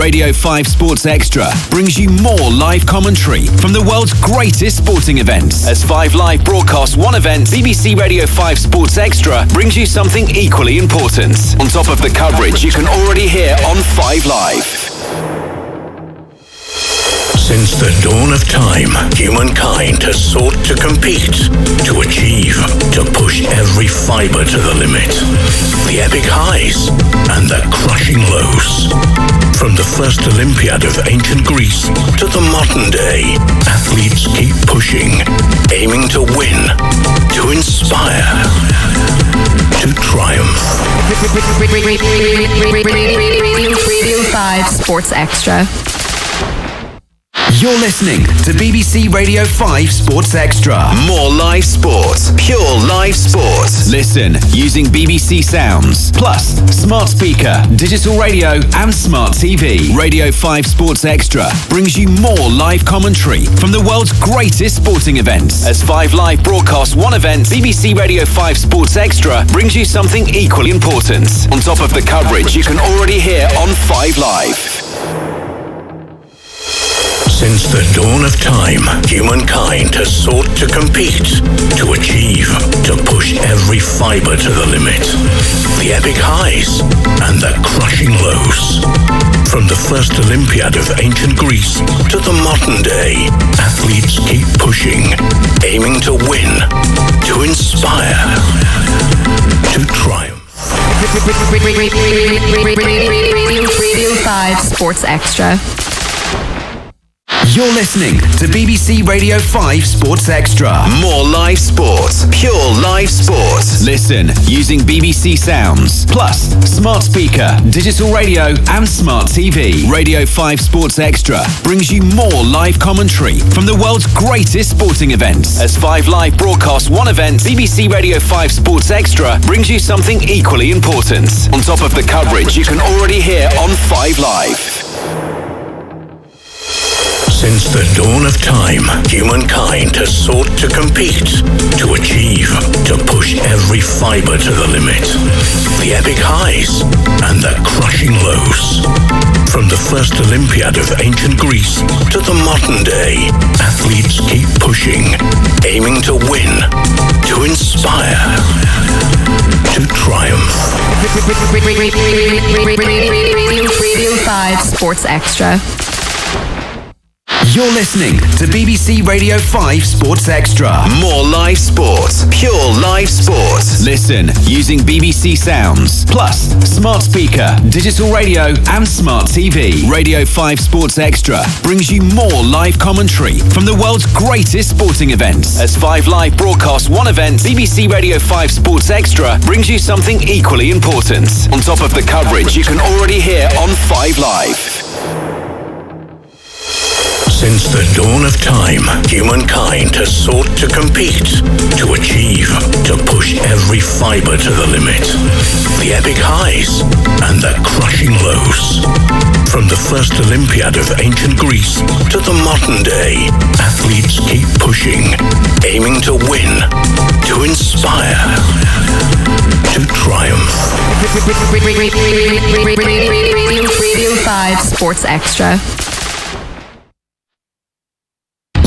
Radio 5 Sports Extra brings you more live commentary from the world's greatest sporting events. As 5 Live broadcasts one event, BBC Radio 5 Sports Extra brings you something equally important. On top of the coverage you can already hear on 5 Live. Since the dawn of time, humankind has sought to compete, to achieve, to push every fibre to the limit. The epic highs and the crushing lows. From the first Olympiad of ancient Greece to the modern day, athletes keep pushing, aiming to win, to inspire, to triumph. Radio 5 Sports Extra. You're listening to BBC Radio 5 Sports Extra. More live sports, pure live sports. Listen using BBC Sounds, plus smart speaker, digital radio and smart TV. Radio 5 Sports Extra brings you more live commentary from the world's greatest sporting events. As 5 Live broadcasts one event, BBC Radio 5 Sports Extra brings you something equally important. On top of the coverage you can already hear on 5 Live. Since the dawn of time, humankind has sought to compete, to achieve, to push every fibre to the limit. The epic highs and the crushing lows. From the first Olympiad of ancient Greece to the modern day, athletes keep pushing, aiming to win, to inspire, to triumph. Radio 5 Sports Extra. You're listening to BBC Radio 5 Sports Extra. More live sports, pure live sports. Listen using BBC Sounds, plus smart speaker, digital radio and smart TV. Radio 5 Sports Extra brings you more live commentary from the world's greatest sporting events. As 5 Live broadcasts one event, BBC Radio 5 Sports Extra brings you something equally important. On top of the coverage you can already hear on 5 Live. Since the dawn of time, humankind has sought to compete, to achieve, to push every fibre to the limit. The epic highs and the crushing lows. From the first Olympiad of ancient Greece to the modern day, athletes keep pushing, aiming to win, to inspire, to triumph. Radio 5 Sports Extra. You're listening to BBC Radio 5 Sports Extra. More live sports, pure live sports. Listen using BBC Sounds, plus smart speaker, digital radio and smart TV. Radio 5 Sports Extra brings you more live commentary from the world's greatest sporting events. As 5 Live broadcasts one event, BBC Radio 5 Sports Extra brings you something equally important. On top of the coverage you can already hear on 5 Live. Since the dawn of time, humankind has sought to compete, to achieve, to push every fibre to the limit. The epic highs and the crushing lows. From the first Olympiad of ancient Greece to the modern day, athletes keep pushing, aiming to win, to inspire, to triumph. Radio 5 Sports Extra.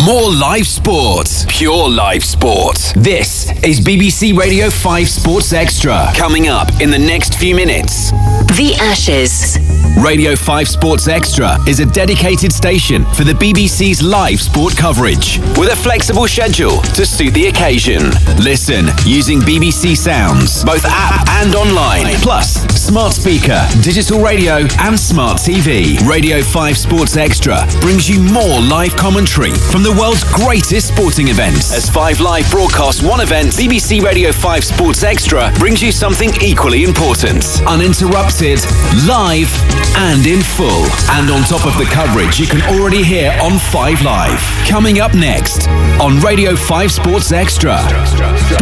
More live sports, pure live sports. This is BBC Radio 5 Sports Extra. Coming up in the next few minutes. The Ashes. Radio 5 Sports Extra is a dedicated station for the BBC's live sport coverage, with a flexible schedule to suit the occasion. Listen using BBC Sounds, both app and online, plus smart speaker, digital radio and smart TV. Radio 5 Sports Extra brings you more live commentary from the world's greatest sporting events. As 5 Live broadcasts one event, BBC Radio 5 Sports Extra brings you something equally important. Uninterrupted, live and in full. And on top of the coverage you can already hear on 5 Live. Coming up next on Radio 5 Sports Extra.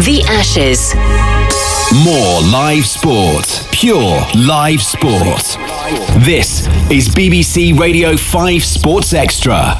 The Ashes. More live sport, pure live sport. This is BBC Radio 5 Sports Extra.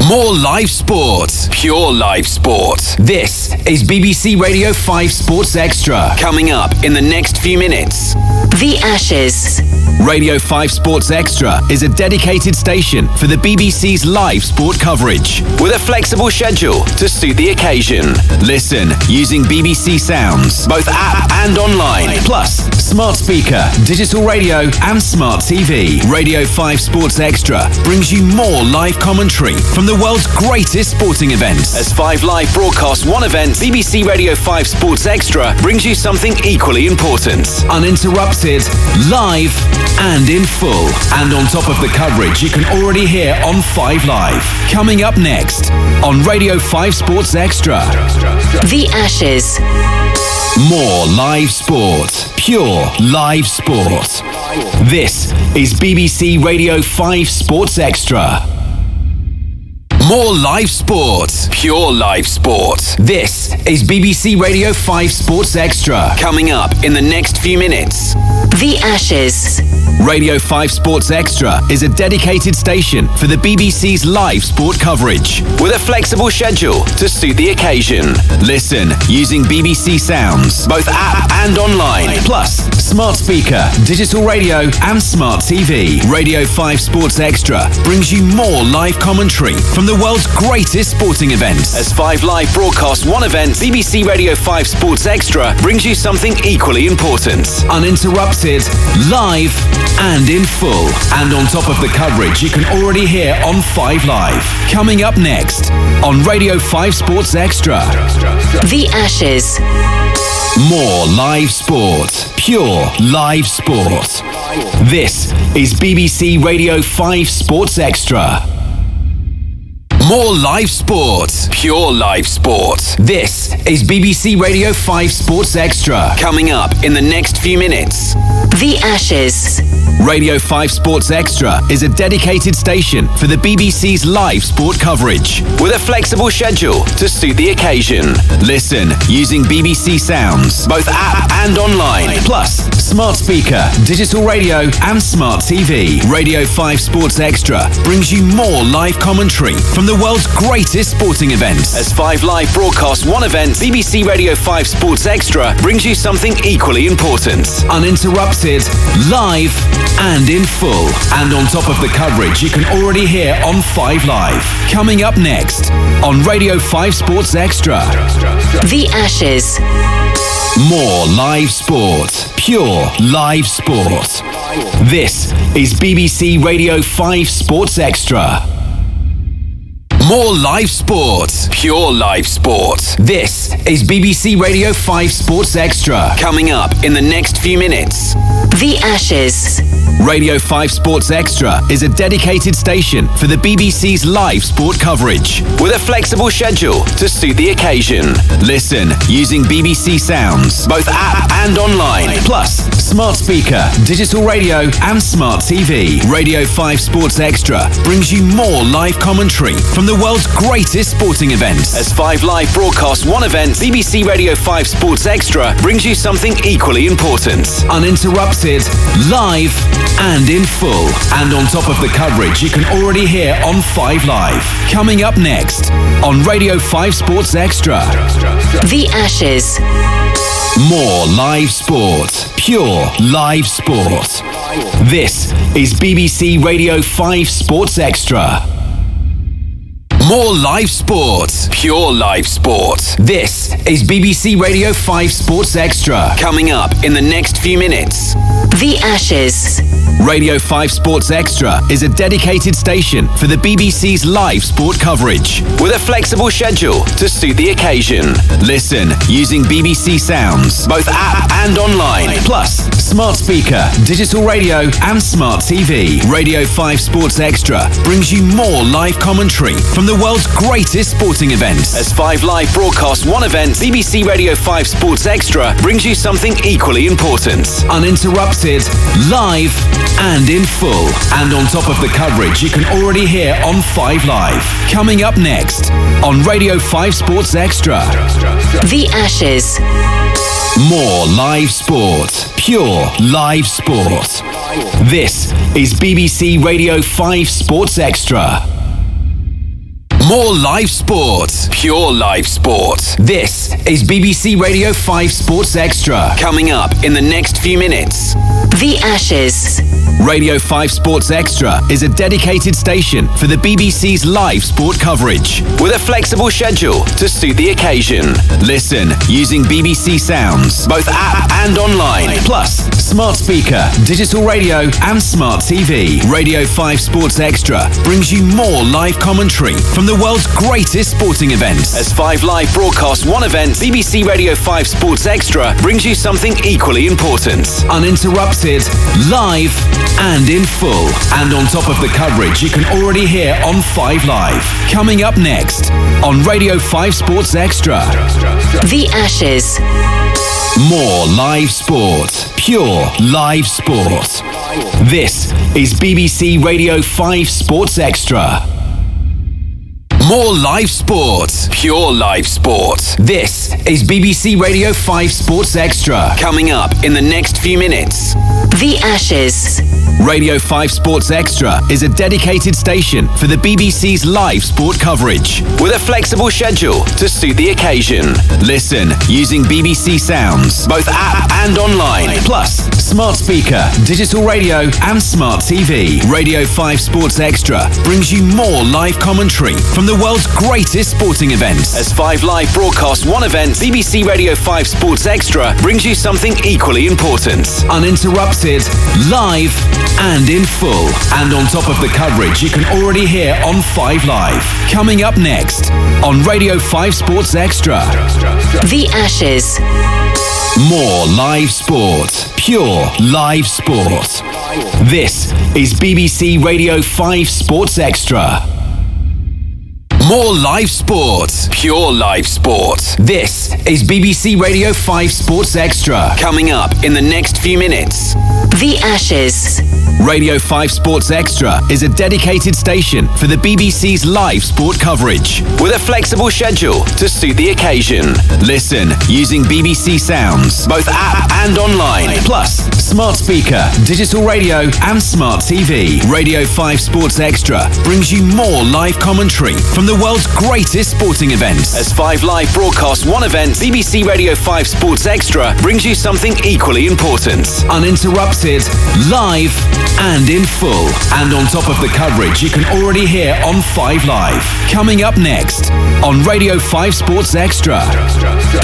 More live sport. Pure live sport. This is BBC Radio 5 Sports Extra. Coming up in the next few minutes. The Ashes. Radio 5 Sports Extra is a dedicated station for the BBC's live sport coverage, with a flexible schedule to suit the occasion. Listen using BBC Sounds, both app and online, plus smart speaker, digital radio and smart TV. Radio 5 Sports Extra brings you more live commentary from the world's greatest sporting events. As 5 Live broadcasts one event, BBC Radio 5 Sports Extra brings you something equally important. Uninterrupted, live and in full. And on top of the coverage you can already hear on 5 Live. Coming up next on Radio 5 Sports Extra. The Ashes. More live sport. Pure live sport. This is BBC Radio 5 Sports Extra. More live sport. Pure live sport. This is BBC Radio 5 Sports Extra. Coming up in the next few minutes. The Ashes. Radio 5 Sports Extra is a dedicated station for the BBC's live sport coverage, with a flexible schedule to suit the occasion. Listen using BBC Sounds, both app and online, plus smart speaker, digital radio and smart TV. Radio 5 Sports Extra brings you more live commentary from the world's greatest sporting events. As 5 Live broadcasts one event, BBC Radio 5 Sports Extra brings you something equally important. Uninterrupted, live and in full. And on top of the coverage you can already hear on 5 Live. Coming up next on Radio 5 Sports Extra. The Ashes. More live sport. Pure live sport. This is BBC Radio 5 Sports Extra. More live sport. Pure live sport. This is BBC Radio 5 Sports Extra. Coming up in the next few minutes. The Ashes. Radio 5 Sports Extra is a dedicated station for the BBC's live sport coverage, with a flexible schedule to suit the occasion. Listen using BBC Sounds, both app and online, plus smart speaker, digital radio and smart TV. Radio 5 Sports Extra brings you more live commentary from the world's greatest sporting events. As 5 Live broadcasts one event, BBC Radio 5 Sports Extra brings you something equally important. Uninterrupted, live and in full. And on top of the coverage you can already hear on 5 Live. Coming up next on Radio 5 Sports Extra. The Ashes. More live sport. Pure live sport. This is BBC Radio 5 Sports Extra. More live sport. Pure live sport. This is BBC Radio 5 Sports Extra. Coming up in the next few minutes. The Ashes. Radio 5 Sports Extra is a dedicated station for the BBC's live sport coverage, with a flexible schedule to suit the occasion. Listen using BBC Sounds, both app and online, plus smart speaker, digital radio and smart TV. Radio 5 Sports Extra brings you more live commentary from the world's greatest sporting events. As 5 Live broadcasts one event, BBC Radio 5 Sports Extra brings you something equally important. Uninterrupted, live and in full. And on top of the coverage you can already hear on 5 Live. Coming up next on Radio 5 Sports Extra. The Ashes. More live sport. Pure live sport. This is BBC Radio 5 Sports Extra. More live sport. Pure live sport. This is BBC Radio 5 Sports Extra. Coming up in the next few minutes. The Ashes. Radio 5 Sports Extra is a dedicated station for the BBC's live sport coverage, with a flexible schedule to suit the occasion. Listen using BBC Sounds, both app and online, plus smart speaker, digital radio and smart TV. Radio 5 Sports Extra brings you more live commentary from the world's greatest sporting events. As 5 Live broadcasts one event, BBC Radio 5 Sports Extra brings you something equally important. Uninterrupted, live and in full. And on top of the coverage you can already hear on 5 Live. Coming up next on Radio 5 Sports Extra. The Ashes. More live sport. Pure live sport. This is BBC Radio 5 Sports Extra. More live sport. Pure live sport. This is BBC Radio 5 Sports Extra. Coming up in the next few minutes. The Ashes. Radio 5 Sports Extra is a dedicated station for the BBC's live sport coverage, with a flexible schedule to suit the occasion. Listen using BBC Sounds, both app and online, plus smart speaker, digital radio and smart TV. Radio 5 Sports Extra brings you more live commentary from the world's greatest sporting events. As 5 Live broadcasts one event, BBC Radio 5 Sports Extra brings you something equally important. Uninterrupted, live and in full. And on top of the coverage you can already hear on 5 Live. Coming up next on Radio 5 Sports Extra. The Ashes. More live sport. Pure live sport. This is BBC Radio 5 Sports Extra. More live sport. Pure live sport. This is BBC Radio 5 Sports Extra. Coming up in the next few minutes. The Ashes. Radio 5 Sports Extra is a dedicated station for the BBC's live sport coverage, with a flexible schedule to suit the occasion. Listen using BBC Sounds, both app and online, plus smart speaker, digital radio and smart TV. Radio 5 Sports Extra brings you more live commentary from the world's greatest sporting events. As 5 Live broadcasts one event, BBC Radio 5 Sports Extra brings you something equally important. Uninterrupted, live and in full. And on top of the coverage you can already hear on 5 Live. Coming up next on Radio 5 Sports Extra. The Ashes. More live sport. Pure live sport. This is BBC Radio 5 Sports Extra. More live sport. Pure live sport. This is BBC Radio 5 Sports Extra. Coming up in the next few minutes. The Ashes. Radio 5 Sports Extra is a dedicated station for the BBC's live sport coverage, with a flexible schedule to suit the occasion. Listen using BBC Sounds, both app and online, plus smart speaker, digital radio and smart TV. Radio 5 Sports Extra brings you more live commentary from the world's greatest sporting events. As 5 Live broadcasts one event, BBC Radio 5 Sports Extra brings you something equally important. Uninterrupted, live and in full. And on top of the coverage you can already hear on 5 Live. Coming up next on Radio 5 Sports Extra.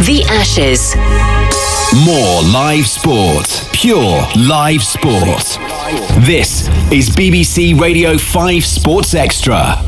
The Ashes. More live sport. Pure live sport. This is BBC Radio 5 Sports Extra.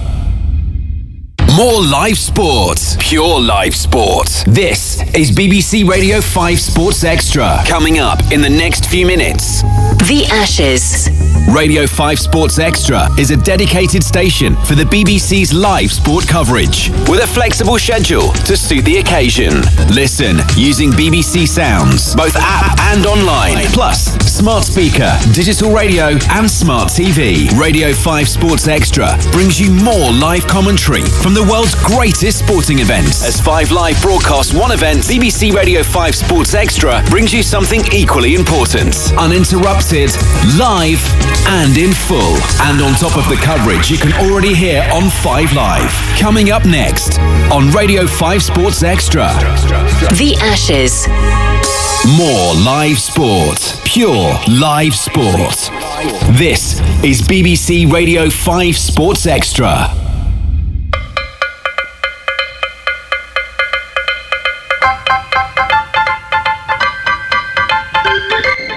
More live sport. Pure live sport. This is BBC Radio 5 Sports Extra. Coming up in the next few minutes. The Ashes. Radio 5 Sports Extra is a dedicated station for the BBC's live sport coverage, with a flexible schedule to suit the occasion. Listen using BBC Sounds, both app and online, plus smart speaker, digital radio and smart TV. Radio 5 Sports Extra brings you more live commentary from the world's greatest sporting events. As 5 Live broadcasts one event, BBC Radio 5 Sports Extra brings you something equally important. Uninterrupted, live and in full. And on top of the coverage you can already hear on 5 Live. Coming up next on Radio 5 Sports Extra. The Ashes. More live sport. Pure live sport. This is BBC Radio 5 Sports Extra.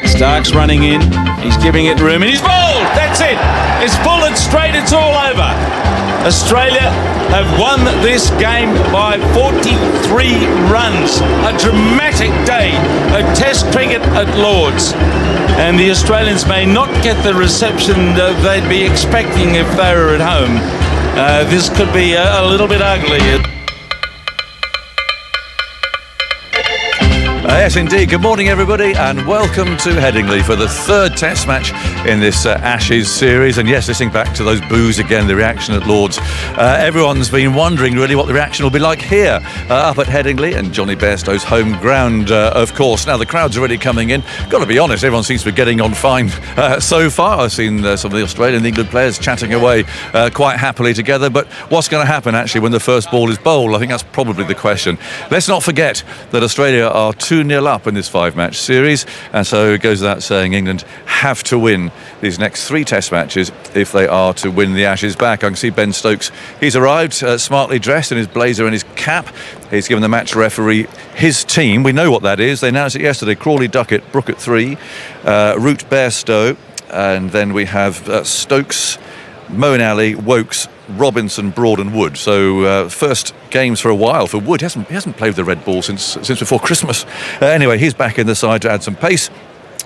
Stark's running in, he's giving it room and he's bowled! That's it! It's full and straight, it's all over. Australia have won this game by 43 runs. A dramatic day of Test cricket at Lord's. And the Australians may not get the reception they'd be expecting if they were at home. This could be a little bit ugly. Yes, indeed. Good morning, everybody, and welcome to Headingley for the third Test match in this Ashes series. And yes, listening back to those boos again, the reaction at Lord's. Everyone's been wondering really what the reaction will be like here up at Headingley and Johnny Bairstow's home ground, of course. Now, the crowd's already coming in. Got to be honest, everyone seems to be getting on fine so far. I've seen some of the Australian and England players chatting away quite happily together. But what's going to happen, actually, when the first ball is bowled? I think that's probably the question. Let's not forget that Australia are 2-0 up in this 5-match series, and so it goes without saying England have to win these next 3 Test matches if they are to win the Ashes back. I can see Ben Stokes. He's arrived smartly dressed in his blazer and his cap. He's given the match referee his team. We know what that is. They announced it yesterday. Crawley, Duckett, Brook at 3, Root, Bairstow, and then we have Stokes, Moeen Ali, Woakes, Robinson, Broad and Wood. So first games for a while for Wood. He hasn't played with the red ball since before Christmas. Anyway, he's back in the side to add some pace.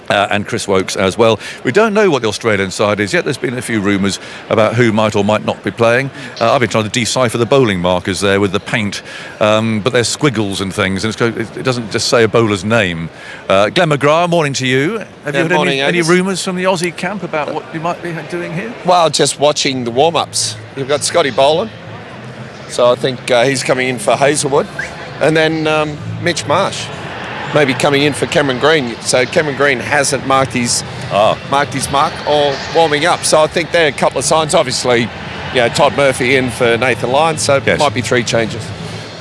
And Chris Woakes as well. We don't know what the Australian side is yet. There's been a few rumours about who might or might not be playing. I've been trying to decipher the bowling markers there with the paint, but there's squiggles and things, and it doesn't just say a bowler's name. Glenn McGrath, morning to you. Have you heard any rumours from the Aussie camp about what you might be doing here? Well, just watching the warm-ups. You've got Scotty Boland, so I think he's coming in for Hazelwood, and then Mitch Marsh maybe coming in for Cameron Green. So Cameron Green hasn't marked his mark or warming up. So I think there are a couple of signs. Obviously, Todd Murphy in for Nathan Lyon. So it might be 3 changes.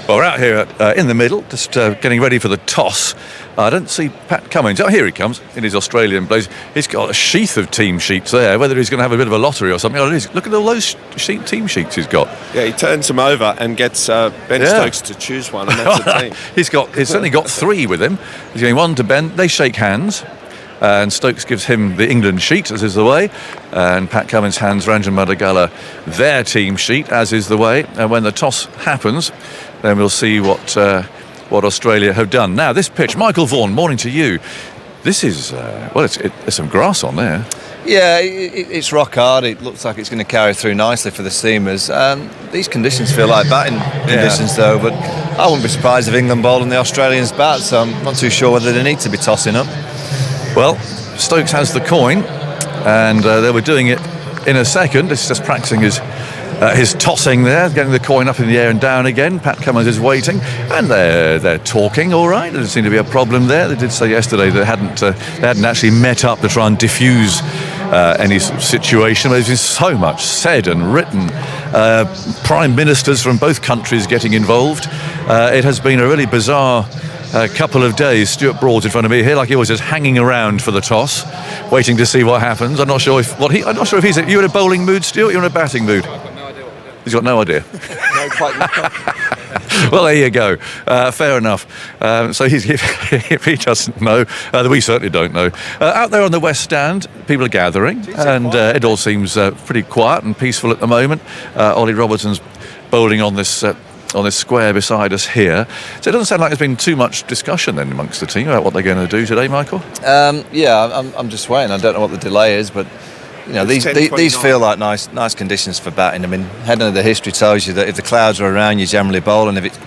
Well, we're out here in the middle, just getting ready for the toss. I don't see Pat Cummins. Oh, here he comes in his Australian blazer. He's got a sheath of team sheets there. Whether he's going to have a bit of a lottery or something. Look at all those team sheets he's got. Yeah, he turns them over and gets Ben Stokes to choose one, and that's the team. He's certainly got 3 with him. He's giving one to Ben. They shake hands. And Stokes gives him the England sheet, as is the way. And Pat Cummins hands Ranjan Madagala their team sheet, as is the way. And when the toss happens, then we'll see what Australia have done. Now, this pitch, Michael Vaughan, morning to you. This is, there's some grass on there. Yeah, it's rock hard. It looks like it's going to carry through nicely for the seamers. These conditions feel like batting conditions, though, but I wouldn't be surprised if England bowled and the Australians bat, so I'm not too sure whether they need to be tossing up. Well, Stokes has the coin, and they were doing it in a second. It's just practicing his tossing there, getting the coin up in the air and down again. Pat Cummins is waiting, and they're talking all right. There doesn't seem to be a problem there. They did say yesterday they hadn't actually met up to try and diffuse any sort of situation. There's been so much said and written. Prime ministers from both countries getting involved. It has been a really bizarre couple of days. Stuart Broad's in front of me here, like he was just hanging around for the toss, waiting to see what happens. I'm not sure if he's. You in a bowling mood, Stuart? You're in a batting mood? He's got no idea. No, quite not. Well, there you go. Fair enough. So if he doesn't know, we certainly don't know. Out there on the West Stand, people are gathering, and it all seems pretty quiet and peaceful at the moment. Ollie Robertson's bowling on this square beside us here. So it doesn't sound like there's been too much discussion then amongst the team about what they're going to do today, Michael? I'm just waiting. I don't know what the delay is, but these feel like nice conditions for batting. I mean, heading of the history tells you that if the clouds are around, you generally bowl, and if it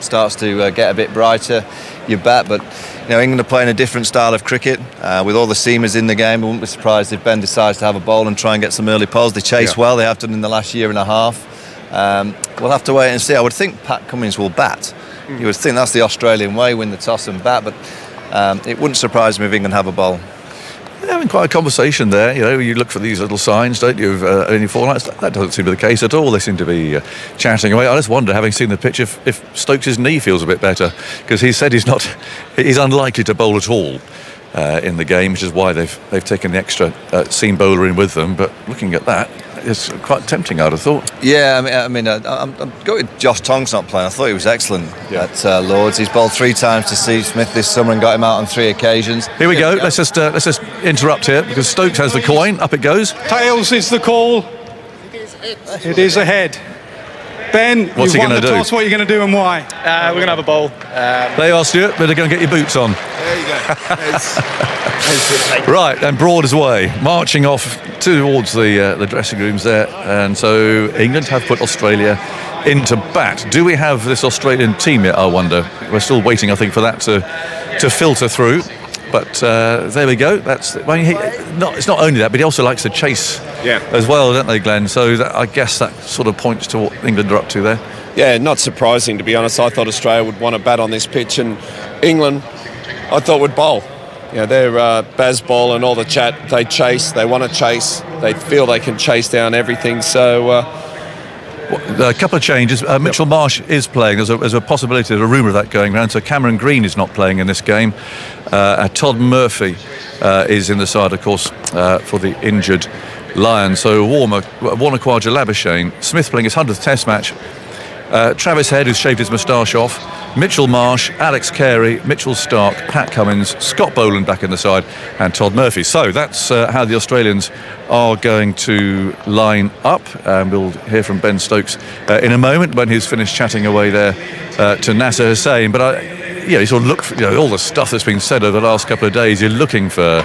starts to get a bit brighter, you bat. But England are playing a different style of cricket with all the seamers in the game. I wouldn't be surprised if Ben decides to have a bowl and try and get some early polls. They chase well. They have done in the last year and a half. We'll have to wait and see. I would think Pat Cummins will bat. You would think that's the Australian way, win the toss and bat, but it wouldn't surprise me if England have a bowl. They're having quite a conversation there. You look for these little signs, don't you, of any fallouts. That doesn't seem to be the case at all. They seem to be chatting away. I just wonder, having seen the pitch, if Stokes' knee feels a bit better, because he said he's unlikely to bowl at all in the game, which is why they've taken the extra seam bowler in with them. But looking at that, it's quite tempting, I'd have thought. Yeah, I'm going with Josh Tonks not playing. I thought he was excellent at Lords. He's bowled 3 times to Steve Smith this summer and got him out on 3 occasions. Here we go. Let's just interrupt here because Stokes has the coin. Up it goes. Tails is the call. It is ahead. Ben, what's he going to do? Toss, what are you going to do and why? We're going to have a bowl. There you are, Stuart. Better go and get your boots on. There you go. Right, and Broad is away, marching off towards the dressing rooms there. And so England have put Australia into bat. Do we have this Australian team yet, I wonder? We're still waiting, I think, for that to to filter through. But there we go. It's not only that, but he also likes to chase as well, don't they, Glenn? So I guess that sort of points to what England are up to there. Yeah, not surprising, to be honest. I thought Australia would want to bat on this pitch, and England, I thought, would bowl. They're Bazball and all the chat. They chase, they want to chase, they feel they can chase down everything. So a couple of changes. Mitchell Marsh is playing. There's a possibility, there's a rumour of that going around. So Cameron Green is not playing in this game. Todd Murphy is in the side, of course, for the injured Lions. So Warner Khawaja Labuschagne, Smith playing his 100th Test match. Travis Head, who's shaved his moustache off, Mitchell Marsh, Alex Carey, Mitchell Starc, Pat Cummins, Scott Boland back in the side, and Todd Murphy. So that's how the Australians are going to line up. We'll hear from Ben Stokes in a moment when he's finished chatting away there to Nasser Hussain. But you sort of look for all the stuff that's been said over the last couple of days. You're looking for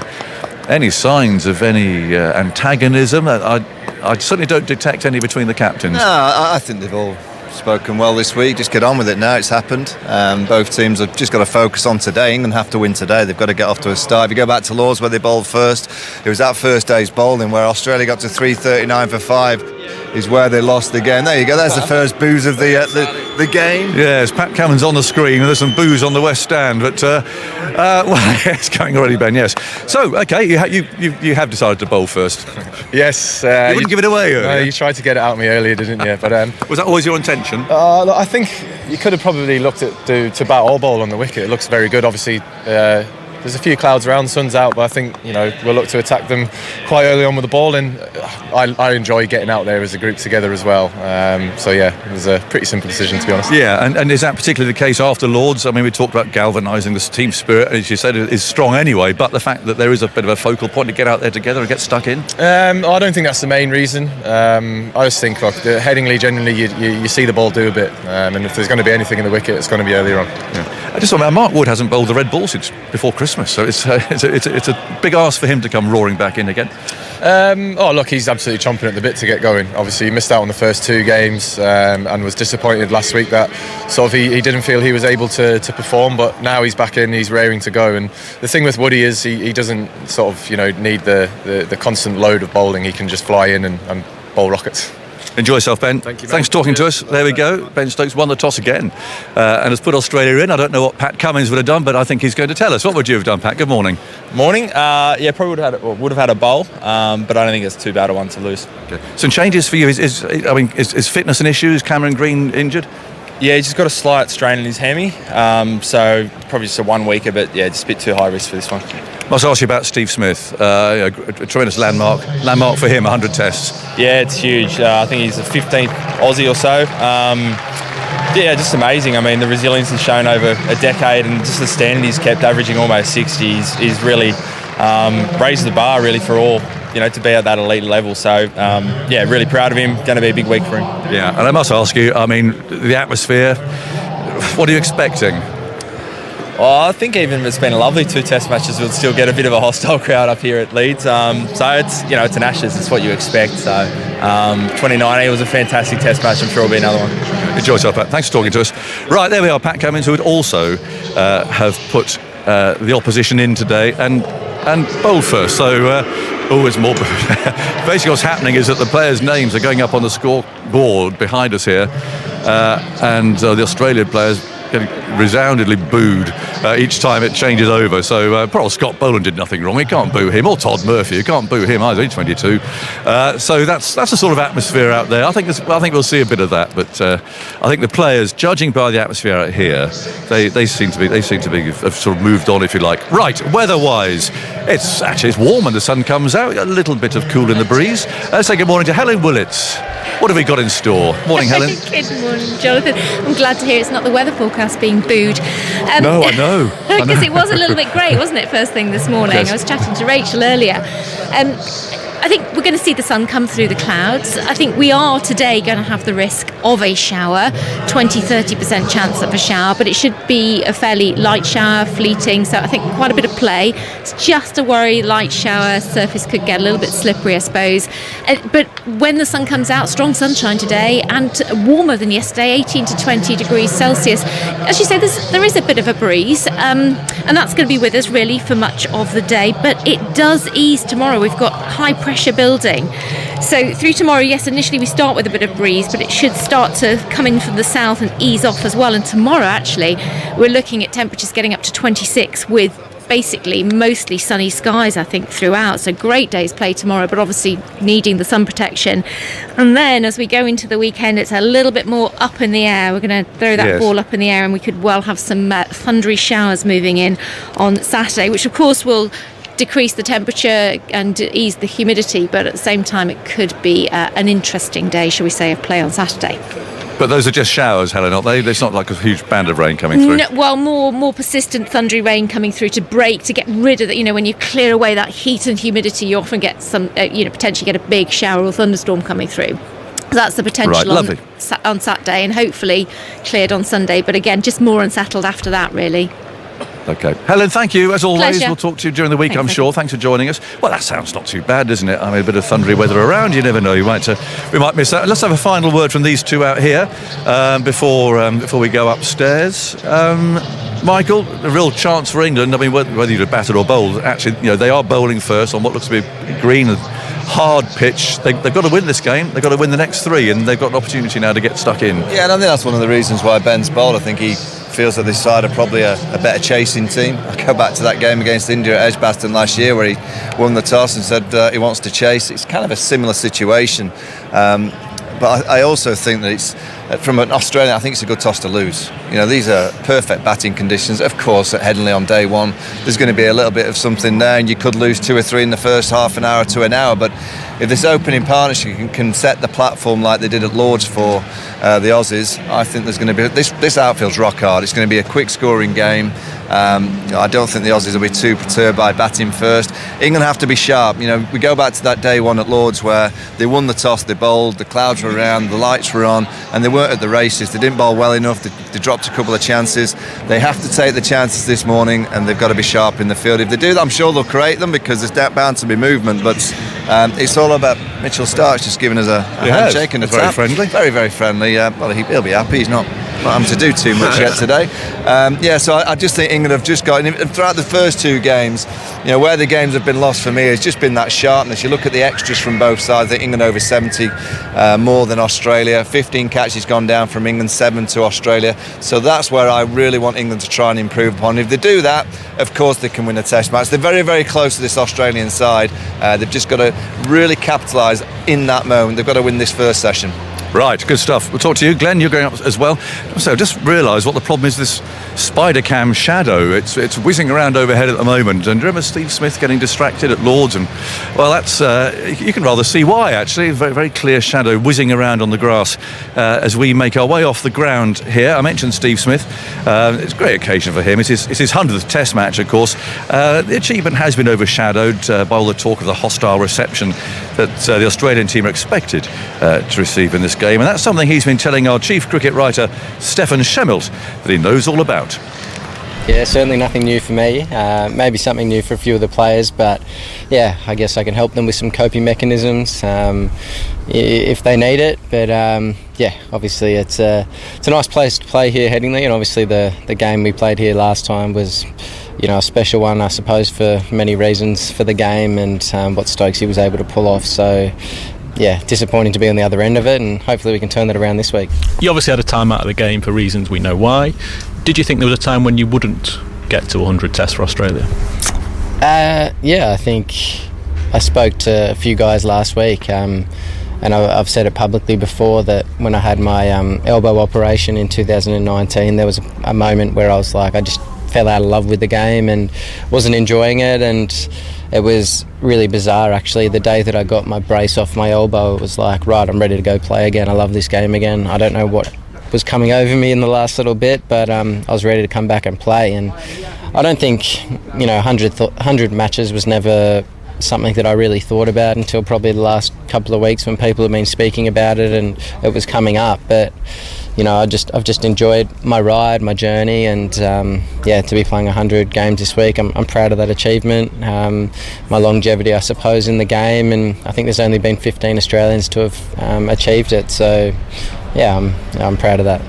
any signs of any antagonism. I certainly don't detect any between the captains. No, I think they've all spoken well this week. Just get on with it now. It's happened. Both teams have just got to focus on today. England have to win today. They've got to get off to a start. If you go back to Lords, where they bowled first, it was that first day's bowling where Australia got to 339 for 5 is where they lost the game. There you go. There's the first booze of the game. Yes, Pat Cummins on the screen, and there's some booze on the West Stand. But well, it's going already, Ben. Yes. So okay, you have decided to bowl first. Yes. You wouldn't give it away. No, you tried to get it out of me earlier, didn't you? But was that always your intention? Look, I think you could have probably looked at to bat all ball on the wicket. It looks very good. Obviously, there's a few clouds around, sun's out, but I think we'll look to attack them quite early on with the ball, and I enjoy getting out there as a group together as well. So yeah, it was a pretty simple decision, to be honest. Yeah, and is that particularly the case after Lords? I mean, we talked about galvanising this team spirit, as you said, is strong anyway, but the fact that there is a bit of a focal point to get out there together and get stuck in? I don't think that's the main reason. I just think, look, Headingley, generally you see the ball do a bit, and if there's going to be anything in the wicket, it's going to be earlier on. Yeah. I just thought, Mark Wood hasn't bowled the red ball since before Christmas, so it's a big ask for him to come roaring back in again. Look, he's absolutely chomping at the bit to get going. Obviously, he missed out on the first 2 games and was disappointed last week that sort of he didn't feel he was able to perform, but now he's back in, he's raring to go. And the thing with Woody is he doesn't sort of need the constant load of bowling. He can just fly in and bowl rockets. Enjoy yourself, Ben. Thank you. Thanks for talking to us. There we go. Ben Stokes won the toss again and has put Australia in. I don't know what Pat Cummins would have done, but I think he's going to tell us. What would you have done, Pat? Good morning. Morning. Probably would have had a bowl, but I don't think it's too bad a one to lose. Okay. Some changes for you. Is fitness an issue? Is Cameron Green injured? Yeah, he's just got a slight strain in his hammy, so probably just a 1 weeker, but yeah, just a bit too high risk for this one. I must ask you about Steve Smith. A tremendous landmark for him, 100 tests. Yeah, it's huge. I think he's the 15th Aussie or so. Just amazing. I mean, the resilience he's shown over a decade, and just the standard he's kept, averaging almost 60. He's really raised the bar really for all. To be at that elite level. So, really proud of him. Going to be a big week for him. Yeah, and I must ask you, I mean, the atmosphere, what are you expecting? Well, I think even if it's been a lovely 2 Test matches, we'll still get a bit of a hostile crowd up here at Leeds. So it's it's an Ashes. It's what you expect. So 2019 was a fantastic Test match. I'm sure it'll be another one. Enjoy yourself, Pat. Thanks for talking to us. Right, there we are. Pat Cummins, who would also have put the opposition in today and bowled first. So it's more. Basically, what's happening is that the players' names are going up on the scoreboard behind us here, and the Australian players getting resoundingly booed each time it changes over. So poor old Scott Boland did nothing wrong. You can't boo him, or Todd Murphy. You can't boo him either. He's 22. So that's the sort of atmosphere out there. I think we'll see a bit of that. But I think the players, judging by the atmosphere out here, they seem to be have sort of moved on, if you like. Right, weather-wise, it's warm and the sun comes out. A little bit of cool in the breeze. Let's say good morning to Helen Willits. What have we got in store? Morning, Helen. Good morning, Jonathan. I'm glad to hear it's not the weather forecast being booed. No, I know. Because it was a little bit grey, wasn't it, first thing this morning? Yes. I was chatting to Rachel earlier. I think we're going to see the sun come through the clouds. I think we are today going to have the risk of a shower, 20-30% chance of a shower, but it should be a fairly light shower, fleeting, so I think quite a bit of play. It's just a worry, light shower, surface could get a little bit slippery, I suppose. But when the sun comes out, strong sunshine today and warmer than yesterday, 18 to 20 degrees Celsius. As you say, there is a bit of a breeze, and that's going to be with us really for much of the day, but it does ease tomorrow. We've got high pressure building. So through tomorrow, yes, initially we start with a bit of breeze, but it should start to come in from the south and ease off as well. And tomorrow, actually, we're looking at temperatures getting up to 26 with basically mostly sunny skies, I think, throughout. So great day's play tomorrow, but obviously needing the sun protection. And then as we go into the weekend, it's a little bit more up in the air. We're going to throw that ball up in the air, and we could well have some thundery showers moving in on Saturday, which of course will decrease the temperature and ease the humidity, but at the same time it could be an interesting day, shall we say, of play on Saturday. But those are just showers, Helen, aren't they? It's not like a huge band of rain coming through. No, well, more persistent thundery rain coming through to get rid of that. When you clear away that heat and humidity, you often get some, potentially get a big shower or thunderstorm coming through. So that's the potential on Saturday, and hopefully cleared on Sunday. But again, just more unsettled after that, really. Okay. Helen, thank you. As always, Pleasure. We'll talk to you during the week, I'm sure. Thanks for joining us. Well, that sounds not too bad, doesn't it? I mean, a bit of thundery weather around. You never know. We might miss out. Let's have a final word from these two out here before we go upstairs. Michael, a real chance for England. I mean, whether you'd have batted or bowled, actually, they are bowling first on what looks to be a green and hard pitch. They've got to win this game. They've got to win the next three, and they've got an opportunity now to get stuck in. Yeah, and I think that's one of the reasons why Ben's bowled. I think he feels that this side are probably a better chasing team. I go back to that game against India at Edgbaston last year where he won the toss and said he wants to chase. It's kind of a similar situation. But I also think that it's, from an Australian, I think it's a good toss to lose. These are perfect batting conditions. Of course, at Headingley on day one, there's going to be a little bit of something there, and you could lose 2 or 3 in the first half an hour to an hour. But if this opening partnership can set the platform like they did at Lords for the Aussies, I think there's going to be this outfield's rock hard. It's going to be a quick scoring game. I don't think the Aussies will be too perturbed by batting first. England have to be sharp. We go back to that day one at Lords where they won the toss, they bowled, the clouds were around, the lights were on, and they weren't at the races. They didn't bowl well enough. They dropped a couple of chances. They have to take the chances this morning, and they've got to be sharp in the field. If they do that, I'm sure they'll create them because there's bound to be movement. But it's all about Mitchell Stark's just giving us a handshake and a tap. Very friendly. Very, very friendly. He'll be happy. He's not having to do too much yet today. So I just think England have just got, and throughout the first 2 games, where the games have been lost for me has just been that sharpness. You look at the extras from both sides. I think England over 70 more than Australia. 15 catches gone down from England, 7 to Australia. So that's where I really want England to try and improve upon. If they do that, of course they can win a test match. They're very, very close to this Australian side. They've just got to really capitalise in that moment. They've got to win this first session. Right, good stuff. We'll talk to you. Glenn, you're going up as well. So just realised what the problem is, this spider cam shadow. It's whizzing around overhead at the moment. And do you remember Steve Smith getting distracted at Lords? And, well, that's you can rather see why, actually. A very, very clear shadow whizzing around on the grass as we make our way off the ground here. I mentioned Steve Smith. It's a great occasion for him. It's his 100th Test match, of course. The achievement has been overshadowed by all the talk of the hostile reception that the Australian team are expected to receive in this game. And that's something he's been telling our chief cricket writer, Stefan Schemmelt, that he knows all about. Yeah, certainly nothing new for me. Maybe something new for a few of the players, but yeah, I guess I can help them with some coping mechanisms if they need it. But yeah, obviously it's a nice place to play here, Headingley, and obviously the game we played here last time was, a special one, I suppose, for many reasons for the game and what Stokesy was able to pull off. So yeah, disappointing to be on the other end of it, and hopefully we can turn that around this week. You obviously had a time out of the game for reasons we know why. Did you think there was a time when you wouldn't get to 100 tests for Australia? Yeah, I think I spoke to a few guys last week, and I've said it publicly before that when I had my elbow operation in 2019, there was a moment where I was like, I just fell out of love with the game and wasn't enjoying it, and it was really bizarre actually. The day that I got my brace off my elbow, it was like, right, I'm ready to go play again. I love this game again. I don't know what was coming over me in the last little bit, but I was ready to come back and play. And I don't think 100 matches was never something that I really thought about until probably the last couple of weeks when people have been speaking about it and it was coming up. But I've just enjoyed my ride, my journey, and to be playing 100 games this week, I'm proud of that achievement. My longevity, I suppose, in the game, and I think there's only been 15 Australians to have achieved it. So, I'm proud of that.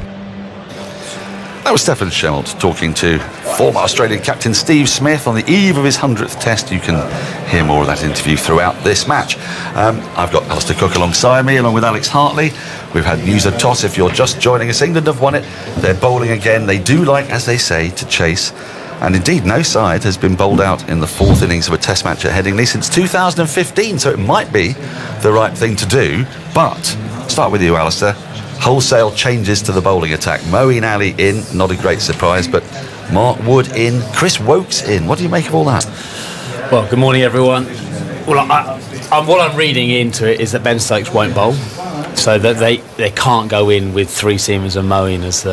That was Stefan Scheld talking to former Australian captain Steve Smith on the eve of his 100th test. You can hear more of that interview throughout this match. I've got Alistair Cook alongside me, along with Alex Hartley. We've had news of toss. If you're just joining us, England have won it. They're bowling again. They do like, as they say, to chase. And indeed, no side has been bowled out in the fourth innings of a test match at Headingley since 2015, so it might be the right thing to do. But, start with you, Alistair. Wholesale changes to the bowling attack. Moeen Ali in, not a great surprise, but Mark Wood in, Chris Woakes in. What do you make of all that? Well, good morning, everyone. Well, what I'm reading into it is that Ben Stokes won't bowl, so that they can't go in with three seamers and Moeen as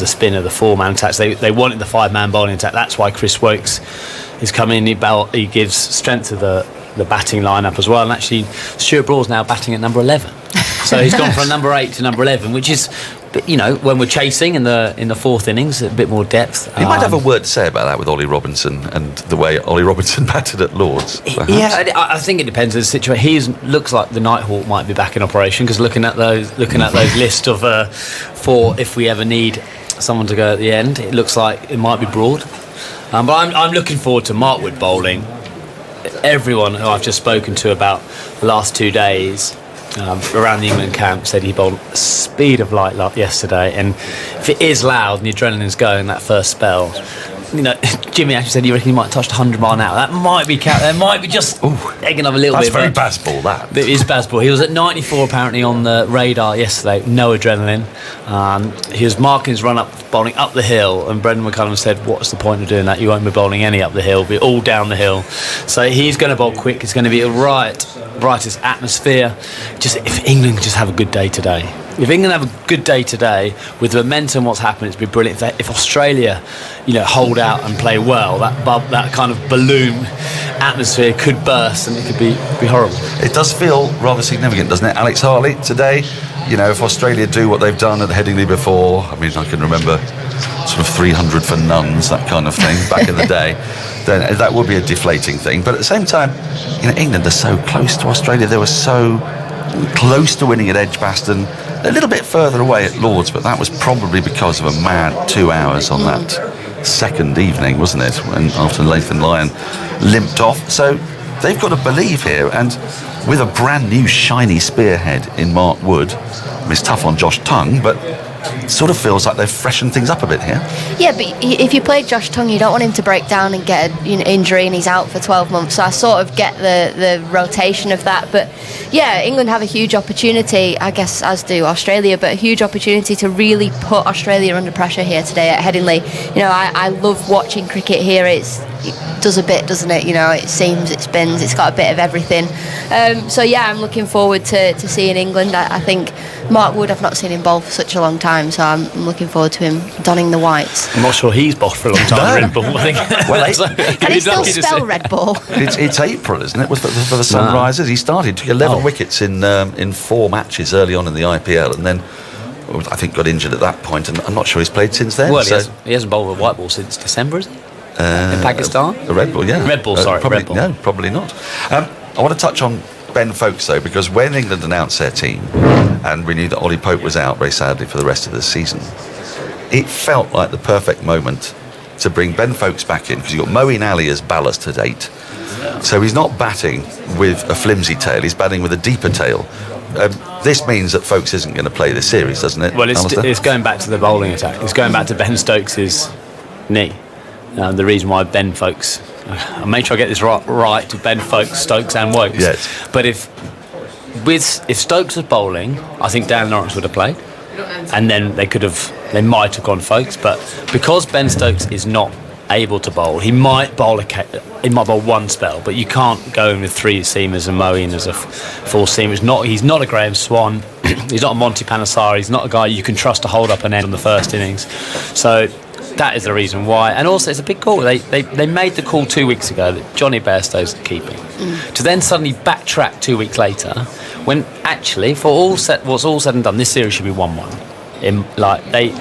a spinner, the four-man attack. They wanted the five-man bowling attack. That's why Chris Woakes is coming in. He gives strength to the batting lineup as well. And actually, Stuart Broad's now batting at number 11. So he's gone from number 8 to number 11, which is, when we're chasing in the fourth innings, a bit more depth. You might have a word to say about that with Ollie Robinson and the way Ollie Robinson batted at Lords. Perhaps. Yeah, I think it depends on the situation. He looks like the Nighthawk might be back in operation, because looking at those list of for if we ever need someone to go at the end, it looks like it might be Broad. But I'm looking forward to Mark Wood bowling. Everyone who I've just spoken to about the last 2 days around the England camp said he bowled speed of light yesterday, and if it is loud and the adrenaline's going that first spell, Jimmy actually said he reckon he might have touched 100 mile an hour. That might be just egging up a little bit. That's very Bazball, that. It is Bazball. He was at 94 apparently on the radar yesterday, no adrenaline. He was marking his run up, bowling up the hill, and Brendan McCullum said, what's the point of doing that? You won't be bowling any up the hill, be all down the hill. So he's going to bowl quick. It's going to be a brightest atmosphere. Just if England just have a good day today. If England have a good day today, with the momentum, what's happened, it's been brilliant. If Australia, hold out and play well, that kind of balloon atmosphere could burst, and it could be horrible. It does feel rather significant, doesn't it, Alex Hartley? Today, if Australia do what they've done at Headingley before, I can remember sort of 300 for nuns, that kind of thing, back in the day, then that would be a deflating thing. But at the same time, England are so close to Australia. They were so close to winning at Edgbaston, a little bit further away at Lords, but that was probably because of a mad 2 hours on that second evening, wasn't it, when after Nathan Lyon limped off. So they've got to believe here, and with a brand new shiny spearhead in Mark Wood, it's tough on Josh Tongue, but it sort of feels like they've freshened things up a bit here. Yeah, but if you play Josh Tongue, you don't want him to break down and get an injury and he's out for 12 months. So I sort of get the rotation of that. But yeah, England have a huge opportunity, I guess, as do Australia, but a huge opportunity to really put Australia under pressure here today at Headingley. I love watching cricket here. It does a bit, doesn't it? It seems, it spins, it's got a bit of everything. So yeah, I'm looking forward to seeing England. I think Mark Wood, I've not seen him bowl for such a long time, so I'm looking forward to him donning the whites. I'm not sure he's bowled for a long time. Red Bull, I think. Well, can he still spell Red Bull? It's April, isn't it? For the Sunrisers, he started, took 11 wickets in 4 matches early on in the IPL, and then I think got injured at that point, and I'm not sure he's played since then. Well, he hasn't bowled a white ball since December, has he? In Pakistan? The Red Bull, yeah. Red Bull, sorry. Red Bull. No, probably not. I want to touch on Ben Foakes, though, because when England announced their team, and we knew that Ollie Pope was out, very sadly, for the rest of the season, it felt like the perfect moment to bring Ben Foakes back in, because you've got Moeen Ali as ballast to date. So he's not batting with a flimsy tail, he's batting with a deeper tail. This means that Foakes isn't going to play this series, doesn't it? Well, it's going back to the bowling attack. It's going back to Ben Stokes' knee. The reason why Ben Foakes, I'll make sure I get this right, to Ben Foakes, Stokes and Woakes. Yes. But if Stokes was bowling, I think Dan Lawrence would have played, and then they might have gone Foakes. But because Ben Stokes is not able to bowl, he might bowl one spell, but you can't go in with 3 seamers and Moeen as a 4 seamer. He's not a Graham Swan, he's not a Monty Panesar, he's not a guy you can trust to hold up an end on the first innings. So that is the reason why. And also, it's a big call. They made the call 2 weeks ago that Johnny Bairstow's keeping. To then suddenly backtrack 2 weeks later, when actually, what's all said and done, this series should be 1-1.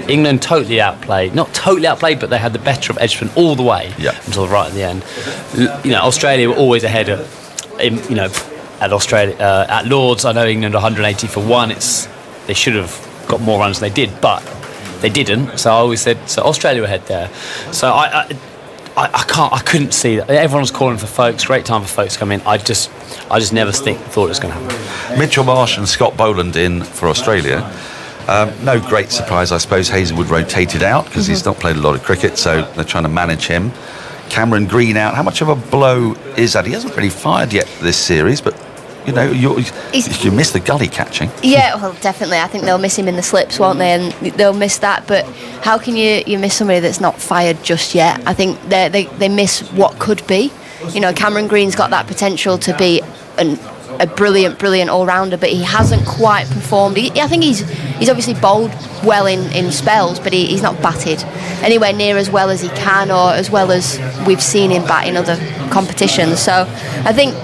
England totally outplayed, not totally outplayed, but they had the better of Edgerton all the way until right at the end. Australia were always ahead at Australia at Lords. I know England 180 for 1. They should have got more runs than they did, but they didn't. So I always said Australia were ahead there. So I couldn't see that. Everyone was calling for Folkes. Great time for Folkes to come in. I just never thought it was going to happen. Mitchell Marsh and Scott Boland in for Australia. No great surprise, I suppose. Hazelwood rotated out because he's not played a lot of cricket, so they're trying to manage him. Cameron Green out. How much of a blow is that? He hasn't really fired yet this series, but you miss the gully catching. Yeah, well, definitely. I think they'll miss him in the slips, won't they? And they'll miss that. But how can you miss somebody that's not fired just yet? I think they miss what could be. Cameron Green's got that potential to be a brilliant all-rounder, but he hasn't quite performed. I think he's obviously bowled well in spells, but he's not batted anywhere near as well as he can, or as well as we've seen him bat in other competitions. So I think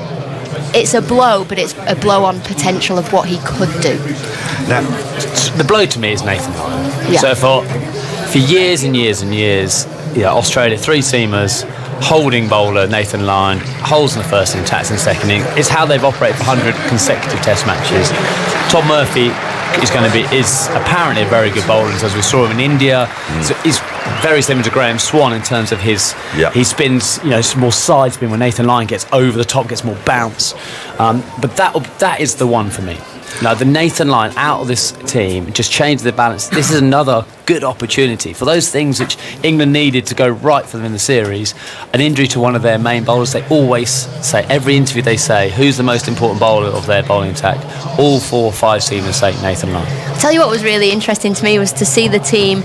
it's a blow, but it's a blow on potential of what he could do. Now, the blow to me is Nathan Lyon. Yeah. So for years and years and years, Australia, 3 seamers, holding bowler Nathan Lyon, holes in the first inning, tacks in the second inning. It's how they've operated for 100 consecutive Test matches. Tom Murphy is apparently a very good bowler, as we saw him in India. So he's very similar to Graham Swan in terms of he spins, more side spin when Nathan Lyon gets over the top, gets more bounce. But that is the one for me. Now, the Nathan Lyon out of this team just changed the balance. This is another good opportunity for those things which England needed to go right for them in the series. An injury to one of their main bowlers. They always say, every interview they say, who's the most important bowler of their bowling attack? All 4 or 5 seamers say Nathan Lyon. I'll tell you what was really interesting to me was to see the team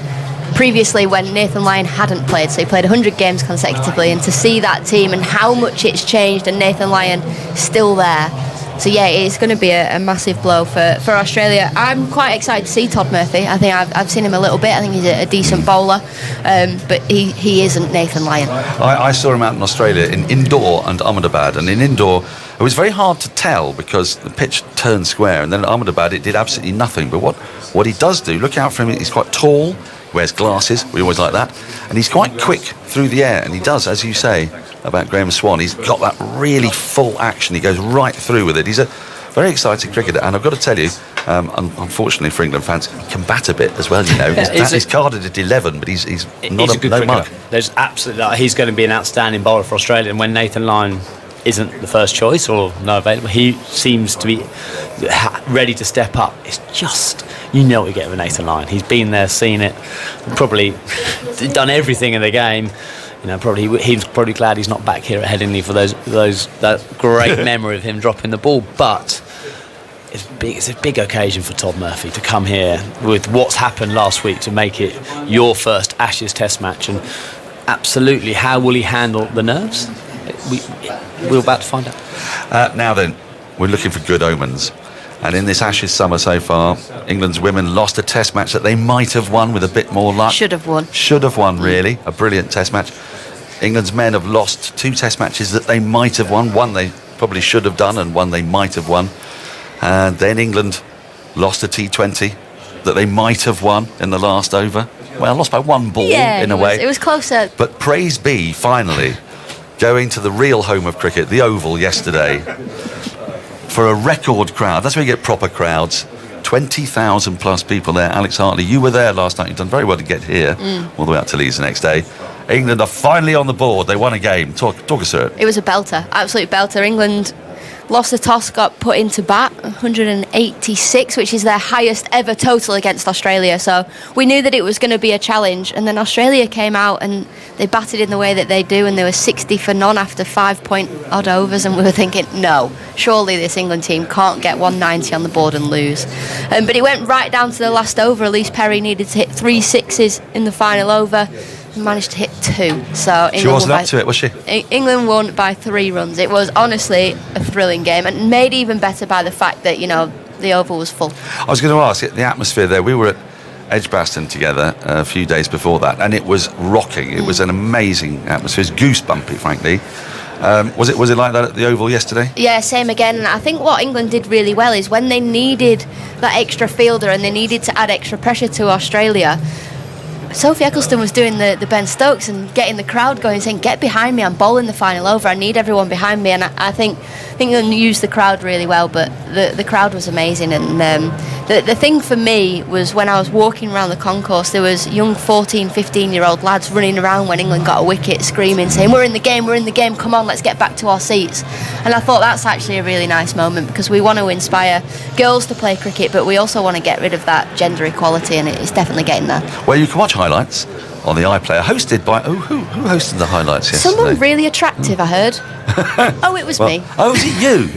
previously when Nathan Lyon hadn't played, so he played 100 games consecutively, and to see that team and how much it's changed and Nathan Lyon still there. So yeah, it's going to be a massive blow for Australia. I'm quite excited to see Todd Murphy. I think I've seen him a little bit. I think he's a decent bowler, but he isn't Nathan Lyon. I saw him out in Australia in Indore and Ahmedabad, and in Indore it was very hard to tell because the pitch turned square, and then at Ahmedabad it did absolutely nothing. But what he does do, look out for him, he's quite tall, wears glasses, we always like that, and he's quite quick through the air, and he does, as you say about Graham Swan, he's got that really full action, he goes right through with it. He's a very exciting cricketer, and I've got to tell you, unfortunately for England fans, he can bat a bit as well, he's carded at 11, but he's not a good no mug. There's absolutely, he's going to be an outstanding bowler for Australia, and when Nathan Lyon isn't the first choice or no available, he seems to be ready to step up. It's just, what you get with Nathan Lyon. He's been there, seen it, probably done everything in the game. He's probably glad he's not back here at Headingley for that great memory of him dropping the ball. But it's a big occasion for Todd Murphy to come here with what's happened last week to make it your first Ashes Test match. And absolutely, how will he handle the nerves? We're about to find out. Now then, we're looking for good omens. And in this Ashes summer so far, England's women lost a Test match that they might have won with a bit more luck. Should have won, really. A brilliant Test match. England's men have lost 2 Test matches that they might have won. One they probably should have done, and one they might have won. And then England lost a T20 that they might have won in the last over. Well, lost by 1 ball in a way. It was closer. But praise be, finally, going to the real home of cricket, the Oval, yesterday, for a record crowd. That's where you get proper crowds. 20,000 plus people there. Alex Hartley, you were there last night. You've done very well to get here, all the way out to Leeds the next day. England are finally on the board. They won a game. Talk us through it. It was a belter, absolute belter. England lost the toss, got put into bat, 186, which is their highest ever total against Australia. So we knew that it was going to be a challenge. And then Australia came out and they batted in the way that they do, and they were 60 for none after 5-point-odd overs. And we were thinking, no, surely this England team can't get 190 on the board and lose. But it went right down to the last over. Elise Perry needed to hit 3 sixes in the final over. Managed to hit 2. So she wasn't up to it, was she? England won by 3 runs. It was honestly a thrilling game, and made even better by the fact that the Oval was full. I was going to ask, the atmosphere there. We were Edgbaston together a few days before that, and it was rocking. It was an amazing atmosphere. It was goosebumpy, frankly. Was it like that at the Oval yesterday? Yeah, same again. And I think what England did really well is when they needed that extra fielder and they needed to add extra pressure to Australia, Sophie Eccleston was doing the Ben Stokes and getting the crowd going, saying, get behind me, I'm bowling the final over, I need everyone behind me. And I think England used the crowd really well, but the crowd was amazing. And the thing for me was when I was walking around the concourse, there was young 14, 15-year-old lads running around when England got a wicket, screaming, saying, we're in the game, come on, let's get back to our seats. And I thought that's actually a really nice moment, because we want to inspire girls to play cricket, but we also want to get rid of that gender equality, and it's definitely getting there. Well, you can watch highlights on the iPlayer, hosted by who hosted the highlights yesterday? Someone really attractive, I heard. Oh, it was me. Oh, was it you?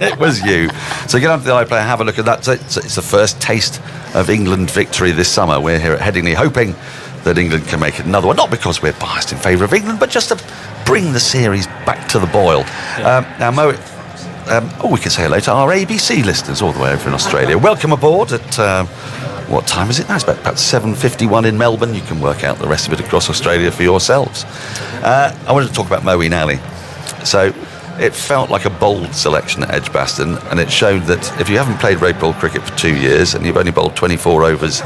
It was you. So get onto the iPlayer, have a look at that. It's the first taste of England victory this summer. We're here at Headingley hoping that England can make it another one, not because we're biased in favour of England, but just to bring the series back to the boil. Now, Mo, we can say hello to our ABC listeners all the way over in Australia. Welcome aboard at what time is it now? It's about 7:51 in Melbourne. You can work out the rest of it across Australia for yourselves. I wanted to talk about Moeen Ali. So it felt like a bold selection at Edgbaston, and it showed that if you haven't played red ball cricket for 2 years and you've only bowled 24 overs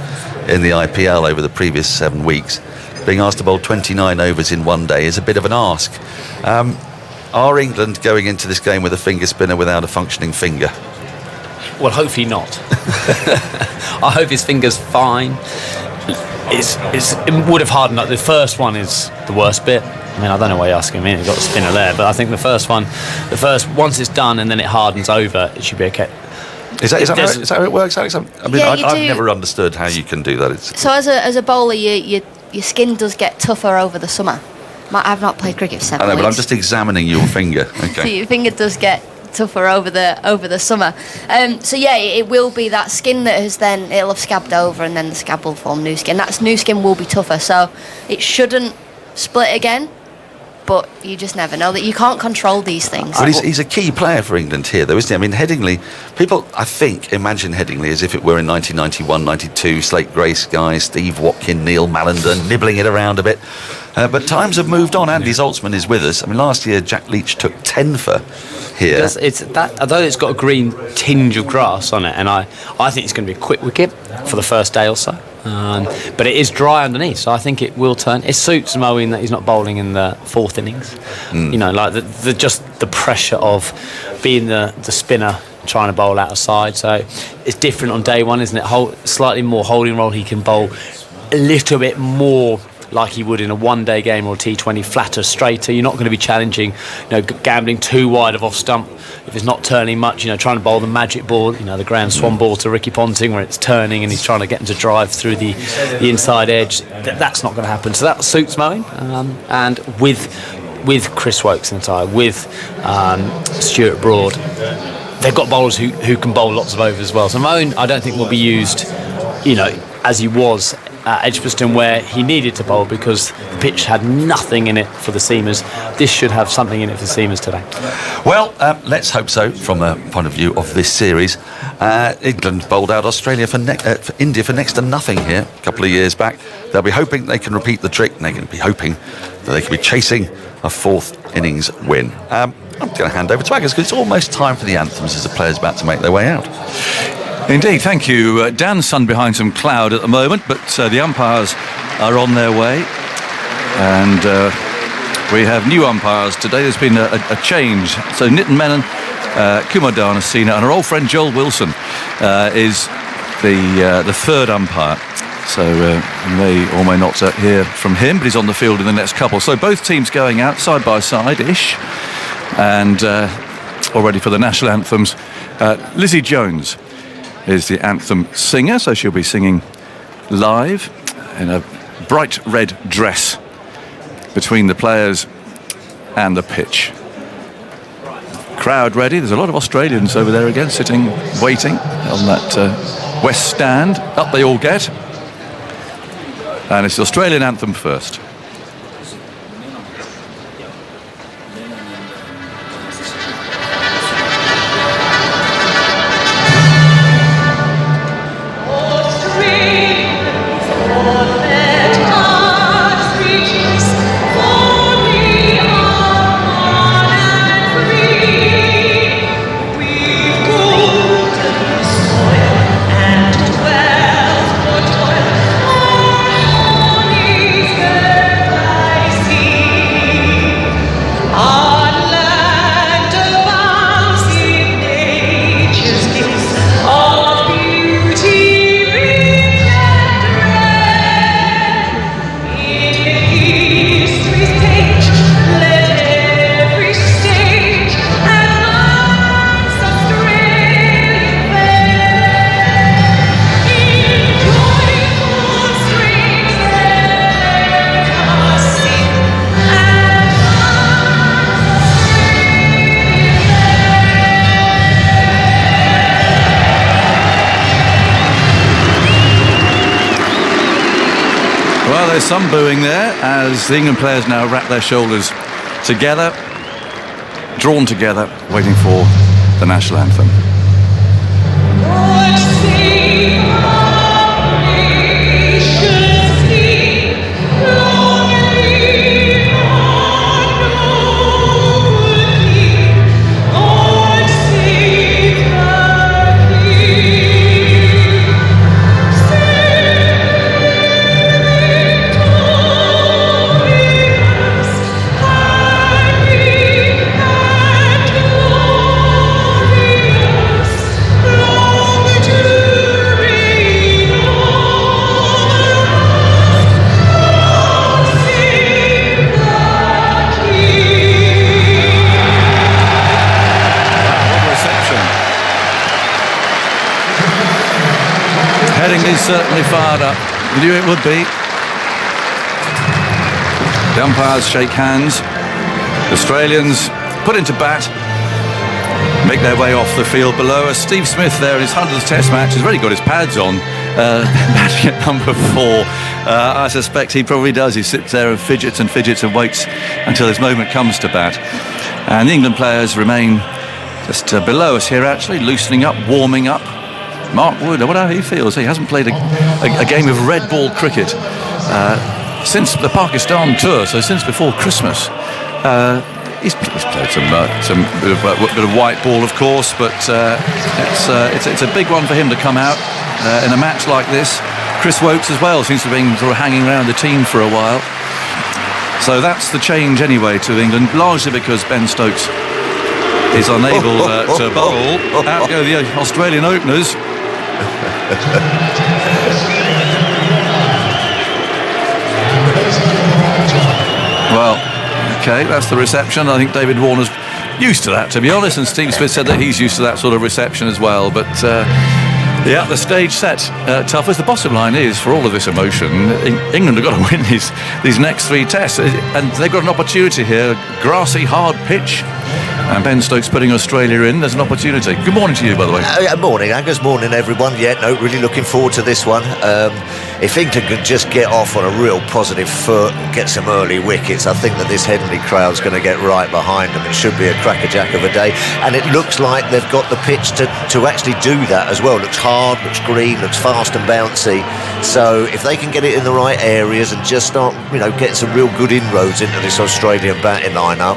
in the IPL over the previous 7 weeks, being asked to bowl 29 overs in one day is a bit of an ask. Are England going into this game with a finger spinner without a functioning finger? Well, hopefully not. I hope his finger's fine. It would have hardened up. The first one is the worst bit. I mean, I don't know why you're asking me. You've got a spinner there, but I think once it's done and then it hardens over, it should be okay. Is that how it works, Alex? I mean, Yeah, I've never understood how you can do that. So as a bowler, your skin does get tougher over the summer. I've not played cricket for 7 I know, weeks. but I'm just examining your finger. Okay. So your finger does get tougher over the summer. So yeah, it will be that skin that it'll have scabbed over, and then the scab will form new skin. That new skin will be tougher, so it shouldn't split again. But you just never know. That you can't control these things. But he's a key player for England here, though, isn't he? I mean, Headingley, people, I think, imagine Headingley as if it were in 1991, 92, Slate Grace guys, Steve Watkin, Neil Mallender, nibbling it around a bit. But times have moved on. Andy Zaltzman is with us. I mean, last year, Jack Leach took 10 for here. Although it's got a green tinge of grass on it, and I think it's going to be a quick wicket for the first day or so. But it is dry underneath, so I think it will turn. It suits Moeen that he's not bowling in the fourth innings. You know, like the pressure of being the spinner trying to bowl out of side. So it's different on day one, isn't it? Slightly more holding role. He can bowl a little bit more like he would in a one-day game or a T20, flatter, straighter. You're not going to be challenging, gambling too wide of off stump if it's not turning much. Trying to bowl the magic ball, the grand swan ball to Ricky Ponting where it's turning and he's trying to get him to drive through the inside edge. That's not going to happen. So that suits Moeen. And with Chris Woakes in the tie, with Stuart Broad, they've got bowlers who can bowl lots of overs as well. So Moeen, I don't think will be used, as he was at Edgbaston, where he needed to bowl because the pitch had nothing in it for the seamers. This should have something in it for the seamers today. Well, let's hope so from a point of view of this series. England bowled out Australia for India for next to nothing here a couple of years back. They'll be hoping they can repeat the trick, and they're going to be hoping that they can be chasing a fourth innings win. I'm going to hand over to Aggers because it's almost time for the anthems as the players are about to make their way out. Indeed, thank you. Dan's sun behind some cloud at the moment, but the umpires are on their way. And we have new umpires today. There's been a change. So Nitin Menon, Kumar Dhanasena, and our old friend Joel Wilson is the third umpire. So you may or may not hear from him, but he's on the field in the next couple. So both teams going out side by side-ish. And all ready for the national anthems. Lizzie Jones is the anthem singer, so she'll be singing live in a bright red dress between the players and the pitch. Crowd ready. There's a lot of Australians over there again, sitting, waiting on that west stand. Up they all get. And it's the Australian anthem first. there's some booing there as the England players now wrap their shoulders together, drawn together, waiting for the national anthem. Headingley's certainly fired up. Knew it would be. The umpires shake hands. Australians put into bat, make their way off the field below us. Steve Smith there in his 100th Test match has already got his pads on, batting at number 4. I suspect he probably does. He sits there and fidgets and waits until his moment comes to bat. And the England players remain just below us here, actually, loosening up, warming up. Mark Wood, I wonder how he feels. He hasn't played a game of red ball cricket since the Pakistan tour, so since before Christmas. He's played some bit of white ball, of course, but it's a big one for him to come out in a match like this. Chris Woakes as well seems to have been sort of hanging around the team for a while. So that's the change anyway to England, largely because Ben Stokes is unable to bowl. Out go the Australian openers. Well, okay, that's the reception. I think David Warner's used to that, to be honest, and Steve Smith said that he's used to that sort of reception as well. But yeah, the stage set tough. As the bottom line is, for all of this emotion, England have got to win these next 3 tests, and they've got an opportunity here. Grassy, hard pitch. And Ben Stokes putting Australia in. There's an opportunity. Good morning to you, by the way. Morning, Angus. Morning, everyone. Yeah, no, really looking forward to this one. If England could just get off on a real positive foot and get some early wickets, I think that this Headingley crowd's going to get right behind them. It should be a crackerjack of a day. And it looks like they've got the pitch to actually do that as well. Looks hard, looks green, looks fast and bouncy. So if they can get it in the right areas and just start, getting some real good inroads into this Australian batting lineup,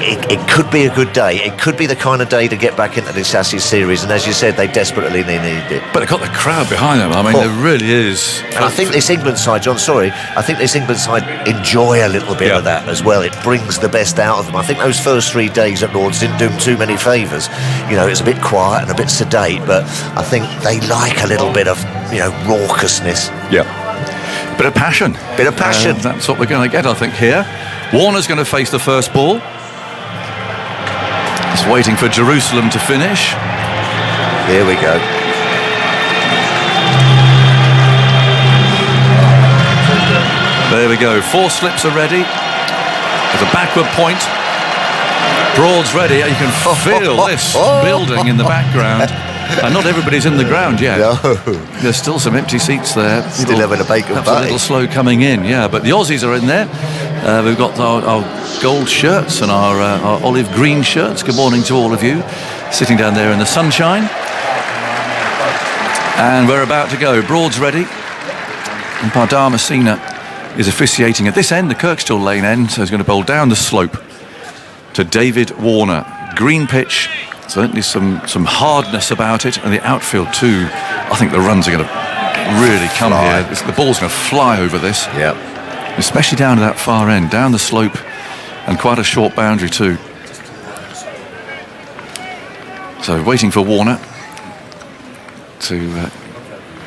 it could be a good day. It could be the kind of day to get back into this Ashes series, and as you said, they desperately need it. But they've got the crowd behind them. I mean, there really is. And I think this England side, John, I think this England side enjoy a little bit of that as well. It brings the best out of them. I think those first 3 days at Lord's didn't do them too many favours. It's a bit quiet and a bit sedate, but I think they like a little bit of, raucousness. Yeah. Bit of passion. That's what we're going to get, I think, here. Warner's going to face the first ball. He's waiting for Jerusalem to finish. Here we go. There we go. 4 slips are ready. There's a backward point. Broad's ready. You can feel this building in the background. And not everybody's in the ground yet. No. There's still some empty seats there. Still having a bacon perhaps a little slow coming in, yeah. But the Aussies are in there. We've got our gold shirts and our olive green shirts. Good morning to all of you. Sitting down there in the sunshine. And we're about to go. Broad's ready. And Pardar Messina is officiating at this end, the Kirkstall Lane end. So he's going to bowl down the slope to David Warner. Green pitch. Certainly some hardness about it, and the outfield too. I think the runs are going to really come here. The ball's going to fly over this. Yeah. Especially down to that far end, down the slope, and quite a short boundary too. So waiting for Warner to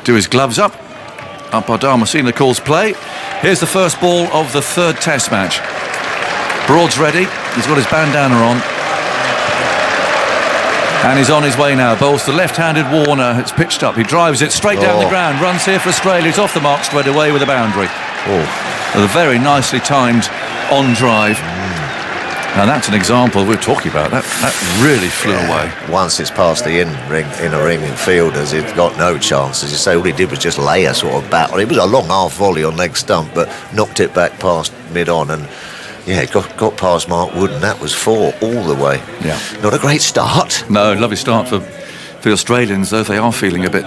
do his gloves up. Pardar Messina calls play. Here's the first ball of the 3rd Test match. Broad's ready. He's got his bandana on. And he's on his way now. Bowls to left-handed Warner. It's pitched up. He drives it straight down the ground. Runs here for Australia. He's off the mark straight away with a boundary. A very nicely timed on drive. And that's an example we're talking about. That really flew away. Once it's past the inner ring fielders, it's got no chance. As you say, all he did was just lay a sort of bat on. It was a long half volley on leg stump, but knocked it back past mid-on, and it got past Mark Wood, and that was 4 all the way. Yeah. Not a great start. No, lovely start for the Australians, though they are feeling a bit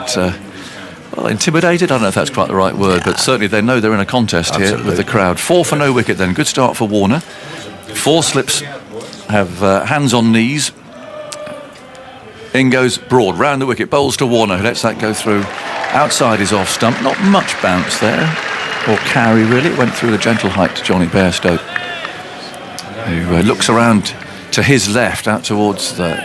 intimidated. I don't know if that's quite the right word, but certainly they know they're in a contest here with the crowd. 4 for no wicket then. Good start for Warner. 4 slips, have hands on knees. In goes Broad, round the wicket, bowls to Warner, who lets that go through. Outside his off stump, not much bounce there, or carry really. It went through the gentle height to Johnny Bairstow, who looks around to his left, out towards the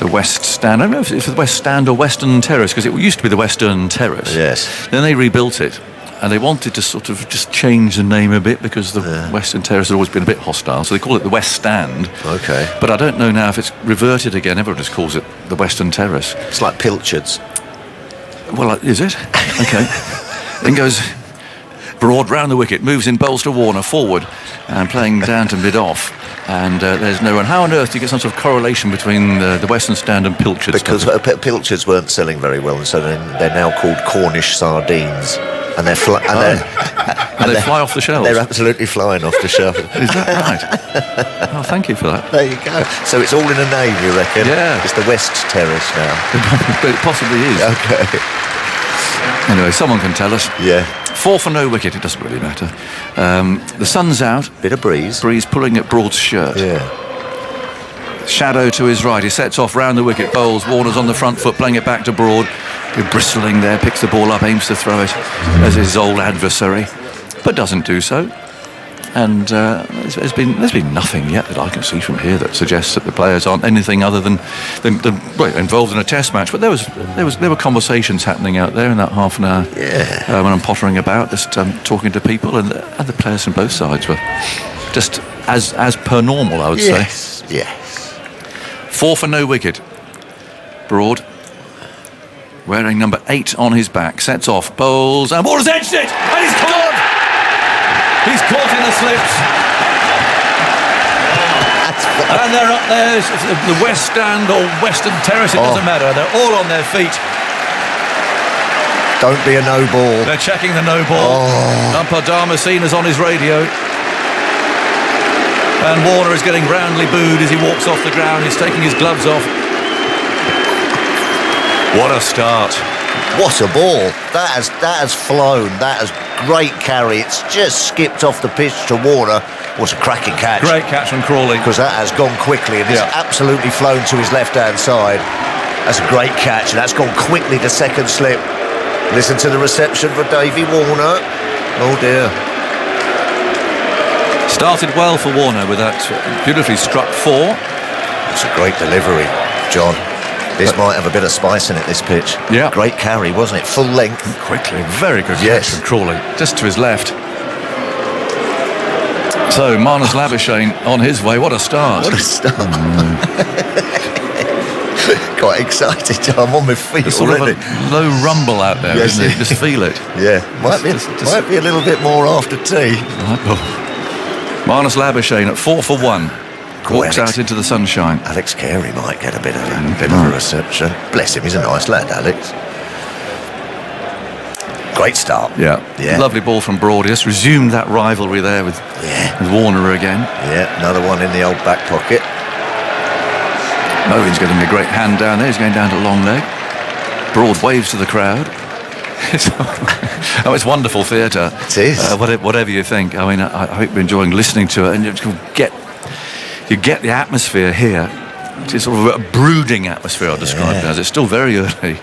West Stand. I don't know if it's the West Stand or Western Terrace, because it used to be the Western Terrace. Yes. Then they rebuilt it. And they wanted to sort of just change the name a bit, because the Western Terrace had always been a bit hostile, so they call it the West Stand. Okay. But I don't know now if it's reverted again. Everyone just calls it the Western Terrace. It's like Pilchards. Well, is it? Okay. Then goes Broad round the wicket, moves in, bowls to Warner, forward, and playing down to mid-off. And there's no run. How on earth do you get some sort of correlation between the Western Stand and Pilchards? Because Pilchards weren't selling very well, and so they're now called Cornish sardines. And they fly off the shelves. They're absolutely flying off the shelf. Is that right? Oh, thank you for that. There you go. So it's all in a name, you reckon? Yeah. It's the West Terrace now. But it possibly is. Okay. Anyway, someone can tell us. Yeah. 4 for no wicket. It doesn't really matter. The sun's out. Bit of breeze. Breeze pulling at Broad's shirt. Yeah. Shadow to his right. He sets off round the wicket. Bowls. Warner's on the front foot, playing it back to Broad. Who bristling there, picks the ball up, aims to throw it as his old adversary, but doesn't do so. And there's been nothing yet that I can see from here that suggests that the players aren't anything other than involved in a test match. But there were conversations happening out there in that half an hour when I'm pottering about, just talking to people, and the players from both sides were just as per normal, I would say. Yes. 4 for no wicket. Broad, wearing number 8 on his back, sets off, bowls, and Warner's edged it, and he's caught! He's caught in the slips. And they're up there, the West Stand or Western Terrace, it doesn't matter, they're all on their feet. Don't be a no ball. They're checking the no ball. Umpire Dharmasina's on his radio. And Warner is getting roundly booed as he walks off the ground. He's taking his gloves off. What a start. What a ball. That has flown. That has great carry. It's just skipped off the pitch to Warner. What a cracking catch. Great catch from Crawley. Because that has gone quickly, and it's absolutely flown to his left-hand side. That's a great catch, and that's gone quickly to second slip. Listen to the reception for Davey Warner. Oh dear. Started well for Warner with that beautifully struck 4. It's a great delivery, John. This might have a bit of spice in it, this pitch. Yeah. Great carry, wasn't it? Full length. Quickly, very good catch from Crawley. Just to his left. So, Marnus Labuschagne on his way. What a start. What a start. Quite excited. I'm on my feet There's sort already. of a low rumble out there, isn't it? Just feel it. Yeah. Might be a little bit more after tea. Marnus Labuschagne at 4 for 1. Walks out into the sunshine. Alex Carey might get a bit of a reception. Bless him, he's a nice lad, Alex. Great start. Yeah. Lovely ball from Broad. He just resumed that rivalry there with Warner again. Yeah, another one in the old back pocket. Moeen's getting a great hand down there. He's going down to long leg. Broad waves to the crowd. It's wonderful theatre. It is. Whatever you think. I mean, I hope you're enjoying listening to it, and you get the atmosphere here. It's sort of a brooding atmosphere, I'll describe it as. It's still very early.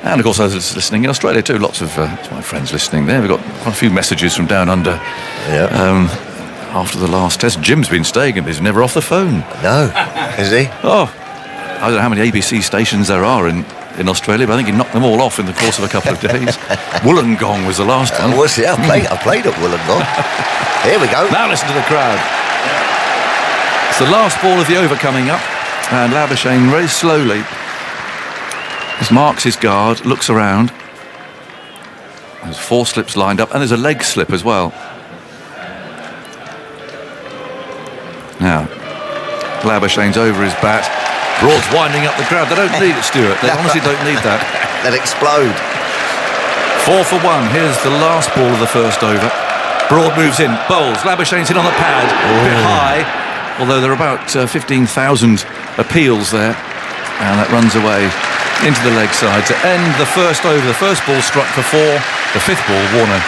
And of course, I was listening in Australia too. Lots of my friends listening there. We've got quite a few messages from down under. After the last test, Jim's been staying and he's never off the phone. No, is he? Oh, I don't know how many ABC stations there are in Australia, but I think he knocked them all off in the course of a couple of days. Wollongong was the last one. I played at Wollongong. Here we go. Now listen to the crowd. It's the last ball of the over coming up, and Labuschagne very slowly just marks his guard, looks around. There's 4 slips lined up, and there's a leg slip as well. Now, Labuschagne's over his bat. Broad's winding up the crowd. They don't need it, Stuart. They honestly don't need that. They'll explode. 4 for 1. Here's the last ball of the first over. Broad moves in, bowls. Labuschagne's in on the pad. A bit high, although there are about 15,000 appeals there. And that runs away into the leg side to end the first over. The first ball struck for 4. The fifth ball, Warner,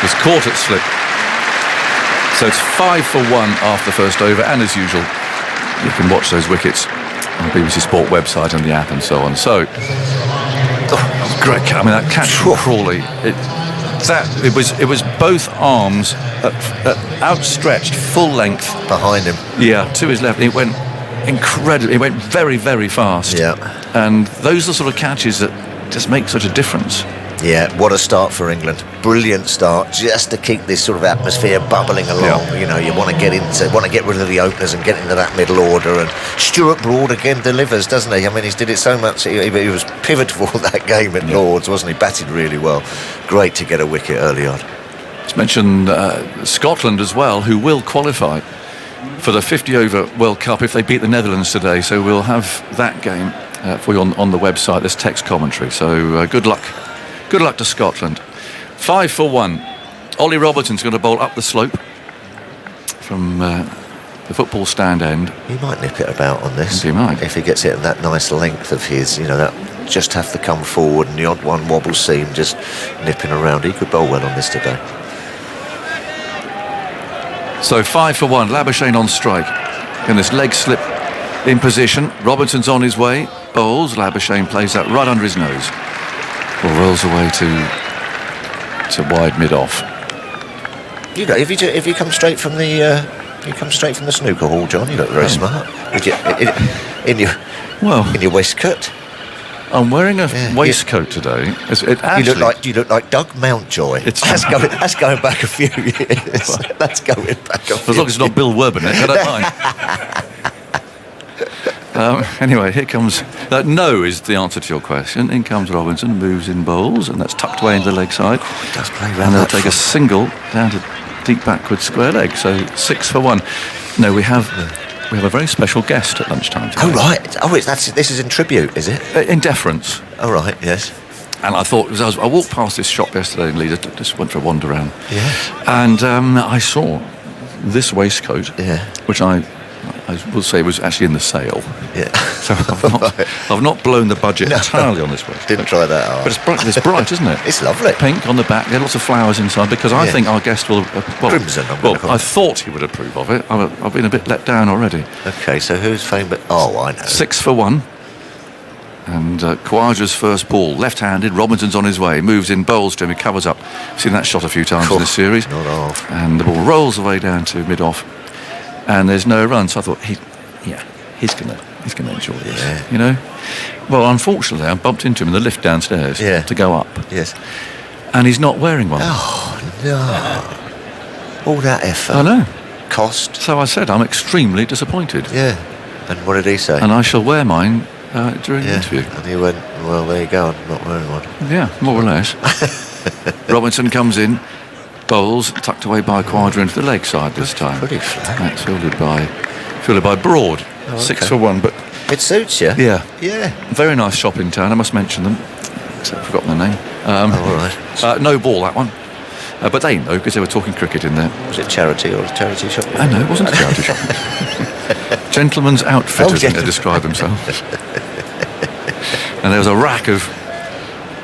was caught at slip. So it's 5 for 1 after the first over, and as usual, you can watch those wickets on the BBC Sport website and the app and so on. So, great catch. I mean, that catch from Crawley, it was both arms outstretched, full length behind him. Yeah, to his left. It went incredibly. It went very, very fast. Yeah, and those are the sort of catches that just make such a difference. Yeah, what a start for England. Brilliant start, just to keep this sort of atmosphere bubbling along. Yeah. You know, you want to get rid of the openers and get into that middle order. And Stuart Broad again delivers, doesn't he? I mean, he's did it so much. He was pivotal that game at Lords, wasn't he? Batted really well. Great to get a wicket early on. Let's mention Scotland as well, who will qualify for the 50-over World Cup if they beat the Netherlands today. So we'll have that game for you on the website. There's text commentary. So good luck. Good luck to Scotland. 5 for 1. Ollie Robertson's going to bowl up the slope from the football stand end. He might nip it about on this. He might. If he gets it at that nice length of his, you know, that just have to come forward and the odd one wobble seam just nipping around. He could bowl well on this today. So 5 for 1. Labuschagne on strike. And this leg slip in position. Robertson's on his way. Bowls. Labuschagne plays that right under his nose. Or rolls away to wide mid-off. You know, if you come straight from the snooker hall, John, you look very smart. In your waistcoat. I'm wearing a waistcoat today. You look like Doug Mountjoy. That's going back a few years. That's going back a few. As long as it's not Bill Werbenek, I don't mind. Anyway, here comes... no is the answer to your question. In comes Robinson, moves in bowls, and that's tucked away into the leg side. He does play around. And they'll take a single down to deep backward square leg. So 6 for 1. No, we have a very special guest at lunchtime today. Oh, right. Oh, this is in tribute, is it? In deference. Oh, right, yes. And I thought, I walked past this shop yesterday in Leeds, just went for a wander around. Yeah. And I saw this waistcoat, which I will say was actually in the sale. Yeah. So I've not blown the budget entirely on this waistcoat. Didn't try that hard. But it's bright, isn't it? It's lovely. Pink on the back, there are lots of flowers inside, because I think our guest will... Crimson, I thought he would approve of it. I've been a bit let down already. OK, so who's favourite? Oh, I know. 6 for 1. And Khawaja's first ball, left-handed. Robinson's on his way, moves in, bowls to him, he covers up. I've seen that shot a few times in this series. Not off. And the ball rolls away down to mid-off, and there's no run. So I thought, he's going to enjoy this, you know. Well, unfortunately, I bumped into him in the lift downstairs to go up. Yes. And he's not wearing one. Oh, no. All that effort. I know. Cost. So I said, I'm extremely disappointed. Yeah. And what did he say? And I shall wear mine during the interview. And he went, well, there you go, I'm not wearing one. Yeah, more or less. Robinson comes in, bowls, tucked away by Khawaja into the leg side this time. Pretty flat. That's fielded by Broad. Oh, okay. 6 for 1, but... It suits you. Yeah. Yeah. Very nice shop in town, I must mention them. Except I've forgotten the name. All right. No ball, that one. But they know, because they were talking cricket in there. Was it charity or a charity shop? I know, it wasn't a charity shop. Gentlemen's outfitters, they describe themselves. And there was a rack of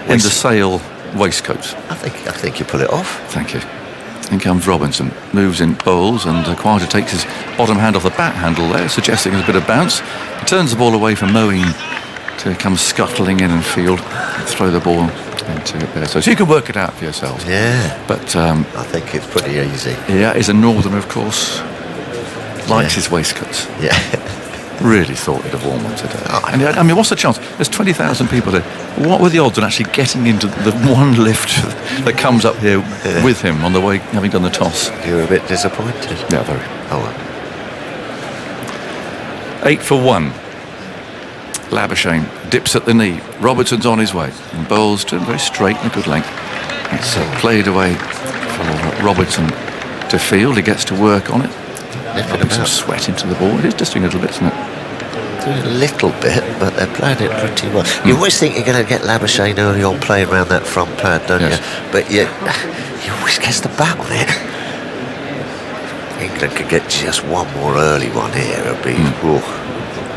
in-the-sale waistcoats. I think you pull it off. Thank you. In comes Robinson, moves in bowls, and Khawaja takes his bottom hand off the bat handle there, suggesting there's a bit of bounce. He turns the ball away from Moeen to come scuttling in and field, and throw the ball into it there. So you can work it out for yourselves. Yeah. But I think it's pretty easy. Yeah, he's a northerner, of course. Likes his waistcoats. Yeah. Really thought he'd have worn one today. And I mean, what's the chance? There's 20,000 people there. What were the odds on actually getting into the one lift that comes up here with him on the way, having done the toss? You were a bit disappointed. Yeah, very. Oh, well. 8 for 1. Labuschagne dips at the knee. Robertson's on his way. And bowls to him very straight and a good length. It's played away for Robertson to field. He gets to work on it. Nipping some sweat into the ball. It is just doing a little bit, isn't it? Doing a little bit, but they're playing it pretty well. You always think you're going to get Labuschagne early on playing around that front pad, don't you? But you always gets the bat on it. England could get just one more early one here. It'll be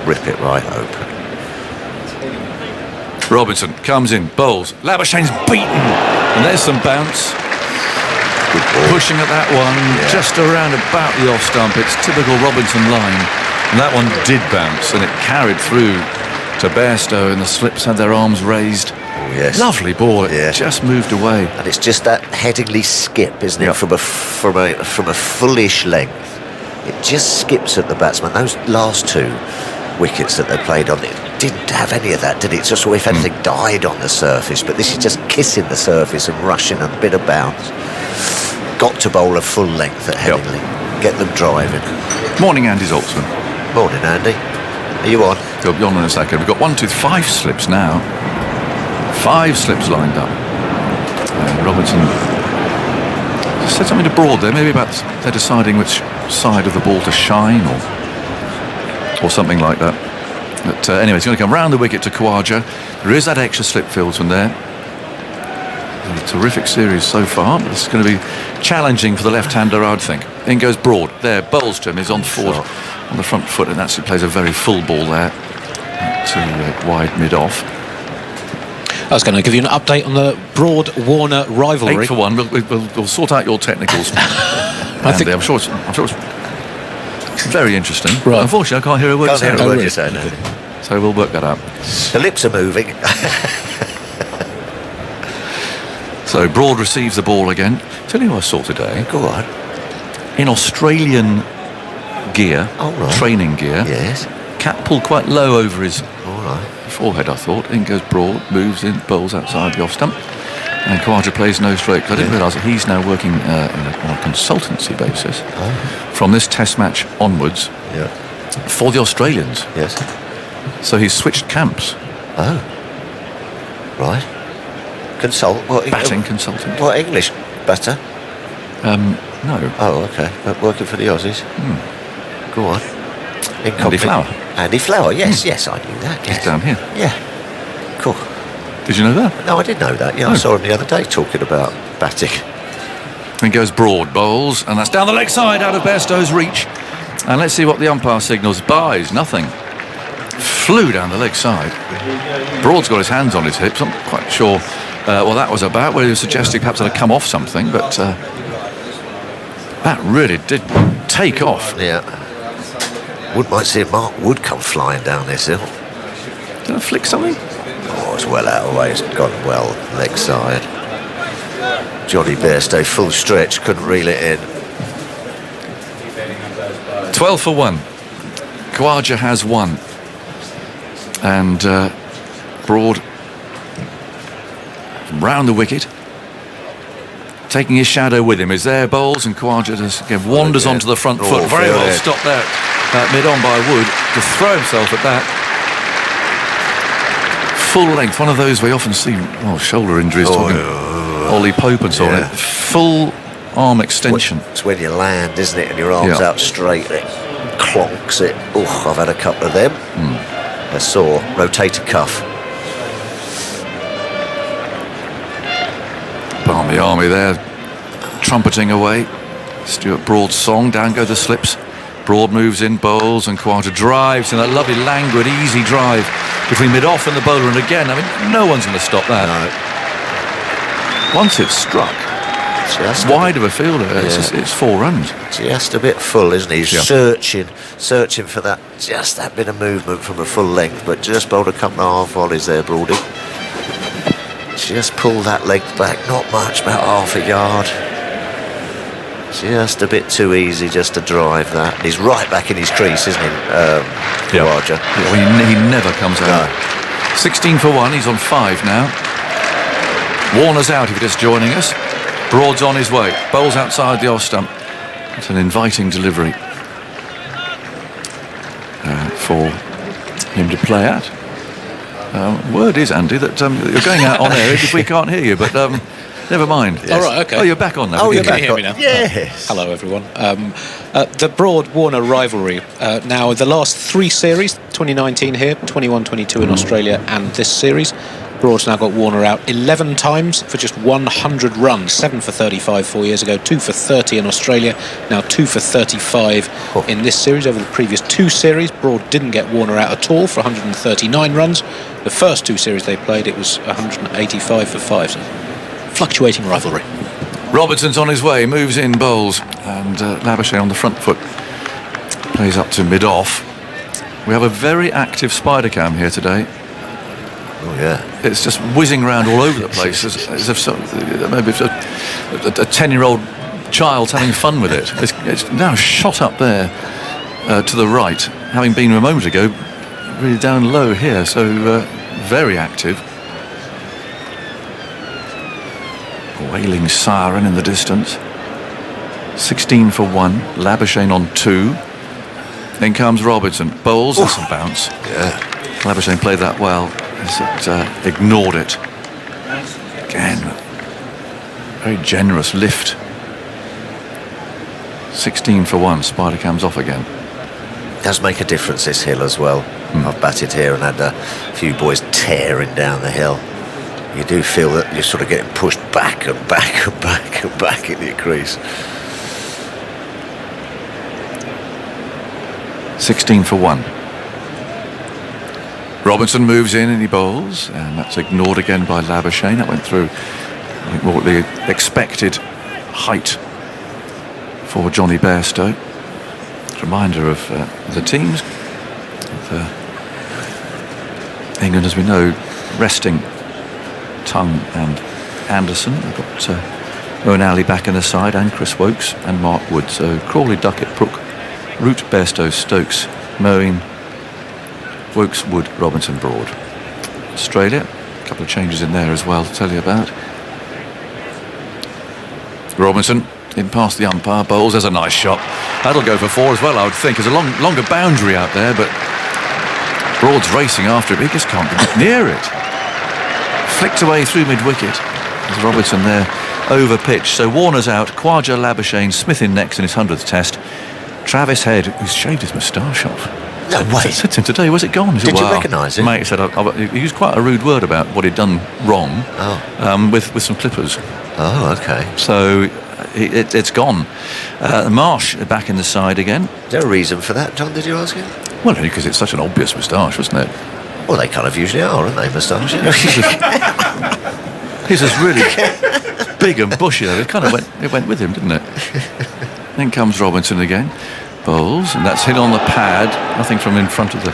rip it right open. Robinson comes in, bowls. Labuschagne's beaten, and there's some bounce. Pushing at that one, just around about the off stump. It's typical Robinson line, and that one did bounce, and it carried through to Bairstow, and the slips had their arms raised. Oh, yes. Lovely ball. It just moved away, and it's just that Headingley skip, isn't it? From a fullish length, it just skips at the batsman. Those last two wickets that they played on, it didn't have any of that, did it? It's just if anything died on the surface, but this is just kissing the surface and rushing a bit of bounce. Got to bowl a full length at Headingley. Get them driving. Morning, Andy Zaltzman. Morning, Andy. Are you on? He'll be on in a second. We've got 1, 2, 5 slips now. 5 slips lined up. Robinson said something to Broad there, maybe about they're deciding which side of the ball to shine or something like that. But anyway, it's going to come round the wicket to Khawaja. There is that extra slip field from there. A terrific series so far, but this is going to be challenging for the left-hander, I'd think. In goes Broad. There, bowls to him. He's on forward on the front foot, and actually plays a very full ball there to wide mid-off. I was going to give you an update on the Broad-Warner rivalry. 8 for 1. We'll sort out your technicals. I'm sure it's very interesting. Right. Unfortunately, I can't hear a word you're saying. So we'll work that out. The lips are moving. So Broad receives the ball again. Tell you what I saw today. Go on. In Australian gear, training gear. Yes. Cap pulled quite low over his forehead, I thought. In goes Broad, moves in, bowls outside the off stump. And Khawaja plays no straight. I didn't realise that he's now working on a consultancy basis from this test match onwards for the Australians. Yes. So he's switched camps. Oh. Right. Batting consultant. What, English batter? No. Oh, okay. But working for the Aussies. Go on. Andy Flower. Andy Flower, yes, I knew that. Yes. He's down here. Yeah. Cool. Did you know that? No, I did know that. Yeah, I saw him the other day talking about batting. And goes Broad, bowls, and that's down the leg side out of Bairstow's reach. And let's see what the umpire signals. Buys, nothing. Flew down the leg side. Broad's got his hands on his hips. I'm quite sure what that was about, where he was suggesting perhaps it had come off something, but that really did take off. Yeah. Might see if Mark Wood come flying down this hill. Did I flick something? Oh, it's well out of the way. It's gone well, leg side. Johnny Bairstow, full stretch, couldn't reel it in. 12 for 1. Khawaja has 1. And Broad round the wicket, taking his shadow with him. Is there, bowls, and Khawaja just again wanders onto the front foot. Very well stopped there, mid-on by Wood, to throw himself at that. Full length, one of those we often see shoulder injuries, talking Ollie Pope and so on. Full arm extension. It's when you land, isn't it, and your arm's out straight, it clonks it. Oh, I've had a couple of them. I saw rotator cuff. Barmy Army there, trumpeting away. Stuart Broad's song, down go the slips. Broad moves in, bowls, and Khawaja drives in that lovely, languid, easy drive between mid-off and the bowler. And again, I mean, no one's going to stop that. No. Once it's struck, it's wide of a fielder. It's 4 runs. Just a bit full, isn't he? He's searching for that, just that bit of movement from a full length, but just bowled a couple of half volleys there, Broady. Just pull that leg back, not much, about half a yard. Just a bit too easy just to drive that. He's right back in his crease, isn't he, Khawaja? He never comes out. 16 for 1, he's on 5 now. Warner's out if you're just joining us. Broad's on his way. Bowls outside the off stump. It's an inviting delivery for him to play at. Word is, Andy, that you're going out on air if we can't hear you, but Never mind. Yes. All right, okay. Oh, you're back on now. Oh, you're back on. Me now? Yes. Hello, everyone. The Broad-Warner rivalry. Now, the last 3 series, 2019 here, 21-22 in Australia, and this series, Broad's now got Warner out 11 times for just 100 runs. 7 for 35 4 years ago, 2 for 30 in Australia, now 2 for 35 in this series. Over the previous 2 series, Broad didn't get Warner out at all for 139 runs. The first 2 series they played, it was 185 for 5. So fluctuating rivalry. Robertson's on his way, moves in, bowls, and Labuschagne on the front foot plays up to mid-off. We have a very active spider cam here today. Oh, yeah. It's just whizzing around all over the place as if maybe if a 10-year-old child's having fun with it. It's now shot up there to the right, having been a moment ago really down low here, so very active. Wailing siren in the distance. 16 for 1, Labuschagne on 2. Then comes Robertson, bowls, that's a bounce. Yeah. Labuschagne played that well. Ignored it. Again, very generous lift. 16 for 1, spider cam's off again. Does make a difference, this hill as well. I've batted here and had a few boys tearing down the hill. You do feel that you're sort of getting pushed back and back and back and back in your crease. 16 for 1. Robinson moves in and he bowls, and that's ignored again by Labuschagne. That went through, I think, more the expected height for Johnny Bairstow. Reminder of the teams. England, as we know, resting Tongue and Anderson. We've got Owen Alley back in the side, and Chris Woakes and Mark Wood. So Crawley, Duckett, Brook, Root, Bairstow, Stokes, Moeen, Woakes, Wood, Robinson, Broad. Australia, a couple of changes in there as well to tell you about. Robinson in past the umpire, bowls. There's a nice shot. That'll go for 4 as well, I would think. There's a longer boundary out there, but Broad's racing after it, but he just can't get near it. Flicked away through mid-wicket. There's Robertson there, over pitch. So Warner's out, Khawaja, Labuschagne, Smith in next in his 100th test. Travis Head, who's shaved his moustache off. No way. I said to him today, where's it gone? Did you recognise it? Mate, he said, he used quite a rude word about what he'd done wrong with some clippers. Oh, okay. So it's gone. Marsh back in the side again. Is there a reason for that, John, did you ask him? Well, because it's such an obvious moustache, wasn't it? Well, they kind of usually are, aren't they, moustaches? He's just really big and bushy though. It went with him, didn't it? Then comes Robinson again. Bowls, and that's hit on the pad. Nothing from in front of the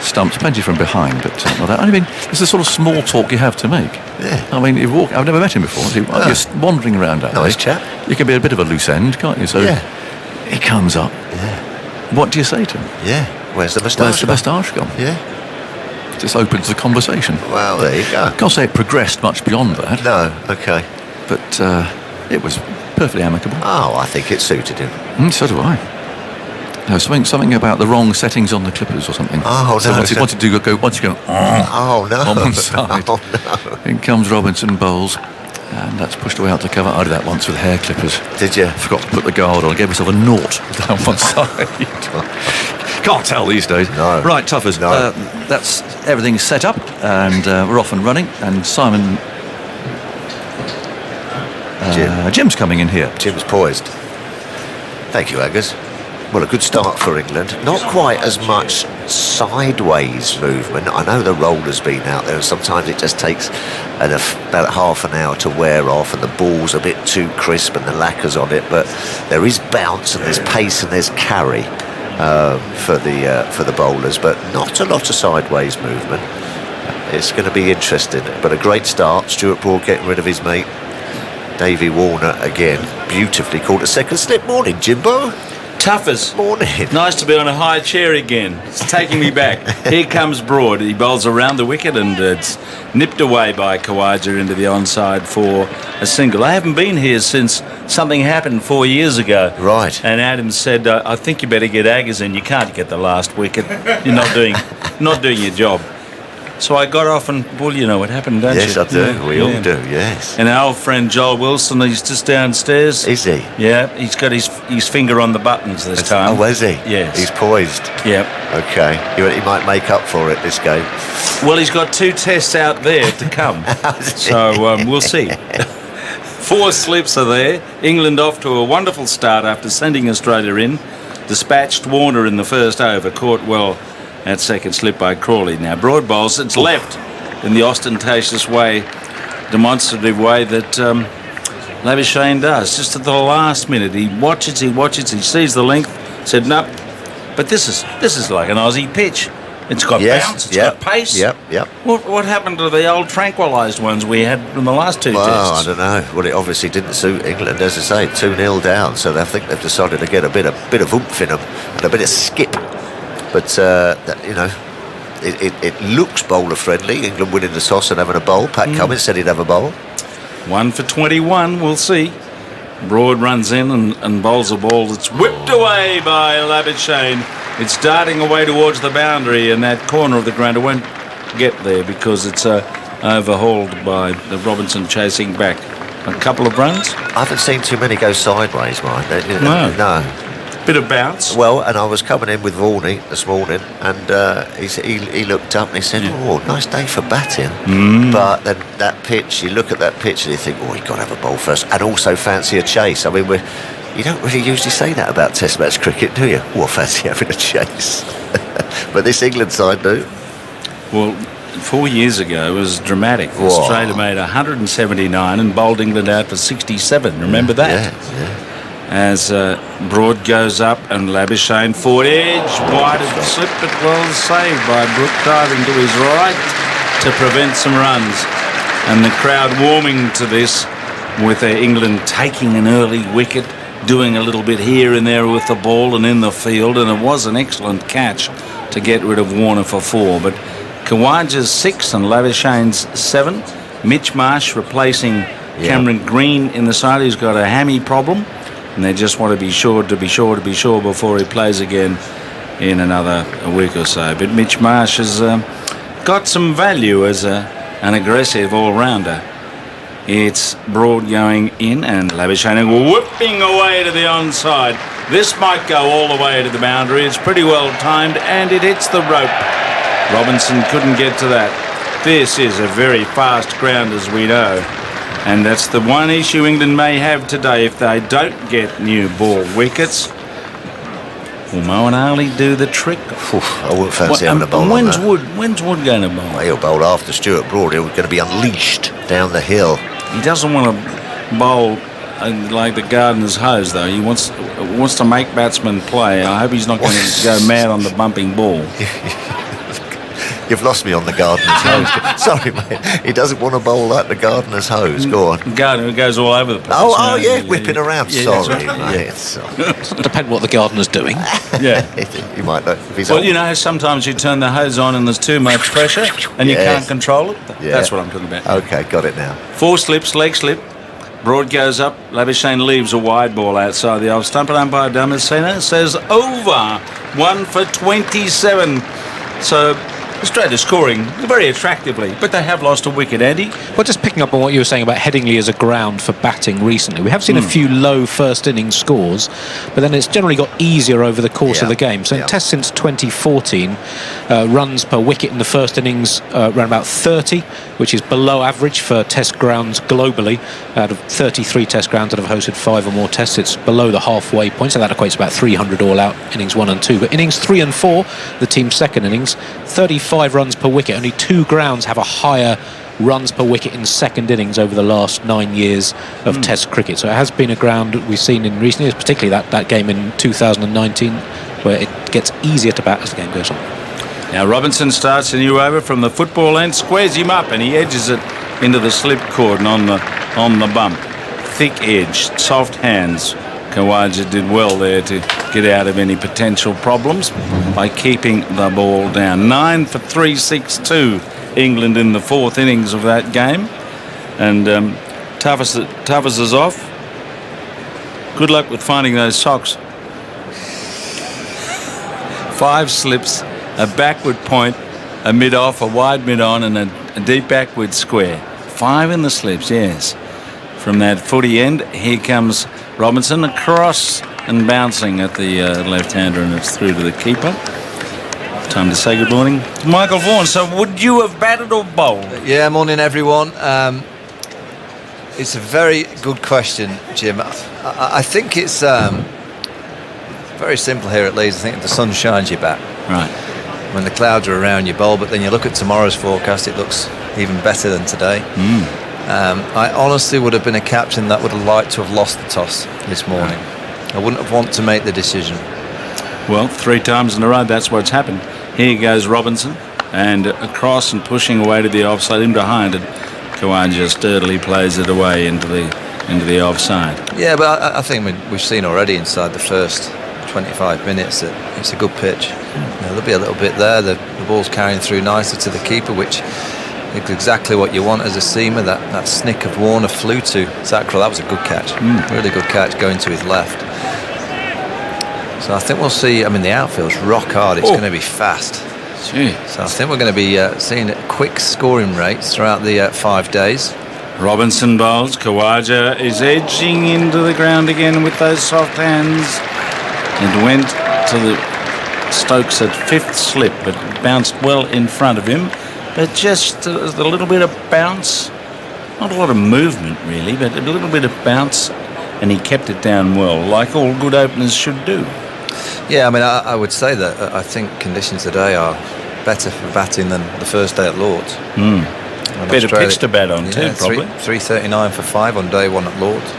stumps, plenty from behind, but not that. I mean, it's the sort of small talk you have to make. Yeah. I mean, I've never met him before. So you're wandering around out nice there. chap. You can be a bit of a loose end, can't you? So he comes up. Yeah. What do you say to him? Yeah. Where's the moustache? Where's the moustache gone? Yeah. Just opens the conversation. Well, there you go. Can't say it progressed much beyond that. No. Okay. But it was perfectly amicable. Oh, I think it suited him. So do I. No, something about the wrong settings on the clippers or something. Oh, so no. Once you go, oh, no. on one side. Oh, no. In comes Robinson, bowls, and that's pushed away out to cover. I did that once with hair clippers. Did you? Forgot to put the guard on. I gave myself a 0 down one side. Can't tell these days. No. Right, Tuffers. No. That's everything set up, and we're off and running. And Simon, Jim's coming in here. Jim's poised. Thank you, Agus. Well, a good start for England. Not quite as much sideways movement. I know the roller's been out there, and sometimes it just takes about half an hour to wear off, and the ball's a bit too crisp, and the lacquer's on it. But there is bounce, and there's pace, and there's carry for the bowlers, but not a lot of sideways movement. It's going to be interesting. But a great start. Stuart Broad getting rid of his mate. Davey Warner again, beautifully caught a second slip. Morning, Jimbo. Tuffers. Morning. Nice to be on a high chair again. It's taking me back. Here comes Broad. He bowls around the wicket and it's nipped away by Khawaja into the onside for a single. I haven't been here since something happened 4 years ago. Right. And Adam said, I think you better get Aggers in. You can't get the last wicket. You're not doing your job. So I got off and, well, you know what happened, don't you? Yes, I do. We all do, yes. And our old friend Joel Wilson, he's just downstairs. Is he? Yeah, he's got his finger on the buttons this time. Oh, is he? Yes. He's poised. Yep. Okay. He might make up for it this game. Well, he's got 2 tests out there to come. So we'll see. 4 slips are there. England off to a wonderful start after sending Australia in. Dispatched Warner in the first over, caught well at second slip by Crawley. Now Broad bowls, it's left in the ostentatious way, demonstrative way that Labuschagne does. Just at the last minute, he watches, he sees the length, said no. But this is like an Aussie pitch. It's got bounce, it's got pace. Yep. What happened to the old tranquilised ones we had in the last 2 tests? I don't know. Well, it obviously didn't suit England, as I say, 2-0 down. So I think they've decided to get a bit of oomph in them and a bit of skip. But it looks bowler friendly. England winning the toss and having a bowl. Pat Cummins said he'd have a bowl. 1 for 21. We'll see. Broad runs in and bowls a ball that's whipped away by Labuschagne. It's darting away towards the boundary, and that corner of the ground won't get there because it's overhauled by the Robinson chasing back. A couple of runs. I haven't seen too many go sideways, Mike. No. Bit of bounce. Well, and I was coming in with Varney this morning, and he looked up and he said, "Oh, nice day for batting." But then that pitch, you look at that pitch and you think, "Oh, you've got to have a bowl first, and also fancy a chase." I mean, you don't really usually say that about Test match cricket, do you? Oh, I fancy having a chase. But this England side do. Well, 4 years ago it was dramatic. Australia made 179 and bowled England out for 67. Remember that? Yeah. As Broad goes up and Labuschagne forward edge, wide of the slip, but well saved by Brook, diving to his right to prevent some runs. And the crowd warming to this with England taking an early wicket, doing a little bit here and there with the ball and in the field, and it was an excellent catch to get rid of Warner for 4. But Khawaja's 6 and Labuschagne's 7. Mitch Marsh replacing Cameron Green in the side, who's got a hammy problem. And they just want to be sure before he plays again in another week or so. But Mitch Marsh has got some value as an aggressive all-rounder. It's Broad going in and Labuschagne whipping away to the onside. This might go all the way to the boundary. It's pretty well timed and it hits the rope. Robinson couldn't get to that. This is a very fast ground, as we know. And that's the one issue England may have today if they don't get new ball wickets. Will Moeen Ali do the trick? I wouldn't fancy having a bowl on when's that. When's Wood going to bowl? Well, he'll bowl after Stuart Broad. He's going to be unleashed down the hill. He doesn't want to bowl like the gardener's hose, though. He wants to make batsmen play. I hope he's not going to go mad on the bumping ball. You've lost me on the gardener's hose. Sorry, mate. He doesn't want to bowl like the gardener's hose. Go on. Gardener goes all over the place. Oh, yeah, whipping around. Sorry, mate. It depends what the gardener's doing. Yeah. You might know. If he's well, old. you know, sometimes you turn the hose on and there's too much pressure and you can't control it. Yeah. That's what I'm talking about. Okay, got it now. 4 slips, leg slip. Broad goes up. Labuschagne leaves a wide ball outside the off stump. And umpire Damasceno says over. 1 for 27. So Australia scoring very attractively, but they have lost a wicket, Andy. Well, just picking up on what you were saying about Headingley as a ground for batting recently, we have seen a few low first innings scores, but then it's generally got easier over the course of the game. So in Test since 2014, runs per wicket in the first innings around about 30, which is below average for Test grounds globally. Out of 33 Test grounds that have hosted 5 or more Tests, it's below the halfway point, so that equates to about 300 all out, innings 1 and 2. But innings 3 and 4, the team's second innings, 35 runs per wicket. Only 2 grounds have a higher runs per wicket in second innings over the last 9 years of Test cricket. So it has been a ground we've seen in recent years, particularly that game in 2019, where it gets easier to bat as the game goes on. Now Robinson starts a new over from the football end, squares him up and he edges it into the slip cord and on the bump. Thick edge, soft hands. Khawaja did well there to get out of any potential problems by keeping the ball down. 9 for 362 England in the 4th innings of that game. And Tavas is off. Good luck with finding those socks. 5 slips, a backward point, a mid-off, a wide mid-on, and a deep backward square. 5 in the slips, yes. From that footy end, here comes Robinson across and bouncing at the left-hander, and it's through to the keeper. Time to say good morning to Michael Vaughan. So would you have batted or bowled? Yeah, morning everyone. It's a very good question, Jim. I think it's very simple here at Leeds. I think if the sun shines, you bat. Right. When the clouds are around, you bowl, but then you look at tomorrow's forecast, it looks even better than today. I honestly would have been a captain that would have liked to have lost the toss this morning. I wouldn't have wanted to make the decision. Well, 3 times in a row, that's what's happened. Here goes Robinson, and across and pushing away to the offside, in behind it. Khawaja sturdily plays it away into the offside. Yeah, but I think we've seen already inside the first 25 minutes that it's a good pitch. There'll be a little bit there. The ball's carrying through nicely to the keeper, which is exactly what you want as a seamer. That snick of Warner flew to Zakrel. That was a good catch. Really good catch going to his left. So I think we'll see. I mean, the outfield's rock hard. It's going to be fast. Gee. So I think we're going to be seeing quick scoring rates throughout the 5 days. Robinson bowls. Khawaja is edging into the ground again with those soft hands. It went to the Stokes at 5th slip, but bounced well in front of him. But just a little bit of bounce. Not a lot of movement, really, but a little bit of bounce. And he kept it down well, like all good openers should do. Yeah, I mean, I would say that I think conditions today are better for batting than the first day at Lords. Better pitch to bat on too, probably. 339 for 5 on day 1 at Lords.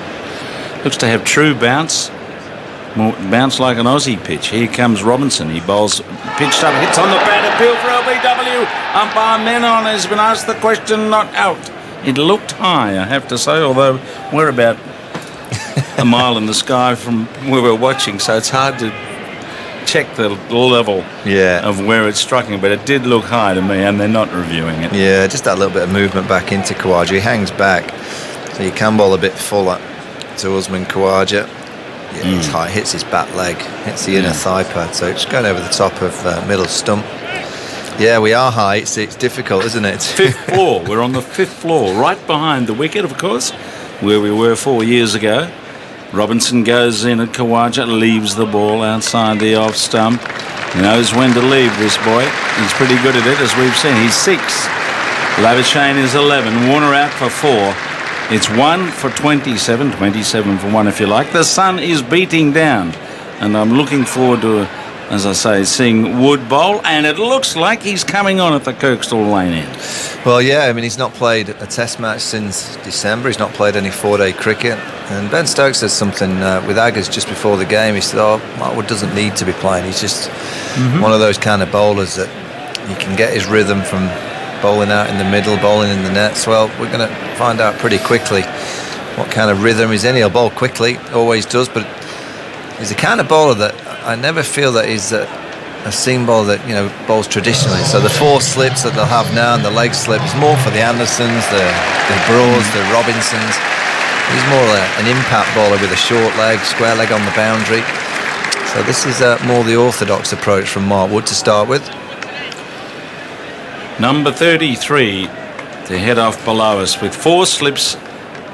Looks to have true bounce. Bounce like an Aussie pitch. Here comes Robinson. He bowls pitched up, hits on the bat, appeal for LBW. Umpire Menon has been asked the question, not out. It looked high, I have to say, although we're about a mile in the sky from where we're watching, so it's hard to check the level of where it's striking, but it did look high to me, and they're not reviewing it. Yeah, just that little bit of movement back into Khawaja. He hangs back, so you can bowl a bit fuller to Usman Khawaja. Yeah, it's high, hits his back leg, hits the inner thigh pad, so it's going over the top of middle stump. Yeah, we are high. It's difficult, isn't it? 5th floor. We're on the 5th floor, right behind the wicket, of course, where we were 4 years ago. Robinson goes in at Khawaja, leaves the ball outside the off stump. He knows when to leave, this boy. He's pretty good at it, as we've seen. He's 6. Labuschagne is 11. Warner out for 4. It's 1 for 27. 27 for 1, if you like. The sun is beating down, and I'm looking forward to, as I say, seeing Wood bowl, and it looks like he's coming on at the Kirkstall Lane end. Well, yeah, I mean, he's not played a test match since December. He's not played any 4-day cricket. And Ben Stokes said something with Aggers just before the game. He said, Mark Wood doesn't need to be playing. He's just one of those kind of bowlers that he can get his rhythm from bowling out in the middle, bowling in the nets. Well, we're going to find out pretty quickly what kind of rhythm he's in. He'll bowl quickly, always does, but he's the kind of bowler that I never feel that he's a seam bowler that, you know, bowls traditionally. So the 4 slips that they'll have now and the leg slip is more for the Andersons, the Broads, the Robinsons. He's more an impact bowler with a short leg, square leg on the boundary. So this is more the orthodox approach from Mark Wood to start with. Number 33 to head off below us with 4 slips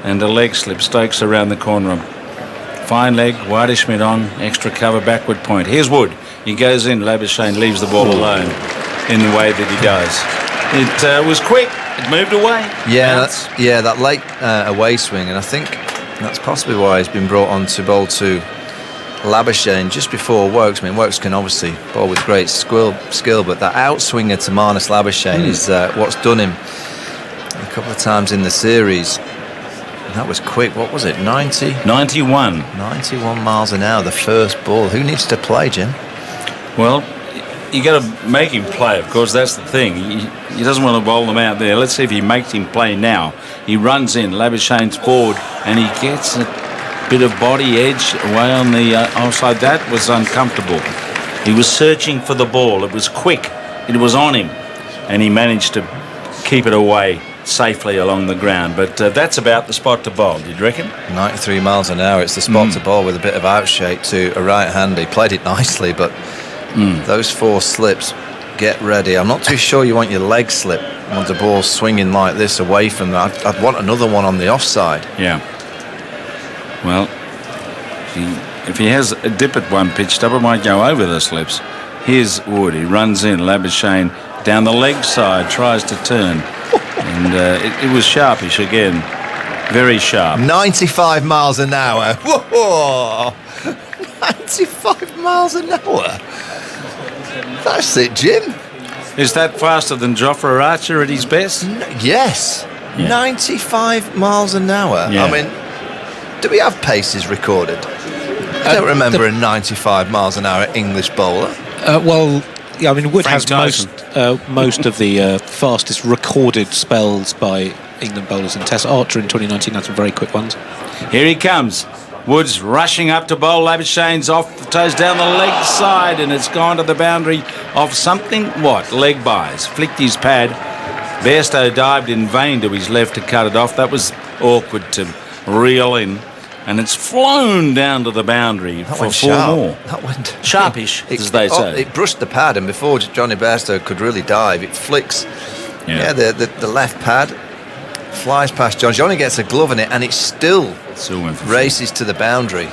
and a leg slip. Stokes around the corner. Fine leg, wideish mid on, extra cover, backward point. Here's Wood. He goes in. Labuschagne leaves the ball alone in the way that he does. It was quick. It moved away. Yeah, that late away swing, and I think that's possibly why he's been brought on to bowl to Labuschagne just before Woakes. I mean, Woakes can obviously bowl with great skill, but that outswinger to Marnus Labuschagne is what's done him a couple of times in the series. And that was quick. What was it? 91 miles an hour, the first ball. Who needs to play, Jim? Well, you got to make him play, of course. That's the thing. He doesn't want to bowl them out there. Let's see if he makes him play now. He runs in. Labuschagne's forward, and he gets a bit of body edge away on the offside. That was uncomfortable. He was searching for the ball. It was quick. It was on him, and he managed to keep it away safely along the ground. But that's about the spot to bowl, do you reckon? 93 miles an hour. It's the spot to bowl with a bit of outshake to a right-hander. He played it nicely, but those 4 slips get ready. I'm not too sure you want your leg slip on the ball swinging like this away from that. I'd want another one on the offside. Yeah. Well, if he has a dip at one pitched up, it might go over the slips. Here's Wood. He runs in. Labuschagne down the leg side, tries to turn. And it was sharpish again. Very sharp. 95 miles an hour. Whoa! 95 miles an hour. That's it, Jim. Is that faster than Jofra Archer at his best? Yes. Yeah. 95 miles an hour. Yeah. I mean, do we have paces recorded? I don't remember a 95 miles an hour English bowler. Well, yeah, I mean, Wood Frank has most of the fastest recorded spells by England bowlers in Test. Archer in 2019 had some very quick ones. Here he comes. Woods rushing up to bowl. Labuschagne's off the toes down the leg side, and it's gone to the boundary of something. What? Leg buys. Flicked his pad. Bairstow dived in vain to his left to cut it off. That was awkward to reel in. And it's flown down to the boundary for 4 sharp. More. That went sharpish, as they say. It brushed the pad, and before Johnny Bairstow could really dive, it flicks. Yeah, the left pad flies past John. Johnny gets a glove in it, and it still races to the boundary.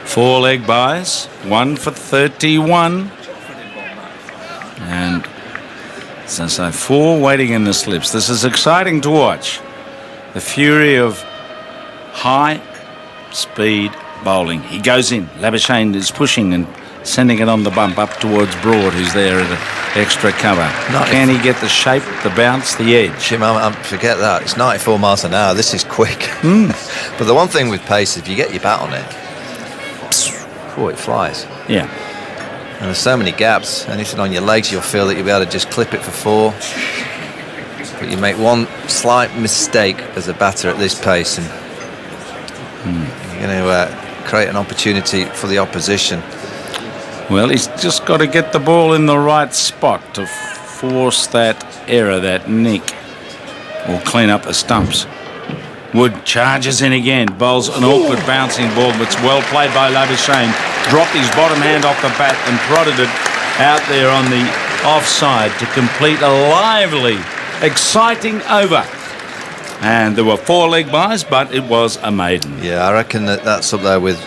4 leg buys, 1 for 31. And so 4 waiting in the slips. This is exciting to watch. The fury of high speed bowling. He goes in. Labuschagne is pushing and sending it on the bump up towards Broad, who's there at extra cover. Can he get the shape, the bounce, the edge? Jim, forget that. It's 94 miles an hour. This is quick. But the one thing with pace, if you get your bat on it, it flies. Yeah. And there's so many gaps. Anything on your legs, you'll feel that you'll be able to just clip it for 4. But you make one slight mistake as a batter at this pace, and you're going to create an opportunity for the opposition. Well, he's just got to get the ball in the right spot to force that error, that nick, or clean up the stumps. Wood charges in again, bowls an awkward bouncing ball, but it's well played by Labuschagne. Dropped his bottom hand off the bat and prodded it out there on the offside to complete a lively, exciting over. And there were 4 leg buys, but it was a maiden. Yeah, I reckon that's up there with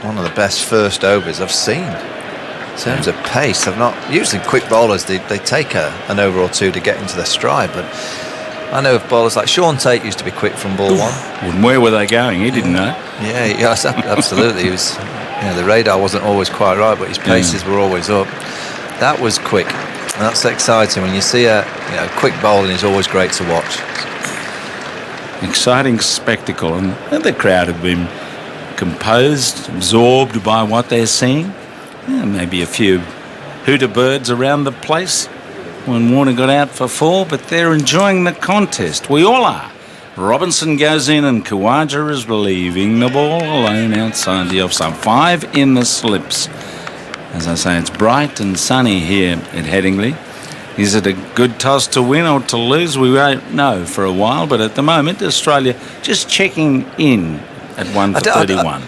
one of the best first overs I've seen. In terms of pace, I've not... Usually quick bowlers, they take an over or 2 to get into their stride, but I know of bowlers like Sean Tate used to be quick from ball 1. And where were they going? He didn't know. Yeah, yes, absolutely. He was, the radar wasn't always quite right, but his paces were always up. That was quick. And that's exciting. When you see a quick bowling is always great to watch. Exciting spectacle, and the crowd have been composed, absorbed by what they're seeing. Yeah, maybe a few hooter birds around the place when Warner got out for 4, but they're enjoying the contest. We all are. Robinson goes in and Khawaja is leaving the ball alone outside the offside. 5 in the slips. As I say, it's bright and sunny here at Headingley. Is it a good toss to win or to lose? We won't know for a while, but at the moment, Australia just checking in at 1 for 31.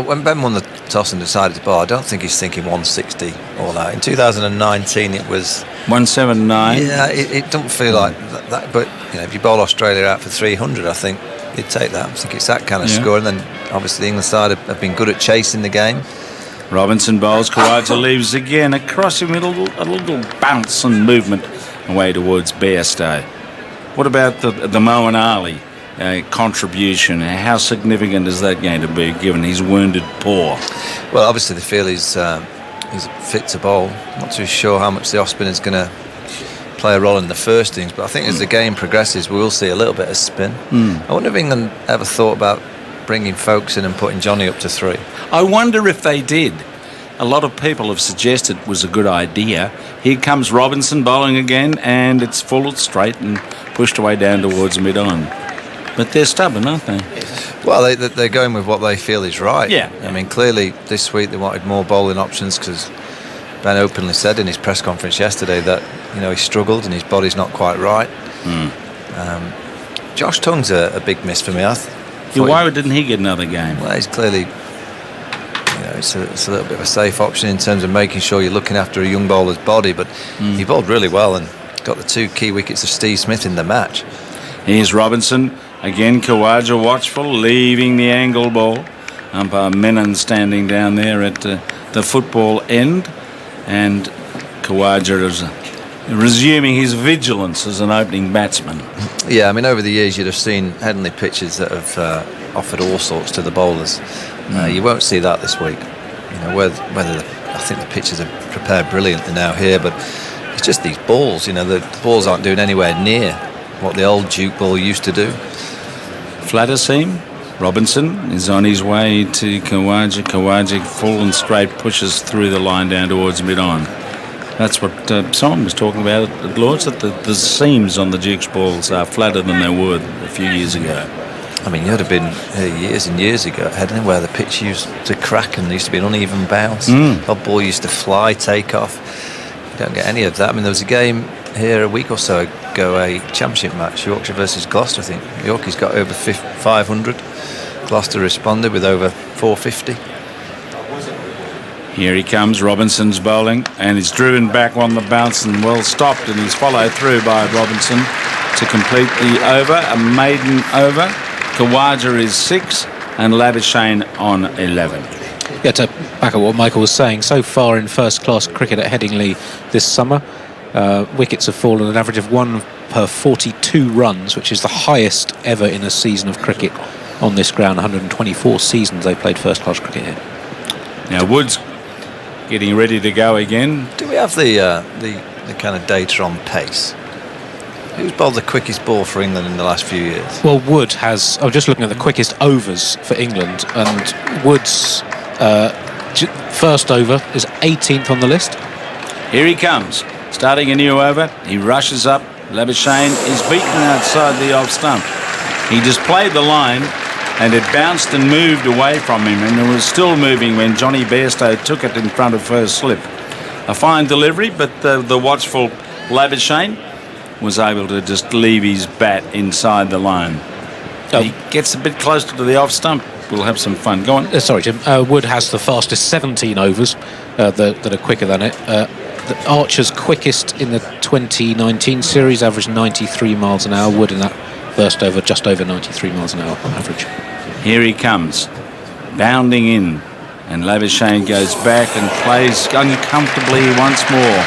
When Ben won the toss and decided to bowl, I don't think he's thinking 160 all out. In 2019, it was 179. Yeah, it don't feel like that. But if you bowl Australia out for 300, I think you'd take that. I think it's that kind of score. And then obviously the England side have been good at chasing the game. Robinson bowls, Khawaja leaves again. Across him, a little bounce and movement away towards Bairstow. What about the Moeen Ali contribution? How significant is that going to be given his wounded paw? Well, obviously they feel he's fit to bowl. Not too sure how much the off spin is going to play a role in the first innings, but I think as the game progresses, we will see a little bit of spin. I wonder if England ever thought about bringing Folkes in and putting Johnny up to 3. I wonder if they did. A lot of people have suggested it was a good idea. Here comes Robinson bowling again, and it's full straight and pushed away down towards mid-on. But they're stubborn, aren't they? Well, they're going with what they feel is right. Yeah. I mean, clearly this week they wanted more bowling options because Ben openly said in his press conference yesterday that he struggled and his body's not quite right. Josh Tongue's a big miss for me. Why didn't he get another game? Well, he's clearly it's a little bit of a safe option in terms of making sure you're looking after a young bowler's body. But he bowled really well and got the 2 key wickets of Steve Smith in the match. Here's Robinson. Again, Khawaja watchful, leaving the angle ball. Umpire Menon standing down there at the football end. And Khawaja is resuming his vigilance as an opening batsman. Yeah, I mean, over the years you'd have seen Headingley pitches that have offered all sorts to the bowlers. You won't see that this week. You know, whether I think the pitches are prepared brilliantly now here, but it's just these balls. You know, the balls aren't doing anywhere near what the old Duke ball used to do. Flatter seam. Robinson is on his way to Khawaja. Khawaja full and straight pushes through the line down towards mid-on. That's what Simon was talking about at Lords, that the seams on the Duke's balls are flatter than they were a few years ago. I mean, you'd have been here years and years ago at Headingley where the pitch used to crack and there used to be an uneven bounce. The ball used to fly, take off. You don't get any of that. I mean, there was a game here a week or so ago, a championship match, Yorkshire versus Gloucester, I think. Yorkie's got over 500. Gloucester responded with over 450. Here he comes, Robinson's bowling, and he's driven back on the bounce and well stopped, and he's followed through by Robinson to complete the over, a maiden over. Khawaja is 6 and Labuschagne on 11. Yeah, to back up what Michael was saying, so far in first-class cricket at Headingley this summer, wickets have fallen an average of 1 per 42 runs, which is the highest ever in a season of cricket on this ground. 124 seasons they played first-class cricket here. Now Woods getting ready to go again. Do we have the kind of data on pace? Who's bowled the quickest ball for England in the last few years? Well, Wood has. I'm just looking at the quickest overs for England, and Wood's first over is 18th on the list. Here he comes, starting a new over. He rushes up. Labuschagne is beaten outside the off stump. He just played the line, and it bounced and moved away from him, and it was still moving when Johnny Bairstow took it in front of first slip. A fine delivery, but the watchful Labuschagne was able to just leave his bat inside the line. He gets a bit closer to the off stump. We'll have some fun. Go on. Sorry, Jim. Wood has the fastest 17 overs that are quicker than it. The Archer's quickest in the 2019 series averaged 93 miles an hour. Wood in that first over just over 93 miles an hour on average. Here he comes, bounding in, and Labuschagne goes back and plays uncomfortably once more.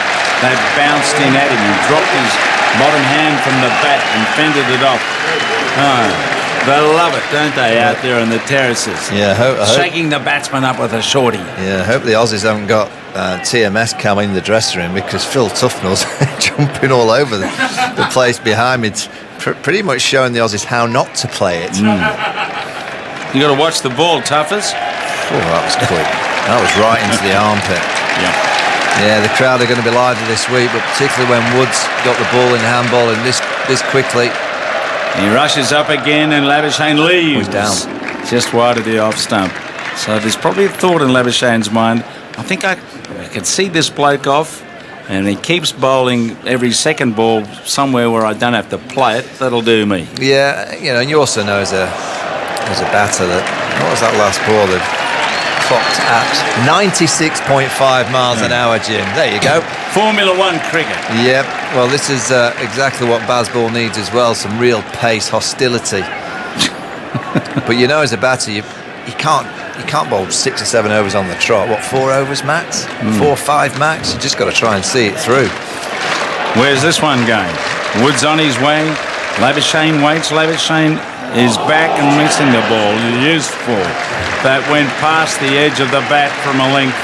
They've bounced in at him. He dropped his bottom hand from the bat and fended it off. Oh, they love it, don't they, out there on the terraces? Yeah, shaking the batsman up with a shorty. Yeah, I hope the Aussies haven't got TMS cam in the dressing room, because Phil Tufnell's jumping all over the place behind me. It's pretty much showing the Aussies how not to play it. You got to watch the ball, Tuffers. Oh, that was quick. That was right into the armpit. Yeah, the crowd are going to be lively this week, but particularly when Woods got the ball in handball and this quickly. He rushes up again, and Labuschagne leaves. He's down. Just wide of the off stump. So there's probably a thought in Labuschagne's mind. I think I can see this bloke off, and he keeps bowling every second ball somewhere where I don't have to play it. That'll do me. Yeah, you know, and you also know as a batter that, what was that last ball that clocked at 96.5 miles an hour, Jim. There you go. Formula One cricket. Yep. Well, this is exactly what Bazball needs as well, some real pace, hostility. But you know, as a batter, you can't bowl 6 or 7 overs on the trot. What, 4 overs max? 4 or 5 max? You just got to try and see it through. Where's this one going? Woods on his way. Labuschagne waits. Labuschagne is back and missing the ball. Useful. That went past the edge of the bat from a length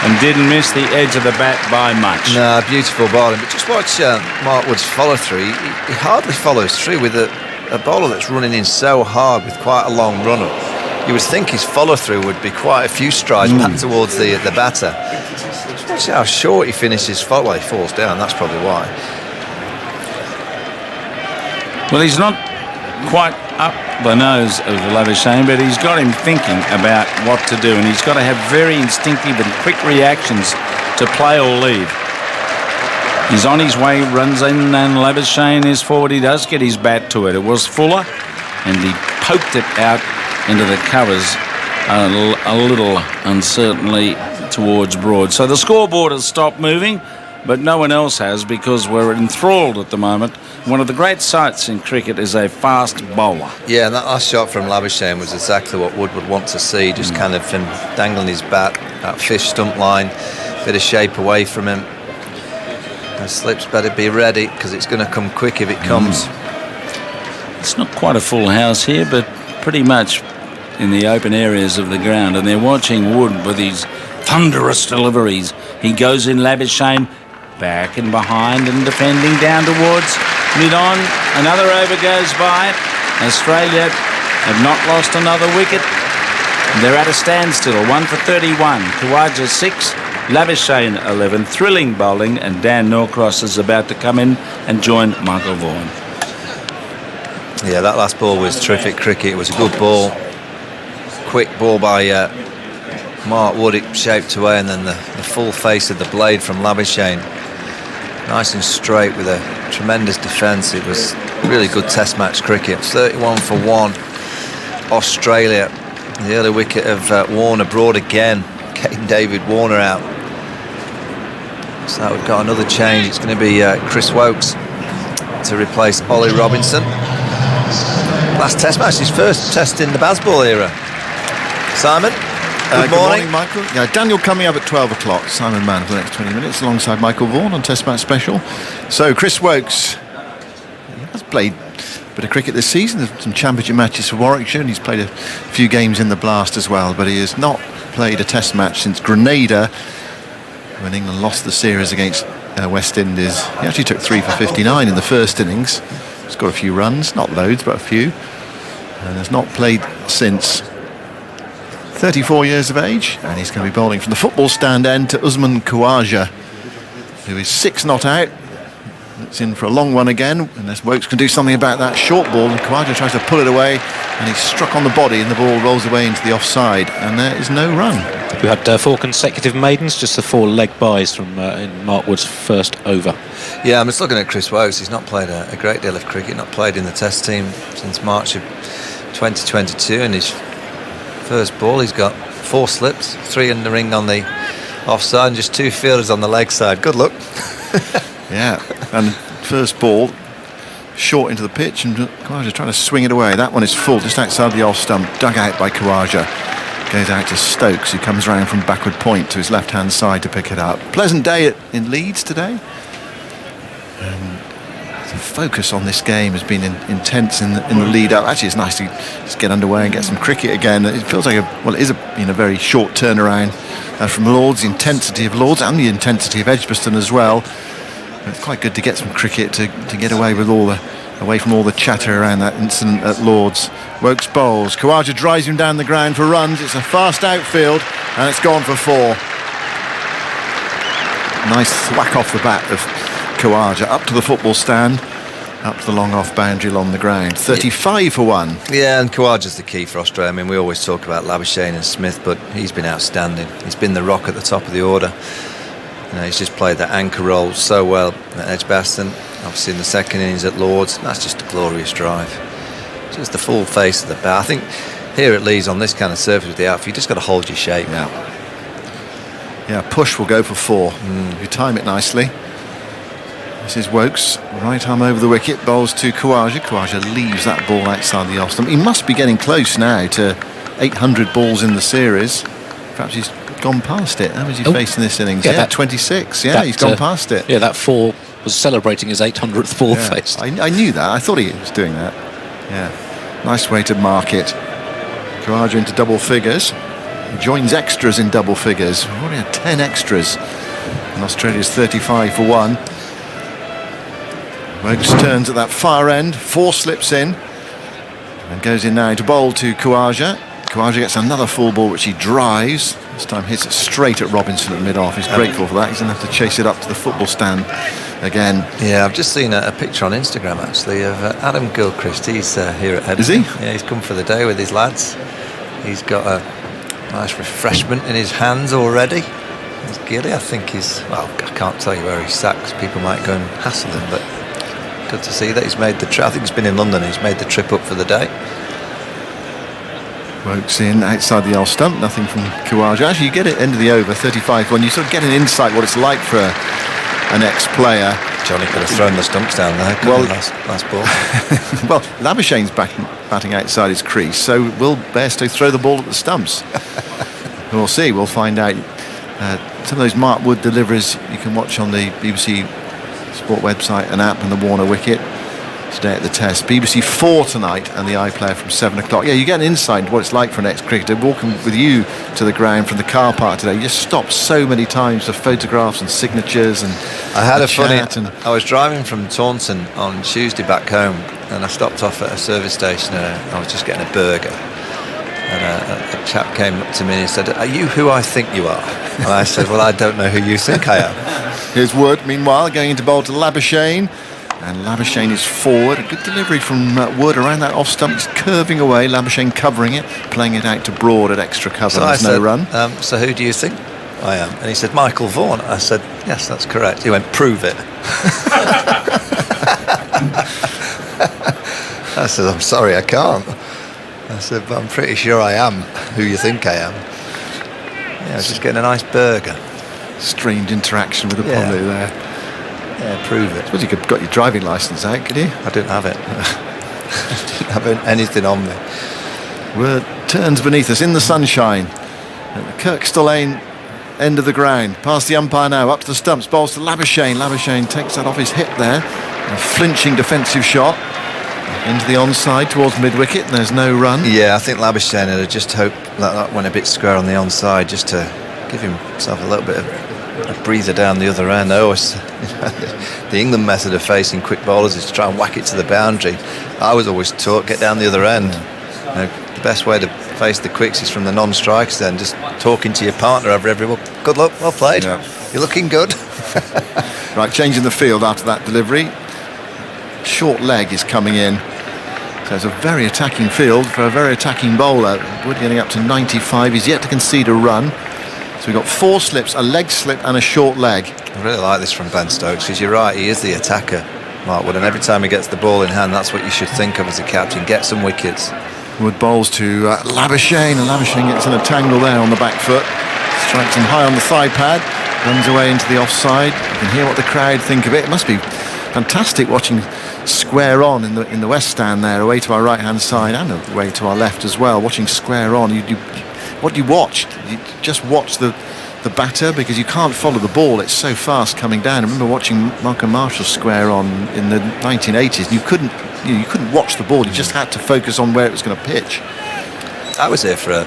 and didn't miss the edge of the bat by much. No, beautiful bowling. But just watch Mark Wood's follow through. He hardly follows through with a bowler that's running in so hard with quite a long run-up. You would think his follow-through would be quite a few strides back towards the batter. Just watch how short he finishes. Well, he falls down, that's probably why. Well, he's not quite up the nose of Labuschagne, but he's got him thinking about what to do, and he's got to have very instinctive and quick reactions to play or leave. He's on his way, runs in, and Labuschagne is forward. He does get his bat to it. It was Fuller, and he poked it out into the covers a little uncertainly towards Broad. So the scoreboard has stopped moving, but no one else has, because we're enthralled at the moment. One of the great sights in cricket is a fast bowler. Yeah, and that last shot from Labuschagne was exactly what Wood would want to see, just kind of him dangling his bat, that fish stump line, bit of shape away from him. The slips better be ready, because it's going to come quick if it comes. It's not quite a full house here, but pretty much in the open areas of the ground, and they're watching Wood with his thunderous deliveries. He goes in, Labuschagne back and behind and defending down towards mid-on. Another over goes by. Australia have not lost another wicket. They're at a standstill. 1 for 31. Khawaja 6, Labuschagne 11. Thrilling bowling, and Dan Norcross is about to come in and join Michael Vaughan. Yeah, that last ball was terrific cricket. It was a good ball. Quick ball by Mark Wood. It shaped away, and then the full face of the blade from Labuschagne. Nice and straight with a tremendous defence. It was really good test match cricket. 31 for 1. Australia. The early wicket of Warner Broad again. Getting David Warner out. So we've got another change. It's going to be Chris Woakes to replace Ollie Robinson. Last test match, his first test in the Bazball era. Simon, good morning. Michael. Yeah, Daniel coming up at 12 o'clock. Simon Mann for the next 20 minutes alongside Michael Vaughan on Test Match Special. So Chris Woakes has played a bit of cricket this season. There's some championship matches for Warwickshire, and he's played a few games in the Blast as well, but he has not played a test match since Grenada, when England lost the series against West Indies. He actually took 3 for 59 in the first innings. He's got a few runs, not loads, but a few, and has not played since. 34 years of age, and he's going to be bowling from the football stand end to Usman Khawaja, who is 6 not out. It's in for a long one again, unless Woakes can do something about that short ball, and Khawaja tries to pull it away, and he's struck on the body, and the ball rolls away into the offside, and there is no run. We had 4 consecutive maidens, just the 4 leg byes from in Mark Wood's first over. Yeah, I'm just looking at Chris Woakes. He's not played a great deal of cricket, not played in the Test team since March of 2022, and his first ball he's got 4 slips, 3 in the ring on the offside, and just 2 fielders on the leg side. Good luck. Yeah, and first ball short into the pitch, and Khawaja trying to swing it away. That one is full, just outside the off stump, dug out by Khawaja. Goes out to Stokes, who comes round from backward point to his left-hand side to pick it up. Pleasant day in Leeds today. The focus on this game has been intense in the lead-up. Actually, it's nice to just get underway and get some cricket again. It feels like it is a very short turnaround from Lords. The intensity of Lords and the intensity of Edgbaston as well. But it's quite good to get some cricket to get away from all the chatter around that incident at Lords. Woakes bowls. Khawaja drives him down the ground for runs. It's a fast outfield, and it's gone for 4. Nice thwack off the bat of Khawaja up to the football stand, up to the long off boundary along the ground. 35 for 1. Yeah, and Khawaja's the key for Australia. I mean, we always talk about Labuschagne and Smith, but he's been outstanding. He's been the rock at the top of the order. He's just played that anchor role so well at Edgbaston. Obviously in the second innings at Lords, that's just a glorious drive. Just the full face of the bat. I think here at Leeds on this kind of surface with the outfield, you just got to hold your shape. Yeah, push will go for 4. If you time it nicely. This is Woakes, right arm over the wicket, bowls to Khawaja. Khawaja leaves that ball outside the off stump. He must be getting close now to 800 balls in the series. Perhaps he's gone past it. How was he facing this innings? Yeah, 26. Yeah, he's gone past it. Yeah, that 4 was celebrating his 800th ball faced. I knew that. I thought he was doing that. Yeah, nice way to mark it. Khawaja into double figures. He joins extras in double figures. We've already had 10 extras. And Australia's 35 for 1. Woakes turns at that far end. 4 slips in. And goes in now to bowl to Khawaja. Khawaja gets another full ball which he drives. This time hits it straight at Robinson at mid-off. He's grateful for that. He's going to have to chase it up to the football stand again. Yeah, I've just seen a picture on Instagram actually of Adam Gilchrist. He's here at Headingley. Is he? Yeah, he's come for the day with his lads. He's got a nice refreshment in his hands already. It's Gilly, I think I can't tell you where he's sat because people might go and hassle him, but good to see that he's made the trip. I think he's been in London. He's made the trip up for the day. Wokes in outside the off stump, nothing from Khawaja. Actually, you get it end of the over, 35-1. You sort of get an insight what it's like for an ex-player. Johnny could have thrown the stumps down there. Well, last ball. Well, Labuschagne's batting outside his crease, so will Bairstow throw the ball at the stumps? We'll see. We'll find out. Some of those Mark Wood deliveries you can watch on the BBC Sport website and app, and the Warner wicket today at the Test. BBC 4 tonight and the iPlayer from 7 o'clock. Yeah, you get an insight into what it's like for an ex-cricketer. Walking with you to the ground from the car park today, you just stopped so many times for photographs and signatures and I had a funny. I was driving from Taunton on Tuesday back home, and I stopped off at a service station. I was just getting a burger, and a chap came up to me and he said, "Are you who I think you are?" And I said, "Well, I don't know who you think I am." Here's Wood, meanwhile, going into bowl to Labuschagne. And Labuschagne is forward. A good delivery from Wood around that off stump. He's curving away. Labuschagne covering it, playing it out to Broad at extra cover. So There's no run. So who do you think I am? And he said, Michael Vaughan. I said, yes, that's correct. He went, prove it. I said, I'm sorry, I can't. I said, but I'm pretty sure I am who you think I am. Yeah, I was just getting a nice burger. Strange interaction with the public there. Yeah, prove it. I suppose you could have got your driving licence out, could you? I didn't have it. I didn't have anything on me. Wood turns beneath us in the sunshine at the Kirkstall Lane end of the ground. Past the umpire now, up to the stumps, bowls to Labuschagne. Labuschagne takes that off his hip there. A flinching defensive shot into the onside towards mid-wicket, and there's no run. Yeah, I think Labuschagne had just hoped that went a bit square on the onside, just to give himself a little bit of a breather down the other end. The England method of facing quick bowlers is to try and whack it to the boundary. I was always taught, get down the other end. You know, the best way to face the quicks is from the non-strikers, then just talking to your partner over every, well, good luck, well played, you're looking good. Right, changing the field after that delivery. Short leg is coming in. So it's a very attacking field for a very attacking bowler. Wood getting up to 95. He's yet to concede a run. So we've got 4 slips, a leg slip and a short leg. I really like this from Ben Stokes, because you're right, he is the attacker, Mark Wood, and every time he gets the ball in hand, that's what you should think of as a captain, get some wickets. Wood bowls to Labuschagne, and Labuschagne gets in a tangle there on the back foot, strikes him high on the thigh pad, runs away into the offside. You can hear what the crowd think of it. It must be fantastic watching square on in the West Stand there, away to our right hand side and away to our left as well, watching square on. What you watched, you just watch the batter, because you can't follow the ball, it's so fast coming down. I remember watching Malcolm Marshall square on in the 1980s, and you couldn't watch the ball, you just had to focus on where it was going to pitch. I was here for a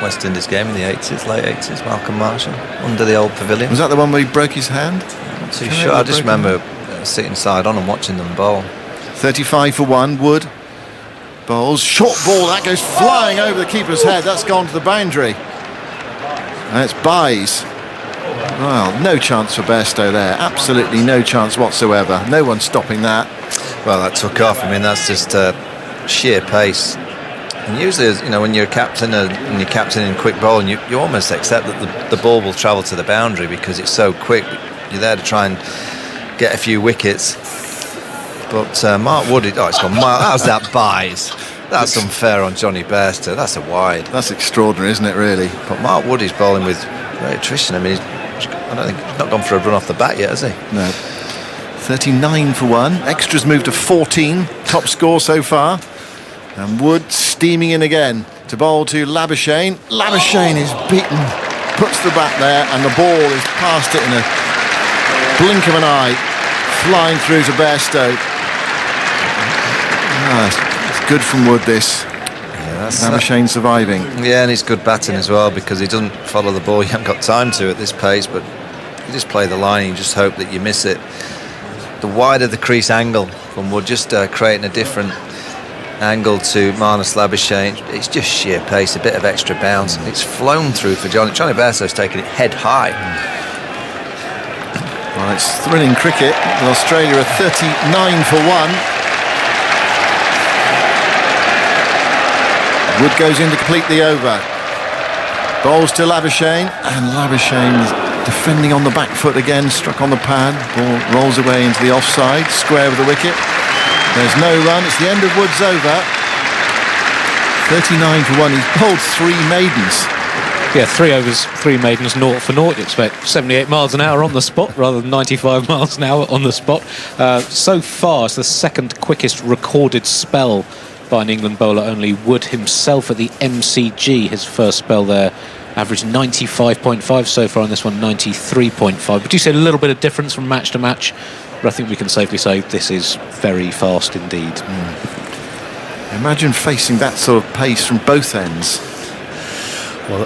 West Indies game in the 80s, late 80s, Malcolm Marshall, under the old pavilion. Was that the one where he broke his hand? I'm not too sure, I just remember sitting side on and watching them bowl. 35 for 1, Wood bowls, short ball, that goes flying over the keeper's head, that's gone to the boundary. And it's Byes. Well, no chance for Bairstow there, absolutely no chance whatsoever. No one stopping that. Well, that took off. I mean, that's just sheer pace. And usually, you know, when you're a captain and you're captaining quick bowling, you almost accept that the ball will travel to the boundary because it's so quick. You're there to try and get a few wickets. But Mark Wood, it's gone. How's that Byes? That's unfair on Johnny Bairstow. That's a wide. That's extraordinary, isn't it, really? But Mark Wood is bowling with great attrition. I mean, I don't think he's not gone for a run off the bat yet, has he? No. 39 for 1. Extras moved to 14. Top score so far. And Wood steaming in again to bowl to Labuschagne. Labuschagne is beaten. Puts the bat there, and the ball is past it in a blink of an eye, flying through to Bairstow. It's good from Wood, this. Yeah, Labuschagne surviving. Yeah, and he's good batting as well, because he doesn't follow the ball. You haven't got time to at this pace, but you just play the line and you just hope that you miss it. The wider the crease angle from Wood, just creating a different angle to Marnus Labuschagne. It's just sheer pace, a bit of extra bounce. It's flown through for Johnny Bairstow's taking it head high. Well, it's thrilling cricket. Australia are 39 for 1. Wood goes in to complete the over. Bowls to Labuschagne, and Labuschagne is defending on the back foot again, struck on the pad. Ball rolls away into the offside, square with the wicket. There's no run. It's the end of Wood's over. 39 for 1. He's bowled 3 maidens. Yeah, 3 overs, 3 maidens, 0 for 0. You expect 78 miles an hour on the spot rather than 95 miles an hour on the spot. So far, it's the second quickest recorded spell by an England bowler. Only Wood himself at the MCG, his first spell there, averaged 95.5 so far on this one, 93.5. But do you see a little bit of difference from match to match? But I think we can safely say this is very fast indeed. Imagine facing that sort of pace from both ends. Well,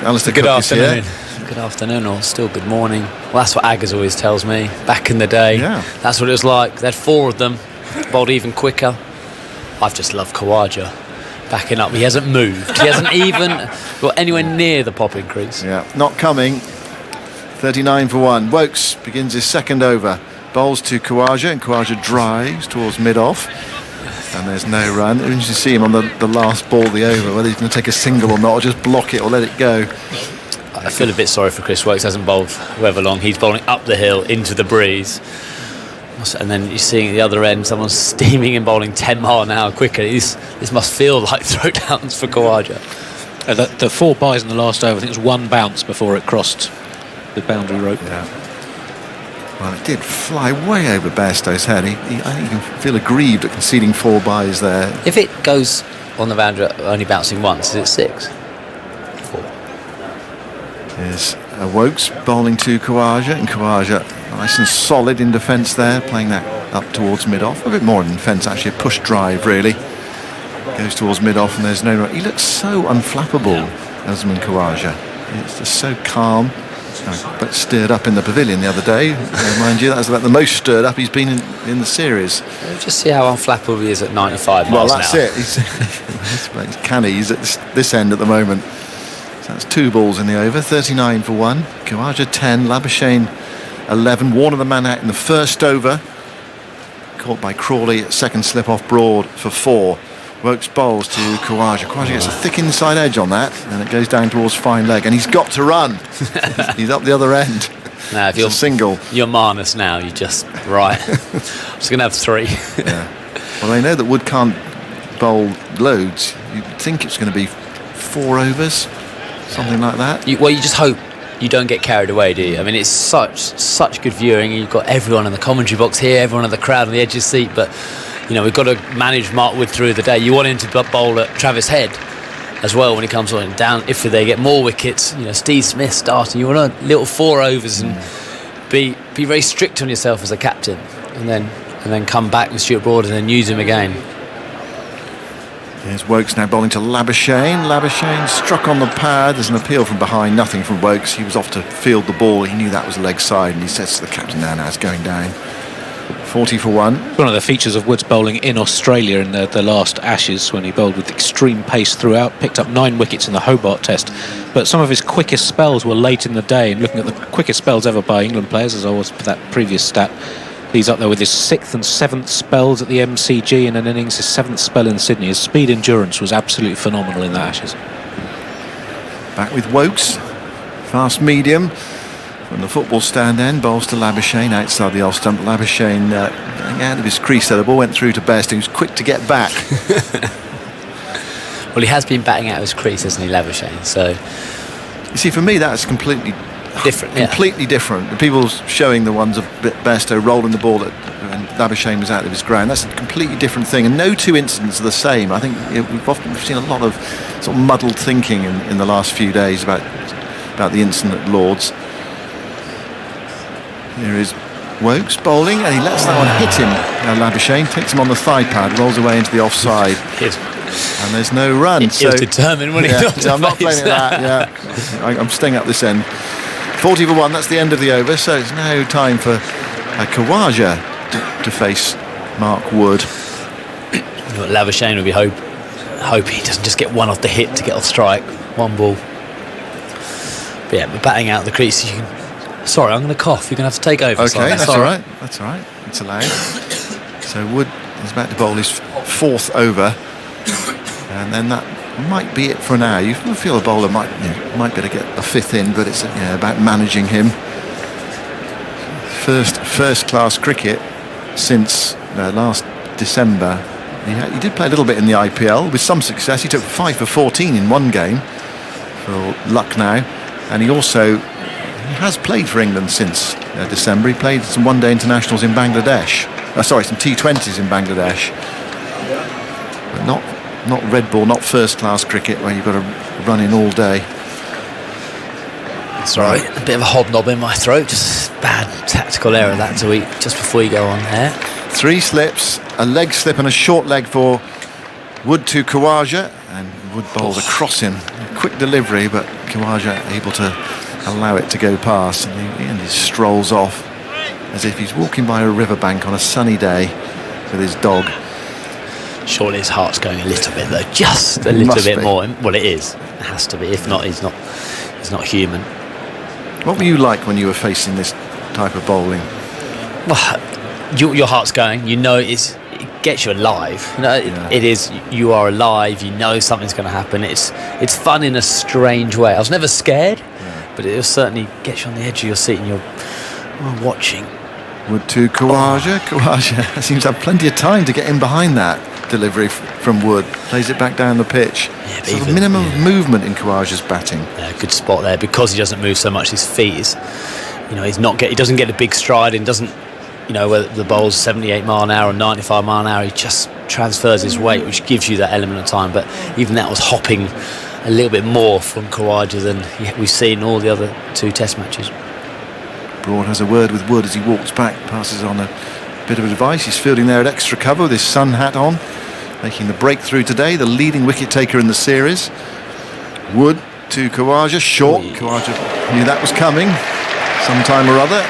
Alistair good Cook is here. afternoon. Good afternoon, or still good morning. Well, that's what Aggers always tells me. Back in the day, that's what it was like. They had 4 of them, bowled even quicker. I've just loved Khawaja backing up. He hasn't moved. He hasn't even got anywhere near the popping crease. Yeah, not coming. 39 for 1. Wokes begins his second over. Bowls to Khawaja, and Khawaja drives towards mid-off. And there's no run. You can see him on the last ball of the over, whether he's going to take a single or not, or just block it or let it go. I feel a bit sorry for Chris Wokes. Hasn't bowled however long. He's bowling up the hill into the breeze. And then you're seeing at the other end someone steaming and bowling 10 mile an hour quicker. This must feel like throwdowns for Khawaja. The 4 byes in the last over, I think it was 1 bounce before it crossed the boundary rope. Yeah. Well, it did fly way over Bairstow's head. I think you can feel aggrieved at conceding 4 byes there. If it goes on the boundary only bouncing once, is it 6? 4. There's Wokes bowling to Khawaja, and Khawaja nice and solid in defence there, playing that up towards mid-off. A bit more in defence, actually, a push drive really. Goes towards mid-off, and there's no... He looks so unflappable, Usman Khawaja. It's just so calm. But stirred up in the pavilion the other day. Mind you, that was about the most stirred up he's been in the series. Just see how unflappable he is at 95 miles an hour. Well, that's it. He's canny. He's at this end at the moment. So that's 2 balls in the over. 39 for 1. Khawaja 10. Labuschagne 11. Warner the man out in the first over. Caught by Crawley at second slip off Broad for 4. Wokes bowls to Khawaja. Khawaja gets a thick inside edge on that, and it goes down towards fine leg, and he's got to run. He's up the other end. Now, if you're a single, you're Marnus now. You just right. I'm just gonna have 3. Yeah. Well, they know that Wood can't bowl loads. You'd think it's going to be 4 overs, something like that. You just hope you don't get carried away, do you? I mean, it's such good viewing. You've got everyone in the commentary box here, everyone in the crowd on the edge of the seat, but. You know, we've got to manage Mark Wood through the day. You want him to bowl at Travis Head as well when he comes on down. If they get more wickets, you know, Steve Smith starting. You want a little 4 overs and be very strict on yourself as a captain, and then come back with Stuart Broad and then use him again. Here's Wokes now bowling to Labuschagne. Labuschagne struck on the pad. There's an appeal from behind. Nothing from Wokes. He was off to field the ball. He knew that was leg side, and he says to the captain, now it's going down. 40 for 1. One of the features of Wood's bowling in Australia in the last Ashes, when he bowled with extreme pace throughout, picked up 9 wickets in the Hobart Test, but some of his quickest spells were late in the day. And looking at the quickest spells ever by England players, as I was for that previous stat, he's up there with his 6th and 7th spells at the MCG in an innings, his 7th spell in Sydney. His speed endurance was absolutely phenomenal in the Ashes. Back with Wokes, fast medium. From the football stand end, bowls to Labuschagne outside the off stump. Labuschagne getting out of his crease there. The ball went through to Bairstow, who's quick to get back. Well, he has been batting out of his crease, hasn't he, Labuschagne? So, you see, for me, that's completely different. Completely different. The people showing the ones of Bairstow rolling the ball and Labuschagne was out of his ground. That's a completely different thing, and no 2 incidents are the same. I think we've seen a lot of sort of muddled thinking in the last few days about the incident at Lord's. Here is Wokes bowling, and he lets that one hit him. Now Labuschagne takes him on the thigh pad, rolls away into the offside, and there's no run. He was determined when he got I'm not playing that. Yeah, I'm staying up this end. 40 for 1. That's the end of the over. So it's now time for Khawaja to face Mark Wood. Labuschagne will be hope he doesn't just get one off the hit to get off strike. 1 ball. But yeah, but batting out the crease, you can. Sorry, I'm going to cough. You're going to have to take over. Okay, that's all right. That's all right. It's allowed. So Wood is about to bowl his 4th over, and then that might be it for now. You feel a bowler might be able to get a 5th in, but it's about managing him. First class cricket since last December He did play a little bit in the IPL with some success. He took 5 for 14 in one game for Lucknow, and he has played for England since December. He played some one-day internationals in Bangladesh. Some T20s in Bangladesh. But not red ball, not first-class cricket where you've got to run in all day. That's right. A bit of a hobnob in my throat. Just bad tactical error that to eat just before you go on there. 3 slips, a leg slip and a short leg for Wood to Khawaja, and Wood bowls across him. A quick delivery, but Khawaja able to allow it to go past, and he strolls off as if he's walking by a riverbank on a sunny day with his dog. Surely his heart's going a little bit though, just a little bit more. Well, it is. It has to be. If not, he's not human. What were you like when you were facing this type of bowling? Well, your heart's going. You know, it gets you alive. You know, it is. You are alive. You know something's going to happen. It's fun in a strange way. I was never scared, but it certainly gets you on the edge of your seat and you're watching. Wood to Khawaja. Khawaja seems to have plenty of time to get in behind that delivery from Wood. Plays it back down the pitch. Yeah, so the minimum of movement in Khawaja's batting. Yeah, good spot there because he doesn't move so much. His feet is, he doesn't get a big stride and doesn't, whether the bowl's 78 mile an hour or 95 mile an hour, he just transfers his weight, which gives you that element of time. But even that was hopping a little bit more from Khawaja than we've seen in all the other 2 Test matches. Broad has a word with Wood as he walks back, passes on a bit of advice. He's fielding there at extra cover with his sun hat on, making the breakthrough today, the leading wicket taker in the series. Wood to Khawaja, short. Khawaja knew that was coming sometime or other.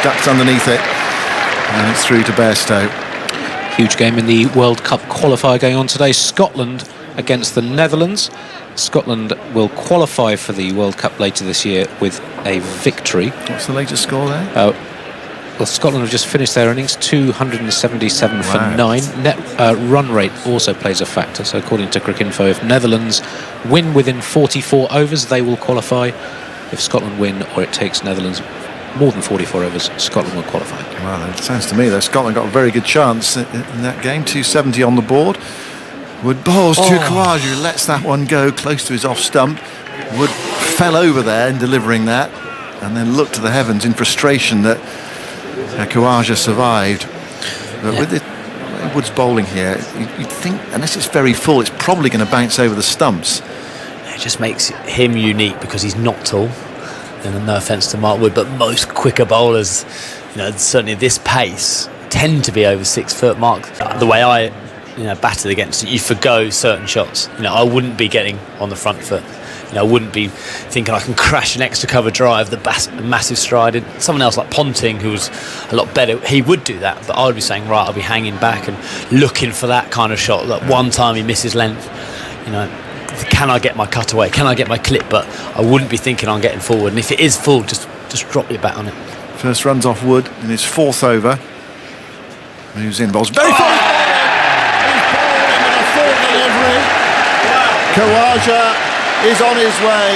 Ducks underneath it, and it's through to Bairstow. Huge game in the World Cup qualifier going on today. Scotland against the Netherlands. Scotland will qualify for the World Cup later this year with a victory. What's the latest score there? Well, Scotland have just finished their innings, 277 for 9. Net run rate also plays a factor. So according to Cricinfo, if Netherlands win within 44 overs, they will qualify. If Scotland win or it takes Netherlands more than 44 overs, Scotland will qualify. Well, it sounds to me though Scotland got a very good chance in that game. 270 on the board. Wood bowls to Khawaja, who lets that one go close to his off stump. Wood fell over there in delivering that, and then looked to the heavens in frustration that Khawaja survived. But with Wood's bowling here, you'd think, unless it's very full, it's probably going to bounce over the stumps. It just makes him unique because he's not tall. And no offence to Mark Wood, but most quicker bowlers, certainly this pace, tend to be over 6 foot mark. The way I batted against it, you forgo certain shots. I wouldn't be getting on the front foot. I wouldn't be thinking I can crash an extra cover drive, the massive stride. Someone else like Ponting, who was a lot better, he would do that. But I would be saying, right, I'll be hanging back and looking for that kind of shot. That one time he misses length, can I get my cutaway? Can I get my clip? But I wouldn't be thinking I'm getting forward. And if it is full, just drop your bat on it. First runs off Wood in his 4th over. Moves in, bowls very far. Khawaja is on his way.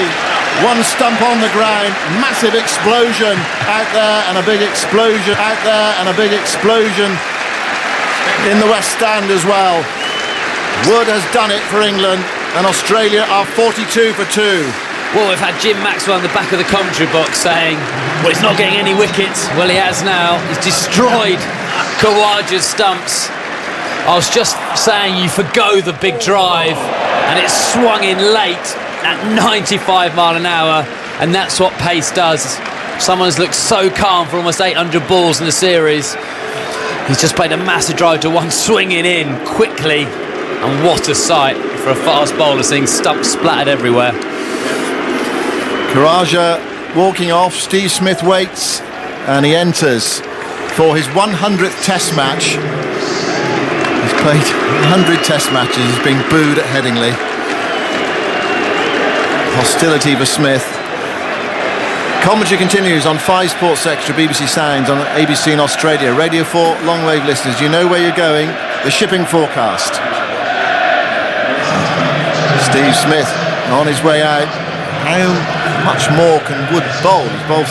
One stump on the ground, massive explosion out there, and a big explosion out there, and a big explosion in the West Stand as well. Wood has done it for England, and Australia are 42 for 2. Well, we've had Jim Maxwell in the back of the commentary box saying, well, he's not getting any wickets. Well, he has now. He's destroyed Khawaja's stumps. I was just saying you forgo the big drive, and it swung in late at 95 mile an hour, and that's what pace does. Someone's looked so calm for almost 800 balls in the series. He's just played a massive drive to one, swinging in quickly, and what a sight for a fast bowler, seeing stumps splattered everywhere. Khawaja walking off. Steve Smith waits, and he enters for his 100th Test match. He's played 100 Test matches. He's been booed at Headingley. Hostility for Smith. Commentary continues on 5 Sports Extra, BBC Sounds, on ABC in Australia. Radio 4 long-wave listeners, you know where you're going. The shipping forecast. Steve Smith on his way out. How much more can Wood bowl? He's bowled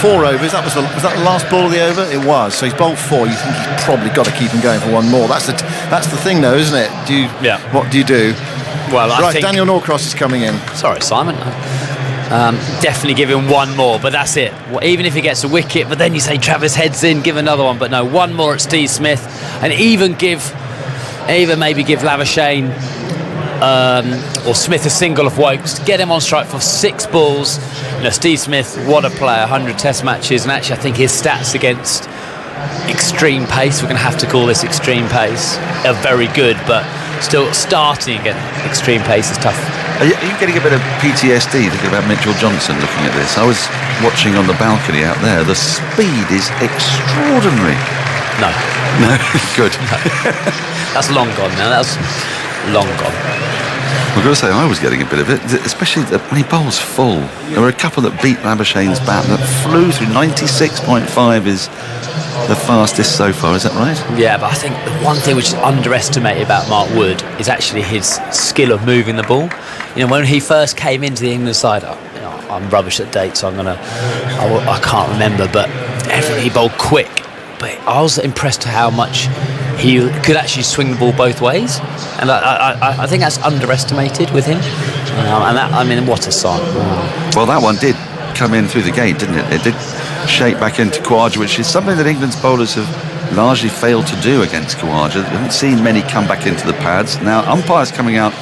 4 overs. Was that the last ball of the over? It was. So he's bowled 4. You think he's probably got to keep him going for one more. That's the thing, though, isn't it? What do you do? Well, I right, think Daniel Norcross is coming in. Sorry, Simon. Definitely give him one more, but that's it. Even if he gets a wicket, but then you say Travis Head's in, give another one. But no, one more at Steve Smith, and even maybe give Labuschagne or Smith a single of Woakes, get him on strike for 6 balls. Steve Smith, what a player, 100 Test matches, and actually I think his stats against extreme pace, we're going to have to call this extreme pace, are very good, but still starting again extreme pace is tough. Are you getting a bit of PTSD thinking about Mitchell Johnson looking at this? I was watching on the balcony out there. The speed is extraordinary. No, good. No. That's long gone now. That's long gone. I've got to say, I was getting a bit of it, especially when he bowls full. There were a couple that beat Labuschagne's bat that flew through. 96.5 is the fastest so far, is that right? Yeah, but I think the one thing which is underestimated about Mark Wood is actually his skill of moving the ball. When he first came into the England side, I'm rubbish at dates, so I can't remember, but he bowled quick. But I was impressed to how much he could actually swing the ball both ways, and I think that's underestimated with him. What a sign! Well, that one did come in through the gate, didn't it? It did shape back into Khawaja, which is something that England's bowlers have largely failed to do against Khawaja. We haven't seen many come back into the pads. Now, umpires coming out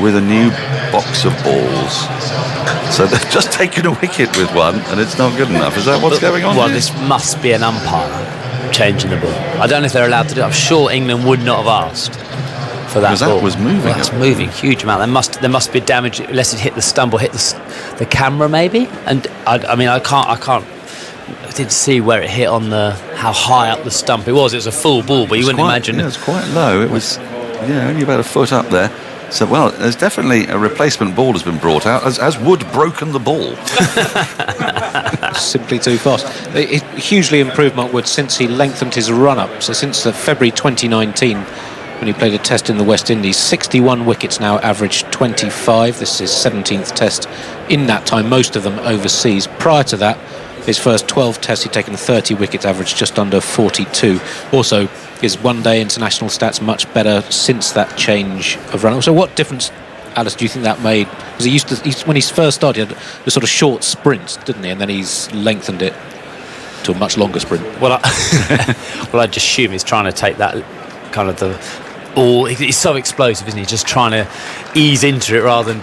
with a new box of balls. So they've just taken a wicket with one, and it's not good enough. Is that what's going on? Well, this must be an umpire changing the ball. I don't know if they're allowed to do it. I'm sure England would not have asked for that ball. That was moving. Well, that's moving, huge amount. There must be damage unless it hit the stump or hit the camera, maybe. And I didn't see where it hit on how high up the stump it was. It was a full ball, but you wouldn't imagine. Yeah, it was quite low. It was only about a foot up there. So, well, there's definitely a replacement ball has been brought out, as Wood broken the ball. Simply too fast. It hugely improved Mark Wood since he lengthened his run-up. So since February 2019, when he played a test in the West Indies, 61 wickets now, averaged 25. This is his 17th test in that time, most of them overseas. Prior to that, his first 12 tests, he'd taken 30 wickets, averaged just under 42. Also, his one-day international stats much better since that change of run-up. So what difference, Alice, do you think that made? Because when he first started, he had the sort of short sprints, didn't he? And then he's lengthened it to a much longer sprint. Well, I'd just assume he's trying to take that kind of he's so explosive, isn't he? Just trying to ease into it rather than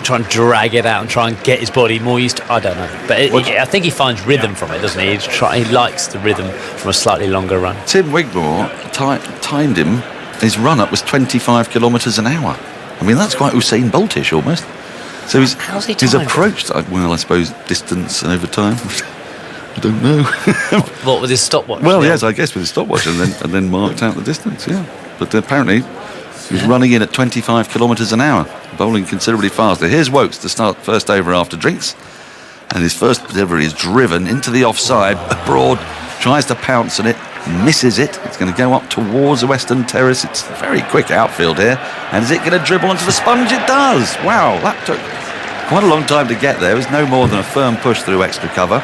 trying to drag it out and try and get his body more used to. I don't know, but I think he finds rhythm from it, doesn't he? He likes the rhythm from a slightly longer run. Tim Wigmore timed him. His run-up was 25 kilometres an hour. I mean, that's quite Usain Boltish almost. So his approach, I suppose, distance over time. I don't know. What, with his stopwatch? Well, yes, I guess with his stopwatch, and then marked out the distance. Yeah, but apparently he was running in at 25 kilometres an hour, bowling considerably faster. Here's Woakes to start first over after drinks, and his first delivery is driven into the offside. Broad tries to pounce on it, misses it. It's going to go up towards the Western Terrace. It's a very quick outfield here, and is it going to dribble onto the sponge? It does. Wow, that took quite a long time to get there. It was no more than a firm push through extra cover.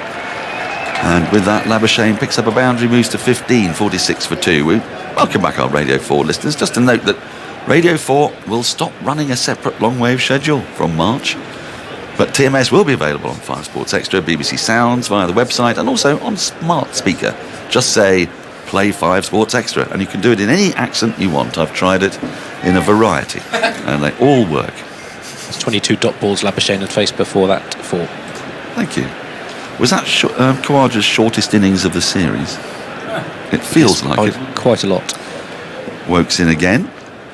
And with that, Labuschagne picks up a boundary, moves to 15, 46 for 2. Welcome back, our Radio 4 listeners. Just to note that Radio 4 will stop running a separate long-wave schedule from March. But TMS will be available on 5 Sports Extra, BBC Sounds, via the website, and also on smart speaker. Just say, play 5 Sports Extra, and you can do it in any accent you want. I've tried it in a variety, and they all work. It's 22 dot balls Labuschagne had faced before that 4. Thank you. Was that Khawaja's shortest innings of the series? It feels like it. Quite a lot. Woakes in again,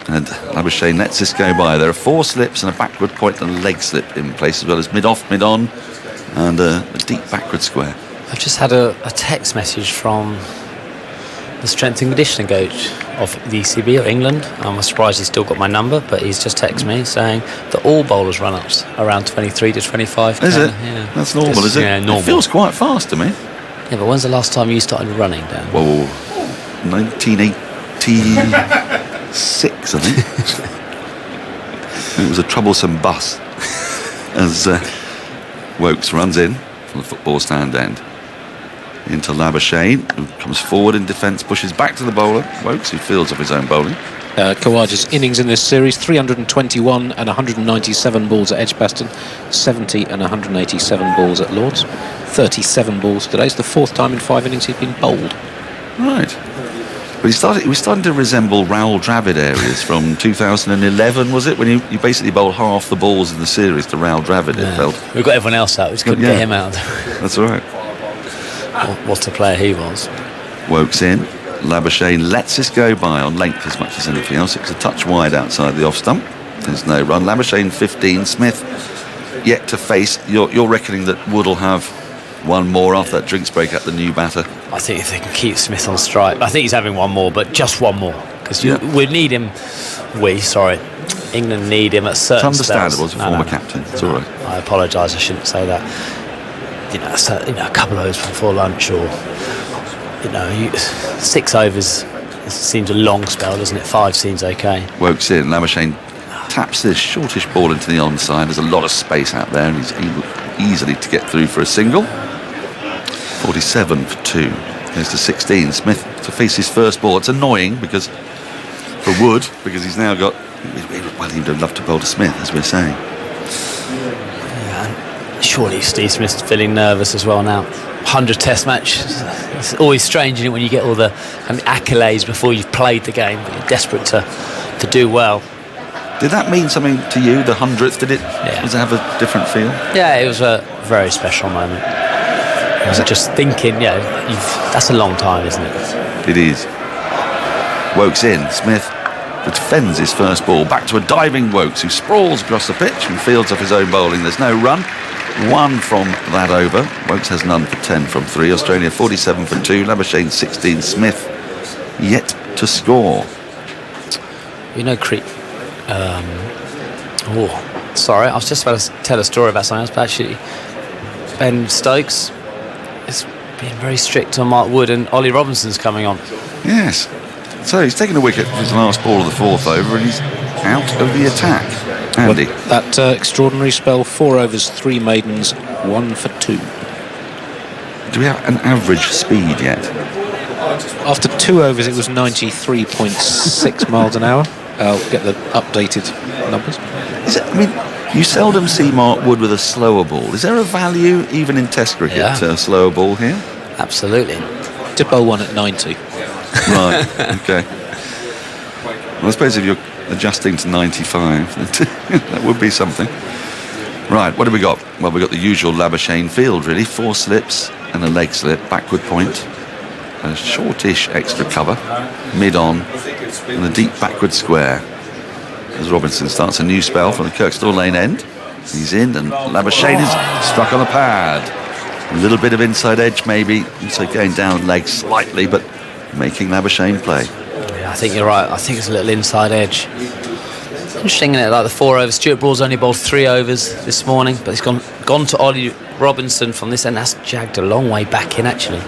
and Labuschagne lets this go by. There are 4 slips and a backward point and a leg slip in place, as well as mid-off, mid-on, and a deep backward square. I've just had a text message from the strength and conditioning coach of the ECB of England. I'm surprised he's still got my number, but he's just texted me saying that all bowlers run-ups around 23 to 25. Is it? Yeah. That's normal, is it? Yeah, normal. It feels quite fast to me. Yeah, but when's the last time you started running, Dan? Whoa, 1986, I think. It was a troublesome bus as Woakes runs in from the football stand end. into Labuschagne, who comes forward in defence, pushes back to the bowler, Woakes, who fields off his own bowling. Khawaja's innings in this series, 321 and 197 balls at Edgbaston, 70 and 187 balls at Lords, 37 balls today. It's the 4th time in 5 innings he's been bowled. Right. But he was starting to resemble Raoul Dravid areas from 2011, was it? When you basically bowled half the balls in the series to Raoul Dravid, it felt. We've got everyone else out, we just couldn't get him out. That's all right. What a player he was. Woakes in. Labuschagne lets this go by on length as much as anything else. It was a touch wide outside the off stump. There's no run. Labuschagne 15. Smith yet to face. You're reckoning that Wood will have one more after that drinks break at the new batter? I think if they can keep Smith on strike, I think he's having one more, but just one more, because we need him. England need him at certain It's understandable spells. as a former captain. It's all right. I apologise, I shouldn't say that. A couple of overs before lunch, or 6 overs seems a long spell, doesn't it? 5 seems okay. Woakes in. Labuschagne taps this shortish ball into the onside. There's a lot of space out there, and he's able easily to get through for a single. 47 for 2. There's to 16. Smith to face his first ball. It's annoying for Wood, because he's now got. Well, he'd have loved to bowl to Smith, as we're saying. Surely Steve Smith's feeling nervous as well now. 100 Test match. It's always strange, isn't it, when you get all the accolades before you've played the game, but you're desperate to do well. Did that mean something to you, the 100th? Does it have a different feel? Yeah, it was a very special moment. I was just thinking, that's a long time, isn't it? It is. Woakes in. Smith defends his first ball. Back to a diving Woakes, who sprawls across the pitch and fields off his own bowling. There's no run. 1 from that over. Woakes has none for 10 from 3. Australia 47 for 2. Labuschagne 16. Smith yet to score. Creep. Sorry, I was just about to tell a story about something else, but actually Ben Stokes has been very strict on Mark Wood, and Ollie Robinson's coming on. Yes. So he's taken a wicket for his last ball of the 4th over, and he's out of the attack. Andy. Well, that extraordinary spell, 4 overs, 3 maidens, 1 for 2. Do we have an average speed yet? After 2 overs, it was 93.6 miles an hour. I'll get the updated numbers. You seldom see Mark Wood with a slower ball. Is there a value, even in Test cricket, to a slower ball here? Absolutely. Did bowl one at 90. Right, okay. Well, I suppose if you're adjusting to 95, that would be something. Right, what have we got? Well, we've got the usual Labuschagne field, really. 4 slips and a leg slip, backward point, a shortish extra cover, mid-on, and a deep backward square. As Robinson starts a new spell from the Kirkstall Lane end. He's in, and Labuschagne is struck on the pad. A little bit of inside edge, maybe, so going down leg slightly, but making Labuschagne play. Yeah, I think you're right. I think it's a little inside edge. Interesting, isn't it? Like the 4 overs. Stuart Broad's only bowled 3 overs this morning, but he's gone to Ollie Robinson from this end. That's jagged a long way back in, actually.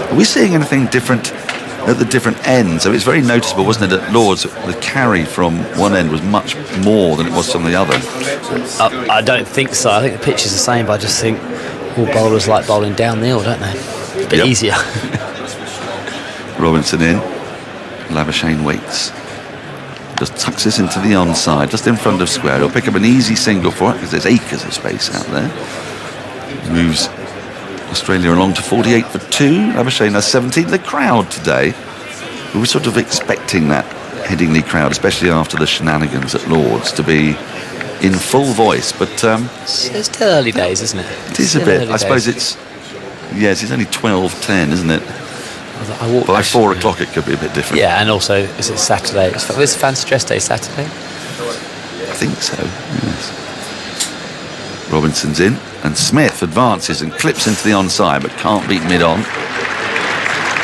Are we seeing anything different at the different ends? So it's very noticeable, wasn't it, at Lords? The carry from one end was much more than it was from the other. I don't think so. I think the pitch is the same, but I just think all bowlers like bowling down the hill, don't they? It's a bit easier. Robinson in. Labuschagne waits. Just tucks this into the onside, just in front of square. He'll pick up an easy single for it, because there's acres of space out there. Moves Australia along to 48 for 2. Labuschagne has 17. The crowd today, we were sort of expecting that Headingley crowd, especially after the shenanigans at Lords, to be in full voice, but it's still early days, isn't it? It is a bit. I suppose it's only 12:10, isn't it? By 4 o'clock it could be a bit different. Yeah, and also is it Saturday? Is Fancy Dress Day Saturday? I think so, yes. Robinson's in, and Smith advances and clips into the onside, but can't beat mid-on.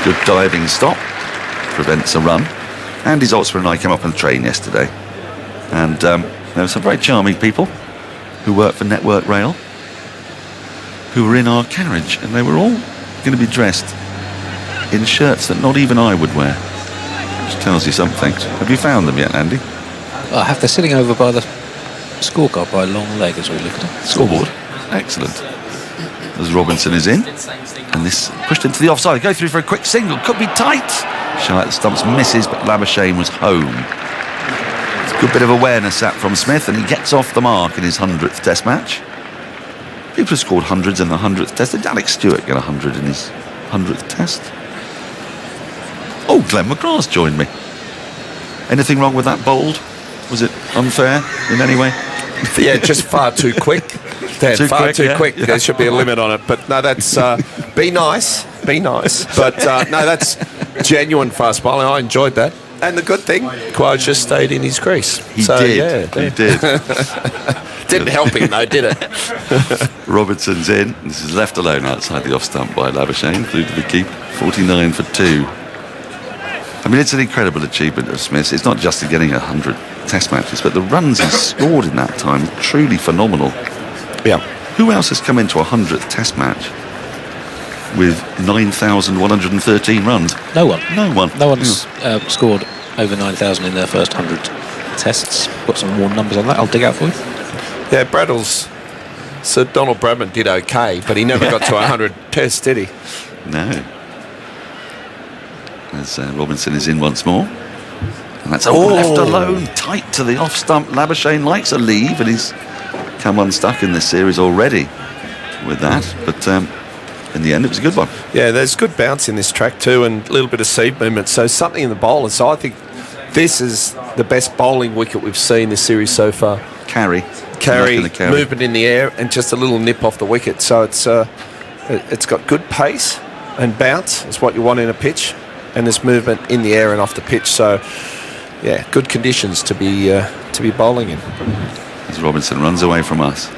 Good diving stop, prevents a run. Andy Zoltzman and I came up on the train yesterday, and there were some very charming people who work for Network Rail who were in our carriage, and they were all going to be dressed in shirts that not even I would wear, which tells you something. Have you found them yet, Andy? I have. They're sitting over by the scorecard by a long leg as we look at it. Scoreboard. Excellent. as Robinson is in. And this pushed into the offside. Go through for a quick single. Could be tight. Shy at the stumps, misses, but Labuschagne was home. It's a good bit of awareness that from Smith, and he gets off the mark in his 100th Test match. People have scored hundreds in the 100th Test. Did Alex Stewart get 100 in his 100th Test? Oh, Glenn McGrath's joined me. Anything wrong with that bowled? Was it unfair in any way? Yeah, just far too quick. Far too quick. Yeah. There should be a limit on it. But no, that's be nice. But no, that's genuine fast bowling. I enjoyed that. And the good thing, Quaid just stayed in his crease. He did. Didn't help him though, did it? Robertson's in. This is left alone outside the off stump by Labuschagne through to the keep. 49 for 2. I mean, it's an incredible achievement of Smith's. It's not just getting 100 Test matches, but the runs he scored in that time, truly phenomenal. Yeah. Who else has come into a 100th Test match with 9,113 runs? No one. No one. No one's scored over 9,000 in their first 100 tests. Got some more numbers on that. I'll dig out for you. Yeah, Sir Donald Bradman did okay, but he never got to 100 tests, did he? No. As Robinson is in once more. And that's left alone, tight to the off stump. Labuschagne likes a leave, and he's come unstuck in this series already with that. But in the end, it was a good one. Yeah, there's good bounce in this track too, and a little bit of seed movement. So something in the bowlers. So I think this is the best bowling wicket we've seen this series so far. Carry, movement in the air, and just a little nip off the wicket. So it's got good pace and bounce. Is what you want in a pitch, and there's movement in the air and off the pitch. So yeah, good conditions to be bowling in. As Robinson runs away from us,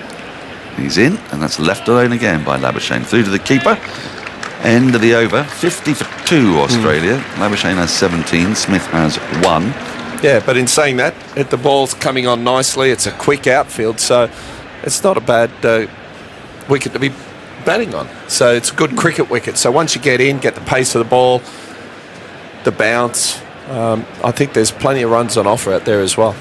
he's in, and that's left alone again by Labuschagne through to the keeper. End of the over, 50 for 2 Australia. Labuschagne has 17, Smith has 1. Yeah, but in saying that, the ball's coming on nicely. It's a quick outfield, so it's not a bad wicket to be batting on. So it's a good cricket wicket. So once you get in, get the pace of the ball, the bounce, I think there's plenty of runs on offer out there as well.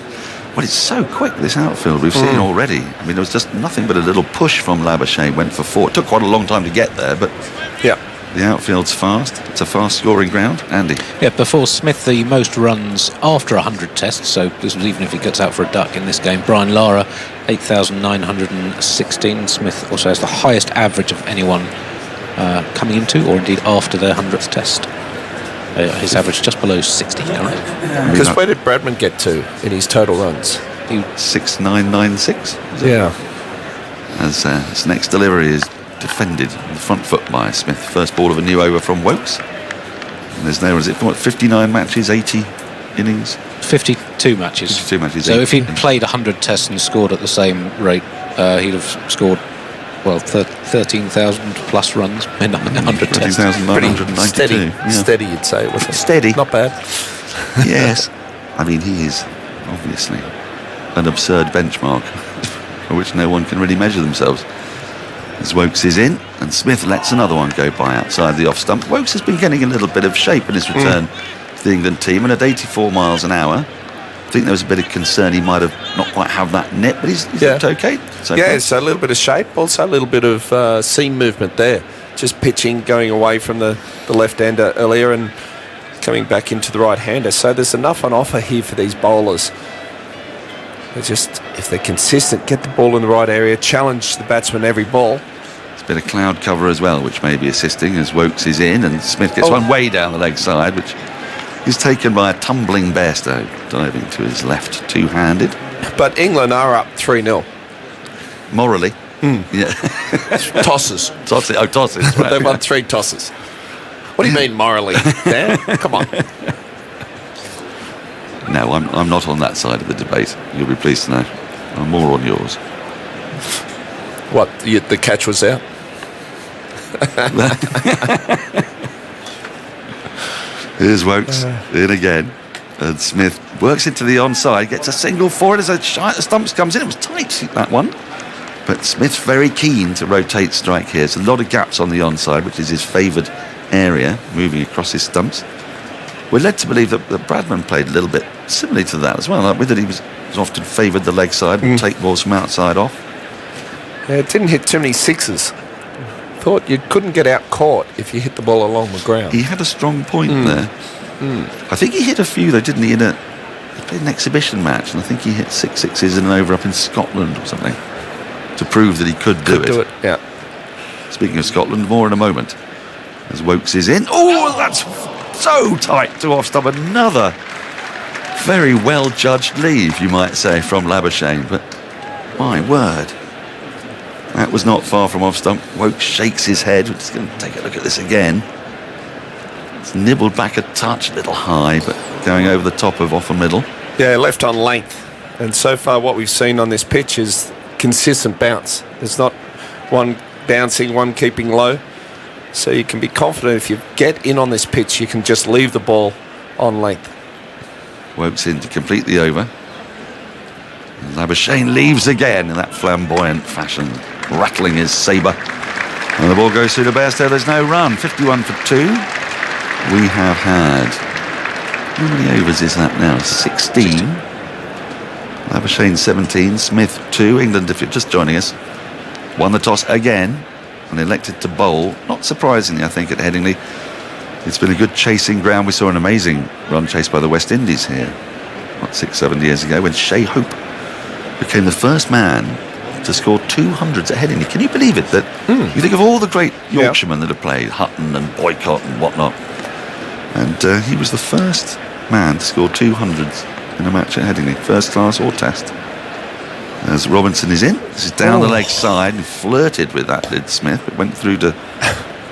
Well, it's so quick, this outfield. We've seen already. I mean, there was just nothing but a little push from Labuschagne. Went for 4. It took quite a long time to get there, but yeah, the outfield's fast. It's a fast-scoring ground. Andy? Yeah, before Smith, the most runs after 100 tests, so this was even if he gets out for a duck in this game. Brian Lara, 8,916. Smith also has the highest average of anyone coming into, or indeed after their 100th test. His average just below 60 currently. Because where did Bradman get to in his total runs? 6,996. Yeah. As his next delivery is defended on the front foot by Smith. First ball of a new over from Wokes. And there's now, is it 59 matches, 80 innings? 52 matches. 52 matches. So if he'd played 100 tests and scored at the same rate, he'd have scored, well, 13,000 plus runs in 100 tests. 13,992. Steady, you'd say, wasn't it? Steady. Not bad. Yes. I mean, he is obviously an absurd benchmark for which no one can really measure themselves. As Wokes is in, and Smith lets another one go by outside the off stump. Wokes has been getting a little bit of shape in his return to the England team, and at 84 miles an hour, I think there was a bit of concern he might have not quite have that nip, but he's looked okay. So so a little bit of shape, also a little bit of seam movement there. Just pitching, going away from the left-hander earlier and coming back into the right-hander. So there's enough on offer here for these bowlers. They're just, if they're consistent, get the ball in the right area, challenge the batsman every ball. It's a bit of cloud cover as well, which may be assisting as Wokes is in, and Smith gets one way down the leg side, which is taken by a tumbling Bairstow, diving to his left, two-handed. But England are up 3-0. Morally. Yeah. Tosses. Tosses. Right. They've won 3 tosses. What do you mean morally, Dan? Come on. No, I'm not on that side of the debate. You'll be pleased to know. I'm more on yours. What, the catch was out? Here's Wokes in again. And Smith works into the onside, gets a single for it as a shy at the stumps comes in. It was tight, that one. But Smith's very keen to rotate strike here. There's a lot of gaps on the onside, which is his favoured area, moving across his stumps. We're led to believe that Bradman played a little bit similarly to that as well. Like with it, he was often favoured the leg side and take balls from outside off. Yeah, it didn't hit too many sixes thought you couldn't get out caught if you hit the ball along the ground. He had a strong point there. I think he hit a few though, didn't he? He played an exhibition match, and I think he hit 6 sixes in an over up in Scotland or something to prove that he could do it. Yeah. Speaking of Scotland, more in a moment. As Wokes is in. Oh, that's so tight to off stump. Another very well judged leave, you might say, from Labuschagne. But my word, that was not far from off stump. Wokes shakes his head. We're just going to take a look at this again. It's nibbled back a touch, a little high, but going over the top of off a middle. Yeah, left on length. And so far what we've seen on this pitch is consistent bounce. There's not one bouncing, one keeping low. So you can be confident if you get in on this pitch, you can just leave the ball on length. Wokes in to complete the over. And Labuschagne leaves again in that flamboyant fashion, rattling his sabre. And the ball goes through to Bairstow. There's no run. 51 for 2. We have had... How many overs is that now? 16. Labuschagne 17. Smith 2. England, if you're just joining us, won the toss again and elected to bowl. Not surprisingly, I think, at Headingley. It's been a good chasing ground. We saw an amazing run chase by the West Indies here, 6-7 years ago, when Shea Hope became the first man to score 200s at Headingley. Can you believe it? That you think of all the great Yorkshiremen that have played, Hutton and Boycott and whatnot, and he was the first man to score 200s in a match at Headingley, first class or test. As Robinson is in, this is down the leg side, and flirted with that, did Smith, but went through to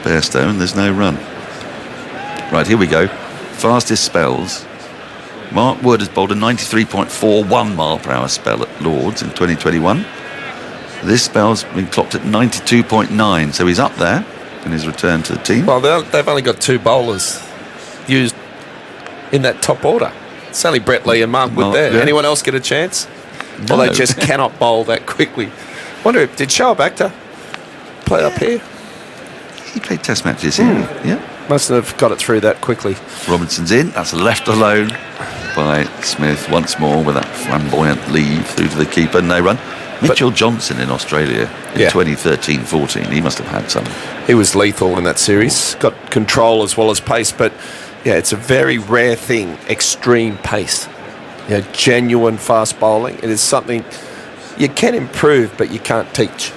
Bairstow, and there's no run. Right, here we go. Fastest spells. Mark Wood has bowled a 93.41 mile per hour spell at Lords in 2021. This spell's been clocked at 92.9, so he's up there in his return to the team. Well, they've only got 2 bowlers used in that top order. It's only Brett Lee and Mark Wood there. Yeah. Anyone else get a chance? No. Well, they just cannot bowl that quickly. Wonder if did Shoaib Akhtar play up here? He played test matches here. Yeah. Mustn't have got it through that quickly. Robinson's in. That's left alone by Smith once more with that flamboyant leave through to the keeper. No run. Mitchell Johnson in Australia in 2013-14. He must have had some. He was lethal in that series. Got control as well as pace. But, yeah, it's a very rare thing, extreme pace. Genuine fast bowling. It is something you can improve, but you can't teach.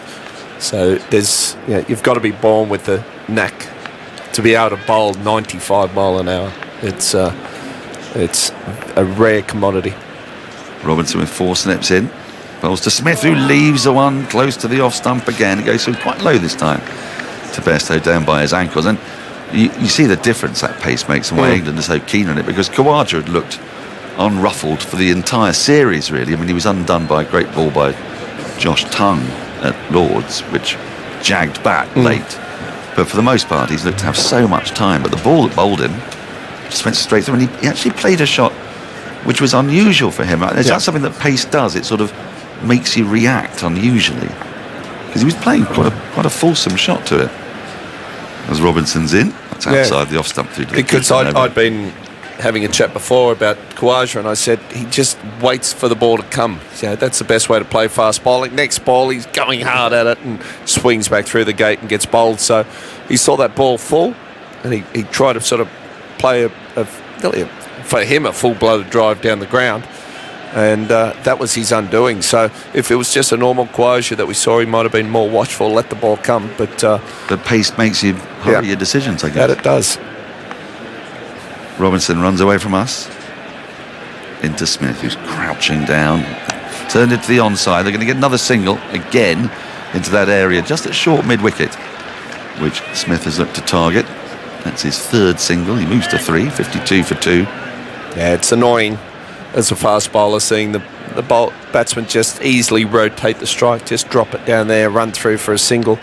So there's, you've got to be born with the knack to be able to bowl 95 mile an hour. It's a rare commodity. Robinson with 4 snips in. Bowls to Smith, who leaves the one close to the off stump again. It goes through quite low this time to Bairstow, down by his ankles. And you see the difference that pace makes and why England is so keen on it, because Khawaja had looked unruffled for the entire series, really. I mean, he was undone by a great ball by Josh Tongue at Lords, which jagged back late. But for the most part, he's looked to have so much time. But the ball that bowled him just went straight through, and he actually played a shot which was unusual for him. Is that something that pace does? It sort of makes you react unusually, because he was playing quite a fulsome shot to it. As Robinson's in, that's outside the off stump through. Because I'd been having a chat before about Khawaja, and I said he just waits for the ball to come. That's the best way to play fast bowling. Next ball, he's going hard at it and swings back through the gate and gets bowled. So he saw that ball fall, and he tried to sort of play for him a full-blooded drive down the ground, and that was his undoing. So if it was just a normal Khawaja that we saw, he might have been more watchful, let the ball come. But the pace makes you hurry your decisions, I guess. That it does. Robinson runs away from us into Smith, who's crouching down, turned it to the onside. They're going to get another single again into that area just at short mid-wicket, which Smith has looked to target. That's his 3rd single. He moves to 3, 52 for 2. Yeah, it's annoying as a fast bowler seeing the batsman just easily rotate the strike, just drop it down there, run through for a single.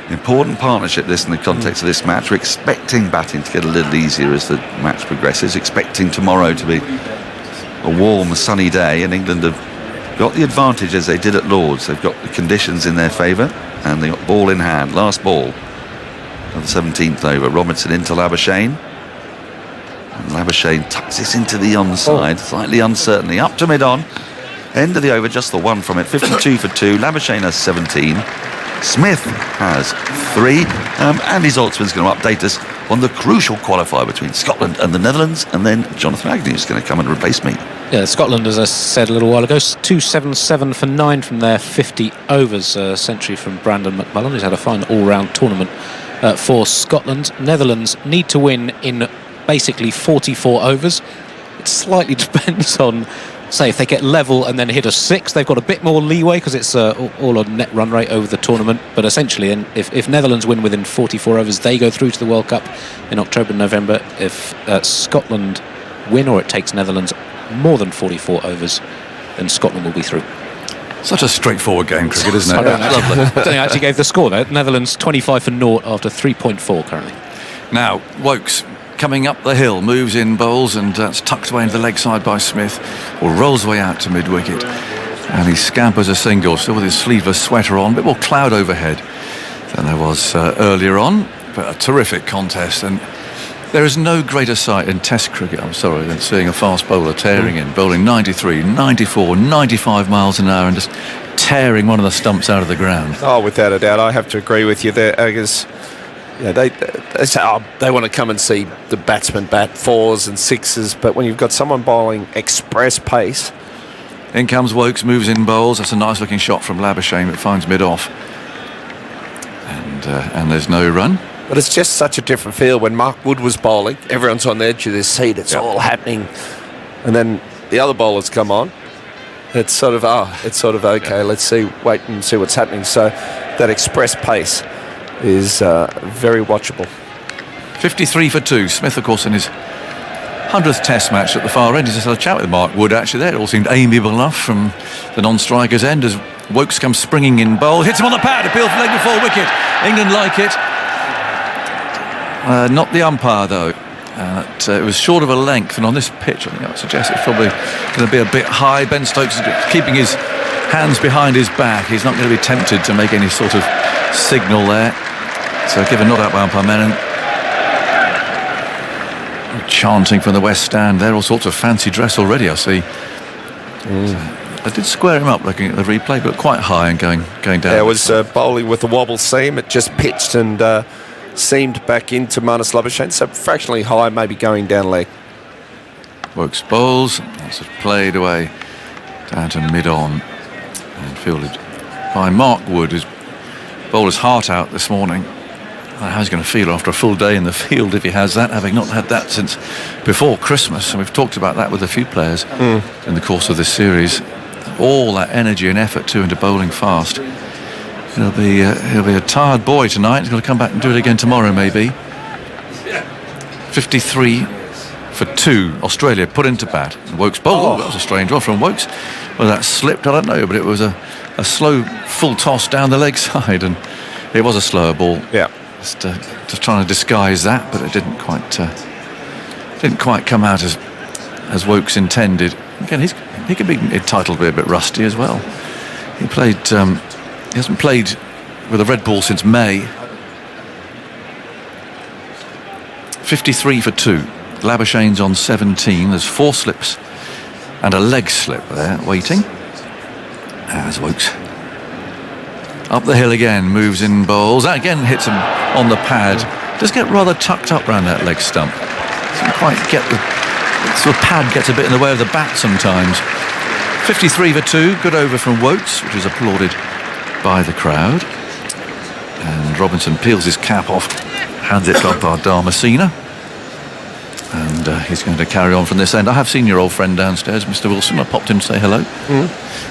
Important partnership, this, in the context of this match. We're expecting batting to get a little easier as the match progresses, expecting tomorrow to be a warm, sunny day, and England have got the advantage as they did at Lords. They've got the conditions in their favour, and they got ball in hand. Last ball of the 17th over. Robinson into Labuschagne, and Labuschagne tucks this into the onside, slightly uncertainly, up to mid-on. End of the over, just the one from it. 52 for 2. Labuschagne has 17. Smith has 3. Andy Zaltzman's going to update us on the crucial qualifier between Scotland and the Netherlands, and then Jonathan Agnew is going to come and replace me. Yeah, Scotland, as I said a little while ago, 277 for 9 from their 50 overs century from Brandon McMullen, who's had a fine all-round tournament for Scotland. Netherlands need to win in basically 44 overs. It slightly depends on, say, if they get level and then hit a 6, they've got a bit more leeway because it's all on net run rate over the tournament. But essentially, if Netherlands win within 44 overs, they go through to the World Cup in October, November. If Scotland win, or it takes Netherlands more than 44 overs, then Scotland will be through. Such a straightforward game, cricket, isn't it? I don't think I actually gave the score there. Netherlands 25 for 0 after 3.4 currently. Now, Woakes coming up the hill, moves in, bowls, and that's tucked away into the leg side by Smith, or rolls way out to mid-wicket. And he scampers a single, still with his sleeveless sweater on, a bit more cloud overhead than there was earlier on. But a terrific contest, and there is no greater sight in Test cricket, I'm sorry, than seeing a fast bowler tearing in, bowling 93, 94, 95 miles an hour and just tearing one of the stumps out of the ground. Oh, without a doubt, I have to agree with you there, Agus. Yeah, they say, they want to come and see the batsman bat 4s and 6s, but when you've got someone bowling express pace. In comes Woakes, moves in, bowls. That's a nice looking shot from Labuschagne. It finds mid-off. And there's no run. But it's just such a different feel when Mark Wood was bowling. Everyone's on the edge of their seat. It's all happening. And then the other bowlers come on. It's sort of, okay, let's wait and see what's happening. So that express pace is very watchable. 53 for 2. Smith, of course, in his 100th Test match at the far end. He's just had a chat with Mark Wood, actually, there. It all seemed amiable enough from the non-striker's end as Woakes comes springing in bowl. Hits him on the pad. Appeal for leg before wicket. England like it. Not the umpire, though. It was short of a length, and on this pitch, I think I would suggest it's probably going to be a bit high. Ben Stokes is keeping his hands behind his back. He's not going to be tempted to make any sort of signal there. So given not out by umpire Menon. Chanting from the West Stand there, all sorts of fancy dress already, I see. I did square him up looking at the replay, but quite high and going down. Yeah, it was bowling with the wobble seam. It just pitched and seamed back into Marnus Labuschagne, so fractionally high, maybe going down leg. Woakes bowls, that's played away down to mid-on and fielded by Mark Wood, who's bowled his heart out this morning. I don't know how he's going to feel after a full day in the field if he has that, having not had that since before Christmas, and we've talked about that with a few players in the course of this series. All that energy and effort too into bowling fast. He'll be a tired boy tonight. He's got to come back and do it again tomorrow, maybe. 53 for 2. Australia put into bat. Woakes bowled. That was a strange one from Woakes. Well, that slipped, I don't know, but it was a slow full toss down the leg side, and it was a slower ball. Yeah. Just trying to disguise that, but it didn't quite come out as Woakes intended. Again, he could be entitled to be a bit rusty as well. He hasn't played with a red ball since May. 53 for 2. Labuschagne's on 17. There's 4 slips and a leg slip there waiting. As Woakes up the hill again, moves in, bowls. That again hits him on the pad. Does get rather tucked up round that leg stump. Doesn't quite get the pad gets a bit in the way of the bat sometimes. 53 for 2. Good over from Woakes, which is applauded by the crowd. And Robinson peels his cap off, hands it to umpire Damasina, and he's going to carry on from this end. I have seen your old friend downstairs, Mr. Wilson. I popped in to say hello.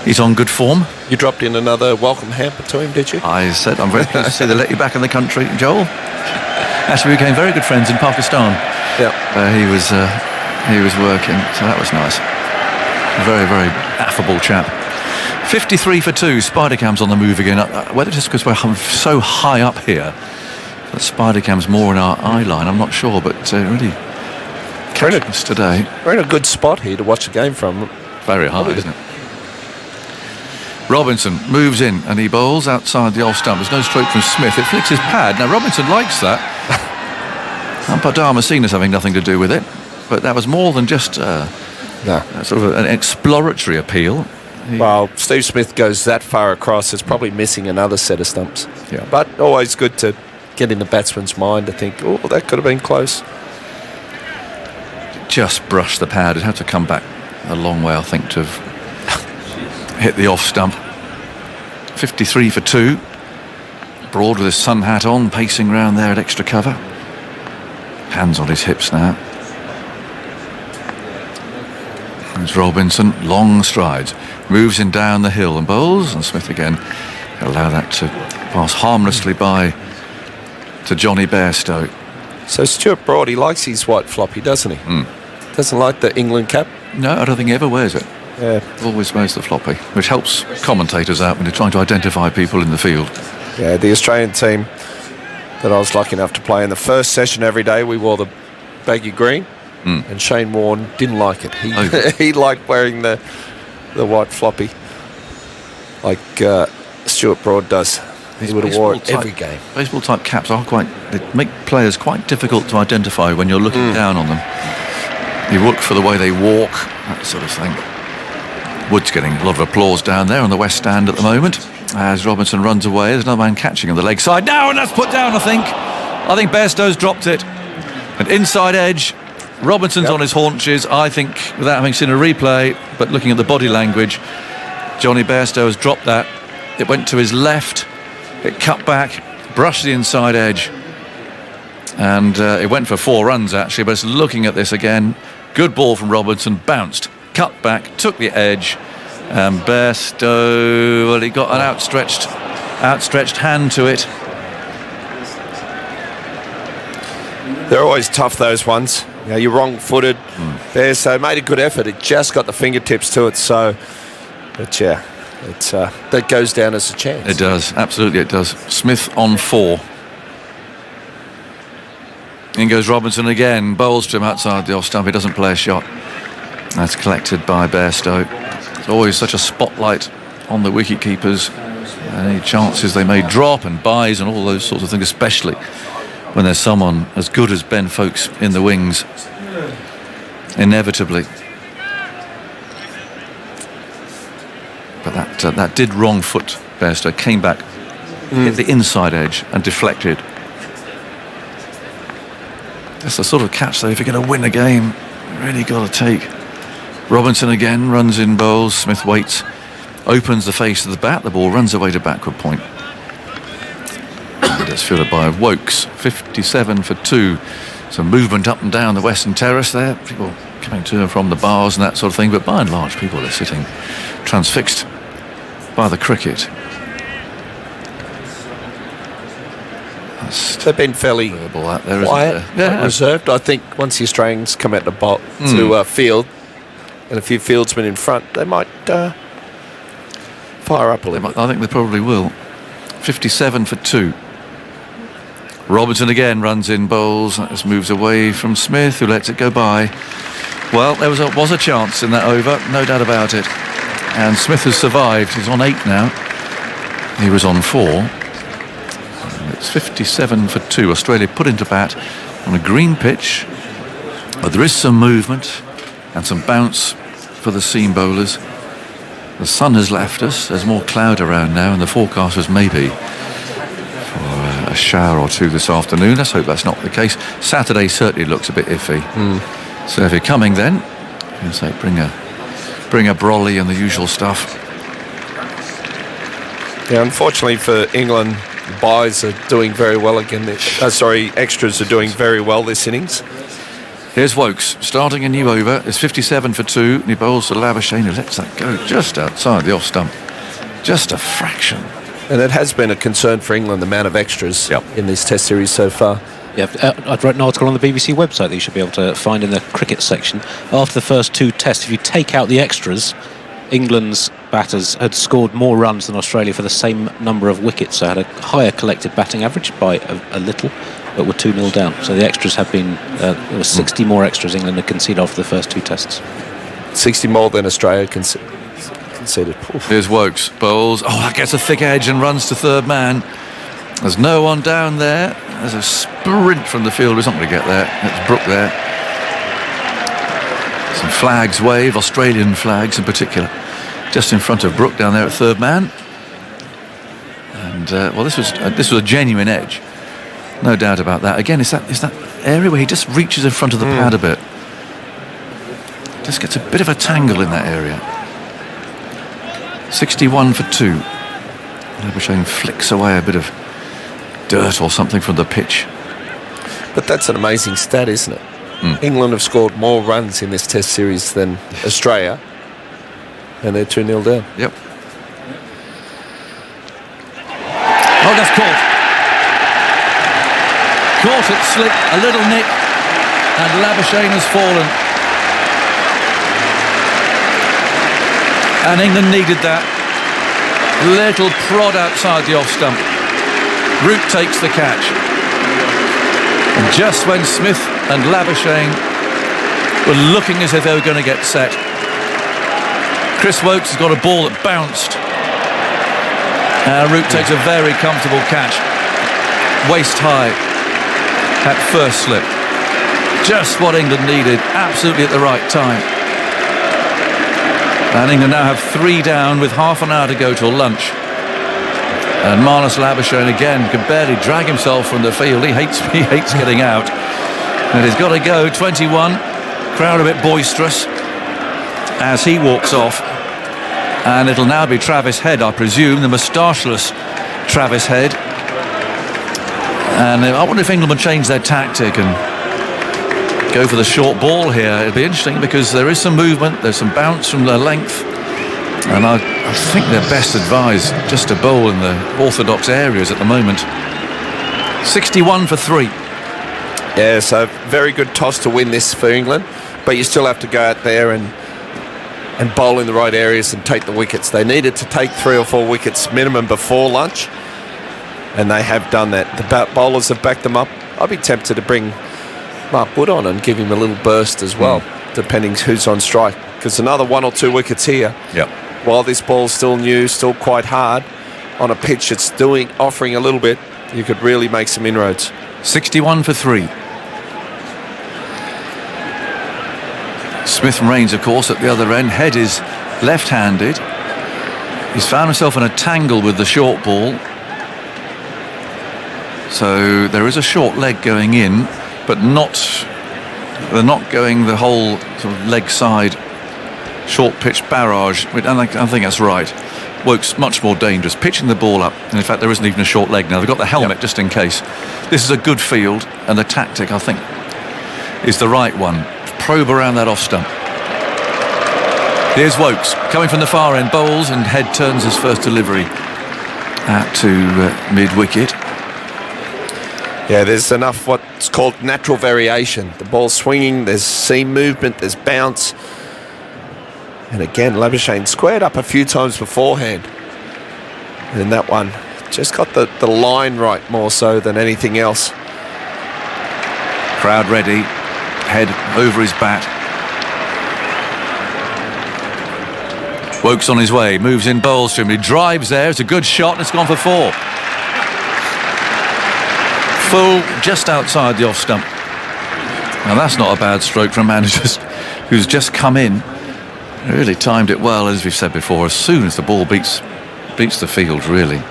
He's on good form. You dropped in another welcome hamper to him, did you? I said I'm very pleased to see they let you back in the country, Joel. Actually, we became very good friends in Pakistan. Yeah, he was working, so that was nice. A very, very affable chap. 53 for 2. Spidercam's on the move again. Whether it's because we're so high up here that Spidercam's more in our eye line, I'm not sure, but really catching us today. We're in a good spot here to watch the game from. Very high, isn't it? Robinson moves in and he bowls outside the off stump. There's no stroke from Smith. It flicks his pad. Now Robinson likes that. Umpire Damasina's having nothing to do with it, but that was more than just sort of an exploratory appeal. Well, Steve Smith goes that far across, it's probably missing another set of stumps. Yeah. But always good to get in the batsman's mind to think, oh, that could have been close. Just brushed the pad. It'd have to come back a long way, I think, to have hit the off stump. 53 for 2. Broad with his sun hat on, pacing round there at extra cover. Hands on his hips now. There's Robinson, long strides, moves in down the hill and bowls, and Smith again allow that to pass harmlessly by to Johnny Bairstow. So Stuart Broad, he likes his white floppy, doesn't he? Doesn't like the England cap? No, I don't think he ever wears it. Yeah. Always wears the floppy, which helps commentators out when they're trying to identify people in the field. Yeah, the Australian team that I was lucky enough to play in the first session every day, we wore the baggy green. And Shane Warne didn't like it. He liked wearing the white floppy, like Stuart Broad does. He would have wore it every game. Baseball type caps are they make players quite difficult to identify when you're looking down on them. You look for the way they walk, that sort of thing. Wood's getting a lot of applause down there on the West Stand at the moment as Robinson runs away. There's another man catching on the leg side now, and that's put down. I think Bairstow's dropped it. And inside edge. Robinson's on his haunches, I think, without having seen a replay, but looking at the body language, Johnny Bairstow has dropped that. It went to his left, it cut back, brushed the inside edge, and it went for 4 runs actually, but it's looking at this again. Good ball from Robinson, bounced, cut back, took the edge, and Bairstow, well, he got an outstretched hand to it. They're always tough, those ones. You know, you're wrong-footed there, so made a good effort. It just got the fingertips to it, so... But yeah, that goes down as a chance. It does, absolutely it does. Smith on 4. In goes Robinson again, bowls to him outside the off stump. He doesn't play a shot. That's collected by Bairstow. There's always such a spotlight on the wicket keepers. Any chances they may drop and buys and all those sorts of things, especially when there's someone as good as Ben Foakes in the wings, inevitably. But that did wrong foot Bairstow, came back, hit the inside edge and deflected. That's the sort of catch, though, if you're going to win a game, you really got to take. Robinson again runs in bowls, Smith waits, opens the face of the bat, the ball runs away to backward point. It's fielded by Woakes, 57 for 2. Some movement up and down the Western Terrace there. People coming to and from the bars and that sort of thing. But by and large, people are sitting transfixed by the cricket. They've been fairly quiet, reserved. I think once the Australians come out to field and a few fieldsmen in front, they might fire up a little bit. I think they probably will. 57 for 2. Robinson again runs in bowls, just moves away from Smith, who lets it go by. Well, there was a chance in that over, no doubt about it. And Smith has survived. He's on 8 now. He was on 4. It's 57 for 2. Australia put into bat on a green pitch, but there is some movement and some bounce for the seam bowlers. The sun has left us. There's more cloud around now, and the forecast was maybe a shower or 2 this afternoon. Let's hope that's not the case. Saturday certainly looks a bit iffy. So if you're coming then, you can say bring a brolly and the usual stuff. Yeah, unfortunately for England, the buys are doing very well again. Extras are doing very well this innings. Here's Woakes starting a new over. It's 57 for 2. And he bowls to Labuschagne, who lets that go just outside the off stump. Just a fraction. And it has been a concern for England, the amount of extras in this Test series so far. Yeah, I'd write an article on the BBC website that you should be able to find in the cricket section. After the first 2 tests, if you take out the extras, England's batters had scored more runs than Australia for the same number of wickets, so had a higher collected batting average by a little, but were 2-0 down. So the extras have been, there were 60 more extras England had conceded after the first 2 tests. 60 more than Australia conceded. Here's Woakes, bowls. Oh, that gets a thick edge and runs to third man. There's no one down there. There's a sprint from the field. He's not going to get there. It's Brook there. Some flags wave, Australian flags in particular. just in front of Brook down there at third man. And this was a genuine edge, no doubt about that. Again, it's that area where he just reaches in front of the pad a bit, just gets a bit of a tangle in that area. 61 for 2. Labuschagne flicks away a bit of dirt or something from the pitch. But that's an amazing stat, isn't it? England have scored more runs in this Test series than Australia, and they're 2-0 down. Yep. Oh, that's caught. Caught it, slip, a little nick, and Labuschagne has fallen. And England needed that. Little prod outside the off stump. Root takes the catch. And just when Smith and Labuschagne were looking as if they were going to get set, Chris Woakes has got a ball that bounced. Root takes a very comfortable catch, waist high at first slip. Just what England needed, absolutely at the right time. And England now have 3 down with half an hour to go till lunch. And Marnus Labuschagne again can barely drag himself from the field. He hates getting out. And he's got to go. 21. Crowd a bit boisterous as he walks off. And it'll now be Travis Head, I presume, the moustacheless Travis Head. And I wonder if England would change their tactic and go for the short ball here. It'll be interesting because there is some movement, there's some bounce from the length. And I think they're best advised just to bowl in the orthodox areas at the moment. 61 for 3. Yeah, so very good toss to win this for England, but you still have to go out there and bowl in the right areas and take the wickets. They needed to take 3 or 4 wickets minimum before lunch, and they have done that. The bowlers have backed them up. I'd be tempted to bring Mark Wood on and give him a little burst as well, depending who's on strike, because another 1 or 2 wickets here. Yep. While this ball's still new, still quite hard, on a pitch that's offering a little bit, you could really make some inroads. 61 for 3. Smith and Rains, of course, at the other end. Head is left-handed. He's found himself in a tangle with the short ball. So there is a short leg going in, but they're not going the whole sort of leg side short pitch barrage. And I think that's right. Woakes much more dangerous, pitching the ball up. And in fact, there isn't even a short leg now. They've got the helmet just in case. This is a good field, and the tactic, I think, is the right one. Probe around that off stump. Here's Woakes coming from the far end, bowls, and Head turns his first delivery out to mid-wicket. Yeah, there's enough what's called natural variation. The ball's swinging, there's seam movement, there's bounce. And again, Labuschagne squared up a few times beforehand. And in that one, just got the line right more so than anything else. Crowd ready. Head over his bat. Woakes on his way, moves in, bowls to him. He drives there. It's a good shot, and it's gone for 4. Full just outside the off stump. Now that's not a bad stroke for a man who's just come in. Really timed it well, as we've said before. As soon as the ball beats the field, really.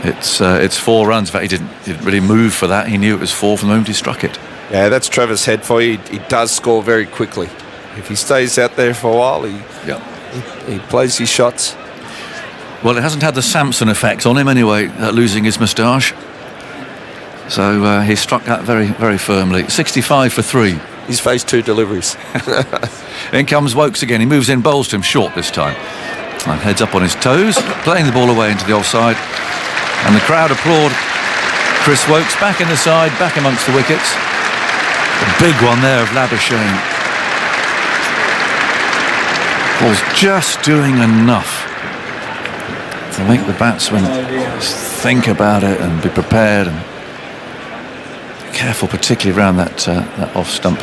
It's 4 runs. In fact, he didn't really move for that. He knew it was 4 from the moment he struck it. Yeah, that's Travis Head for you. He does score very quickly. If he stays out there for a while, he plays his shots. Well, it hasn't had the Samson effect on him anyway, losing his moustache. So he struck that very, very firmly. 65 for 3. He's faced 2 deliveries. In comes Woakes again. He moves in, bowls to him short this time. And heads up on his toes, playing the ball away into the offside. And the crowd applaud Chris Woakes back in the side, back amongst the wickets. A big one there of Labuschagne. Ball's just doing enough to make the batsman think about it and be prepared and careful, particularly around that off stump.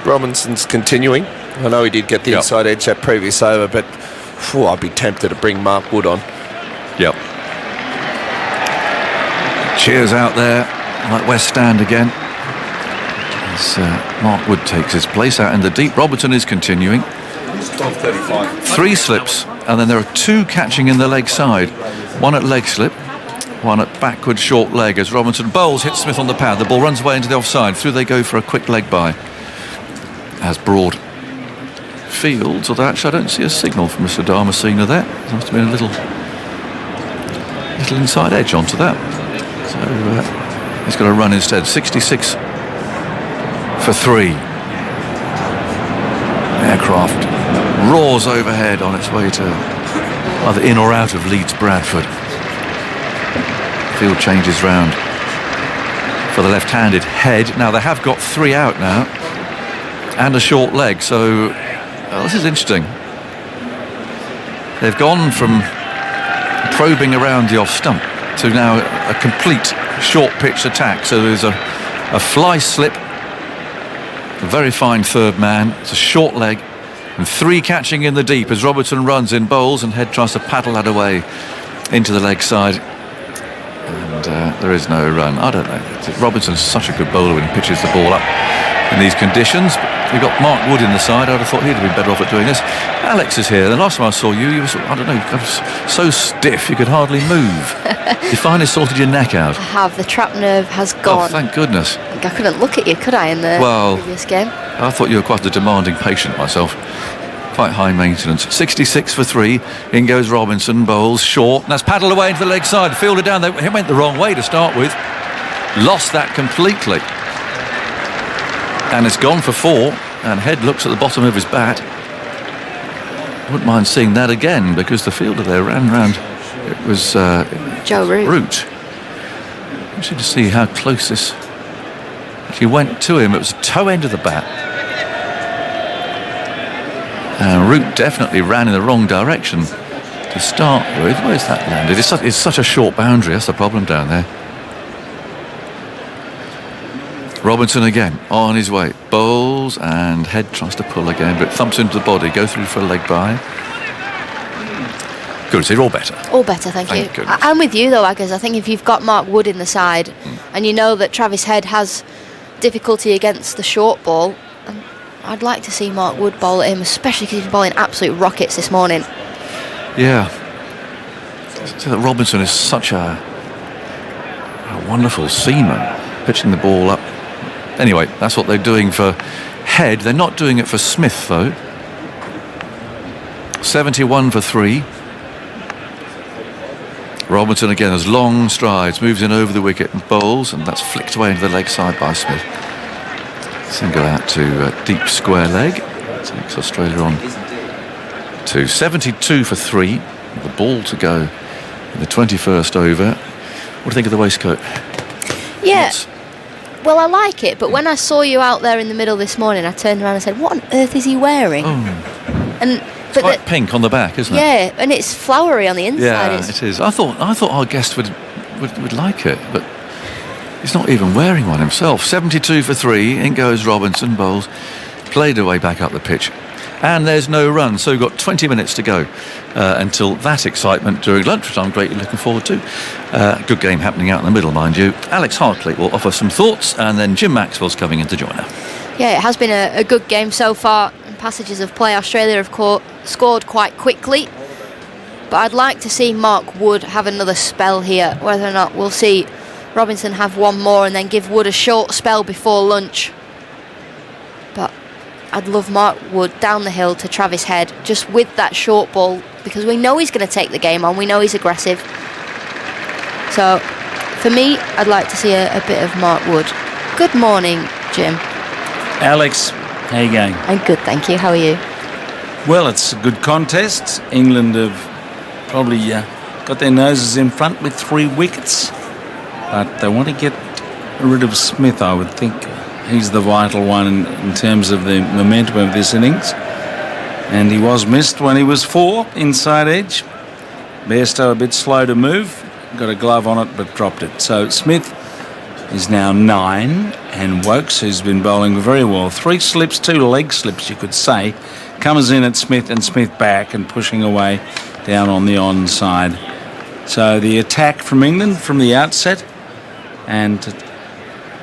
Robinson's continuing. I know he did get the inside edge that previous over, but I'd be tempted to bring Mark Wood on. Yep. Cheers out there, like West Stand again. As Mark Wood takes his place out in the deep. Robertson is continuing. 3 slips, and then there are 2 catching in the leg side. 1 at leg slip, 1 at backward short leg as Robinson bowls, hits Smith on the pad. The ball runs away into the offside. Through they go for a quick leg by. As Broad fields, although actually I don't see a signal from Mr. Damasina there. There must have been a little inside edge onto that. So he's got a run instead. 66 for 3. Aircraft roars overhead on its way to either in or out of Leeds Bradford. Field changes round for the left-handed Head. Now they have got 3 out now and a short leg, so this is interesting. They've gone from probing around the off stump to now a complete short pitch attack. So there's a fly slip, a very fine third man, it's a short leg, and 3 catching in the deep as Robertson runs in bowls, and Head tries to paddle that away into the leg side, and there is no run. I don't know, Robertson's such a good bowler when he pitches the ball up in these conditions. We've got Mark Wood in the side. I'd have thought he'd have been better off at doing this. Alex is here. The last time I saw you were, I don't know, kind of so stiff you could hardly move. You finally sorted your neck out. I have. The trap nerve has gone. Oh, thank goodness. I couldn't look at you, could I, in the previous game? I thought you were quite a demanding patient myself. Quite high maintenance. 66 for 3. In goes Robinson, bowls short. And that's paddled away into the leg side. Fielded down. He went the wrong way to start with. Lost that completely. And it's gone for 4. And Head looks at the bottom of his bat. Wouldn't mind seeing that again, because the fielder there ran round. It was Joe Root. Interesting to see how close this actually went to him. It was the toe end of the bat. And Root definitely ran in the wrong direction to start with. Where's that landed? It's such a short boundary. That's the problem down there. Robinson again on his way, bowls, and Head tries to pull again, but thumps into the body, go through for a leg by. Good, so you're all better. All better, thank you. Goodness. I'm with you though, Aggers. I think if you've got Mark Wood in the side, and you know that Travis Head has difficulty against the short ball, I'd like to see Mark Wood bowl at him, especially because he's bowling absolute rockets this morning. Yeah. So that Robinson is such a wonderful seamer, pitching the ball up. Anyway, that's what they're doing for Head. They're not doing it for Smith, though. 71 for 3. Robinson again has long strides, moves in over the wicket and bowls, and that's flicked away into the leg side by Smith. Single out to deep square leg. Takes Australia on to 72 for 3. The ball to go in the 21st over. What do you think of the waistcoat? Yeah. Well, I like it, but when I saw you out there in the middle this morning, I turned around and said, what on earth is he wearing? It's quite pink on the back, isn't it? Yeah, and it's flowery on the inside. Yeah, it is. I thought our guest would like it, but he's not even wearing one himself. 72 for 3. In goes Robinson, bowls, played away back up the pitch. And there's no run, so we've got 20 minutes to go until that excitement during lunch, which I'm greatly looking forward to. Good game happening out in the middle, mind you. Alex Hartley will offer some thoughts, and then Jim Maxwell's coming in to join her. Yeah, it has been a good game so far. In passages of play, Australia have scored quite quickly. But I'd like to see Mark Wood have another spell here. Whether or not we'll see Robinson have one more and then give Wood a short spell before lunch. But I'd love Mark Wood down the hill to Travis Head, just with that short ball, because we know he's going to take the game on. We know he's aggressive. So, for me, I'd like to see a bit of Mark Wood. Good morning, Jim. Alex, how you going? I'm good, thank you. How are you? Well, it's a good contest. England have probably got their noses in front with 3 wickets, but they want to get rid of Smith, I would think. He's the vital one in terms of the momentum of this innings. And he was missed when he was 4, inside edge. Bairstow a bit slow to move. Got a glove on it, but dropped it. So Smith is now 9. And Wokes, who's been bowling very well. 3 slips, 2 leg slips, you could say. Comes in at Smith and Smith back and pushing away down on the onside. So the attack from England from the outset. And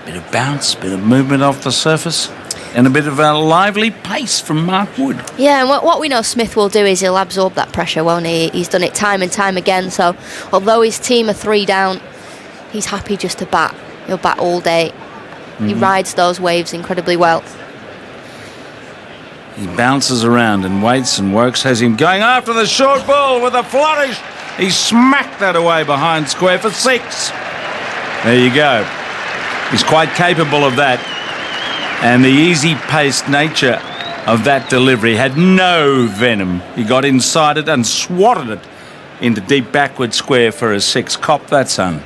bit of bounce, bit of movement off the surface. and a bit of a lively pace from Mark Wood. Yeah, and what we know Smith will do is he'll absorb that pressure, won't he? He's done it time and time again, so although his team are 3 down, he's happy just to bat. He'll bat all day. He rides those waves incredibly well. He bounces around and waits, and Woakes has him going after the short ball with a flourish. He smacked that away behind square for 6. There you go. He's quite capable of that. And the easy-paced nature of that delivery had no venom. He got inside it and swatted it into deep backward square for a 6. Cop that, son.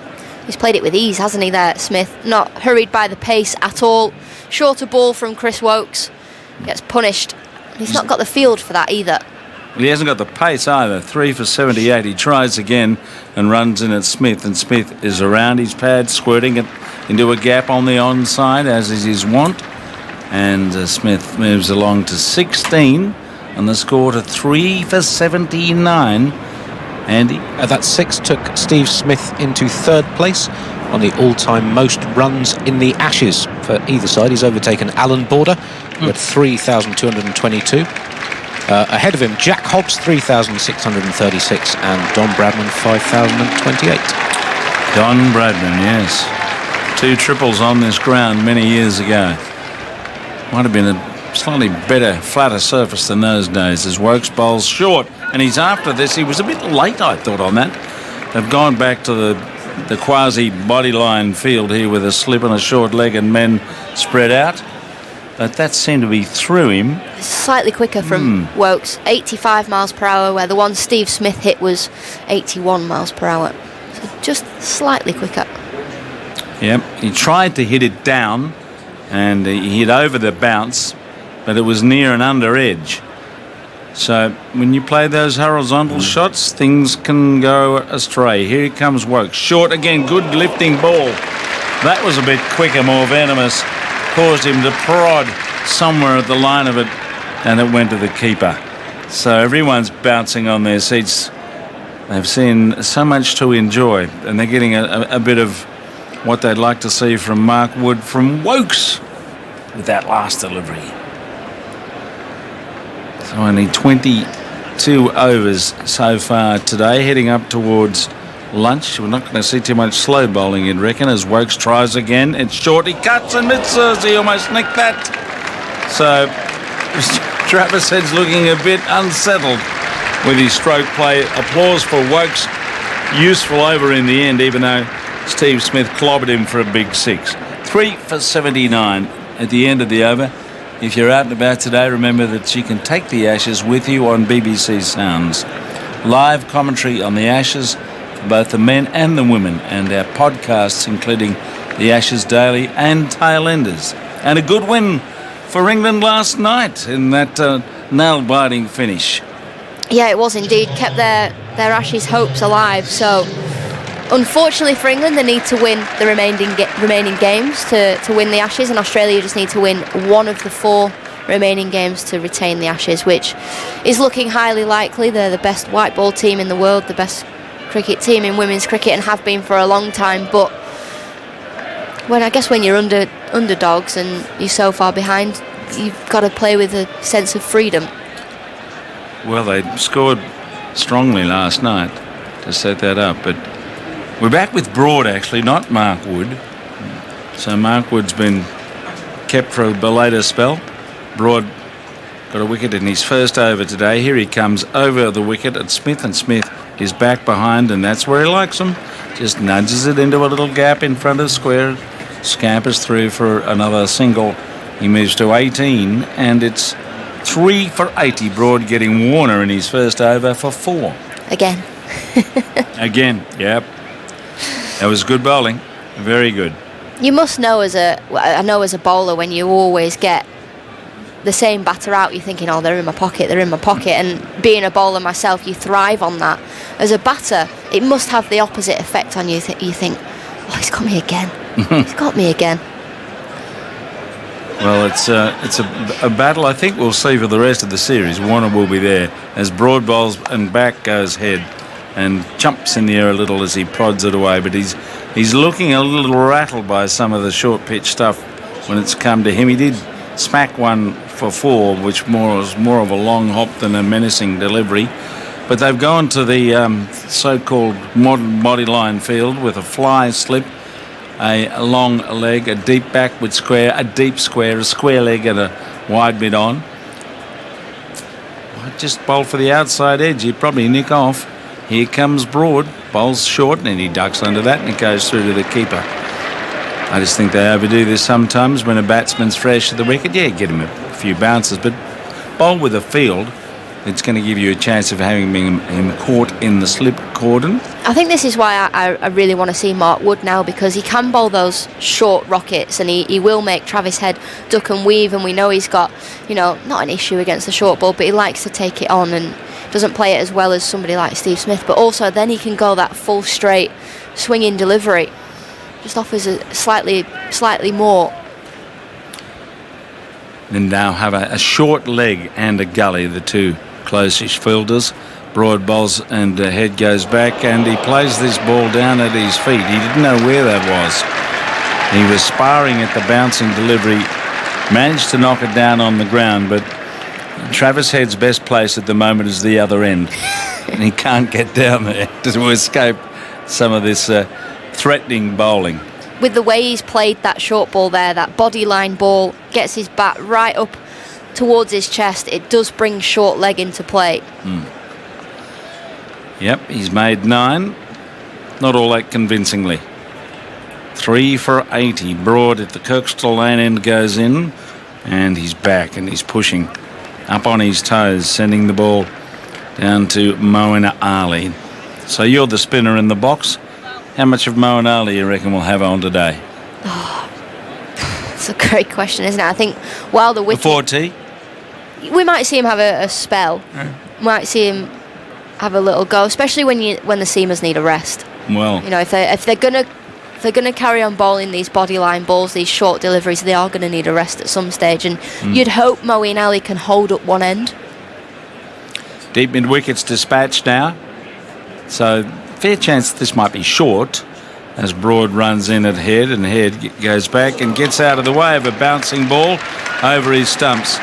He's played it with ease, hasn't he, there, Smith? Not hurried by the pace at all. Shorter ball from Chris Woakes. Gets punished. He's not got the field for that either. Well, he hasn't got the pace either. 3 for 78. He tries again and runs in at Smith, and Smith is around his pad, squirting it into a gap on the onside, as is his wont. And Smith moves along to 16, and the score to 3 for 79. Andy? That 6 took Steve Smith into 3rd place on the all-time most runs in the Ashes for either side. He's overtaken Alan Border with 3,222. Ahead of him, Jack Hobbs, 3,636, and Don Bradman, 5,028. Don Bradman, yes. 2 triples on this ground many years ago. Might have been a slightly better, flatter surface than those days, as Woakes bowls short. And he's after this. He was a bit late, I thought, on that. They've gone back to the quasi-bodyline field here with a slip and a short leg and men spread out. But that seemed to be through him. Slightly quicker from Woakes, 85 miles per hour, where the one Steve Smith hit was 81 miles per hour. So just slightly quicker. Yep, he tried to hit it down, and he hit over the bounce, but it was near an under edge. So when you play those horizontal shots, things can go astray. Here comes Woakes. Short again, good lifting ball. That was a bit quicker, more venomous. Caused him to prod somewhere at the line of it, and it went to the keeper. So everyone's bouncing on their seats. They've seen so much to enjoy, and they're getting a bit of what they'd like to see from Mark Wood from Woakes with that last delivery. So only 22 overs so far today, heading up towards lunch. We're not going to see too much slow bowling, you'd reckon, as Woakes tries again. It's short, he cuts and misses. He almost nicked that. So Travis Head's looking a bit unsettled with his stroke play. Applause for Woakes. Useful over in the end, even though Steve Smith clobbered him for a big 6. 3 for 79 at the end of the over. If you're out and about today, remember that you can take the Ashes with you on BBC Sounds. Live commentary on the Ashes for both the men and the women, and our podcasts including the Ashes Daily and Tailenders. And a good win for England last night in that nail-biting finish. Yeah, it was indeed. Kept their Ashes hopes alive. So unfortunately for England, they need to win the remaining games to win the Ashes, and Australia just need to win one of the 4 remaining games to retain the Ashes, which is looking highly likely. They're the best white ball team in the world, the best cricket team in women's cricket, and have been for a long time. But when you're underdogs and you're so far behind, you've got to play with a sense of freedom. Well, they scored strongly last night to set that up, but we're back with Broad, actually, not Mark Wood. So Mark Wood's been kept for a belated spell. Broad got a wicket in his first over today. Here he comes over the wicket at Smith, and Smith is back behind, and that's where he likes him. Just nudges it into a little gap in front of square. Scampers through for another single. He moves to 18, and it's 3 for 80. Broad getting Warner in his first over for 4. Again. Again, yep. That was good bowling. Very good. You must know as a bowler, when you always get the same batter out, you're thinking, oh, they're in my pocket. And being a bowler myself, you thrive on that. As a batter, it must have the opposite effect on you. You think, oh, he's got me again. He's got me again. Well, it's a battle I think we'll see for the rest of the series. Warner will be there as Broad bowls and back goes Head and jumps in the air a little as he prods it away. But he's looking a little rattled by some of the short pitch stuff when it's come to him. He did smack one for 4, which was more of a long hop than a menacing delivery. But they've gone to the so-called modern bodyline field with a fly slip, a long leg, a deep backward square, a deep square, a square leg and a wide mid on. Just bowl for the outside edge. He'd probably nick off. Here comes Broad. Bowls short and he ducks under that and it goes through to the keeper. I just think they overdo this sometimes when a batsman's fresh at the wicket. Yeah, get him a few bounces, but bowl with a field, it's going to give you a chance of having him caught in the slip cordon. I think this is why I really want to see Mark Wood now, because he can bowl those short rockets and he will make Travis Head duck and weave, and we know he's got, not an issue against the short ball, but he likes to take it on and doesn't play it as well as somebody like Steve Smith, but also then he can go that full straight swinging delivery. Just offers a slightly more. And now have a short leg and a gully, the two closest fielders. Broad bowls and Head goes back and he plays this ball down at his feet. He didn't know where that was. He was sparring at the bouncing delivery, managed to knock it down on the ground, but Travis Head's best place at the moment is the other end. And he can't get down there to escape some of this threatening bowling. With the way he's played that short ball there, that bodyline ball gets his bat right up towards his chest, it does bring short leg into play. Yep, he's made 9. Not all that convincingly. 3 for 80. Broad at the Kirkstall Lane end goes in, and he's back and he's pushing up on his toes, sending the ball down to Moeen Ali. So you're the spinner in the box. How much of Moeen Ali you reckon we'll have on today? It's a great question, isn't it? I think while the wicket... Before tea? We might see him have a spell. Might see him have a little go, especially when the seamers need a rest. Well, if they're gonna carry on bowling these bodyline balls, these short deliveries, they are gonna need a rest at some stage, and you'd hope Moeen Ali can hold up one end. Deep mid wickets dispatched now, so fair chance this might be short as Broad runs in at Head, and Head goes back and gets out of the way of a bouncing ball over his stumps.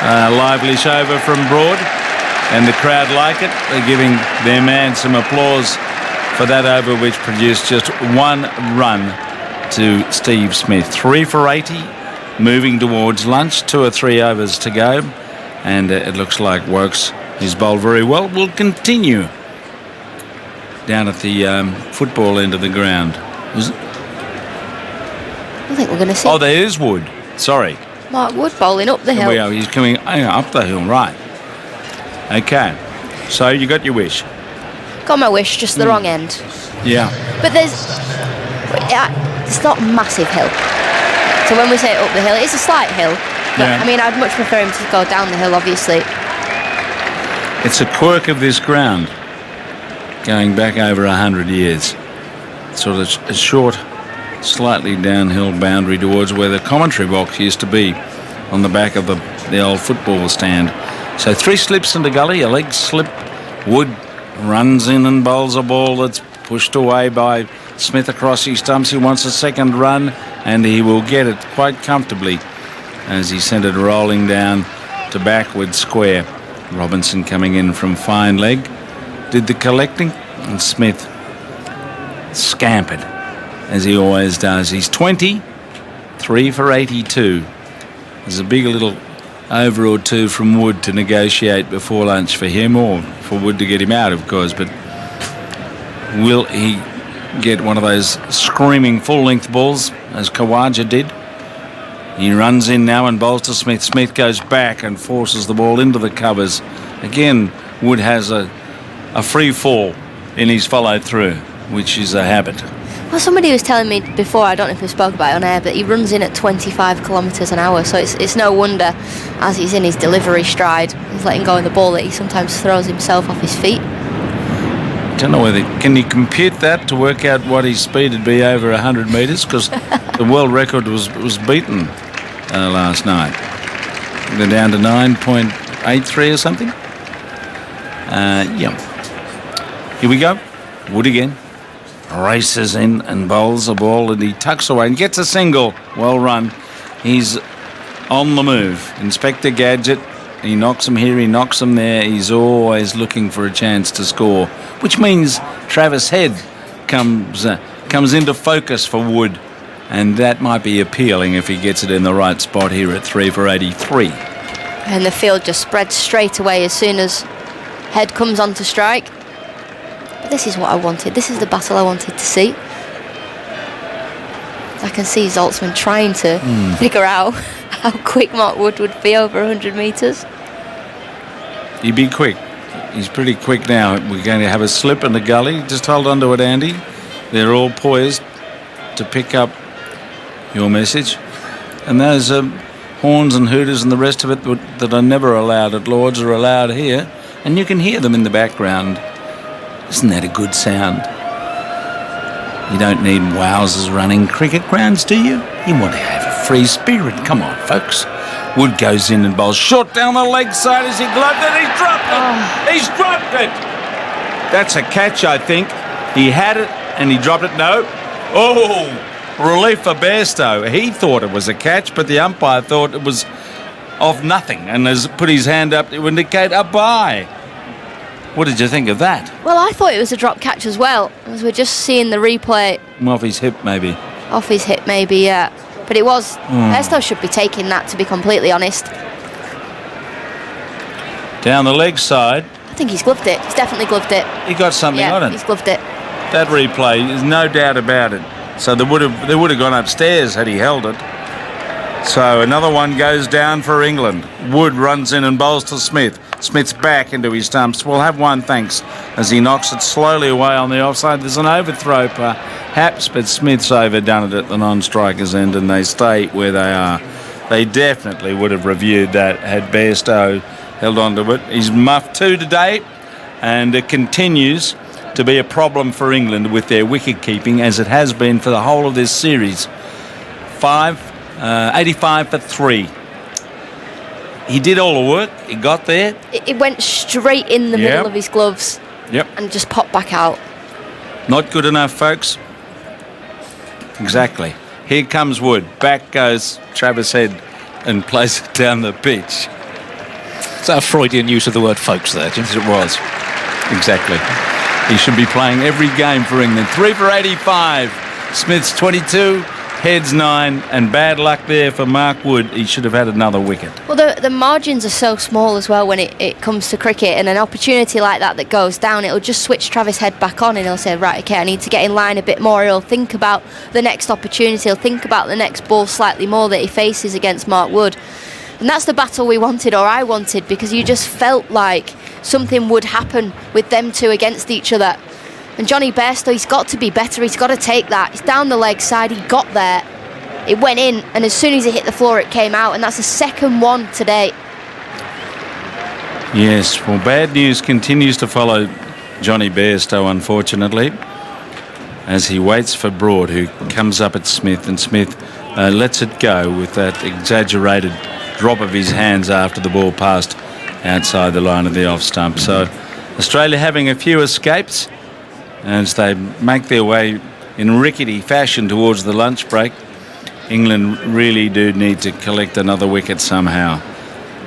Lively over from Broad, and the crowd like it. They're giving their man some applause for that over, which produced just 1 run to Steve Smith. 3 for 80, moving towards lunch. 2 or 3 overs to go, and it looks like Woakes, who's bowled very well, will continue down at the football end of the ground. I think we're going to see. Oh, there is Wood. Sorry. Mark Wood bowling up the hill. Here we go. He's coming up the hill, right. Okay. So you got your wish. Got my wish, just the wrong end. Yeah. But it's not a massive hill. So when we say up the hill, it's a slight hill. But Yeah. I mean, I'd much prefer him to go down the hill, obviously. It's a quirk of this ground, going back over 100 years. Sort of a short, slightly downhill boundary towards where the commentary box used to be on the back of the old football stand. So 3 slips in the gully, a leg slip. Wood runs in and bowls a ball that's pushed away by Smith across his stumps. He wants a second run, and he will get it quite comfortably as he sent it rolling down to backward square. Robinson coming in from fine leg did the collecting, and Smith scampered as he always does. He's 20, 3 for 82. There's a big little over or 2 from Wood to negotiate before lunch for him, or for Wood to get him out, of course, but will he get one of those screaming full-length balls as Khawaja did? He runs in now and bowls to Smith. Smith goes back and forces the ball into the covers. Again, Wood has a free fall in his follow-through, which is a habit. Well, somebody was telling me before, I don't know if we spoke about it on air, but he runs in at 25 kilometres an hour, so it's no wonder, as he's in his delivery stride, he's letting go of the ball, that he sometimes throws himself off his feet. I don't know whether... Can you compute that to work out what his speed would be over 100 metres? Because the world record was beaten last night. They're down to 9.83 or something. Yeah. Here we go. Wood again. Races in and bowls a ball, and he tucks away and gets a single. Well run. He's on the move. Inspector Gadget, he knocks him here, he knocks him there. He's always looking for a chance to score, which means Travis Head comes into focus for Wood, and that might be appealing if he gets it in the right spot here at 3 for 83. And the field just spreads straight away as soon as Head comes on to strike. But this is what I wanted. This is the battle I wanted to see. I can see Zaltzman trying to figure out how quick Mark Wood would be over 100 metres. He'd be quick. He's pretty quick now. We're going to have a slip in the gully. Just hold on to it, Andy. They're all poised to pick up your message. And those horns and hooters and the rest of it that are never allowed at Lord's are allowed here. And you can hear them in the background. Isn't that a good sound? You don't need wowzers running cricket grounds, do you? You want to have a free spirit. Come on, folks. Wood goes in and bowls short down the leg side as he gloved it. He's dropped it. He's dropped it. That's a catch, I think. He had it and he dropped it. No. Oh, relief for Bairstow. He thought it was a catch, but the umpire thought it was off nothing and has put his hand up to indicate a bye. What did you think of that? Well, I thought it was a drop catch as well, as we're just seeing the replay. Off his hip, maybe. Off his hip, maybe, yeah. But it was. Bairstow should be taking that, to be completely honest. Down the leg side. I think he's gloved it. He's definitely gloved it. He got something on it. He's gloved it. That replay, there's no doubt about it. So they would have gone upstairs had he held it. So another one goes down for England. Wood runs in and bowls to Smith. Smith's back into his stumps. We'll have one, thanks, as he knocks it slowly away on the offside. There's an overthrow perhaps, but Smith's overdone it at the non-striker's end and they stay where they are. They definitely would have reviewed that had Bairstow held on to it. He's muffed 2 today, and it continues to be a problem for England with their wicket-keeping, as it has been for the whole of this series. 85 for 3. He did all the work. He got there. It went straight in the middle of his gloves. Yep. And just popped back out. Not good enough, folks. Exactly. Here comes Wood. Back goes Travis Head and plays it down the pitch. Is that a Freudian use of the word folks there, Jim? Yes, it was. Exactly. He should be playing every game for England. 3 for 85. Smith's 22. Head's 9, and bad luck there for Mark Wood. He should have had another wicket. Well, the margins are so small as well when it comes to cricket, and an opportunity like that goes down, it'll just switch Travis Head back on and he'll say, right, okay, I need to get in line a bit more. He'll think about the next opportunity. He'll think about the next ball slightly more that he faces against Mark Wood. And that's the battle we wanted, or I wanted, because you just felt like something would happen with them two against each other. And Johnny Bairstow, he's got to be better. He's got to take that. He's down the leg side. He got there. It went in, and as soon as it hit the floor, it came out. And that's the second one today. Yes, well, bad news continues to follow Johnny Bairstow, unfortunately, as he waits for Broad, who comes up at Smith, and Smith lets it go with that exaggerated drop of his hands after the ball passed outside the line of the off stump. So Australia having a few escapes as they make their way in rickety fashion towards the lunch break. England really do need to collect another wicket somehow.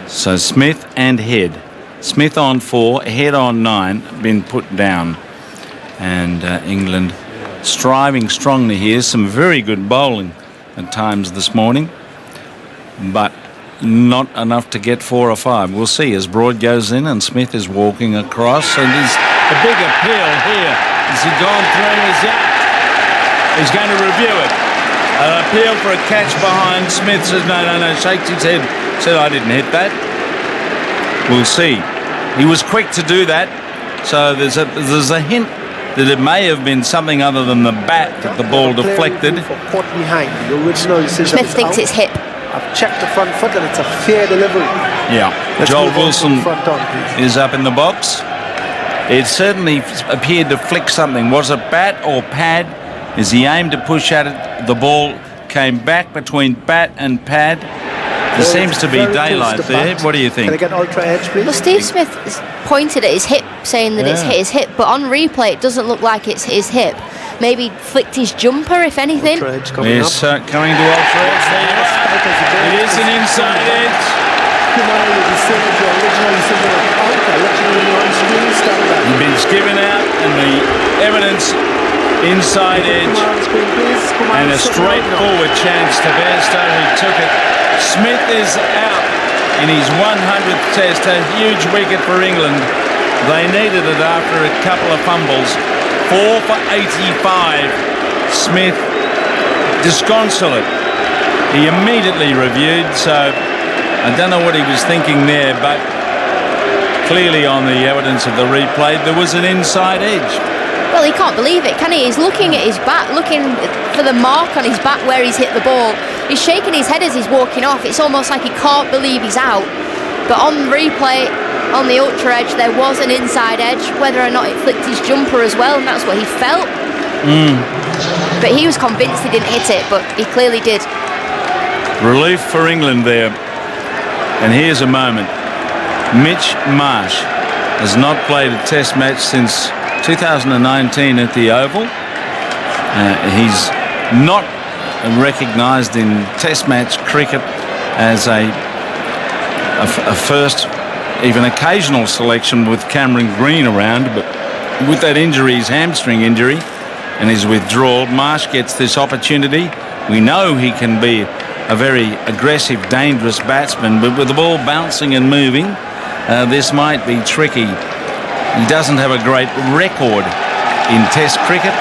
So Smith and Head. Smith on 4, Head on 9, been put down. And England striving strongly here. Some very good bowling at times this morning, but not enough to get 4 or 5. We'll see as Broad goes in and Smith is walking across, and there's a big appeal here. Has he gone through? He's going to review it. An appeal for a catch behind. Smith says no, shakes his head, said I didn't hit that. We'll see. He was quick to do that, so there's a hint that it may have been something other than the bat that the ball deflected. Caught behind. The original decision. Smith thinks it's hip. I've checked the front foot and it's a fair delivery. Yeah. Let's Joel move on Wilson to front on, please. is up in the box. It certainly appeared to flick something. Was it bat or pad? As he aimed to push at it, the ball came back between bat and pad. There seems to be daylight there. What do you think? Can I get ultra edge, please? Well, Steve Smith pointed at his hip, saying that it's hit his hip, but on replay it doesn't look like it's his hip. maybe flicked his jumper, if anything. Yes, coming to Ultra Edge. It is an inside edge. He's given out, and the evidence inside edge and a straightforward chance to Bairstow, who took it. Smith is out in his 100th test, a huge wicket for England. They needed it after a couple of fumbles. 4 for 85. Smith disconsolate. He immediately reviewed, so I don't know what he was thinking there, but clearly on the evidence of the replay, there was an inside edge. Well, he can't believe it, can he? He's looking at his bat, looking for the mark on his bat where he's hit the ball. He's shaking his head as he's walking off. It's almost like he can't believe he's out. But on replay, on the Ultra Edge, there was an inside edge, whether or not it flicked his jumper as well, and that's what he felt. But he was convinced he didn't hit it, but he clearly did. Relief for England there. And here's a moment. Mitch Marsh has not played a test match since 2019 at the Oval. He's not recognised in test match cricket as a first, even occasional selection with Cameron Green around, but with that injury, his hamstring injury and his withdrawal, Marsh gets this opportunity. We know he can be a very aggressive, dangerous batsman, but with the ball bouncing and moving, this might be tricky. He doesn't have a great record in Test cricket,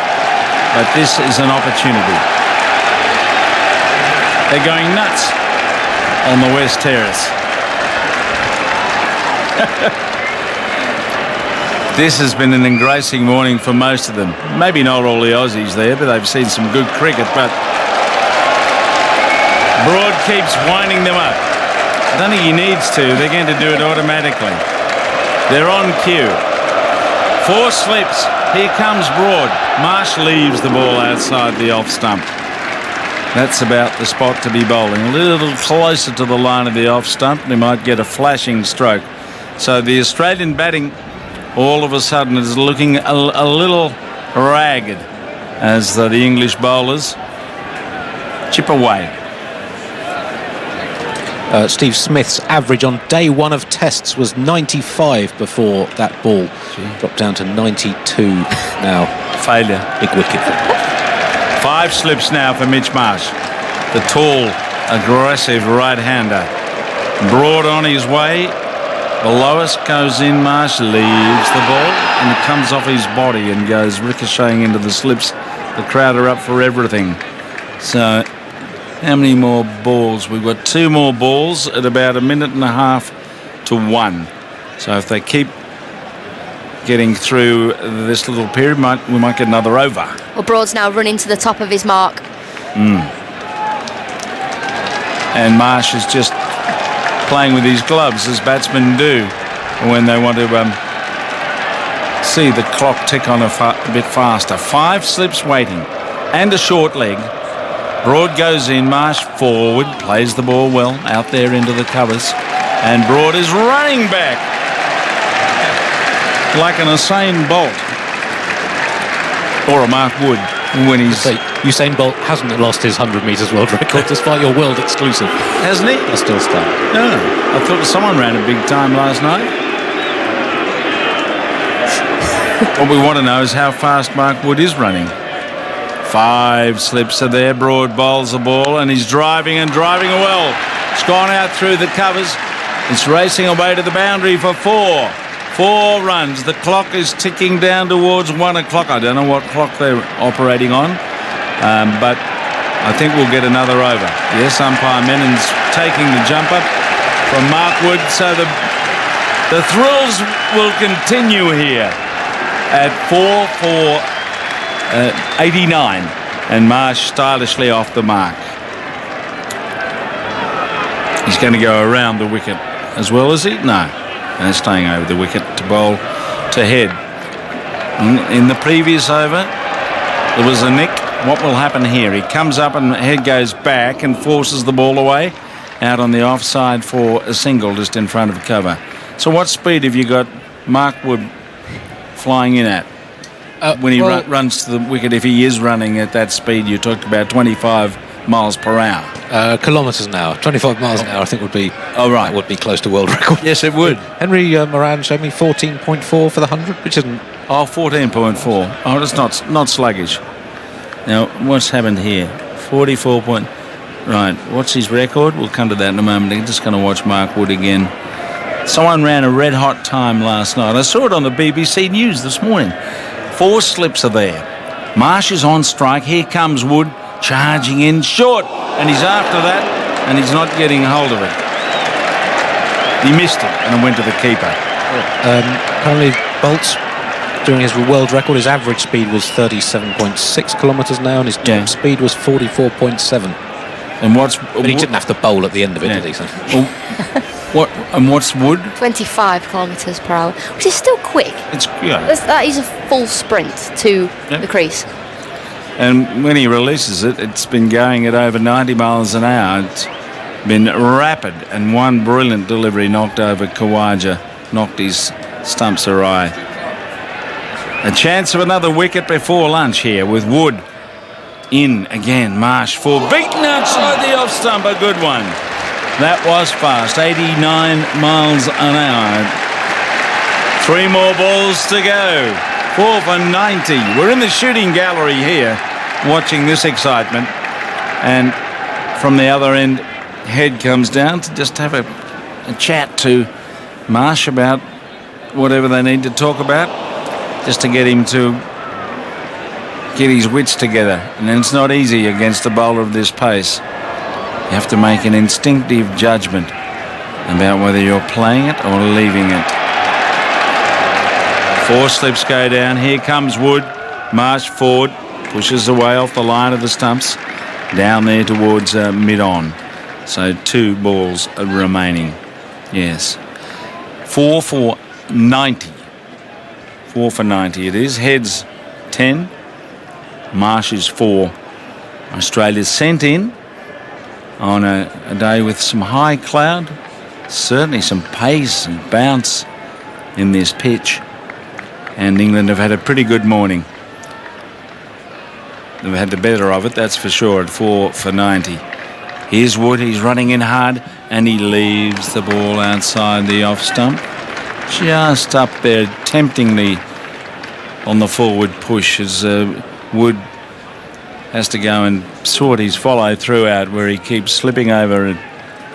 but this is an opportunity. They're going nuts on the West Terrace. This has been an engrossing morning for most of them. Maybe not all the Aussies there, but they've seen some good cricket. But Broad keeps winding them up. I don't think he needs to. They're going to do it automatically. They're on cue. 4 slips. Here comes Broad. Marsh leaves the ball outside the off stump. That's about the spot to be bowling. A little closer to the line of the off stump, and he might get a flashing stroke. So the Australian batting all of a sudden is looking a little ragged as the English bowlers chip away. Steve Smith's average on day one of tests was 95 before that ball. Dropped down to 92 now. Failure. Big wicket. 5 slips now for Mitch Marsh. The tall, aggressive right-hander. Broad on his way. The lowest goes in. Marsh leaves the ball and it comes off his body and goes ricocheting into the slips. The crowd are up for everything. So how many more balls? We've got 2 more balls at about 1.5 minutes to 1. So if they keep getting through this little period, we might get another over. Well, Broad's now running to the top of his mark. And Marsh is just playing with his gloves, as batsmen do when they want to see the clock tick on a bit faster. 5 slips waiting and a short leg. Broad goes in, Marsh forward, plays the ball well out there into the covers, and Broad is running back like an Usain Bolt or a Mark Wood when he's... Usain Bolt hasn't lost his 100 metres world record despite your world exclusive. Hasn't he? I still stand. No, I thought someone ran a big time last night. What we want to know is how fast Mark Wood is running. 5 slips are there. Broad bowls the ball and he's driving well. It's gone out through the covers. It's racing away to the boundary for 4. 4 runs. The clock is ticking down towards 1 o'clock. I don't know what clock they're operating on, but I think we'll get another over. Yes, umpire Menon's taking the jump up from Mark Wood. So the thrills will continue here at 4 for 89, and Marsh stylishly off the mark. He's going to go around the wicket as well, is he? No. And staying over the wicket to bowl to head. In the previous over, there was a nick. What will happen here? He comes up and head goes back and forces the ball away out on the offside for a single just in front of the cover. So what speed have you got Mark Wood flying in at? when he runs to the wicket, if he is running at that speed you talked about, 25 miles per hour. Kilometres an hour. 25 miles an hour, I think, would be would be close to world record. Yes, it would. Henry Moran showed me 14.4 for the 100, which isn't... 14.4. Oh, that's not sluggish. Now, what's happened here? 44 point... Right, what's his record? We'll come to that in a moment. I'm just going to watch Mark Wood again. Someone ran a red-hot time last night. I saw it on the BBC News this morning. 4 slips are there. Marsh is on strike. Here comes Wood, charging in short. And he's after that, and he's not getting hold of it. He missed it, and it went to the keeper. Apparently, Bolt's doing his world record. His average speed was 37.6 kilometres an hour, and his top speed was 44.7. And but he didn't have to bowl at the end of it, did he? So. What's Wood? 25 kilometres per hour, which is still quick. That is a full sprint to the crease. And when he releases it, it's been going at over 90 miles an hour. It's been rapid, and one brilliant delivery knocked over Khawaja, knocked his stumps awry. A chance of another wicket before lunch here with Wood. In again, Marsh for beaten outside the off stump, a good one. That was fast, 89 miles an hour. 3 more balls to go. 4 for 90. We're in the shooting gallery here, watching this excitement. And from the other end, Head comes down to just have a chat to Marsh about whatever they need to talk about, just to get him to get his wits together. And it's not easy against a bowler of this pace. You have to make an instinctive judgment about whether you're playing it or leaving it. 4 slips go down. Here comes Wood. Marsh forward, pushes away off the line of the stumps, down there towards mid-on. So 2 balls remaining. Yes. 4 for 90. 4 for 90 it is. Head's 10. Marsh is 4. Australia's sent in on a day with some high cloud, certainly some pace and bounce in this pitch, and England have had a pretty good morning. They've had the better of it, that's for sure, at 4 for 90. Here's Wood, he's running in hard, and he leaves the ball outside the off stump, just up there temptingly on the forward push as Wood has to go and sort his follow-through out where he keeps slipping over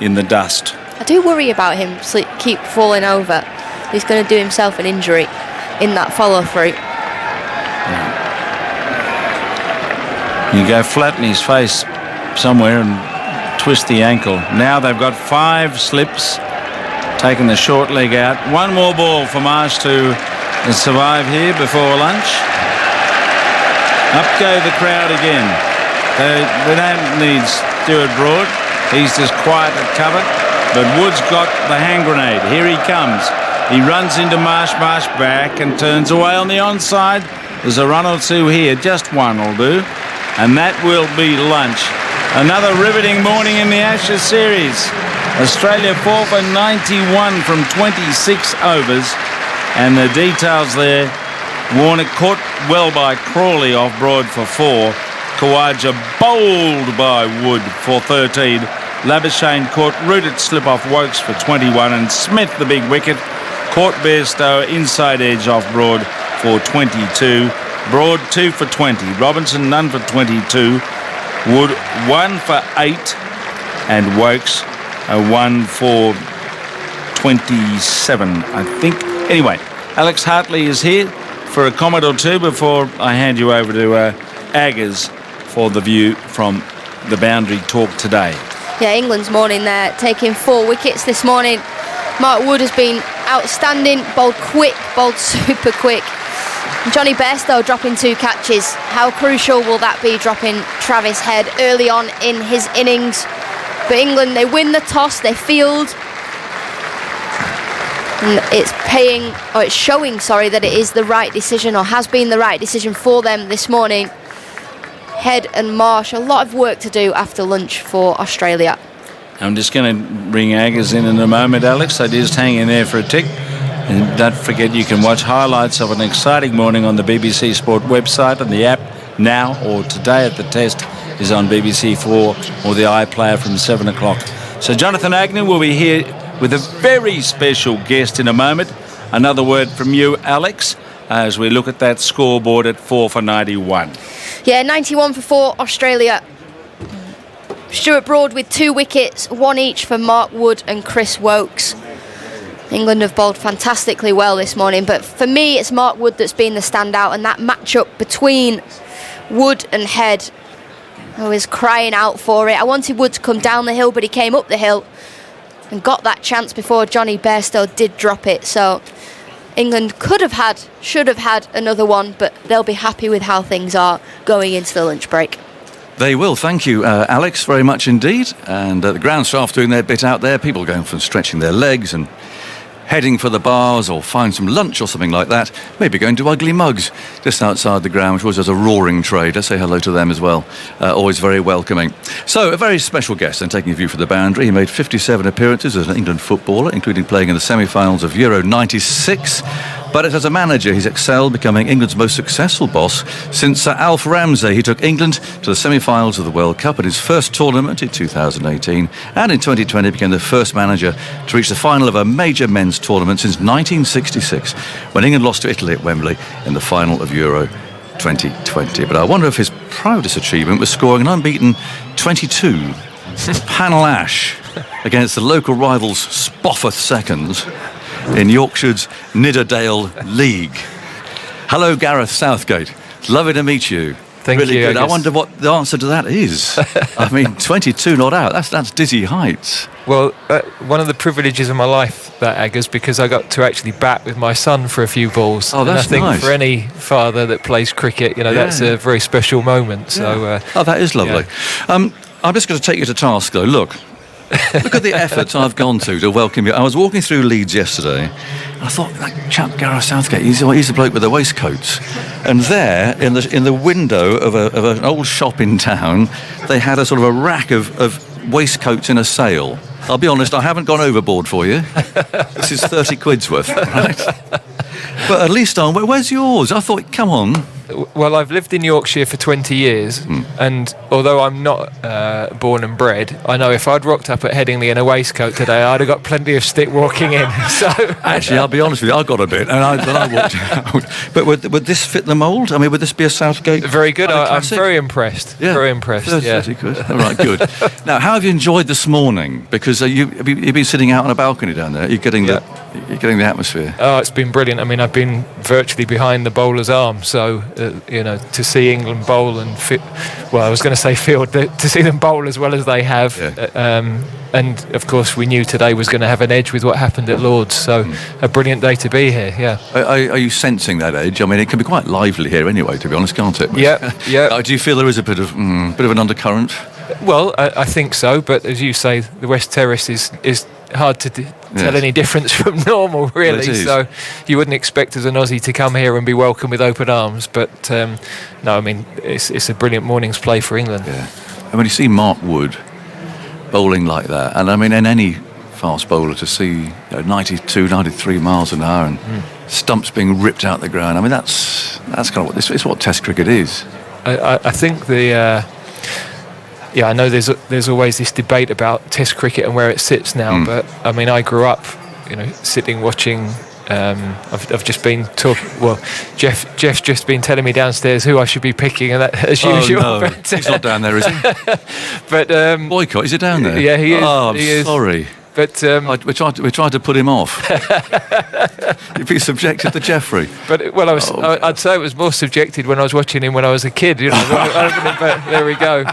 in the dust. I do worry about him keep falling over. He's going to do himself an injury in that follow-through. You go flatten his face somewhere and twist the ankle. Now they've got 5 slips, taking the short leg out. 1 more ball for Marsh to survive here before lunch. Up go the crowd again. They don't need Stuart Broad. He's just quiet at cover. But Wood's got the hand grenade. Here he comes. He runs into Marsh. Marsh back and turns away on the onside. There's a run or 2 here. Just 1 will do. And that will be lunch. Another riveting morning in the Ashes series. Australia 4 for 91 from 26 overs. And the details there. Warner caught well by Crawley off Broad for 4. Khawaja bowled by Wood for 13. Labuschagne caught rooted slip off Wokes for 21. And Smith, the big wicket, caught Bairstow inside edge off Broad for 22. Broad 2 for 20. Robinson none for 22. Wood 1 for 8. And Wokes 1 for 27, I think. Anyway, Alex Hartley is here for a comment or 2 before I hand you over to Aggers for the view from the boundary talk today. Yeah, England's morning there, taking 4 wickets this morning. Mark Wood has been outstanding, bowled quick, bowled super quick. Johnny Bairstow dropping 2 catches. How crucial will that be, dropping Travis Head early on in his innings? But England, they win the toss, they field. And it's showing that it is the right decision, or has been the right decision for them this morning. Head and Marsh, a lot of work to do after lunch for Australia. I'm just going to bring Aggers in a moment, Alex. So just hang in there for a tick. And don't forget you can watch highlights of an exciting morning on the BBC Sport website and the app now or today at the Test is on BBC4 or the iPlayer from 7 o'clock. So Jonathan Agnew will be here with a very special guest in a moment. Another word from you, Alex, as we look at that scoreboard at 4 for 91. Yeah, 91 for 4, Australia. Stuart Broad with 2 wickets, 1 each for Mark Wood and Chris Woakes. England have bowled fantastically well this morning, but for me it's Mark Wood that's been the standout, and that matchup between Wood and Head, I was crying out for it. I wanted Wood to come down the hill, but he came up the hill and got that chance before Johnny Bairstow did drop it. So England should have had another one, but they'll be happy with how things are going into the lunch break. They will. Thank you, Alex, very much indeed. And the ground staff doing their bit out there, people going from stretching their legs and heading for the bars or find some lunch or something like that. Maybe going to Ugly Mugs just outside the ground, which always has a roaring trade. Let's say hello to them as well. Always very welcoming. So a very special guest and taking a view for the boundary. He made 57 appearances as an England footballer, including playing in the semi-finals of Euro 96. But as a manager, he's excelled, becoming England's most successful boss since Alf Ramsey. He took England to the semi-finals of the World Cup in his first tournament in 2018, and in 2020 became the first manager to reach the final of a major men's tournament since 1966, when England lost to Italy at Wembley in the final of Euro 2020. But I wonder if his proudest achievement was scoring an unbeaten 22 panel ash against the local rivals Spofforth Seconds in Yorkshire's Nidderdale League. Hello, Gareth Southgate. Lovely to meet you. Thank really you. Good. I wonder what the answer to that is. I mean, 22 not out. That's dizzy heights. Well, one of the privileges of my life, that Aggers, because I got to actually bat with my son for a few balls. Oh, that's and I think nice. For any father that plays cricket, that's a very special moment. So, that is lovely. Yeah. I'm just going to take you to task, though. Look at the efforts I've gone to welcome you. I was walking through Leeds yesterday, and I thought, that chap Gareth Southgate, he's the bloke with the waistcoats. And there, in the window of an old shop in town, they had a sort of a rack of waistcoats in a sale. I'll be honest, I haven't gone overboard for you. This is 30 quid's worth, right? But at least where's yours? I thought, come on. Well, I've lived in Yorkshire for 20 years, and although I'm not born and bred, I know if I'd rocked up at Headingley in a waistcoat today, I'd have got plenty of stick walking in. So actually, I'll be honest with you, I got a bit, and I walked out. But would this fit the mould? I mean, would this be a Southgate? Very good. I'm very impressed. Yeah. Very impressed. 30 quid. All right, good. Now, how have you enjoyed this morning? Because you've been sitting out on a balcony down there. You're getting the atmosphere. Oh, it's been brilliant. I mean, I've been virtually behind the bowler's arm, so to see England bowl and I was going to say field, to see them bowl as well as they have. Yeah. And of course, we knew today was going to have an edge with what happened at Lord's. So a brilliant day to be here. Yeah. Are you sensing that edge? I mean, it can be quite lively here anyway, to be honest, can't it? Yeah. Do you feel there is a bit of an undercurrent? Well, I think so. But as you say, the West Terrace is hard to tell any difference from normal, really. So you wouldn't expect as an Aussie to come here and be welcomed with open arms. But no, I mean, it's a brilliant morning's play for England. Yeah. And when you see Mark Wood bowling like that, and I mean, in any fast bowler to see 92, 93 miles an hour and stumps being ripped out the ground, I mean, that's kind of it's what Test cricket is. I think I know there's always this debate about Test cricket and where it sits now, but I mean, I grew up, sitting watching. I've just been talking. Well, Jeff's just been telling me downstairs who I should be picking, and that as usual. No. But, he's not down there, is he? But Boycott, is he down there? Yeah, he is. Oh, I'm sorry. But we tried to put him off. You'd be subjected to Jeffrey. But I'd say it was more subjected when I was watching him when I was a kid. But there we go.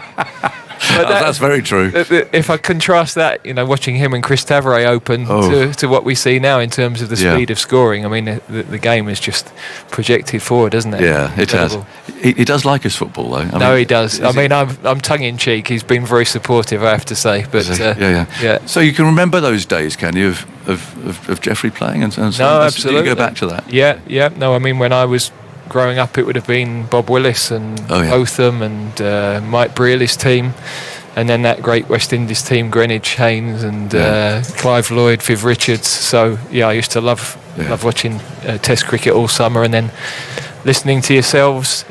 But that's very true. If I contrast that, watching him and Chris Tavare open to what we see now in terms of the speed of scoring, I mean, the game is just projected forward, isn't it? Yeah, it has. He does like his football, though. He does. I'm tongue-in-cheek. He's been very supportive, I have to say. But yeah. So you can remember those days, can you, of Jeffrey playing and so on? No, absolutely. Do you go back to that? Yeah. No, I mean, when I was growing up, it would have been Bob Willis and Botham and Mike Brealey's team, and then that great West Indies team, Greenwich, Haynes and Clive Lloyd, Viv Richards. So I used to love love watching Test cricket all summer, and then listening to yourselves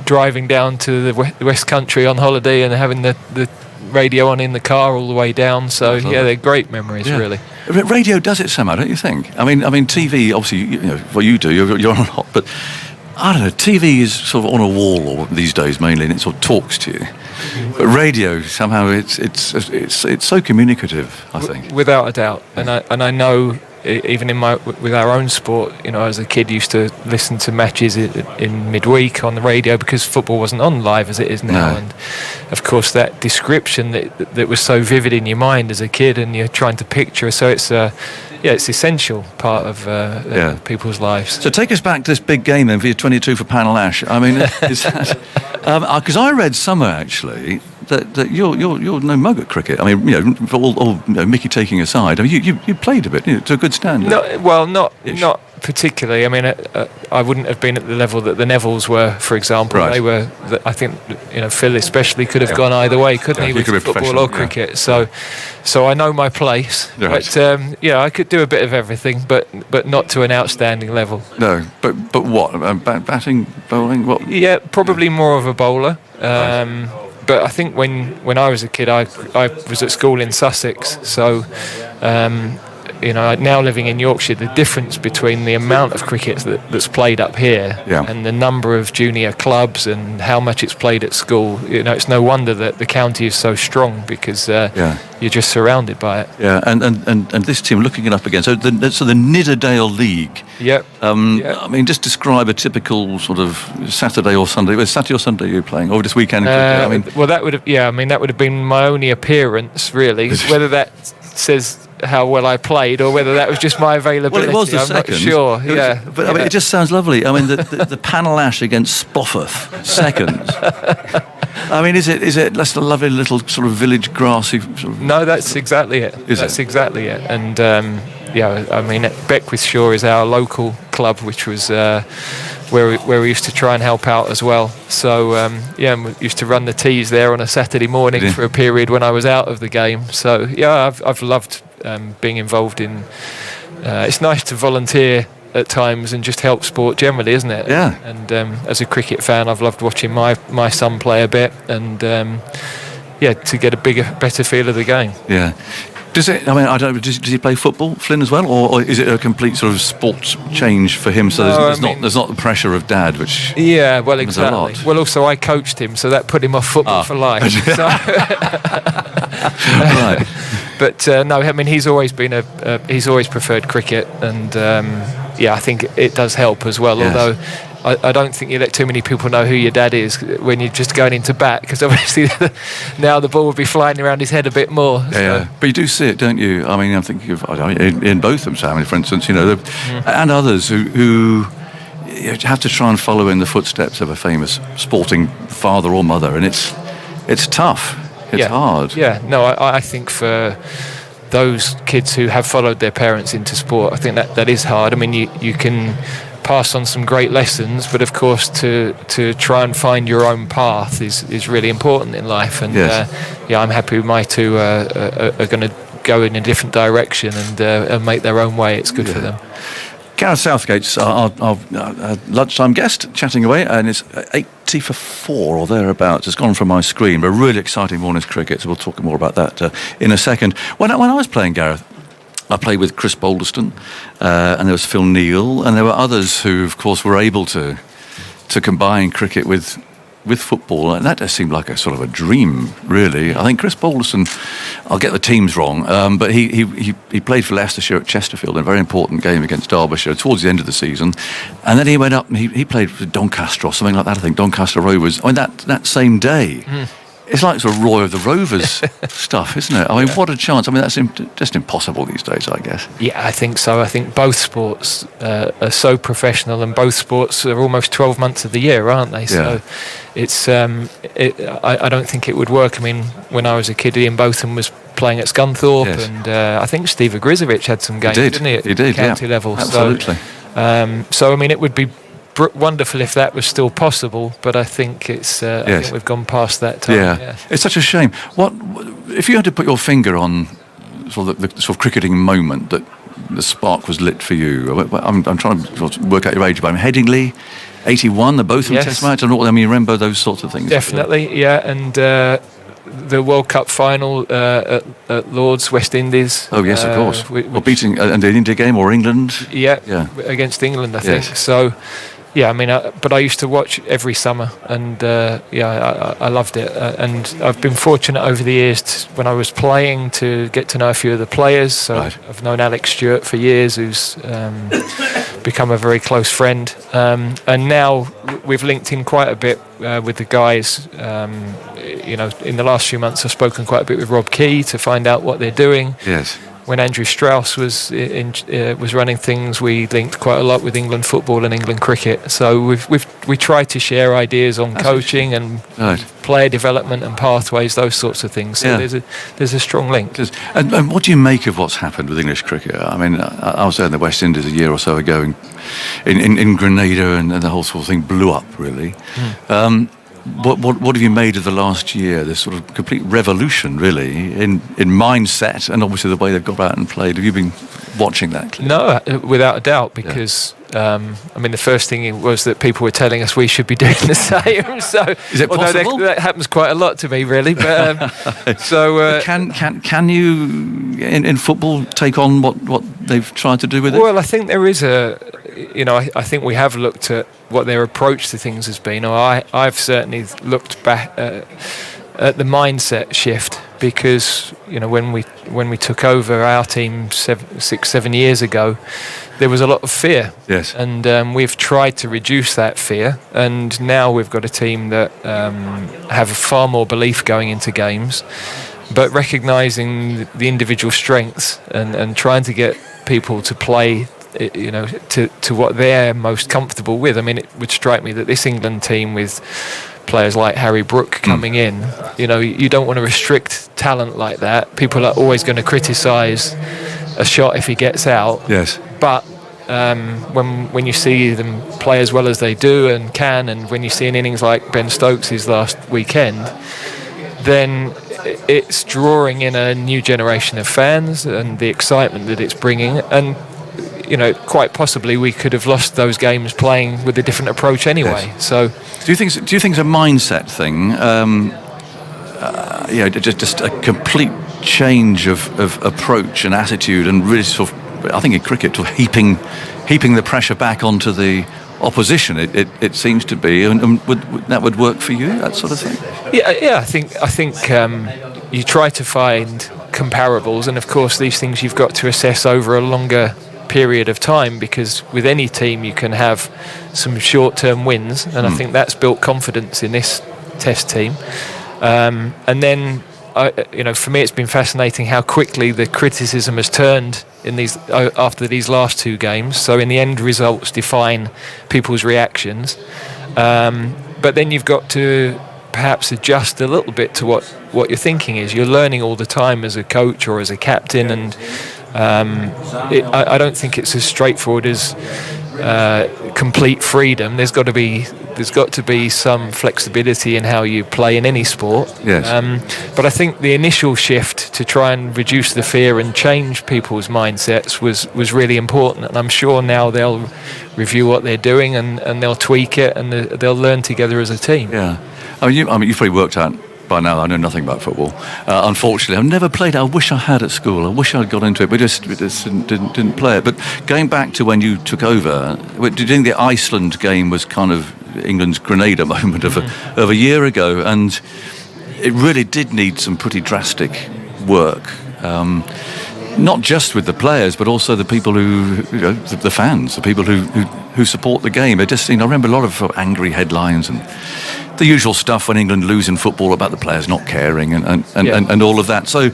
driving down to the West Country on holiday and having the radio on in the car all the way down. So they're great memories, really. Radio does it somehow, don't you think? I mean, TV. Obviously, you know what you do. You're on a lot, but I don't know. TV is sort of on a wall these days mainly, and it sort of talks to you. But radio somehow it's so communicative. I think without a doubt, and I know. Even with our own sport, you know, as a kid, used to listen to matches in midweek on the radio because football wasn't on live as it is now. No. And of course, that description that was so vivid in your mind as a kid, and you're trying to picture. So it's it's essential part of people's lives. So take us back to this big game then for your 22 for Panel Ash. I mean, because I read somewhere actually that you're no mug at cricket. I mean, you know, all Mickey taking aside, I mean, you played a bit, you know, to a good standard. Not particularly. I mean, I wouldn't have been at the level that the Nevilles were, for example. Right. They were. I think, you know, Phil especially could have gone either way, couldn't he, with football or cricket? So I know my place. Right. But I could do a bit of everything, but not to an outstanding level. No, but what? Batting, bowling, what? Yeah, probably more of a bowler. But I think when I was a kid, I was at school in Sussex, so now living in Yorkshire, the difference between the amount of cricket that's played up here and the number of junior clubs and how much it's played at school, you know, it's no wonder that the county is so strong because you're just surrounded by it. Yeah, and this team, looking it up again, so the Nidderdale League. Yep. I mean, just describe a typical sort of Saturday or Sunday. Was Saturday or Sunday you're playing, or this weekend? That would have been my only appearance, really. Whether that says how well I played or whether that was just my availability. Well, it was the second. Not sure. But I mean, it just sounds lovely. I mean, the Panel Ash against Spofforth, second. I mean, is it just a lovely little sort of village grassy sort of... No, that's exactly it. Exactly it. And I mean, Beckwith Shaw is our local club, which was where we used to try and help out as well. So and we used to run the tees there on a Saturday morning for a period when I was out of the game. So I've loved being involved in. It's nice to volunteer at times and just help sport generally, isn't it? Yeah. And as a cricket fan, I've loved watching my son play a bit, and to get a better feel of the game. Yeah. Does it? I mean, I don't. Does he play football, Flynn, as well, or is it a complete sort of sports change for him? So there's not the pressure of dad, which well, exactly. Well, also I coached him, so that put him off football for life. Right. But no, I mean, he's always preferred cricket, and I think it does help as well. Yes. Although I don't think you let too many people know who your dad is when you're just going into bat, because obviously now the ball would be flying around his head a bit more. Yeah, but you do see it, don't you? I mean, I'm thinking of in Botham, Sam, for instance, you know, and others who you have to try and follow in the footsteps of a famous sporting father or mother, and it's tough. It's hard. Yeah, no, I think for those kids who have followed their parents into sport, I think that is hard. I mean, you can pass on some great lessons, but of course to try and find your own path is really important in life. And I'm happy my two are going to go in a different direction and make their own way. It's good for them. Gareth Southgate's our lunchtime guest, chatting away, and it's 80 for 4 or thereabouts. It's gone from my screen, but really exciting morning's cricket, so we'll talk more about that in a second. When I was playing, Gareth, I played with Chris Balderston, and there was Phil Neal, and there were others who, of course, were able to combine cricket with football, and that just seemed like a sort of a dream, really. I think Chris Balderston, I'll get the teams wrong, but he played for Leicestershire at Chesterfield in a very important game against Derbyshire towards the end of the season, and then he went up and he played for Doncaster or something like that. I think Doncaster Rovers. I mean, that same day. It's like sort of Roy of the Rovers stuff, isn't it? I mean, what a chance. I mean, that's just impossible these days, I guess. Yeah, I think so. I think both sports are so professional, and both sports are almost 12 months of the year, aren't they? So it's I don't think it would work. I mean, when I was a kid, Ian Botham was playing at Scunthorpe, and I think Steve Ogrizovic had some games, didn't he? He did, county level. Absolutely. So, I mean, it would be wonderful if that was still possible, but I think I think we've gone past that time. Yeah. It's such a shame. What if you had to put your finger on sort of the sort of cricketing moment that the spark was lit for you? I'm trying to work out your age, but Headingley, 81, they're both from Test match. I mean, you remember those sorts of things? Definitely, yeah. And the World Cup final at Lord's, West Indies. Oh yes, of course. Beating and the India game or England. Yeah, against England, I think. Yes. So. Yeah, I mean, but I used to watch every summer, and I loved it. And I've been fortunate over the years when I was playing to get to know a few of the players. So I've known Alex Stewart for years, who's become a very close friend. And now we've linked in quite a bit with the guys. In the last few months, I've spoken quite a bit with Rob Key to find out what they're doing. Yes. When Andrew Strauss was running things, we linked quite a lot with England football and England cricket. So we try to share ideas on coaching and player development and pathways, those sorts of things. So there's a strong link. And what do you make of what's happened with English cricket? I mean, I was there in the West Indies a year or so ago, in Grenada, and the whole sort of thing blew up really. What have you made of the last year? This sort of complete revolution, really, in mindset, and obviously the way they've got out and played. Have you been watching that? No, without a doubt, because the first thing was that people were telling us we should be doing the same. So, is it possible? That happens quite a lot to me, really. But can you in football take on what they've tried to do with it? Well, I think there is I think we have looked at what their approach to things has been. Or I've certainly looked back at the mindset shift, because when we took over our team 6-7 years ago, there was a lot of fear. Yes. And we've tried to reduce that fear, and now we've got a team that have far more belief going into games, but recognising the individual strengths and trying to get people to play to what they're most comfortable with. I mean, it would strike me that this England team, with players like Harry Brook coming in, you don't want to restrict talent like that. People are always going to criticise a shot if he gets out. Yes. But when you see them play as well as they do and can, and when you see an innings like Ben Stokes' last weekend, then it's drawing in a new generation of fans and the excitement that it's bringing. And quite possibly we could have lost those games playing with a different approach anyway. Yes. So, do you think it's a mindset thing? Just a complete change of approach and attitude, and really sort of, I think in cricket, to heaping the pressure back onto the opposition. It seems to be, and that would work for you, that sort of thing. Yeah. I think you try to find comparables, and of course these things you've got to assess over a longer period of time, because with any team you can have some short-term wins, and I think that's built confidence in this Test team. And then, for me, it's been fascinating how quickly the criticism has turned after these last two games. So in the end, results define people's reactions, but then you've got to perhaps adjust a little bit to what your thinking is. You're learning all the time as a coach or as a captain, and I don't think it's as straightforward as complete freedom. There's got to be some flexibility in how you play in any sport. Yes. But I think the initial shift to try and reduce the fear and change people's mindsets was really important, and I'm sure now they'll review what they're doing and they'll tweak it, and they'll learn together as a team. Yeah. You've probably worked out by now. I know nothing about football. Unfortunately, I've never played it. I wish I had at school. I wish I'd got into it. We just didn't play it. But going back to when you took over, did you think the Iceland game was kind of England's Grenada moment of a year ago? And it really did need some pretty drastic work. Not just with the players, but also the people the fans, the people who support the game. I remember a lot of angry headlines and the usual stuff when England lose in football about the players not caring and all of that. So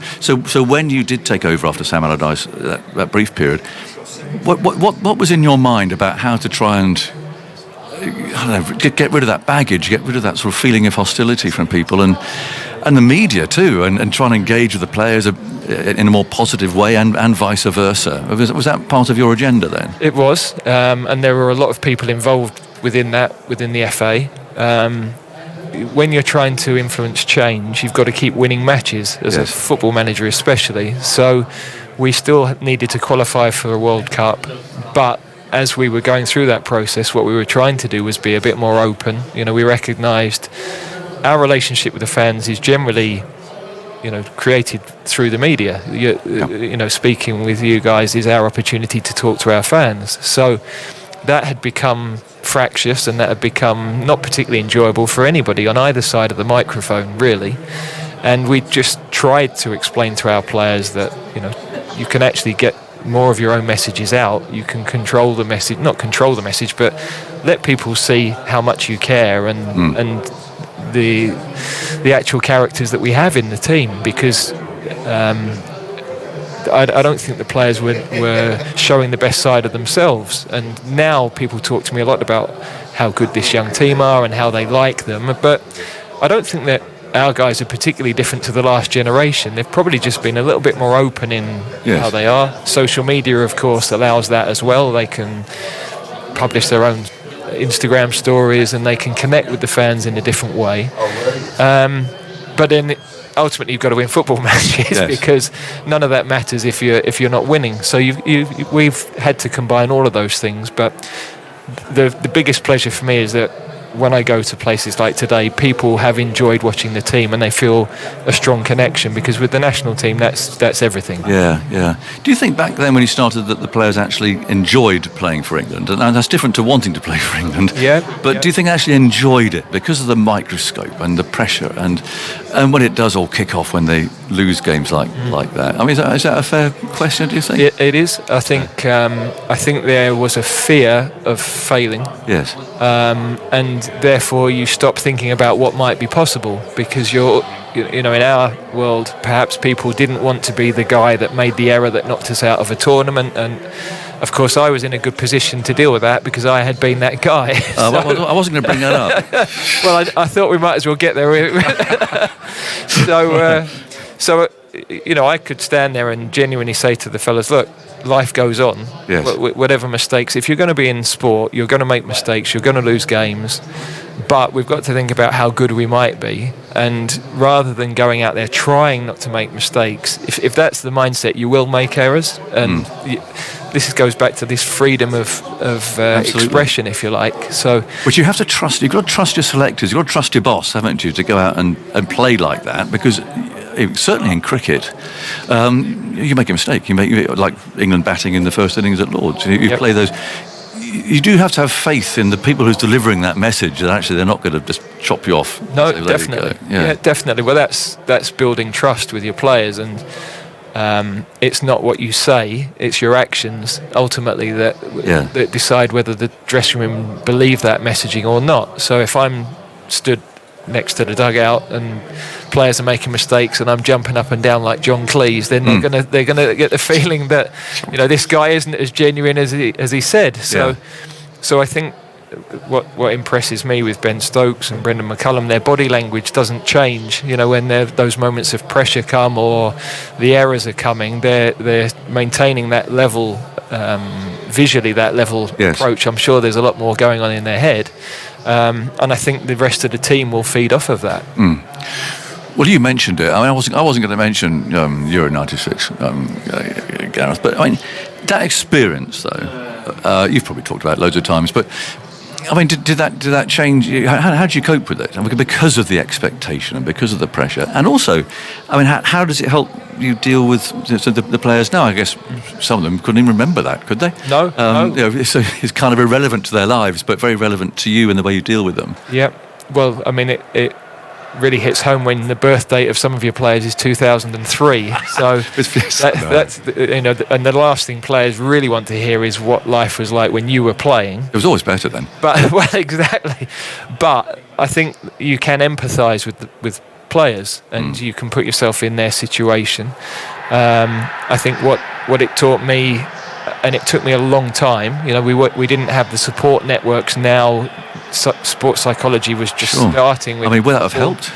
when you did take over after Sam Allardyce, that brief period, what was in your mind about how to try and get rid of that baggage, get rid of that sort of feeling of hostility from people and the media too, and try and engage with the players in a more positive way and vice versa? Was that part of your agenda then? It was, and there were a lot of people involved within the FA. When you're trying to influence change, you've got to keep winning matches as a football manager especially. So we still needed to qualify for a World Cup, but as we were going through that process, what we were trying to do was be a bit more open. We recognised our relationship with the fans is generally, created through the media. Speaking with you guys is our opportunity to talk to our fans. So that had become fractious, and that had become not particularly enjoyable for anybody on either side of the microphone, really. And we just tried to explain to our players that, you can actually get more of your own messages out. You can control the message, not control the message, but let people see how much you care and the actual characters that we have in the team, because I don't think the players were showing the best side of themselves. And now people talk to me a lot about how good this young team are and how they like them, but I don't think that our guys are particularly different to the last generation. They've probably just been a little bit more open in how they are. Social media, of course, allows that as well. They can publish their own Instagram stories and they can connect with the fans in a different way. But then ultimately you've got to win football matches, because none of that matters if you're not winning. So we've had to combine all of those things. But the biggest pleasure for me is that when I go to places like today, people have enjoyed watching the team and they feel a strong connection, because with the national team, that's everything. Yeah. Do you think back then when you started that the players actually enjoyed playing for England? And that's different to wanting to play for England. But do you think they actually enjoyed it because of the microscope and the pressure and when it does all kick off when they lose games like that? I mean, is that a fair question, do you think? It is. I think there was a fear of failing. Yes. And therefore you stop thinking about what might be possible, because in our world, perhaps people didn't want to be the guy that made the error that knocked us out of a tournament. And of course I was in a good position to deal with that because I had been that guy. I wasn't going to bring that up. Well, I thought we might as well get there. So I could stand there and genuinely say to the fellas, look, life goes on. Yes. Whatever mistakes, if you're going to be in sport, you're going to make mistakes, you're going to lose games, but we've got to think about how good we might be. And rather than going out there trying not to make mistakes, if that's the mindset, you will make errors. And this goes back to this freedom of expression, if you like. So, which you have to trust. You've got to trust your selectors. You've got to trust your boss, haven't you, to go out and play like that, because certainly in cricket, you make a mistake. You make, like England batting in the first innings at Lords. You play those. You do have to have faith in the people who's delivering that message, that actually they're not going to just chop you off. No, definitely. Yeah, definitely. Well, that's building trust with your players, and it's not what you say; it's your actions ultimately that decide whether the dressing room believe that messaging or not. So if I'm stood next to the dugout and players are making mistakes and I'm jumping up and down like John Cleese, then they're gonna get the feeling that this guy isn't as genuine as he said. So I think what impresses me with Ben Stokes and Brendan McCullum, their body language doesn't change. When those moments of pressure come or the errors are coming, they're maintaining that level, visually that level approach. I'm sure there's a lot more going on in their head. And I think the rest of the team will feed off of that. Well, you mentioned it. I mean, I wasn't going to mention Euro '96, Gareth, but I mean that experience, though. You've probably talked about it loads of times, but I mean, did that change? How did you cope with it? Because of the expectation and because of the pressure, and also, I mean, how does it help you deal with the players now? I guess some of them couldn't even remember that, could they? No. So it's kind of irrelevant to their lives, but very relevant to you and the way you deal with them. Yeah. Well, I mean, it really hits home when the birth date of some of your players is 2003. So that's and the last thing players really want to hear is what life was like when you were playing. It was always better then. But well, exactly. But I think you can empathise with players and you can put yourself in their situation. I think what it taught me, and it took me a long time. We didn't have the support networks now. Sports psychology was just starting. Would that have helped?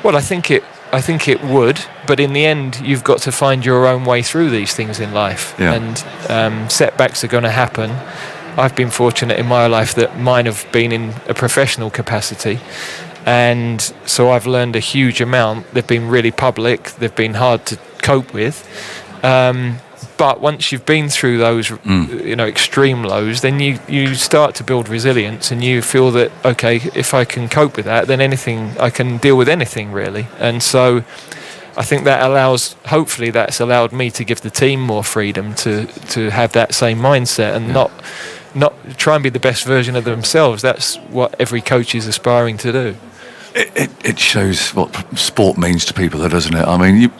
Well, I think it would, but in the end, you've got to find your own way through these things in life, and setbacks are going to happen. I've been fortunate in my life that mine have been in a professional capacity, and so I've learned a huge amount. They've been really public. They've been hard to cope with. But once you've been through those, extreme lows, then you start to build resilience, and you feel that, okay, if I can cope with that, then I can deal with anything really. And so I think hopefully that's allowed me to give the team more freedom to have that same mindset and not try and be the best version of themselves. That's what every coach is aspiring to do. It shows what sport means to people, though, doesn't it? I mean, you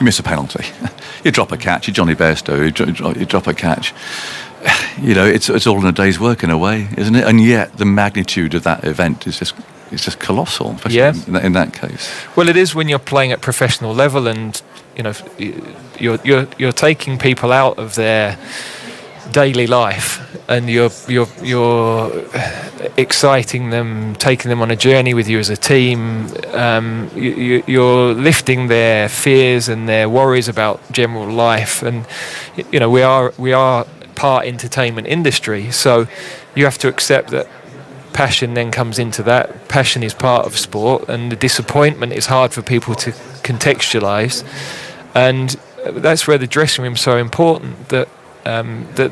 miss a penalty, you drop a catch, you're Johnny Bairstow, you drop a catch. It's all in a day's work in a way, isn't it? And yet the magnitude of that event is just colossal, especially in that case. Well, it is when you're playing at professional level, and you're taking people out of their daily life, and you're exciting them, taking them on a journey with you as a team. You're lifting their fears and their worries about general life, and we are part entertainment industry, so you have to accept that passion then comes into that. Passion is part of sport, and the disappointment is hard for people to contextualize, and that's where the dressing room is so important, that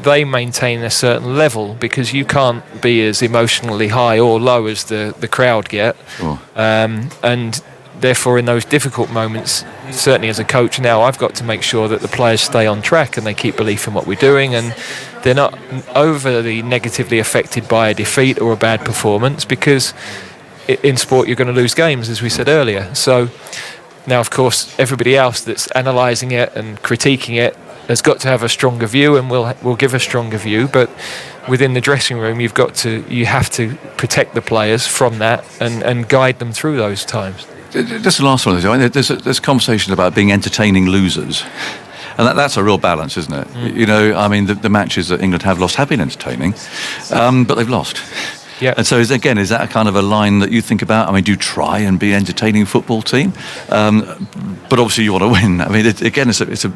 they maintain a certain level, because you can't be as emotionally high or low as the crowd get. Sure. And therefore, in those difficult moments, certainly as a coach now, I've got to make sure that the players stay on track and they keep belief in what we're doing, and they're not overly negatively affected by a defeat or a bad performance, because in sport you're going to lose games, as we said earlier. So now, of course, everybody else that's analysing it and critiquing it has got to have a stronger view, and will give a stronger view. But within the dressing room, you have to protect the players from that and guide them through those times. Just the last one. There's conversation about being entertaining losers, and that's a real balance, isn't it? I mean, the matches that England have lost have been entertaining, but they've lost. Yeah. And so, is that a kind of a line that you think about? I mean, do you try and be an entertaining football team? But obviously you want to win. I mean, it's a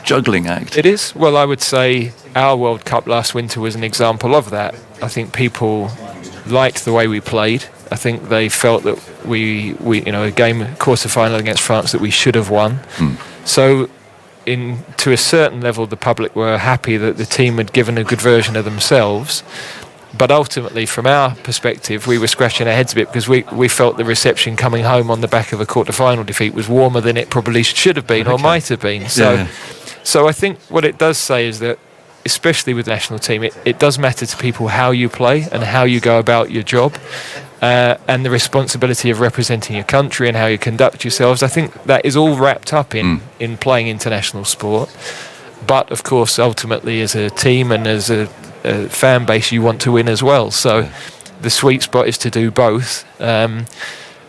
juggling act. It is. Well, I would say our World Cup last winter was an example of that. I think people liked the way we played. I think they felt that we a game quarter-final against France that we should have won. So to a certain level, the public were happy that the team had given a good version of themselves. But ultimately, from our perspective, we were scratching our heads a bit, because we felt the reception coming home on the back of a quarter-final defeat was warmer than it probably should have been or might have been. So I think what it does say is that, especially with the national team, it does matter to people how you play and how you go about your job, and the responsibility of representing your country and how you conduct yourselves. I think that is all wrapped up in playing international sport. But, of course, ultimately, as a team and as a fan base, you want to win as well. So the sweet spot is to do both.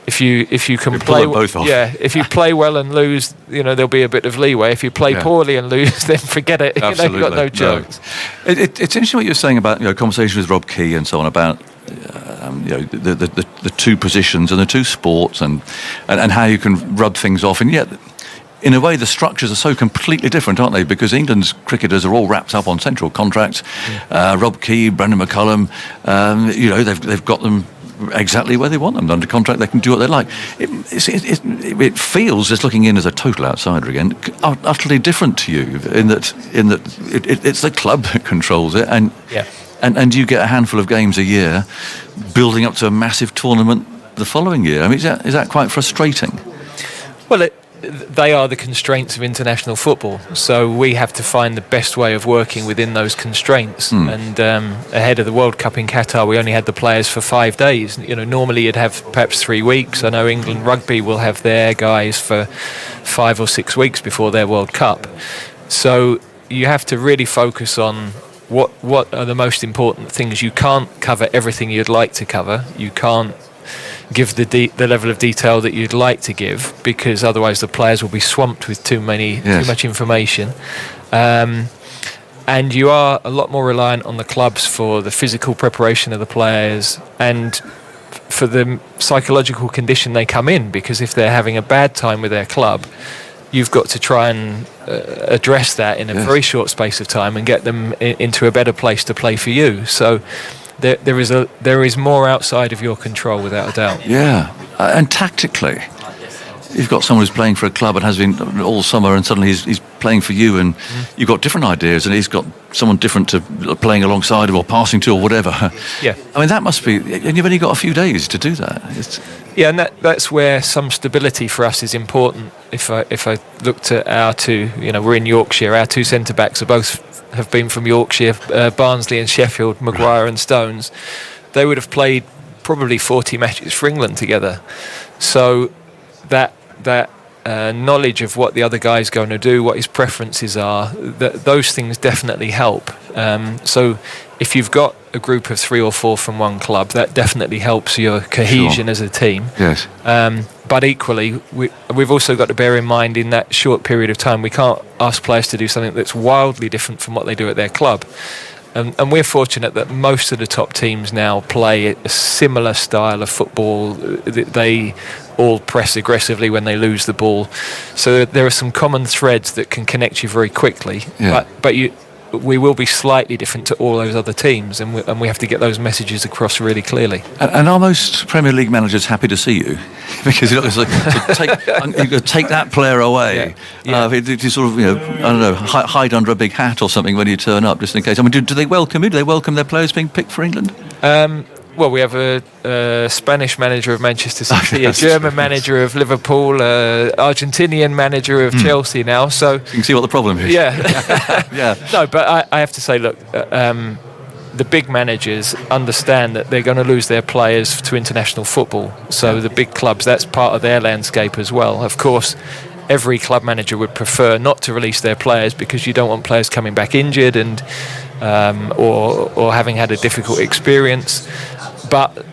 If you can play both off. If you play well and lose, there'll be a bit of leeway. If you play poorly and lose, then forget it. Absolutely. You've got no chance. It's interesting what you're saying about conversations with Rob Key and so on about the two positions and the two sports and how you can rub things off, and yet, in a way, the structures are so completely different, aren't they? Because England's cricketers are all wrapped up on central contracts. Rob Key, Brendan McCullum, they've got them exactly where they want them under contract. They can do what they like. It feels, just looking in as a total outsider again, utterly different to you in that it's the club that controls it, and you get a handful of games a year, building up to a massive tournament the following year. I mean, is that quite frustrating? Well, they are the constraints of international football, so we have to find the best way of working within those constraints. And ahead of the World Cup in Qatar, we only had the players for 5 days. Normally you'd have perhaps 3 weeks. I know England Rugby will have their guys for 5 or 6 weeks before their World Cup. So you have to really focus on what are the most important things. You can't cover everything you'd like to cover. You can't give the level of detail that you'd like to give, because otherwise the players will be swamped with too much information. And you are a lot more reliant on the clubs for the physical preparation of the players and for the psychological condition they come in, because if they're having a bad time with their club, you've got to try and address that in a very short space of time and get them into a better place to play for you. So there is more outside of your control, without a doubt. Yeah, and tactically, you've got someone who's playing for a club and has been all summer, and suddenly he's playing for you, and you've got different ideas, and he's got someone different to playing alongside him or passing to or whatever. Yeah. I mean, that must be, and you've only got a few days to do that. Yeah, and that's where some stability for us is important. If I looked at our two, we're in Yorkshire, our two centre-backs have been from Yorkshire, Barnsley and Sheffield, Maguire and Stones. They would have played probably 40 matches for England together. So that knowledge of what the other guy's going to do, what his preferences are, those things definitely help. So if you've got a group of 3 or 4 from one club, that definitely helps your cohesion as a team. Yes. But equally, we've also got to bear in mind in that short period of time, we can't ask players to do something that's wildly different from what they do at their club. And we're fortunate that most of the top teams now play a similar style of football. They all press aggressively when they lose the ball. So there are some common threads that can connect you very quickly. Yeah. But we will be slightly different to all those other teams, and we have to get those messages across really clearly. And are most Premier League managers happy to see you? Because it's like, to take that player away. To sort of, I don't know, hide under a big hat or something when you turn up, just in case. I mean, do they welcome you? Do they welcome their players being picked for England? Well, we have a Spanish manager of Manchester City, a German manager of Liverpool, Argentinian manager of Chelsea now. So you can see what the problem is. Yeah. Yeah. No, but I have to say, look, the big managers understand that they're going to lose their players to international football. So the big clubs, that's part of their landscape as well. Of course, every club manager would prefer not to release their players because you don't want players coming back injured and or having had a difficult experience. But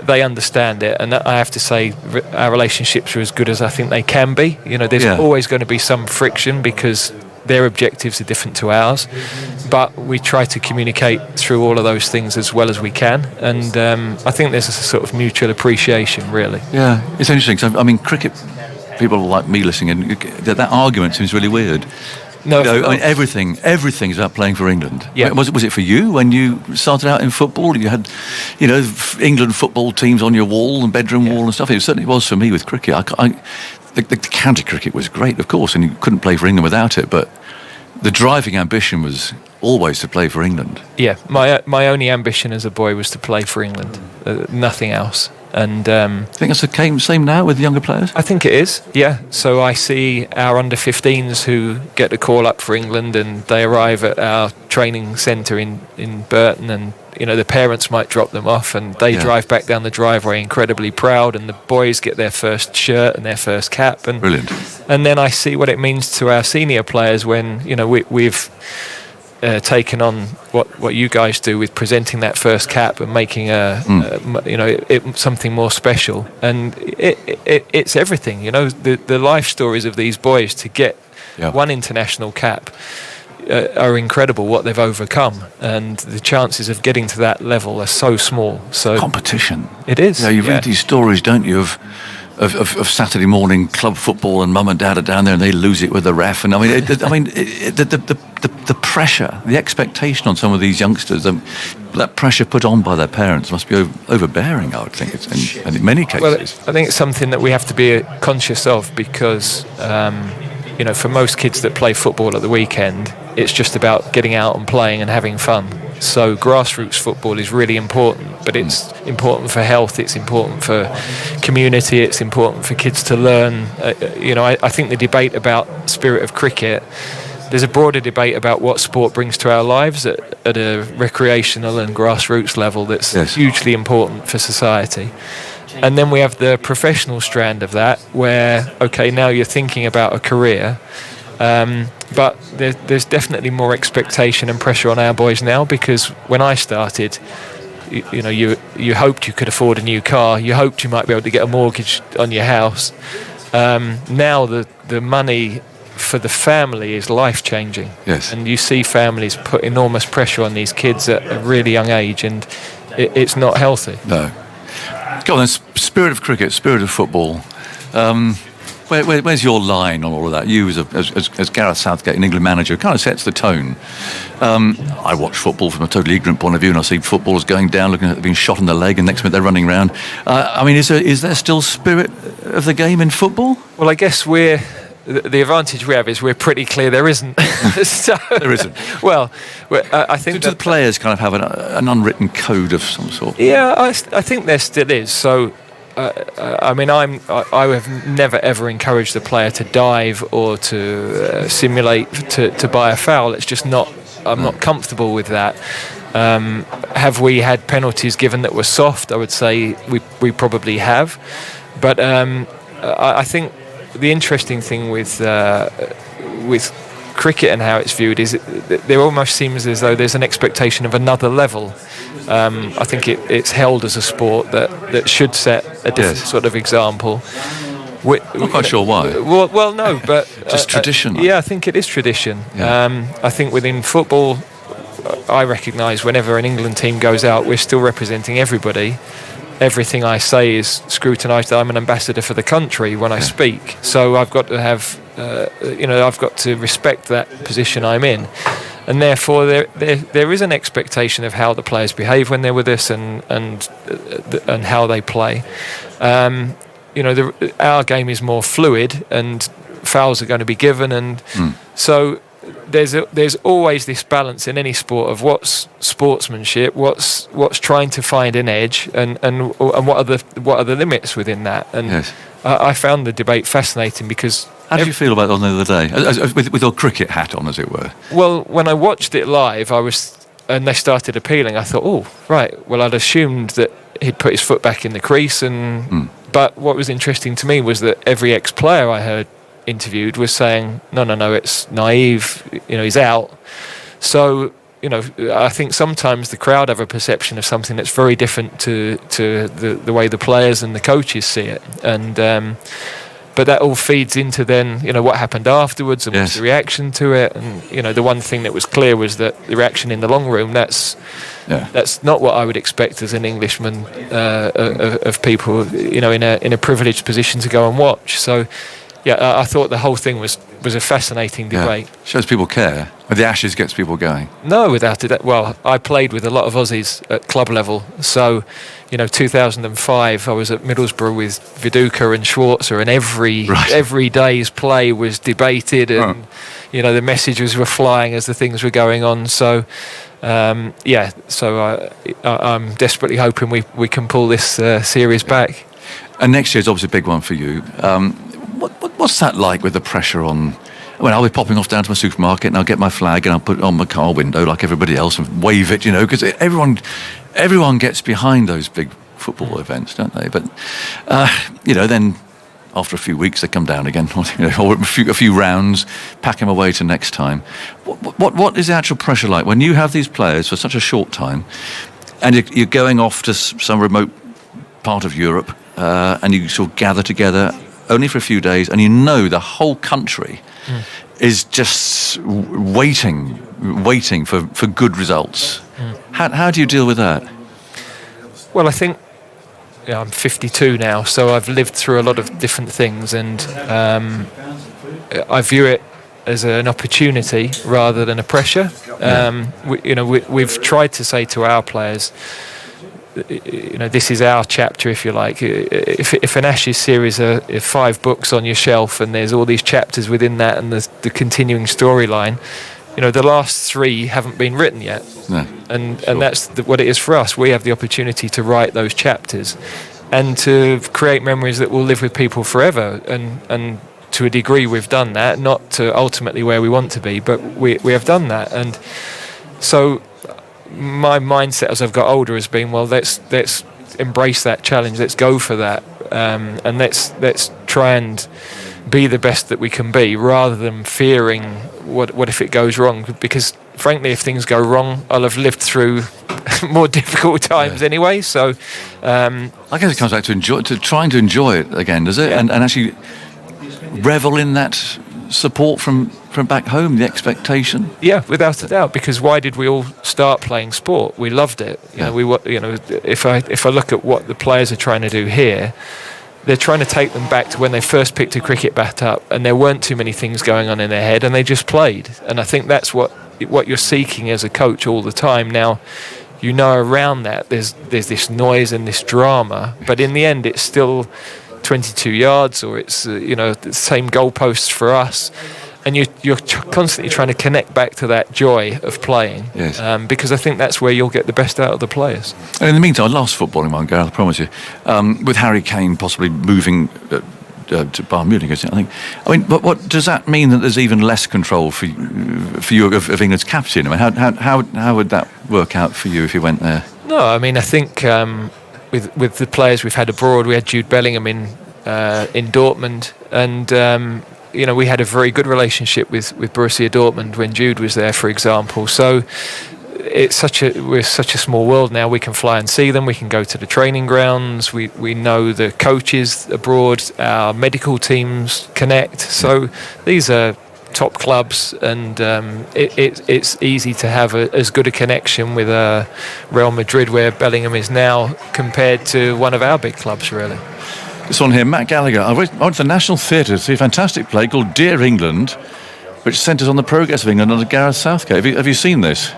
they understand it, and I have to say our relationships are as good as I think they can be. There's always going to be some friction because their objectives are different to ours, but we try to communicate through all of those things as well as we can, and I think there's a sort of mutual appreciation, really. Yeah, it's interesting. So, I mean, cricket people like me listening, and that argument seems really weird. No, I mean, everything's about playing for England. Yeah. Was it for you when you started out in football? You had, England football teams on your wall and bedroom wall and stuff. It certainly was for me with cricket. The county cricket was great, of course, and you couldn't play for England without it. But the driving ambition was always to play for England. Yeah, my only ambition as a boy was to play for England, nothing else. And I think that's the same now with younger players. I think it is, yeah. So I see our under-15s who get the call up for England, and they arrive at our training centre in Burton, and the parents might drop them off, and they drive back down the driveway incredibly proud, and the boys get their first shirt and their first cap. And brilliant. And then I see what it means to our senior players when we've taken on what you guys do with presenting that first cap and making something more special, and it's everything. The life stories of these boys to get one international cap are incredible, what they've overcome, and the chances of getting to that level are so small. So competition, it is. You read these stories, don't you, of Saturday morning club football, and mum and dad are down there and they lose it with the ref, and the pressure, the expectation on some of these youngsters, that pressure put on by their parents must be overbearing, I would think, and in many cases. Well, I think it's something that we have to be conscious of because, for most kids that play football at the weekend, it's just about getting out and playing and having fun. So grassroots football is really important, but it's important for health, it's important for community, it's important for kids to learn. I think the debate about spirit of cricket, there's a broader debate about what sport brings to our lives at a recreational and grassroots level that's hugely important for society. And then we have the professional strand of that where, now you're thinking about a career, but there's definitely more expectation and pressure on our boys now, because when I started, you hoped you could afford a new car, you hoped you might be able to get a mortgage on your house. Now the money for the family is life-changing. Yes. And you see families put enormous pressure on these kids at a really young age, and it's not healthy. No. Go on then, spirit of cricket, spirit of football. Where's your line on all of that? You, as Gareth Southgate, an England manager, kind of sets the tone. I watch football from a totally ignorant point of view, and I see footballers going down, looking at being shot in the leg, and next minute they're running around. I mean, is there still spirit of the game in football? Well, I guess the advantage we have is we're pretty clear there isn't. So, there isn't. Well, I think do the players kind of have an unwritten code of some sort? Yeah, I think there still is. So, I mean, I have never ever encouraged the player to dive or to simulate to buy a foul. It's just not. I'm not comfortable with that. Have we had penalties given that were soft? I would say we probably have, but I think the interesting thing with cricket and how it's viewed is there almost seems as though there's an expectation of another level. I think it's held as a sport that should set a different sort of example. I'm not quite sure why. Well, no, but just tradition. Yeah, I think it is tradition. Yeah. I think within football, I recognise whenever an England team goes out, we're still representing everybody. Everything I say is scrutinised. I'm an ambassador for the country when I speak, so I've got to have, I've got to respect that position I'm in, and therefore there is an expectation of how the players behave when they're with us and how they play. Our game is more fluid, and fouls are going to be given, and so there's always this balance in any sport of what's sportsmanship, what's trying to find an edge, and what are the limits within that. And I found the debate fascinating because. How did you feel about it on the other day, with your cricket hat on, as it were? Well, when I watched it live, and they started appealing, I thought, oh, right. Well, I'd assumed that he'd put his foot back in the crease, but what was interesting to me was that every ex-player I heard interviewed was saying, no, it's naive, he's out. So, I think sometimes the crowd have a perception of something that's very different to the way the players and the coaches see it. And but that all feeds into then, what happened afterwards and what's the reaction to it. And, the one thing that was clear was that the reaction in the long room, that's not what I would expect as an Englishman of people, in a privileged position to go and watch. So, I thought the whole thing was a fascinating debate. Shows people care. The Ashes gets people going. No, without it. Well, I played with a lot of Aussies at club level. So, 2005, I was at Middlesbrough with Viduka and Schwarzer, and every day's play was debated, and the messages were flying as the things were going on. So, so I'm desperately hoping we can pull this series back. And next year's obviously a big one for you. What's that like with the pressure on? I'll be popping off down to my supermarket and I'll get my flag and I'll put it on my car window like everybody else and wave it, because everyone gets behind those big football events, don't they? But then after a few weeks they come down again, or a few rounds, pack them away to next time. What is the actual pressure like when you have these players for such a short time, and you're going off to some remote part of Europe, and you sort of gather together only for a few days, and the whole country is just waiting for good results. How do you deal with that? Well, I think I'm 52 now, so I've lived through a lot of different things, and I view it as an opportunity rather than a pressure. We've tried to say to our players, this is our chapter, if you like. If an Ashes series are 5 books on your shelf and there's all these chapters within that and the continuing storyline, the last 3 haven't been written yet. No, and that's what it is for us. We have the opportunity to write those chapters and to create memories that will live with people forever. And to a degree we've done that, not to ultimately where we want to be, but we have done that. And so my mindset as I've got older has been, well, let's embrace that challenge, let's go for that, and let's try and be the best that we can be, rather than fearing what if it goes wrong, because frankly if things go wrong I'll have lived through more difficult times anyway. So I guess it comes back to trying to enjoy it again, does it? And actually revel in that support from back home, the expectation. Yeah, without a doubt. Because why did we all start playing sport? We loved it. If I look at what the players are trying to do here, they're trying to take them back to when they first picked a cricket bat up and there weren't too many things going on in their head and they just played. And I think that's what you're seeking as a coach all the time. Now, you know, around that there's this noise and this drama, but in the end it's still 22 yards, or it's the same goalposts for us. And you're constantly trying to connect back to that joy of playing, yes. Because I think that's where you'll get the best out of the players. And in the meantime, last footballing one, Gareth, I promise you, with Harry Kane possibly moving to Bayern Munich, I think. I mean, but what does that mean, that there's even less control for you of England's captain? I mean, how would that work out for you if you went there? No, I mean, I think with the players we've had abroad, we had Jude Bellingham in Dortmund, and we had a very good relationship with Borussia Dortmund when Jude was there, for example. So we're such a small world now. We can fly and see them. We can go to the training grounds. We know the coaches abroad. Our medical teams connect. So these are top clubs, and it's easy to have as good a connection with Real Madrid, where Bellingham is now, compared to one of our big clubs, really. This one here, Matt Gallagher. I went to the National Theatre to see a fantastic play called Dear England, which centres on the progress of England under Gareth Southgate. Have you seen this?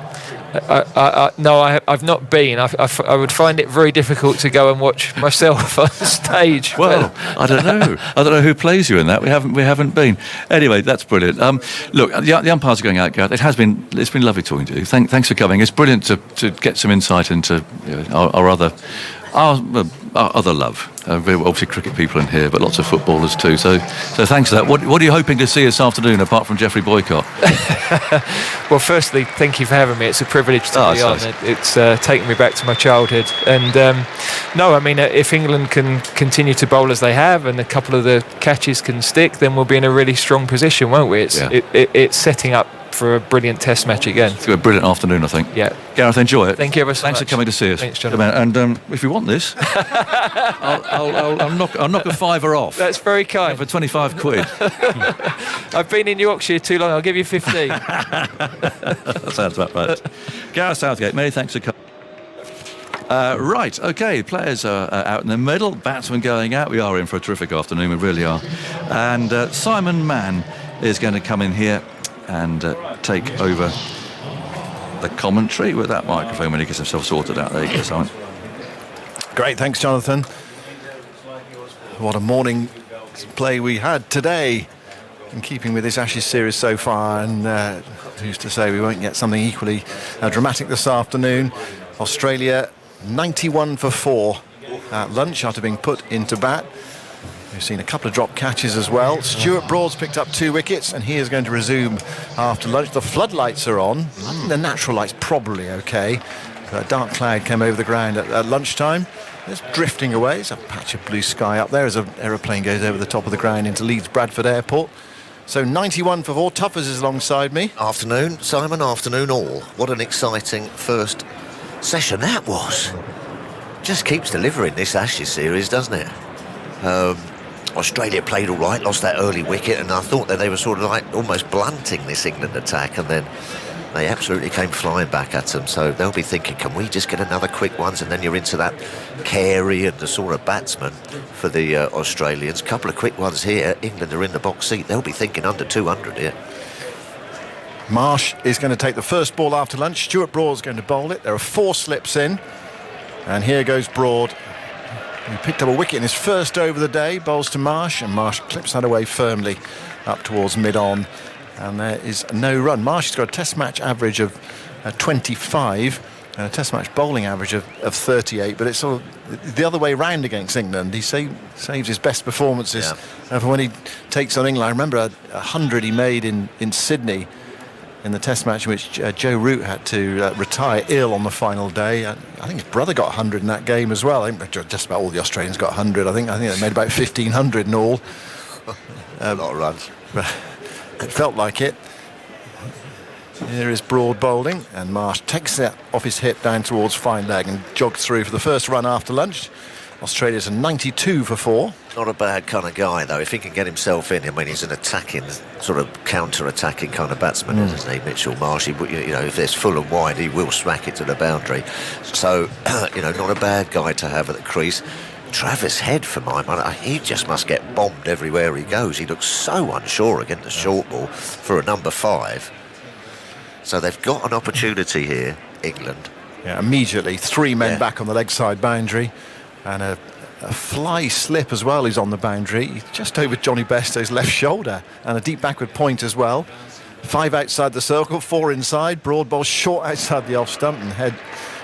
No, I've not been. I would find it very difficult to go and watch myself on stage. Well, I don't know. I don't know who plays you in that. We haven't been. Anyway, that's brilliant. Look, the umpires are going out, Gareth. It's been lovely talking to you. Thanks for coming. It's brilliant to get some insight into our other love. We're obviously cricket people in here, but lots of footballers too. So thanks for that. What are you hoping to see this afternoon, apart from Geoffrey Boycott? Well, firstly, thank you for having me. It's a privilege to be on. Nice. It's taken me back to my childhood. And no, I mean, if England can continue to bowl as they have, and a couple of the catches can stick, then we'll be in a really strong position, won't we? It's setting up for a brilliant Test match again. It's a brilliant afternoon, I think. Yeah. Gareth, enjoy it. Thank you ever so Thanks much. for coming to see us. Thanks, Jonathan. And if you want this, I'll knock a fiver off. That's very kind. For 25 quid. I've been in Yorkshire too long. I'll give you 15. That sounds about right. Gareth Southgate, many thanks for coming. Right, okay, players are out in the middle, batsmen going out. We are in for a terrific afternoon, we really are. And Simon Mann is going to come in here and take over the commentary with that microphone when he gets himself sorted out. There you go, Simon. Great, thanks, Jonathan. What a morning play we had today, in keeping with this Ashes series so far, and who's to say we won't get something equally dramatic this afternoon. Australia 91 for 4 at lunch after being put into bat. We've seen a couple of drop catches as well. Stuart Broad's picked up 2 wickets, and he is going to resume after lunch. The floodlights are on. I think the natural light's probably okay. A dark cloud came over the ground at lunchtime. It's drifting away. There's a patch of blue sky up there as an aeroplane goes over the top of the ground into Leeds Bradford Airport. So 91 for 4. Tuffers is alongside me. Afternoon, Simon. Afternoon all. What an exciting first session that was. Just keeps delivering this Ashes series, doesn't it? Australia played all right, lost that early wicket, and I thought that they were sort of like almost blunting this England attack, and then they absolutely came flying back at them. So they'll be thinking, can we just get another quick ones? And then you're into that Carey and the sort of batsman for the Australians. Couple of quick ones here. England are in the box seat. They'll be thinking under 200 here. Marsh is going to take the first ball after lunch. Stuart Broad's going to bowl it. There are 4 slips in, and here goes Broad. He picked up a wicket in his first over of the day, bowls to Marsh, and Marsh clips that away firmly up towards mid-on, and there is no run. Marsh has got a Test match average of 25 and a Test match bowling average of 38, but it's sort of the other way round against England. He saves his best performances for when he takes on England. I remember a 100 he made in Sydney in the Test match in which Joe Root had to retire ill on the final day. I think his brother got 100 in that game as well. I think just about all the Australians got 100. I think they made about 1,500 in all. A lot of runs. It felt like it. Here is Broad bowling, and Marsh takes that off his hip down towards fine leg and jogs through for the first run after lunch. Australia's a 92 for 4. Not a bad kind of guy, though. If he can get himself in, I mean, he's an attacking, sort of counter-attacking kind of batsman, isn't he, Mitchell Marsh? If there's full and wide, he will smack it to the boundary. So, not a bad guy to have at the crease. Travis Head, for my money, he just must get bombed everywhere he goes. He looks so unsure against the short ball for a number 5. So they've got an opportunity here, England. Yeah, immediately 3 men back on the leg side boundary, and a fly slip as well is on the boundary, just over Johnny Bestow's left shoulder, and a deep backward point as well. 5 outside the circle, 4 inside. Broad ball short outside the off stump, and Head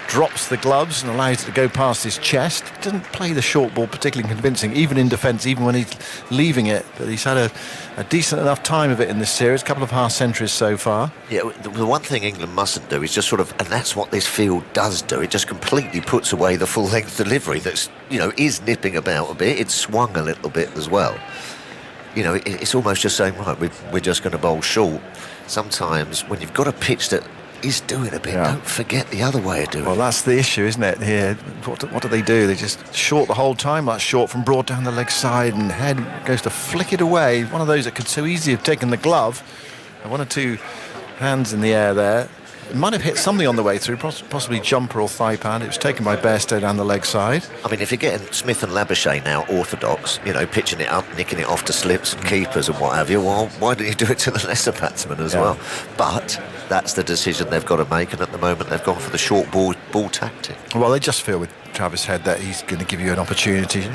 drops the gloves and allows it to go past his chest. Doesn't play the short ball particularly convincing, even in defence, even when he's leaving it. But he's had a decent enough time of it in this series, a couple of half centuries so far. Yeah, the one thing England mustn't do is just sort of, and that's what this field does do, it just completely puts away the full-length delivery that's, is nipping about a bit. It's swung a little bit as well. It's almost just saying, right, we're just going to bowl short. Sometimes when you've got a pitch that is doing a bit, don't forget the other way of doing it. Well, that's the issue, isn't it, here? What do? They just short the whole time. That's short from Broad down the leg side, and Head goes to flick it away. One of those that could so easily have taken the glove. And 1 or 2 hands in the air there. It might have hit something on the way through, possibly jumper or thigh pad. It was taken by Bairstow down the leg side. I mean, if you're getting Smith and Labuschagne now orthodox, pitching it up, nicking it off to slips and keepers and what have you, well, why don't you do it to the lesser batsmen as well? But that's the decision they've got to make, and at the moment they've gone for the short ball tactic. Well, they just feel with Travis Head that he's going to give you an opportunity,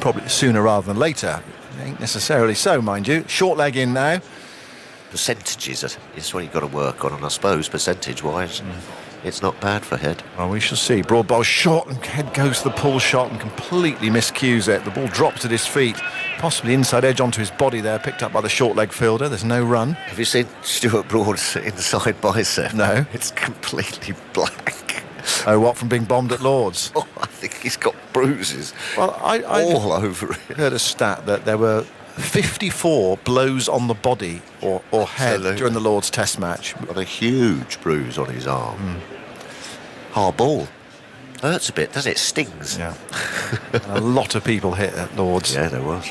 probably sooner rather than later. It ain't necessarily so, mind you. Short leg in now. Percentages is what you've got to work on, and I suppose percentage-wise, it's not bad for Head. Well, we shall see. Broad ball short, and Head goes to the pull shot and completely miscues it. The ball drops at his feet, possibly inside edge onto his body there, picked up by the short leg fielder. There's no run. Have you seen Stuart Broad's inside bicep? No. It's completely black. Oh, what, from being bombed at Lords? Oh, I think he's got bruises all over it. I heard a stat that there were 54 blows on the body or head during the Lord's Test match. Got a huge bruise on his arm. Hard ball. Hurts a bit, doesn't it? Stings. Yeah. A lot of people hit at Lord's. Yeah, there was.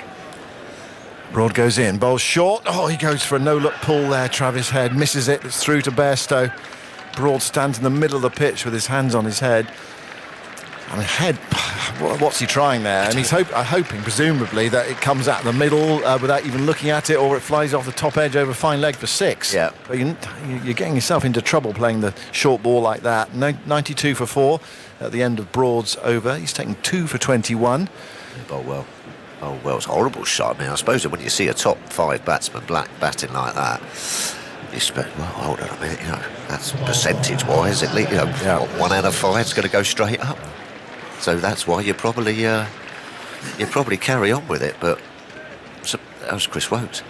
Broad goes in, bowls short. Oh, he goes for a no-look pull there. Travis Head misses it. It's through to Bairstow. Broad stands in the middle of the pitch with his hands on his head. I mean, Head, what's he trying there? And he's hoping, presumably, that it comes out the middle without even looking at it, or it flies off the top edge over fine leg for 6. Yeah. But you're getting yourself into trouble playing the short ball like that. 92 for 4 at the end of Broad's over. He's taken 2 for 21. Oh, well, it's a horrible shot. I mean, I suppose that when you see a top 5 batsman batting like that, you expect, well, hold on a minute, that's percentage-wise, at least, 1 out of 5 is going to go straight up. So that's why you probably carry on with it. But that was Chris Wokes.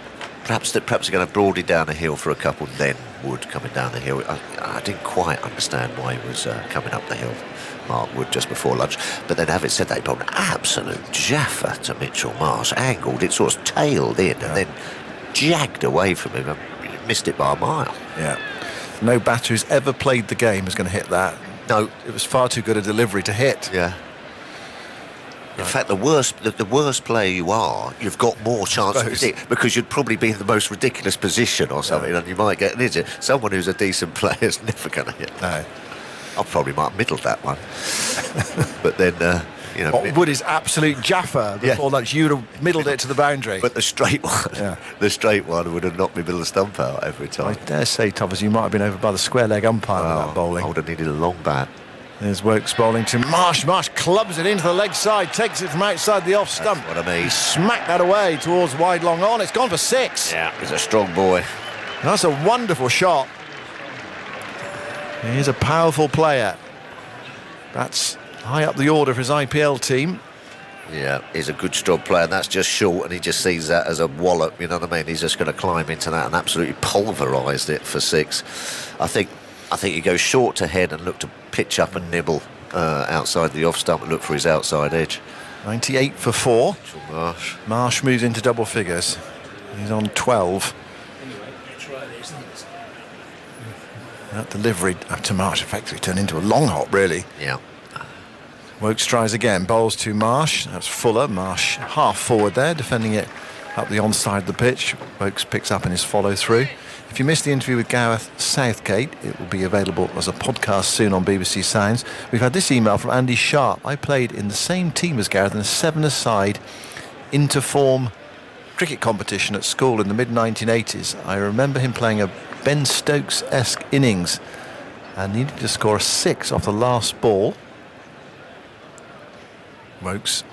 Perhaps they're going to broaden down the hill for a couple, then Wood coming down the hill. I didn't quite understand why he was coming up the hill, Mark Wood, just before lunch. But then, having said that, he brought an absolute jaffer to Mitchell Marsh, angled it, sort of tailed in, and then jagged away from him and missed it by a mile. Yeah. No batter who's ever played the game is going to hit that. No, it was far too good a delivery to hit. Yeah. In fact, the worse player you are, you've got more chance of hitting, because you'd probably be in the most ridiculous position or something, and you might get an injury. Someone who's a decent player is never going to hit. No. I probably might have middled that one, but then. Wood is absolute jaffer before lunch. You'd have middled it to the boundary. But the straight one, would have knocked me middle of the stump out every time. I dare say, Toppers, you might have been over by the square leg umpire with that bowling. I would have needed a long bat. There's Wokes bowling to Marsh. Marsh clubs it into the leg side, takes it from outside the off stump. That's what I mean. He smacked that away towards wide long on. It's gone for 6. Yeah, he's a strong boy. That's a wonderful shot. He's a powerful player. That's high up the order for his IPL team. Yeah, he's a good strong player, and that's just short, and he just sees that as a wallop, you know what I mean? He's just going to climb into that and absolutely pulverised it for 6. I think he goes short to Head and look to pitch up and nibble outside the off stump and look for his outside edge. 98 for 4. Marsh. Marsh moves into double figures. He's on 12. That delivery to Marsh effectively turned into a long hop, really. Yeah. Wokes tries again, bowls to Marsh. That's Fuller. Marsh half forward there, defending it up the onside of the pitch. Wokes picks up in his follow through. If you missed the interview with Gareth Southgate, it will be available as a podcast soon on BBC Sounds. We've had this email from Andy Sharp. I played in the same team as Gareth in a 7-a-side interform cricket competition at school in the mid-1980s. I remember him playing a Ben Stokes-esque innings and needed to score a 6 off the last ball. Wokes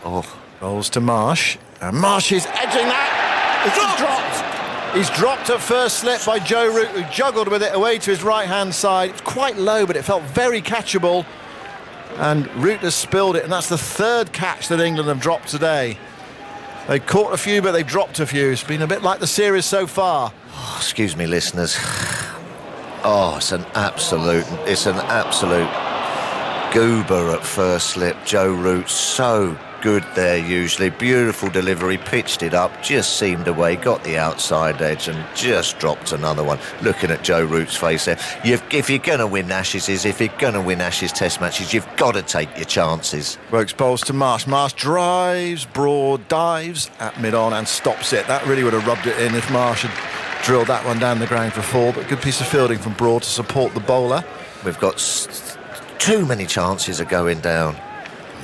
rolls to Marsh, and Marsh is edging that. It's dropped. He's dropped at first slip by Joe Root, who juggled with it away to his right-hand side. It's quite low, but it felt very catchable. And Root has spilled it, and that's the third catch that England have dropped today. They caught a few, but they've dropped a few. It's been a bit like the series so far. Oh, excuse me, listeners. Oh, it's an absolute goober at first slip. Joe Root, so good there usually. Beautiful delivery, pitched it up, just seamed away, got the outside edge and just dropped another one. Looking at Joe Root's face there. If you're going to win Ashes, Test matches, you've got to take your chances. Wokes bowls to Marsh. Marsh drives, Broad dives at mid-on and stops it. That really would have rubbed it in if Marsh had drilled that one down the ground for 4, but good piece of fielding from Broad to support the bowler. We've got too many chances of going down.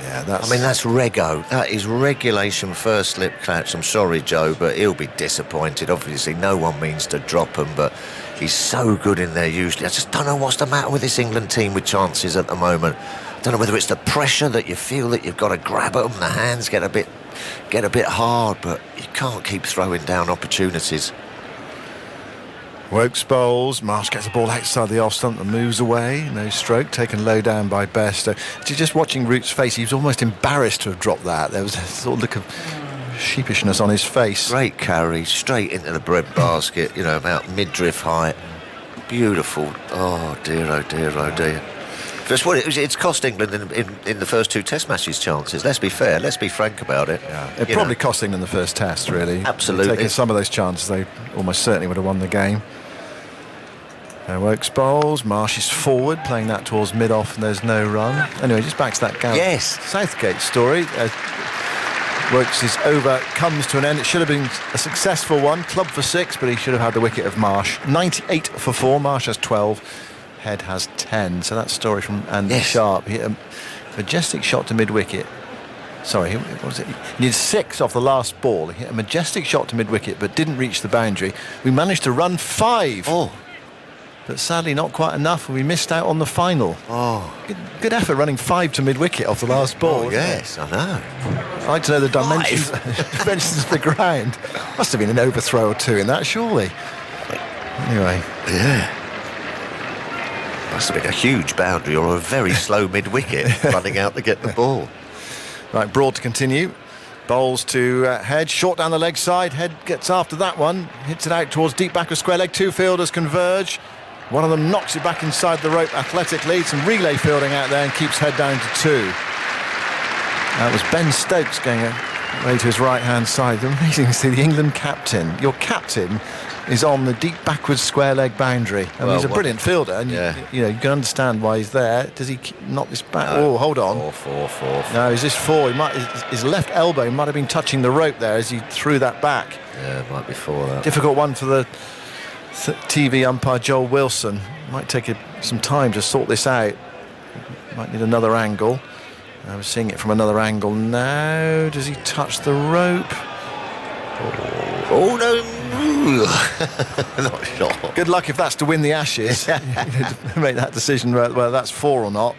Yeah, that's rego. That is regulation first slip catch. I'm sorry, Joe, but he'll be disappointed. Obviously, no one means to drop him, but he's so good in there usually. I just don't know what's the matter with this England team with chances at the moment. I don't know whether it's the pressure that you feel that you've got to grab at them. The hands get a bit hard, but you can't keep throwing down opportunities. Wokes bowls, Marsh gets the ball outside the off stump and moves away. No stroke, taken low down by Bairstow. Just watching Root's face, he was almost embarrassed to have dropped that. There was a sort of look of sheepishness on his face. Great carry, straight into the bread basket, about midriff height. Beautiful. Oh dear, oh dear, oh dear. That's what it's cost England in the first 2 Test matches chances. Let's be fair, let's be frank about it. Yeah. It probably cost England the first Test, really. Absolutely. Taking some of those chances, they almost certainly would have won the game. Wokes bowls, Marsh is forward, playing that towards mid-off, and there's no run. Anyway, just back to that Yes. Southgate story. Wokes' over comes to an end. It should have been a successful one, club for 6, but he should have had the wicket of Marsh. 98 for 4, Marsh has 12, Head has 10. So that story from Andy Sharp. He hit a majestic shot to mid-wicket. Sorry, what was it? He needed 6 off the last ball. He hit a majestic shot to mid-wicket, but didn't reach the boundary. We managed to run 5. But sadly not quite enough, and we missed out on the final. Good effort running 5 to mid-wicket off the last ball. Yes, I know. I'd like to know the dimensions of the ground. Must have been an overthrow or 2 in that, surely. Anyway. Yeah. Must have been a huge boundary or a very slow mid-wicket running out to get the ball. Right, Broad to continue. Bowls to Head, short down the leg side. Head gets after that one, hits it out towards deep back of square leg. 2 fielders converge. One of them knocks it back inside the rope athletically. Some relay fielding out there and keeps Head down to 2. That was Ben Stokes going away to his right-hand side. Amazing to see the England captain. Your captain is on the deep backwards square leg boundary. He's a brilliant fielder, and you can understand why he's there. Does he knock this back? No. Oh, hold on. 4. No, is this 4? His left elbow might have been touching the rope there as he threw that back. Yeah, it might be 4. That. Difficult one for the TV umpire Joel Wilson. Might take some time to sort this out. Might need another angle. I was seeing it from another angle now. Does he touch the rope? Oh no. Not sure. Good luck if that's to win the Ashes. Make that decision whether that's 4 or not.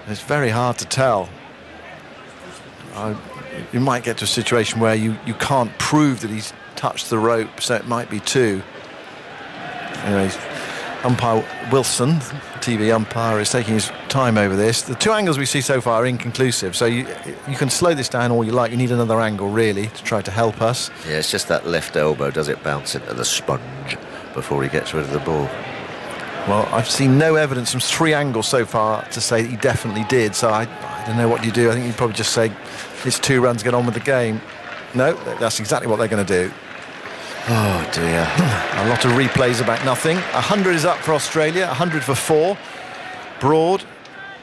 It's very hard to tell. You might get to a situation where you can't prove that he's touched the rope, so it might be 2. Anyways, umpire Wilson, TV umpire, is taking his time over this. The 2 angles we see so far are inconclusive, so you can slow this down all you like. You need another angle, really, to try to help us. Yeah, it's just that left elbow. Does it bounce into the sponge before he gets rid of the ball? Well, I've seen no evidence from 3 angles so far to say that he definitely did, so I don't know what you do. I think you'd probably just say it's 2 runs, get on with the game. No, that's exactly what they're going to do. Oh dear. A lot of replays about nothing. 100 is up for Australia, 100 for 4. Broad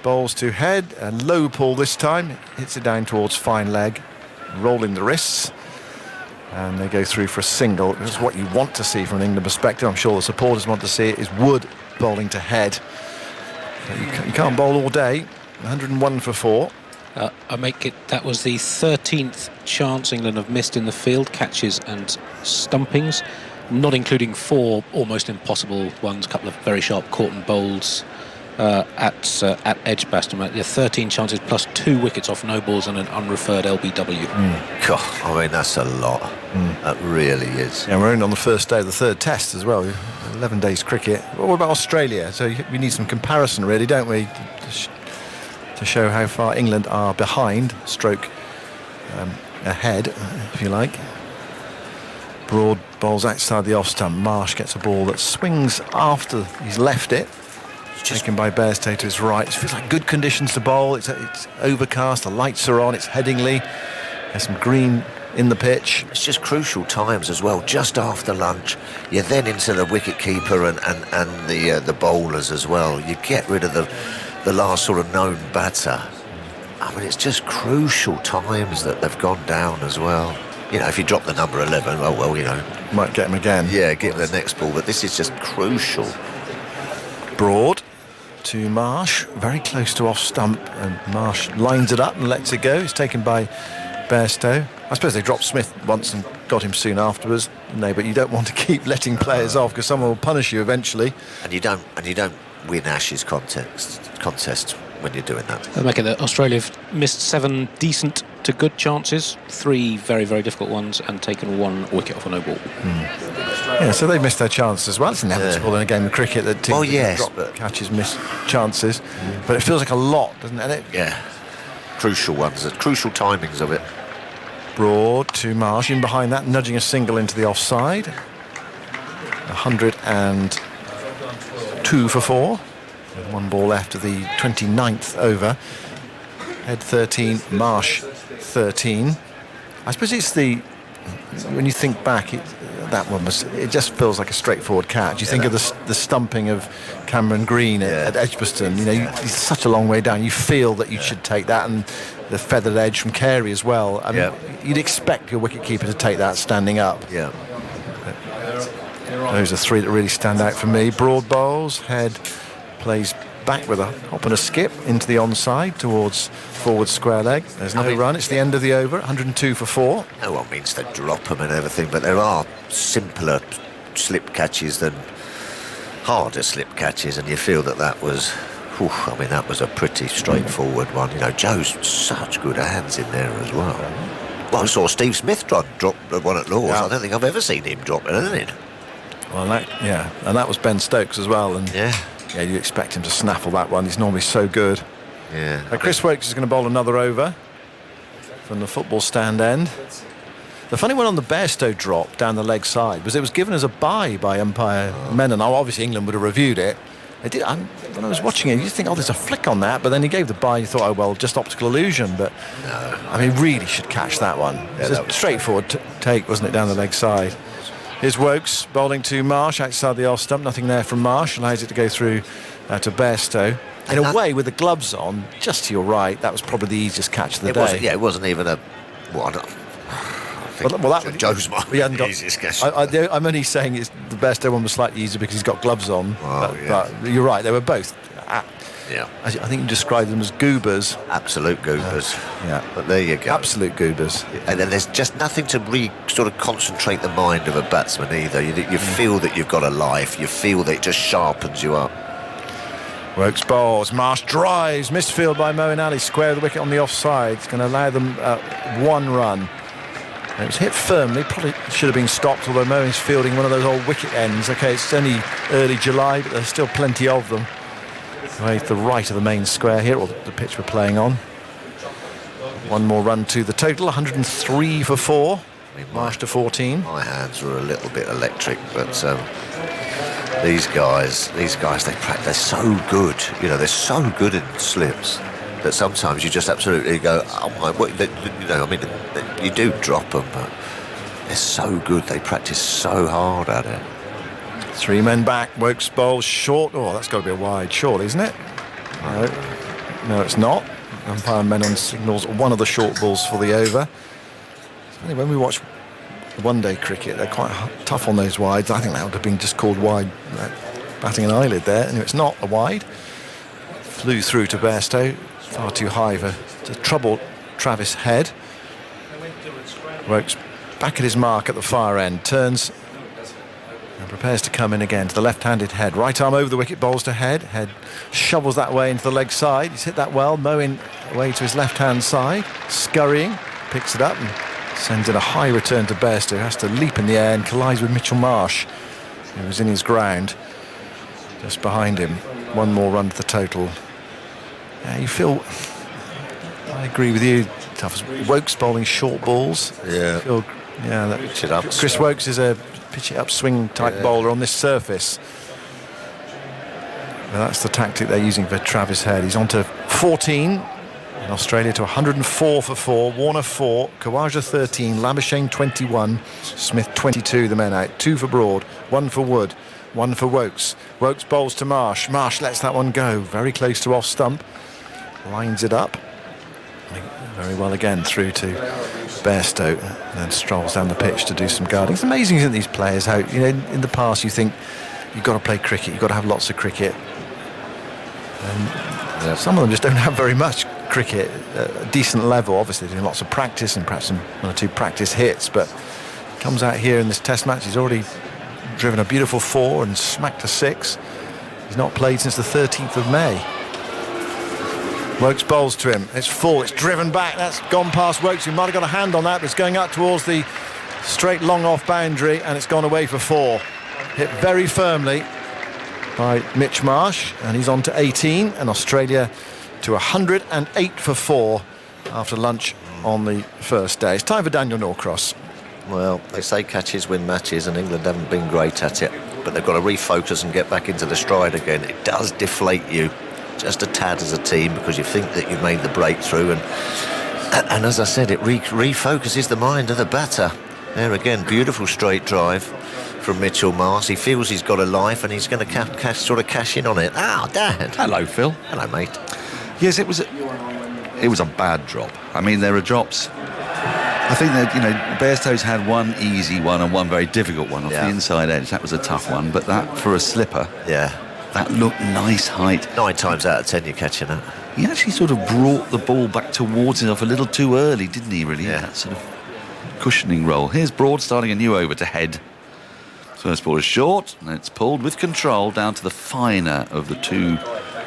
bowls to Head, a low pull this time, hits it down towards fine leg, rolling the wrists. And they go through for a single. It's what you want to see from an England perspective. I'm sure the supporters want to see it. Is Wood bowling to head. You can't bowl all day. 101 for 4. I make it, that was the 13th chance England have missed in the field, catches and stumpings, not including 4 almost impossible ones, a couple of very sharp caught and bowls at Edgbaston. 13 chances plus 2 wickets off no balls and an unreferred LBW. God, I mean, that's a lot. That really is. Yeah, we're only on the first day of the third test as well. 11 days cricket. Well, what about Australia? So we need some comparison, really, don't we? To show how far England are behind, stroke ahead, if you like. Broad bowls outside the off stump. Marsh gets a ball that swings after he's left it. Taken by Bairstow to his right. It feels like good conditions to bowl. It's overcast, the lights are on, it's Headingley. There's some green in the pitch. It's just crucial times as well, just after lunch. You're then into the wicket-keeper and the bowlers as well. You get rid of the last sort of known batter. I mean, it's just crucial times that they've gone down as well. You know, if you drop the number 11, oh well, you know. Might get him again. Yeah, get him the next ball, but this is just crucial. Broad to Marsh, very close to off stump, and Marsh lines it up and lets it go. It's taken by Bairstow. I suppose they dropped Smith once and got him soon afterwards. No, but you don't want to keep letting players off because someone will punish you eventually. And you don't win Ashes contests when you're doing that. They'll make it that Australia have missed 7 decent to good chances, 3 very, very difficult ones, and taken 1 wicket off a no ball. Yeah, so they've missed their chances as well. It's inevitable in a game of cricket that teams drop catches, miss chances. But it feels like a lot, doesn't it? Yeah. Crucial ones, crucial timings of it. Broad to Marsh, in behind that, nudging a single into the offside. 102 for 4. With 1 ball left of the 29th over. Head 13, Marsh 13. I suppose it's when you think back, it just feels like a straightforward catch. You think of the stumping of Cameron Green at Edgbaston. You know, he's such a long way down. You feel that you should take that, and the feathered edge from Carey as well. I mean, you'd expect your wicketkeeper to take that standing up. Yeah. Those are 3 that really stand out for me. Broad bowls, Head plays back with a hop and a skip into the onside towards forward square leg. There's no run. It's the end of the over. 102 for 4. No one means to drop them and everything, but there are simpler slip catches than harder slip catches, and you feel that was. That was a pretty straightforward one. You know, Joe's such good hands in there as well. Well, I saw Steve Smith drop one at Lord's. I don't think I've ever seen him drop anything. Well, and that was Ben Stokes as well. And yeah, you expect him to snaffle that one. He's normally so good. Yeah. Chris Woakes is going to bowl another over from the football stand end. The funny one on the Bairstow drop down the leg side was it was given as a bye by umpire Menon. Now, obviously England would have reviewed it. They did. When I was watching it, you think, there's a flick on that, but then he gave the bye. You thought, just optical illusion. But no, I mean, really should catch that one. It's a straightforward take, wasn't it, down the leg side? Here's Woakes bowling to Marsh outside the off stump. Nothing there from Marsh. Allows it to go through to Bairstow. In a way, with the gloves on, just to your right, that was probably the easiest catch of the day. It wasn't even a. That Joe's might be the easiest catch. I'm only saying the Bairstow one was slightly easier because he's got gloves on. But you're right, they were both. I think you described them as goobers. Absolute goobers. Yeah. But there you go. Absolute goobers. And then there's just nothing to sort of concentrate the mind of a batsman either. You feel that you've got a life. You feel that it just sharpens you up. Woakes bowls. Marsh drives. Misfield by Moeen Ali. Square of the wicket on the offside. It's going to allow them 1 run. It was hit firmly, probably should have been stopped, although Moeen's fielding one of those old wicket ends. Okay, it's only early July, but there's still plenty of them. Away to the right of the main square here, or the pitch we're playing on. 1 more run to the total, 103 for 4. Marsh to 14. My hands were a little bit electric, but these guys, they're so good. You know, they're so good in slips that sometimes you just absolutely go, oh my, you do drop them, but they're so good. They practice so hard at it. 3 men back. Woakes bowls short. Oh, that's got to be a wide, surely, isn't it? No, it's not. Umpire Menon signals one of the short balls for the over. When we watch one-day cricket. They're quite tough on those wides. I think that would have been just called wide, batting an eyelid there. And it's not a wide. Flew through to Bairstow, far too high to trouble Travis Head. Wokes back at his mark at the far end, turns and prepares to come in again to the left-handed Head. Right arm over the wicket, bowls to Head. Head shovels that way into the leg side. He's hit that well, mowing away to his left-hand side, scurrying, picks it up and sends in a high return to Bairstow, who has to leap in the air and collides with Mitchell Marsh, who was in his ground just behind him. One more run to the total. Yeah, you feel, I agree with you, Tuff. Wokes bowling short balls. Yeah. Pitch it up. Chris Wokes is a pitch it up swing type bowler on this surface. Well, that's the tactic they're using for Travis Head. He's on to 14 in Australia, to 104 for 4. Warner 4, Khawaja 13, Labuschagne 21, Smith 22. The men out. 2 for Broad, 1 for Wood, 1 for Wokes. Wokes bowls to Marsh. Marsh lets that one go very close to off stump. Lines it up very well again through to Bairstow, and then strolls down the pitch to do some guarding. It's amazing, isn't it, these players, how, you know, in the past you think you've got to play cricket, you've got to have lots of cricket, and some of them just don't have very much cricket at a decent level. Obviously doing lots of practice and perhaps some 1 or 2 practice hits, but comes out here in this test match, he's already driven a beautiful 4 and smacked a 6. He's not played since the 13th of May. Wokes bowls to him. It's full. It's driven back. That's gone past Wokes, who might have got a hand on that, but it's going up towards the straight long off boundary, and it's gone away for 4. Hit very firmly by Mitch Marsh, and he's on to 18, and Australia to 108 for 4 after lunch on the first day. It's time for Daniel Norcross. Well, they say catches win matches, and England haven't been great at it, but they've got to refocus and get back into the stride again. It does deflate you just a tad as a team, because you think that you've made the breakthrough, and as I said, it refocuses the mind of the batter. There again, beautiful straight drive from Mitchell Marsh. He feels he's got a life, and he's going to cash in on it. Dan. Hello, Phil. Hello, mate. Yes, it was a bad drop. I mean, there are drops. I think that, you know, Bairstow's had one easy one and one very difficult one off the inside edge. That was a tough one, but that for a slipper. Yeah. That looked nice height. 9 times out of 10 you're catching that. He actually sort of brought the ball back towards himself a little too early, didn't he, really? That sort of cushioning roll. Here's Broad starting a new over to Head. First ball is short, and it's pulled with control down to the finer of the 2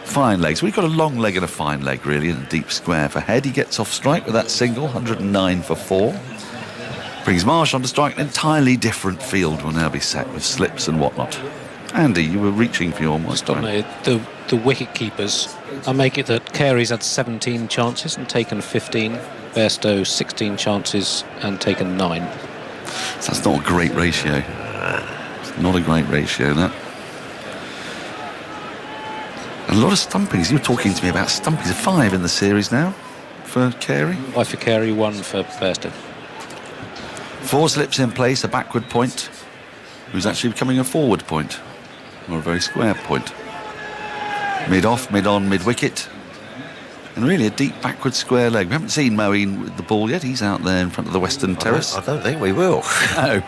fine legs. We've got a long leg and a fine leg, really, and a deep square for Head. He gets off strike with that single, 109 for 4. Brings Marsh on to strike. An entirely different field will now be set with slips and whatnot. Andy, you were reaching for your mic. The wicket keepers. I make it that Carey's had 17 chances and taken 15. Bairstow 16 chances and taken 9. So that's not a great ratio. It's not a great ratio, that. A lot of stumpings. You were talking to me about stumpings. 5 in the series now for Carey. 5 for Carey, 1 for Bairstow. 4 slips in place, a backward point, who's actually becoming a forward point, or a very square point. Mid-off, mid-on, mid-wicket, and really a deep backward square leg. We haven't seen Moeen with the ball yet. He's out there in front of the Western Terrace. I don't think we will. No.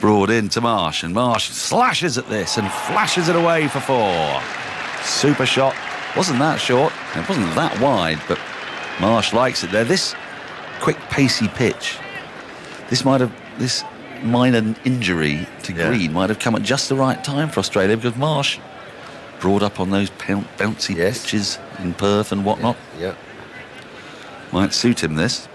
Broad in to Marsh, and Marsh slashes at this and flashes it away for 4. Super shot. Wasn't that short. It wasn't that wide, but Marsh likes it there. This quick, pacey pitch. This minor injury to Green might have come at just the right time for Australia, because Marsh brought up on those bouncy pitches in Perth and whatnot. Yeah. Might suit him, this.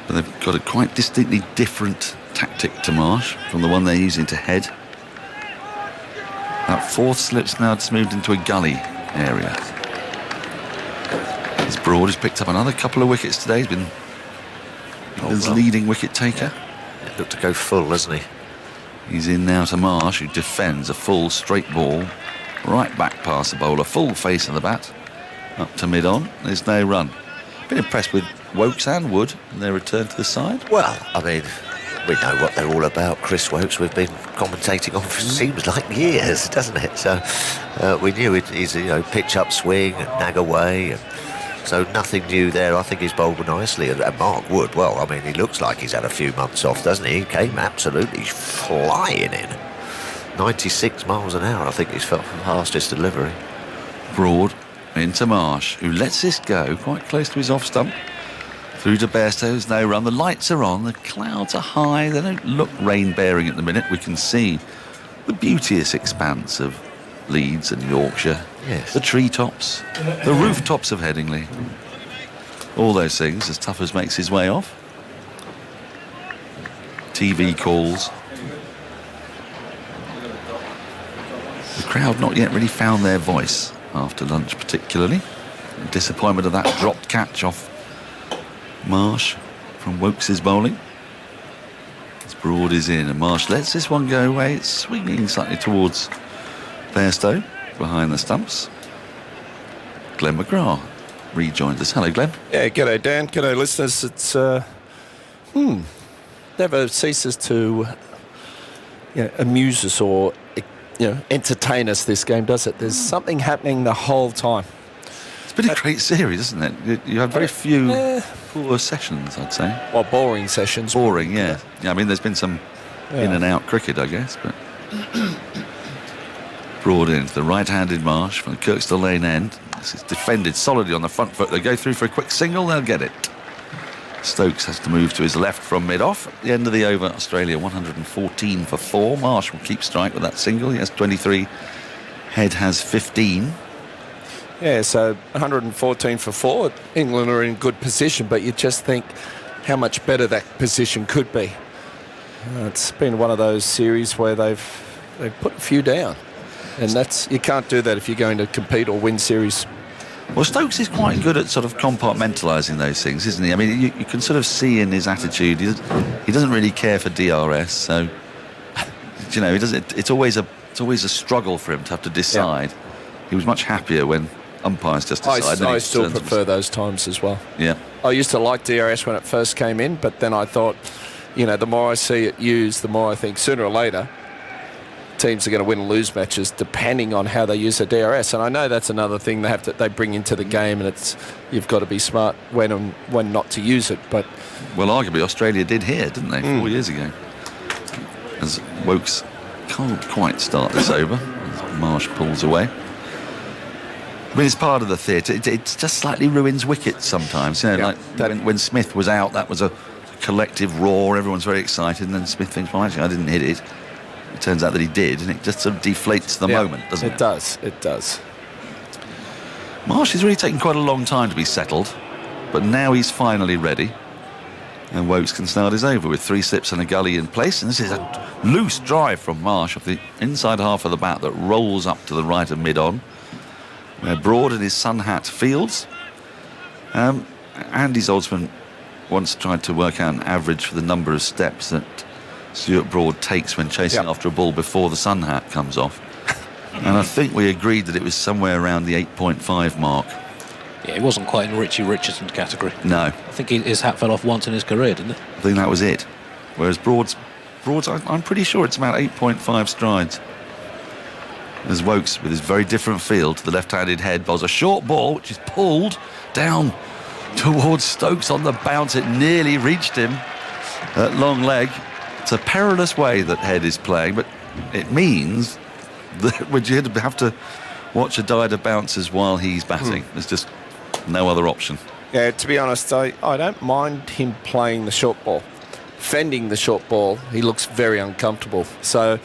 But they've got a quite distinctly different tactic to Marsh from the one they're using to Head. That 4th slip's now just moved into a gully area. As Broad has picked up another couple of wickets today. He's been England's leading wicket taker. Looked to go full, hasn't he? He's in now to Marsh, who defends a full straight ball right back past the bowler, full face of the bat, up to mid-on. There's no run. Been impressed with Wokes and Wood and their return to the side. Well, I mean, we know what they're all about. Chris Wokes, we've been commentating on for seems like years, doesn't it? So we knew he's pitch up swing and nag away, and So nothing new there. I think he's bowled nicely. And Mark Wood, well, I mean, he looks like he's had a few months off, doesn't he? He came absolutely flying in. 96 miles an hour, I think he's fastest delivery. Broad into Marsh, who lets this go quite close to his off stump. Through to Bairstow's no run. The lights are on, the clouds are high, they don't look rain-bearing at the minute. We can see the beauteous expanse of Leeds and Yorkshire. Yes. The treetops, the rooftops of Headingley. All those things as Tuffers makes his way off. TV calls. The crowd not yet really found their voice after lunch particularly. Disappointment of that dropped catch off Marsh from Wokes' bowling. As Broad is in and Marsh lets this one go away. It's swinging slightly towards Bairstow behind the stumps. Glenn McGrath rejoins us. Hello, Glenn. Yeah, g'day Dan, g'day listeners. It's never ceases to amuse us or entertain us, this game, does it? There's something happening the whole time. It's been a great series, isn't it? You had very few poor sessions, I'd say. Well, boring sessions. Boring, yeah. I mean, there's been some in and out cricket, I guess, but Broad into the right-handed Marsh from the Kirkstall Lane end. This is defended solidly on the front foot. They go through for a quick single, they'll get it. Stokes has to move to his left from mid-off. At the end of the over, Australia 114 for 4. Marsh will keep strike with that single. He has 23. Head has 15. Yeah, so 114 for 4. England are in good position, but you just think how much better that position could be. It's been one of those series where they've put a few down, and you can't do that if you're going to compete or win series. Well, Stokes is quite good at sort of compartmentalising those things, isn't he? I mean, you can sort of see in his attitude he doesn't really care for DRS, so he doesn't. It's always a struggle for him to have to decide. Yeah. He was much happier when umpires just decide. I still prefer those times as well. Yeah. I used to like DRS when it first came in, but then I thought, the more I see it used, the more I think sooner or later teams are going to win and lose matches depending on how they use the DRS. And I know that's another thing they bring into the game, and you've got to be smart when not to use it. But well, arguably Australia did here, didn't they, 4 years ago? As Wokes can't quite start this over, as Marsh pulls away. I mean, it's part of the theatre. It just slightly ruins wickets sometimes. Like when Smith was out, that was a collective roar. Everyone's very excited, and then Smith thinks, well, actually, I didn't hit it. It turns out that he did, and it just sort of deflates the moment, doesn't it? It does. Marsh has really taken quite a long time to be settled, but now he's finally ready. And Wokes can start his over with 3 slips and a gully in place. And this is a loose drive from Marsh off the inside half of the bat that rolls up to the right of mid-on, where Broad and his sun hat fields. Andy Zoltzman once tried to work out an average for the number of steps that Stuart Broad takes when chasing after a ball before the sun hat comes off. And I think we agreed that it was somewhere around the 8.5 mark. Yeah, it wasn't quite in Richie Richardson's category. No. I think his hat fell off once in his career, didn't it? I think that was it. Whereas Broad's I'm pretty sure it's about 8.5 strides. As Wokes, with his very different feel to the left-handed head, bowls a short ball, which is pulled down towards Stokes on the bounce. It nearly reached him at long leg. It's a perilous way that Head is playing, but it means that we'd have to watch Adida bounces while he's batting. There's just no other option. Yeah, to be honest, I don't mind him playing the short ball. Fending the short ball, he looks very uncomfortable. So,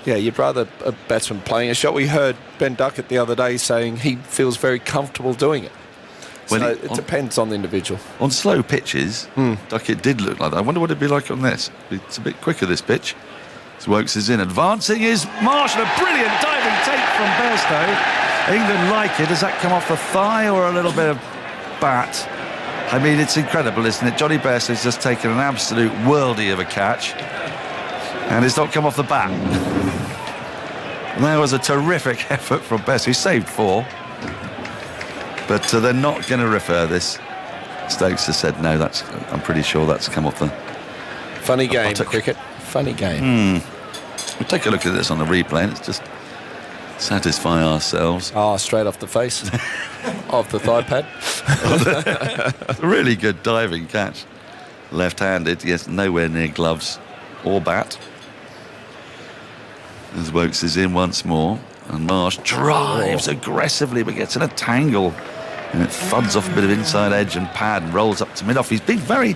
yeah, you'd rather a batsman playing a shot. We heard Ben Duckett the other day saying he feels very comfortable doing it. So it depends on the individual. On slow pitches, Duckett did look like that. I wonder what it'd be like on this. It's a bit quicker, this pitch. So Wokes is in. Advancing is Marsh. A brilliant diving take from Bairstow. England like it. Does that come off the thigh or a little bit of bat? I mean, it's incredible, isn't it? Johnny Bairstow's just taken an absolute worldie of a catch. And it's not come off the bat. And that was a terrific effort from Bairstow. He saved 4. But they're not going to refer this. Stokes has said no. I'm pretty sure that's come off the. Funny game, cricket. Funny game. We'll take a look at this on the replay, and it's just satisfy ourselves. Straight off the face. Of the thigh pad. Really good diving catch. Left-handed, yes, nowhere near gloves or bat. As Woakes is in once more, and Marsh drives aggressively but gets in a tangle, and it thuds off a bit of inside edge and pad and rolls up to mid-off. He's been very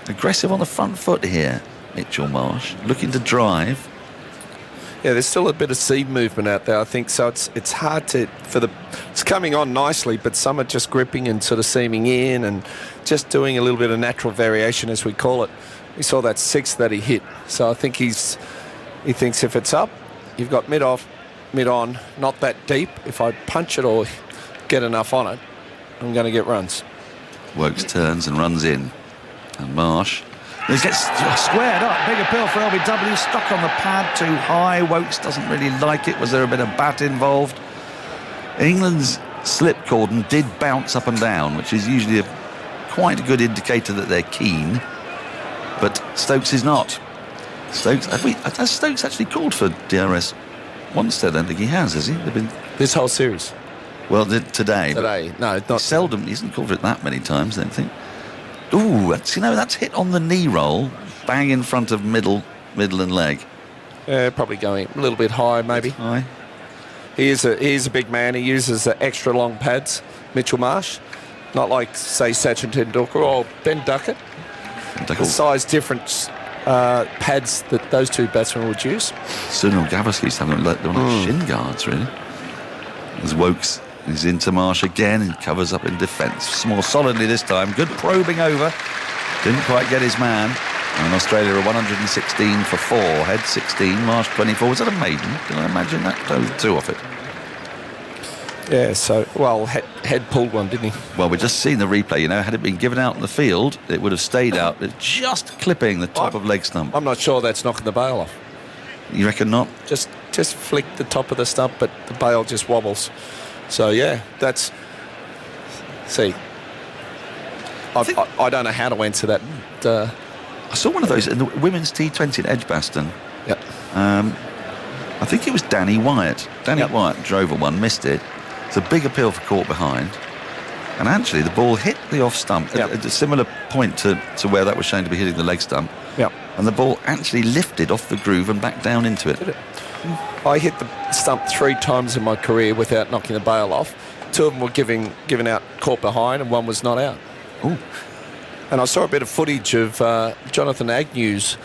aggressive on the front foot here, Mitchell Marsh, looking to drive. Yeah, there's still a bit of seed movement out there, I think, so it's hard to, it's coming on nicely, but some are just gripping and sort of seaming in and just doing a little bit of natural variation, as we call it. We saw that 6 that he hit, so I think he thinks if it's up, you've got mid-off, mid-on, not that deep. If I punch it or get enough on it, I'm going to get runs. Woakes turns and runs in, and Marsh... He gets squared up. Big appeal for LBW. Stuck on the pad too high. Woakes doesn't really like it. Was there a bit of bat involved? England's slip cordon did bounce up and down, which is usually quite a good indicator that they're keen. But Stokes is not. Stokes, has Stokes actually called for DRS once? I don't think he has he? This whole series? Well, today. Today, no, not seldom. He hasn't called for it that many times, I don't think. Ooh, that's hit on the knee roll, bang in front of middle and leg. Yeah, probably going a little bit high, maybe. High. He is a big man. He uses the extra long pads, Mitchell Marsh. Not like, say, Sachin Tendulkar or Ben Duckett. The size difference pads that those two batsmen would use. Sunil Gavaskar having let them on shin guards, really. As Woakes is into Marsh again and covers up in defence. More solidly this time. Good probing over. Didn't quite get his man. And Australia are 116 for 4. Head 16, Marsh 24. Was that a maiden? Did I imagine that? Oh, 2 off it. Yeah, so, well, head pulled one, didn't he? Well, we've just seen the replay. Had it been given out in the field, it would have stayed out. It's just clipping the top of leg stump. I'm not sure that's knocking the bail off. You reckon not? Just flick the top of the stump, but the bail just wobbles. So, yeah, that's... See. I don't know how to answer that. I saw one of those in the women's T20 at Edgbaston. Yep. I think it was Danny Wyatt. Wyatt drove at one, missed it. It's a big appeal for caught behind. And actually, the ball hit the off stump at a similar point to where that was shown to be hitting the leg stump. Yep. And the ball actually lifted off the groove and back down into it. I hit the stump 3 times in my career without knocking the bail off. 2 of them were given out caught behind and 1 was not out. Ooh. And I saw a bit of footage of Jonathan Agnew's,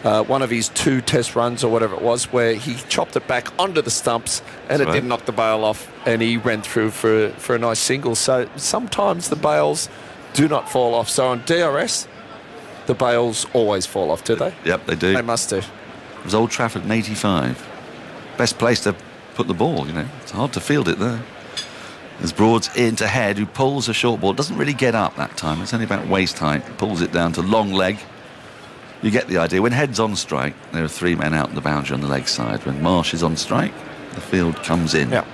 one of his 2 test runs or whatever it was, where he chopped it back onto the stumps and it didn't knock the bail off and he ran through for a nice single. So sometimes the bails do not fall off. So on DRS, the bails always fall off, do they? Yep, they do. They must do. It was Old Trafford in 85. Best place to put the ball, It's hard to field it there. There's Broad's into Head, who pulls a short ball. Doesn't really get up that time. It's only about waist height. Pulls it down to long leg. You get the idea. When Head's on strike, there are 3 men out on the boundary on the leg side. When Marsh is on strike, the field comes in. Yeah.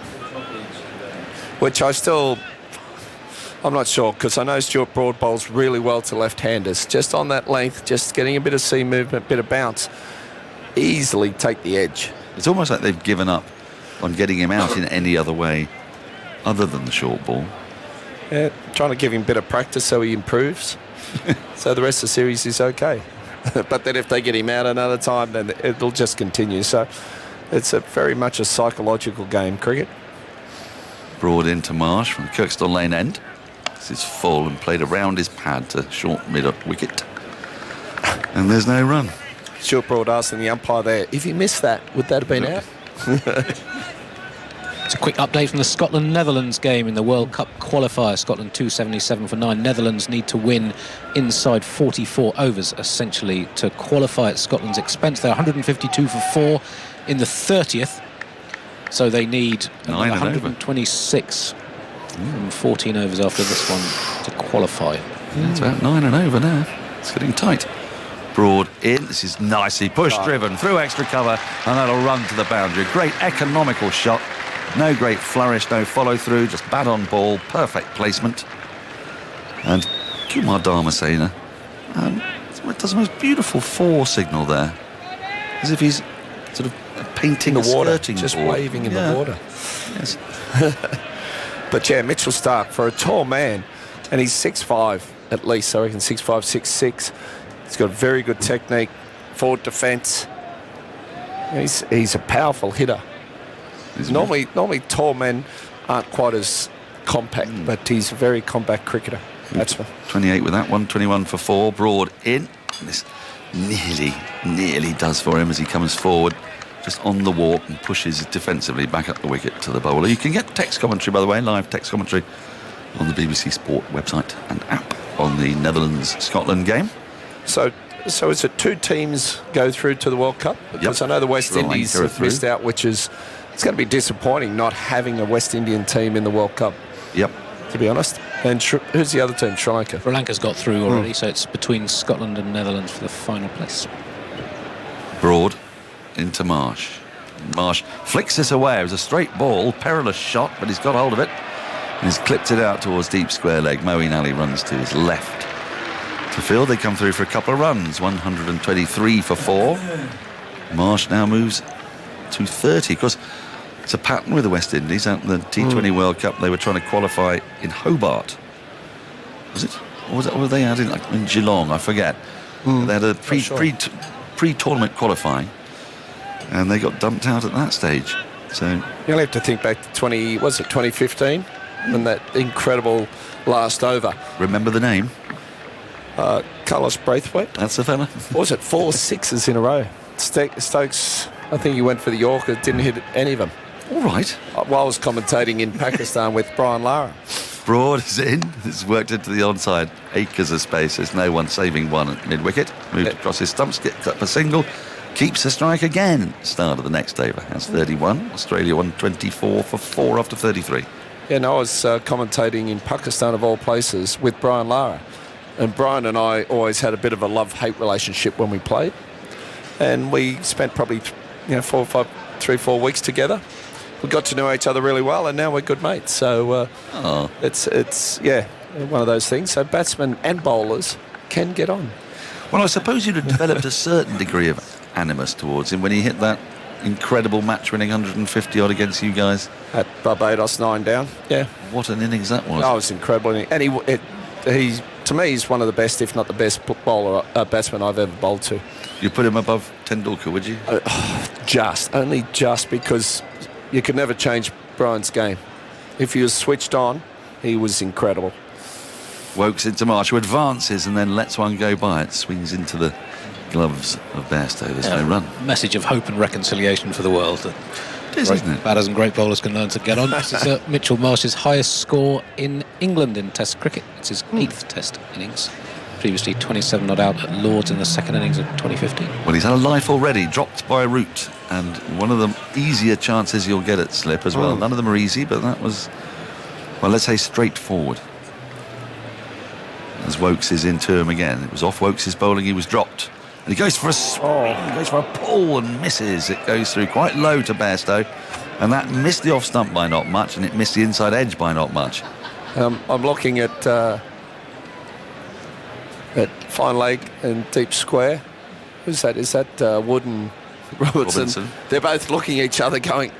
Which I'm not sure, because I know Stuart Broad bowls really well to left-handers. Just on that length, just getting a bit of seam movement, bit of bounce, easily take the edge. It's almost like they've given up on getting him out in any other way other than the short ball. Yeah, trying to give him a bit of practice so he improves. So the rest of the series is okay. But then if they get him out another time, then it'll just continue. So it's very much a psychological game, cricket. Broad into Marsh from Kirkstall Lane end. This is full and played around his pad to short mid-up wicket. And there's no run. Stuart Broad asking the umpire there, if he missed that, would that have been out? It's a quick update from the Scotland-Netherlands game in the World Cup qualifier. Scotland 277 for 9. Netherlands need to win inside 44 overs, essentially, to qualify at Scotland's expense. They're 152 for 4 in the 30th. So they need 126 from 14 overs after this one to qualify. Yeah, it's about 9 and over now. It's getting tight. Broad in. This is nicely push-driven through extra cover, and that'll run to the boundary. Great economical shot. No great flourish, no follow-through, just bad on ball, perfect placement. And Kumar Dharmasena does the most beautiful 4 signal there. As if he's sort of painting the water, skirting just board. waving in the water. Yes. But yeah, Mitchell Starc, for a tall man, and he's 6'5", at least, I reckon 6'5", 6'6". He's got very good technique, forward defence. He's a powerful hitter. Normally tall men aren't quite as compact, but he's a very compact cricketer. Batsman. 28 with that one, 21 for 4. Broad in. This nearly does for him as he comes forward, just on the walk, and pushes defensively back up the wicket to the bowler. You can get text commentary, by the way, live text commentary on the BBC Sport website and app on the Netherlands-Scotland game. So is it 2 teams go through to the World Cup? Because I know the West Indies have missed out, which is, it's going to be disappointing not having a West Indian team in the World Cup. Yep. To be honest. And who's the other team? Sri Lanka. Sri Lanka's got through already, so it's between Scotland and Netherlands for the final place. Broad into Marsh. Marsh flicks this away. It was a straight ball, perilous shot, but he's got hold of it. And he's clipped it out towards deep square leg. Moeen Ali runs to his left. To field, they come through for a couple of runs. 123 for 4. Marsh now moves to 30. Of course, it's a pattern with the West Indies. At the T20 World Cup, they were trying to qualify in Hobart. Was it? Or were they out in Geelong? I forget. They had a pre-tournament qualifying, and they got dumped out at that stage. So you'll have to think back to 2015, and that incredible last over. Remember the name? Carlos Braithwaite. That's the fella. What was it? 4 6s in a row. Stokes, I think he went for the Yorker, didn't hit any of them. All right. While I was commentating in Pakistan with Brian Lara. Broad is in. It's worked into the onside. Acres of space. There's no one saving one at mid-wicket. Moved across his stumps, gets up a single. Keeps the strike again. Start of the next over. Has 31. Australia 124 for 4 after 33. Yeah, no, I was commentating in Pakistan, of all places, with Brian Lara. And Brian and I always had a bit of a love-hate relationship when we played. And we spent probably 3-4 weeks together. We got to know each other really well, and now we're good mates. So it's one of those things. So batsmen and bowlers can get on. Well, I suppose you'd have developed a certain degree of animus towards him when he hit that incredible match-winning 150 odd against you guys at Barbados, 9 down. Yeah, what an innings that was! Oh, it was incredible, and he's to me he's one of the best, if not the best, batsman I've ever bowled to. You put him above Tendulkar, would you? Only just because you could never change Brian's game. If he was switched on, he was incredible. Woakes into Marsh, who advances and then lets one go by. It swings into the gloves of Bairstow. There's no run. Message of hope and reconciliation for the world. It is, isn't it? Batters and great bowlers can learn to get on. This is Mitchell Marsh's highest score in England in Test cricket. It's his 8th Test innings. Previously 27 not out at Lords in the second innings of 2015. Well, he's had a life already, dropped by Root, and one of the easier chances you'll get at slip as well. None of them are easy, but that was, well, let's say straightforward. As Woakes is into him again. It was off Woakes' bowling, he was dropped. And he goes for a swing, he goes for a pull and misses. It goes through quite low to Bairstow, and that missed the off stump by not much, and it missed the inside edge by not much. I'm looking at fine leg and deep square. Who's that? Is that Wood and Robertson? They're both looking at each other going,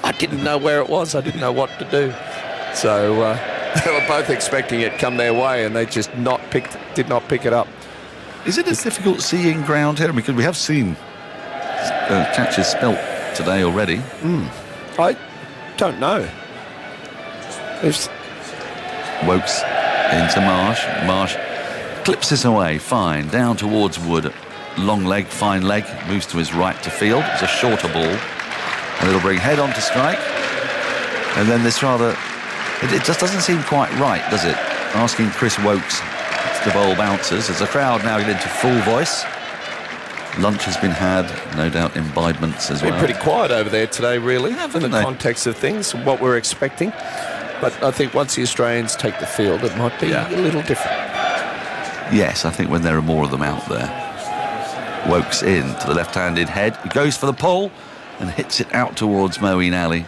I didn't know where it was, I didn't know what to do. So they were both expecting it come their way, and they just did not pick it up. Is it a difficult seeing ground here? Because we have seen catches spelt today already. I don't know. Woakes into Marsh. Marsh clips this away, fine, down towards Wood. Long leg, fine leg, moves to his right to field. It's a shorter ball, and it'll bring head on to strike. And then this it just doesn't seem quite right, does it? Asking Chris Woakes to bowl bouncers as the crowd now get into full voice. Lunch has been had, no doubt imbibements as well. Been pretty quiet over there today, really, in the context of things, what we're expecting. But I think once the Australians take the field, it might be a little different. Yes, I think when there are more of them out there. Woakes in to the left-handed head. He goes for the pull and hits it out towards Moeen Ali.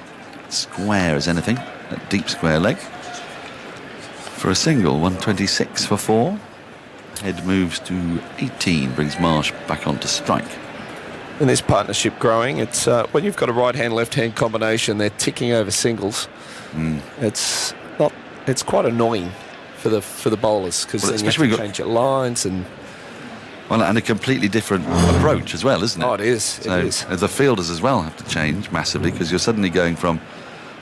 Square as anything, at deep square leg. For a single, 126 for 4. Head moves to 18, brings Marsh back on to strike. in this partnership growing. It's when you've got a right-hand, left-hand combination, they're ticking over singles. It's quite annoying for the bowlers, because then you have to change your lines and a completely different approach as well, isn't it? Oh, it is. So it is. the fielders as well have to change massively, because you're suddenly going from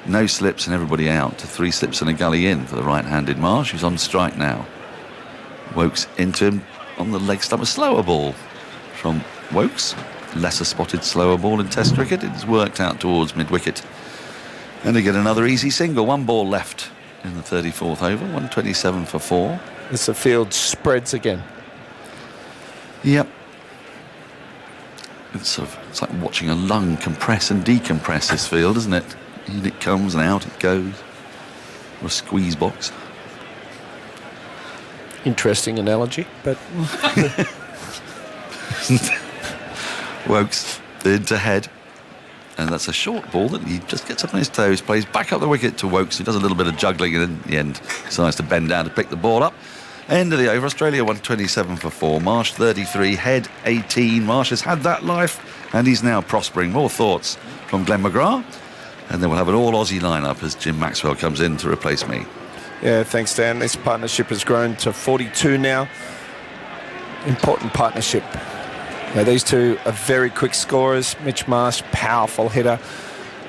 no slips and everybody out to 3 slips and a gully in for the right-handed Marsh, who's on strike now. Woakes into him on the leg stump. A slower ball from Woakes. Lesser spotted slower ball in Test cricket. It's worked out towards mid-wicket. And they get another easy single. 1 ball left in the 34th over. 127 for 4. As the field spreads again. Yep. It's like watching a lung compress and decompress, this field, isn't it? In it comes and out it goes. Or a squeeze box. Interesting analogy, but... Woakes into head, and that's a short ball that he just gets up on his toes, plays back up the wicket to Woakes, who does a little bit of juggling, and in the end decides to bend down to pick the ball up. End of the over. Australia 127 for 4. Marsh 33, Head 18. Marsh has had that life, and he's now prospering. More thoughts from Glenn McGrath, and then we'll have an all-Aussie lineup as Jim Maxwell comes in to replace me. Yeah, thanks, Dan. This partnership has grown to 42 now. Important partnership. Now, these two are very quick scorers. Mitch Marsh, powerful hitter.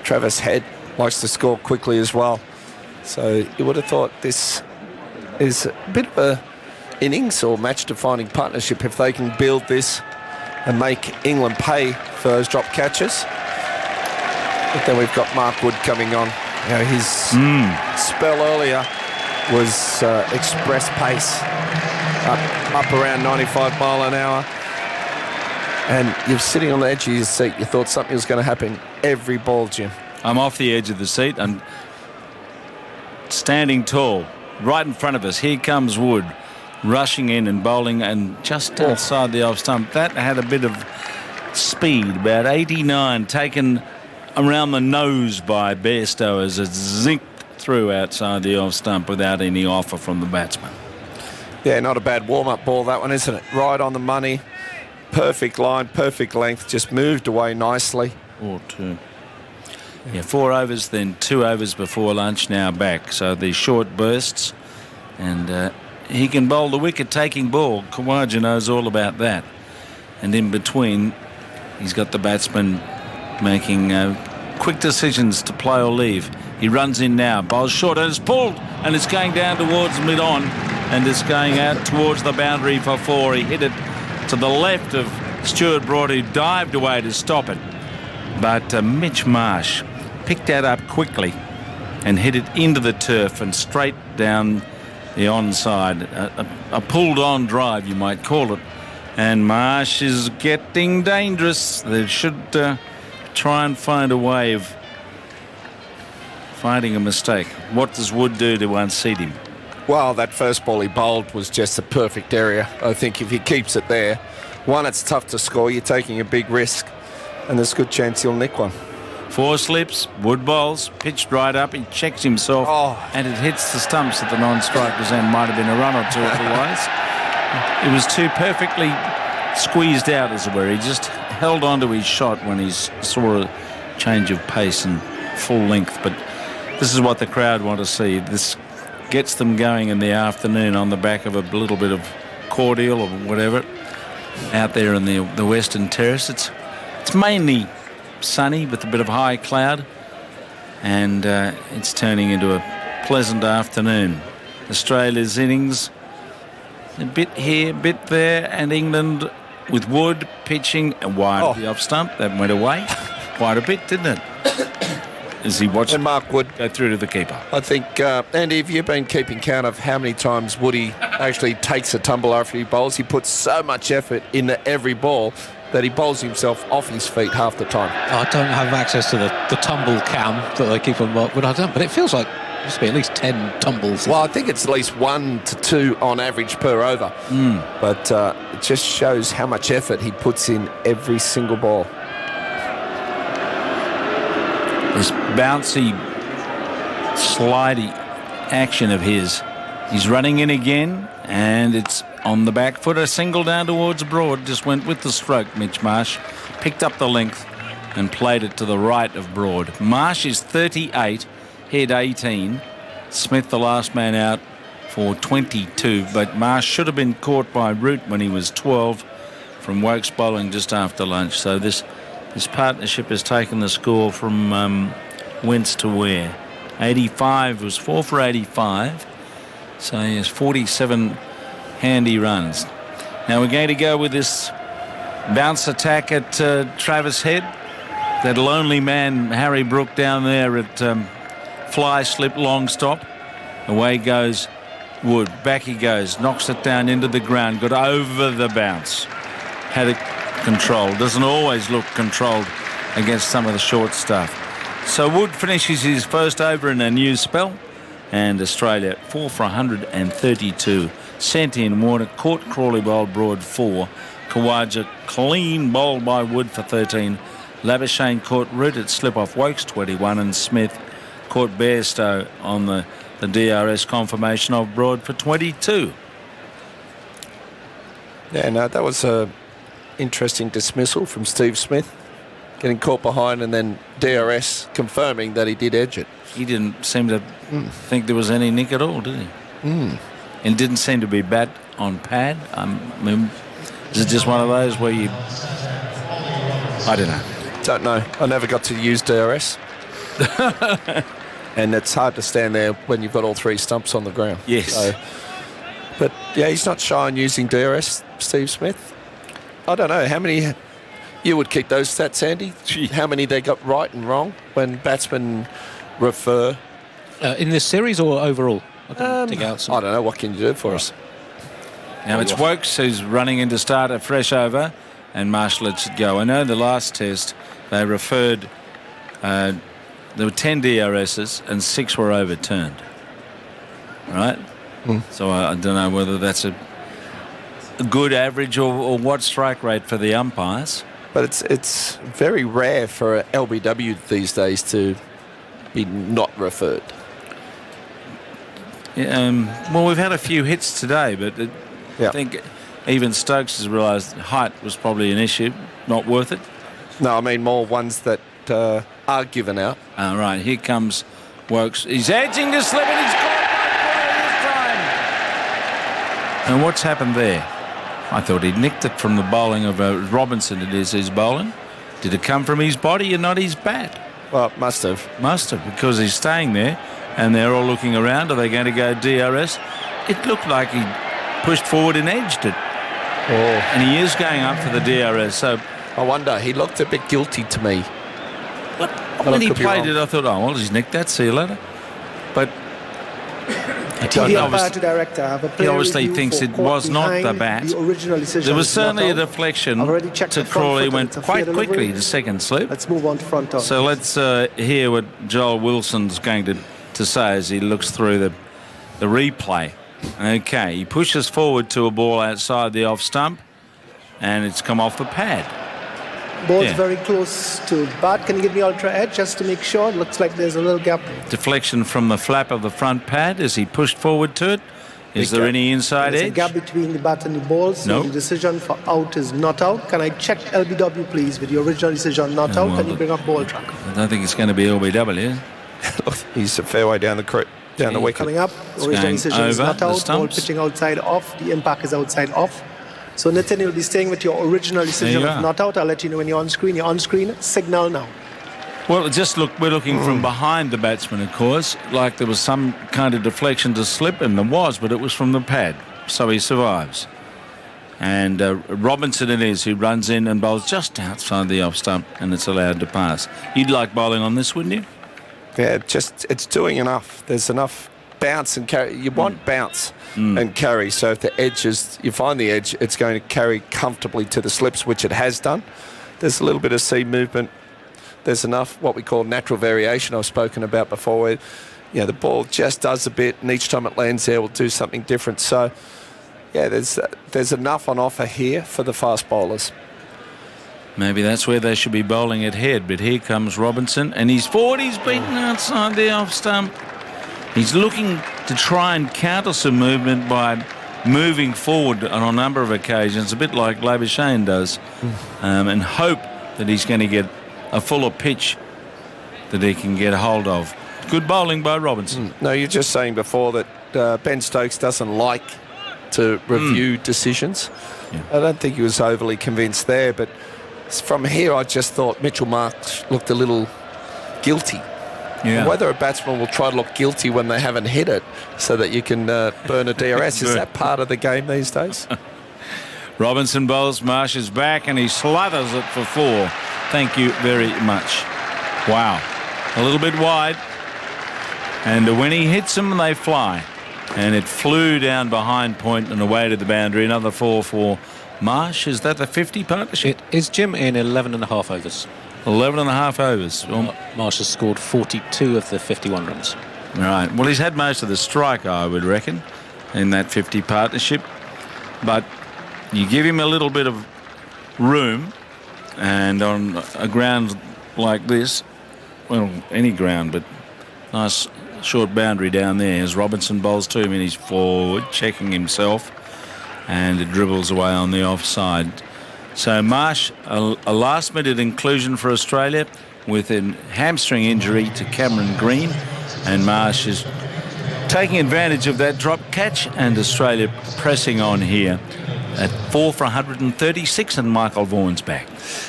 Travis Head likes to score quickly as well. So you would have thought this is a bit of a innings or match-defining partnership if they can build this and make England pay for those drop catches. But then we've got Mark Wood coming on. You know, his spell earlier was express pace, up around 95 mile an hour. And you're sitting on the edge of your seat. You thought something was going to happen every ball, Jim. I'm off the edge of the seat and standing tall, right in front of us. Here comes Wood, rushing in and bowling, and just outside the off stump. That had a bit of speed, about 89, taken around the nose by Bairstow as it zinked through outside the off stump without any offer from the batsman. Yeah, not a bad warm-up ball, that one, isn't it? Right on the money. Perfect line, perfect length, just moved away nicely. Or 2. Yeah, 4 overs, then 2 overs before lunch, now back. So the short bursts, and he can bowl the wicket-taking ball. Khawaja knows all about that. And in between, he's got the batsman making quick decisions to play or leave. He runs in now, bowls short, and it's pulled, and it's going down towards mid-on, and it's going out towards the boundary for 4. He hit it to the left of Stuart Broad, who dived away to stop it. But Mitch Marsh picked that up quickly and hit it into the turf and straight down the onside. A pulled-on drive, you might call it. And Marsh is getting dangerous. They should try and find a way of finding a mistake. What does Wood do to unseat him? Well, that first ball he bowled was just the perfect area. I think if he keeps it there, one, it's tough to score. You're taking a big risk, and there's a good chance he'll nick one. 4 slips, Wood bowls, pitched right up. He checks himself, and it hits the stumps at the non-strikers end. Might have been a run or two otherwise. It was too perfectly squeezed out, as it were. He just held on to his shot when he saw a change of pace and full length. But this is what the crowd want to see. This gets them going in the afternoon on the back of a little bit of cordial or whatever out there in the Western Terrace. It's mainly sunny with a bit of high cloud, and it's turning into a pleasant afternoon. Australia's innings, a bit here, a bit there, and England with Wood pitching wide of the off stump. That went away quite a bit, didn't it? As he watched Mark Wood go through to the keeper. I think, Andy, have you been keeping count of how many times Woody actually takes a tumble after he bowls? He puts so much effort into every ball that he bowls himself off his feet half the time. I don't have access to the tumble cam that they keep on Mark Wood. I don't, but it feels like there must be at least 10 tumbles. Well, I think it's at least 1 to 2 on average per over. But it just shows how much effort he puts in every single ball. This bouncy, slidey action of his. He's running in again, and it's on the back foot. A single down towards Broad. Just went with the stroke, Mitch Marsh. Picked up the length and played it to the right of Broad. Marsh is 38, head 18. Smith, the last man out, for 22. But Marsh should have been caught by Root when he was 12 from Wokes bowling just after lunch. So this partnership has taken the score from whence to where. 85 was 4 for 85. So he has 47 handy runs. Now we're going to go with this bounce attack at Travis Head. That lonely man, Harry Brook, down there at fly, slip, long stop. Away goes Wood. Back he goes. Knocks it down into the ground. Got over the bounce. Had it controlled. Doesn't always look controlled against some of the short stuff. So Wood finishes his first over in a new spell. And Australia 4 for 132. Sent in Warner. Caught Crawley bowled Broad 4. Khawaja clean bowled by Wood for 13. Labuschagne caught Root at slip off Wokes 21. And Smith caught Bairstow on the DRS confirmation of Broad for 22. Yeah, no, that was a interesting dismissal from Steve Smith. Getting caught behind and then DRS confirming that he did edge it. He didn't seem to think there was any nick at all, did he? And didn't seem to be bat on pad. I mean, is it just one of those where you... I don't know. Don't know. I never got to use DRS. And it's hard to stand there when you've got all three stumps on the ground. Yes. So, but yeah, he's not shy on using DRS, Steve Smith. I don't know how many you would kick those stats, Andy. How many they got right and wrong when batsmen refer in this series or overall? I don't know. What can you do for us? Now it's Wokes who's running in to start a fresh over, and Marsh lets it go. I know the last test they referred. There were 10 DRSs and 6 were overturned. Right? So I don't know whether that's a good average or what strike rate for the umpires. But it's very rare for LBW these days to be not referred. Yeah, well, we've had a few hits today, but I think even Stokes has realised height was probably an issue, not worth it. No, I mean more ones that are given out. Right, here comes Wokes. He's edging to slip and he's caught by Crawley this time. And what's happened there? I thought he'd nicked it from the bowling of Robinson. It is his bowling. Did it come from his body and not his bat? Well, it must have. Must have, because he's staying there and they're all looking around. Are they going to go DRS? It looked like he pushed forward and edged it. And he is going up for the DRS. So I wonder, he looked a bit guilty to me. When he played it, I thought, oh, well, he's nicked that. See you later. But TV umpire to director have a he player obviously review thinks for it caught was not the behind bat. The original decision There was is not certainly a out. deflection I've already checked to the front Crawley, foot, went it's a quite fair quickly delivery. to second slip. Let's move on to front on. So let's hear what Joel Wilson's going to say as he looks through the replay. Okay, he pushes forward to a ball outside the off stump, and it's come off the pad. Ball's very close to bat. Can you give me ultra edge just to make sure? It looks like there's a little gap. Deflection from the flap of the front pad as he pushed forward to it. Is there any inside There's edge? a gap between the bat and the ball, so No. the decision for out is not out. Can I check LBW, please, with the original decision not out? well, Can you bring up ball track? I don't think it's going to be LBW. He's a fair way down the wicket. Coming up, It's original going decision is over not the out. Ball stumps. pitching outside off. The impact is outside off. So Nitin, you'll be staying with your original decision you of are. not out. I'll let you know when you're on screen. You're on screen. Signal now. Well, we're looking from behind the batsman, of course, like there was some kind of deflection to slip, and there was, but it was from the pad, so he survives. And Robinson it is who runs in and bowls just outside the off stump, and it's allowed to pass. You'd like bowling on this, wouldn't you? Yeah, it's doing enough. There's enough bounce and carry. You want bounce and carry. So if the edge you find the edge, it's going to carry comfortably to the slips, which it has done. There's a little bit of seam movement. There's enough what we call natural variation I've spoken about before, where the ball just does a bit, and each time it lands there, will do something different. So yeah, there's enough on offer here for the fast bowlers. Maybe that's where they should be bowling at head, but here comes Robinson, and he's forward. He's beaten outside the off stump. He's looking to try and counter some movement by moving forward on a number of occasions, a bit like Labuschagne does, and hope that he's going to get a fuller pitch that he can get a hold of. Good bowling by Robinson. No, you're just saying before that Ben Stokes doesn't like to review decisions. Yeah. I don't think he was overly convinced there, but from here I just thought Mitchell Marsh looked a little guilty. Yeah. Whether a batsman will try to look guilty when they haven't hit it so that you can burn a DRS, is that part of the game these days? Robinson bowls, Marsh is back and he slathers it for 4. Thank you very much. Wow. A little bit wide. And when he hits them, they fly. And it flew down behind point and away to the boundary. Another 4 for Marsh. Is that the 50 partnership? It is, Jim, in 11.5 overs. 11.5 overs. Marsh has scored 42 of the 51 runs. Right. Well, he's had most of the strike, I would reckon, in that 50 partnership. But you give him a little bit of room, and on a ground like this, well, any ground, but nice short boundary down there, as Robinson bowls to him and he's forward, checking himself, and it dribbles away on the offside. So Marsh, a last-minute inclusion for Australia with a hamstring injury to Cameron Green, and Marsh is taking advantage of that drop catch, and Australia pressing on here at 4 for 136, and Michael Vaughan's back.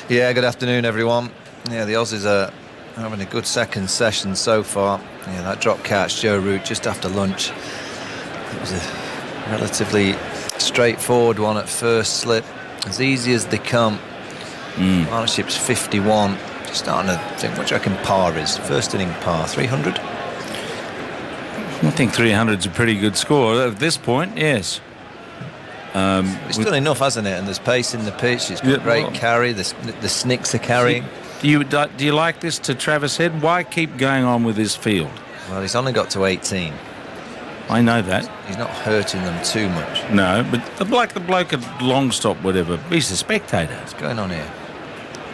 Yeah, good afternoon, everyone. Yeah, the Aussies are having a good second session so far. Yeah, that drop catch, Joe Root, just after lunch. It was a relatively straightforward one at first slip. As easy as they come. Partnership's 51. Just starting to think, what do you reckon par is? First inning par, 300? I think 300's a pretty good score at this point, yes. It's done enough, hasn't it? And there's pace in the pitch. It's got great carry. The snicks are carrying. Do you like this to Travis Head? Why keep going on with this field? Well, he's only got to 18. I know that. He's not hurting them too much. No, but the bloke at long stop, whatever, he's a spectator. What's going on here?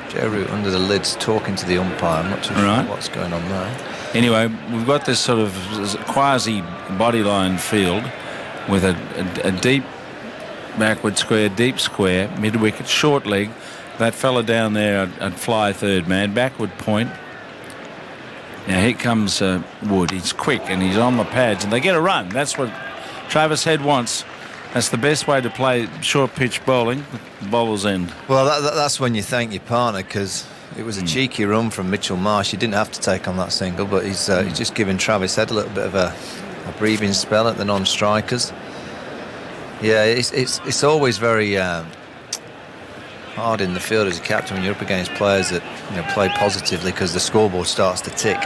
Joe Root under the lids talking to the umpire. I'm not too sure what's going on there. Anyway, we've got this sort of quasi bodyline field with a deep backward square, deep square, mid-wicket, short leg. That fella down there I'd fly third man, backward point. Now here comes Wood. He's quick and he's on the pads and they get a run. That's what Travis Head wants. That's the best way to play short pitch bowling, the bowler's end. Well, that's when you thank your partner, because it was a cheeky run from Mitchell Marsh. He didn't have to take on that single, but he's just giving Travis Head a little bit of a breathing spell at the non-strikers. Yeah, it's always very hard in the field as a captain when you're up against players that play positively, because the scoreboard starts to tick.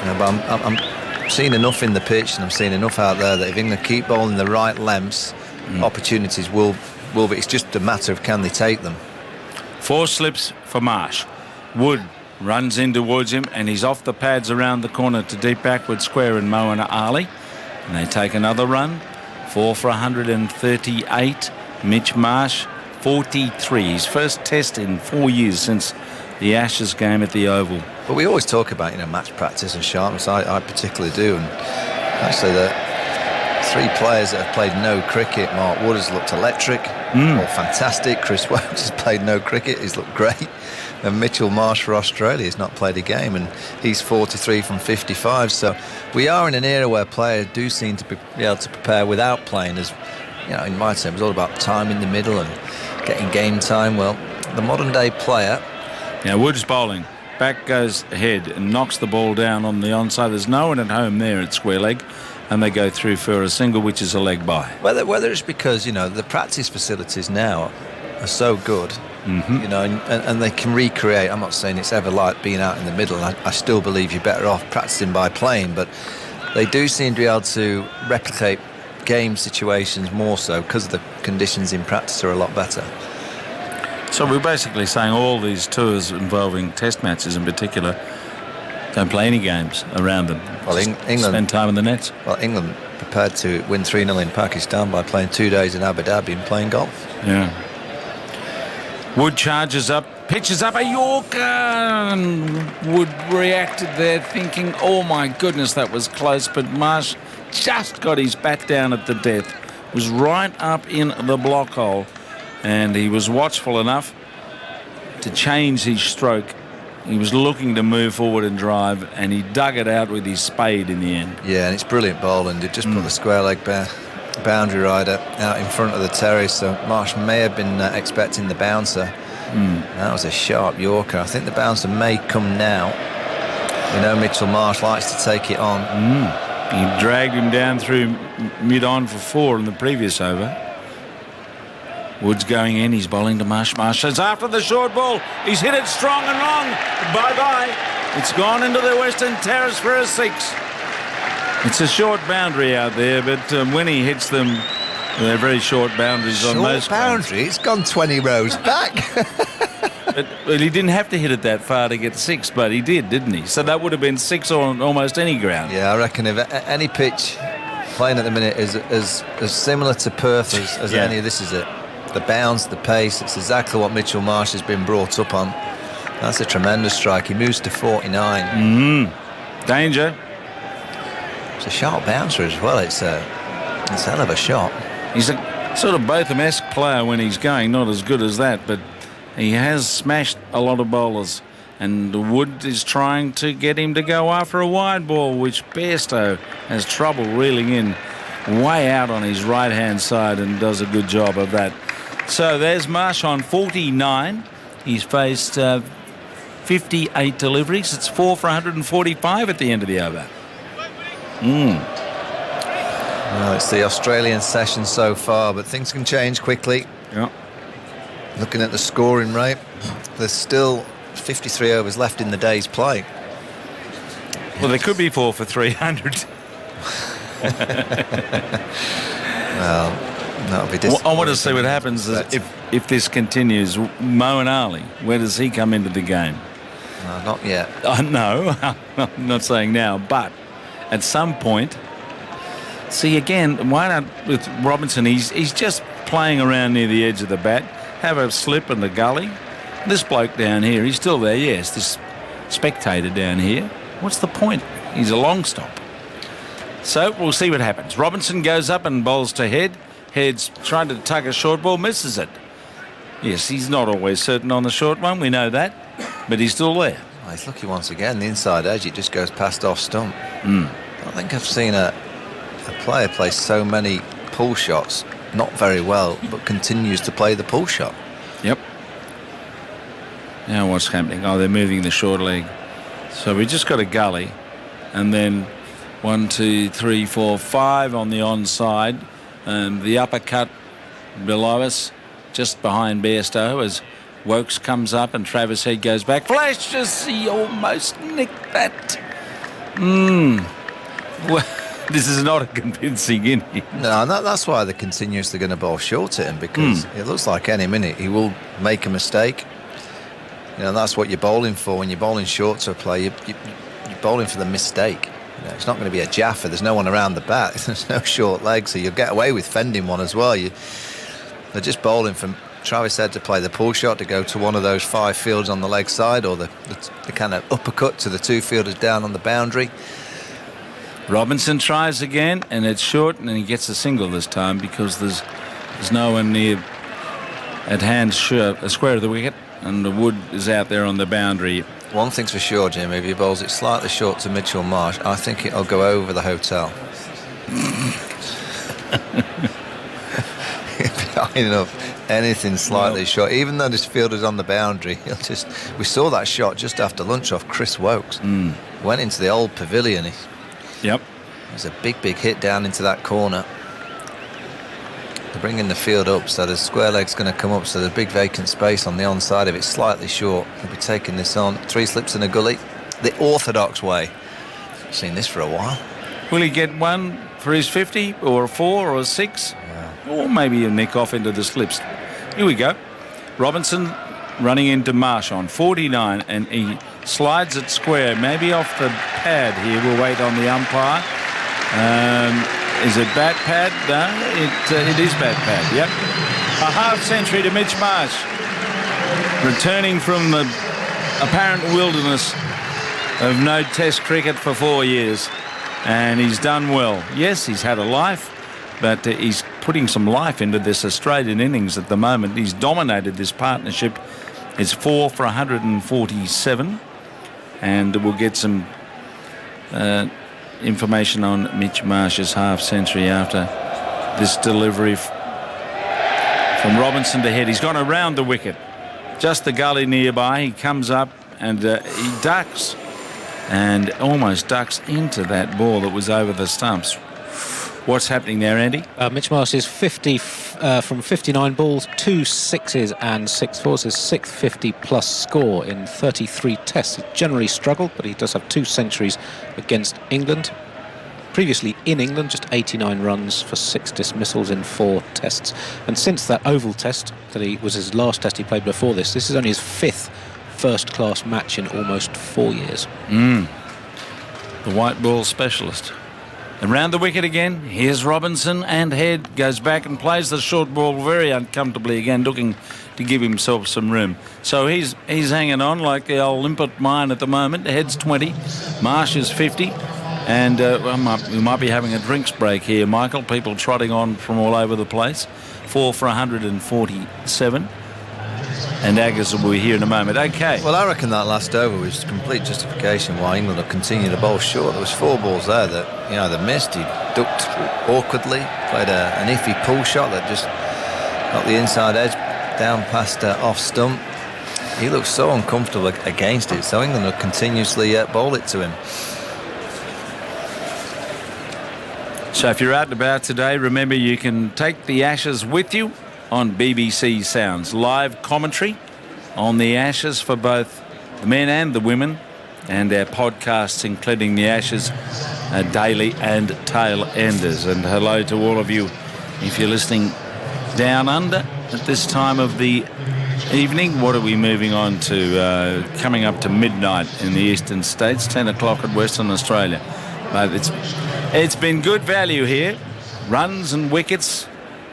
But I'm seeing enough in the pitch, and I'm seeing enough out there that if England keep bowling the right lengths, opportunities will be. It's just a matter of can they take them. 4 slips for Marsh. Wood runs in towards him and he's off the pads around the corner to deep backward square in Moeen Ali, and they take another run. 4 for 138. Mitch Marsh 43. His first test in 4 years since the Ashes game at the Oval. But we always talk about match practice and sharpness. I particularly do, and actually the 3 players that have played no cricket. Mark Wood has looked electric, or fantastic. Chris Woakes has played no cricket. He's looked great. And Mitchell Marsh for Australia has not played a game, and he's 43 from 55. So we are in an era where players do seem to be able to prepare without playing. As in my term, it's all about time in the middle and getting game time. Well, the modern day player. Now Wood's bowling. Back goes Head and knocks the ball down on the onside. There's no one at home there at square leg, and they go through for a single, which is a leg by. Whether it's because the practice facilities now are so good, and they can recreate. I'm not saying it's ever like being out in the middle. I still believe you're better off practicing by playing, but they do seem to be able to replicate game situations more so because the conditions in practice are a lot better. So we're basically saying all these tours involving test matches in particular don't play any games around them. Well, England spend time in the nets. Well, England prepared to win 3-0 in Pakistan by playing 2 days in Abu Dhabi and playing golf. Yeah. Wood charges up, pitches up a Yorker, and Wood reacted there thinking, oh my goodness, that was close, but Marsh just got his bat down at the death. Was right up in the block hole, and he was watchful enough to change his stroke. He was looking to move forward and drive, and he dug it out with his spade in the end. Yeah, and it's brilliant bowling. They just put the square leg boundary rider out in front of the terrace, so Marsh may have been expecting the bouncer. That was a sharp Yorker. I think the bouncer may come now. You know, Mitchell Marsh likes to take it on. He dragged him down through mid-on for 4 in the previous over. Woods going in, he's bowling to Marsh. Marsh is after the short ball. He's hit it strong and long. Bye-bye. It's gone into the Western Terrace for a 6. It's a short boundary out there, but when he hits them, they're very short boundaries on most. Short boundary? It's gone 20 rows back. But he didn't have to hit it that far to get 6, but he did, didn't he? So that would have been 6 on almost any ground. Yeah, I reckon if any pitch playing at the minute is as similar to Perth as any of this is it. The bounce, the pace, it's exactly what Mitchell Marsh has been brought up on. That's a tremendous strike. He moves to 49. Danger. It's a sharp bouncer as well. It's a hell of a shot. He's a sort of Botham-esque player when he's going, not as good as that, but he has smashed a lot of bowlers. And Wood is trying to get him to go after a wide ball, which Bairstow has trouble reeling in way out on his right-hand side and does a good job of that. So there's Marsh on 49. He's faced 58 deliveries. It's 4 for 145 at the end of the over. Well, it's the Australian session so far, but things can change quickly. Yeah. Looking at the scoring rate, there's still 53 overs left in the day's play. Well, there could be 4 for 300. Well, that'll be disappointing. I want to see what happens if this continues. Moeen Ali, where does he come into the game? Not yet. No, I'm not saying now, but at some point. See, again, why not with Robinson? He's just playing around near the edge of the bat. Have a slip in the gully. This bloke down here, he's still there, yes. This spectator down here. What's the point? He's a long stop. So we'll see what happens. Robinson goes up and bowls to Head. Head's trying to tug a short ball, misses it. Yes, he's not always certain on the short one, we know that, but he's still there. Well, he's lucky once again. The inside edge, it just goes past off stump. I think I've seen a player play so many pull shots, not very well, but continues to play the pull shot. Yep. Now what's happening? Oh, they're moving the short leg. So we just got a gully, and then 1, 2, 3, 4, 5 on the onside, and the uppercut below us, just behind Bairstow, as Wokes comes up and Travis Head goes back. Flashes, he almost nicked that. Well, this is not a convincing inning. No, and that's why they're continuously going to bowl short at him, because it looks like any minute he will make a mistake. You know, that's what you're bowling for. When you're bowling short to a player, you're bowling for the mistake. You know, it's not going to be a jaffer. There's no one around the bat. There's no short legs, so you'll get away with fending one as well. They're just bowling for Travis Head to play the pull shot, to go to one of those 5 fields on the leg side, or the kind of uppercut to the 2 fielders down on the boundary. Robinson tries again, and it's short, and he gets a single this time because there's no one near at hand, a square of the wicket, and the Wood is out there on the boundary. One thing's for sure, Jim, if he bowls it slightly short to Mitchell Marsh, I think it'll go over the hotel. Anything slightly short, even though this fielder's on the boundary, we saw that shot just after lunch off Chris Wokes. Went into the old pavilion. Yep. It was a big hit down into that corner. They're bringing the field up, so the square leg's going to come up, so there's a big vacant space on the onside of it, slightly short. They'll be taking this on. 3 slips in a gully, the orthodox way. I've seen this for a while. Will he get one for his 50, or a 4, or a 6? Or maybe a nick off into the slips. Here we go. Robinson running into Marsh on 49, and he slides it square, maybe off the pad here. We'll wait on the umpire. Is it bat pad? No, it is bat pad, yep. A half century to Mitch Marsh, returning from the apparent wilderness of no Test cricket for 4 years. and he's done well. Yes, he's had a life, but he's putting some life into this Australian innings at the moment. He's dominated this partnership. It's 4 for 147, and we'll get some information on Mitch Marsh's half century after this delivery from Robinson to head. He's gone around the wicket, just the gully nearby. He comes up and he ducks and almost ducks into that ball that was over the stumps. What's happening there, Andy? Mitch Marsh is 50 from 59 balls, 2 sixes and 6 fours. His 6th 50-plus score in 33 tests. He generally struggled, but he does have 2 centuries against England. Previously in England, just 89 runs for 6 dismissals in 4 tests. And since that Oval Test, that was his last test he played before this is only his 5th first-class match in almost 4 years. The white ball specialist. Around the wicket again, here's Robinson, and Head goes back and plays the short ball very uncomfortably again, looking to give himself some room. So he's hanging on like the old Limpet mine at the moment. Head's 20, Marsh is 50, and we might be having a drinks break here, Michael. People trotting on from all over the place. 4 for 147. And Aggers will be here in a moment. Okay. Well, I reckon that last over was complete justification why England have continued to bowl short. There was 4 balls there that they missed. He ducked awkwardly, played an iffy pull shot that just got the inside edge down past off stump. He looked so uncomfortable against it, so England will continuously bowl it to him. So if you're out and about today, remember you can take the Ashes with you on BBC Sounds. Live commentary on the Ashes for both the men and the women, and our podcasts including the Ashes Daily and Tail Enders. And hello to all of you if you're listening down under at this time of the evening. What are we moving on to? Coming up to midnight in the eastern states, 10 o'clock at Western Australia. But it's been good value here. Runs and wickets,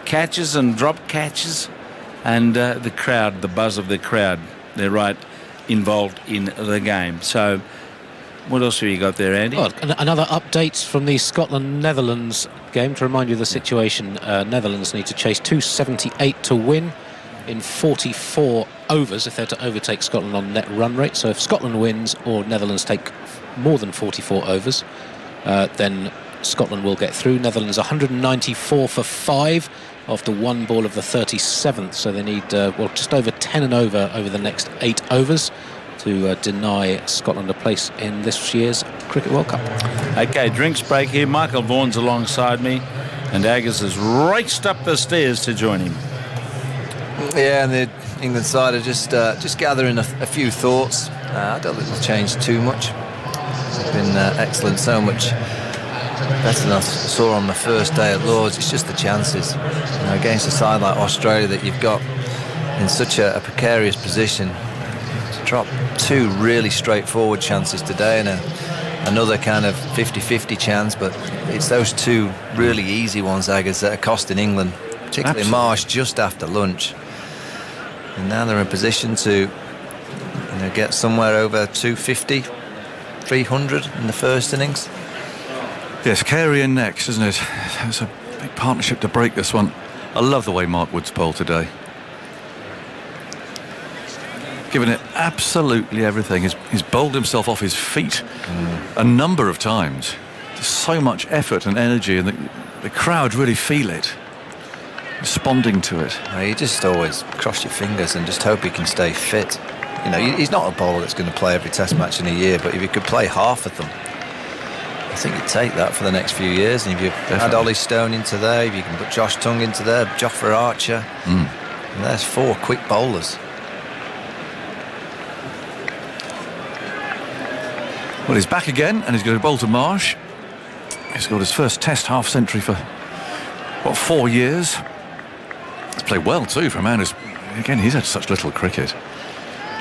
catches and drop catches, and the crowd, the buzz of the crowd, they're right involved in the game. So what else have you got there, Andy? Well, another update from the Scotland-Netherlands game to remind you of the situation. Netherlands need to chase 278 to win in 44 overs if they're to overtake Scotland on net run rate. So if Scotland wins or Netherlands take more than 44 overs, then Scotland will get through. Netherlands 194 for 5 after 1 ball of the 37th, so they need just over 10 and over the next 8 overs to deny Scotland a place in this year's Cricket World Cup. Okay, drinks break here. Michael Vaughan's alongside me, and Aggers has raced up the stairs to join him. Yeah, and the England side are just gathering a few thoughts. I don't think they'll change too much. They've been excellent, so much better than I saw on the first day at Lord's. It's just the chances, against a side like Australia that you've got in such a precarious position. To drop 2 really straightforward chances today and another kind of 50-50 chance, but it's those 2 really easy ones, Aggers, that are costing England, particularly Absolutely. Marsh just after lunch. And now they're in position to get somewhere over 250, 300 in the first innings. Yes, Carey in next, isn't it? It's a big partnership to break this one. I love the way Mark Wood's bowled today. Given it absolutely everything. He's bowled himself off his feet a number of times. There's so much effort and energy, and the crowd really feel it, responding to it. You just always cross your fingers and just hope he can stay fit. He's not a bowler that's going to play every test match in a year, but if he could play half of them, I think you'd take that for the next few years. And if you add Ollie Stone into there, if you can put Josh Tongue into there, Jofra Archer, and there's 4 quick bowlers. Well, he's back again, and he's going to bowl to Marsh. He's got his first Test half-century for 4 years. He's played well too for a man who's, again, he's had such little cricket.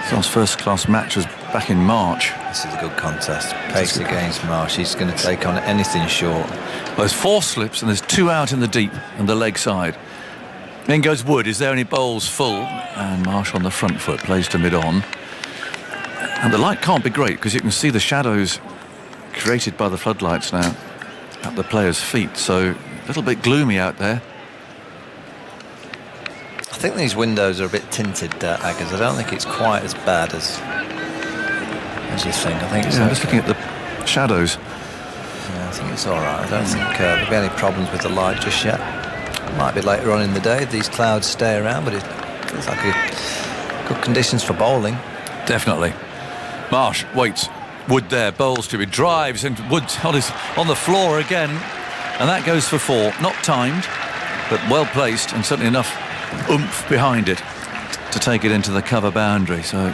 His last first-class match was back in March. This is a good contest. Pace against Marsh. He's going to take on anything short. Well, there's 4 slips and there's 2 out in the deep and the leg side. Then goes Wood. Is there any bowls full? And Marsh on the front foot plays to mid-on. And the light can't be great because you can see the shadows created by the floodlights now. at the players' feet, so a little bit gloomy out there. I think these windows are a bit tinted, Aggers. I don't think it's quite as bad as you think. I think it's I'm just looking at the shadows. Yeah, I think it's all right. I don't think there'll be any problems with the light just yet. Might be later on in the day. These clouds stay around, but it feels like good conditions for bowling. Definitely. Marsh waits. Wood there, bowls to it, drives, and Wood on the floor again, and that goes for 4. Not timed, but well placed, and certainly enough oomph behind it to take it into the cover boundary. So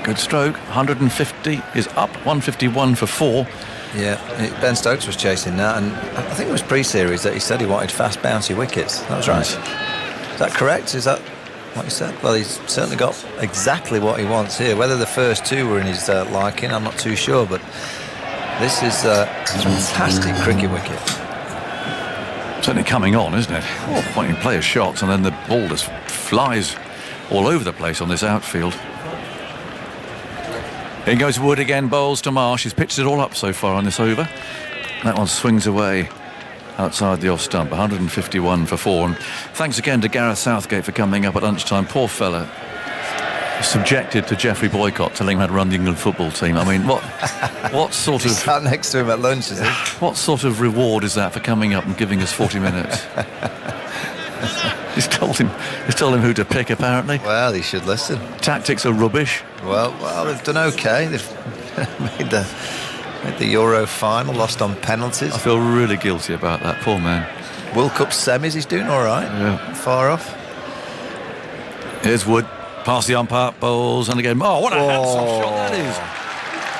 good stroke. 150 is up. 151 for 4. Yeah, Ben Stokes was chasing that, and I think it was pre-series that he said he wanted fast, bouncy wickets. That was right. Is that correct? Is that what he said? Well, he's certainly got exactly what he wants here. Whether the first 2 were in his liking, I'm not too sure, but this is a fantastic cricket wicket. Certainly coming on, isn't it? Pointing players' shots, and then the ball just flies all over the place on this outfield. In goes Wood again, bowls to Marsh. He's pitched it all up so far on this over. That one swings away outside the off stump. 151 for 4. And thanks again to Gareth Southgate for coming up at lunchtime. Poor fella, subjected to Geoffrey boycott, telling him how to run the England football team. I mean, what sort of... sat next to him at lunch, is it? What sort of reward is that for coming up and giving us 40 minutes? He's told him who to pick, apparently. Well, he should listen. Tactics are rubbish. Well, they've done okay. They've made the Euro final, lost on penalties. I feel really guilty about that, poor man. World Cup semis, he's doing all right. Yeah. Far off. Here's Wood, past the umpire, bowls, and again. Oh, what a hands-off shot that is.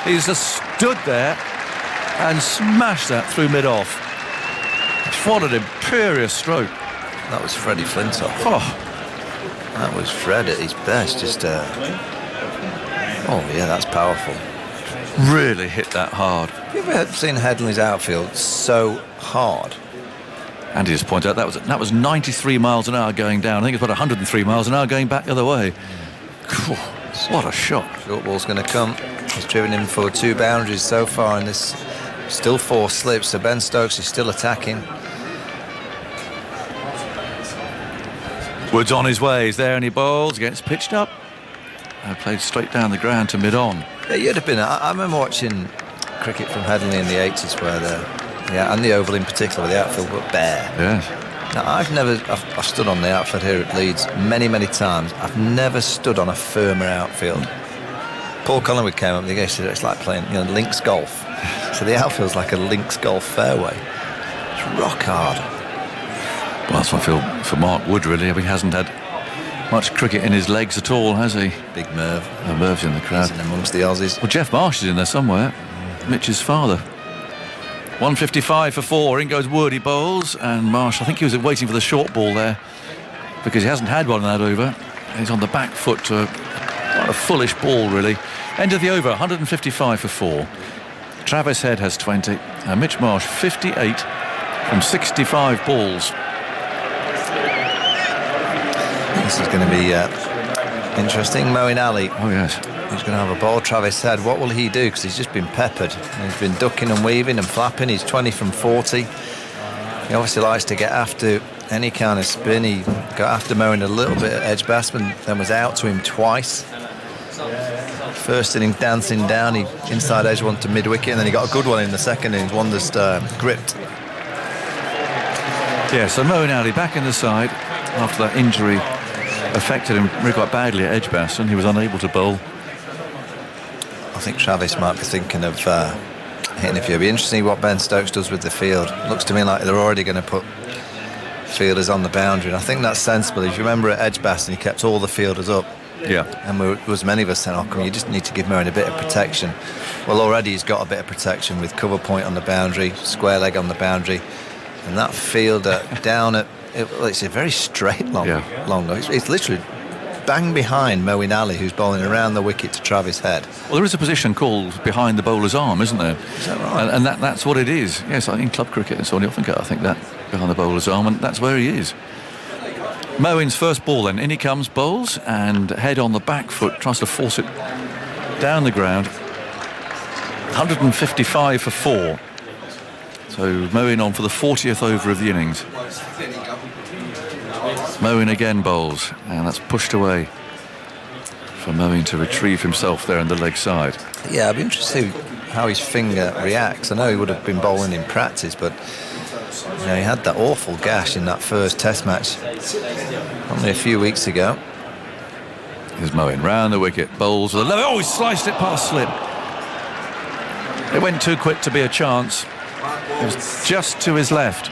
He's just stood there and smashed that through mid-off. What an imperious stroke. That was Freddie Flintoff. Oh. That was Fred at his best. Just, oh yeah, that's powerful. Really hit that hard. Have you ever seen Headingley's outfield so hard? Andy just pointed out that was 93 miles an hour going down. I think it's about 103 miles an hour going back the other way. What a shot. Short ball's going to come. He's driven him for 2 boundaries so far, and there's still 4 slips, so Ben Stokes is still attacking. Wood's on his way. He's there and he bowls, gets pitched up. Played straight down the ground to mid-on. Yeah, you'd have been. I remember watching cricket from Headingley in the 80s where and the Oval in particular, where the outfield were bare. Yes. Now, I've stood on the outfield here at Leeds many, many times. I've never stood on a firmer outfield. Paul Collingwood came up and he said it's like playing links golf. So the outfield's like a links golf fairway. It's rock hard. Well, that's what I feel for Mark Wood, really. He hasn't had much cricket in his legs at all, has he? Big Merv. Merv's in the crowd. He's in amongst the Aussies. Well, Jeff Marsh is in there somewhere. Mitch's father. 155 for 4. In goes Wood. He bowls. And Marsh, I think he was waiting for the short ball there because he hasn't had one in that over. He's on the back foot to a foolish ball, really. End of the over, 155 for 4. Travis Head has 20. And Mitch Marsh, 58 from 65 balls. This is going to be interesting. Moeen Ali. Oh, yes. He's going to have a ball. Travis Head, what will he do? Because he's just been peppered. He's been ducking and weaving and flapping. He's 20 from 40. He obviously likes to get after any kind of spin. He got after Moeen a little bit at Edgbaston, then was out to him twice. First inning dancing down, he inside edge one to mid-wicket, and then he got a good one in the second innings, one just gripped. Yeah, so Moeen Ali back in the side after that injury affected him really quite badly at Edgbaston. He was unable to bowl. I think Travis might be thinking of hitting a few. It'll be interesting what Ben Stokes does with the field. Looks to me like they're already going to put fielders on the boundary, and I think that's sensible. If you remember at Edgbaston, he kept all the fielders up. Yeah. And there was many of us saying, come you just need to give Moeen a bit of protection. Well, already he's got a bit of protection with cover point on the boundary, square leg on the boundary, and that fielder down at it's a very straight long. It's literally bang behind Moeen Ali, who's bowling around the wicket to Travis Head. Well, there is a position called behind the bowler's arm, isn't there? Is that right? And that's what it is. Yes, in club cricket and so on, you often get, I think, that behind the bowler's arm, and that's where he is. Moeen's first ball then. In he comes, bowls, and Head on the back foot, tries to force it down the ground. 155 for 4. So Mowin on for the 40th over of the innings. Mowin again bowls, and that's pushed away for Mowin to retrieve himself there on the leg side. Yeah, I'd be interested to see how his finger reacts. I know he would have been bowling in practice, but you know, he had that awful gash in that first Test match only a few weeks ago. Here's Mowin round the wicket, bowls with a low. Oh, he sliced it past slip. It went too quick to be a chance. It was just to his left.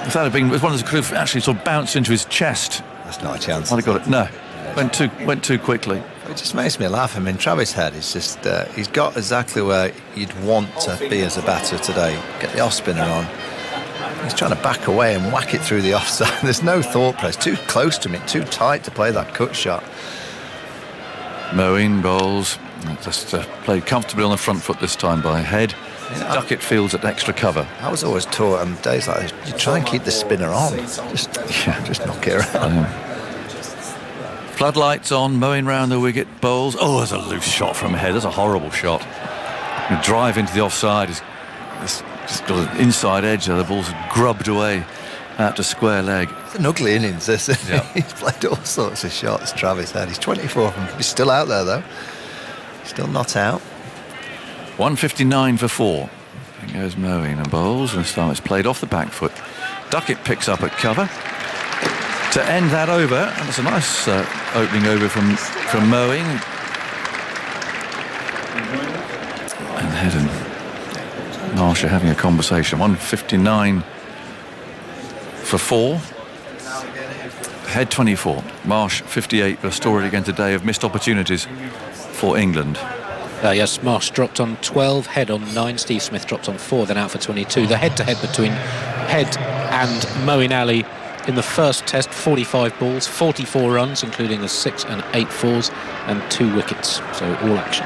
If that had been, it was one of those could have actually sort of bounced into his chest. That's not a chance. I'd have got it. No, went too quickly. It just makes me laugh. I mean, Travis Head is just, he's got exactly where you'd want to be as a batter today. Get the off spinner on. He's trying to back away and whack it through the offside. There's no thought press. Too close to me, too tight to play that cut shot. Mowin bowls. Just played comfortably on the front foot this time by Head. Yeah, Duckett fields at extra cover. I was always taught on days like this, you try and keep the spinner on. Just knock it around. Floodlights on, Mowin round the wicket, bowls. Oh, there's a loose shot from Head. That's a horrible shot. The drive into the offside is just got an inside edge there. The ball's grubbed away out to square leg. It's an ugly innings, this. Yeah. He's played all sorts of shots, Travis Head. He's 24 from, he's still out there though. Still not out. 159 for 4. There goes Mowin and bowls, and this time it's played off the back foot. Duckett picks up at cover to end that over, and it's a nice opening over from Mowin. And Head and Marsh are having a conversation. 159 for 4. Head 24, Marsh 58. A story again today of missed opportunities for England. Yes, Marsh dropped on 12, Head on 9, Steve Smith dropped on 4, then out for 22. The head-to-head between Head and Moeen Ali in the first test, 45 balls, 44 runs, including the 6 and 8 fours, and 2 wickets. So all action.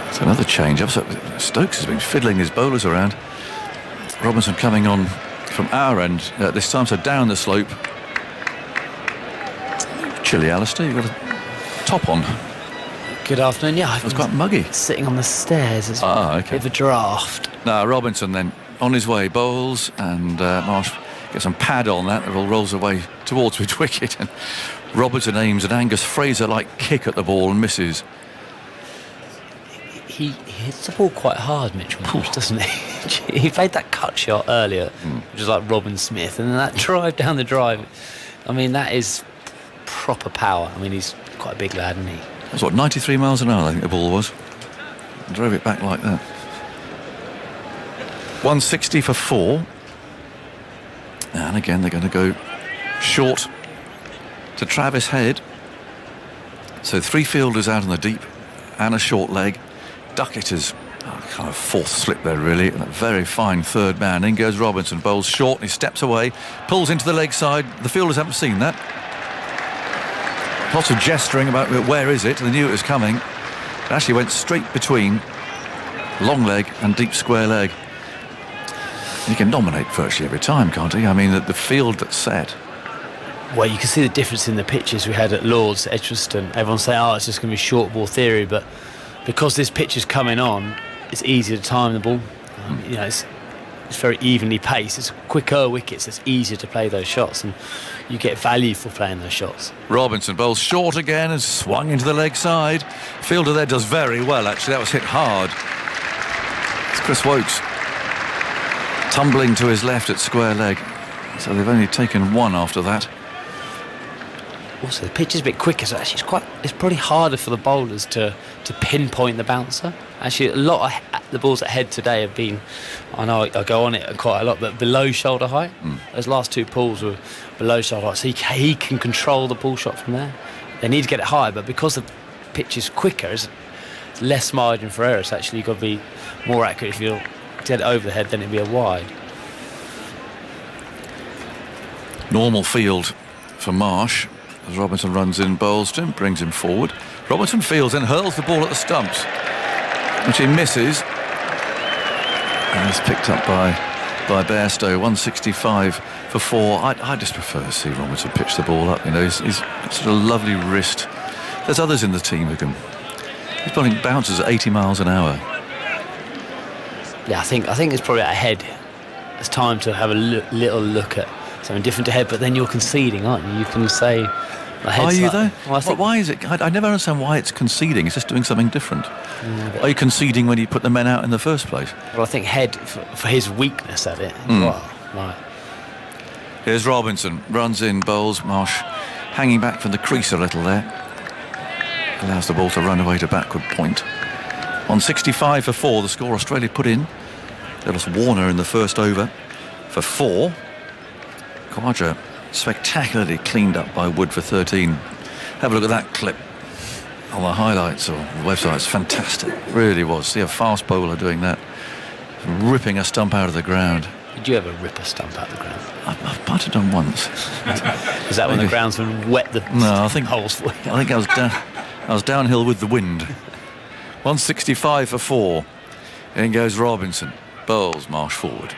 It's another change-up. So Stokes has been fiddling his bowlers around. Robinson coming on from our end this time, so down the slope. Chilly, Alistair. You've got a top on. Good afternoon. Yeah, it was quite muggy. Sitting on the stairs. It's okay. A bit of a draft. Now Robinson then on his way, bowls, and Marsh gets some pad on that. The ball rolls away towards mid wicket, and Robinson aims an Angus Fraser-like kick at the ball and misses. He hits the ball quite hard, Mitch Marsh, doesn't he? He played that cut shot earlier, which is like Robin Smith, and then that drive down the drive. I mean, that is proper power. I mean, he's quite a big lad, isn't he? That's what, 93 miles an hour I think the ball was. Drove it back like that. 160 for 4. And again they're going to go short to Travis Head. So 3 fielders out in the deep and a short leg. Duckett is kind of fourth slip there really, and a very fine third man. In goes Robinson, bowls short, he steps away, pulls into the leg side. The fielders haven't seen that. Lots of gesturing about where is it. They knew it was coming. It actually went straight between long leg and deep square leg. He can dominate virtually every time, can't he? I mean, the field that's set. Well, you can see the difference in the pitches we had at Lord's, Edgbaston. Everyone's saying, oh, it's just going to be short ball theory, but because this pitch is coming on, it's easier to time the ball. You know, it's very evenly paced. It's quicker wickets. It's easier to play those shots, and you get value for playing those shots. Robinson bowls short again and swung into the leg side. Fielder there does very well, actually. That was hit hard. It's Chris Woakes tumbling to his left at square leg. So they've only taken 1 after that. Also, the pitch is a bit quicker, so actually it's probably harder for the bowlers to pinpoint the bouncer. Actually, a lot of the balls at Head today have been, I know I go on it quite a lot, but below shoulder height. Those last 2 pulls were below shoulder height, so he can control the ball shot from there. They need to get it higher, but because the pitch is quicker, it's less margin for error. So actually, you've got to be more accurate. If you get it over the head, then it'd be a wide. Normal field for Marsh. As Robinson runs in, bowls to him, brings him forward. Robinson fields and hurls the ball at the stumps, which he misses. And it's picked up by Bairstow. 165 for 4. I just prefer to see Robinson pitch the ball up. You know, he's sort of lovely wrist. There's others in the team who can. He's bowling bounces at 80 miles an hour. I think it's probably ahead. It's time to have a little look at something different ahead. But then you're conceding, aren't you? You can say. Are you though? Well, why is it? I never understand why it's conceding. It's just doing something different. Are you conceding when you put the men out in the first place? Well, I think Head for his weakness at it. Right. Here's Robinson, runs in, bowls. Marsh hanging back from the crease a little there. Allows the ball to run away to backward point. On 65 for 4, the score Australia put in. They lost Warner in the first over for 4. Khawaja spectacularly cleaned up by Wood for 13. Have a look at that clip on the highlights or the website. It's fantastic. It really was. See a fast bowler doing that. Ripping a stump out of the ground. Did you ever rip a stump out of the ground? I've putted on once. Is that when the groundsman wet the holes for you? I think I was downhill with the wind. 165 for 4. In goes Robinson. Bowls Marsh forward.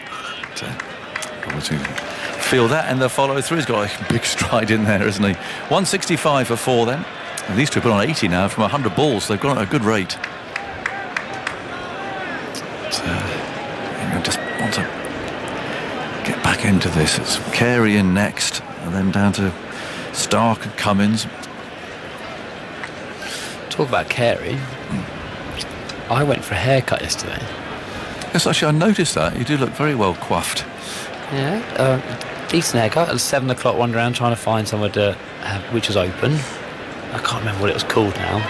Feel that and the follow through. He's got a big stride in there, isn't he? 165 for 4 then. And these two put on 80 now from 100 balls. So they've got a good rate. So, just want to get back into this. It's Carey in next, and then down to Stark and Cummins. Talk about Carey. I went for a haircut yesterday. Yes, actually, I noticed that. You do look very well coiffed. Yeah, decent haircut. At 7 o'clock, wandered around trying to find somewhere to have, which was open. I can't remember what it was called now.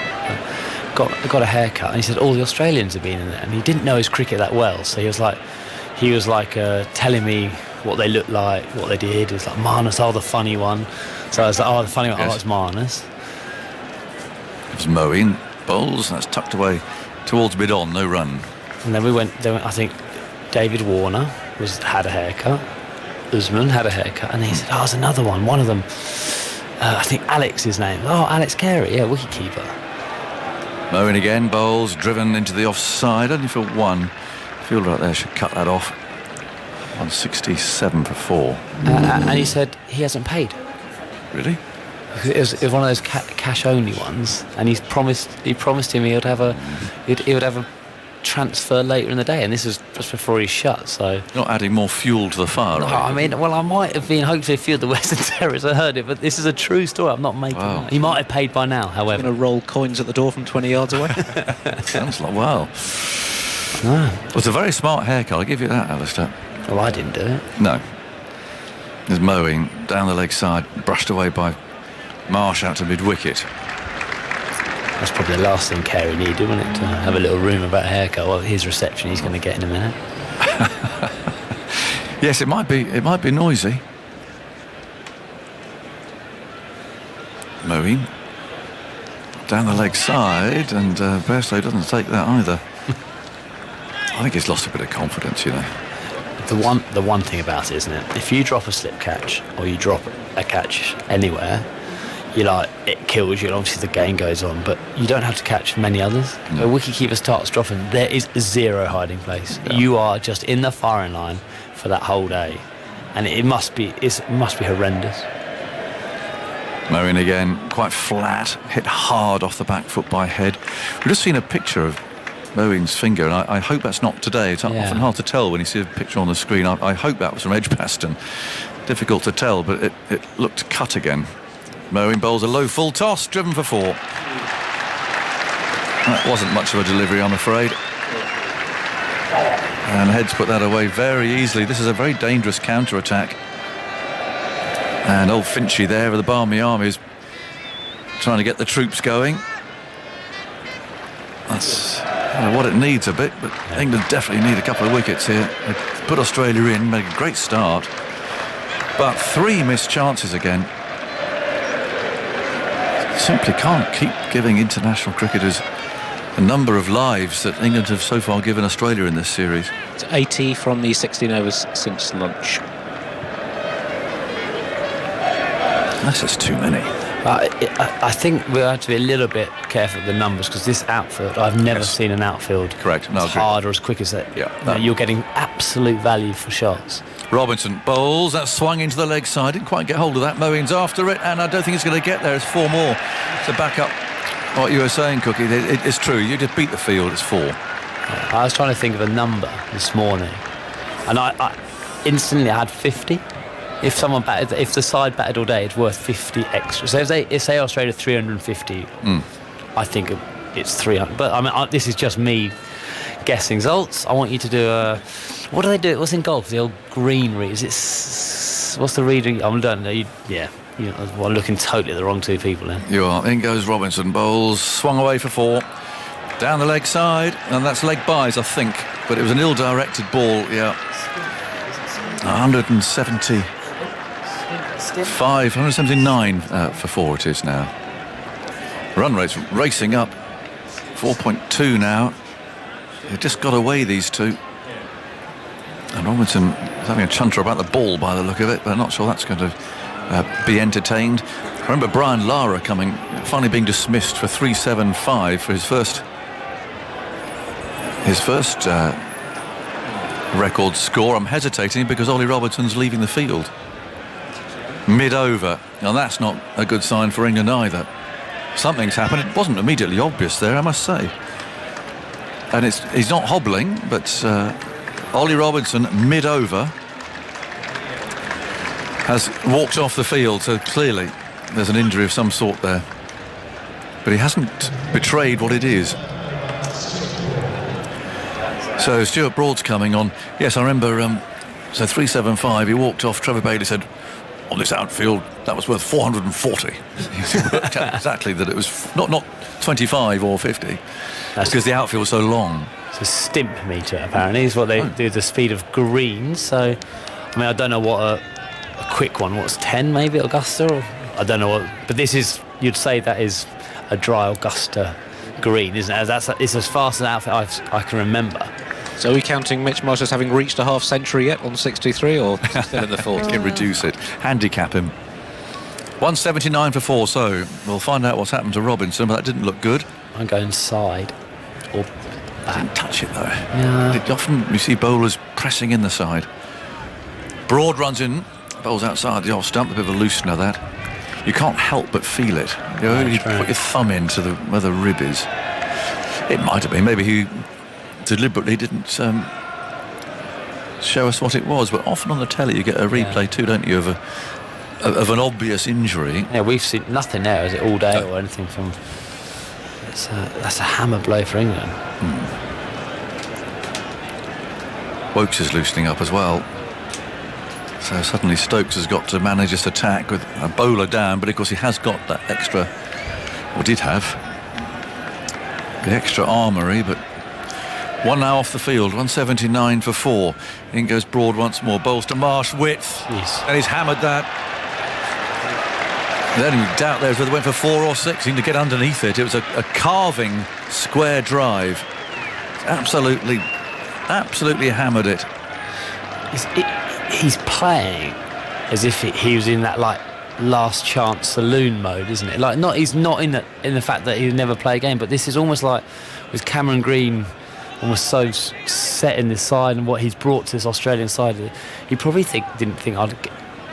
Got a haircut, and he said all the Australians have been in there, and he didn't know his cricket that well, so he was like telling me what they looked like, what they did. It was like Marnus, the funny one. So I was like, the funny one, it's Marnus. It was Moeen, bowls, that's tucked away towards mid-on, no run. And then we went. I think David Warner had a haircut. Usman had a haircut, and he said, there's another one. One of them, I think Alex, his name. Alex Carey, wicketkeeper. Moeen again, bowls, driven into the offside, only for 1. Fielder out there should cut that off. 167 for 4. And he said he hasn't paid. Really? It was one of those cash-only ones, and he promised him he would have a transfer later in the day, and this was just before he shut. So not adding more fuel to the fire. No, right? I mean, I might have been hopefully a few of the Western Terriers. I heard it, but this is a true story. I'm not making it. He might have paid by now. However, going to roll coins at the door from 20 yards away. Sounds like Well, it's a very smart haircut. I'll give you that, Alistair. Well, I didn't do it. No. There's Moeen down the leg side, brushed away by Marsh out to mid-wicket. That's probably the last thing Carey needed, wasn't it? To have a little rumour about a haircut. Well, his reception he's going to get in a minute. Yes, it might be noisy. Moeen down the leg side, and Bairstow doesn't take that either. I think he's lost a bit of confidence, you know. The one thing about it, isn't it? If you drop a slip catch or you drop a catch anywhere, it kills you, and obviously the game goes on, but you don't have to catch many others. No. A wicketkeeper starts dropping, there is zero hiding place. Yeah. You are just in the firing line for that whole day, and it must be horrendous. Moeen again, quite flat, hit hard off the back foot by Head. We've just seen a picture of Moeen's finger, and I hope that's not today. It's often hard to tell when you see a picture on the screen. I hope that was from Edgbaston. Difficult to tell, but it looked cut again. Moeen bowls a low full toss, driven for 4. That wasn't much of a delivery, I'm afraid. And Head's put that away very easily. This is a very dangerous counter-attack. And old Finchy there with the Barmy Armies trying to get the troops going. That's what it needs a bit, but England definitely need a couple of wickets here. They put Australia in, made a great start. But 3 missed chances again. Simply can't keep giving international cricketers a number of lives that England have so far given Australia in this series. It's 80 from the 16 overs since lunch. That's just too many. I think we have to be a little bit careful with the numbers, because this outfield, I've never seen an outfield as hard or as quick as that. You're getting absolute value for shots. Robinson bowls, that swung into the leg side, didn't quite get hold of that. Moeen's after it, and I don't think it's going to get there. It's 4 more to back up what you were saying, Cookie. It's true, you just beat the field, it's 4. I was trying to think of a number this morning, and I instantly had 50. If someone batted, if the side batted all day, it's worth 50 extra. So if say Australia 350, I think it's 300. But I mean, this is just me guessing. Zoltz, I want you to do a. What do they do? What's in golf? The old green read. Is it? What's the reading? I'm done. I'm looking totally at the wrong two people then. You are. In goes Robinson. Bowls swung away for 4. Down the leg side, and that's leg byes, I think. But it was an ill-directed ball. Yeah. 179 for 4 it is now. Run rate's racing up. 4.2 now. They've just got away, these two. And Robinson is having a chunter about the ball by the look of it, but I'm not sure that's going to be entertained. I remember Brian Lara finally being dismissed for 375 for his first record score. I'm hesitating because Ollie Robertson's leaving the field mid-over. Now that's not a good sign for England either. Something's happened. It wasn't immediately obvious there, I must say. And he's not hobbling, but Ollie Robinson mid-over has walked off the field, so clearly there's an injury of some sort there. But he hasn't betrayed what it is. So Stuart Broad's coming on. Yes, I remember, so 375, he walked off. Trevor Bailey said, on this outfield, that was worth 440. He worked out exactly that it was not 25 or 50. That's because the outfield was so long. It's a stimp meter, apparently, is what they do, the speed of greens. So, I mean, I don't know what a quick one, what's 10 maybe at Augusta? Or, I don't know what, but this is, you'd say that is a dry Augusta green, isn't it? It's as fast an outfit I can remember. So are we counting Mitch Marsh as having reached a half century yet on 63, or still in the 40s? Can reduce it. Handicap him. 179 for 4, so we'll find out what's happened to Robinson, but that didn't look good. I'm going side or back. Didn't touch it though. Yeah. Often you see bowlers pressing in the side. Broad runs in, bowls outside the off stump, a bit of a loosener that. You can't help but feel it. You put your thumb into where the rib is. It might have been, maybe he deliberately didn't show us what it was, but often on the telly you get a replay too, don't you, of an obvious injury. Yeah, we've seen nothing there, is it, all day or anything from. That's a hammer blow for England. Woakes is loosening up as well. So suddenly Stokes has got to manage this attack with a bowler down, but of course he has got that extra, or did have, the extra armoury, but 1 now off the field, 179 for 4. In goes Broad once more, bowls to Marsh, width, and he's hammered that. The only doubt there is whether it went for 4 or 6. He seemed to get underneath it. It was a carving square drive. Absolutely hammered it. He's playing as if he was in that like last chance saloon mode, isn't it? Like he's not in the fact that he'll never play a game, but this is almost like with Cameron Green almost so set in this side and what he's brought to this Australian side. He probably didn't think I'd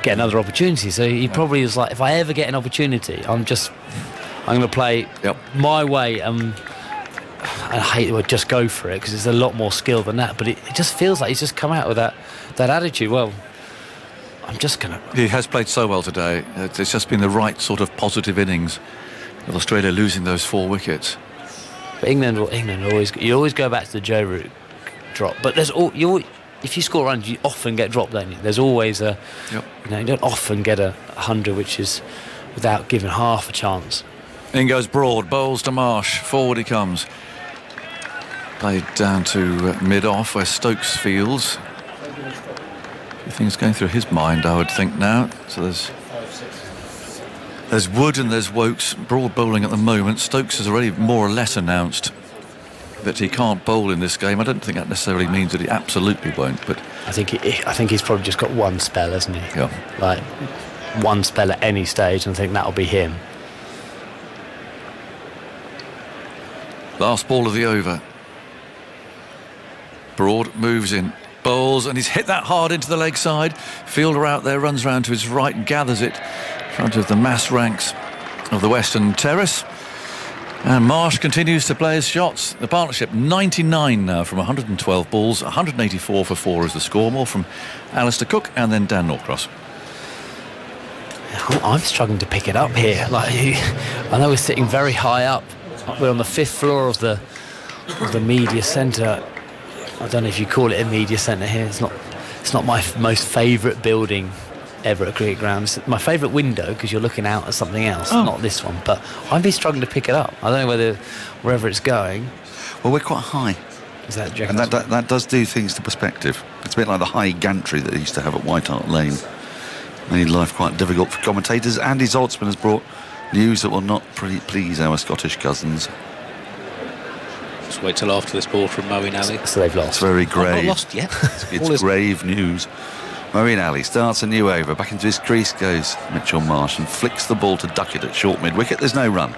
get another opportunity. So he probably was like, if I ever get an opportunity, I'm going to play my way. I hate the word just go for it because there's a lot more skill than that. But it just feels like he's just come out with that attitude. Well, I'm just going to. He has played so well today. It's just been the right sort of positive innings with Australia losing those 4 wickets. But England always go back to the Joe Root drop. But if you score runs, you often get dropped, don't you? There's always you don't often get 100, which is without giving half a chance. In goes Broad, bowls to Marsh, forward he comes. Played down to mid-off where Stokes fields. A few things going through his mind, I would think now. So there's Wood and there's Woakes. Broad bowling at the moment. Stokes has already more or less announced that he can't bowl in this game. I don't think that necessarily means that he absolutely won't, but I think he's probably just got one spell, hasn't he? Yeah. Like one spell at any stage, and I think that'll be him. Last ball of the over. Broad moves in, bowls, and he's hit that hard into the leg side. Fielder out there, runs round to his right and gathers it in front of the mass ranks of the Western Terrace. And Marsh continues to play his shots. The partnership 99 now from 112 balls, 184 for 4 is the score. More from Alistair Cook and then Dan Norcross. I'm struggling to pick it up here. I know we're sitting very high up. We're on the 5th floor of the media centre. I don't know if you call it a media centre here. It's not my most favourite building ever at cricket ground. It's my favourite window because you're looking out at something else, not this one. But I've been struggling to pick it up. I don't know wherever it's going. Well, we're quite high. Is that and that does do things to perspective. It's a bit like the high gantry that they used to have at White Hart Lane. Made life quite difficult for commentators. Andy Zaltzman has brought news that will not please our Scottish cousins. Just wait till after this ball from Moeen Ali. So they've lost. It's very grave. Not lost yet. It's grave news. Moeen Ali starts a new over. Back into his crease goes Mitchell Marsh and flicks the ball to Duckett at short mid-wicket. There's no run.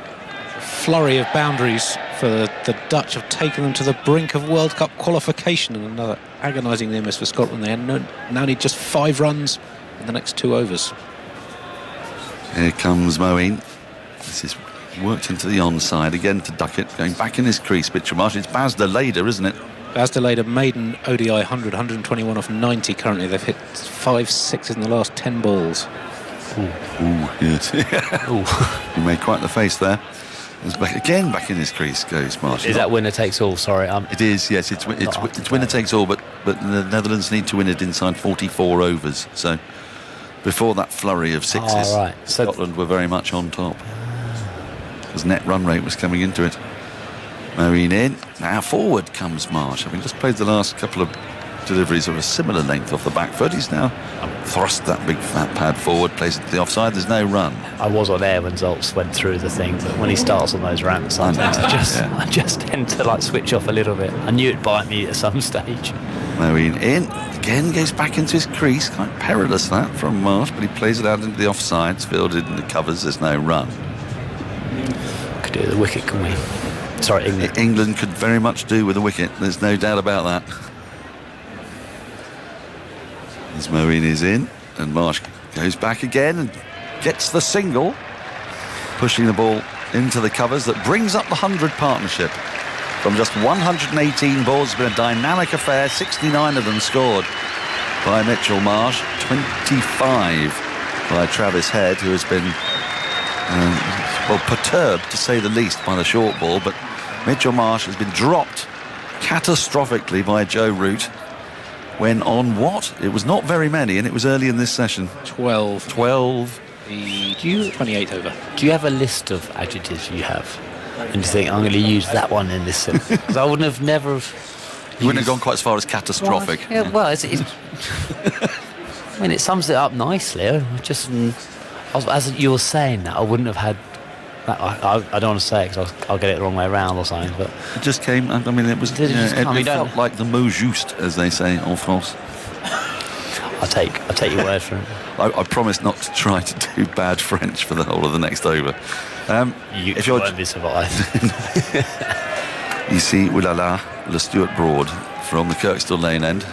Flurry of boundaries for the Dutch have taken them to the brink of World Cup qualification, and another agonising near miss for Scotland. They now need just 5 runs in the next 2 overs. Here comes Moeen. This is worked into the onside again to Duckett, going back in his crease. Mitchell Marsh. It's Baz de Leyder, isn't it? Baz de Leyder, maiden ODI 100, 121 off 90 currently. They've hit 5 sixes in the last 10 balls. Yes. He made quite the face there. It's back in his crease goes Marsh. Is that winner takes all? Sorry, it is. Yes, it's winner takes all. But the Netherlands need to win it inside 44 overs. So before that flurry of sixes, Scotland were very much on top because net run rate was coming into it. Moeen in. Now forward comes Marsh. Having just played the last couple of deliveries of a similar length off the back foot, he's now thrust that big fat pad forward, placed it to the offside. There's no run. I was on air when Zoltz went through the thing, but when he starts on those rants, I just tend to switch off a little bit. I knew it'd bite me at some stage. Moeen in. Again goes back into his crease. Quite perilous that from Marsh, but he plays it out into the offside. It's fielded in the covers. There's no run. Could do the wicket, can we? Sorry, England. England could very much do with a wicket. There's no doubt about that. As Moeen is in, and Marsh goes back again and gets the single, pushing the ball into the covers. That brings up the 100 partnership. From just 118 balls, it's been a dynamic affair. 69 of them scored by Mitchell Marsh, 25 by Travis Head, who has been perturbed, to say the least, by the short ball. But Mitchell Marsh has been dropped catastrophically by Joe Root when on what? It was not very many, and it was early in this session. 12. The 28th over. Do you have a list of adjectives you have? And you think, I'm going to use that one in this sentence? Because I wouldn't have never... You wouldn't have gone quite as far as catastrophic. Well, well it's I mean, it sums it up nicely. As you were saying that, I wouldn't have had... I don't want to say it because I'll get it the wrong way around or something, but... It just came... I mean, it was... It felt like the mot juste, as they say en France. I'll take your word for it. I promise not to try to do bad French for the whole of the next over. If you won't be survived. You see, oulala, Le Stuart Broad from the Kirkstall Lane end.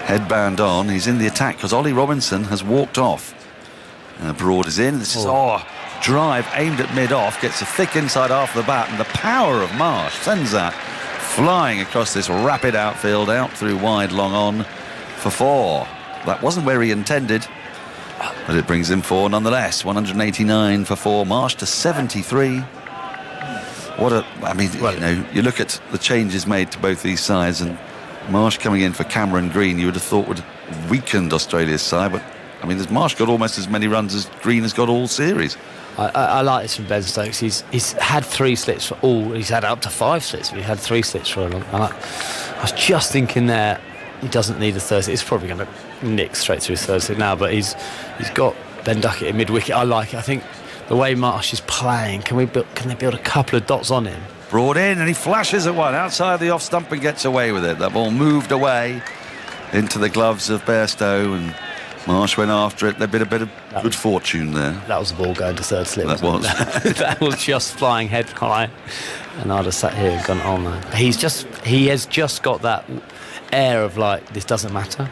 Headband on. He's in the attack because Ollie Robinson has walked off. Broad is in. This is drive aimed at mid-off. Gets a thick inside half of the bat, and the power of Marsh sends that flying across this rapid outfield, out through wide, long on for 4. That wasn't where he intended, but it brings him 4 nonetheless. 189 for 4. Marsh to 73. You look at the changes made to both these sides, and Marsh coming in for Cameron Green, you would have thought would have weakened Australia's side, but I mean, Marsh got almost as many runs as Green has got all series. I like this from Ben Stokes. He's had 3 slips for all. He's had up to 5 slips, but he had 3 slips for a long. I was just thinking there, he doesn't need a third slip. He's probably going to nick straight through his third slip now, but he's got Ben Duckett in mid-wicket. I like it. I think the way Marsh is playing, can they build a couple of dots on him? Brought in, and he flashes at one outside the off stump and gets away with it. That ball moved away into the gloves of Bairstow, and Marsh went after it. There'd been a bit of good fortune there. That was the ball going to third slip. That was. That was just flying head high, and I'd have sat here and gone, oh man. He has just got that air of like, this doesn't matter.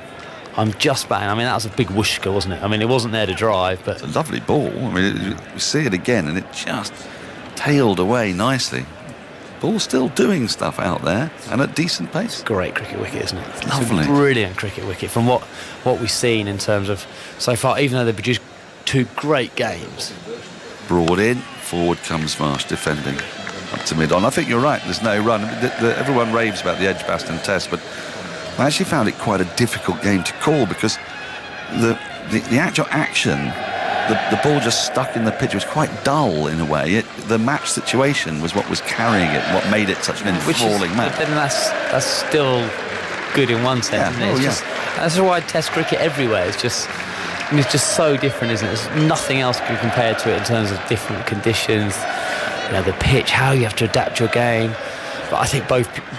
I'm just batting. I mean, that was a big whooshka, wasn't it? I mean, it wasn't there to drive, but it's a lovely ball. I mean, you see it again, and it just tailed away nicely. Ball still doing stuff out there and at decent pace. Great cricket wicket, isn't it? It's lovely. a brilliant cricket wicket from what we've seen in terms of so far, even though they've produced 2 great games. Broad in, forward comes Marsh defending up to mid-on. I think you're right, there's no run. Everyone raves about the Edgbaston Test, but I actually found it quite a difficult game to call because the actual action, the ball just stuck in the pitch. It was quite dull in a way. The match situation was what was carrying it, what made it such an enthralling match. But then that's still good in one sense, isn't it? That's why Test cricket everywhere is just so different, isn't it? There's nothing else can compare to it in terms of different conditions. The pitch, how you have to adapt your game. But I think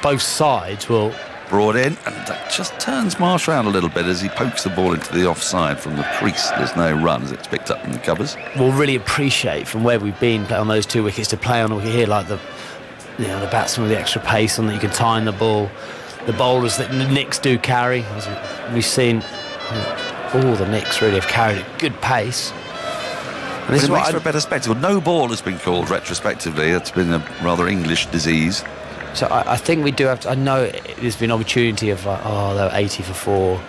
both sides will. Brought in, and that just turns Marsh around a little bit as he pokes the ball into the offside from the crease. There's no run as it's picked up in the covers. We'll really appreciate from where we've been on those 2 wickets to play on a wicket here, like the batsman with the extra pace on that you can time the ball. The bowlers that the Knicks do carry, as we've seen, all the Knicks really have carried at good pace. And this makes for a better spectacle. No ball has been called retrospectively. That's been a rather English disease. So I think we do have to. I know there's been opportunity of they're 80 for 4,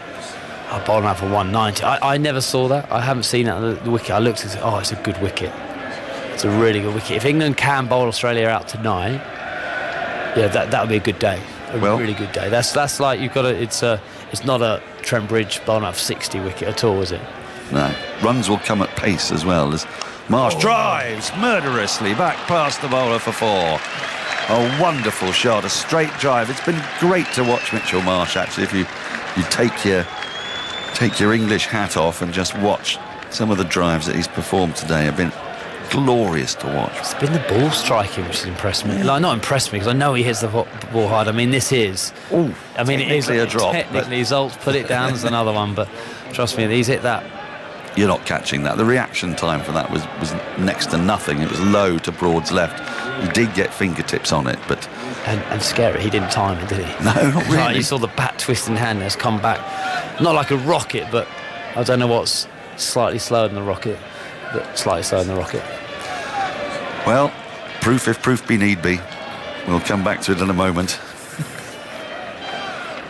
bowling out for 190. I never saw that. I haven't seen that on the wicket. I looked and said, it's a good wicket. It's a really good wicket. If England can bowl Australia out tonight, that would be a good day. A really good day. That's like you've got to. It's not a Trent Bridge bowling out for 60 wicket at all, is it? No. Runs will come at pace as well as Marsh drives murderously back past the bowler for 4. A wonderful shot, a straight drive. It's been great to watch Mitchell Marsh, actually, if you take your English hat off and just watch some of the drives that he's performed today. Have been glorious to watch. It's been the ball striking which has impressed me. Not impressed me because I know he hits the ball hard. I mean, this is. It is a drop. Technically, Zolt's put it down as another one, but trust me, he's hit that. You're not catching that. The reaction time for that was next to nothing. It was low to Broad's left. He did get fingertips on it, but... And scary, he didn't time it, did he? No, not really. You saw the bat twist in hand that's come back. Not like a rocket, but I don't know what's slightly slower than the rocket, but slightly slower than the rocket. Well, proof if proof be need be. We'll come back to it in a moment.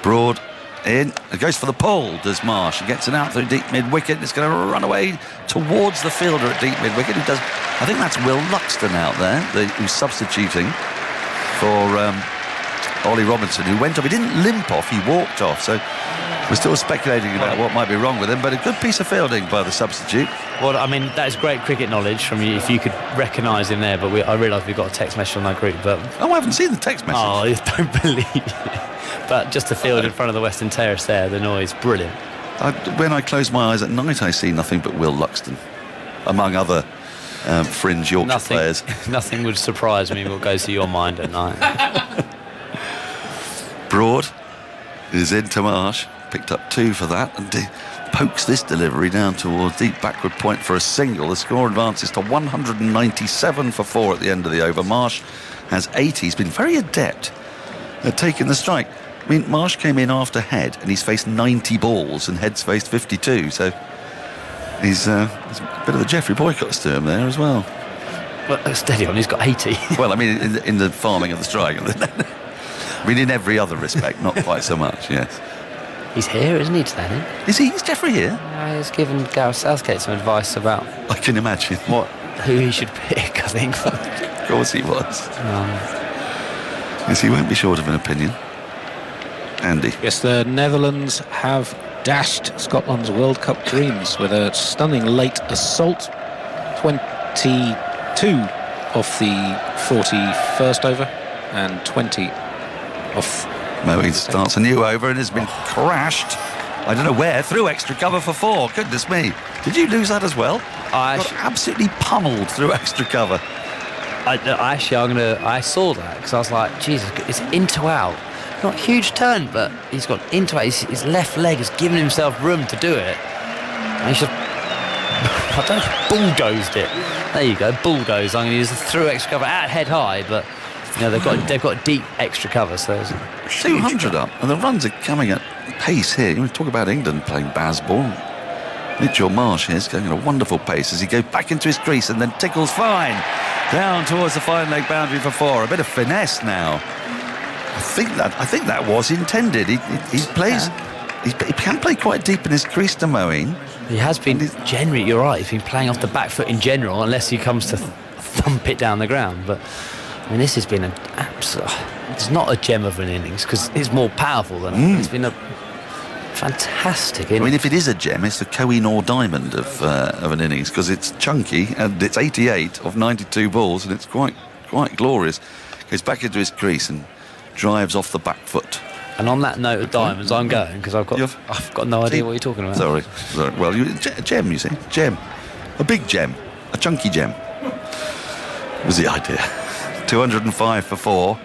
Broad in. It goes for the pull, does Marsh. He gets it out through deep mid-wicket. It's going to run away towards the fielder at deep mid-wicket. Who does? I think that's Will Luxton out there, who's substituting for Ollie Robinson, who went off. He didn't limp off, he walked off. So we're still speculating about what might be wrong with him, but a good piece of fielding by the substitute. Well, I mean, that is great cricket knowledge from you, if you could recognise him there, but I realise we've got a text message on that group. But I haven't seen the text message. Oh, I don't believe it. But just the field in front of the Western Terrace there, the noise, brilliant. When I close my eyes at night, I see nothing but Will Luxton, among other fringe Yorkshire players. Nothing would surprise me what goes to your mind at night. Broad is into Marsh, picked up 2 for that, and pokes this delivery down towards deep backward point for a single. The score advances to 197 for 4 at the end of the over. Marsh has 80. He's been very adept at taking the strike. I mean, Marsh came in after Head, and he's faced 90 balls, and Head's faced 52, so he's a bit of the Geoffrey Boycotts to him there as well. Well, steady on, he's got 80. Well, I mean, in the farming of the strike. I mean, in every other respect, not quite so much, yes. He's here, isn't he, today? Is he? Is Geoffrey here? He's given Gareth Southgate some advice about... I can imagine. Who he should pick, I think. Of course he was. Yes, he won't be short of an opinion. Andy. Yes, the Netherlands have dashed Scotland's World Cup dreams with a stunning late assault. 22 off the 41st over and 20 off. Moeen starts a new over and has been crashed. I don't know where, through extra cover for 4. Goodness me. Did you lose that as well? I got absolutely pummeled through extra cover. I saw that because I was like, Jesus, it's into out. Not a huge turn, but he's got into it. His left leg has given himself room to do it. And he should bulldozed it. There you go, bulldozed. I'm going to use the through extra cover at head high, but they've got deep extra cover. So there's 200 up, and the runs are coming at pace here. You want to talk about England playing Bazball. Mitchell Marsh here is going at a wonderful pace as he goes back into his crease and then tickles fine. Down towards the fine leg boundary for 4. A bit of finesse now. I think that was intended. He plays. He can play quite deep in his crease to Moeen. He has been generally. You're right. He's been playing off the back foot in general, unless he comes to thump it down the ground. But I mean, this has been an absolute. It's not a gem of an innings because it's more powerful than it's been a fantastic innings. I mean, if it is a gem, it's the Kohinoor diamond of an innings because it's chunky and it's 88 of 92 balls and it's quite glorious. Goes back into his crease and drives off the back foot. And on that note of diamonds, I'm going because I've got no idea what you're talking about. Sorry. Well, a gem, you see, gem, a big gem, a chunky gem. Was the idea. 205 for 4.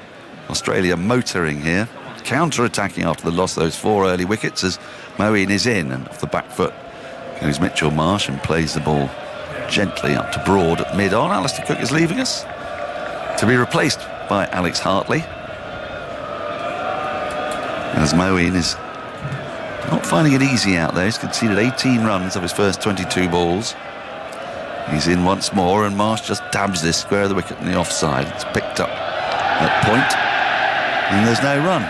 Australia motoring here, counter-attacking after the loss of those 4 early wickets as Moeen is in, and off the back foot goes Mitchell Marsh and plays the ball gently up to Broad at mid-on. Alistair Cook is leaving us to be replaced by Alex Hartley as Moeen is not finding it easy out there. He's conceded 18 runs of his first 22 balls. He's in once more and Marsh just dabs this square of the wicket in the offside. It's picked up at point and there's no run.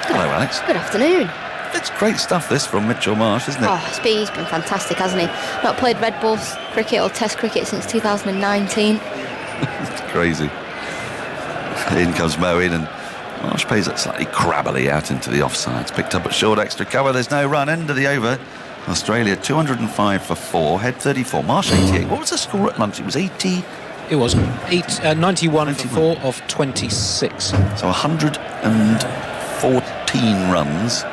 Hello, Alex. Good afternoon. It's great stuff, this, from Mitchell Marsh, isn't it? He's been fantastic, hasn't he? Not played red ball cricket or test cricket since 2019. It's crazy. In comes Moeen and Marsh plays it slightly crabbily out into the offside. It's picked up at short extra cover. There's no run. End of the over. Australia 205 for 4. Head 34. Marsh 88. What was the score at lunch? It was 80. It was 91 for 4 of 26. So 114 runs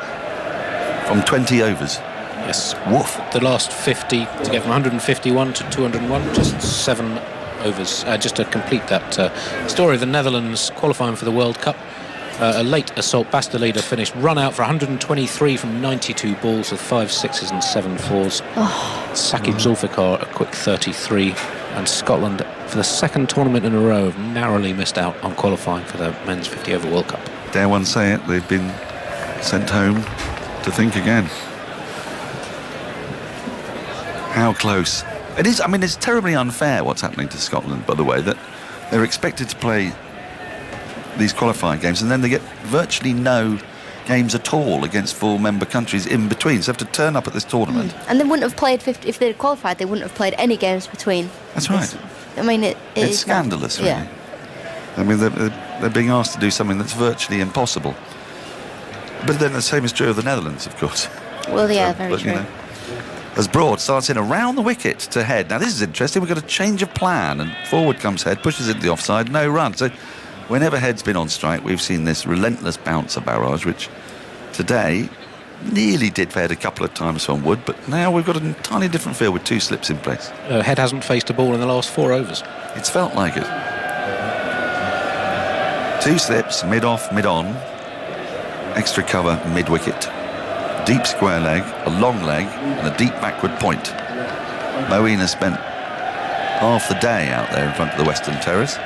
from 20 overs. Yes. Woof. The last 50 to get from 151 to 201, just 7 overs. Just to complete that story, the Netherlands qualifying for the World Cup. A late assault. Bastilleida finished run out for 123 from 92 balls with 5 sixes and 7 fours. Saqib Zulfikar a quick 33. And Scotland, for the second tournament in a row, have narrowly missed out on qualifying for the Men's 50 Over World Cup. Dare one say it, they've been sent home to think again. How close. It is, I mean, it's terribly unfair what's happening to Scotland, by the way, that they're expected to play these qualifying games and then they get virtually no games at all against 4 member countries in between, so they have to turn up at this tournament. And they wouldn't have played 50, if they'd qualified, they wouldn't have played any games between. That's right. I mean, it's scandalous, really. Yeah. I mean, they're being asked to do something that's virtually impossible. But then the same is true of the Netherlands, of course. Well, yeah, very true. You know, as Broad starts in around the wicket to Head. Now, this is interesting. We've got a change of plan, and forward comes Head, pushes it to the offside, no run. So whenever Head's been on strike, we've seen this relentless bouncer barrage, which today nearly did for Head a couple of times from Wood, but now we've got an entirely different field with 2 slips in place. Head hasn't faced a ball in the last 4 overs. It's felt like it. 2 slips, mid-off, mid-on, extra cover, mid-wicket, deep square leg, a long leg, and a deep backward point. Moeen has spent half the day out there in front of the Western Terrace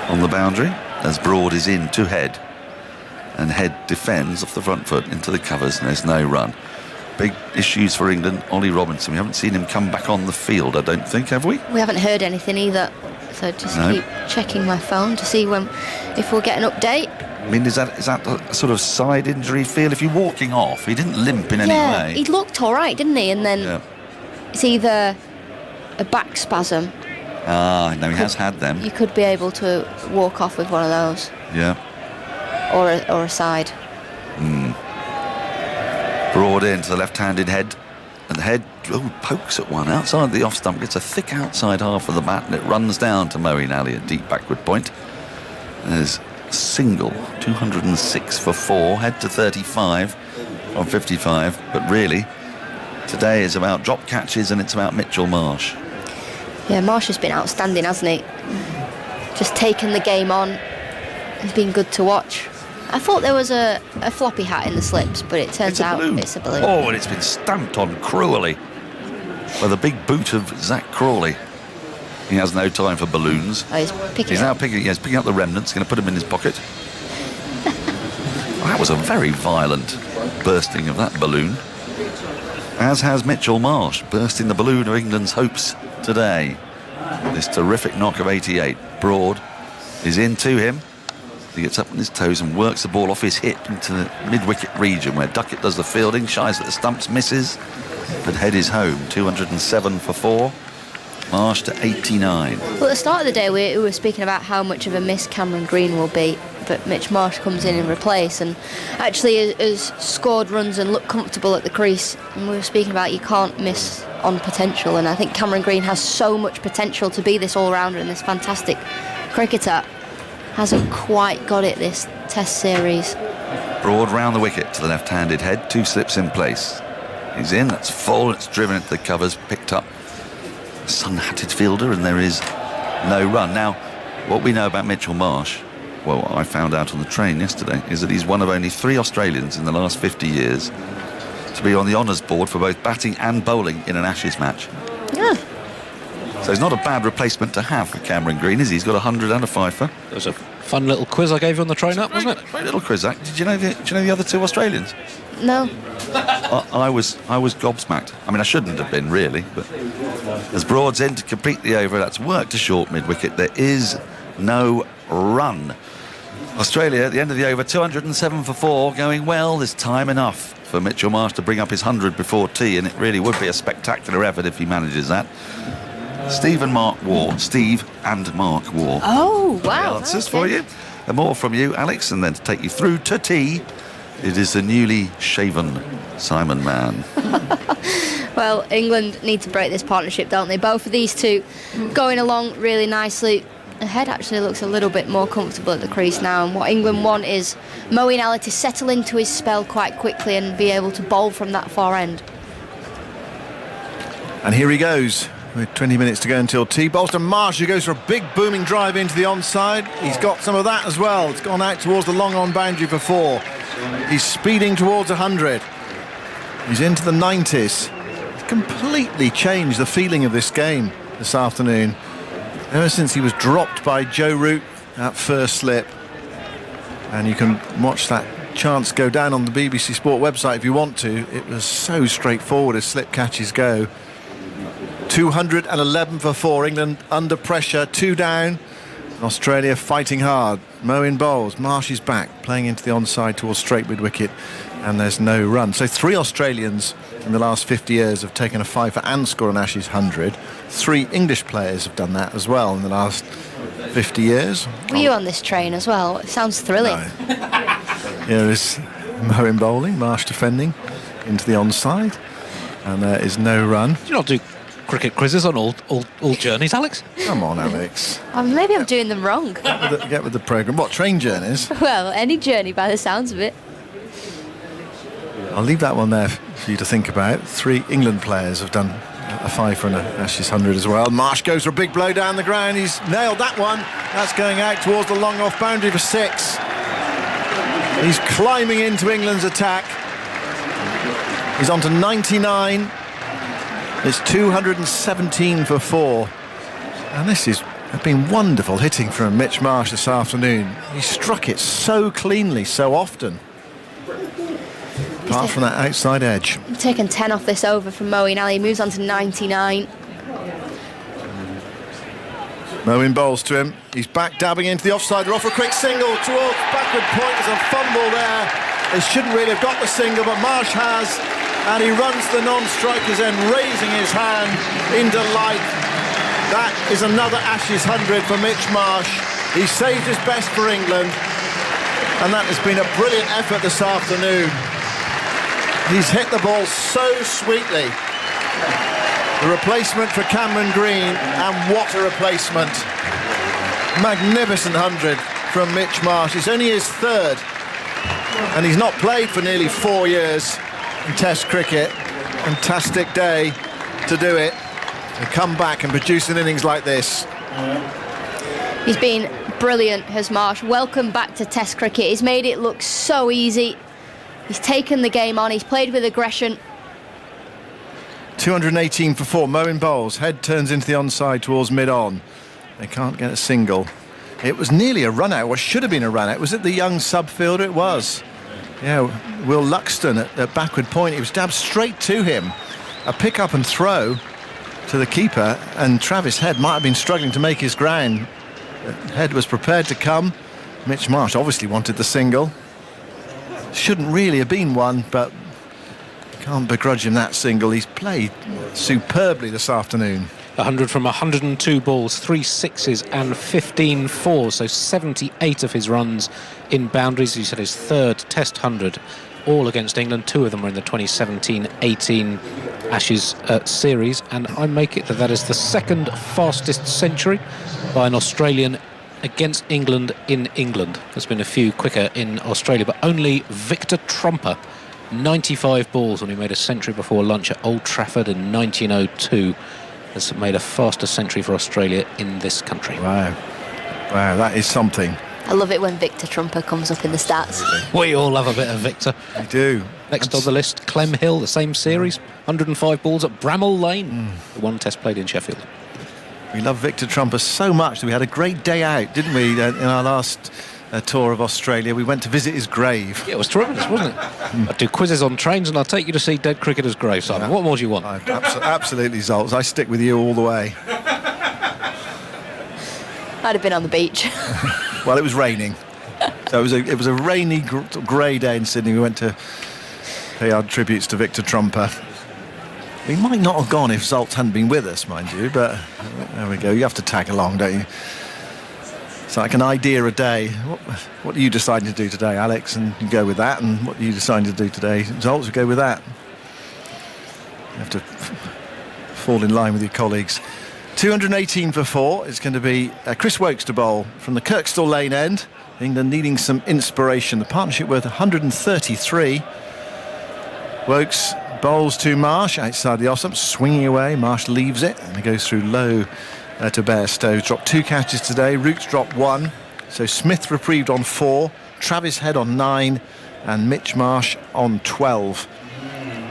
on the boundary as Broad is in to Head. And Head defends off the front foot into the covers and there's no run. Big issues for England. Ollie Robinson, we haven't seen him come back on the field, I don't think, have we? We haven't heard anything either, so just keep checking my phone to see if we'll get an update. I mean, is that a sort of side injury feel? If you're walking off, he didn't limp in any way. He looked all right, didn't he? And then it's either a back spasm. No, he has had them. You could be able to walk off with one of those. Yeah. Or a side. Broad in to the left-handed Head, and the Head pokes at one outside the off stump, gets a thick outside half of the bat, and it runs down to Moeen Ali at deep backward point. There's a single, 206 for 4, Head to 35 on 55, but really today is about drop catches and it's about Mitchell Marsh. Yeah, Marsh has been outstanding, hasn't he? Just taken the game on. It's been good to watch. I thought there was a floppy hat in the slips, but it turns out it's a balloon. Oh, and it's been stamped on cruelly by the big boot of Zach Crawley. He has no time for balloons. Oh, he's picking up the remnants, going to put them in his pocket. Well, that was a very violent bursting of that balloon. As has Mitchell Marsh, bursting the balloon of England's hopes today. This terrific knock of 88. Broad is into him. He gets up on his toes and works the ball off his hip into the mid-wicket region where Duckett does the fielding, shies at the stumps, misses, but head is home. 207 for 4. Marsh to 89. Well, at the start of the day, we were speaking about how much of a miss Cameron Green will be, but Mitch Marsh comes in replace and actually has scored runs and looked comfortable at the crease. And we were speaking about you can't miss on potential, and I think Cameron Green has so much potential to be this all-rounder and this fantastic cricketer. Hasn't quite got it this Test series. Broad round the wicket to the left-handed head, 2 slips in place. He's in, that's full, it's driven into the covers, picked up sun-hatted fielder, and there is no run. Now, what we know about Mitchell Marsh, well, what I found out on the train yesterday, is that he's one of only 3 Australians in the last 50 years to be on the honours board for both batting and bowling in an Ashes match. Yeah. So he's not a bad replacement to have for Cameron Green, is he? He's got 100 and a fifer. That was a fun little quiz I gave you on the train up, wasn't it? Great little quiz, Zach. Do you know the other 2 Australians? No. I was gobsmacked. I mean, I shouldn't have been, really, but as Broad's in to complete the over, that's worked to short mid-wicket. There is no run. Australia at the end of the over, 207 for 4, going well this time. Enough for Mitchell Marsh to bring up his 100 before tea, and it really would be a spectacular effort if he manages that. Steve and Mark Waugh. Oh, wow. The answers for you. And more from you, Alex, and then to take you through to tea, it is the newly shaven Simon Mann. Well, England need to break this partnership, don't they? Both of these two going along really nicely. The head actually looks a little bit more comfortable at the crease now, and what England want is Moeen Ali to settle into his spell quite quickly and be able to bowl from that far end. And here he goes with 20 minutes to go until tea. Bolton Marsh, who goes for a big booming drive into the onside. He's got some of that as well. It's gone out towards the long on boundary for 4. He's speeding towards 100. He's into the 90s. He's completely changed the feeling of this game this afternoon. Ever since he was dropped by Joe Root at first slip. And you can watch that chance go down on the BBC Sport website if you want to. It was so straightforward as slip catches go. 211 for 4. England under pressure, 2 down. Australia fighting hard. Moeen bowls. Marsh is back, playing into the onside towards straight mid wicket, and there's no run. So 3 Australians in the last 50 years have taken a fifer and scored an Ashes 100. 3 English players have done that as well in the last 50 years. Were you on this train as well? It sounds thrilling. No. Here is Moeen bowling, Marsh defending into the onside, and there is no run. Do you not do cricket quizzes on all journeys, Alex? Come on, Alex. Maybe I'm doing them wrong. Get with the programme. What, train journeys? Well, any journey by the sounds of it. I'll leave that one there for you to think about. 3 England players have done a fifer and an Ashes 100 as well. Marsh goes for a big blow down the ground. He's nailed that one. That's going out towards the long off boundary for 6. He's climbing into England's attack. He's on to 99. It's 217 for 4. And this has been wonderful hitting from Mitch Marsh this afternoon. He struck it so cleanly, so often. Apart from that outside edge. Taken 10 off this over from Moeen Ali. Moves on to 99. Moeen bowls to him. He's back dabbing into the offside. They're off for a quick single towards backward point. There's a fumble there. They shouldn't really have got the single, but Marsh has. And he runs the non-strikers end, raising his hand in delight. That is another Ashes 100 for Mitch Marsh. He saved his best for England, and that has been a brilliant effort this afternoon. He's hit the ball so sweetly. The replacement for Cameron Green, and what a replacement. Magnificent 100 from Mitch Marsh. It's only his 3rd, and he's not played for nearly 4 years in Test cricket. Fantastic day to do it, and come back and produce an innings like this. He's been brilliant, has Marsh. Welcome back to Test cricket. He's made it look so easy. He's taken the game on. He's played with aggression. 218 for 4. Moeen bowls. Head turns into the onside towards mid-on. They can't get a single. It was nearly a run-out, or should have been a run-out. Was it the young sub-fielder? It was. Yeah, Will Luxton at backward point. It was dabbed straight to him. A pick-up and throw. to the keeper, and Travis Head might have been struggling to make his ground. Head was prepared to come. Mitch Marsh obviously wanted the single. Shouldn't really have been one, but can't begrudge him that single. He's played superbly this afternoon. 100 from 102 balls, 3 sixes and 15 fours, so 78 of his runs in boundaries. He said his third Test 100, all against England. 2 of them were in the 2017-18 Ashes series, and I make it that is the second fastest century by an Australian against England in England. There's been a few quicker in Australia, but only Victor Trumper, 95 balls when he made a century before lunch at Old Trafford in 1902, has made a faster century for Australia in this country. Wow, that is something. I love it when Victor Trumper comes up in the stats. We all love a bit of Victor. We do. Next on the list, Clem Hill, the same series, 105 balls at Bramall Lane, the one Test played in Sheffield. We love Victor Trumper so much that we had a great day out, didn't we, in our last tour of Australia. We went to visit his grave. Yeah, it was tremendous, wasn't it? I do quizzes on trains and I'll take you to see dead cricketers' graves, Simon. What more do you want? Absolutely, Zoltz. I stick with you all the way. I'd have been on the beach. Well, it was raining. So it was a rainy, grey day in Sydney. We went to pay our tributes to Victor Trumper. We might not have gone if Zoltz hadn't been with us, mind you, but there we go. You have to tag along, don't you? It's like an idea a day. What are you deciding to do today, Alex? And you go with that. And what are you deciding to do today, Zoltz? We go with that. You have to fall in line with your colleagues. 218 for 4. It's going to be Chris Woakes to bowl from the Kirkstall Lane end. England needing some inspiration. The partnership worth 133. Woakes bowls to Marsh outside the off stump, swinging away. Marsh leaves it and it goes through low to Bairstow. Dropped 2 catches today. Roots dropped 1. So Smith reprieved on 4. Travis Head on 9. And Mitch Marsh on 12.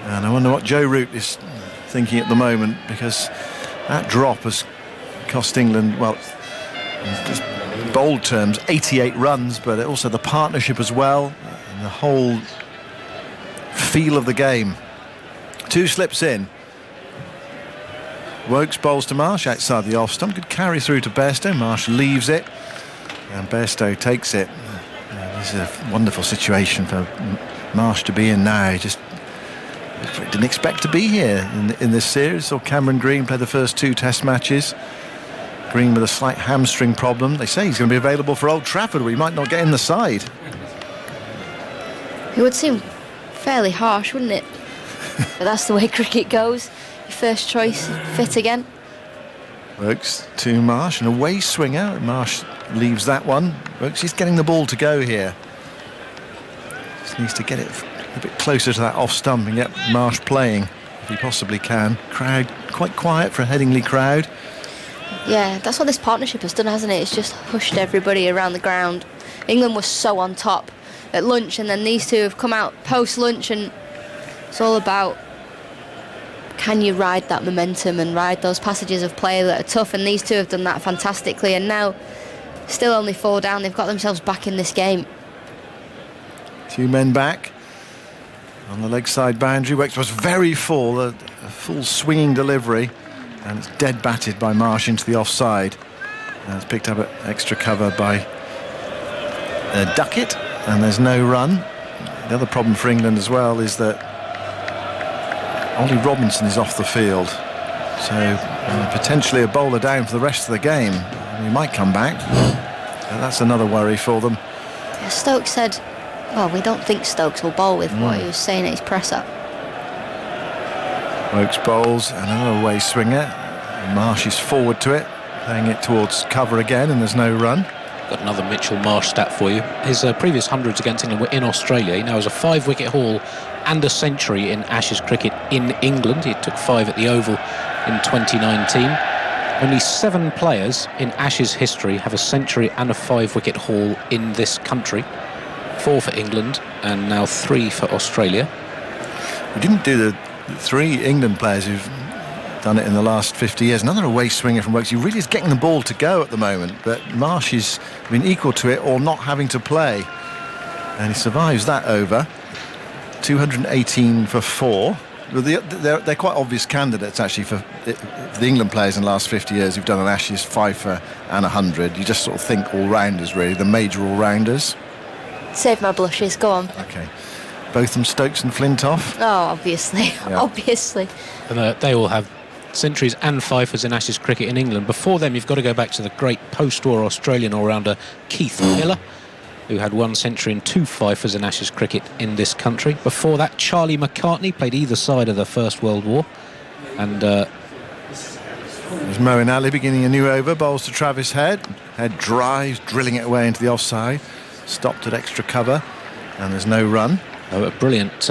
And I wonder what Joe Root is thinking at the moment, because that drop has cost England, well, just bold terms, 88 runs, but also the partnership as well, and the whole feel of the game. 2 slips in. Woakes bowls to Marsh outside the off stump. Good carry through to Bairstow. Marsh leaves it, and Bairstow takes it. This is a wonderful situation for Marsh to be in now. He just didn't expect to be here in this series. Saw Cameron Green play the first 2 Test matches. Green with a slight hamstring problem. They say he's going to be available for Old Trafford, where he might not get in the side. It would seem fairly harsh, wouldn't it? But that's the way cricket goes. Your first choice, fit again. Woakes to Marsh, and away swinger. Marsh leaves that one. Woakes is getting the ball to go here. Just needs to get it a bit closer to that off stump and get Marsh playing if he possibly can. Crowd quite quiet for a Headingley crowd. Yeah, that's what this partnership has done, hasn't it? It's just hushed everybody around the ground. England was so on top at lunch, and then these two have come out post-lunch, and it's all about, can you ride that momentum and ride those passages of play that are tough, and these two have done that fantastically, and now still only 4 down. They've got themselves back in this game. 2 men back on the leg side boundary. Woakes was very full, a full swinging delivery, and it's dead batted by Marsh into the offside. And it's picked up at extra cover by Duckett, and there's no run. The other problem for England as well is that Ollie Robinson is off the field, so potentially a bowler down for the rest of the game. He might come back. So that's another worry for them. Stokes said, well, we don't think Stokes will bowl with what he was saying at his presser. Woakes bowls, and another away swinger. Marsh is forward to it, playing it towards cover again, and there's no run. Got another Mitchell Marsh stat for you. His previous hundreds against England were in Australia. He now has a 5-wicket haul and a century in Ashes cricket in England. He took 5 at the Oval in 2019. Only 7 players in Ashes history have a century and a 5-wicket haul in this country. 4 for England and now 3 for Australia. We didn't do the 3 England players who've done it in the last 50 years. Another away swinger from Woakes. He really is getting the ball to go at the moment, but Marsh has been equal to it or not having to play, and he survives that over. 218 for 4. Well, they're quite obvious candidates, actually, for the England players in the last 50 years who've done an Ashes, Pfeiffer and 100. You just sort of think all-rounders, really, the major all-rounders. Save my blushes, go on. OK. Both from Stokes and Flintoff? Oh, obviously, Yeah. obviously. And they all have centuries and Pfeiffers in Ashes cricket in England. Before them, you've got to go back to the great post-war Australian all-rounder Keith Miller, who had 1 century and 2 Pfeiffers in Ashes cricket in this country. Before that, Charlie McCartney played either side of the First World War. And there's Moeen Ali beginning a new over, bowls to Travis Head. Head drives, drilling it away into the offside. Stopped at extra cover, and there's no run. a brilliant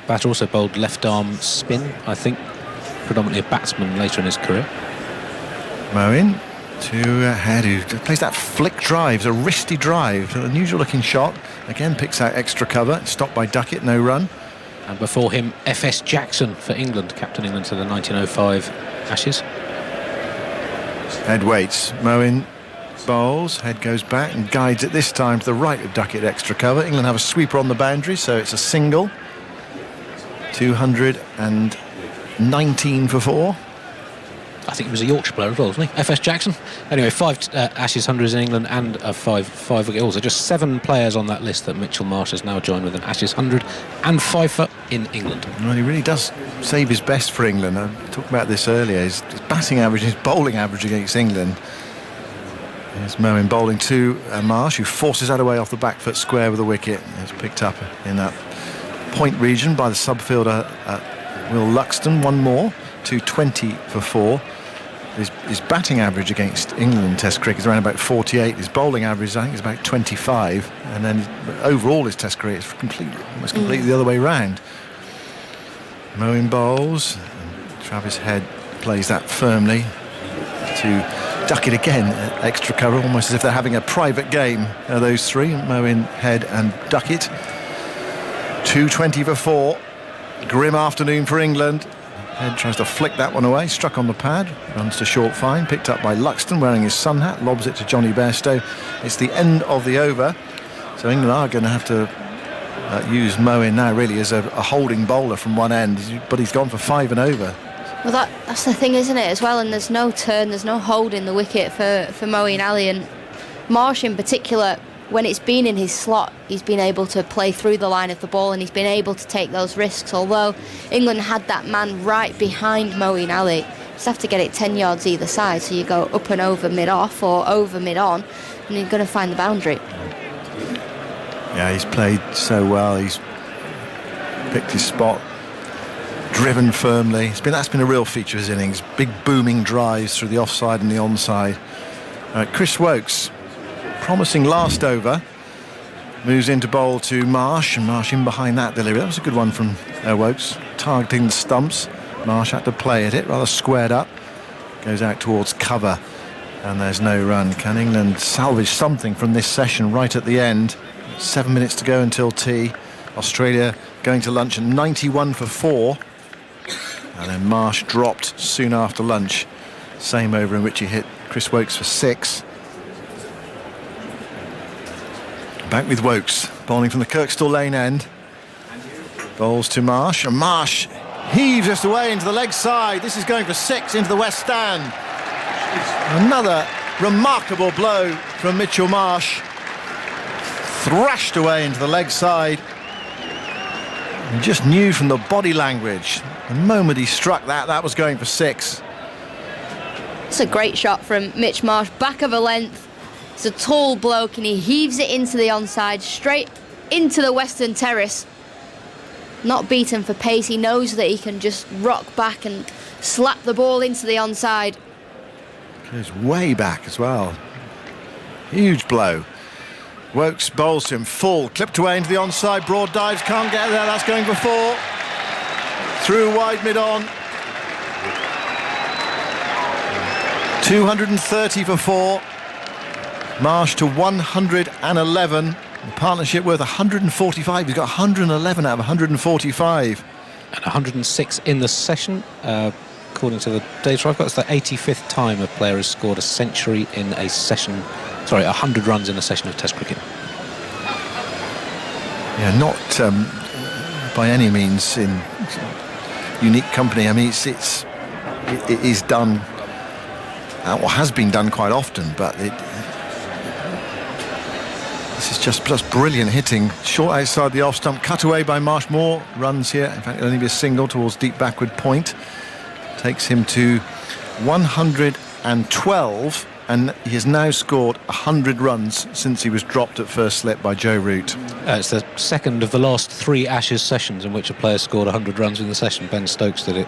batter, also bowled left-arm spin, I think, predominantly a batsman later in his career. Moeen to Head, who plays that flick drive, a wristy drive, an unusual looking shot. Again picks out extra cover, stopped by Duckett, no run. And before him, F.S. Jackson for England, captain England to the 1905 Ashes. Head waits, Moeen bowls, Head goes back and guides it this time to the right of Duckett, extra cover. England have a sweeper on the boundary, so it's a single. 219 for 4. I think he was a Yorkshire player as well, wasn't he? F.S. Jackson. Anyway, 5 Ashes hundreds in England and 5 wicket. So just 7 players on that list that Mitchell Marsh has now joined with an Ashes 100 and Pfeiffer in England. Well, he really does save his best for England. I talked about this earlier. His batting average, his bowling average against England. There's Moeen bowling to Marsh, who forces that away off the back foot square with a wicket. It's picked up in that point region by the subfielder Will Luxton. One more, 220 for 4. His batting average against England in Test cricket is around about 48. His bowling average, I think, is about 25. And then overall his Test career is almost completely the other way round. Moeen bowls. Travis Head plays that firmly to Duckett again, extra cover, almost as if they're having a private game. Those three, Moeen, Head and Duckett. 220 for 4. Grim afternoon for England. Head tries to flick that one away, struck on the pad, runs to short fine, picked up by Luxton wearing his sun hat, lobs it to Johnny Bairstow. It's the end of the over, so England are going to have to use Moeen now really as a holding bowler from one end, but he's gone for 5 and over. Well, that's the thing, isn't it, as well? And there's no turn, there's no hold in the wicket for Moeen Ali, and Marsh in particular. When it's been in his slot, he's been able to play through the line of the ball and he's been able to take those risks. Although England had that man right behind Moeen Ali, you just have to get it 10 yards either side, so you go up and over mid-off or over mid-on, and you're going to find the boundary. Yeah, he's played so well. He's picked his spot, driven firmly. That's been a real feature of his innings. Big booming drives through the offside and the onside. Chris Woakes, promising last over, moves into bowl to Marsh, and Marsh in behind that delivery. That was a good one from Woakes, targeting the stumps. Marsh had to play at it, rather squared up, goes out towards cover, and there's no run. Can England salvage something from this session right at the end? 7 minutes to go until tea. Australia going to lunch at 91 for 4, and then Marsh dropped soon after lunch. Same over in which he hit Chris Woakes for 6. Back with Woakes, bowling from the Kirkstall Lane end. Bowls to Marsh, and Marsh heaves just away into the leg side. This is going for 6 into the West Stand. Another remarkable blow from Mitchell Marsh. Thrashed away into the leg side. You just knew from the body language, the moment he struck that was going for 6. It's a great shot from Mitch Marsh, back of a length. It's a tall bloke and he heaves it into the onside, straight into the Western Terrace. Not beaten for pace, he knows that he can just rock back and slap the ball into the onside. Goes way back as well. Huge blow. Woakes bowls to him full, clipped away into the onside, broad dives, can't get there, that's going for 4. Through wide mid-on. 230 for 4. Marsh to 111. The partnership worth 145. He's got 111 out of 145. And 106 in the session. According to the data I've got, it's the 85th time a player has scored a century in a session. 100 runs in a session of Test cricket. Yeah, not by any means in unique company. I mean, it is done, or has been done quite often, but this is just brilliant hitting. Short outside the off stump, cut away by Marsh. Moore runs here. In fact, it'll only be a single towards deep backward point. Takes him to 112, and he has now scored 100 runs since he was dropped at first slip by Joe Root. It's the second of the last 3 Ashes sessions in which a player scored 100 runs in the session. Ben Stokes did it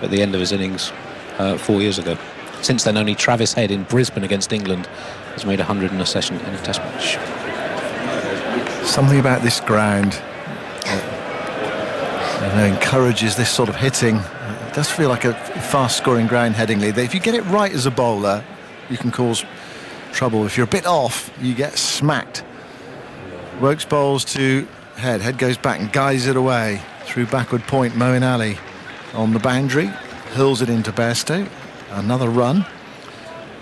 at the end of his innings 4 years ago. Since then, only Travis Head in Brisbane against England has made 100 in a session in a test match. Something about this ground encourages this sort of hitting. It does feel like a fast-scoring ground, Headingley. If you get it right as a bowler, you can cause trouble. If you're a bit off, you get smacked. Woakes bowls to Head. Head goes back and guides it away through backward point. Moeen Ali on the boundary, hurls it into Bairstow. Another run.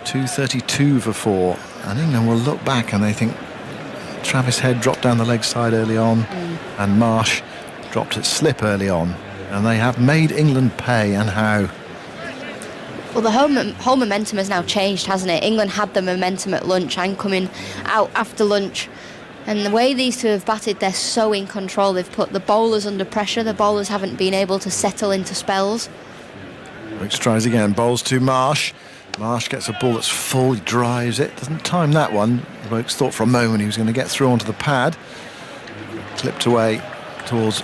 232 for 4. And England will look back and they think Travis Head dropped down the leg side early on, and Marsh dropped at slip early on, and they have made England pay, and how. Well, the whole momentum has now changed, hasn't it? England had the momentum at lunch and coming out after lunch. And the way these two have batted, they're so in control. They've put the bowlers under pressure. The bowlers haven't been able to settle into spells. Woakes tries again, bowls to Marsh. Marsh gets a ball that's full, he drives it, doesn't time that one. Woakes thought for a moment he was going to get through onto the pad. Clipped away towards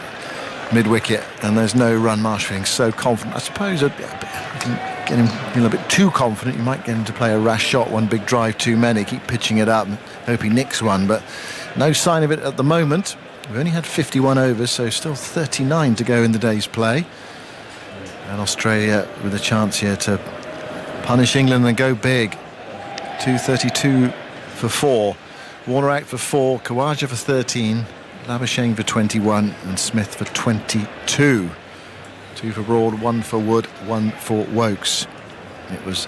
mid-wicket, and there's no run. Marsh feeling so confident. I suppose you can get him feeling a bit too confident. You might get him to play a rash shot, one big drive too many, keep pitching it up and hope he nicks one, but no sign of it at the moment. We've only had 51 overs, so still 39 to go in the day's play. And Australia with a chance here to punish England and go big. 232 for 4. Warner out for 4, Khawaja for 13, Labuschagne for 21, and Smith for 22. 2 for Broad, 1 for Wood, 1 for Woakes. It was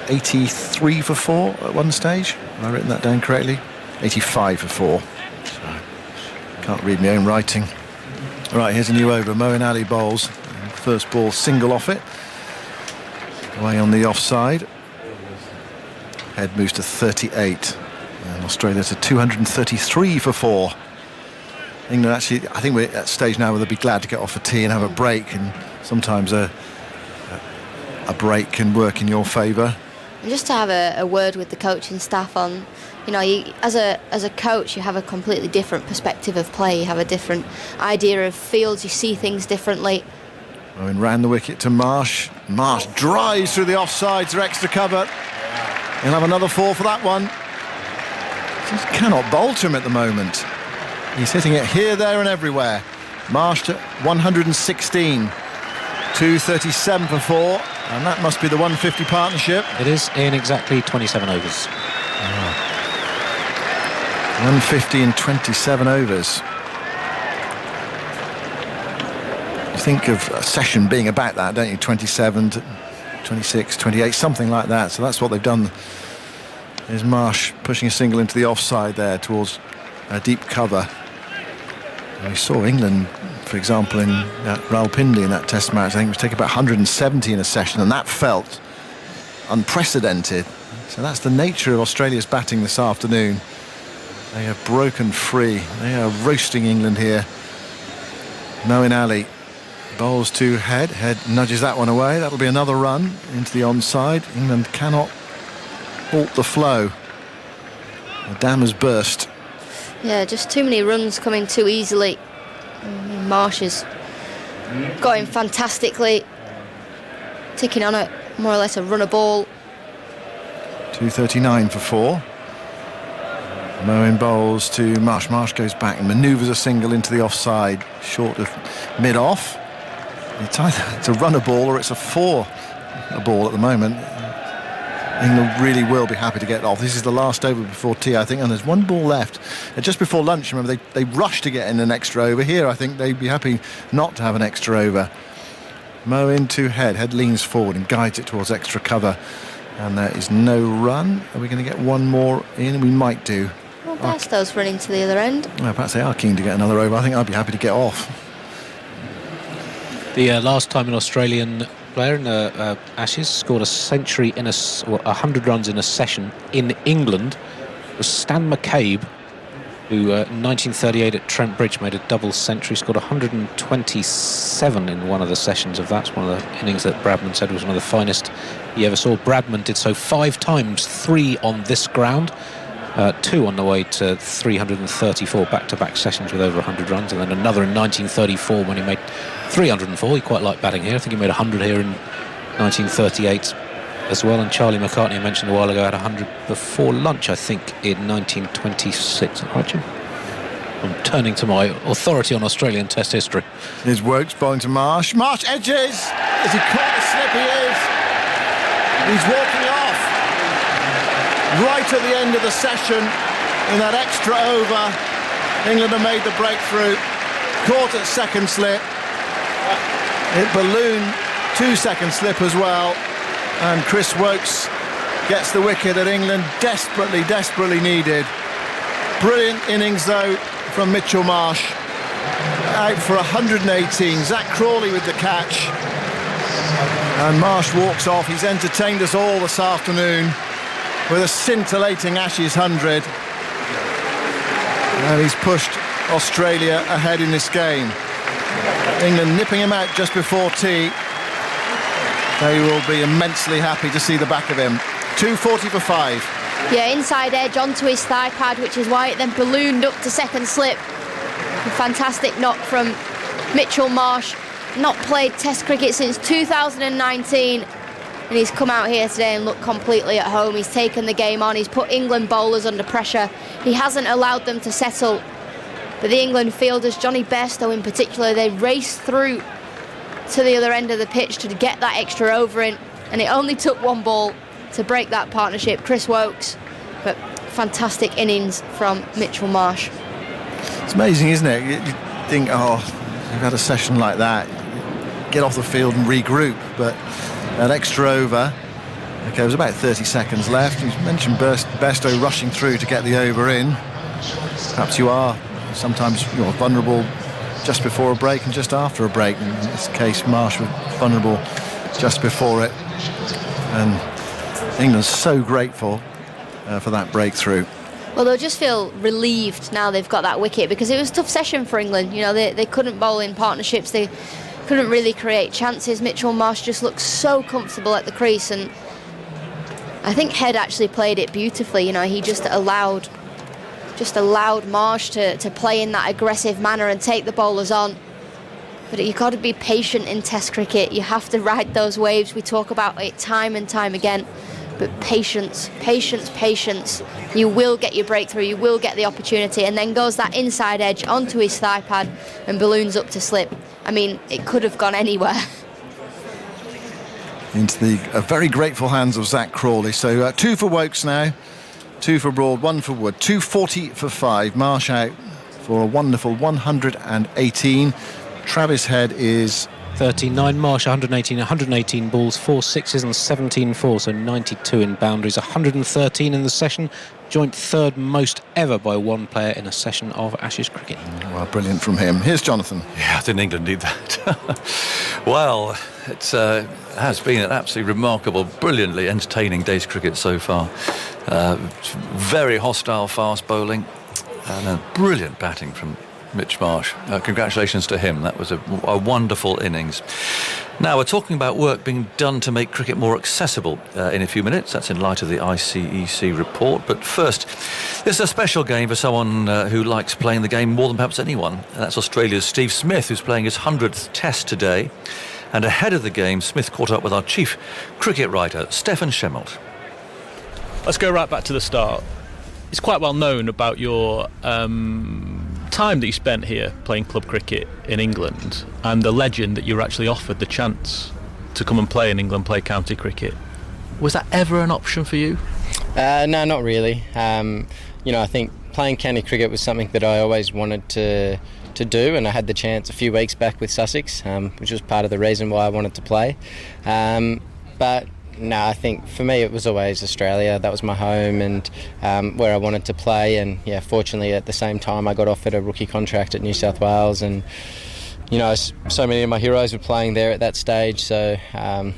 83 for 4 at one stage. Have I written that down correctly? 85 for 4. So, can't read my own writing. Right, here's a new over. Moeen Ali bowls. First ball single off it. Away on the offside. Head moves to 38. And Australia to 233 for 4. England actually, I think we're at a stage now where they'll be glad to get off a tee and have a break. And sometimes a break can work in your favour. And just to have a word with the coaching staff on, as a coach, you have a completely different perspective of play. You have a different idea of fields. You see things differently. Owen ran the wicket to Marsh. Marsh drives through the offside for extra cover. He'll have another 4 for that one. Just cannot bowl to him at the moment. He's hitting it here, there and everywhere. Marsh to 116. 237 for 4. And that must be the 150 partnership. It is in exactly 27 overs. 150 in 27 overs. You think of a session being about that, don't you? 27 to 26, 28, something like that. So that's what they've done. There's Marsh pushing a single into the offside there towards deep cover. And we saw England, for example, in Rawalpindi in that test match. I think it was taking about 170 in a session, and that felt unprecedented. So that's the nature of Australia's batting this afternoon. They have broken free. They are roasting England here. Moeen Ali bowls to Head. Head nudges that one away. That'll be another run into the onside. England cannot halt the flow. The dam has burst. Yeah, just too many runs coming too easily. Marsh is going fantastically, ticking on it, more or less a runner ball. 239 for 4. Moeen bowls to Marsh. Marsh goes back and manoeuvres a single into the offside, short of mid-off. It's either it's a runner ball or it's a 4 ball at the moment. England really will be happy to get off. This is the last over before tea, I think, and there's one ball left. Just before lunch, remember, they rushed to get in an extra over. Here, I think they'd be happy not to have an extra over. Moeen to Head. Head leans forward and guides it towards extra cover. And there is no run. Are we going to get one more in? We might do. Well, Bairstow's running to the other end. Well, perhaps they are keen to get another over. I think I'd be happy to get off. The last time an Australian player in the Ashes scored a century in 100 runs in a session in England was Stan McCabe, who in 1938 at Trent Bridge made a double century, scored 127 in one of the sessions of that. It's one of the innings that Bradman said was one of the finest he ever saw. Bradman did so 5 times, 3 on this ground, 2 on the way to 334 back-to-back sessions with over 100 runs, and then another in 1934 when he made 304. He quite liked batting here. I think he made 100 here in 1938 as well. And Charlie McCartney, I mentioned a while ago, had 100 before lunch, I think, in 1926. Right, Jim? I'm turning to my authority on Australian Test history. Here's Woakes bowling to Marsh. Marsh edges. Is he caught the slip? He is. He's walking off. Right at the end of the session, in that extra over, England have made the breakthrough. Caught at second slip. It ballooned 2-second slip as well. And Chris Woakes gets the wicket that England desperately needed. Brilliant innings though from Mitchell Marsh. Out for 118. Zach Crawley with the catch. And Marsh walks off. He's entertained us all this afternoon with a scintillating Ashes 100. And he's pushed Australia ahead in this game. England nipping him out just before tea. They will be immensely happy to see the back of him. 240 for 5. Yeah, inside edge onto his thigh pad, which is why it then ballooned up to second slip. A fantastic knock from Mitchell Marsh. Not played Test cricket since 2019. And he's come out here today and looked completely at home. He's taken the game on. He's put England bowlers under pressure. He hasn't allowed them to settle. But the England fielders, Johnny Bairstow in particular, they raced through to the other end of the pitch to get that extra over in. And it only took one ball to break that partnership. Chris Woakes, but fantastic innings from Mitchell Marsh. It's amazing, isn't it? You think, oh, you've had a session like that, get off the field and regroup. But that extra over, okay, there was about 30 seconds left. You mentioned Bairstow rushing through to get the over in. Perhaps you are sometimes vulnerable just before a break and just after a break. In this case, Marsh was vulnerable just before it. And England's so grateful for that breakthrough. Well, they'll just feel relieved now they've got that wicket, because it was a tough session for England. You know, they couldn't bowl in partnerships. They couldn't really create chances. Mitchell Marsh just looked so comfortable at the crease, and I think Head actually played it beautifully. You know, he just allowed Marsh to play in that aggressive manner and take the bowlers on. But you've got to be patient in Test cricket. You have to ride those waves. We talk about it time and time again. But patience. You will get your breakthrough. You will get the opportunity. And then goes that inside edge onto his thigh pad and balloons up to slip. I mean, it could have gone anywhere. Into the very grateful hands of Zach Crawley. So 2 for Woakes now. 2 for Broad, 1 for Wood. 240 for 5. Marsh out for a wonderful 118. Travis Head is 39. Marsh 118 balls, 4 sixes and 17 fours, so 92 in boundaries. 113 in the session, joint third most ever by one player in a session of Ashes cricket. Well, brilliant from him. Here's Jonathan. Yeah, didn't England need that? Well, it has been an absolutely remarkable, brilliantly entertaining day's cricket so far. Very hostile fast bowling and brilliant batting from Mitch Marsh. Congratulations to him. That was a wonderful innings. Now we're talking about work being done to make cricket more accessible in a few minutes. That's in light of the ICEC report. But first, this is a special game for someone who likes playing the game more than perhaps anyone. And that's Australia's Steve Smith, who's playing his 100th Test today. And ahead of the game, Smith caught up with our chief cricket writer, Stefan Schemmelt. Let's go right back to the start. It's quite well known about your time that you spent here playing club cricket in England, and the legend that you were actually offered the chance to come and play in England, play county cricket. Was that ever an option for you? No, not really. I think playing county cricket was something that I always wanted to do, and I had the chance a few weeks back with Sussex, which was part of the reason why I wanted to play. But no, I think for me it was always Australia. That was my home and where I wanted to play. And yeah, fortunately at the same time I got offered a rookie contract at New South Wales, and so many of my heroes were playing there at that stage, so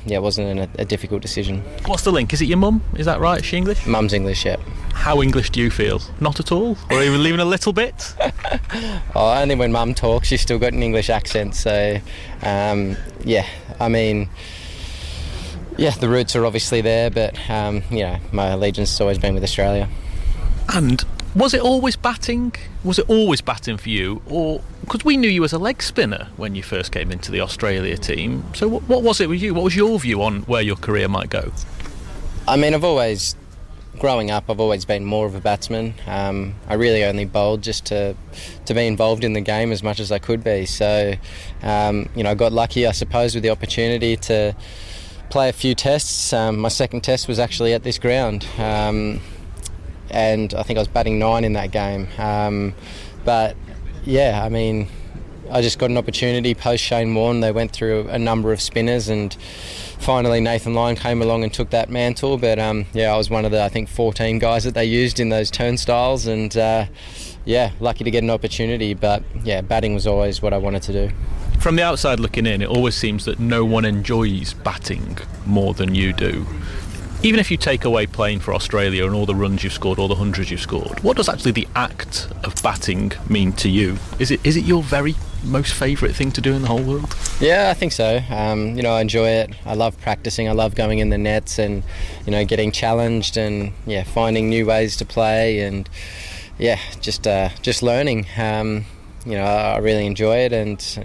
it wasn't a difficult decision. What's the link? Is it your mum? Is that right? Is she English? Mum's English, yeah. How English do you feel? Not at all? Or even leaving a little bit? Only when Mum talks, she's still got an English accent, so the roots are obviously there, but my allegiance has always been with Australia. And was it always batting? Was it always batting for you? Or because we knew you as a leg spinner when you first came into the Australia team. So what was it with you? What was your view on where your career might go? I mean, growing up, I've always been more of a batsman. I really only bowled just to be involved in the game as much as I could be. So, I got lucky, I suppose, with the opportunity to play a few tests. My second test was actually at this ground. And I think I was batting 9 in that game. I just got an opportunity post Shane Warne. They went through a number of spinners, and finally Nathan Lyon came along and took that mantle. But I was one of the 14 guys that they used in those turnstiles, and lucky to get an opportunity. But batting was always what I wanted to do. From the outside looking in, it always seems that no one enjoys batting more than you do. Even if you take away playing for Australia and all the runs you've scored, all the hundreds you've scored, what does actually the act of batting mean to you? Is it your very most favourite thing to do in the whole world? Yeah, I think so. I enjoy it. I love practicing. I love going in the nets and, getting challenged and, finding new ways to play and, just learning. I really enjoy it, and,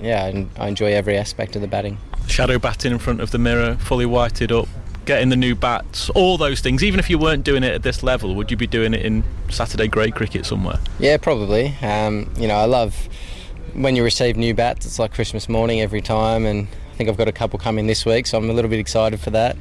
I enjoy every aspect of the batting. Shadow batting in front of the mirror, fully whited up, getting the new bats, all those things. Even if you weren't doing it at this level, would you be doing it in Saturday grade cricket somewhere? Yeah, probably. I love when you receive new bats. It's like Christmas morning every time, and I think I've got a couple coming this week, so I'm a little bit excited for that.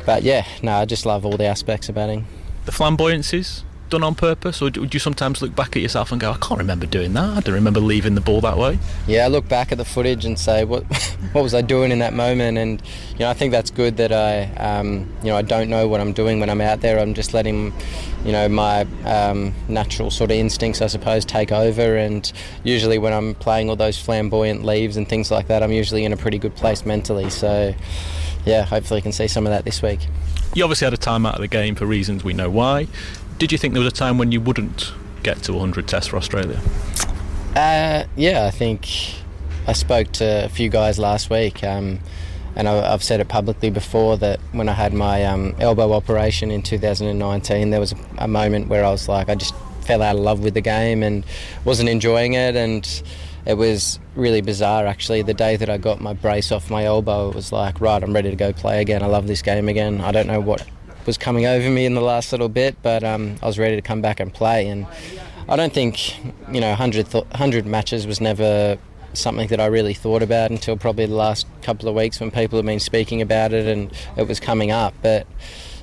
I just love all the aspects of batting. The flamboyancies done on purpose, or would you sometimes look back at yourself and go, I can't remember doing that, I don't remember leaving the ball that way? Yeah, I look back at the footage and say, what was I doing in that moment? And I think that's good that I don't know what I'm doing when I'm out there. I'm just letting my natural sort of instincts, I suppose, take over. And usually when I'm playing all those flamboyant leaves and things like that, I'm usually in a pretty good place mentally. So hopefully I can see some of that this week. You obviously had a time out of the game for reasons we know why. Did you think there was a time when you wouldn't get to 100 tests for Australia? I think I spoke to a few guys last week, and I've said it publicly before that when I had my elbow operation in 2019, there was a moment where I was like, I just fell out of love with the game and wasn't enjoying it, and it was really bizarre actually. The day that I got my brace off my elbow, it was like, right, I'm ready to go play again. I love this game again. I don't know what was coming over me in the last little bit, but I was ready to come back and play. And I don't think 100 matches was never something that I really thought about until probably the last couple of weeks when people have been speaking about it and it was coming up. But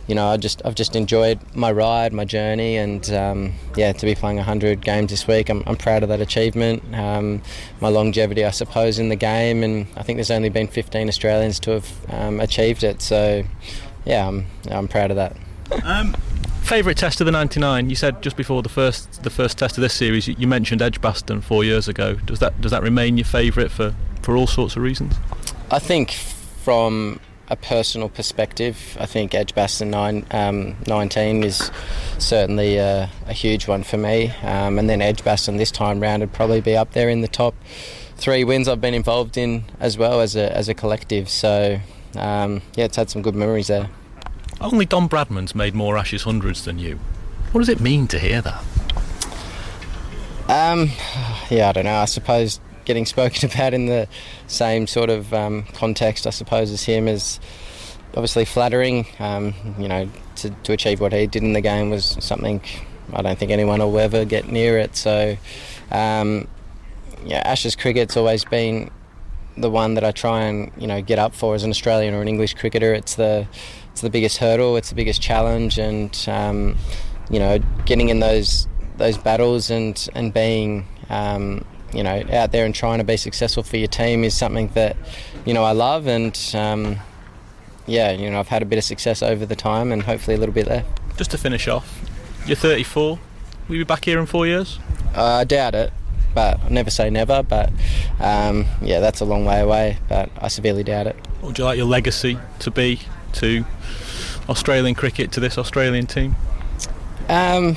I've just enjoyed my ride, my journey, and to be playing 100 games this week, I'm proud of that achievement. My longevity, I suppose, in the game, and I think there's only been 15 Australians to have achieved it. So I'm proud of that. Favourite test of the 99? You said just before the first test of this series, you mentioned Edgbaston 4 years ago. Does that remain your favourite for all sorts of reasons? I think from a personal perspective, I think Edgbaston 19 is certainly a huge one for me, and then Edgbaston this time round would probably be up there in the top 3 wins I've been involved in as well as a collective. So it's had some good memories there. Only Don Bradman's made more Ashes hundreds than you. What does it mean to hear that? I don't know. I suppose getting spoken about in the same sort of context, I suppose, as him is obviously flattering. To achieve what he did in the game was something I don't think anyone will ever get near it. So, Ashes cricket's always been the one that I try and get up for as an Australian or an English cricketer. It's the biggest hurdle, it's the biggest challenge, and getting in those battles and being out there and trying to be successful for your team is something that I love, and I've had a bit of success over the time and hopefully a little bit there. Just to finish off, you're 34. Will you be back here in 4 years? I doubt it. but I never say never. But yeah, that's a long way away. But I severely doubt it. What would you like your legacy to be to Australian cricket, to this Australian team? I'm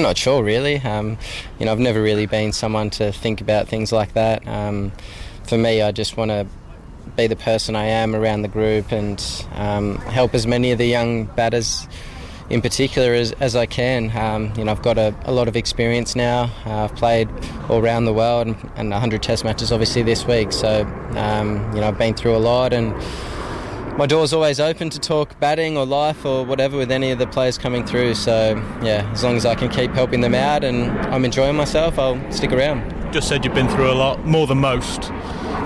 not sure really. I've never really been someone to think about things like that. For me, I just want to be the person I am around the group and help as many of the young batters in particular as I can. I've got a lot of experience now. I've played all around the world and 100 test matches obviously this week, so I've been through a lot, and my door's always open to talk batting or life or whatever with any of the players coming through. So yeah, as long as I can keep helping them out and I'm enjoying myself, I'll stick around. Just said you've been through a lot, more than most.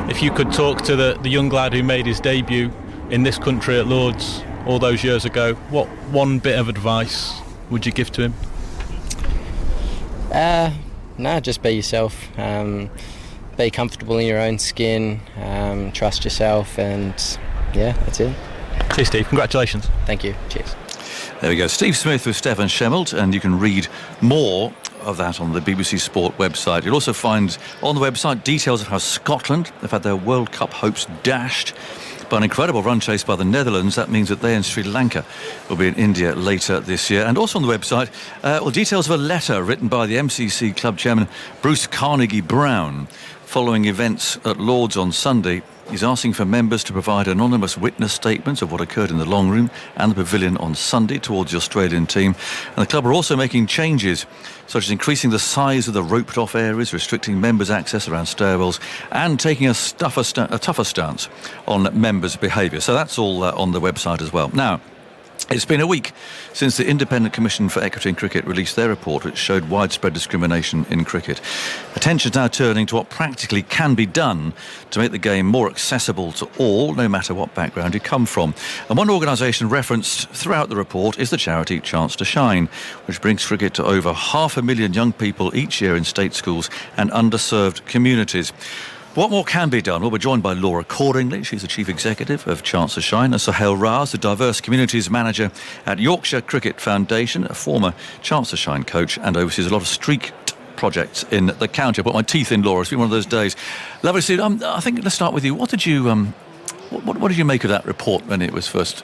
If you could talk to the young lad who made his debut in this country at Lord's all those years ago, what one bit of advice would you give to him? No, just be yourself. Be comfortable in your own skin, trust yourself, and yeah, that's it. Cheers, Steve. Congratulations. Thank you. Cheers. There we go. Steve Smith with Stefan Schemmelt, and you can read more of that on the BBC Sport website. You'll also find on the website details of how Scotland have had their World Cup hopes dashed by an incredible run chase by the Netherlands. That means that they and Sri Lanka will be in India later this year. And also on the website, details of a letter written by the MCC club chairman Bruce Carnegie-Brown following events at Lord's on Sunday. He's asking for members to provide anonymous witness statements of what occurred in the long room and the pavilion on Sunday towards the Australian team. And the club are also making changes, such as increasing the size of the roped-off areas, restricting members' access around stairwells, and taking a tougher stance on members' behaviour. So that's all on the website as well. Now, it's been a week since the Independent Commission for Equity in Cricket released their report, which showed widespread discrimination in cricket. Attention's now turning to what practically can be done to make the game more accessible to all, no matter what background you come from. And one organisation referenced throughout the report is the charity Chance to Shine, which brings cricket to over 500,000 young people each year in state schools and underserved communities. What more can be done? Well, we're joined by Laura Cordingley. She's the Chief Executive of Chance to Shine, and Sohail Raz, the Diverse Communities Manager at Yorkshire Cricket Foundation, a former Chance to Shine coach, and oversees a lot of street projects in the county. I put my teeth in, Laura. It's been one of those days. Lovely to see you. I think let's start with you. What did you what did you make of that report when it was first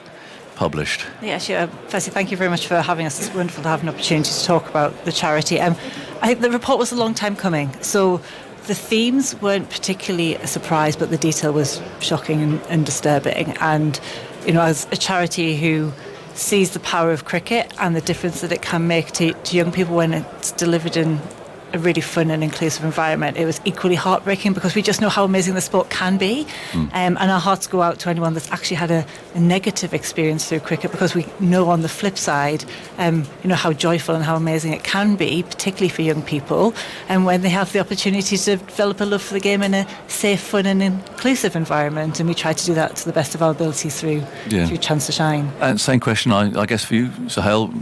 published? Yeah, sure. Firstly, thank you very much for having us. It's wonderful to have an opportunity to talk about the charity. I think the report was a long time coming. So the themes weren't particularly a surprise, but the detail was shocking and disturbing. And, as a charity who sees the power of cricket and the difference that it can make to young people when it's delivered in a really fun and inclusive environment, it was equally heartbreaking because we just know how amazing the sport can be. And our hearts go out to anyone that's actually had a negative experience through cricket, because we know on the flip side, how joyful and how amazing it can be, particularly for young people, and when they have the opportunity to develop a love for the game in a safe, fun and inclusive environment. And we try to do that to the best of our ability through Chance to Shine. And same question, I guess, for you, Sohail,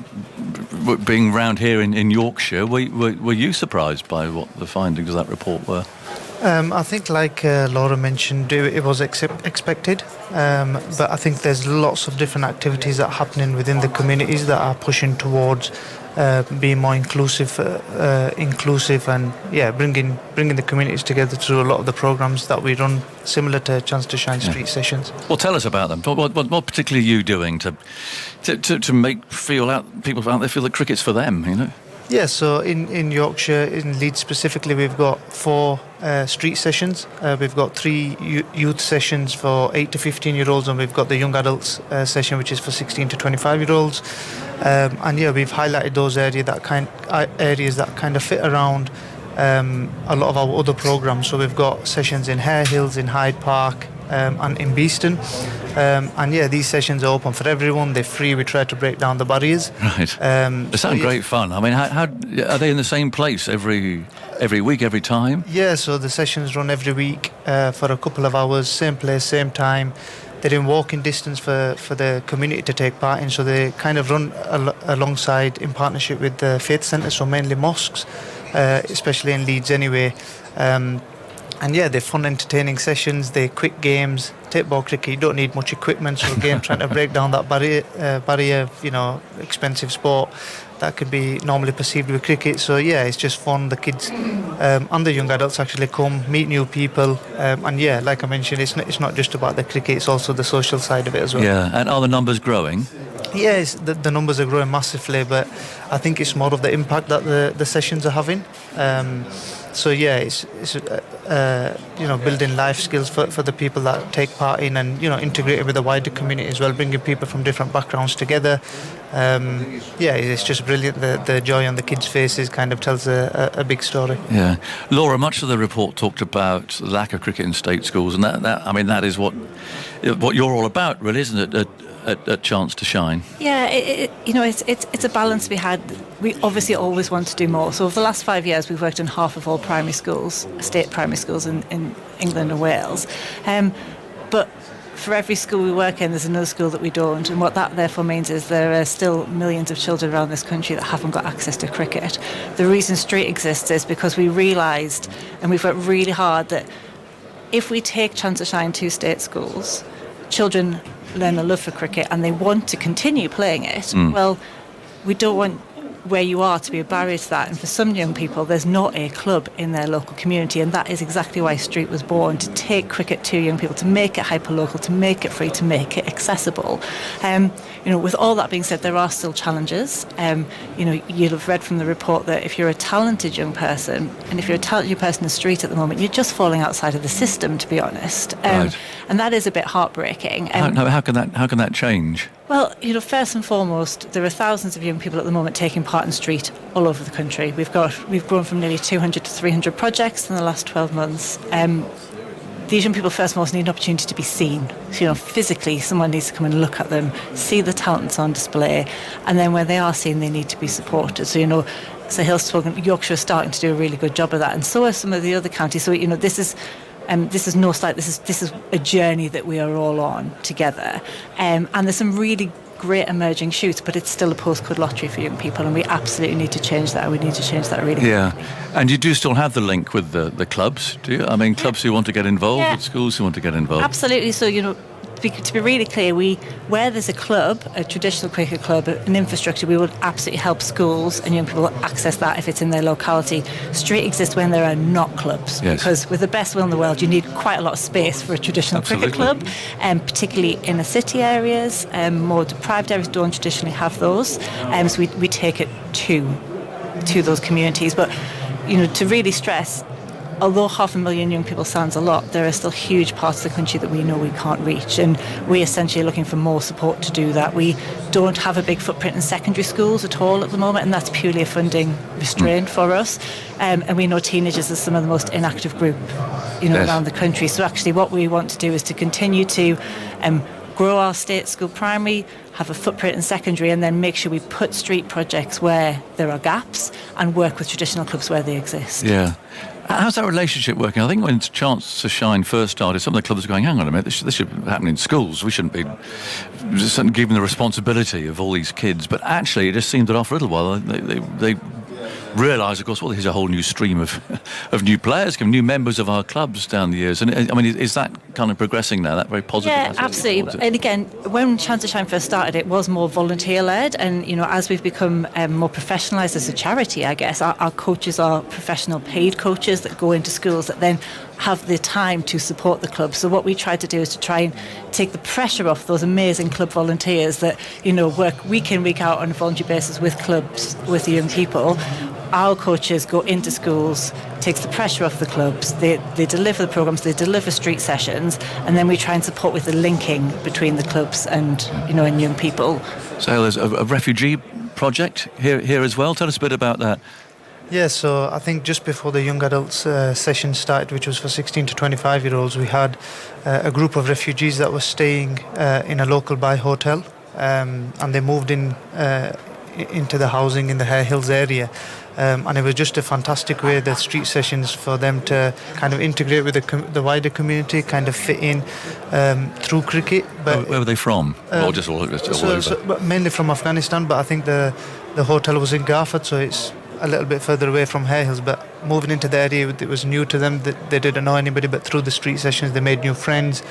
being round here in Yorkshire, were you surprised by what the findings of that report were? I think, like Laura mentioned, it was expected, but I think there's lots of different activities that are happening within the communities that are pushing towards being more inclusive and bringing the communities together through a lot of the programs that we run, similar to Chance to Shine street sessions. Well, tell us about them. What particularly are you doing to make people out there feel that cricket's for them? Yeah, so in Yorkshire, in Leeds specifically, we've got 4 street sessions. We've got 3 youth sessions for 8 to 15-year-olds, and we've got the young adults session, which is for 16 to 25-year-olds. We've highlighted those areas that kind of fit around a lot of our other programs. So we've got sessions in Hare Hills, in Hyde Park, and in Beeston. These sessions are open for everyone. They're free. We try to break down the barriers. Right. They sound great fun. I mean, how are they in the same place every week, every time? Yeah, so the sessions run every week for a couple of hours, same place, same time. They're in walking distance for the community to take part in, so they kind of run alongside in partnership with the faith centres, so mainly mosques, especially in Leeds anyway. They're fun, entertaining sessions. They're quick games, take ball cricket, you don't need much equipment. So again, trying to break down that barrier, you know, expensive sport that could be normally perceived with cricket. So yeah, it's just fun. The kids and the young adults actually come, meet new people, and yeah, like I mentioned, it's not just about the cricket, it's also the social side of it as well. Yeah, and are the numbers growing? Yes, the numbers are growing massively, but I think it's more of the impact that the sessions are having. So yeah, it's you know, building life skills for the people that take part in, and you know, integrating with the wider community as well, bringing people from different backgrounds together. Yeah, it's just brilliant. The joy on the kids' faces kind of tells a big story. Yeah, Laura, much of the report talked about the lack of cricket in state schools, and that I mean, that is what you're all about, really, isn't it? A chance to shine. Yeah, you know, it's a balance we had. We obviously always want to do more. So over the last 5 years, we've worked in half of all primary schools, state primary schools in England and Wales. But for every school we work in, there's another school that we don't. And what that therefore means is there are still millions of children around this country that haven't got access to cricket. The reason Street exists is because we realised, and we've worked really hard, that if we take Chance to Shine to state schools, children learn a love for cricket and they want to continue playing it. Well, we don't want where you are to be a barrier to that, and for some young people there's not a club in their local community, and that is exactly why Street was born, to take cricket to young people, to make it hyper-local, to make it free, to make it accessible. You know, with all that being said, there are still challenges. You know, you'll have read from the report that if you're a talented young person, and if you're a talented young person in the street at the moment, you're just falling outside of the system, to be honest. Right. And that is a bit heartbreaking. How can that change? Well, you know, first and foremost, there are thousands of young people at the moment taking part in Street all over the country. We've grown from nearly 200 to 300 projects in the last 12 months. These young people, first and foremost, need an opportunity to be seen. So, you know, physically, someone needs to come and look at them, see the talents on display, and then when they are seen, they need to be supported. So, you know, Yorkshire is starting to do a really good job of that, and so are some of the other counties. So, you know, this is no slight. This is a journey that we are all on together, and there's some really great emerging shoots, but it's still a postcode lottery for young people, and we absolutely need to change that. We need to change that really. Yeah, and you do still have the link with the clubs, do you? I mean, clubs who want to get involved, with schools who want to get involved. Absolutely. So, you know, to be really clear, where there's a club, a traditional cricket club, an infrastructure, we will absolutely help schools and young people access that if it's in their locality. Street exists when there are not clubs, because with the best will in the world, you need quite a lot of space for a traditional cricket club, particularly inner city areas. More deprived areas don't traditionally have those, so we take it to those communities. But, you know, to really stress, although 500,000 young people sounds a lot, there are still huge parts of the country that we know we can't reach, and we're essentially looking for more support to do that. We don't have a big footprint in secondary schools at all at the moment, and that's purely a funding restraint for us. And we know teenagers are some of the most inactive group, you know, around the country. So actually what we want to do is to continue to grow our state school primary, have a footprint in secondary, and then make sure we put street projects where there are gaps and work with traditional clubs where they exist. Yeah. How's that relationship working? I think when Chance to Shine first started, some of the clubs were going, hang on a minute, this should happen in schools. We shouldn't be just given the responsibility of all these kids. But actually, it just seemed that after a little while, they realised, of course, well, here's a whole new stream of new players, new members of our clubs down the years. And I mean, is that kind of progressing now, that very positive? Yeah, absolutely. And again, when Chance to Shine first started, it was more volunteer-led. And, you know, as we've become more professionalised as a charity, I guess, our coaches are professional paid coaches that go into schools that then have the time to support the club. So what we try to do is to try and take the pressure off those amazing club volunteers that, you know, work week in, week out on a voluntary basis with clubs, with young people. Our coaches go into schools, takes the pressure off the clubs, they deliver the programmes, they deliver street sessions, and then we try and support with the linking between the clubs and, you know, and young people. So there's a refugee project here as well. Tell us a bit about that. Yeah, so I think just before the young adults session started, which was for 16 to 25-year-olds, we had a group of refugees that were staying in a local Bay hotel, and they moved into the housing in the Hare Hills area. And it was just a fantastic way, the street sessions, for them to kind of integrate with the wider community, kind of fit in through cricket. But where were they from? Or just all over? So mainly from Afghanistan, but I think the hotel was in Garford, so it's a little bit further away from Hare Hills. But moving into the area, it was new to them. They didn't know anybody, but through the street sessions, they made new friends.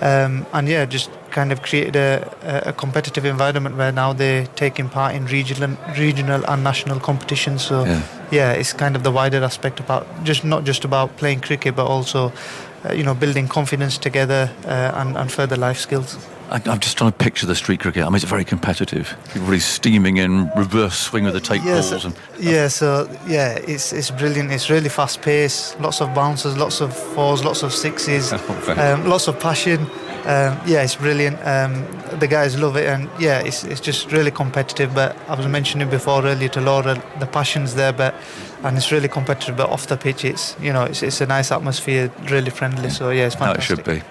and yeah, just kind of created a competitive environment where now they're taking part in regional and national competitions. So yeah, it's kind of the wider aspect about not just about playing cricket, but also building confidence together and further life skills. I'm just trying to picture the street cricket. I mean, it's very competitive. Everybody's steaming in, reverse swing with the tape balls. It's brilliant. It's really fast paced. Lots of bounces, lots of fours, lots of sixes, lots of passion. It's brilliant. The guys love it, and it's just really competitive. But I was mentioning before earlier to Laura, the passion's there, and it's really competitive. But off the pitch, it's a nice atmosphere, really friendly. So it's fantastic. No, it should be.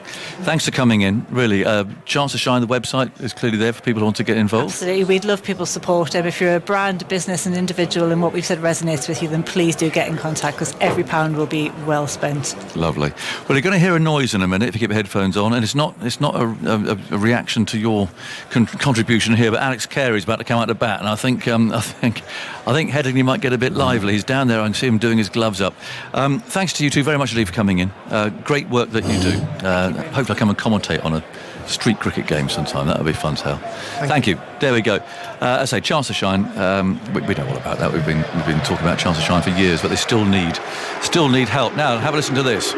Thanks for coming in. Really, Chance to Shine. The website is clearly there for people who want to get involved. Absolutely, we'd love people's support. If you're a brand, business, and individual, and what we've said resonates with you, then please do get in contact, because every pound will be well spent. Lovely. Well, you're going to hear a noise in a minute if you keep your headphones on, and it's not a reaction to your contribution here, but Alex Carey's about to come out to bat, and I think Headingley might get a bit lively. He's down there. I can see him doing his gloves up. Thanks to you two very much indeed for coming in. Great work that you do. Hopefully I'll come and commentate on a street cricket game sometime. That'll be fun to hell. Thank you. There we go. As I say, Chance to Shine. We know all about that. We've been talking about Chance to Shine for years, but they still need help. Now have a listen to this.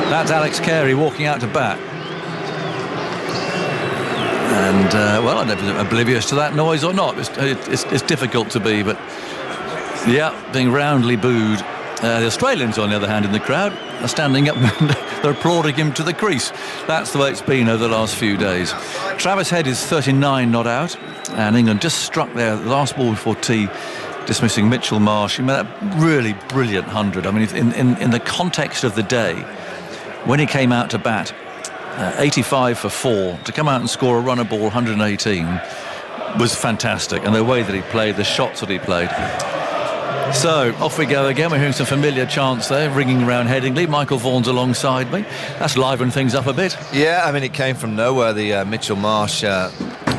That's Alex Carey walking out to bat. And, I don't know if you're oblivious to that noise or not. It's difficult to be, but, being roundly booed. The Australians, on the other hand, in the crowd, are standing up and they're applauding him to the crease. That's the way it's been over the last few days. Travis Head is 39 not out, and England just struck their last ball before tea, dismissing Mitchell Marsh. He made that really brilliant 100. I mean, in the context of the day, when he came out to bat, 85 for 4, to come out and score a runner ball 118 was fantastic. And the way that he played, the shots that he played. So off we go again. We're hearing some familiar chants there ringing around Headingley. Michael Vaughan's alongside me. That's livened things up a bit. Yeah, I mean, it came from nowhere. The Mitchell Marsh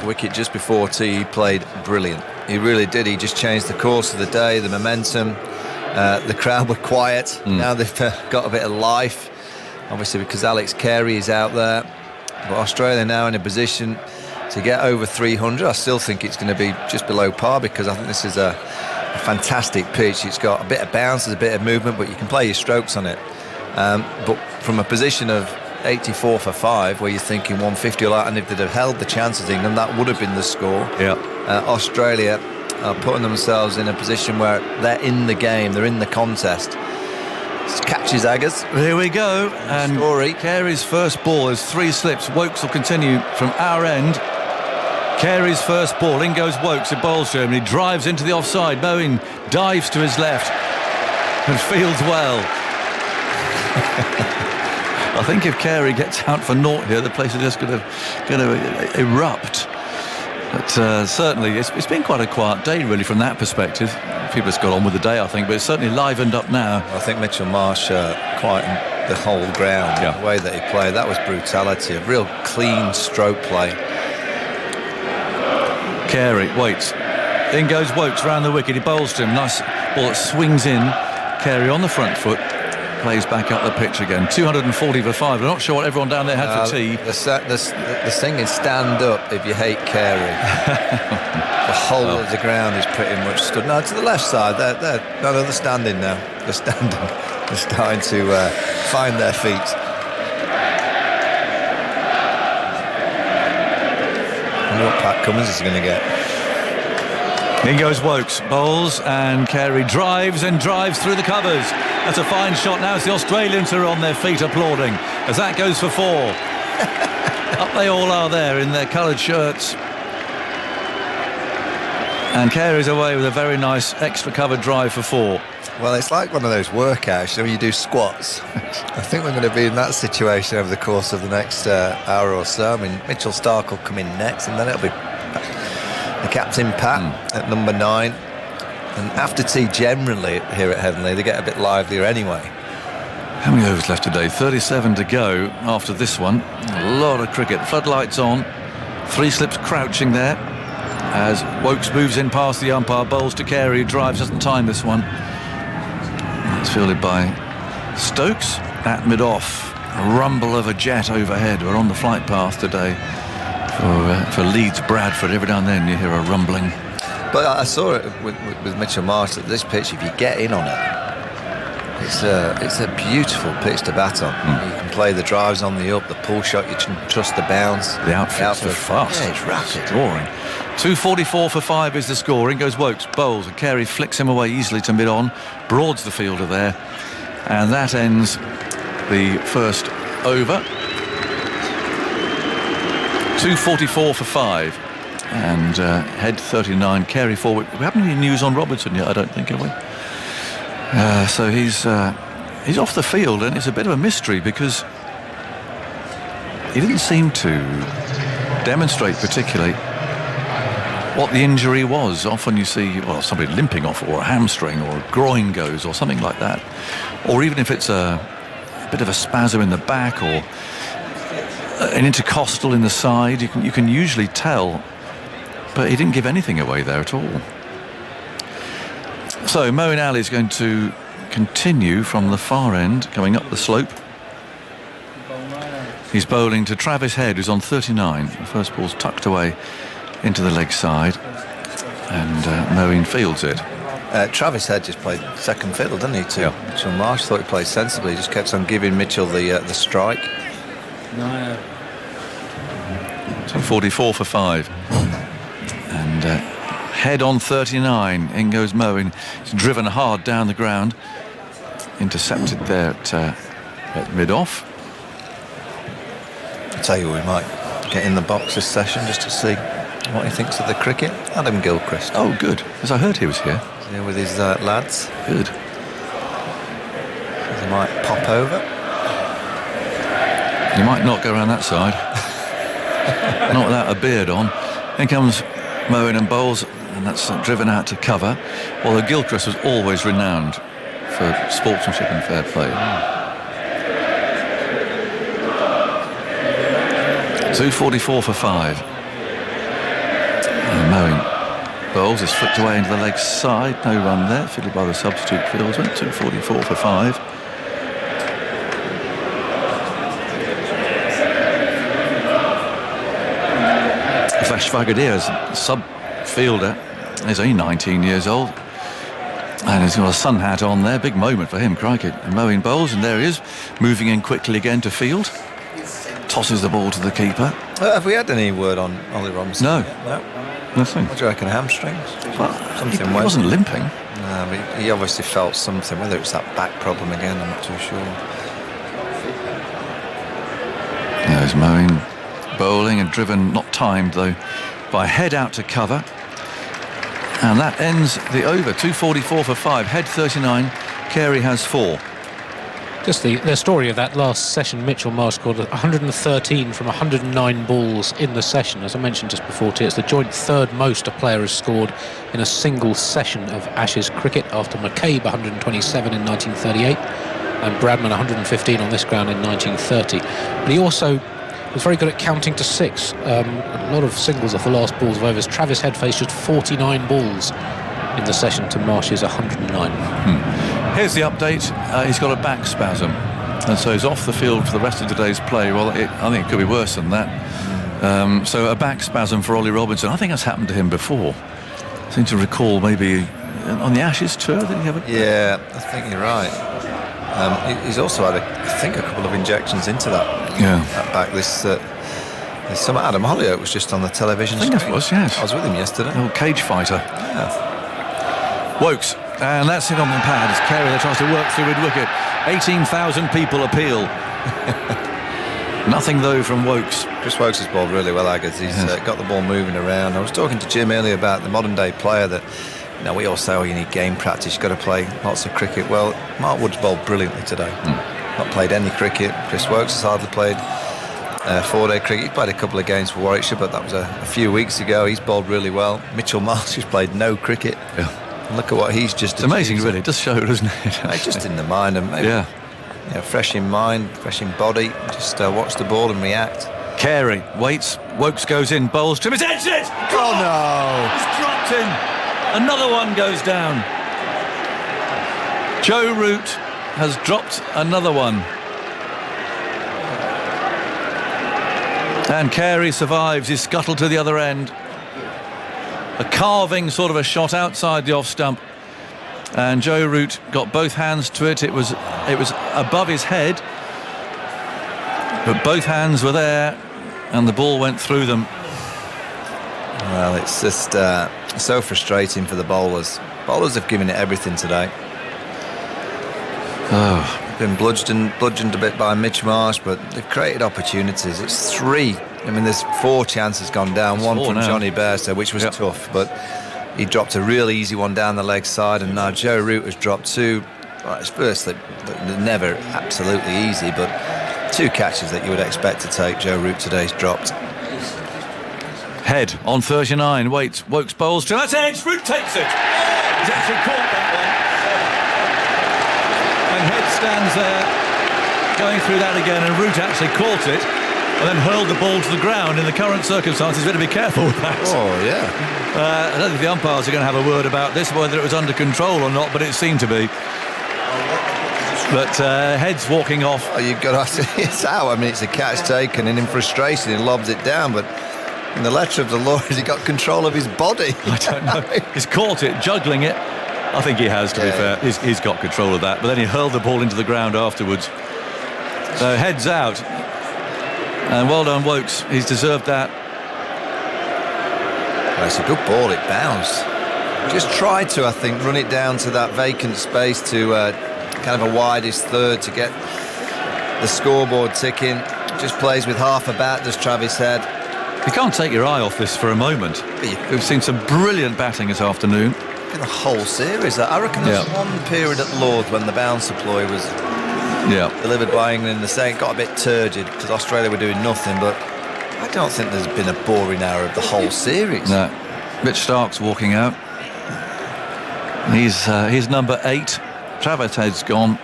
wicket just before tea, he played brilliant. He really did. He just changed the course of the day, the momentum. The crowd were quiet. Now they've got a bit of life, obviously because Alex Carey is out there. But Australia now in a position to get over 300. I still think it's going to be just below par, because I think this is a fantastic pitch. It's got a bit of bounce, there's a bit of movement, but you can play your strokes on it. But from a position of 84 for 5, where you're thinking 150 or that, and if they'd have held the chances, England, that would have been the score. Australia are putting themselves in a position where they're in the game, they're in the contest. Catches Aggers. Here we go. And Carey's first ball is 3 slips. Wokes will continue from our end. Carey's first ball. In goes Wokes. It bowls to him. He drives into the offside. Moeen dives to his left and fields well. I think if Carey gets out for naught here, the place is just going to erupt. But certainly, it's been quite a quiet day, really, from that perspective. People have got on with the day, I think, but it's certainly livened up now. I think Mitchell Marsh quietened the whole ground. The way that he played, that was brutality, a real clean stroke play. Carey waits. In goes Wokes round the wicket. He bowls to him. Nice ball that swings in. Carey on the front foot. Plays back up the pitch again. 240 for 5. I'm not sure what everyone down there had for tea. The thing is, stand up if you hate Carey. The whole of the ground is pretty much stood. No, to the left side. They're standing now. They're standing. They're starting to find their feet. I wonder what Pat Cummins is going to get. In goes Wokes, bowls, and Carey drives through the covers. That's a fine shot. Now it's the Australians who are on their feet applauding as that goes for 4. Up they all are there in their coloured shirts. And Carey's away with a very nice extra covered drive for 4. Well, it's like one of those workouts, where you do squats. I think we're going to be in that situation over the course of the next hour or so. I mean, Mitchell Stark will come in next, and then it'll be the captain Pat at number 9. And after tea, generally here at Headingley, they get a bit livelier anyway. How many overs left today? 37 to go after this one. A lot of cricket. Floodlights on. 3 slips crouching there as Wokes moves in past the umpire, bowls to Carey, who drives, doesn't time this one. It's fielded by Stokes. at mid-off. A rumble of a jet overhead. We're on the flight path today for Leeds Bradford. Every now and then you hear a rumbling. But I saw it with Mitchell Marsh at this pitch. If you get in on it, it's a beautiful pitch to bat on. You can play the drives on the up, the pull shot. You can trust the bounce. The outfit's fast. Yeah, it's rapid. Drawing. 2:44 for 5 is the score. In goes Wokes, bowls, and Carey flicks him away easily to mid-on. Broad's the fielder there, and that ends the first over. 2:44 for 5. And head 39, Carey forward. We haven't any news on Robertson yet, I don't think, have we? So he's off the field, and it's a bit of a mystery because he didn't seem to demonstrate particularly what the injury was. Often you see, somebody limping off, or a hamstring, or a groin goes, or something like that. Or even if it's a bit of a spasm in the back, or an intercostal in the side, you can usually tell. But he didn't give anything away there at all. So Moeen Ali is going to continue from the far end, coming up the slope. He's bowling to Travis Head, who's on 39. The first ball's tucked away into the leg side, and Moeen fields it. Travis Head just played second fiddle, didn't he, to Mitchell Marsh? Thought he played sensibly. He just kept on giving Mitchell the strike. No. 2:44 for 5. And Head on 39. In goes Moeen. He's driven hard down the ground. Intercepted there at mid-off. I'll tell you, we might get in the box this session just to see what he thinks of the cricket. Adam Gilchrist. Oh, good. As I heard he was here. Yeah, with his lads. Good. He might pop over. He might not go around that side. Not without a beard on. In comes Moeen and bowls, and that's driven out to cover. Although Gilchrist was always renowned for sportsmanship and fair play. 2:44 for 5. And Moeen bowls is flicked away into the leg side. No run there. Fielded by the substitute fieldsman. 2:44 for 5. Vashvagadir is a sub-fielder. He's only 19 years old. And he's got a sun hat on there. Big moment for him, crikey. And Moeen bowls, and there he is, moving in quickly again to field. Tosses the ball to the keeper. Have we had any word on Ollie Robinson? No. No? Nothing. What do you reckon, hamstrings? Well, he wasn't limping. No, but he obviously felt something. Whether it's that back problem again, I'm not too sure. There's Moeen bowling and driven, not timed though, by Head out to cover. And that ends the over. 2:44 for 5. Head 39. Carey has 4. Just the story of that last session, Mitchell Marsh scored 113 from 109 balls in the session. As I mentioned just before, it's the joint third most a player has scored in a single session of Ashes cricket, after McCabe 127 in 1938 and Bradman 115 on this ground in 1930. But he also was very good at counting to 6. A lot of singles off the last balls of overs. Travis Head faced just 49 balls in the session to Marsh's 109. Here's the update. He's got a back spasm, and so he's off the field for the rest of today's play. Well, I think it could be worse than that. So a back spasm for Ollie Robinson. I think that's happened to him before. I seem to recall maybe on the Ashes tour. Did he have it? Yeah, I think you're right. He's also had, a couple of injections into that back this summer. Adam Hollioake was just on the television. I think it was, yes. I was with him yesterday. An old cage fighter. Yeah. Wokes, and that's it on the pad as Carey tries to work through mid-wicket. 18,000 people appeal. Nothing though from Wokes. Chris Wokes has bowled really well, Aggers. He's got the ball moving around. I was talking to Jim earlier about the modern day player that, we all say, you need game practice, you've got to play lots of cricket. Well, Mark Wood's bowled brilliantly today. Not played any cricket. Chris Wokes has hardly played 4-day cricket. He played a couple of games for Warwickshire, but that was a few weeks ago. He's bowled really well. Mitchell Marsh has played no cricket. Yeah. And look at what he's just It's amazing, really. It does show, doesn't it? Just in the mind, and maybe fresh in mind, fresh in body. Just watch the ball and react. Carey waits. Wokes goes in, bowls to him. It's exit! Oh no! It's dropped him. Another one goes down. Joe Root has dropped another one. And Carey survives. He's scuttled to the other end. A carving sort of a shot outside the off stump. And Joe Root got both hands to it. It was above his head, but both hands were there, and the ball went through them. Well, it's just so frustrating for the bowlers. Bowlers have given it everything today. Oh. Been bludgeoned a bit by Mitch Marsh, but they've created opportunities. It's 3. I mean, there's 4 chances gone down. It's one 4 from now. Johnny Bairstow, which was tough, but he dropped a real easy one down the leg side, and now Joe Root has dropped 2. Well, it's first they're never absolutely easy, but 2 catches that you would expect to take. Joe Root today's dropped. Head on 39. Wokes bowls to that's edge. Root takes it. He's actually caught that one. And Head stands there going through that again, and Root actually caught it and then hurled the ball to the ground. In the current circumstances, better be careful with that. Oh, yeah. I don't think the umpires are going to have a word about this, whether it was under control or not, but it seemed to be. But Head's walking off. Oh, you've got to it's out. I mean, it's a catch taken, and in frustration he lobs it down, but in the letter of the law, has he got control of his body? I don't know. He's caught it, juggling it. I think he has, to be fair. He's got control of that. But then he hurled the ball into the ground afterwards. So Head's out. And well done, Wokes. He's deserved that. Well, it's a good ball. It bounced. Just tried to, I think, run it down to that vacant space to kind of a widest third to get the scoreboard ticking. Just plays with half a bat, does Travis Head. You can't take your eye off this for a moment. We've seen some brilliant batting this afternoon. In the whole series, I reckon there's one period at Lords when the bouncer ploy was delivered by England in the second. Got a bit turgid because Australia were doing nothing, but I don't think there's been a boring hour of the whole series. No. Mitch Stark's walking out. He's number 8. Travis Head's gone.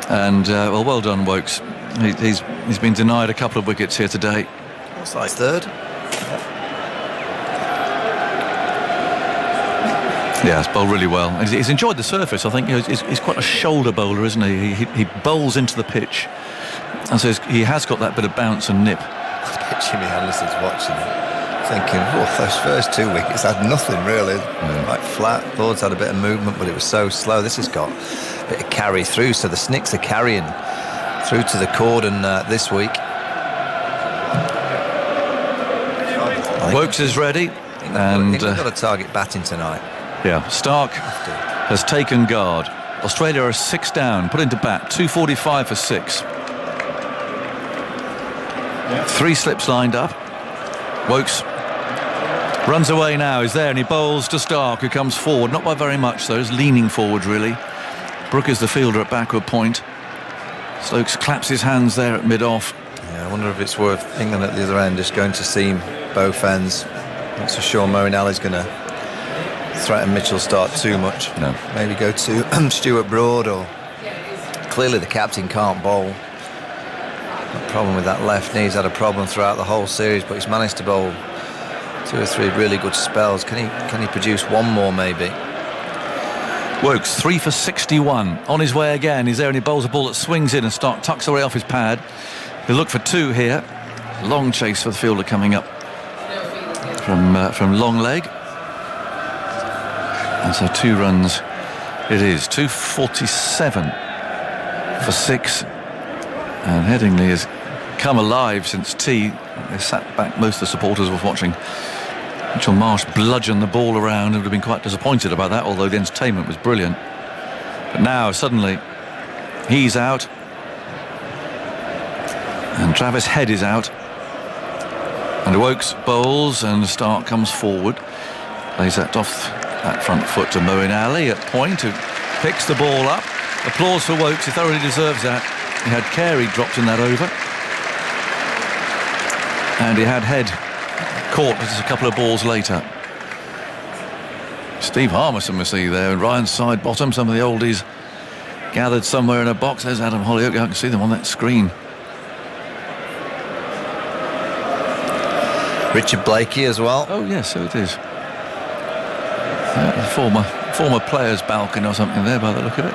And, well done, Wokes. He's been denied a couple of wickets here today. What's like third? Yeah, he's bowled really well. And he's enjoyed the surface. I think he's quite a shoulder bowler, isn't he? He bowls into the pitch. And so he has got that bit of bounce and nip. I bet Jimmy Anderson's watching it, thinking, those first 2 wickets had nothing really. Quite flat. Lords had a bit of movement, but it was so slow. This has got a bit of carry through, so the Snicks are carrying through to the cordon this week. Wokes is ready. And England got a target batting tonight. Yeah, Stark has taken guard. Australia are 6 down, put into bat, 2:45 for 6. 3 slips lined up. Wokes runs away now, he's there, and he bowls to Stark, who comes forward, not by very much though, he's leaning forward really. Brooke is the fielder at backward point. Stokes claps his hands there at mid-off. Yeah, I wonder if it's worth England at the other end just going to seam both ends. Not so sure Moeen going to threaten Mitchell Stark too much. No. Maybe go to Stuart Broad, or clearly the captain can't bowl. The problem with that left knee, he's had a problem throughout the whole series, but he's managed to bowl 2 or 3 really good spells. Can he produce one more maybe? Wokes 3 for 61, on his way again. He's there and he bowls a ball that swings in and Stark tucks away off his pad. He'll look for 2 here. Long chase for the fielder coming up from long leg. And so 2 runs it is. 247 for 6. And Headingley has come alive since tea. They sat back, most of the supporters were watching Mitchell Marsh bludgeon the ball around and would have been quite disappointed about that, although the entertainment was brilliant. But now, suddenly, he's out. And Travis Head is out. And Wokes bowls and Stark comes forward. Plays that off that front foot to Moeen Ali at point, who picks the ball up. Applause for Wokes, he thoroughly deserves that. He had Carey dropped in that over. And he had Head caught just a couple of balls later. Steve Harmison we see there, and Ryan Sidebottom, some of the oldies gathered somewhere in a box. There's Adam Hollyoak, I can see them on that screen. Richard Blakey as well. Oh yes, so it is. Former players' balcony or something there by the look of it.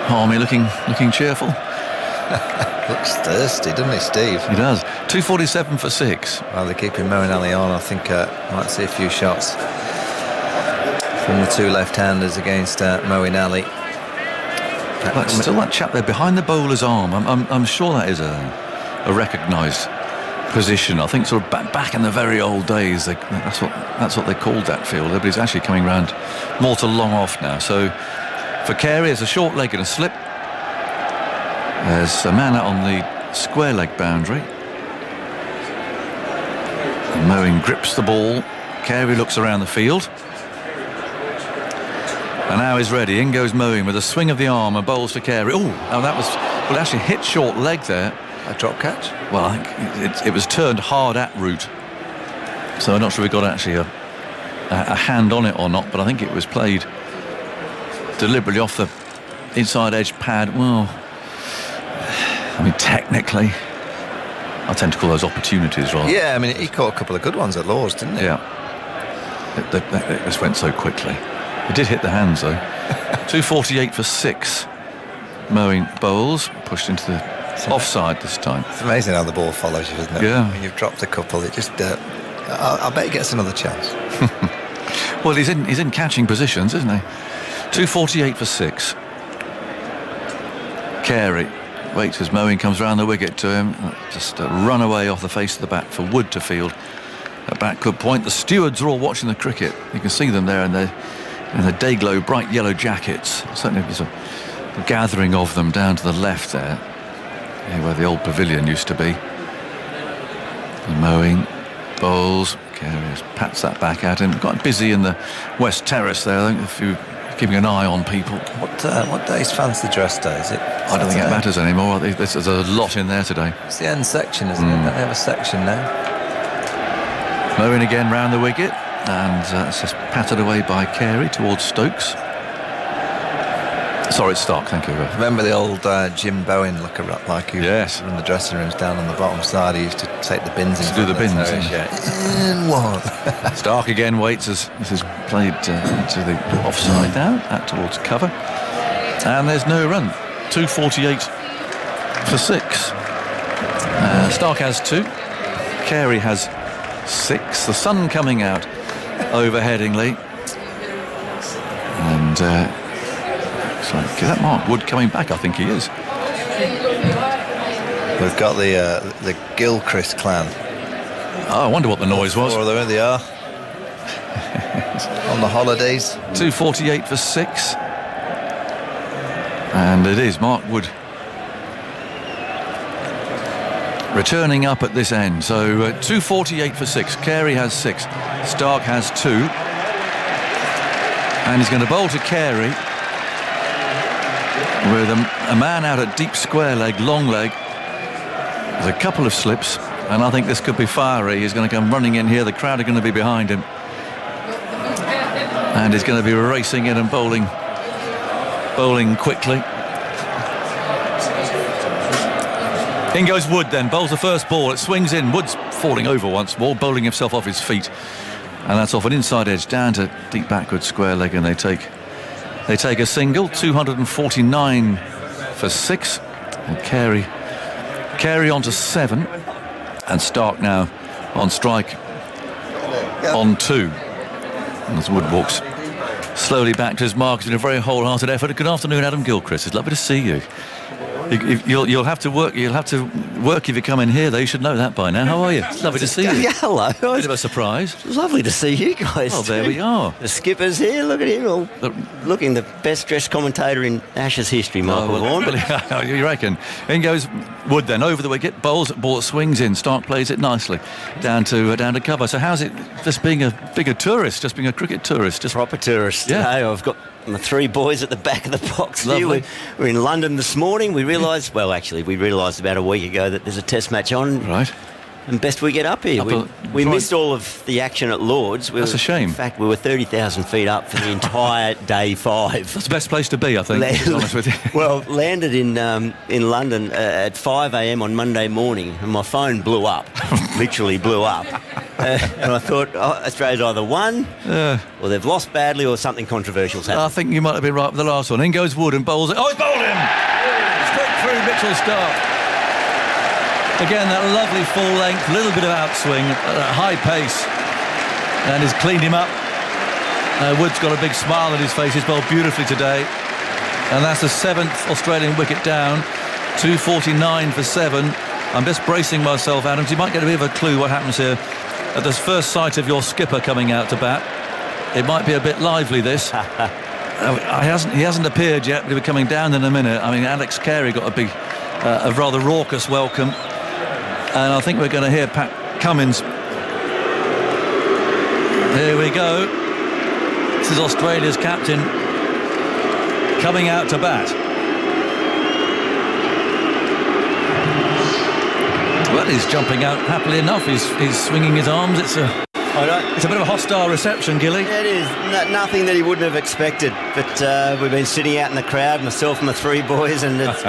Harmy looking cheerful. Looks thirsty, doesn't he, Steve? He does. 247 for 6. Well, they're keeping Moeen Ali on. I think might see a few shots from the two left-handers against Moeen Ali. But still that chap there behind the bowler's arm. I'm sure that is a recognised position. I think sort of back in the very old days, that's what they called that field. But he's actually coming round more to long off now. So for Carey, it's a short leg and a slip. There's a man out on the square leg boundary. And Moeen grips the ball. Carey looks around the field. And now he's ready. In goes Moeen with a swing of the arm and bowls to Carey. Oh, that was... Well, actually hit short leg there. A drop catch? Well, I think it was turned hard at root. So I'm not sure we got actually a hand on it or not, but I think it was played deliberately off the inside edge pad. Well, I mean, technically, I tend to call those opportunities rather. Yeah, I mean, he caught a couple of good ones at Lords, didn't he? Yeah. It just went so quickly. It did hit the hands, though. 248 for 6. Moeen bowls, pushed into the offside this time. It's amazing how the ball follows you, isn't it? Yeah. When you've dropped a couple, it just... I bet he gets another chance. Well, he's in catching positions, isn't he? 248 for 6. Carey waits as Moeen comes round the wicket to him. Just a run away off the face of the bat for Wood to field. A backward point. The stewards are all watching the cricket. You can see them there in the day-glow bright yellow jackets. Certainly there's a gathering of them down to the left there, where the old pavilion used to be. And Moeen bowls. Carey pats that back at him. Quite busy in the West Terrace there. I think if you're keeping an eye on people. What day's fancy dress day? Is it? I don't think it matters anymore. There's a lot in there today. It's the end section, isn't it? Don't they have a section now? Moeen again round the wicket, and it's just patted away by Carey towards Stokes. Sorry, it's Stark, thank you. Remember the old Jim Bowen looker up, like he was in the dressing rooms down on the bottom side. He used to take the bins in. To do the bins, In one. Stark again waits as this is played to the offside now, out towards cover. And there's no run. 248 for 6. Stark has 2. Carey has 6. The sun coming out over Headingley. And looks like, is that Mark Wood coming back? I think he is. We've got the Gilchrist clan. Oh, I wonder what the noise was. Oh, there they are. On the holidays. 248 for 6. And it is Mark Wood returning up at this end. So 248 for 6. Carey has 6. Stark has 2. And he's going to bowl to Carey with a man out at deep square leg, long leg. There's a couple of slips, and I think this could be fiery. He's going to come running in here. The crowd are going to be behind him. And he's going to be racing in and bowling quickly. In goes Wood then, bowls the first ball. It swings in. Wood's falling over once more, bowling himself off his feet. And that's off an inside edge down to deep backward square leg, and they take a single. 249 for 6. And Carey on to 7. And Stark now on strike on 2. And as Wood walks slowly back to his mark, it's been a very wholehearted effort. Good afternoon, Adam Gilchrist. It's lovely to see you. You'll have to work. You'll have to work if you come in here, though. You should know that by now. How are you? It's lovely to see you. Yeah, hello. Bit of a surprise. It's lovely to see you guys. Well, there we are. The skipper's here. Look at him. All looking the best dressed commentator in Ashes history, Michael Vaughan. You reckon? In goes Wood then over the wicket. Bowls ball swings in. Stark plays it nicely down to cover. So how's it? Just being a bigger tourist, just being a cricket tourist, just proper tourist. Yeah, today. I've got my 3 boys at the back of the box. Lovely. We're in London this morning. We realised, well, actually, we realised about a week ago that there's a test match on. Right. And best we get up here. We missed all of the action at Lords. That's a shame. In fact, we were 30,000 feet up for the entire day 5. That's the best place to be, I think, to be honest with you. Well, landed in London at 5 a.m. on Monday morning, and my phone blew up. Literally blew up. And I thought, Australia's either won, or they've lost badly, or something controversial's happened. I think you might have been right with the last one. In goes Wood and bowls it. Oh, he's bowled him! Straight through Maxwell start. Again, that lovely full length, little bit of outswing, high pace, and he's cleaned him up. Wood's got a big smile on his face. He's bowled beautifully today, and that's the 7th Australian wicket down. 249 for 7. I'm just bracing myself, Adams. You might get a bit of a clue what happens here at the first sight of your skipper coming out to bat. It might be a bit lively, this. He hasn't appeared yet, but he'll be coming down in a minute. I mean, Alex Carey got a rather raucous welcome, and I think we're going to hear Pat Cummins. Here we go. This is Australia's captain coming out to bat. Well, he's jumping out happily enough. He's swinging his arms. It's a bit of a hostile reception, Gilly. It is nothing that he wouldn't have expected. But we've been sitting out in the crowd, myself and the 3 boys, and it's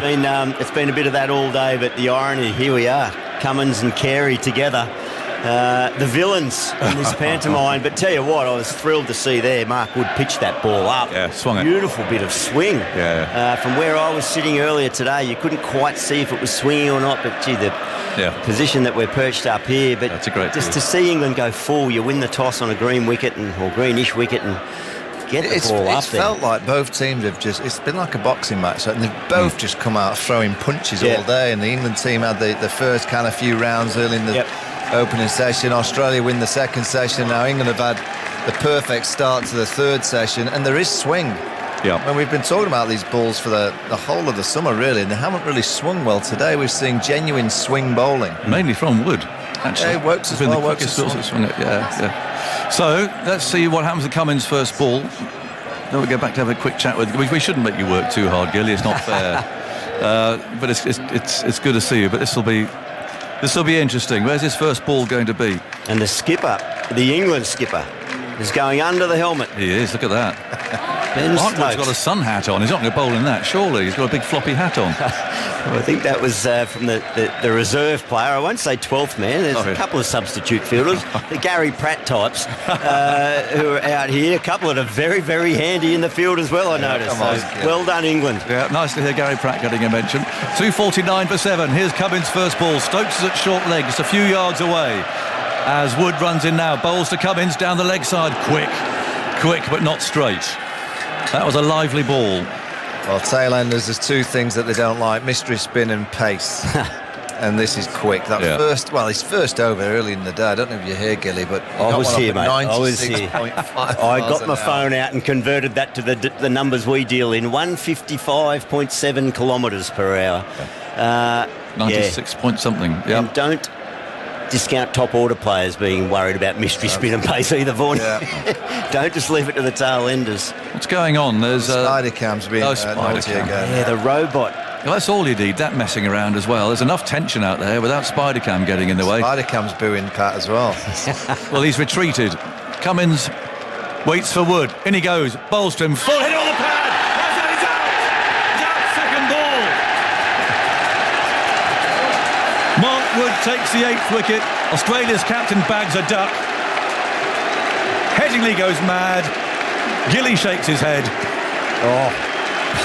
been a bit of that all day. But the irony, here we are, Cummins and Carey together. The villains in this pantomime. But tell you what, I was thrilled to see there Mark Wood pitch that ball up. Yeah, swung it. Beautiful bit of swing. Yeah. From where I was sitting earlier today, you couldn't quite see if it was swinging or not. But gee, the position that we're perched up here. But that's a great just to see England go full, you win the toss on a green wicket or greenish wicket and get the ball up there. It's felt like both teams have it's been like a boxing match, and they've both just come out throwing punches all day. And the England team had the first kind of few rounds early in the opening session. Australia win the second session. Now England have had the perfect start to the third session, and there is swing. Yeah. When we've been talking about these balls for the whole of the summer, really, and they haven't really swung well. Today we're seeing genuine swing bowling. Mainly from Wood, actually. Yeah, it works as been well. the quickest sort of swing. Yeah. So let's see what happens to Cummins' first ball. Then we'll go back to have a quick chat with. We shouldn't make you work too hard, Gilly. It's not fair. But it's good to see you. But this will be interesting. Where's his first ball going to be? And the skipper, the England skipper, is going under the helmet. He is. Look at that. Ben Hartwood's got a sun hat on. He's not going to bowl in that, surely. He's got a big floppy hat on. I think that was from the reserve player. I won't say 12th man. There's a couple of substitute fielders, the Gary Pratt types, who are out here. A couple that are very, very handy in the field as well, I noticed. Well done, England. Yeah, nice to hear Gary Pratt getting a mention. 249 for 7. Here's Cummins' first ball. Stokes is at short leg, just a few yards away. As Wood runs in now, bowls to Cummins down the leg side. Quick, but not straight. That was a lively ball. Well, tail-enders, there's 2 things that they don't like: mystery spin and pace. And this is quick. His first over early in the day. I don't know if you're here, Gilly, but I was here, mate. I was here. I got my phone out and converted that to the numbers we deal in. 155.7 kilometres per hour. 96 point something. Yeah. And don't discount top order players being worried about mystery spin and pace either, Vaughan. Don't just leave it to the tail enders. What's going on? There's spider cams being naughty again. Yeah, the robot. Well, that's all you need, that messing around as well. There's enough tension out there without Spider-Cam getting in the way. Spider-Cam's booing Pat as well. Well, he's retreated. Cummins waits for Wood. In he goes. Bowls to him. Full hit on the pad. That's it. He's out. He's out. Second ball. Mark Wood takes the 8th wicket. Australia's captain bags a duck. Headingley goes mad. Gilly shakes his head.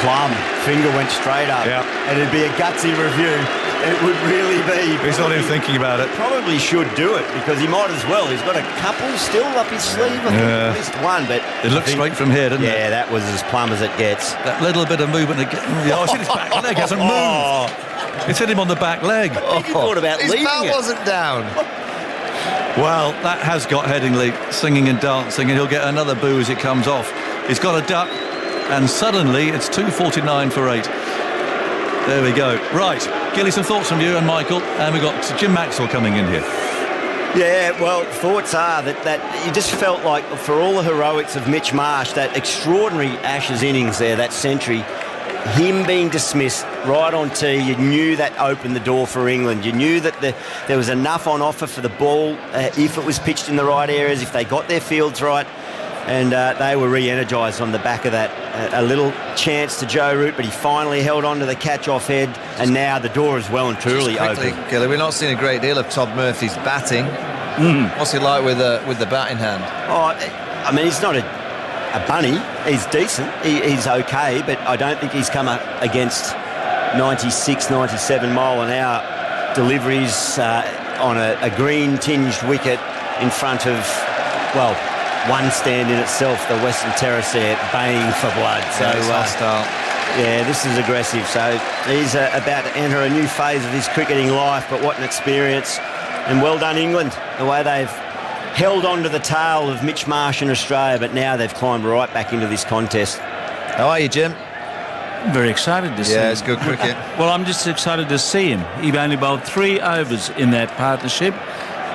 Plum. Finger went straight up. Yeah. And it'd be a gutsy review. It would really be. He's not even thinking about it. Probably should do it because he might as well. He's got a couple still up his sleeve. I think at least one. But it looks straight from here, doesn't it? Yeah, that was as plumb as it gets. That little bit of movement again. Oh, it's hit his back leg. Hasn't moved. It's hit him on the back leg. He thought about leaving it. His bat wasn't down. Well, that has got Headingley singing and dancing, and he'll get another boo as it comes off. He's got a duck, and suddenly it's 249 for 8. There we go. Right, Gilly, some thoughts from you and Michael, and we've got Jim Maxwell coming in here. Yeah, well, thoughts are that you just felt like for all the heroics of Mitch Marsh, that extraordinary Ashes innings there, that century, him being dismissed right on tee, you knew that opened the door for England. You knew that there was enough on offer for the ball if it was pitched in the right areas, if they got their fields right. And they were re-energised on the back of that. A little chance to Joe Root, but he finally held on to the catch-off head, and now the door is well and truly open. Gilly, we're not seeing a great deal of Todd Murphy's batting. What's he like with the bat in hand? I mean, he's not a bunny. He's decent. He's okay, but I don't think he's come up against 96, 97 mile an hour deliveries on a green-tinged wicket in front of, well, one stand in itself, the Western Terrace there, baying for blood. So hostile. Yeah, this is aggressive. So he's about to enter a new phase of his cricketing life, but what an experience. And well done, England, the way they've held on to the tail of Mitch Marsh in Australia, but now they've climbed right back into this contest. How are you, Jim? Very excited to see him. Yeah, it's good cricket. Well, I'm just excited to see him. He only bowled 3 overs in that partnership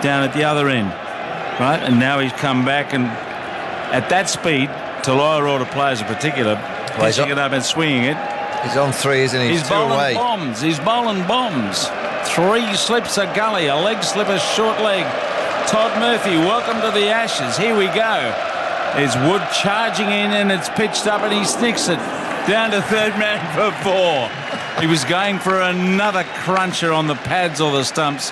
down at the other end, right? And now he's come back, and at that speed, to lower order players in particular, pitching it up and swinging it. He's on 3, isn't he? He's bowling bombs. He's bowling bombs. 3 slips a gully, a leg slip, a short leg. Todd Murphy, welcome to the Ashes. Here we go. There's Wood charging in, and it's pitched up, and he snicks it down to third man for 4. He was going for another cruncher on the pads or the stumps.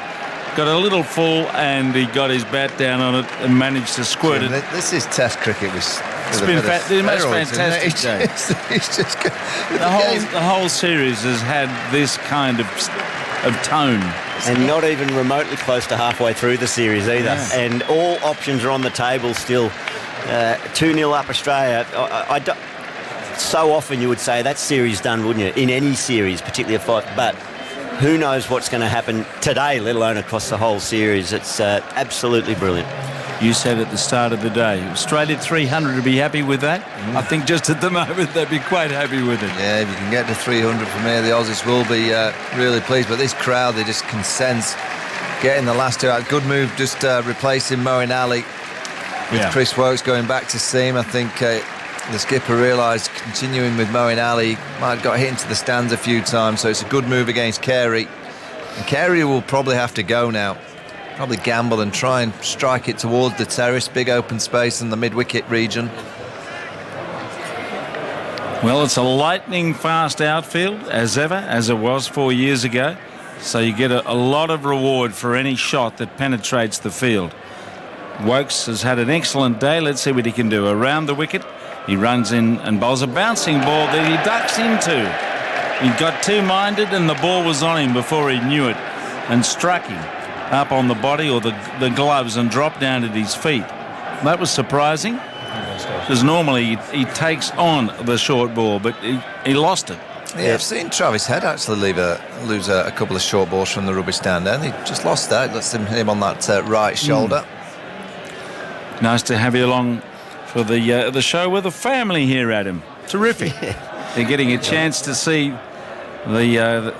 Got a little full, and he got his bat down on it and managed to squirt it. This is Test cricket. It's been the most fantastic day. It's just the whole series has had this kind of tone. And not even remotely close to halfway through the series either. Yeah. And all options are on the table still. 2-0 up Australia. So often you would say that series done, wouldn't you? In any series, particularly a fight. But who knows what's going to happen today, let alone across the whole series. It's absolutely brilliant. You said at the start of the day, Australia 300 to be happy with that. I think just at the moment they'd be quite happy with it. Yeah, if you can get to 300 from here, the Aussies will be really pleased. But this crowd, they just can sense getting the last 2 out. Good move, just replacing Moeen Ali with Chris Woakes going back to seam. I think the skipper realised continuing with Moeen Ali might have got hit into the stands a few times, so it's a good move against Carey. And Carey will probably have to go now. Probably gamble and try and strike it towards the terrace, big open space in the mid-wicket region. Well, it's a lightning fast outfield, as ever, as it was 4 years ago. So you get a lot of reward for any shot that penetrates the field. Woakes has had an excellent day. Let's see what he can do. Around the wicket, he runs in and bowls a bouncing ball that he ducks into. He got too-minded and the ball was on him before he knew it and struck him up on the body or the gloves and dropped down at his feet. That was surprising because normally he takes on the short ball, but he lost it. Yeah, I've seen Travis Head actually lose a couple of short balls from the rubbish stand there. He just lost that. Let's hit him on that right shoulder. Nice to have you along for the show with the family here, Adam. Terrific. They're getting a chance to see the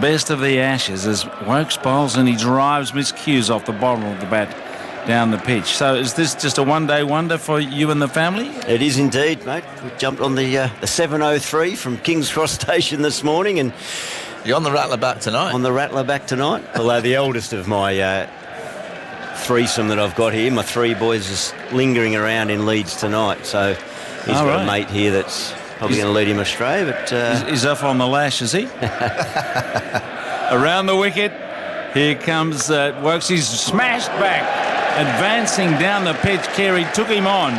best of the Ashes as Woakes bowls and he drives miscues off the bottom of the bat down the pitch. So is this just a one-day wonder for you and the family? It is indeed, mate. We jumped on the 7:03 from King's Cross Station this morning, and you're on the Rattler back tonight. On the Rattler back tonight. Although the eldest of my threesome that I've got here, my 3 boys, is lingering around in Leeds tonight. So he's got a mate here that's probably going to lead him astray, but he's off on the lash, is he? Around the wicket, here comes Woakes. He's smashed back, advancing down the pitch. Carey took him on,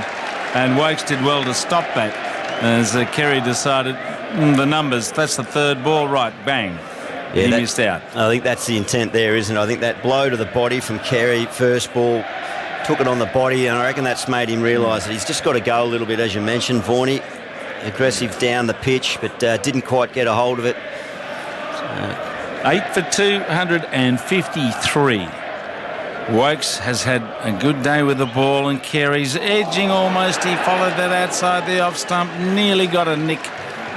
and Woakes did well to stop that. As Carey decided the numbers. That's the 3rd ball, right? Bang. Yeah, he missed out. I think that's the intent there, isn't it? I think that blow to the body from Carey, first ball, took it on the body, and I reckon that's made him realise that he's just got to go a little bit, as you mentioned, Vaughan. Aggressive down the pitch, but didn't quite get a hold of it. 8 for 253. Woakes has had a good day with the ball, and Carey's edging almost. He followed that outside the off stump, nearly got a nick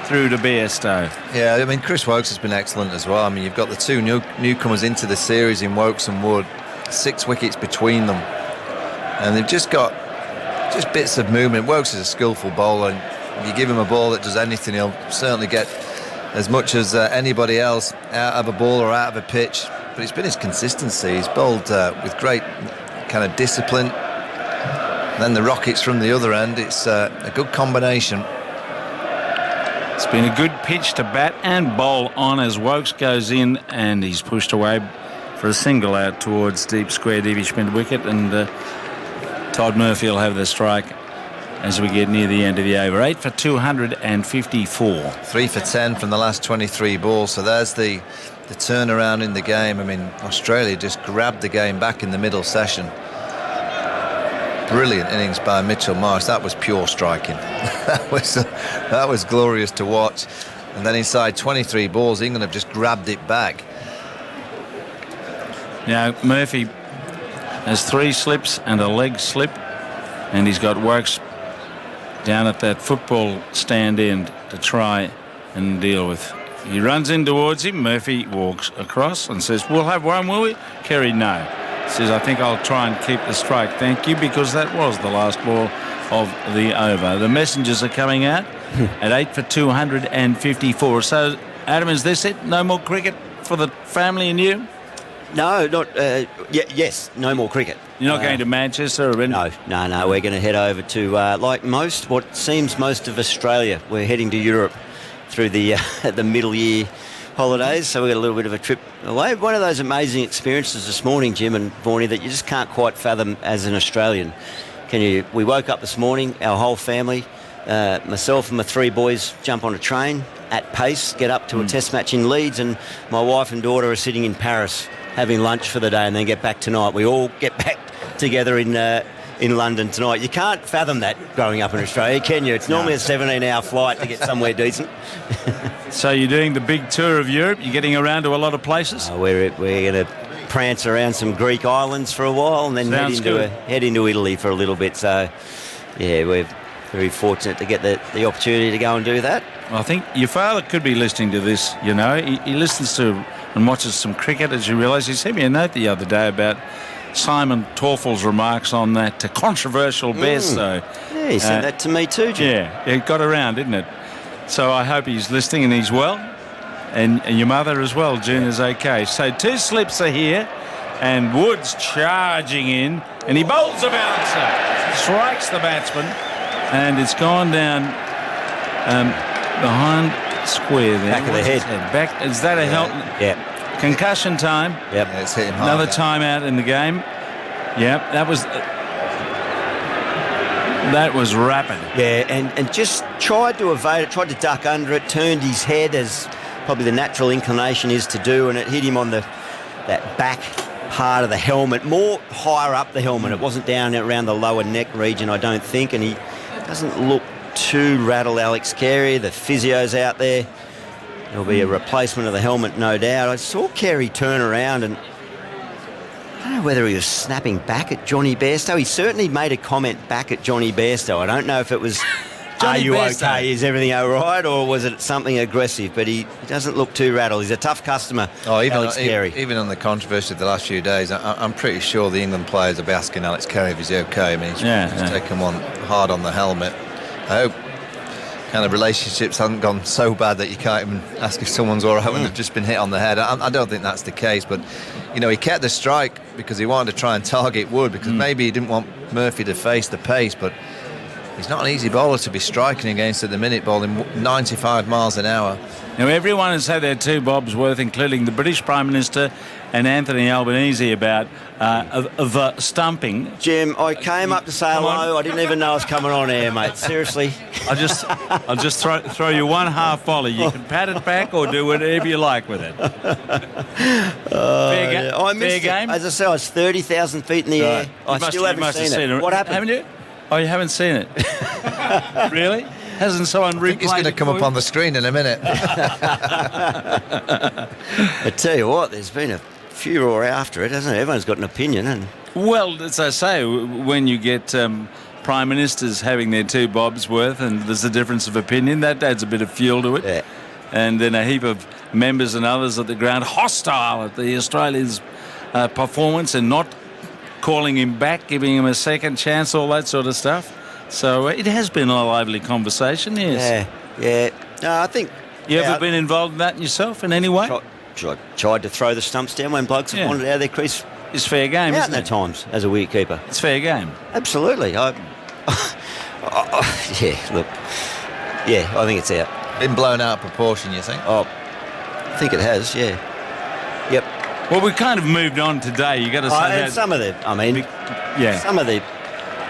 through to Bairstow. Yeah, I mean, Chris Woakes has been excellent as well. I mean, you've got the 2 newcomers into the series in Woakes and Wood, 6 wickets between them, and they've just got bits of movement. Woakes is a skillful bowler, and if you give him a ball that does anything, he'll certainly get as much as anybody else out of a ball or out of a pitch. But it's been his consistency. He's bowled with great kind of discipline. And then the rockets from the other end. It's a good combination. It's been a good pitch to bat and bowl on as Woakes goes in, and he's pushed away for a single out towards deep square, deepish mid wicket, and Todd Murphy will have the strike as we get near the end of the over. 8 for 254. 3 for 10 from the last 23 balls. So there's the turnaround in the game. I mean, Australia just grabbed the game back in the middle session. Brilliant innings by Mitchell Marsh. That was pure striking. that was glorious to watch. And then inside 23 balls, England have just grabbed it back. Now, Murphy has 3 slips and a leg slip, and he's got Woakes down at that football stand end to try and deal with. He runs in towards him. Murphy walks across and says, "We'll have one, will we?" Kerry, no. Says, "I think I'll try and keep the strike, thank you," because that was the last ball of the over. The messengers are coming out at 8 for 254. So, Adam, is this it? No more cricket for the family and you? No, not. Yes, no more cricket. You're not going to Manchester or No. We're going to head over to, what seems most of Australia. We're heading to Europe through the middle year holidays, so we got a little bit of a trip away. One of those amazing experiences this morning, Jim and Vorney, that you just can't quite fathom as an Australian. We woke up this morning, our whole family, myself and my 3 boys jump on a train at pace, get up to a test match in Leeds, and my wife and daughter are sitting in Paris having lunch for the day, and then get back tonight. We all get back together in London tonight. You can't fathom that growing up in Australia, can you? It's normally a 17-hour flight to get somewhere decent. So you're doing the big tour of Europe? You're getting around to a lot of places? We're going to prance around some Greek islands for a while, and then head into Italy for a little bit. So, yeah, we're very fortunate to get the opportunity to go and do that. Well, I think your father could be listening to this, you know. He listens to and watches some cricket, as you realise. He sent me a note the other day about Simon Torfel's remarks on that controversial Bairstow. Yeah, he sent that to me too, Jim. Yeah, it got around, didn't it? So I hope he's listening and he's well. And your mother as well, June, is okay. So 2 slips are here, and Woods charging in, and he bowls a bouncer. Strikes the batsman, and it's gone down behind square there. Back of the head. Back, is that a help? Yeah. Concussion time. Yep. Yeah, it's hit him hard. Another timeout in the game. Yep, that was rapid. Yeah, and just tried to evade it, tried to duck under it, turned his head as probably the natural inclination is to do, and it hit him on that back part of the helmet, more higher up the helmet. It wasn't down around the lower neck region, I don't think, and he doesn't look too rattled, Alex Carey. The physio's out there. There'll be a replacement of the helmet, no doubt. I saw Carey turn around, and I don't know whether he was snapping back at Johnny Bairstow. He certainly made a comment back at Johnny Bairstow. I don't know if it was, "Are you okay? Is everything all right?" or was it something aggressive? But he doesn't look too rattled. He's a tough customer, Alex Carey. Even on the controversy of the last few days, I'm pretty sure the England players will be asking Alex Carey if he's okay. I mean, he's taken one hard on the helmet. I hope kind of relationships haven't gone so bad that you can't even ask if someone's all right when they've just been hit on the head. I don't think that's the case, but you know, he kept the strike because he wanted to try and target Wood, because maybe he didn't want Murphy to face the pace, but he's not an easy bowler to be striking against at the minute, bowling 95 miles an hour. Now, everyone has had their 2 bobs worth, including the British Prime Minister and Anthony Albanese, about the stumping. Jim, I came up to say hello. I didn't even know I was coming on air, mate. Seriously. I'll just throw you one half volley. You can pat it back or do whatever you like with it. Fair I missed game. As I said, I was 30,000 feet in the air. I still haven't seen it. What happened? Haven't you? Oh, you haven't seen it? Really? Hasn't someone replayed? I think it's going to come up on the screen in a minute. I tell you what, there's been a furore after it, hasn't it? Everyone's got an opinion. And well, as I say, when you get prime ministers having their 2 bobs worth and there's a difference of opinion, that adds a bit of fuel to it. Yeah. And then a heap of members and others at the ground hostile at the Australians' performance and not calling him back, giving him a second chance, all that sort of stuff. So it has been a lively conversation, yes. Yeah. No, I think... You ever been involved in that yourself in any way? Tried to throw the stumps down when blokes have wanted out of their crease. It's fair game, isn't it? At times, as a wicketkeeper. It's fair game. Absolutely. Yeah, look. Yeah, I think it's out. Been blown out of proportion, you think? Oh, I think it has, yeah. Yep. Well, we've kind of moved on today. You got to say that. Some of the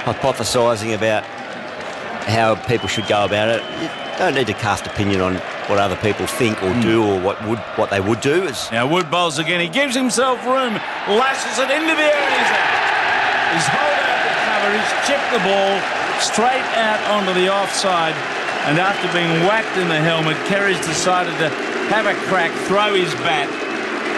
hypothesising about how people should go about it. You don't need to cast opinion on what other people think or do or what they would do. Now Wood bowls again. He gives himself room, lashes it into the air, and he's out. He's held out the cover. He's chipped the ball straight out onto the offside. And after being whacked in the helmet, Kerry's decided to have a crack, throw his bat,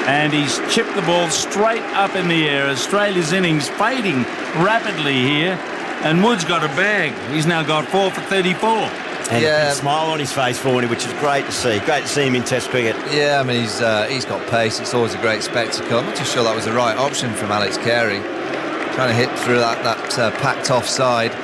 and he's chipped the ball straight up in the air. Australia's innings fading rapidly here, and Wood's got a bag. He's now got 4 for 34. And a smile on his face for him, which is great to see. Great to see him in Test cricket. Yeah, I mean, he's got pace. It's always a great spectacle. I'm not too sure that was the right option from Alex Carey. Trying to hit through that packed off side.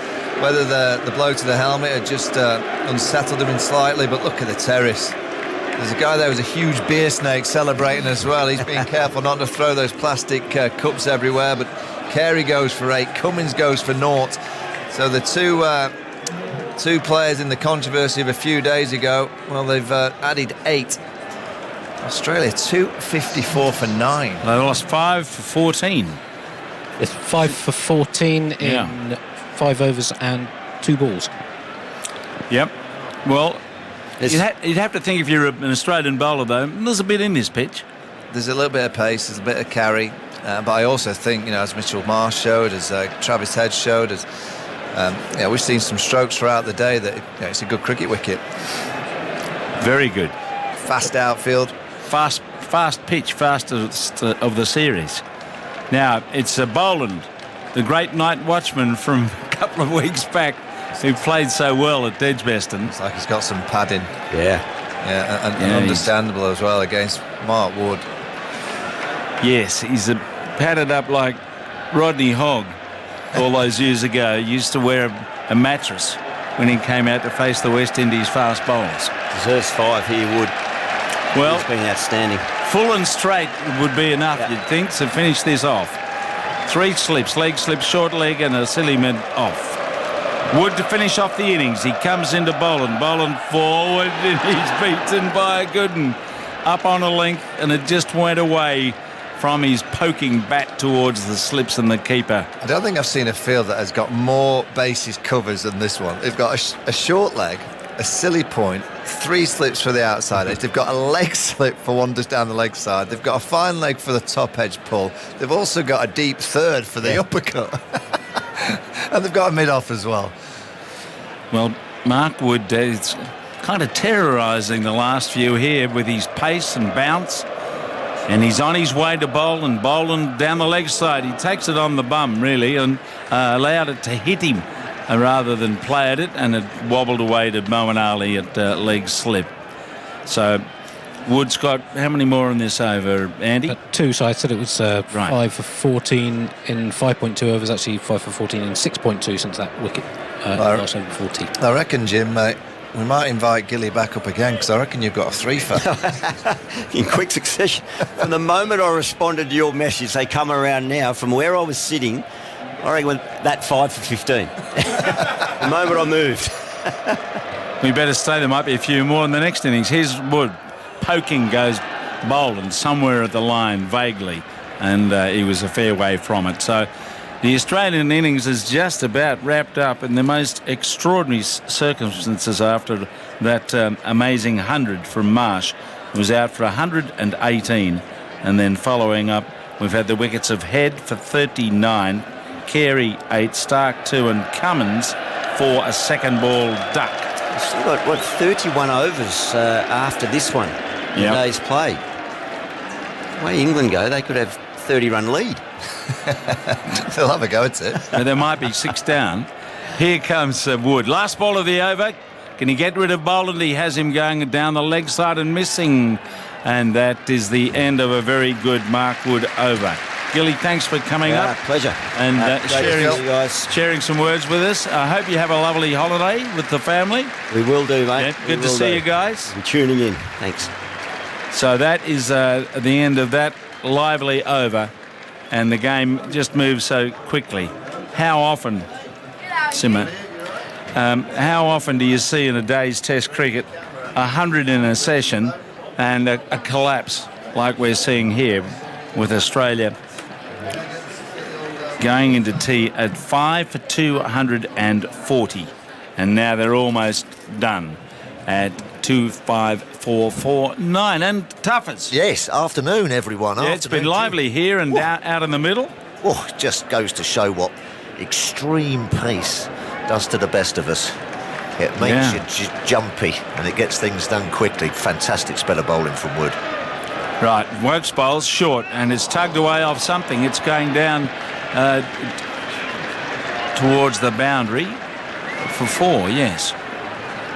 Whether the blow to the helmet had just unsettled him slightly, but look at the terrace. There's a guy there with a huge beer snake celebrating as well. He's being careful not to throw those plastic cups everywhere, but Carey goes for 8, Cummins goes for 0. So the two players in the controversy of a few days ago, well, they've added 8. Australia 254 for 9. They lost 5 for 14. It's 5 for 14 in 5 overs and 2 balls. Yep. Well, you'd have to think if you're an Australian bowler, though, there's a bit in this pitch. There's a little bit of pace, there's a bit of carry, but I also think, as Mitchell Marsh showed, as Travis Head showed, as we've seen some strokes throughout the day that it's a good cricket wicket. Very good. Fast outfield. Fast pitch, fastest of the series. Now, it's Boland, the great night watchman from a couple of weeks back, who played so well at Edgbaston. It's like he's got some padding. Yeah, and understandable as well against Mark Wood. Yes, he's padded up like Rodney Hogg all those years ago. He used to wear a mattress when he came out to face the West Indies fast bowlers. Deserves 5 here, Wood. Well, he's been outstanding. Full and straight would be enough, you'd think, to finish this off. 3 slips, leg slip, short leg, and a silly mid off. Wood to finish off the innings. He comes into Boland. Boland forward, and he's beaten by a good one. Up on a length, and it just went away from his poking bat towards the slips and the keeper. I don't think I've seen a field that has got more bases covers than this one. They've got a short leg, a silly point, 3 slips for the outside edge. They've got a leg slip for one just down the leg side. They've got a fine leg for the top edge pull. They've also got a deep third for the uppercut. And they've got a mid-off as well. Well, Mark Wood is kind of terrorising the last few here with his pace and bounce. And he's on his way to Boland. Boland down the leg side. He takes it on the bum, really, and allowed it to hit him rather than play at it. And it wobbled away to Moeen Ali at leg slip. So Wood's got how many more in this over, Andy? 2, so I said it was 5 for 14 in 5.2 overs, actually 5 for 14 in 6.2 since that wicket last over 40. I reckon, Jim, we might invite Gilly back up again, because I reckon you've got a 3 for. In quick succession. From the moment I responded to your message, they come around now. From where I was sitting, I reckon that 5 for 15. The moment I moved. We better stay. There might be a few more in the next innings. Here's Wood. Poking goes Boland somewhere at the line, vaguely, and he was a fair way from it. So the Australian innings is just about wrapped up in the most extraordinary circumstances after that amazing 100 from Marsh. He was out for 118, and then following up, we've had the wickets of Head for 39, Carey 8, Stark 2, and Cummins for a second ball duck. Still got, 31 overs after this one. The day's played. The way England go, they could have 30-run lead. They'll have a go at it. There might be 6 down. Here comes Wood. Last ball of the over. Can he get rid of Boland? He has him going down the leg side and missing. And that is the end of a very good Mark Wood over. Gilly, thanks for coming up. Pleasure. And sharing some words with us. I hope you have a lovely holiday with the family. We will do, mate. Yeah, good to see you guys. We're tuning in. Thanks. So that is the end of that lively over. And the game just moves so quickly. How often, Simmer, how often do you see in a day's Test cricket 100 in a session and a collapse like we're seeing here with Australia going into tea at 5 for 240. and now they're almost done at 2-5-4-4-9. And Tuffers. Yes, afternoon, everyone. Yeah, it's been lively here and out in the middle. Oh, it just goes to show what extreme pace does to the best of us. It makes you jumpy and it gets things done quickly. Fantastic spell of bowling from Wood. Right, Woakes bowls short and it's tugged away off something. It's going down towards the boundary for 4, yes.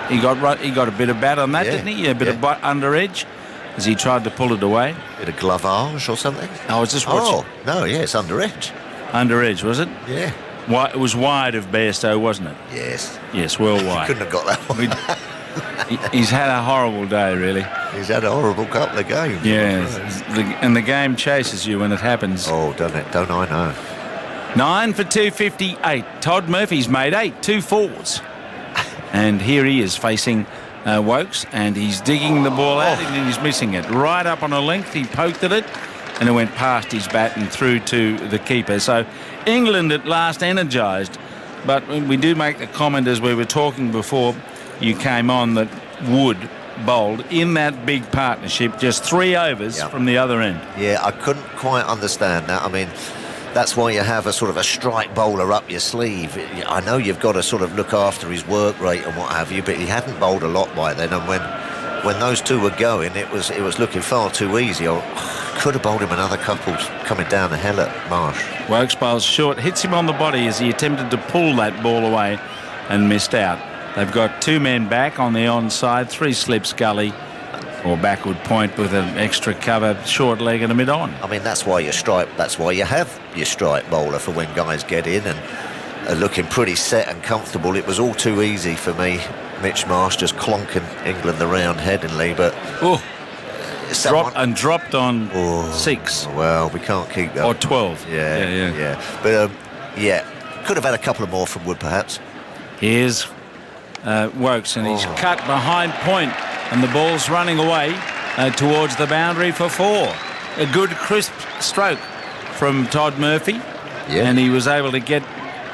He got a bit of bat on that, didn't he? Yeah, a bit of butt under edge as he tried to pull it away. Bit of glovage or something? I was just watching. Oh, no, it's under edge. Under edge, was it? Yeah. It was wide of Bairstow, wasn't it? Yes. Yes, well wide. Couldn't have got that one. He's had a horrible day, really. He's had a horrible couple of games. Yeah, and the game chases you when it happens. Oh, doesn't it? Don't I know? 9 for 258. Todd Murphy's made 8, 2 fours. And here he is facing Woakes, and he's digging the ball out and he's missing it. Right up on a length, he poked at it, and it went past his bat and through to the keeper. So England at last energised. But we do make the comment as we were talking before you came on that Wood bowled in that big partnership just 3 overs from the other end. Yeah, I couldn't quite understand that. I mean, that's why you have a sort of a strike bowler up your sleeve. I know you've got to sort of look after his work rate and what have you, but he hadn't bowled a lot by then, and when those two were going, it was looking far too easy. I could have bowled him another couple coming down the hill at Marsh. Woakes bowls short, hits him on the body as he attempted to pull that ball away and missed out. They've got 2 men back on the onside, 3 slips gully or backward point with an extra cover, short leg and a mid-on. I mean, that's why you have your strike bowler for when guys get in and are looking pretty set and comfortable. It was all too easy for me. Mitch Marsh just clonking England around Headingley, but dropped on 6. Well, we can't keep that. Or 12. Yeah. But could have had a couple of more from Wood, perhaps. Here's Woakes, and he's cut behind point, and the ball's running away towards the boundary for 4. A good crisp stroke from Todd Murphy, and he was able to get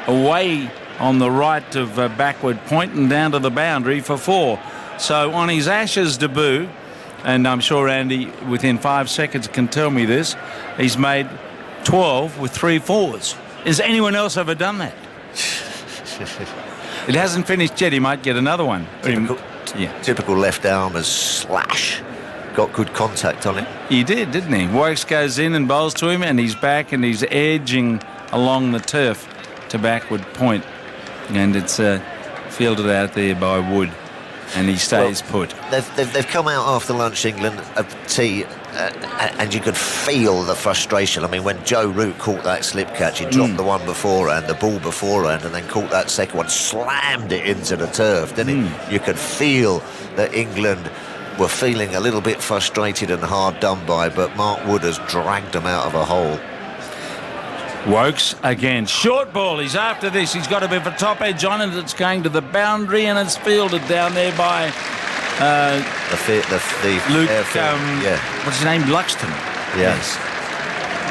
away on the right of backward point and down to the boundary for 4. So on his Ashes debut, and I'm sure Andy within 5 seconds can tell me this, he's made 12 with 3 fours. Has anyone else ever done that? It hasn't finished yet. He might get another one. Typical left armer's slash. Got good contact on it. He did, didn't he? Woakes goes in and bowls to him, and he's back and he's edging along the turf to backward point. And it's fielded out there by Wood, and he stays put. They've come out after lunch, England, of tea, and you could feel the frustration. I mean, when Joe Root caught that slip catch, he dropped the one beforehand, the ball beforehand, and then caught that second one, slammed it into the turf, didn't he? You could feel that England were feeling a little bit frustrated and hard done by, but Mark Wood has dragged them out of a hole. Woakes again, short ball, he's after this, he's got a bit of a top edge on it, it's going to the boundary and it's fielded down there by Luke, what's his name, Luxton. Yes.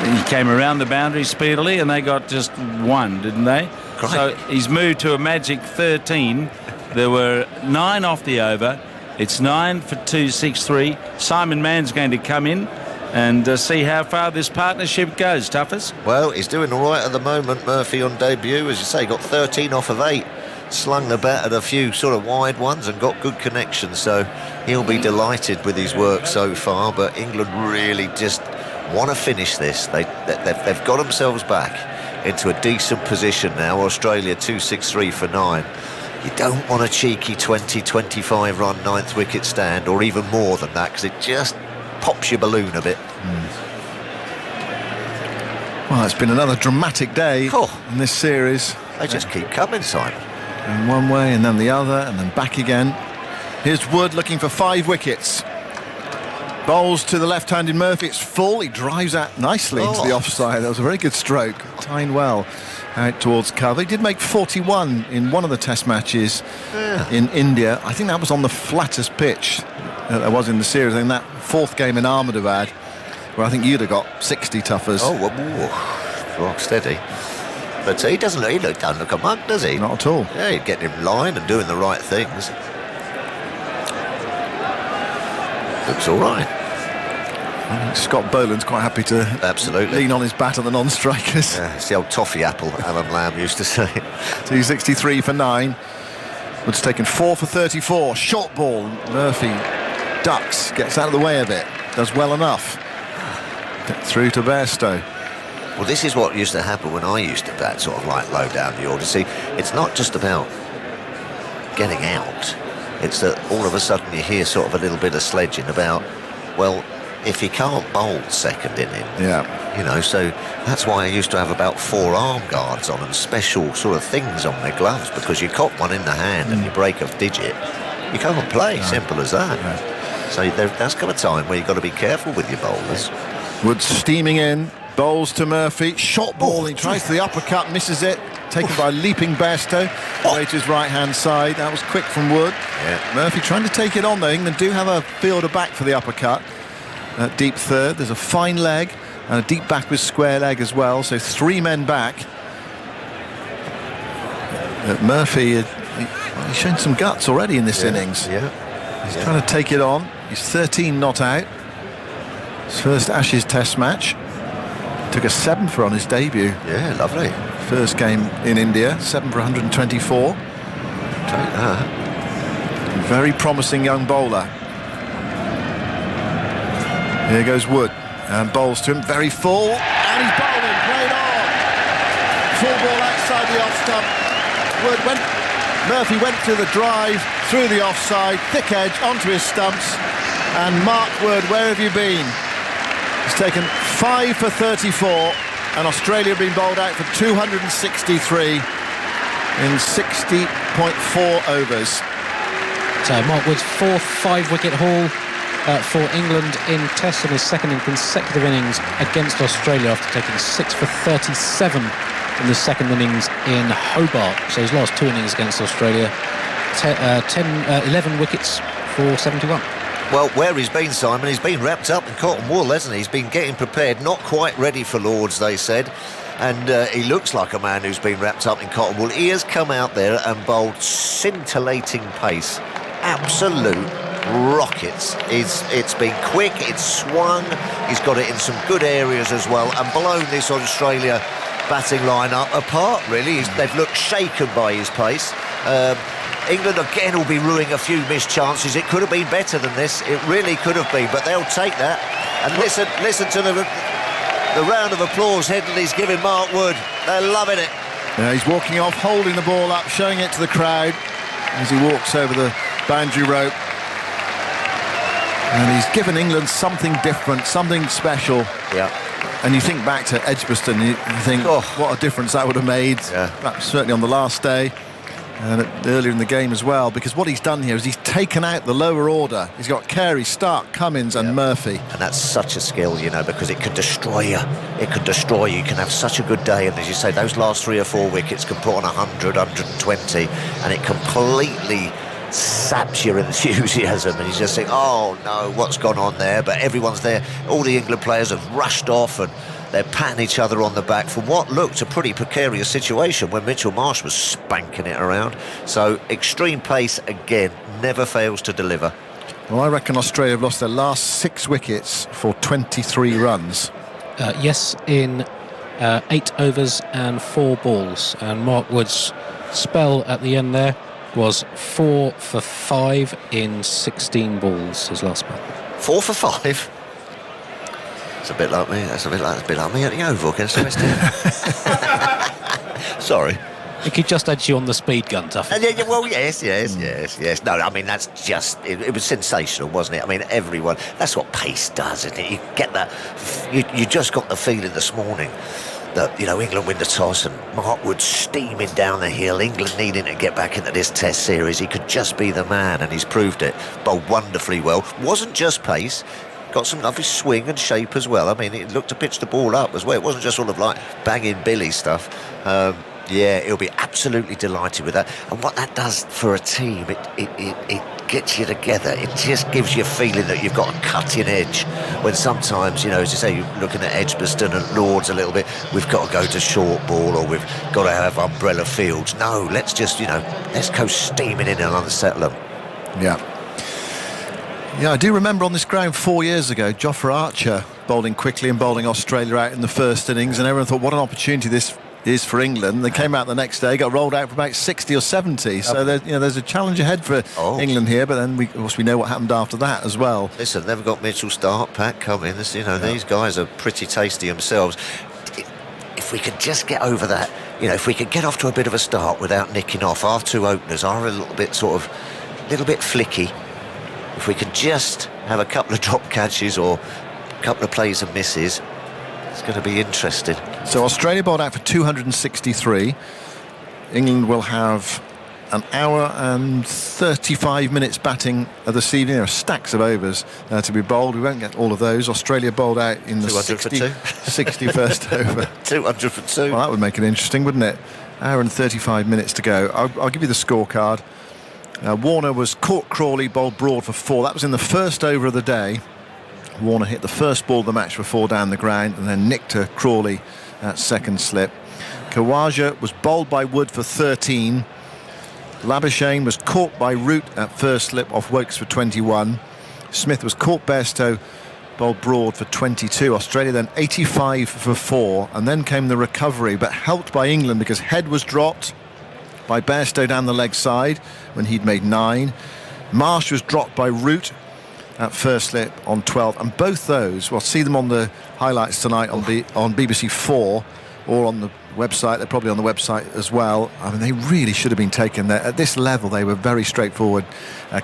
He came around the boundary speedily and they got just 1, didn't they? Great. So he's moved to a magic 13. There were 9 off the over. It's 9 for 263. Simon Mann's going to come in and see how far this partnership goes, Tuffers. Well, he's doing all right at the moment, Murphy, on debut. As you say, got 13 off of 8. Slung the bat at a few sort of wide ones and got good connections, so he'll be delighted with his work so far. But England really just want to finish this. They've got themselves back into a decent position now. Australia 263 for 9. You don't want a cheeky 20-25 run 9th wicket stand, or even more than that, because it just pops your balloon a bit. Well, it's been another dramatic day in this series. They just keep coming, Simon. In one way and then the other and then back again. Here's Wood looking for 5 wickets. Bowls to the left-handed Murphy. It's full. He drives out nicely into the offside. That was a very good stroke. Timed well out towards cover. He did make 41 in one of the test matches in India. I think that was on the flattest pitch that there was in the series. In that 4th game in Ahmedabad, where I think you'd have got 60 Tuffers. Rock steady. But he doesn't look a mug, does he? Not at all. Yeah, he's getting in line and doing the right things. Looks all right. I think Scott Boland's quite happy to lean on his bat at the non-strikers. Yeah, it's the old toffee apple, Alan Lamb used to say. 263 for 9. Wood's taken 4 for 34. Short ball. Murphy ducks, gets out of the way of it. Does well enough. Get through to Bairstow. Well, this is what used to happen when I used to bat, sort of like low down the order. See, it's not just about getting out. It's that all of a sudden you hear sort of a little bit of sledging about, well, if he can't bowl second inning, you know, so that's why I used to have about 4 arm guards on and special sort of things on their gloves, because you caught one in the hand and you break a digit, you can't play. Simple as that. So there's come a time where you've got to be careful with your bowlers. Wood steaming in, bowls to Murphy, shot ball, he tries to the uppercut, misses it, taken by leaping Bairstow, away to his right-hand side. That was quick from Wood. Murphy trying to take it on though. England do have a fielder back for the uppercut. Deep third, there's a fine leg and a deep back with square leg as well, so 3 men back. Murphy, he's shown some guts already in this innings. He's trying to take it on. He's 13 not out. His first Ashes Test match. Took a 7-for on his debut. Yeah, lovely. First game in India, 7 for 124. Take that. Very promising young bowler. Here goes Wood, and bowls to him, very full, and he's bowling, played on. Full ball outside the off stump. Murphy went through the drive, through the offside, thick edge, onto his stumps, and Mark Wood, where have you been? He's taken 5 for 34, and Australia have been bowled out for 263 in 60.4 overs. So Mark Wood's 4th 5-wicket haul for England in Tests, and his second in consecutive innings against Australia after taking 6 for 37 in the second innings in Hobart. So his last 2 innings against Australia, 11 wickets for 71. Well, where he's been, Simon, he's been wrapped up in cotton wool, hasn't he? He's been getting prepared, not quite ready for Lords, they said. And he looks like a man who's been wrapped up in cotton wool. He has come out there and bowled scintillating pace. Absolute rockets. It's been quick, it's swung, he's got it in some good areas as well, and blown this Australia batting line-up apart, really. They've looked shaken by his pace. England again will be ruining a few missed chances. It could have been better than this. It really could have been, but they'll take that. And listen to the round of applause Headingley's giving Mark Wood. They're loving it. Yeah, he's walking off, holding the ball up, showing it to the crowd as he walks over the boundary rope. And he's given England something different, something special. Yeah. And you think back to Edgbaston, you think, what a difference that would have made. Perhaps certainly on the last day. And earlier in the game as well, because what he's done here is he's taken out the lower order. He's got Carey, Stark, Cummins and Murphy. And that's such a skill, you know, because it could destroy you. It could destroy you. You can have such a good day, and as you say, those last 3 or 4 wickets can put on 100, 120, and it completely saps your enthusiasm, and you just think, oh no, what's gone on there? But everyone's there. All the England players have rushed off, and they're patting each other on the back for what looked a pretty precarious situation when Mitchell Marsh was spanking it around. So extreme pace again, never fails to deliver. Well, I reckon Australia have lost their last 6 wickets for 23 runs. Yes, in 8 overs and 4 balls. And Mark Wood's spell at the end there was 4 for 5 in 16 balls, his last spell. 4 for 5? It's a bit like me. That's a bit like me at the Oval against West Ham. Sorry. I think he just had you on the speed gun, Tuffy. Well, yes. No, I mean, that's just... It was sensational, wasn't it? I mean, everyone... That's what pace does, isn't it? You get that... You just got the feeling this morning that, you know, England win the toss and Mark Wood steaming down the hill, England needing to get back into this Test series. He could just be the man, and he's proved it. Bowled wonderfully well. Wasn't just pace... Got some lovely swing and shape as well. I mean, it looked to pitch the ball up as well. It wasn't just sort of like banging Billy stuff. Yeah, he'll be absolutely delighted with that. And what that does for a team, it gets you together. It just gives you a feeling that you've got a cutting edge. When sometimes, as you say, you're looking at Edgbaston and Lords a little bit, we've got to go to short ball or we've got to have umbrella fields. No, let's just, let's go steaming in and unsettle them. Yeah. Yeah, I do remember on this ground 4 years ago, Jofra Archer bowling quickly and bowling Australia out in the first innings, and everyone thought, what an opportunity this is for England. They came out the next day, got rolled out for about 60 or 70. So there's a challenge ahead for England here, but then of course we know what happened after that as well. Listen, they've got Mitchell Starc, Pat Cummins. These guys are pretty tasty themselves. If we could just get over that, if we could get off to a bit of a start without nicking off. Our two openers are a little bit flicky. If we could just have a couple of drop catches or a couple of plays and misses, it's going to be interesting. So Australia bowled out for 263. England will have an hour and 35 minutes batting this evening. There are stacks of overs to be bowled. We won't get all of those. Australia bowled out in the 61st over. 200 for 2. Well, that would make it interesting, wouldn't it? Hour and 35 minutes to go. I'll give you the scorecard. Warner was caught Crawley, bowled Broad for 4. That was in the first over of the day. Warner hit the first ball of the match for 4 down the ground and then nicked to Crawley at second slip. Khawaja was bowled by Wood for 13. Labuschagne was caught by Root at first slip off Wokes for 21. Smith was caught Bairstow, bowled Broad for 22. Australia then 85 for 4, and then came the recovery, but helped by England because Head was dropped by Bairstow down the leg side when he'd made 9. Marsh was dropped by Root at first slip on 12, and both those, we'll see them on the highlights tonight on BBC 4 or on the website. They're probably on the website as well. I mean, they really should have been taken there. At this level, they were very straightforward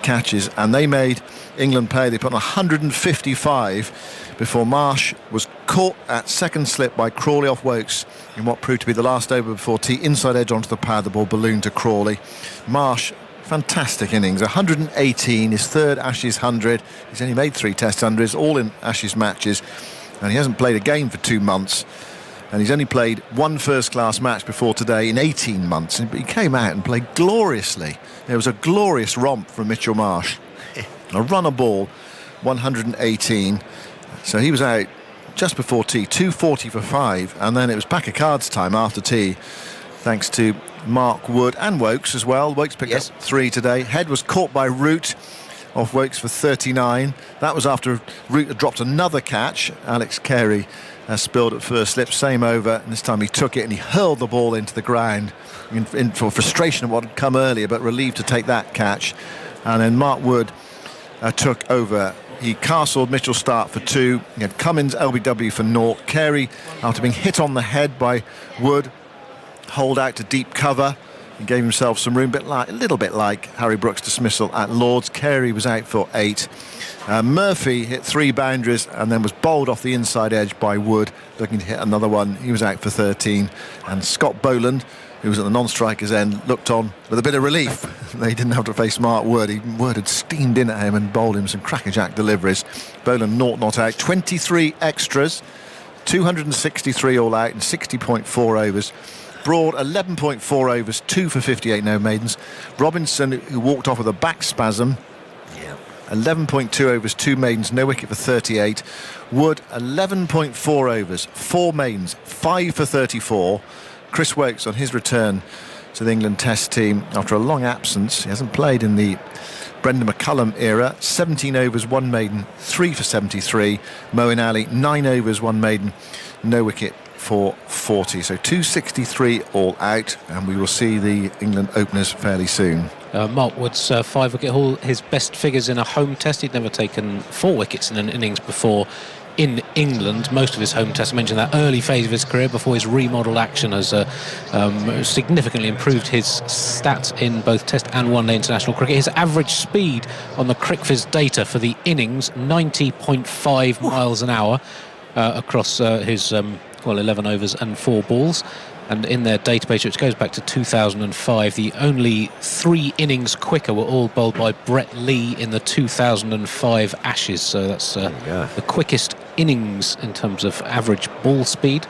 catches, and they made England pay. They put on 155 before Marsh was caught at second slip by Crawley off Wokes in what proved to be the last over before tea. Inside edge onto the pad, the ball ballooned to Crawley. Marsh, fantastic innings, 118, his third Ashes 100. He's only made 3 Test 100s, all in Ashes matches, and he hasn't played a game for 2 months. And he's only played 1 first-class match before today in 18 months. And he came out and played gloriously. There was a glorious romp from Mitchell Marsh. A runner ball, 118. So he was out just before tea, 240 for 5. And then it was pack of cards time after tea, thanks to Mark Wood and Wokes as well. Wokes picked up 3 today. Head was caught by Root off Wokes for 39. That was after Root had dropped another catch. Alex Carey spilled at first slip, same over, and this time he took it and he hurled the ball into the ground in for frustration of what had come earlier, but relieved to take that catch. And then Mark Wood took over. He castled Mitchell Starc for 2. He had Cummins LBW for 0. Carey, after being hit on the head by Wood, holed out to deep cover. He gave himself some room, a little bit like Harry Brooks' dismissal at Lords. Carey was out for 8. Murphy hit 3 boundaries and then was bowled off the inside edge by Wood, looking to hit another one. He was out for 13. And Scott Boland, who was at the non-striker's end, looked on with a bit of relief. They didn't have to face Mark Wood. Wood had steamed in at him and bowled him some crackerjack deliveries. Boland not out. 23 extras, 263 all out and 60.4 overs. Broad, 11.4 overs, 2 for 58 no maidens. Robinson, who walked off with a back spasm, 11.2 overs, 2 maidens, no wicket for 38. Wood, 11.4 overs, 4 maidens, 5 for 34. Chris Wokes on his return to the England Test team after a long absence. He hasn't played in the Brendan McCullum era. 17 overs, 1 maiden, 3 for 73. Moeen Ali, 9 overs, 1 maiden, no wicket for 40. So 263 all out, and we will see the England openers fairly soon. Mark Wood's 5-wicket haul, his best figures in a home test. He'd never taken 4 wickets in an innings before in England. Most of his home tests, I mentioned that early phase of his career before his remodelled action has significantly improved his stats in both test and one-day international cricket. His average speed on the CricViz data for the innings, 90.5 miles an hour across his 11 overs and 4 balls. And in their database, which goes back to 2005, the only 3 innings quicker were all bowled by Brett Lee in the 2005 Ashes. So that's the quickest innings in terms of average ball speed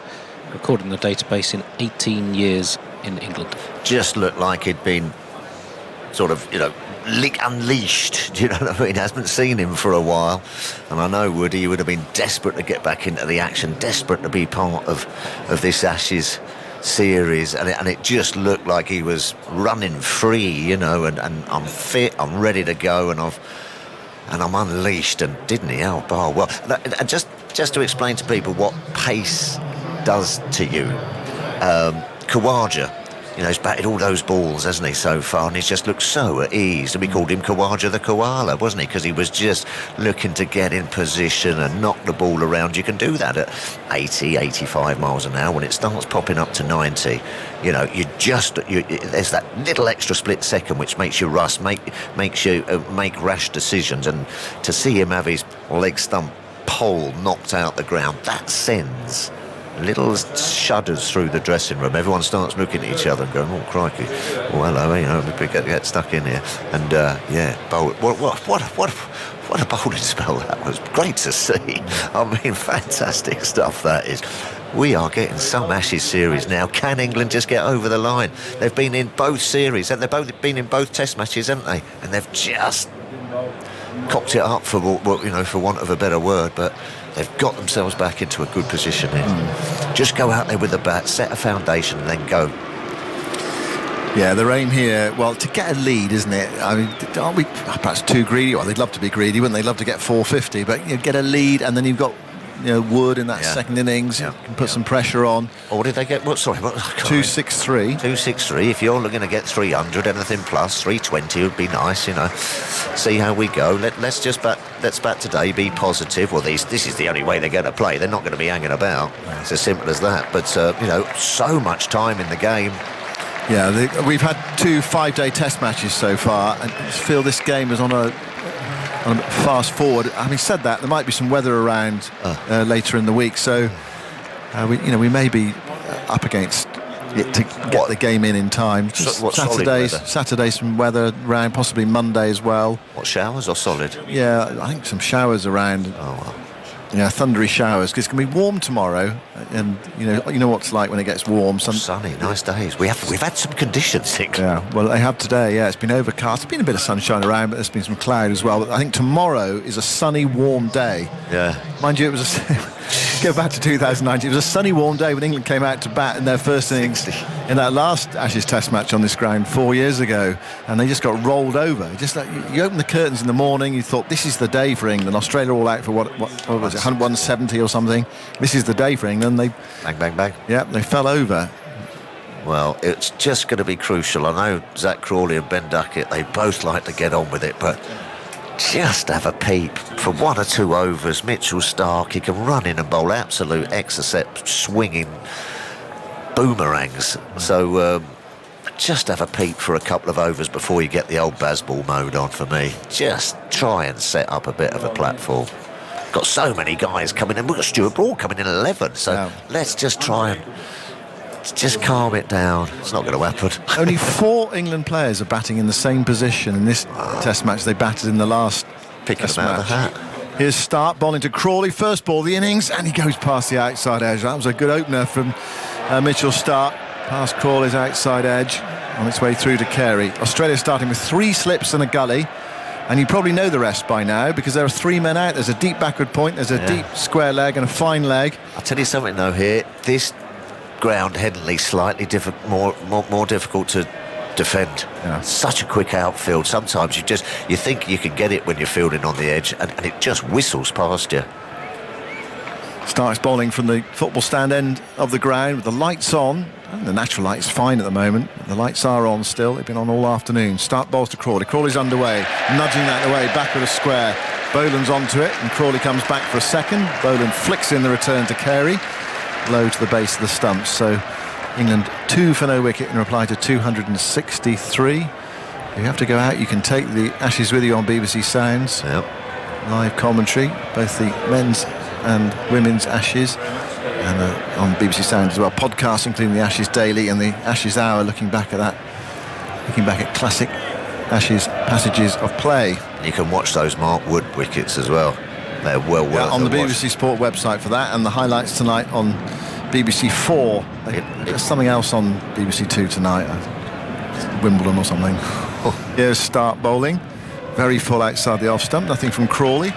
recorded in the database in 18 years in England. Just looked like he'd been sort of, unleashed. Do you know what I mean? Hasn't seen him for a while, and I know Woody would have been desperate to get back into the action, desperate to be part of this Ashes series, and it just looked like he was running free, and I'm fit, I'm ready to go, and I'm unleashed, and didn't he? Oh, well, and just to explain to people what pace does to you, Khawaja, he's batted all those balls, hasn't he, so far, and he's just looked so at ease, and we called him Khawaja the Koala, wasn't he, because he was just looking to get in position and knock the ball around. You can do that at 80, 85 miles an hour. When it starts popping up to 90, there's that little extra split second which makes you rush, makes you make rash decisions, and to see him have his leg stump pole knocked out the ground, that sends little shudders through the dressing room. Everyone starts looking at each other and going, "Oh crikey! Oh hello, we get stuck in here." And what a bowling spell that was! Great to see. I mean, fantastic stuff that is. We are getting some Ashes series now. Can England just get over the line? They've been in both series, and they've both been in both Test matches, haven't they? And they've just cocked it up for want of a better word, but they've got themselves back into a good position here. Just go out there with the bat, set a foundation, and then go. Yeah, their aim here, well, to get a lead, isn't it? I mean, aren't we perhaps too greedy? Well, they'd love to be greedy, wouldn't they? They'd love to get 450, but get a lead, and then you've got Wood in that second innings. You can put some pressure on. Or what did they get? 263. 263. If you're looking to get 300, anything plus 320 would be nice. See how we go. Let's bat today. Be positive. Well, this is the only way they're going to play. They're not going to be hanging about. It's as simple as that. But so much time in the game. Yeah, we've had 2 5-day Test matches so far, and I feel this game is on a fast forward. Having said that, there might be some weather around later in the week, so we may be up against it to get the game in time. Saturday, some weather around, possibly Monday as well. What, showers or solid? Yeah, I think some showers around. Thundery showers, because it's going to be warm tomorrow, and you know what it's like when it gets warm. Sunny, nice days. We've had some conditions. Yeah, well, they have today. Yeah, it's been overcast. There's been a bit of sunshine around, but there's been some cloud as well. But I think tomorrow is a sunny, warm day. Yeah, mind you, it was go back to 2019. It was a sunny, warm day when England came out to bat in their first innings in that last Ashes Test match on this ground 4 years ago, and they just got rolled over. Just like you open the curtains in the morning, you thought this is the day for England. Australia all out for what was it, 170 or something. This is the day for England. They bang. Yeah, they fell over. Well, it's just going to be crucial. I know Zach Crawley and Ben Duckett, they both like to get on with it, but just have a peep for 1 or 2 overs. Mitchell Starc, he can run in and bowl absolute exocet swinging boomerangs. So just have a peep for a couple of overs before you get the old Bazball mode on for me. Just try and set up a bit of a platform. Got so many guys coming in. We've got Stuart Broad coming in at 11, so let's just try and just calm it down. It's not going to happen. Only 4 England players are batting in the same position in this Test match they batted in the last Test match. Of the hat. Here's Starc bowling to Crawley, first ball of the innings, and he goes past the outside edge. That was a good opener from Mitchell Starc, past Crawley's outside edge, on its way through to Carey. Australia starting with 3 slips and a gully. And you probably know the rest by now, because there are 3 men out. There's a deep backward point, there's a deep square leg and a fine leg. I'll tell you something though here. This ground, Headingley, slightly more difficult to defend. Yeah. Such a quick outfield. Sometimes you think you can get it when you're fielding on the edge, and it just whistles past you. Starks bowling from the football stand end of the ground with the lights on. And the natural light's fine at the moment. The lights are on still. They've been on all afternoon. Starc bowls to Crawley. Crawley's underway, nudging that away, back with a square. Boland's onto it, and Crawley comes back for a second. Boland flicks in the return to Carey, low to the base of the stumps. So England 2 for no wicket in reply to 263. If you have to go out, you can take the Ashes with you on BBC Sounds. Yep. Live commentary, both the men's and women's Ashes. And on BBC Sounds as well, podcasts including the Ashes Daily and the Ashes Hour, looking back at classic Ashes passages of play. You can watch those Mark Wood wickets as well. They're well worth on the BBC Sport website for that, and the highlights tonight on BBC 4. There's something else on BBC 2 tonight. Wimbledon or something. Here's Stark bowling. Very full outside the off stump. Nothing from Crawley.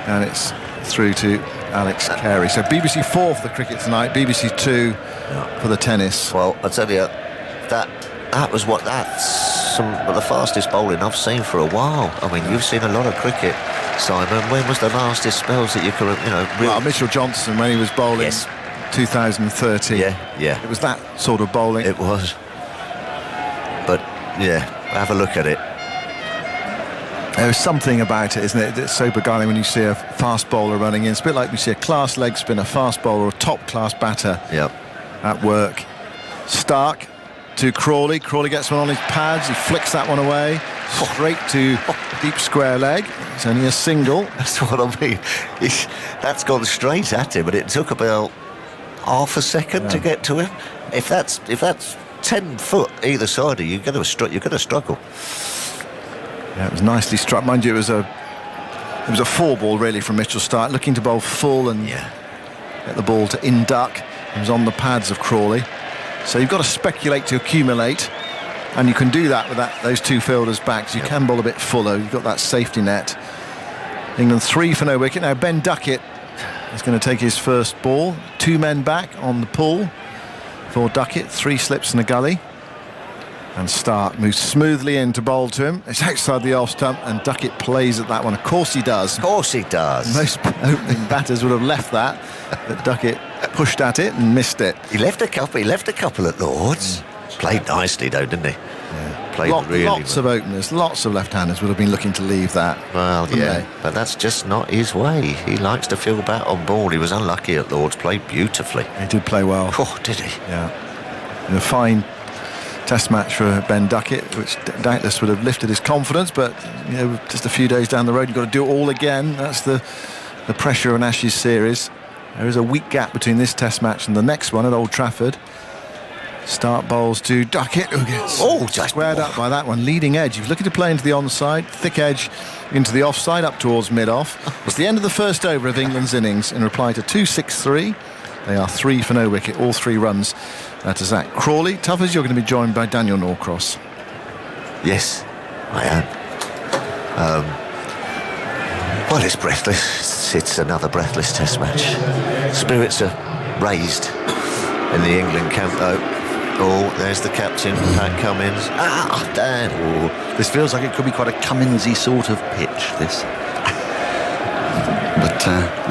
And it's through to Alex Carey. So BBC 4 for the cricket tonight, BBC 2 for the tennis. Well, I tell you, that's some of the fastest bowling I've seen for a while. I mean, you've seen a lot of cricket, Simon. When was the fastest spells that you could have, Well, Mitchell Johnson, when he was bowling 2013. Yeah. It was that sort of bowling. It was. But, yeah, have a look at it. There's something about it, isn't it? It's so beguiling when you see a fast bowler running in. It's a bit like we see a class leg spinner, fast bowler, or a top-class batter at work. Stark to Crawley. Crawley gets one on his pads. He flicks that one away. Straight to deep square leg. It's only a single. That's what I mean. That's gone straight at him, but it took about half a second to get to him. If that's 10 foot either side of you, you're going to struggle. Yeah, it was nicely struck. Mind you, it was a 4-ball really from Mitchell Stark, looking to bowl full and get the ball to induck. It was on the pads of Crawley. So you've got to speculate to accumulate, and you can do that with those two fielders back. So you can bowl a bit fuller. You've got that safety net. England 3 for no wicket. Now Ben Duckett is going to take his first ball. 2 men back on the pull for Duckett. 3 slips and a gully. And Stark moves smoothly in to bowl to him. It's outside the off stump, and Duckett plays at that one. Of course he does. Most opening batters would have left that, but Duckett pushed at it and missed it. He left a couple at Lords. Played nicely though, didn't he? Yeah. Played really lots of openers, lots of left-handers would have been looking to leave that. Well, but that's just not his way. He likes to feel bat on ball. He was unlucky at Lords. Played beautifully. He did play well. Oh, did he? Yeah. And a fine Test match for Ben Duckett, which doubtless would have lifted his confidence, but just a few days down the road, you've got to do it all again. That's the pressure of an Ashes series. There is a week gap between this Test match and the next one at Old Trafford. Start bowls to Duckett, who gets squared up by that one. Leading edge. He's looking to play into the onside, thick edge into the offside, up towards mid-off. It's the end of the first over of England's innings in reply to 2-6-3. They are 3 for no wicket, all 3 runs to Zach Crawley. Tuffers, you're going to be joined by Daniel Norcross. Yes, I am. Well, it's breathless. It's another breathless Test match. Spirits are raised in the England camp, though. Oh, there's the captain, Pat Cummins. Dan. Oh, this feels like it could be quite a Cumminsy sort of pitch, this. But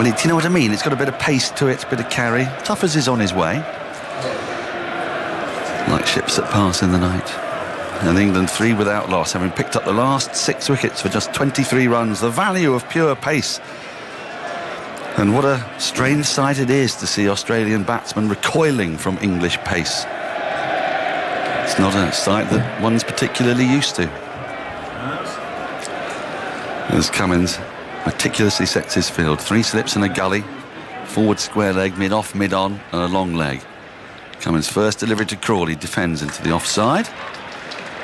do you know what I mean? It's got a bit of pace to it, a bit of carry. Tuffers is on his way. Like ships that pass in the night. And England 3 without loss, having picked up the last 6 wickets for just 23 runs. The value of pure pace. And what a strange sight it is to see Australian batsmen recoiling from English pace. It's not a sight that one's particularly used to. As Cummins meticulously sets his field. 3 slips and a gully. Forward square leg, mid-off, mid-on, and a long leg. Cummins first delivery to Crawley, defends into the offside.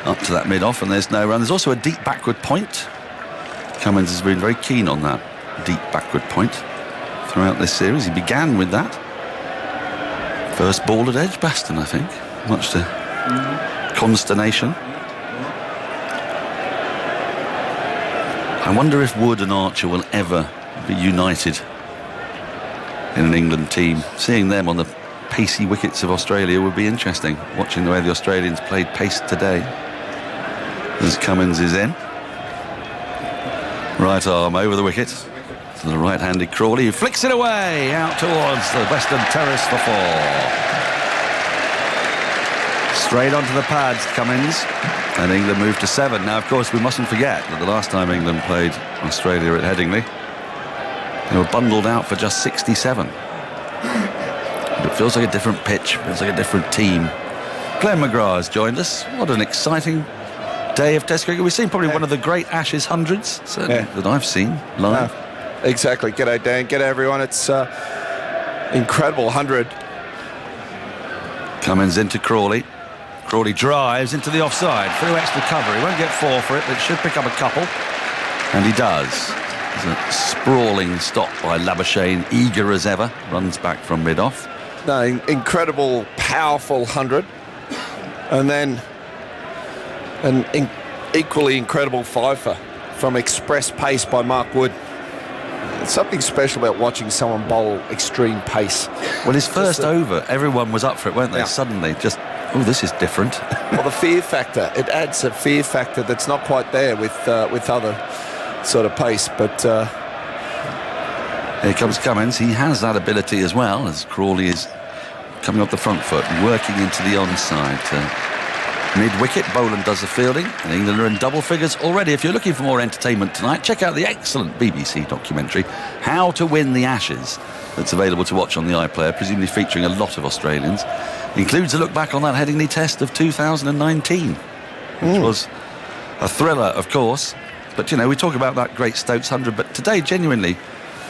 Up to that mid-off, and there's no run. There's also a deep backward point. Cummins has been very keen on that deep backward point throughout this series. He began with that. First ball at Edgbaston, I think. Much to consternation. I wonder if Wood and Archer will ever be united in an England team. Seeing them on the pacey wickets of Australia would be interesting. Watching the way the Australians played pace today. As Cummins is in. Right arm over the wicket. To the right-handed Crawley, who flicks it away out towards the Western Terrace for 4. Straight onto the pads, Cummins. And England moved to 7. Now, of course, we mustn't forget that the last time England played Australia at Headingley, they were bundled out for just 67. But it feels like a different pitch, feels like a different team. Glenn McGrath has joined us. What an exciting day of Test cricket. We've seen probably one of the great Ashes hundreds, certainly, that I've seen live. Exactly. G'day, Dan. G'day, everyone. It's incredible 100. Cummins into Crawley. Crawley drives into the offside. Through extra cover. He won't get 4 for it, but should pick up a couple. And he does. There's a sprawling stop by Labuschagne, eager as ever. Runs back from mid-off. No, incredible, powerful 100. And then An equally incredible fifer from express pace by Mark Wood. There's something special about watching someone bowl extreme pace. Well, his first over, everyone was up for it, weren't they? Yeah. Suddenly, just, oh, this is different. Well, the fear factor, it adds a fear factor that's not quite there with other sort of pace. But here comes Cummins. He has that ability as well, as Crawley is coming off the front foot and working into the onside. Mid-wicket, Boland does the fielding, and England are in double figures already. If you're looking for more entertainment tonight, check out the excellent BBC documentary, How to Win the Ashes, that's available to watch on the iPlayer, presumably featuring a lot of Australians. It includes a look back on that Headingley Test of 2019, which was a thriller, of course. But, you know, we talk about that great Stokes 100, but today, genuinely,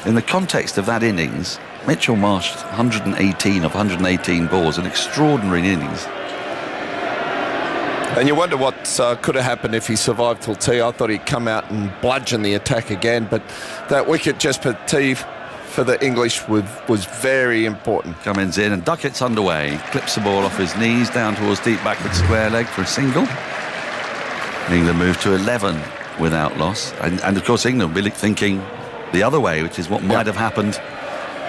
in the context of that innings, Mitchell Marsh, 118 of 118 balls, an extraordinary innings. And you wonder what could have happened if he survived till tea. I thought he'd come out and bludgeon the attack again, but that wicket just for tea for the English was very important. Cummins in and Duckett's underway. Clips the ball off his knees down towards deep backward square leg for a single. England move to 11 without loss. And of course England will be thinking the other way, which is what might have happened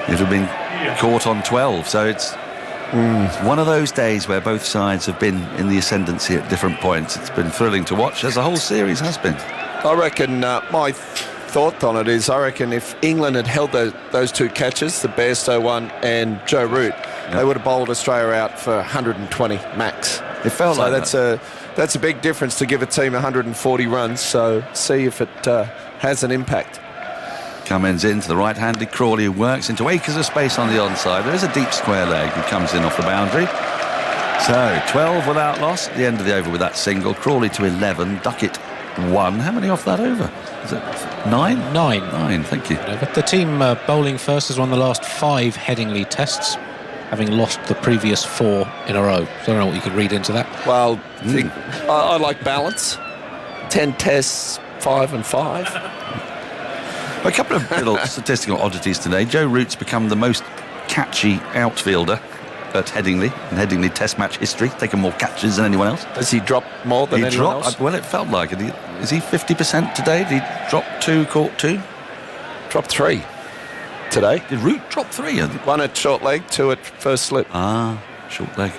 if it had been caught on 12. So it's one of those days where both sides have been in the ascendancy at different points. It's been thrilling to watch, as the whole series has been. I reckon my thought on it is, I reckon if England had held those two catches, the Bairstow one and Joe Root, they would have bowled Australia out for 120 max. It felt like that's a big difference to give a team 140 runs. So see if it has an impact. Cummins in to the right-handed Crawley, who works into acres of space on the onside. There is a deep square leg who comes in off the boundary. So 12 without loss at the end of the over with that single. Crawley to 11, Duckett 1. How many off that over? Is it 9? 9, thank you. The team bowling first has won the last 5 Headingley Tests, having lost the previous 4 in a row. So I don't know what you could read into that. Well, I like balance. 10 tests, 5 and 5. A couple of little statistical oddities today. Joe Root's become the most catchy outfielder at Headingley in Headingley Test match history, taken more catches than anyone else. Has he dropped more than anyone else? Well, it felt like it. Is he 50% today? Did he drop 2, caught 2? Dropped 3 today. Did Root drop 3? 1 at short leg, 2 at first slip. Short leg.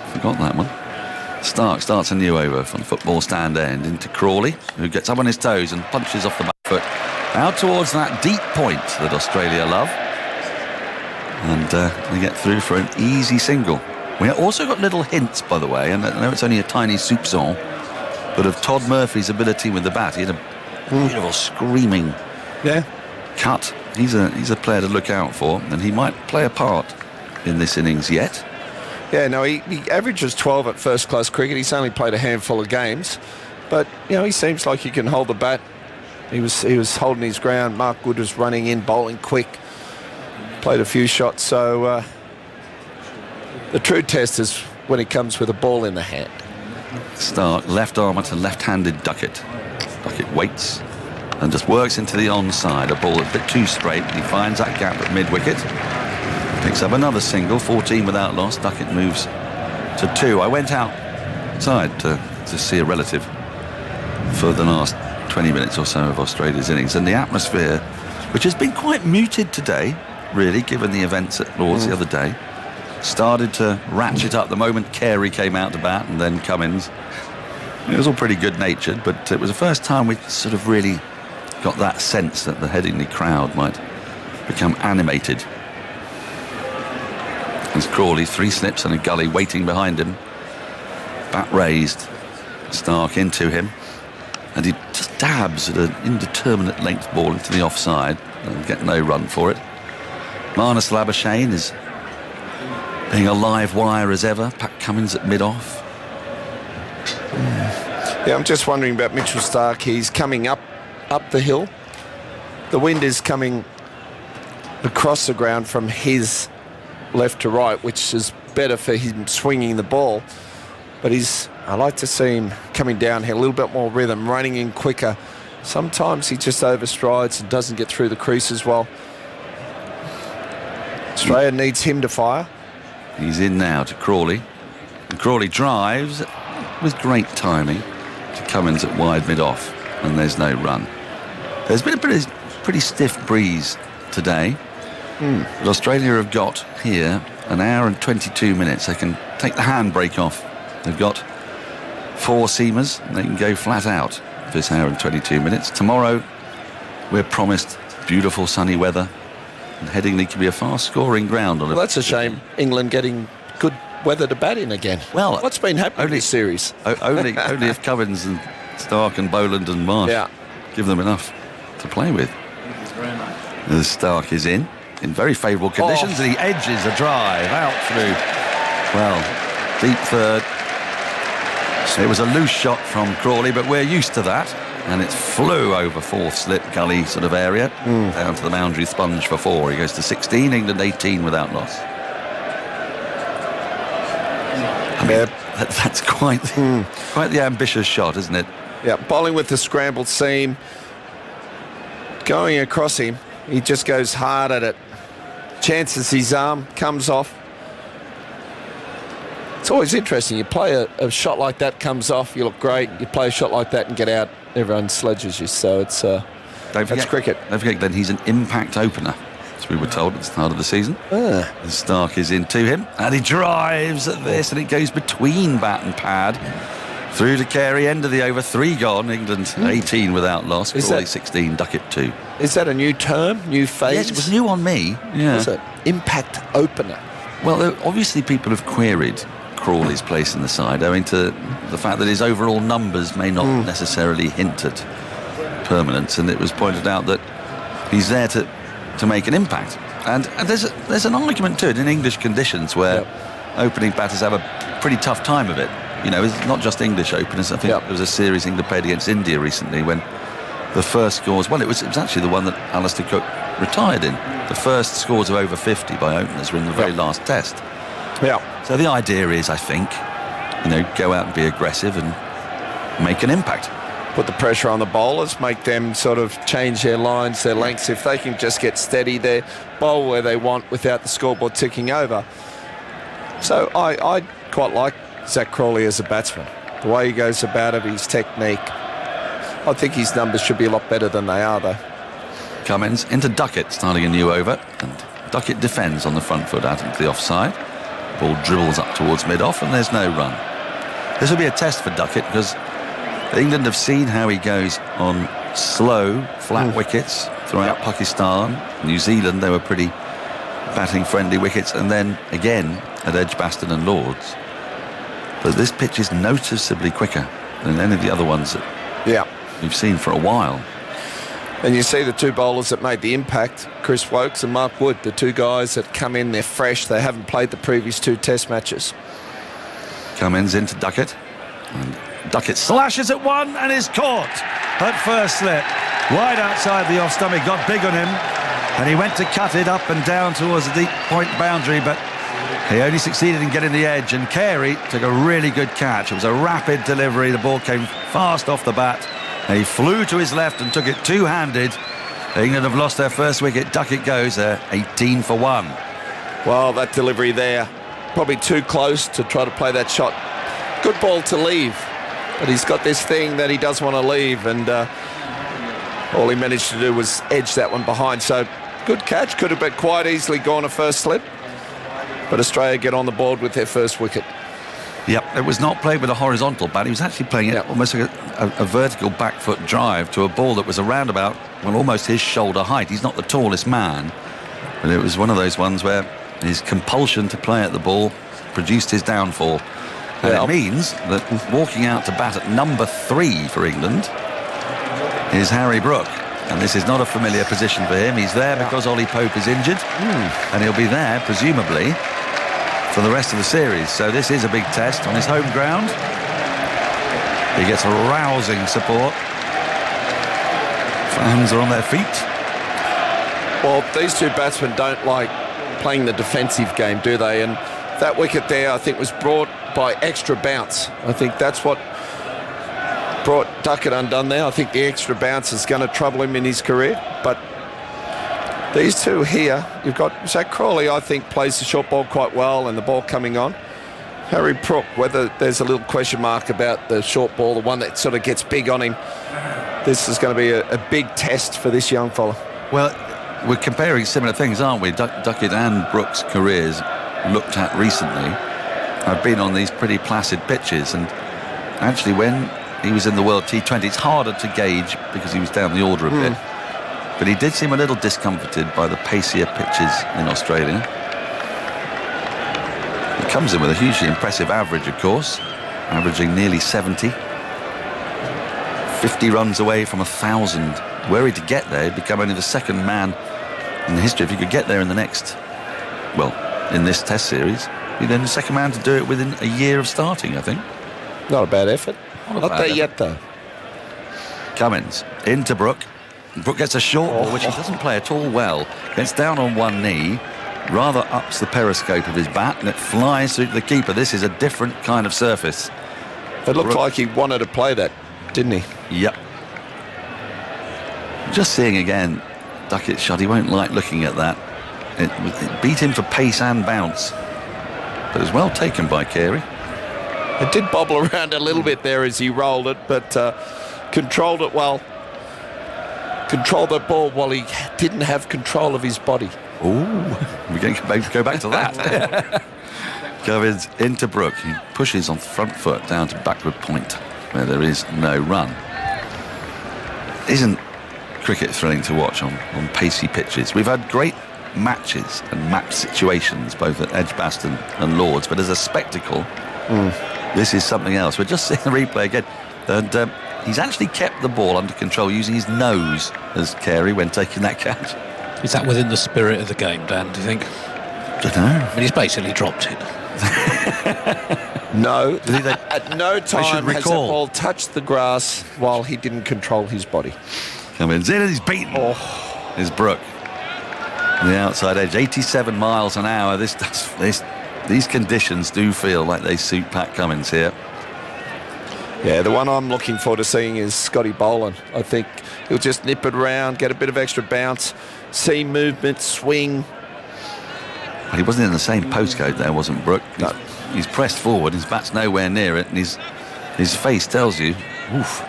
Forgot that one. Stark starts a new over from the football stand end into Crawley, who gets up on his toes and punches off the back foot out towards that deep point that Australia love. And they get through for an easy single. We also got little hints, by the way, and I know it's only a tiny soupçon, but of Todd Murphy's ability with the bat. He had a beautiful screaming cut. He's a player to look out for, and he might play a part in this innings yet. Yeah, no, he averages 12 at first class cricket. He's only played a handful of games, but you know, he seems like he can hold the bat. He was holding his ground. Mark Wood was running in, bowling quick, played a few shots. So the true test is when he comes with a ball in the hand. Stark, left armour to left-handed Duckett. Duckett waits and just works into the onside. A ball a bit too straight. He finds that gap at mid-wicket. Picks up another single, 14 without loss. Duckett moves to 2. I went outside to see a relative for the last 20 minutes or so of Australia's innings, and the atmosphere, which has been quite muted today, really, given the events at Lord's the other day, started to ratchet up the moment Carey came out to bat and then Cummins. It was all pretty good-natured, but it was the first time we sort of really got that sense that the Headingley crowd might become animated. There's Crawley, 3 slips and a gully waiting behind him. Bat raised. Stark into him. And he just dabs at an indeterminate length ball into the offside and get no run for it. Marnus Labuschagne is being a live wire as ever. Pat Cummins at mid-off. Yeah, I'm just wondering about Mitchell Stark. He's coming up the hill. The wind is coming across the ground from his left to right, which is better for him swinging the ball. But I like to see him coming down here, a little bit more rhythm, running in quicker. Sometimes he just overstrides and doesn't get through the crease as well. Australia needs him to fire. He's in now to Crawley. And Crawley drives with great timing Cummins at wide mid-off, and there's no run. There's been a pretty stiff breeze today. But Australia have got here an hour and 22 minutes. They can take the handbrake off. They've got 4 seamers, and they can go flat out for this hour and 22 minutes. Tomorrow, we're promised beautiful sunny weather, and Headingley can be a fast-scoring ground. Well, that's a shame, England getting good weather to bat in again. Well, what's been happening in this series? Only if Cummins and Stark and Boland and Marsh give them enough to play with. The Stark is in very favourable conditions, and he edges a drive out through, deep third. It was a loose shot from Crawley, but we're used to that, and it flew over 4th slip gully sort of area, down to the boundary sponge for 4. He goes to 16, England 18 without loss. I mean, that's quite the ambitious shot, isn't it? Yeah, bowling with the scrambled seam, going across him, he just goes hard at it. Chances his arm, comes off. It's always interesting. You play a shot like that, comes off, you look great. You play a shot like that and get out, everyone sledges you. So it's that's cricket. Don't forget, Glenn, he's an impact opener, as we were told at the start of the season. Stark is into him, and he drives at this, and it goes between bat and pad. Through to Carey, end of the over, 3 gone. England 18 without loss. Crawley 16, Duckett 2. Is that a new term, new phase? Yes, it was new on me. Yeah. What's it? Impact opener. Well, obviously people have queried Crawley's place in the side owing to the fact that his overall numbers may not necessarily hint at permanence, and it was pointed out that he's there to make an impact. And there's an argument to it in English conditions where opening batters have a pretty tough time of it. You know, it's not just English openers. I think there was a series England played against India recently when the first scores, it was actually the one that Alistair Cook retired in. The first scores of over 50 by openers were in the very last test. So the idea is, I think, go out and be aggressive and make an impact. Put the pressure on the bowlers, make them sort of change their lines, their lengths. If they can just get steady, they bowl where they want without the scoreboard ticking over. So I quite like Zach Crawley as a batsman. The way he goes about it, his technique. I think his numbers should be a lot better than they are, though. Cummins into Duckett, starting a new over, and Duckett defends on the front foot out into the offside. Ball dribbles up towards mid-off, and there's no run. This will be a test for Duckett because England have seen how he goes on slow, flat wickets throughout Pakistan. New Zealand, they were pretty batting-friendly wickets, and then again at Edgbaston and Lords. But this pitch is noticeably quicker than any of the other ones that we've seen for a while. And you see the 2 bowlers that made the impact, Chris Woakes and Mark Wood, the 2 guys that come in, they're fresh, they haven't played the previous 2 test matches. Cummins into Duckett, and Duckett slashes at one and is caught at first slip. Wide outside the off stump, got big on him, and he went to cut it up and down towards the deep point boundary, but he only succeeded in getting the edge, and Carey took a really good catch. It was a rapid delivery. The ball came fast off the bat, and he flew to his left and took it two-handed. England have lost their first wicket. Duckett goes there, 18 for 1. Well, that delivery there, probably too close to try to play that shot. Good ball to leave, but he's got this thing that he does want to leave, and all he managed to do was edge that one behind. So good catch, could have been quite easily gone a first slip. But Australia get on the board with their first wicket. Yep, it was not played with a horizontal bat. He was actually playing it almost like a vertical back foot drive to a ball that was around about, almost his shoulder height. He's not the tallest man, but it was one of those ones where his compulsion to play at the ball produced his downfall. And it means that walking out to bat at number 3 for England is Harry Brook. And this is not a familiar position for him. He's there because Ollie Pope is injured, and he'll be there, presumably, for the rest of the series. So this is a big test on his home ground. He gets rousing support. Fans are on their feet. Well, these 2 batsmen don't like playing the defensive game, do they? And that wicket there, I think, was brought by extra bounce. I think that's what brought Duckett undone there. I think the extra bounce is going to trouble him in his career. But these 2 here, you've got Zach Crawley, I think, plays the short ball quite well, and the ball coming on. Harry Brook, whether there's a little question mark about the short ball, the one that sort of gets big on him. This is going to be a big test for this young fella. Well, we're comparing similar things, aren't we? Duckett and Brooks' careers looked at recently. I've been on these pretty placid pitches, and actually when he was in the World T20, it's harder to gauge because he was down the order a bit. But he did seem a little discomforted by the pacier pitches in Australia. He comes in with a hugely impressive average, of course, averaging nearly 70. 50 runs away from 1,000. Were he to get there, he'd become only the second man in the history. If he could get there in the next, well, in this Test series, he'd then the second man to do it within a year of starting, I think. Not a bad effort. Not there yet, though. Cummins into Brook. Brook gets a short ball, which he doesn't play at all well. Gets down on one knee, rather ups the periscope of his bat, and it flies through to the keeper. This is a different kind of surface. It looked like he wanted to play that, didn't he? Yep. Just seeing again Duckett's shot, he won't like looking at that. It beat him for pace and bounce, but it was well taken by Carey. It did bobble around a little bit there as he rolled it, but controlled it well. Controlled the ball while he didn't have control of his body. Oh, we're going to go back to that. Cummins into Brook. He pushes on front foot down to backward point, where there is no run. Isn't cricket thrilling to watch on pacey pitches? We've had great matches and match situations, both at Edgbaston and Lords, but as a spectacle, this is something else. We're just seeing the replay again. And he's actually kept the ball under control using his nose as Carey when taking that catch. Is that within the spirit of the game, Dan, do you think? Don't know. I mean, he's basically dropped it. No, at no time has that ball touched the grass while he didn't control his body. Cummins in and he's beaten. Is Brook. The outside edge, 87 miles an hour. These conditions do feel like they suit Pat Cummins here. Yeah, the one I'm looking forward to seeing is Scotty Boland. I think he'll just nip it around, get a bit of extra bounce, see movement, swing. Well, he wasn't in the same postcode there, wasn't Brook? No. He's pressed forward, his bat's nowhere near it, and his face tells you, oof,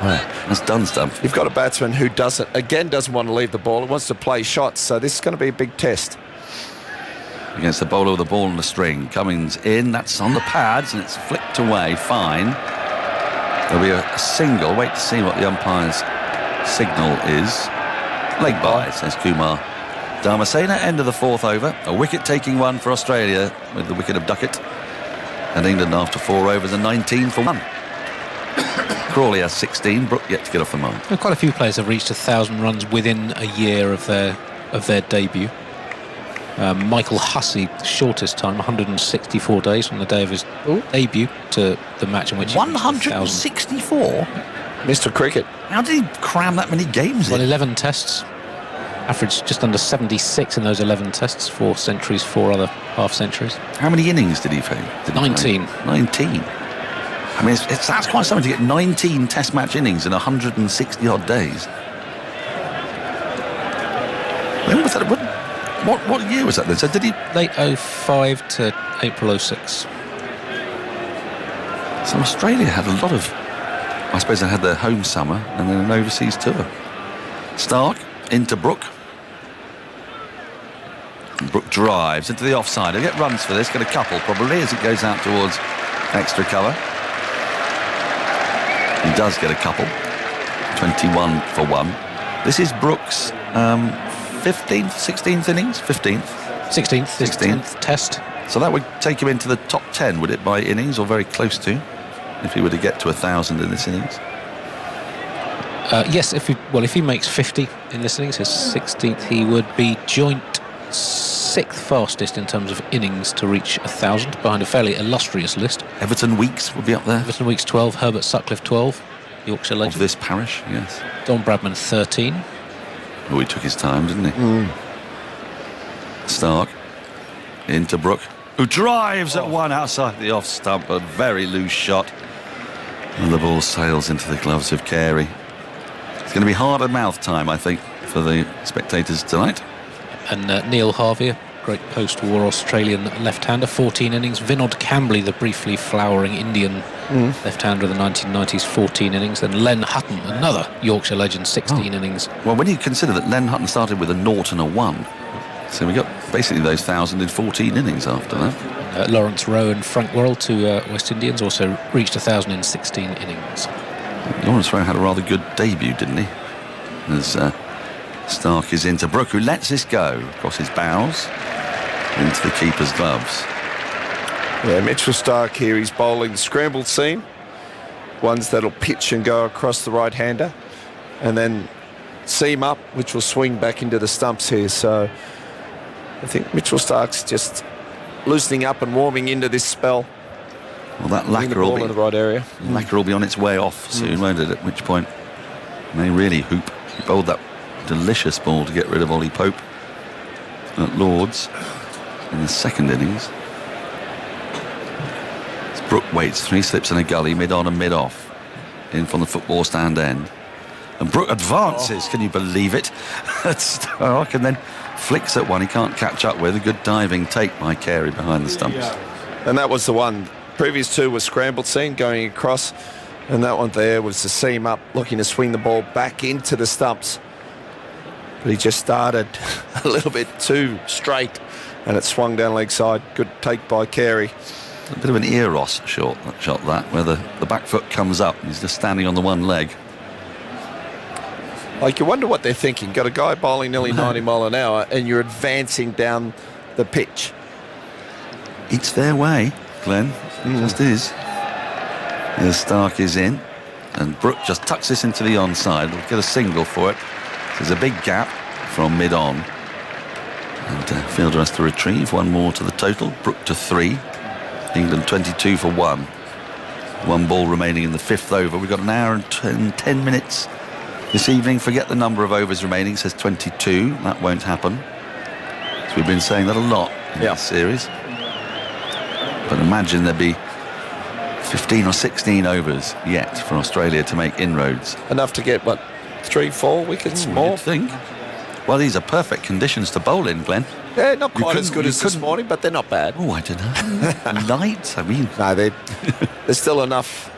that's done stuff. You've got a batsman who doesn't want to leave the ball, he wants to play shots, so this is going to be a big test. Against the bowler with the ball on the string. Cummins in, that's on the pads, and it's flicked away, fine. There'll be a single. Wait to see what the umpire's signal is. Leg by, says Kumar Dharmasena. End of the fourth over. A wicket-taking one for Australia with the wicket of Duckett. And England after 4 overs and 19 for 1. Crawley has 16. Brook yet to get off the mark. Quite a few players have reached 1,000 runs within a year of their debut. Michael Hussey, the shortest time, 164 days from the day of his debut to the match in which 164? Mr. Cricket. How did he cram that many games in? in? 11 tests. Averaged just under 76 in those 11 tests, 4 centuries, 4 other half-centuries. How many innings did he play? 19. 19. I mean, that's quite something to get 19 test match innings in 160-odd days. When was that? What year was that then? So did he... Late 05 to April 06. So Australia had a lot of... I suppose they had their home summer and then an overseas tour. Stark into Brook. Brook drives into the offside. He'll get runs for this, get a couple probably as it goes out towards extra cover. He does get a couple. 21 for 1. This is Brook's 15th, 16th innings? 15th. 16th test. So that would take him into the top 10, would it, by innings, or very close to, if he were to get to 1,000 in this innings? Yes, if he makes 50 in this innings, his 16th, he would be joint 6th fastest in terms of innings to reach 1,000, behind a fairly illustrious list. Everton Weeks would be up there. Everton Weeks 12, Herbert Sutcliffe 12, Yorkshire legend. Of this parish, yes. Don Bradman 13. Oh, he took his time, didn't he? Stark into Brook, who drives at one outside the off stump, a very loose shot, and the ball sails into the gloves of Carey. It's going to be hard at mouth time, I think, for the spectators tonight. And Neil Harvey, great post-war Australian left-hander, 14 innings. Vinod Kambli, the briefly flowering Indian left-hander of the 1990s, 14 innings. Then Len Hutton, another Yorkshire legend, 16 innings. Well, when you consider that Len Hutton started with a 0 and a 1, so we got basically those 1,000 in 14 innings after that. Lawrence Rowe and Frank Worrell, two West Indians, also reached 1,000 in 16 innings. Lawrence Rowe had a rather good debut, didn't he? As Stark is into Brook, who lets this go across his bows into the keeper's gloves. Yeah, Mitchell Stark here, he's bowling scrambled seam, ones that'll pitch and go across the right-hander, and then seam up, which will swing back into the stumps here. So I think Mitchell Stark's just loosening up and warming into this spell. Well, that lacquer will be in the right area. Lacquer will be on its way off soon, won't it? At which point may really hoop. He bowled that delicious ball to get rid of Ollie Pope at Lords in the second innings. As Brook waits, 3 slips and a gully, mid-on and mid-off, in from the football stand end. And Brook advances, can you believe it? Stark, and then flicks at one he can't catch up with. A good diving take by Carey behind the stumps. And that was the one. Previous two was scrambled seam going across, and that one there was the seam up, looking to swing the ball back into the stumps. But he just started a little bit too straight, and it swung down leg side. Good take by Carey. A bit of an Eros shot that, where the back foot comes up and he's just standing on the one leg. Like, you wonder what they're thinking. Got a guy bowling nearly 90 mile an hour, and you're advancing down the pitch. It's their way, Glenn. It just is. As Stark is in, and Brook just tucks this into the onside. We'll get a single for it. There's a big gap from mid-on. And fielder has to retrieve one more to the total. Brook to 3. England 22 for 1. 1 ball remaining in the 5th over. We've got an hour and 10 minutes this evening. Forget the number of overs remaining. It says 22. That won't happen. So we've been saying that a lot in this series. But imagine there'd be 15 or 16 overs yet for Australia to make inroads. Enough to get, 3-4 wickets more? You'd think. Well, these are perfect conditions to bowl in, Glenn. Yeah, not quite as good as this morning, but they're not bad. Oh, I don't know. Light, I mean. No, there's still enough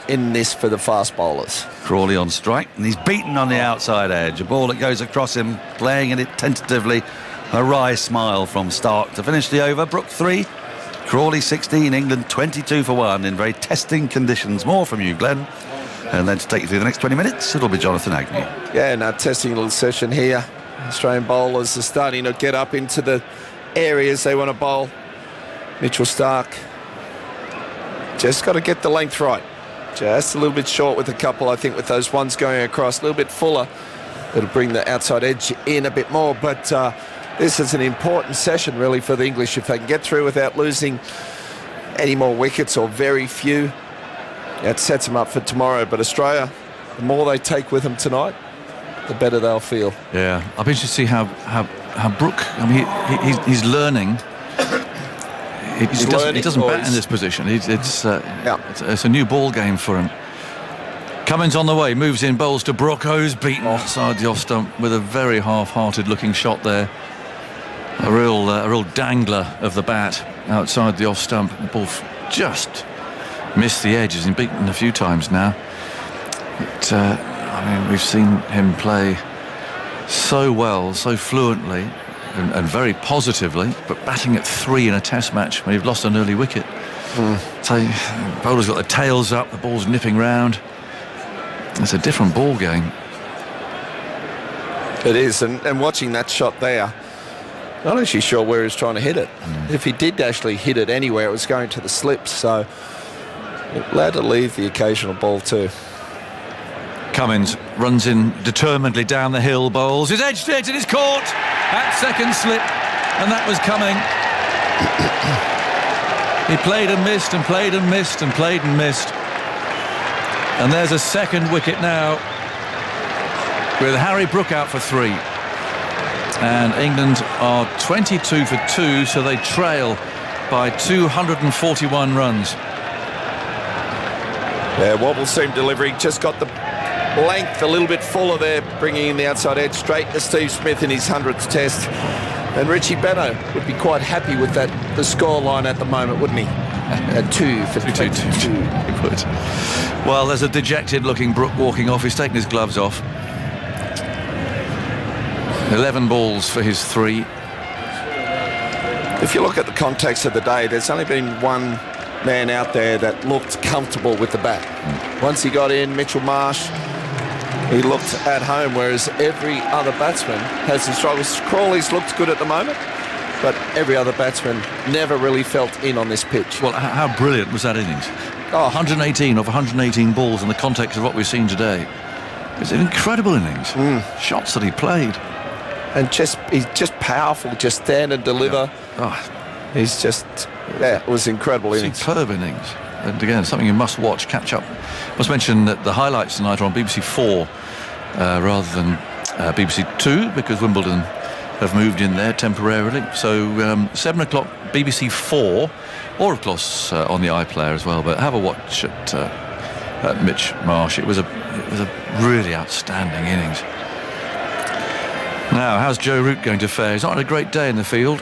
in this for the fast bowlers. Crawley on strike, and he's beaten on the outside edge. A ball that goes across him, playing at it tentatively. A wry smile from Stark to finish the over. Brook 3. Crawley 16, England 22 for 1 in very testing conditions. More from you, Glenn. And then to take you through the next 20 minutes, it'll be Jonathan Agnew. Yeah, now testing little session here. Australian bowlers are starting to get up into the areas they want to bowl. Mitchell Stark just got to get the length right. Just a little bit short with a couple, I think, with those ones going across. A little bit fuller. It'll bring the outside edge in a bit more, but this is an important session, really, for the English. If they can get through without losing any more wickets or very few, it sets them up for tomorrow. But Australia, the more they take with them tonight, the better they'll feel. Yeah, I'll be interested to see how Brook, I mean, he's learning. He doesn't bat in this position. It's a new ball game for him. Cummins on the way, moves in, bowls to Brook, who's beaten outside the off stump with a very half-hearted looking shot there. A real dangler of the bat outside the off stump. The ball just missed the edge. He's been beaten a few times now. But, I mean, we've seen him play so well, so fluently and very positively, but batting at 3 in a test match when you've lost an early wicket. So the bowler's got the tails up, the ball's nipping round. It's a different ball game. It is, and watching that shot there, not actually sure where he was trying to hit it. If he did actually hit it anywhere, it was going to the slips, so allowed to leave the occasional ball too. Cummins runs in determinedly down the hill, bowls. His edge hit and is caught at second slip, and that was coming. He played and missed and played and missed and played and missed. And there's a second wicket now with Harry Brook out for 3. And England are 22 for 2, so they trail by 241 runs. Yeah, wobble seam delivery, just got the length a little bit fuller there, bringing in the outside edge straight to Steve Smith in his 100th test. And Richie Benaud would be quite happy with the scoreline at the moment, wouldn't he? At 2 for 22. He would. Well, there's a dejected-looking Brook walking off. He's taken his gloves off. 11 balls for his 3. If you look at the context of the day, there's only been one man out there that looked comfortable with the bat. Once he got in, Mitchell Marsh, he looked at home, whereas every other batsman has some struggles. Crawley's looked good at the moment, but every other batsman never really felt in on this pitch. Well, how brilliant was that innings? 118 of 118 balls in the context of what we've seen today. It's an incredible innings. Shots that he played. And he's just powerful, just stand and deliver. He's just, it was incredible innings. Superb innings. And again, something you must watch, catch up. I must mention that the highlights tonight are on BBC 4 rather than BBC 2, because Wimbledon have moved in there temporarily. So 7 o'clock, BBC 4, or of course on the iPlayer as well. But have a watch at Mitch Marsh. It was a really outstanding innings. Now, how's Joe Root going to fare? He's not had a great day in the field.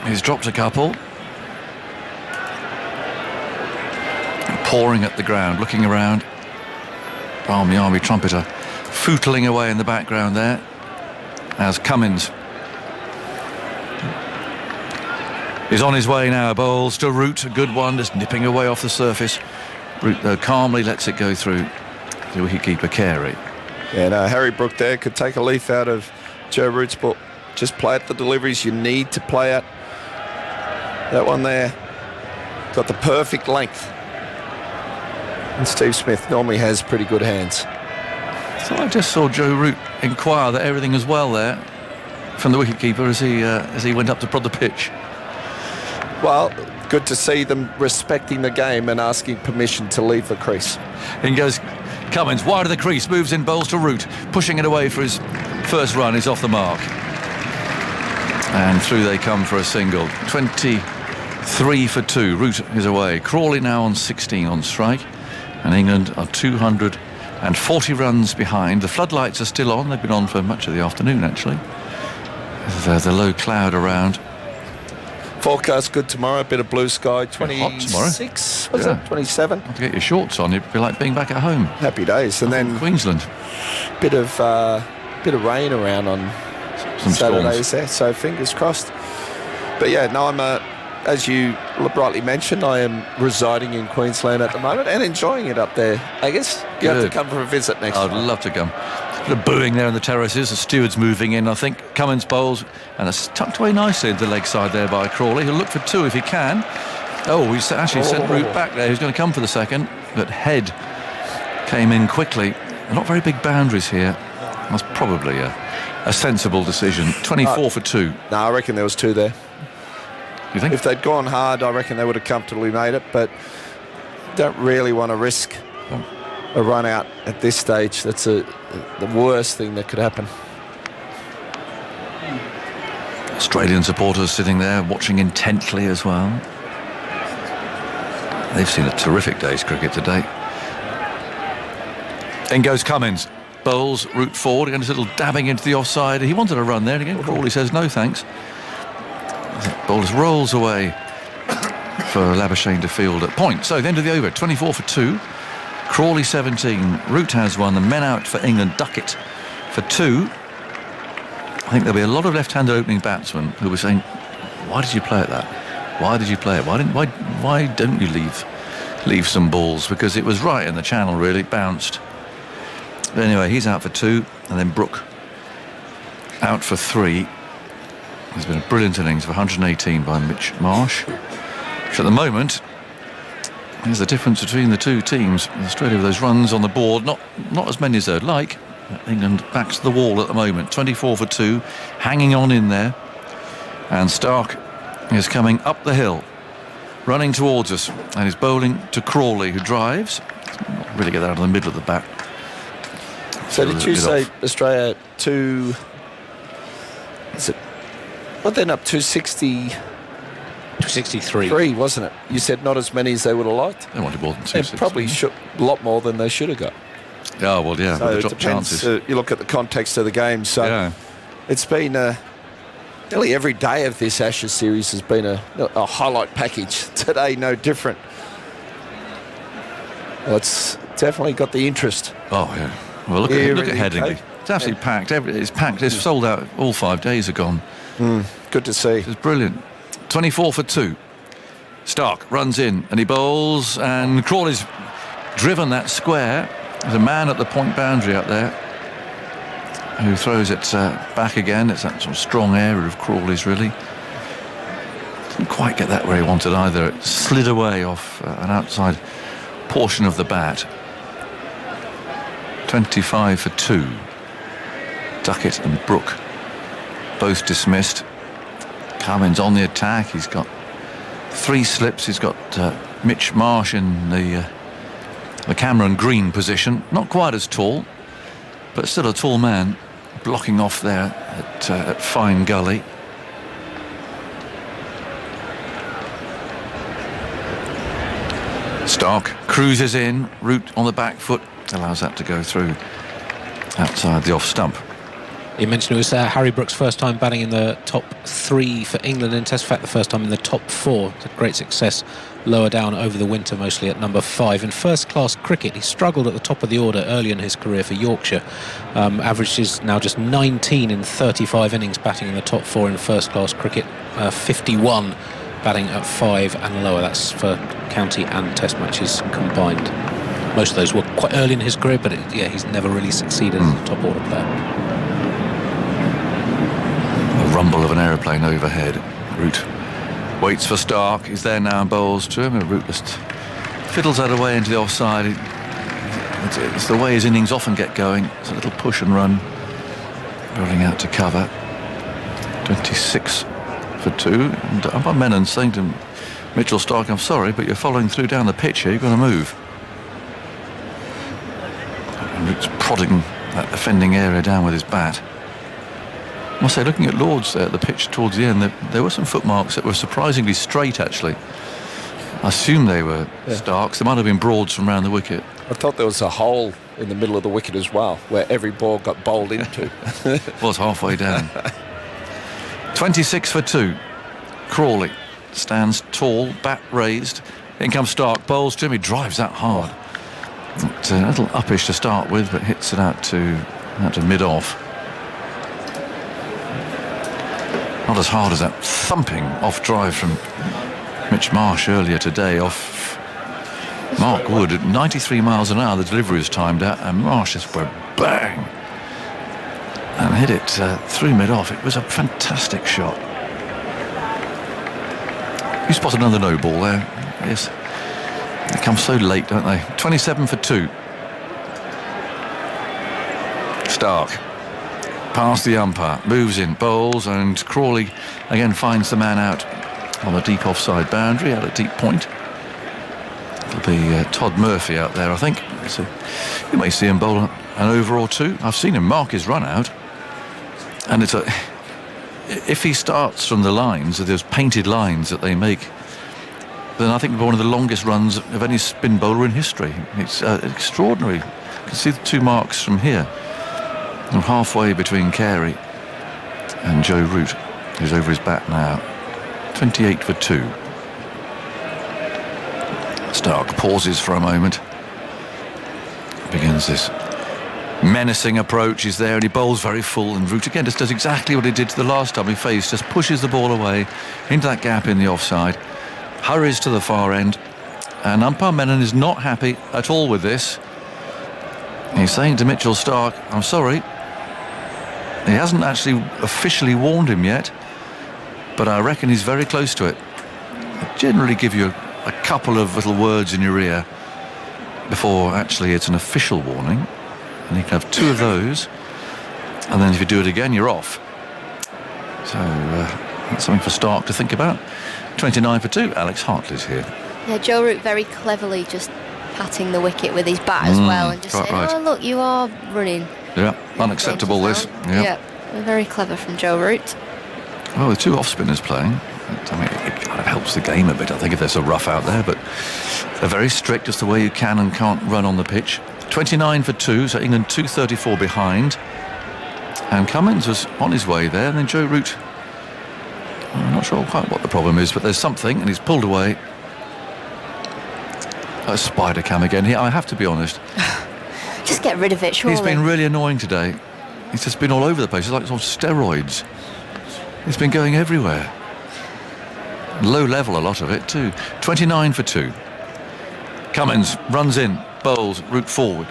He's dropped a couple. Pouring at the ground, looking around. Barmy Army trumpeter footling away in the background there as Cummins is on his way now. Bowls to Root, a good one, just nipping away off the surface. Root, though, calmly lets it go through the wicketkeeper Carey. Yeah, no, Harry Brook there could take a leaf out of Joe Root's book. Just play at the deliveries you need to play at. That one there got the perfect length. And Steve Smith normally has pretty good hands. So I just saw Joe Root inquire that everything is well there from the wicketkeeper as he went up to prod the pitch. Well, good to see them respecting the game and asking permission to leave the crease. In goes Cummins, wide of the crease, moves in, bowls to Root, pushing it away for his first run. Is off the mark. And through they come for a single. 23 for 2. Root is away. Crawley now on 16 on strike. And England are 240 runs behind. The floodlights are still on. They've been on for much of the afternoon, actually. There's a low cloud around. Forecast good tomorrow. A bit of blue sky. 26. Was it 27? To get your shorts on, it'd be like being back at home. Happy days. And then Queensland. Bit of rain around on some Saturdays there. So fingers crossed. But yeah, no, I'm as you rightly mentioned, I am residing in Queensland at the moment and enjoying it up there. I guess you have to come for a visit next time. I'd love to come. A bit of booing there in the terraces. The stewards moving in, I think. Cummins bowls, and it's tucked away nicely into the leg side there by Crawley. He'll look for 2 if he can. Oh, he's actually sent Root back there. He's going to come for the second, but Head came in quickly. Not very big boundaries here. That's probably a sensible decision. 24 for 2. No, I reckon there was 2 there. You think? If they'd gone hard, I reckon they would have comfortably made it, but don't really want to risk a run out at this stage. That's the worst thing that could happen. Australian supporters sitting there watching intently as well. They've seen a terrific day's cricket today. In goes Cummins. Bowls, Root forward, and a little dabbing into the offside. He wanted a run there, and again Crawley says no thanks. Bowls rolls away for Labuschagne to field at point. So the end of the over, 24 for 2. Crawley 17. Root has 1. The men out for England. Duckett for 2. I think there'll be a lot of left-handed opening batsmen who were saying, "Why did you play at that? Why did you play it? Why don't you leave some balls?" Because it was right in the channel, really. Bounced. But anyway, he's out for 2, and then Brook out for 3. There's been a brilliant innings of 118 by Mitch Marsh, which at the moment is the difference between the two teams. Australia with those runs on the board, not as many as they'd like. England backs to the wall at the moment. 24 for 2, hanging on in there. And Stark is coming up the hill, running towards us, and is bowling to Crawley, who drives. Not really get out of the middle of the bat. So did you say Australia 2? Is it? What then up 260? 263, wasn't it? You said not as many as they would have liked. They wanted more than 260. They probably a lot more than they should have got. Oh well, yeah. So with the it drop depends. chances. You look at the context of the game. So it's been Nearly every day of this Ashes series has been a highlight package. Today, no different. Well, it's definitely got the interest. Oh, yeah. Well, look at Headingley. It's absolutely packed. It's packed. It's sold out. All 5 days are gone. Good to see. It's brilliant. 24 for 2. Stark runs in and he bowls, and Crawley's driven that square. There's a man at the point boundary out there who throws it back again. It's that sort of strong area of Crawley's, really. Didn't quite get that where he wanted either. It slid away off an outside portion of the bat. 25 for 2. Duckett and Brooke both dismissed. Cummins on the attack. He's got 3 slips. He's got Mitch Marsh in the Cameron Green position. Not quite as tall, but still a tall man, blocking off there at Fine Gully. Stark cruises in, Root on the back foot, allows that to go through outside the off stump. You mentioned it was Harry Brooks' first time batting in the top 3 for England in Test. In fact, the first time in the top 4. It's a great success lower down over the winter, mostly at number 5. In first-class cricket, he struggled at the top of the order early in his career for Yorkshire. Averages now just 19 in 35 innings batting in the top 4 in first-class cricket. 51 batting at 5 and lower. That's for county and Test matches combined. Most of those were quite early in his career, but he's never really succeeded as a top order player. A rumble of an aeroplane overhead. Root waits for Stark. He's there now and bowls to him. Root just fiddles that away into the offside. It's the way his innings often get going. It's a little push and run, rolling out to cover. 26 for 2. And umpire Menon saying to Mitchell Stark, I'm sorry, but you're following through down the pitch here. You've got to move. And Root's prodding that offending area down with his bat. I must say, looking at Lord's there at the pitch towards the end, there were some footmarks that were surprisingly straight, actually. I assume they were Starks. There might have been Broads from around the wicket. I thought there was a hole in the middle of the wicket as well, where every ball got bowled into. Was halfway down. 26 for 2. Crawley stands tall, bat raised. In comes Stark, bowls to him. He drives that hard. It's a little uppish to start with, but hits it out to mid-off. Not as hard as that thumping off drive from Mitch Marsh earlier today off Mark Wood at 93 miles an hour. The delivery was timed out, and Marsh just went bang and hit it through mid-off. It was a fantastic shot. You spotted another no ball there. Yes, they come so late, don't they? 27 for 2. Stark past the umpire, moves in, bowls, and Crawley again finds the man out on the deep offside boundary, out at deep point. It'll be Todd Murphy out there, I think. So you may see him bowl an over or 2. I've seen him mark his run out, and if he starts from the lines, those painted lines that they make, then I think it'll be one of the longest runs of any spin bowler in history. It's extraordinary. You can see the 2 marks from here. I'm halfway between Carey and Joe Root, who's over his bat now. 28 for 2. Stark pauses for a moment. Begins this menacing approach. He's there and he bowls very full, and Root again just does exactly what he did to the last time he faced. Just pushes the ball away into that gap in the offside, hurries to the far end, and umpire Menon is not happy at all with this. He's saying to Mitchell Stark, I'm sorry. He hasn't actually officially warned him yet, but I reckon he's very close to it. I generally give you a couple of little words in your ear before actually it's an official warning, and you can have 2 of those, and then if you do it again, you're off. So that's something for Stark to think about. 29 for 2. Alex Hartley's here. Yeah, Joe Root very cleverly just patting the wicket with his bat as well, and just saying, oh look, you are running. Yeah, unacceptable this. Yeah, very clever from Joe Root. Well, with 2 off-spinners playing, I mean, it kind of helps the game a bit, I think, if they're so rough out there, but they're very strict as to where you can and can't run on the pitch. 29 for 2, so England 234 behind. And Cummins was on his way there, and then Joe Root I'm not sure quite what the problem is, but there's something, and he's pulled away. A spider cam again here, I have to be honest. Just get rid of it, surely. He's been really annoying today. He's just been all over the place. He's like on steroids. He's been going everywhere. Low level, a lot of it too. 29 for 2. Cummins runs in, bowls, route forward.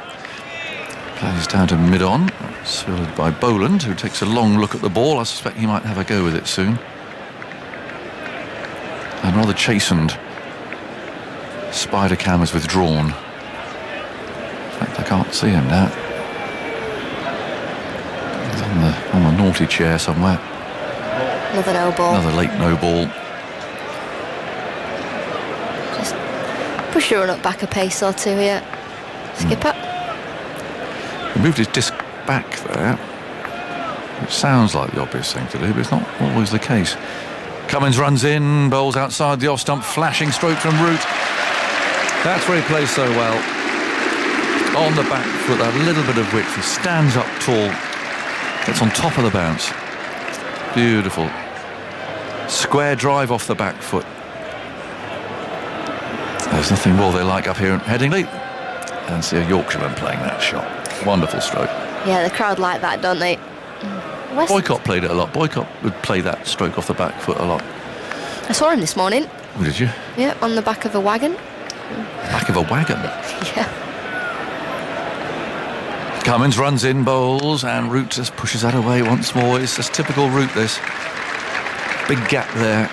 Plays down to mid-on, fielded by Boland, who takes a long look at the ball. I suspect he might have a go with it soon. And rather chastened. Spider cam has withdrawn. In fact, I can't see him now. He's on the naughty chair somewhere. Another no ball. Another late no ball. Just push your run up back a pace or two here. Skipper. He moved his disc back there, which sounds like the obvious thing to do, but it's not always the case. Cummins runs in, bowls outside the off stump, flashing stroke from Root. That's where he plays so well. On the back foot, that little bit of width. He stands up tall, gets on top of the bounce. Beautiful. Square drive off the back foot. There's nothing more they like up here in Headingley. And see a Yorkshireman playing that shot. Wonderful stroke. Yeah, the crowd like that, don't they? Boycott played it a lot. Boycott would play that stroke off the back foot a lot. I saw him this morning. Oh, did you? Yeah, on the back of a wagon. Back of a wagon? Yeah. Cummins runs in, bowls, and Root just pushes that away once more. It's just typical Root, this. Big gap there.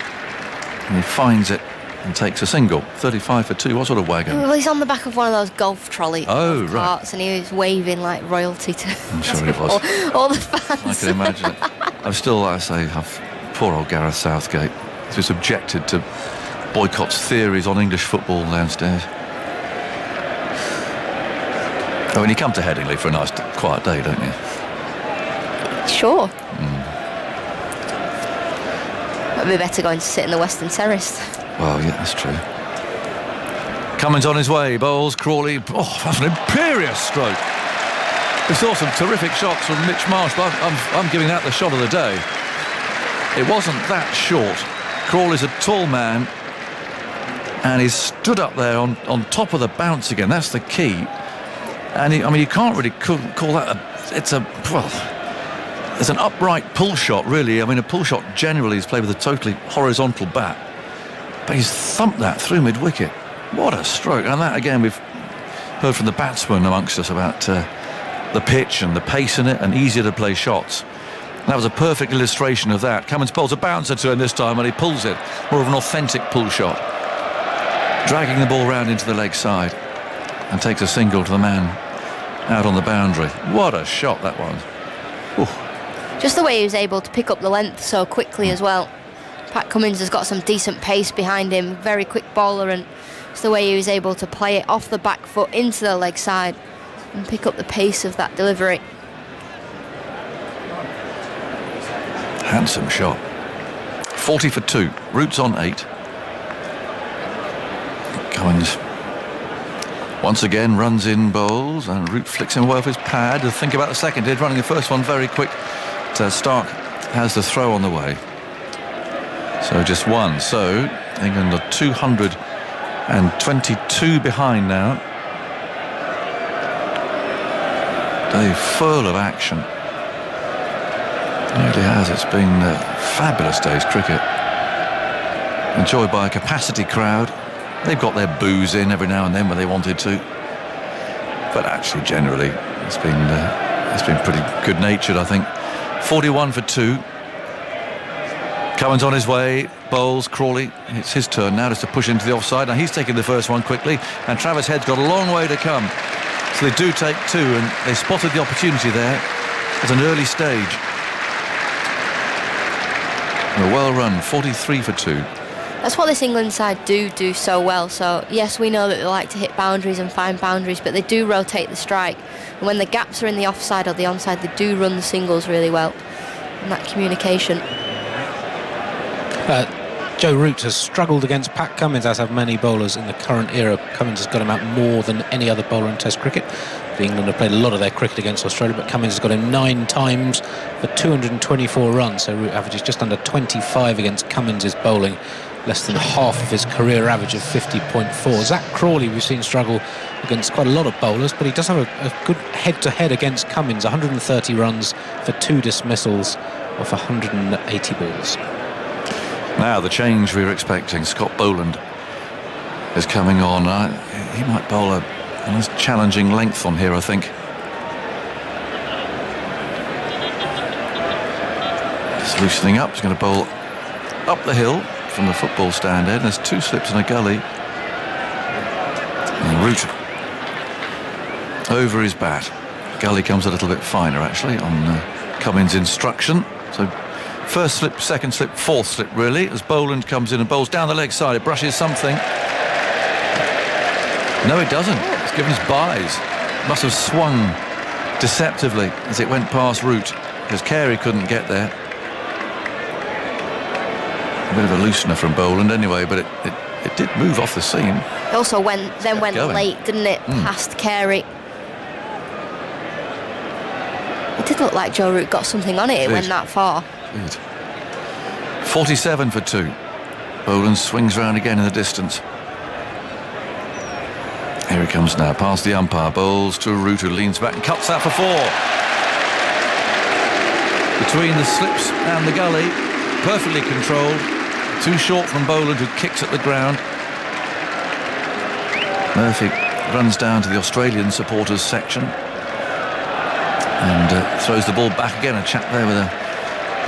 And he finds it and takes a single. 35 for 2. What sort of wagon? Well, he's on the back of one of those golf trolley right. carts, and he was waving like royalty to I'm sure he was. all the fans. I can imagine it. I'm still, like I say, have poor old Gareth Southgate, who's objected to Boycott's theories on English football downstairs. Oh, and you come to Headingley for a nice, quiet day, don't you? Sure. Might be better going to sit in the Western Terrace. Well, yeah, that's true. Cummins on his way, bowls, Crawley. Oh, that's an imperious stroke. We saw some terrific shots from Mitch Marsh, but I'm giving that the shot of the day. It wasn't that short. Crawley's a tall man, and he's stood up there on top of the bounce again. That's the key. And you can't really call that it's an upright pull shot, really. I mean, a pull shot generally is played with a totally horizontal bat, but he's thumped that through mid-wicket. What a stroke. And that, again, we've heard from the batsmen amongst us about the pitch and the pace in it and easier to play shots. That was a perfect illustration of that. Cummins pulls a bouncer to him this time, and he pulls it. More of an authentic pull shot. Dragging the ball round into the leg side and takes a single to the man out on the boundary. What a shot that was. Ooh. Just the way he was able to pick up the length so quickly as well. Pat Cummins has got some decent pace behind him, very quick bowler, and it's the way he was able to play it off the back foot into the leg side and pick up the pace of that delivery. Handsome shot. 40 for 2. Root's on 8. Cummins once again runs in, bowls, and Root flicks him away off his pad. To think about the second, he's running the first one very quick. Stark has the throw on the way. So just one. So England are 222 behind now. A full of action. It really has. It's been a fabulous day's cricket. Enjoyed by a capacity crowd. They've got their boos in every now and then when they wanted to, but actually generally it's been pretty good-natured, I think. 41 for 2. Cummins on his way, bowls, Crawley. It's his turn now just to push into the offside. Now he's taking the first one quickly, and Travis Head's got a long way to come. So they do take 2, and they spotted the opportunity there at an early stage. A well run, 43 for 2. That's what this England side do so well. So yes, we know that they like to hit boundaries and find boundaries, but they do rotate the strike. And when the gaps are in the offside or the onside, they do run the singles really well. And that communication. Joe Root has struggled against Pat Cummins, as have many bowlers in the current era. Cummins has got him out more than any other bowler in Test cricket. England have played a lot of their cricket against Australia, but Cummins has got him 9 times for 224 runs, so Root averages just under 25 against Cummins' bowling, less than half of his career average of 50.4. Zach Crawley we've seen struggle against quite a lot of bowlers, but he does have a good head-to-head against Cummins, 130 runs for 2 dismissals off 180 balls. Now the change we were expecting. Scott Boland is coming on. He might bowl a nice challenging length on here, I think. Just loosening up. He's going to bowl up the hill from the football stand end. There's 2 slips and a gully. And Root over his bat. Gully comes a little bit finer actually on Cummins' instruction. So first slip, second slip, fourth slip really, as Boland comes in and bowls down the leg side. It brushes something. No, it doesn't. It's given us byes. Must have swung deceptively as it went past Root, because Carey couldn't get there. A bit of a loosener from Boland anyway, but it did move off the seam. It also went late, didn't it? Past Carey. It did look like Joe Root got something on it. It went that far. 47 for 2. Boland swings round again in the distance. Here he comes now, past the umpire, bowls to Root, who leans back and cuts that for 4. Between the slips and the gully, perfectly controlled. Too short from Boland, who kicks at the ground. Murphy runs down to the Australian supporters section and throws the ball back again. A chap there with a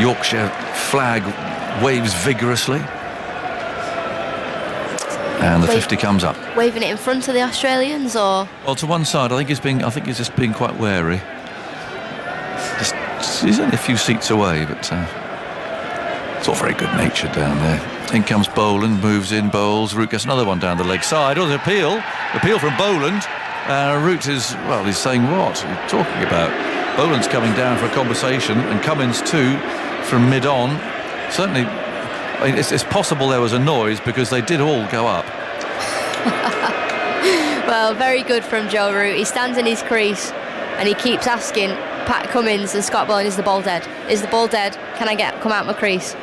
Yorkshire flag waves vigorously. And the 50 comes up. Waving it in front of the Australians, or? Well, to one side. I think he's just being quite wary. He's only a few seats away, but it's all very good natured down there. In comes Boland, moves in, bowls. Root gets another one down the leg side. Oh, the appeal from Boland. Root is, well, he's saying what? What are you talking about? Boland's coming down for a conversation, and Cummins too from mid-on. Certainly, I mean, it's possible there was a noise, because they did all go up. Well, very good from Joe Root. He stands in his crease and he keeps asking Pat Cummins and Scott Boland, is the ball dead? Is the ball dead? Can I come out my crease?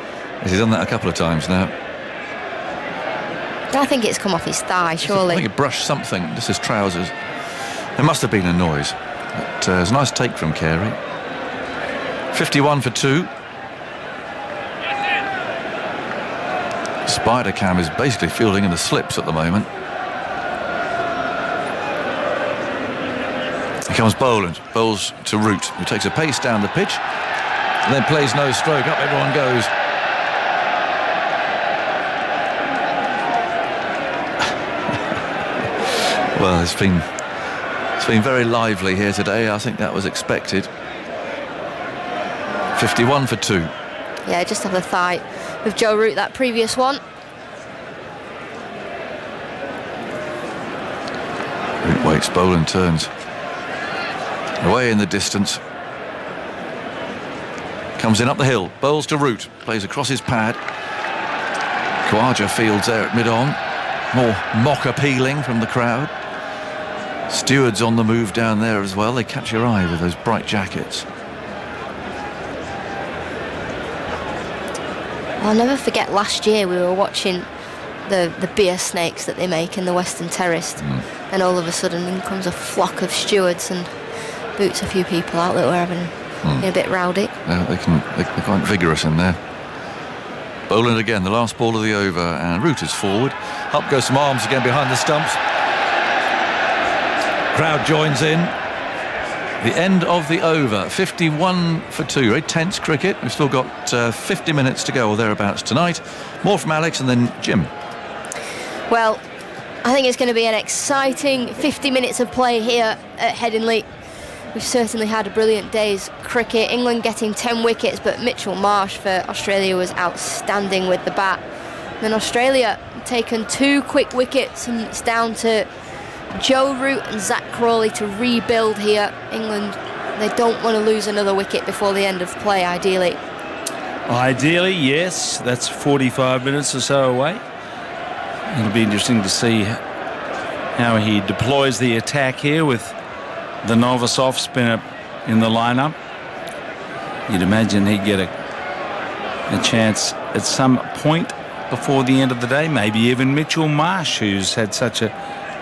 He's done that a couple of times now. I think it's come off his thigh, surely. I think it brushed something, just his trousers. There must have been a noise. But it's a nice take from Carey. 51 for 2. Spider Cam is basically fielding in the slips at the moment. Here comes Boland, bowls to Root, who takes a pace down the pitch and then plays no stroke. Up everyone goes. Well, it's been very lively here today. I think that was expected. 51 for 2. Yeah, just have the thigh with Joe Root, that previous one. Root waits, Boland turns. Away in the distance. Comes in up the hill, bowls to Root, plays across his pad. Khawaja fields there at mid-on. More mock appealing from the crowd. Stewards on the move down there as well. They catch your eye with those bright jackets. I'll never forget last year we were watching the beer snakes that they make in the Western Terrace, and all of a sudden in comes a flock of stewards and boots a few people out that were having a bit rowdy. Yeah, they're quite vigorous in there. Boland again, the last ball of the over, and Root is forward. Up goes some arms again behind the stumps. Crowd joins in. The end of the over, 51 for 2. Very tense cricket. We've still got 50 minutes to go or thereabouts tonight. More from Alex and then Jim. Well, I think it's going to be an exciting 50 minutes of play here at Headingley. We've certainly had a brilliant day's cricket. England getting 10 wickets, but Mitchell Marsh for Australia was outstanding with the bat. Then Australia taken 2 quick wickets, and it's down to Joe Root and Zach Crawley to rebuild here. England, they don't want to lose another wicket before the end of play, ideally. Ideally, yes. That's 45 minutes or so away. It'll be interesting to see how he deploys the attack here with the novice off spinner in the lineup. You'd imagine he'd get a chance at some point before the end of the day. Maybe even Mitchell Marsh, who's had such an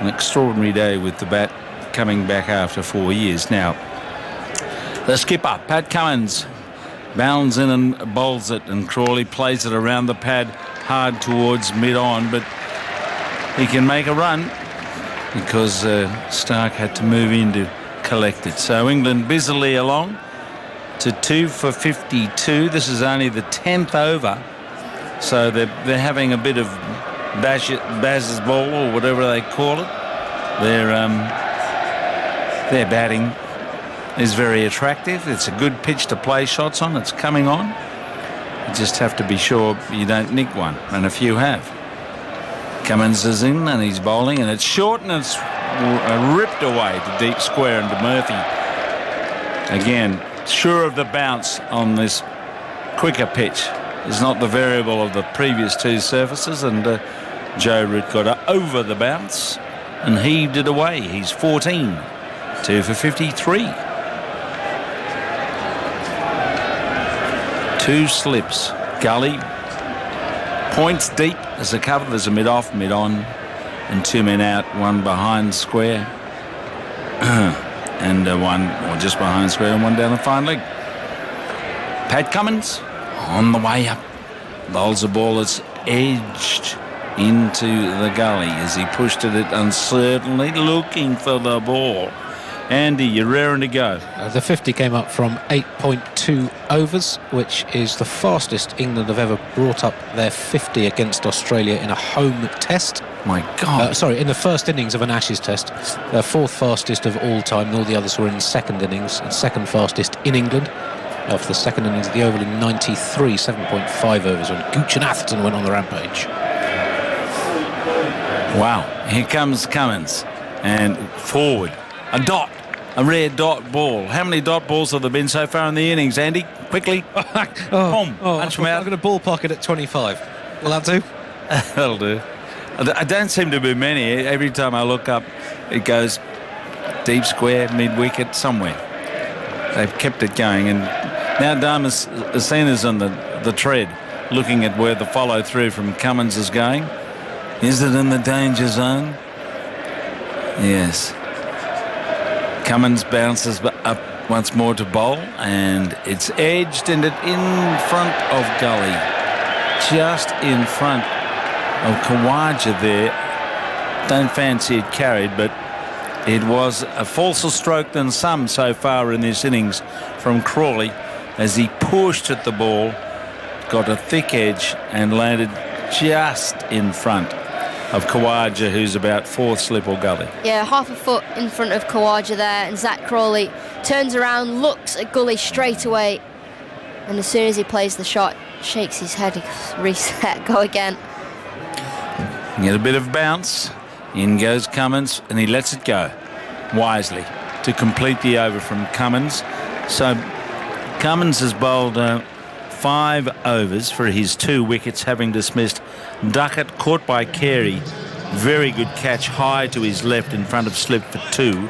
extraordinary day with the bat, coming back after 4 years. Now, the skipper, Pat Cummins, bounds in and bowls it, and Crawley plays it around the pad hard towards mid-on, but he can make a run because Stark had to move in to collect it. So England busily along to 2 for 52. This is only the 10th over, so they're having a bit of Baz's ball, or whatever they call it. Their batting is very attractive. It's a good pitch to play shots on. It's coming on. You just have to be sure you don't nick one, and a few have. Cummins is in and he's bowling, and it's short and it's ripped away to deep square and to Murphy. Again, sure of the bounce on this quicker pitch. It's not the variable of the previous two surfaces, and Joe Root got over the bounce and heaved it away. He's 14, 2 for 53. 2 slips. Gully points deep as a cover. There's a mid-off, mid-on, and 2 men out, 1 behind square, and 1 or just behind square, and 1 down the fine leg. Pat Cummins on the way up, bowls a ball that's edged into the gully as he pushed it uncertainly, looking for the ball. Andy, you're raring to go. The 50 came up from 8.2 overs, which is the fastest England have ever brought up their 50 against Australia in a home test. My God. In the first innings of an Ashes test. Their 4th fastest of all time, and all the others were in second innings, and 2nd fastest in England. For the second innings of the Oval in 93, 7.5 overs when Gooch and Atherton went on the rampage. Wow. Here comes Cummins, and forward. A dot. A rare dot ball. How many dot balls have there been so far in the innings, Andy? Quickly. Boom. Punch them out. I'm going to ballpark it at 25. Will that do? That'll do. I don't seem to be many. Every time I look up, it goes deep square, mid-wicket, somewhere. They've kept it going. And now Damascena's on the tread, looking at where the follow-through from Cummins is going. Is it in the danger zone? Yes. Cummins bounces up once more to bowl, and it's edged and it in front of Gully, just in front of Khawaja there. Don't fancy it carried, but it was a falser stroke than some so far in this innings from Crawley as he pushed at the ball, got a thick edge and landed just in front of Khawaja, who's about 4th slip or gully. Yeah, half a foot in front of Khawaja there, and Zach Crawley turns around, looks at Gully straight away, and as soon as he plays the shot, shakes his head, reset, go again. Get a bit of bounce, in goes Cummins, and he lets it go wisely to complete the over from Cummins. So Cummins has bowled 5 overs for his 2 wickets, having dismissed Duckett, caught by Carey. Very good catch high to his left in front of slip for 2.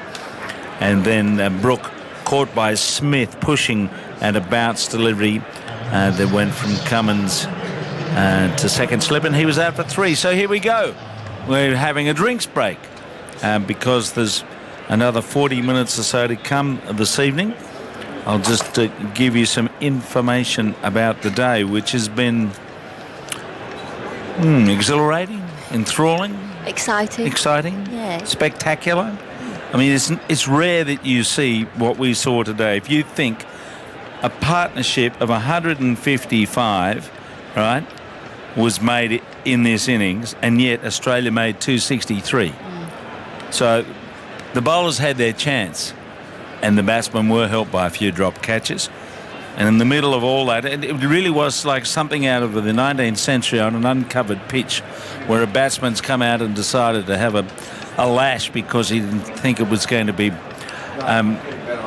And then Brook caught by Smith, pushing and a bounce delivery that went from Cummins to second slip, and he was out for 3. So here we go. We're having a drinks break because there's another 40 minutes or so to come this evening. I'll just give you some information about the day, which has been exhilarating, enthralling, exciting, yeah, spectacular. I mean, it's rare that you see what we saw today. If you think a partnership of 155, right, was made in this innings, and yet Australia made 263. So the bowlers had their chance, and the batsmen were helped by a few drop catches. And in the middle of all that, it really was like something out of the 19th century on an uncovered pitch, where a batsman's come out and decided to have a lash because he didn't think it was going to be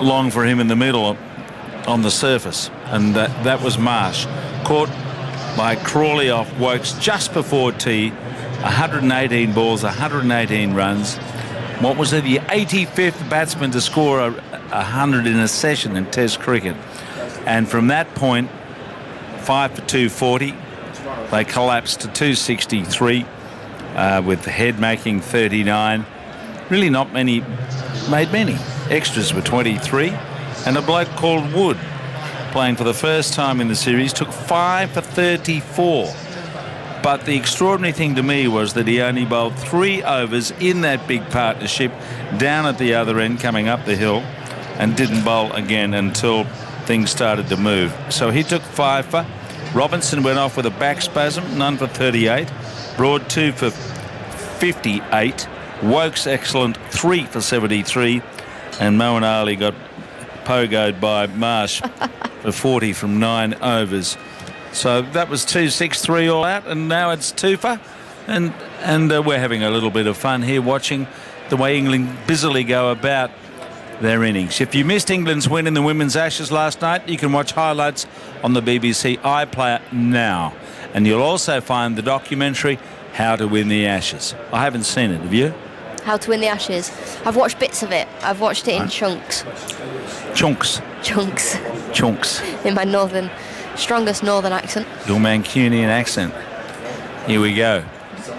long for him in the middle on the surface. And that was Marsh. caught by Crawley off Wokes just before tee. 118 balls, 118 runs. What was it? The 85th batsman to score 100 in a session in Test cricket. And from that point, 5 for 240. They collapsed to 263 with the Head making 39. Really not many, made many. Extras were 23. And a bloke called Wood, playing for the first time in the series, took 5 for 34. But the extraordinary thing to me was that he only bowled 3 overs in that big partnership down at the other end coming up the hill and didn't bowl again until things started to move. So he took 5 for. Robinson went off with a back spasm, none for 38. Broad 2 for 58. Wokes excellent, 3 for 73. And Moeen Ali got pogoed by Marsh for 40 from 9 overs. So that was 263 all out, and now it's 2 for. And we're having a little bit of fun here watching the way England busily go about their innings. If you missed England's win in the Women's Ashes last night, you can watch highlights on the BBC iPlayer now. And you'll also find the documentary, How to Win the Ashes. I haven't seen it, have you? How to Win the Ashes. I've watched bits of it. I've watched it in chunks. Chunks. In my strongest northern accent. Your Mancunian accent. Here we go.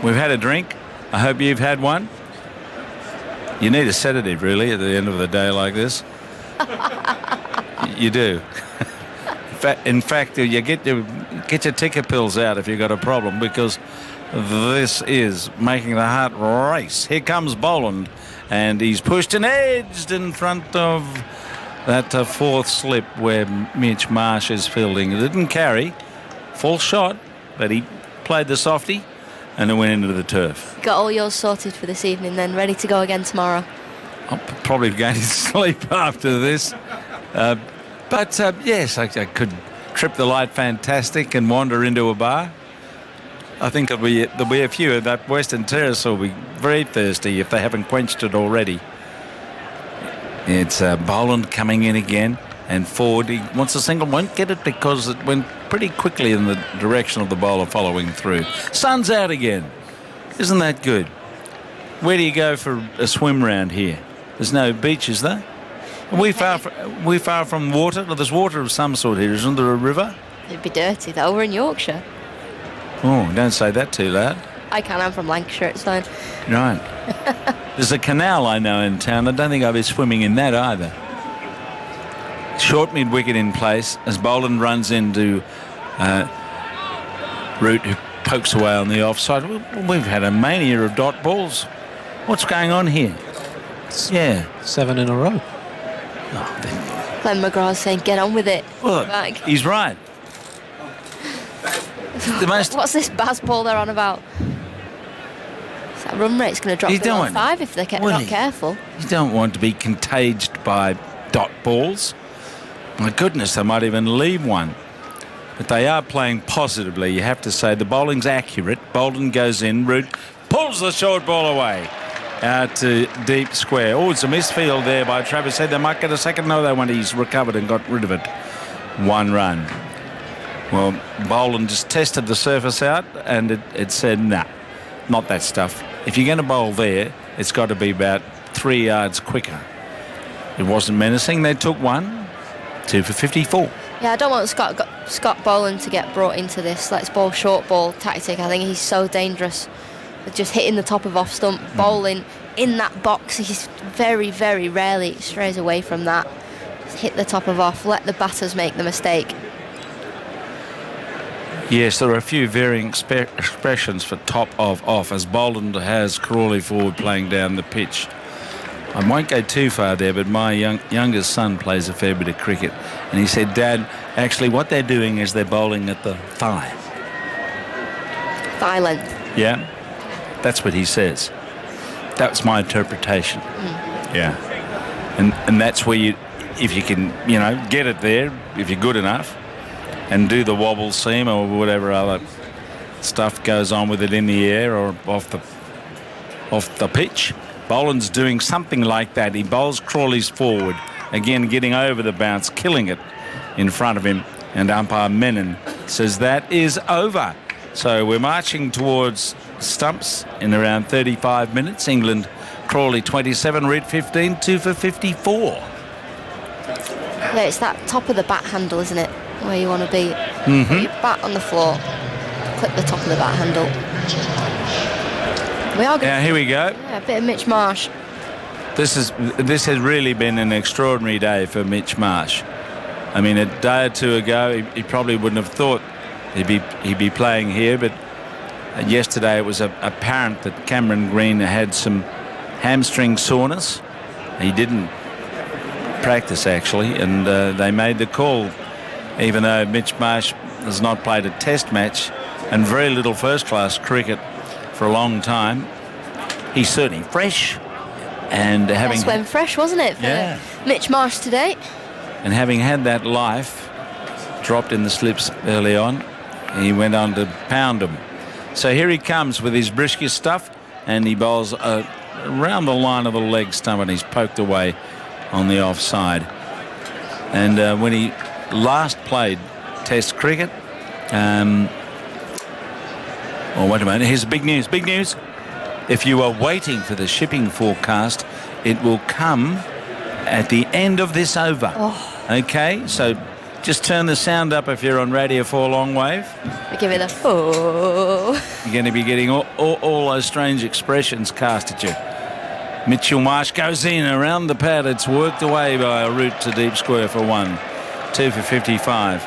We've had a drink. I hope you've had one. You need a sedative, really, at the end of the day like this. You do. In fact, you get your ticker pills out if you've got a problem, because this is making the heart race. Here comes Boland, and he's pushed and edged in front of that fourth slip where Mitch Marsh is fielding. It didn't carry. Full shot, but he played the softie, and it went into the turf. Got all yours sorted for this evening then, ready to go again tomorrow? I'm probably going to sleep after this. But yes, I could trip the light fantastic and wander into a bar. I think there'll be a few of that Western Terrace will be very thirsty if they haven't quenched it already. It's Boland coming in again, and Ford, he wants a single, won't get it because it went pretty quickly in the direction of the bowler following through. Sun's out again. Isn't that good? Where do you go for a swim round here? There's no beach, is there? Are we far from water? Well, there's water of some sort here. Isn't there a river? It'd be dirty though. We're in Yorkshire. Oh, don't say that too loud. I can. I'm from Lancashire. It's fine. Right. There's a canal I know in town. I don't think I'll be swimming in that either. Short mid-wicket in place as Boland runs into Root, who pokes away on the offside. We've had a mania of dot balls. What's going on here? Yeah. 7 in a row. Glenn McGraw's saying, get on with it. Well, he's right. What's this Baz ball they're on about? That run rate's going to drop below 5 if they're not careful. You don't want to be contaged by dot balls. My goodness, they might even leave one. But they are playing positively, you have to say. The bowling's accurate. Bolden goes in. Root pulls the short ball away out to deep square. Oh, it's a misfield there by Travis Head. They might get a second. No, they won't. He's recovered and got rid of it. 1 run. Well, Boland just tested the surface out and it said, nah, not that stuff. If you're going to bowl there, it's got to be about 3 yards quicker. It wasn't menacing. They took 1, 2 for 54. Yeah, I don't want Scott Boland to get brought into this let's bowl short ball tactic. I think he's so dangerous. Just hitting the top of off stump, bowling in that box. He's very, very rarely strays away from that. Just hit the top of off, let the batters make the mistake. Yes, there are a few varying expressions for top of off as Boland has Crawley forward playing down the pitch. I won't go too far there, but my youngest son plays a fair bit of cricket, and he said, Dad, actually what they're doing is they're bowling at the thigh. Thigh length. Yeah, that's what he says. That's my interpretation. Yeah, and that's where you, if you can, get it there, if you're good enough, and do the wobble seam or whatever other stuff goes on with it in the air or off the pitch. Boland's doing something like that. He bowls Crawley's forward, again getting over the bounce, killing it in front of him, and umpire Menon says that is over. So we're marching towards stumps in around 35 minutes. England, Crawley 27, Reid 15, 2 for 54. Yeah, it's that top of the bat handle, isn't it? Where you want to be. Put your bat on the floor, clip the top of the bat handle. We are good. Now here we go. Yeah, a bit of Mitch Marsh. This has really been an extraordinary day for Mitch Marsh. I mean, a day or two ago, he probably wouldn't have thought he'd be playing here, but yesterday it was apparent that Cameron Green had some hamstring soreness. He didn't practice, actually, and they made the call, even though Mitch Marsh has not played a test match and very little first-class cricket for a long time. He's certainly fresh. And having That's when fresh, wasn't it, for Mitch Marsh today? And having had that life dropped in the slips early on, he went on to pound them. So here he comes with his brisket stuff, and he bowls around the line of the leg stump, and he's poked away on the offside. And when he last played Test cricket, oh, wait a minute, here's big news. If you are waiting for the shipping forecast, it will come at the end of this over. Okay, so just turn the sound up if you're on Radio 4 long wave. We give it a four. You're going to be getting all those strange expressions cast at you. Mitchell Marsh goes in around the pad. It's worked away by a route to deep square for 1. 2 for 55.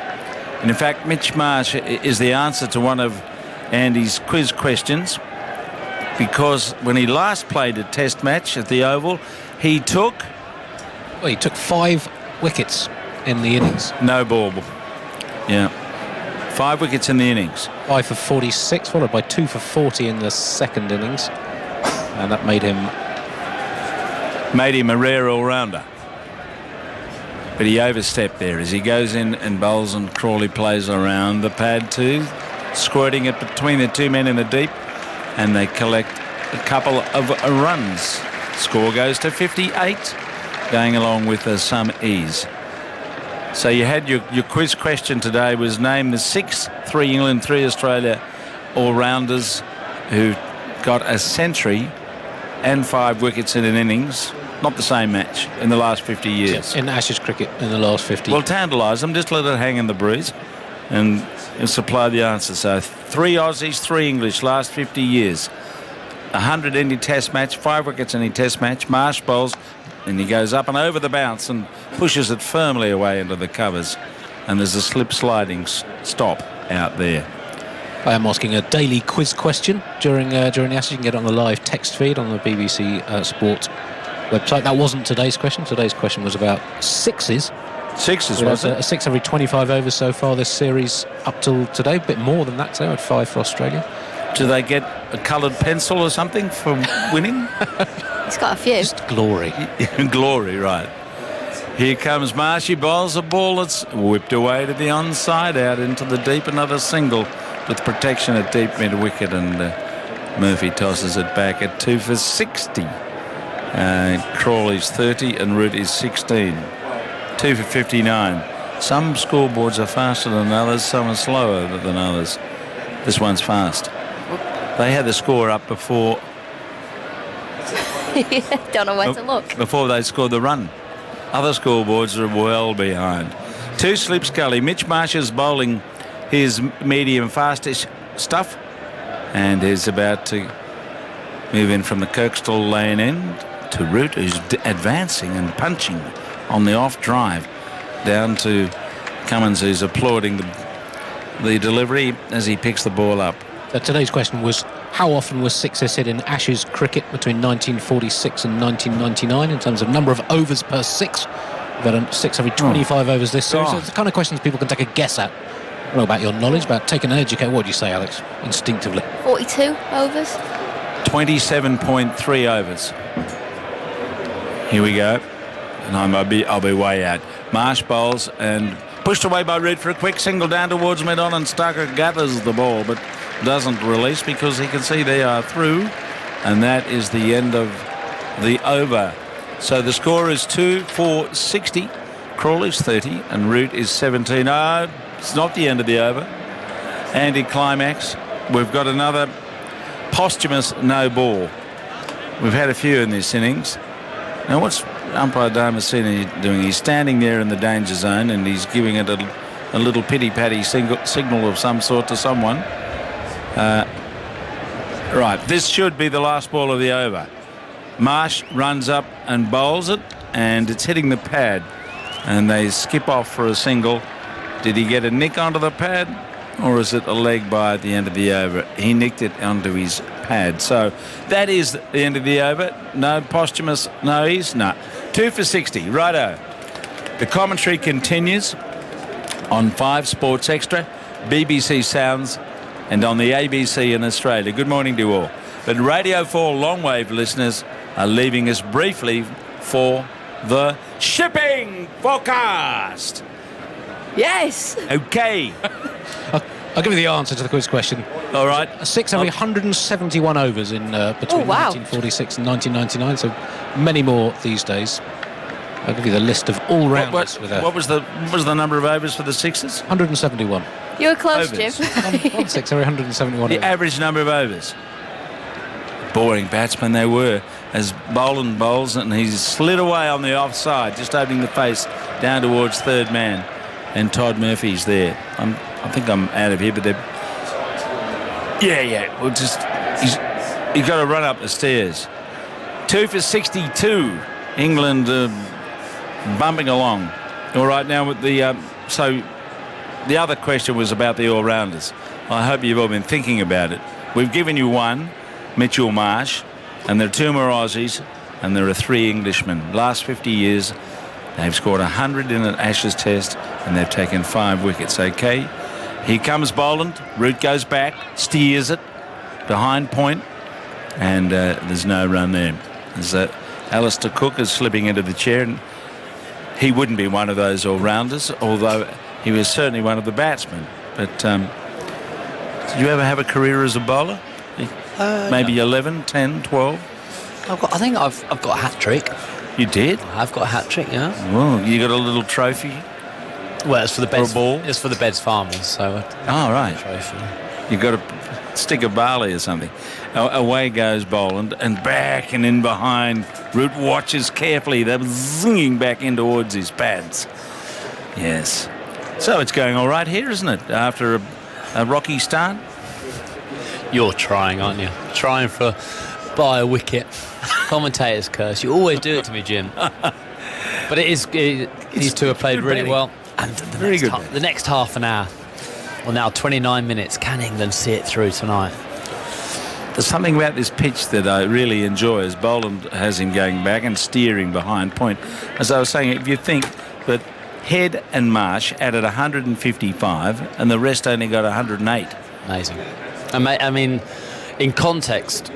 And in fact, Mitch Marsh is the answer to one of Andy's quiz questions, because when he last played a test match at the Oval, he took 5 wickets in the innings. No ball. Yeah. 5 wickets in the innings. 5 for 46, followed by 2 for 40 in the second innings. And that made him a rare all-rounder. But he overstepped there as he goes in and bowls, and Crawley plays around the pad too, squirting it between the two men in the deep, and they collect a couple of runs. Score goes to 58, going along with some ease. So you had your quiz question today was name the 6 3 England, 3 Australia all-rounders who got a century and 5 wickets in an innings. Not the same match in the last 50 years. In Ashes cricket in the last 50 years. Well, tantalise them, just let it hang in the breeze and supply the answer. So 3 Aussies, 3 English, last 50 years. 100 any test match, 5 wickets any test match. Marsh bowls, and he goes up and over the bounce and pushes it firmly away into the covers. And there's a slip sliding stop out there. I am asking a daily quiz question during the Ashes. You can get it on the live text feed on the BBC Sport website. That wasn't today's question. Today's question was about sixes. Sixes, was it? A 6 every 25 overs so far this series up till today. A bit more than that, so I had 5 for Australia. Do they get a coloured pencil or something for winning? He's got a few. Just glory. Glory, right. Here comes Marsh. He bowls a ball that's whipped away to the onside, out into the deep. Another single with protection at deep mid-wicket, and Murphy tosses it back at 2 for 60. Crawley's 30 and Root is 16. 2 for 59. Some scoreboards are faster than others, some are slower than others. This one's fast. They had the score up before. Don't know where to look. Before they scored the run. Other scoreboards are well behind. 2 slips Gully. Mitch Marsh is bowling his medium fastish stuff, and is about to move in from the Kirkstall lane end to Root, who's advancing and punching on the off drive down to Cummins, who's applauding the delivery as he picks the ball up. So today's question was, how often was sixes hit in Ashes cricket between 1946 and 1999 in terms of number of overs per 6? We've had a 6 every 25 overs this series. So it's the kind of questions people can take a guess at. I don't know about your knowledge, about taking an educate. What would you say, Alex, instinctively? 42 overs. 27.3 overs. Here we go. And I'll be way out. Marsh bowls and pushed away by Reid for a quick single down towards mid-on, and Starker gathers the ball but doesn't release because he can see they are through, and that is the end of the over. So the score is 2 for 60. Crawley's 30 and Root is 17. It's not the end of the over. anticlimax. We've got another posthumous no ball. We've had a few in this innings. Now, what's umpire Damasceno doing? He's standing there in the danger zone and he's giving it a little pity-patty signal of some sort to someone. Right, this should be the last ball of the over. Marsh runs up and bowls it, and it's hitting the pad. And they skip off for a single. Did he get a nick onto the pad, or is it a leg by at the end of the over? He nicked it onto his pad. So that is the end of the over. No posthumous no's. No. 2 for 60. Righto. The commentary continues on 5 Sports Extra, BBC Sounds, and on the ABC in Australia. Good morning to you all. But Radio 4 long-wave listeners are leaving us briefly for the shipping forecast. Yes. Okay. I'll give you the answer to the quiz question. All right. 6 every 171 overs in between 1946 and 1999, so many more these days. I'll give you the list of all-rounders. What was the number of overs for the Sixers? 171. You were close, Overs. Jim. 6 every 171 The overs. average number of overs. Boring batsmen they were, as Boland bowls, and he's slid away on the offside, just opening the face down towards third man, and Todd Murphy's there. I think I'm out of here, but they're... Yeah, we'll just... He's got to run up the stairs. 2 for 62. England bumping along. All right, now with the... So the other question was about the all-rounders. I hope you've all been thinking about it. We've given you one, Mitchell Marsh, and there are 2 more Aussies, and there are 3 Englishmen. Last 50 years, they've scored 100 in an Ashes Test, and they've taken 5 wickets. Okay, here comes Boland. Root goes back, steers it behind point, and there's no run there. There's Alistair Cook is slipping into the chair, and he wouldn't be one of those all-rounders, although he was certainly one of the batsmen. But did you ever have a career as a bowler? Maybe 11, 10, 12? I think I've got a hat-trick. You did? I've got a hat-trick, yeah. Well, you got a little trophy? Well, it's for the Beds, ball? It's for the Beds Farmers, so... Oh, right. Trophy. You've got a stick of barley or something. Away goes Boland, and back and in behind. Root watches carefully. They're zinging back in towards his pads. Yes. So it's going all right here, isn't it? After a rocky start? You're trying, aren't you? Trying by a wicket. Commentator's curse. You always do it to me, Jim. But these 2 have played really well. And the next half an hour, well now 29 minutes, can England see it through tonight? There's something about this pitch that I really enjoy, as Boland has him going back and steering behind point. As I was saying, if you think that Head and Marsh added 155 and the rest only got 108. Amazing. I mean, in context,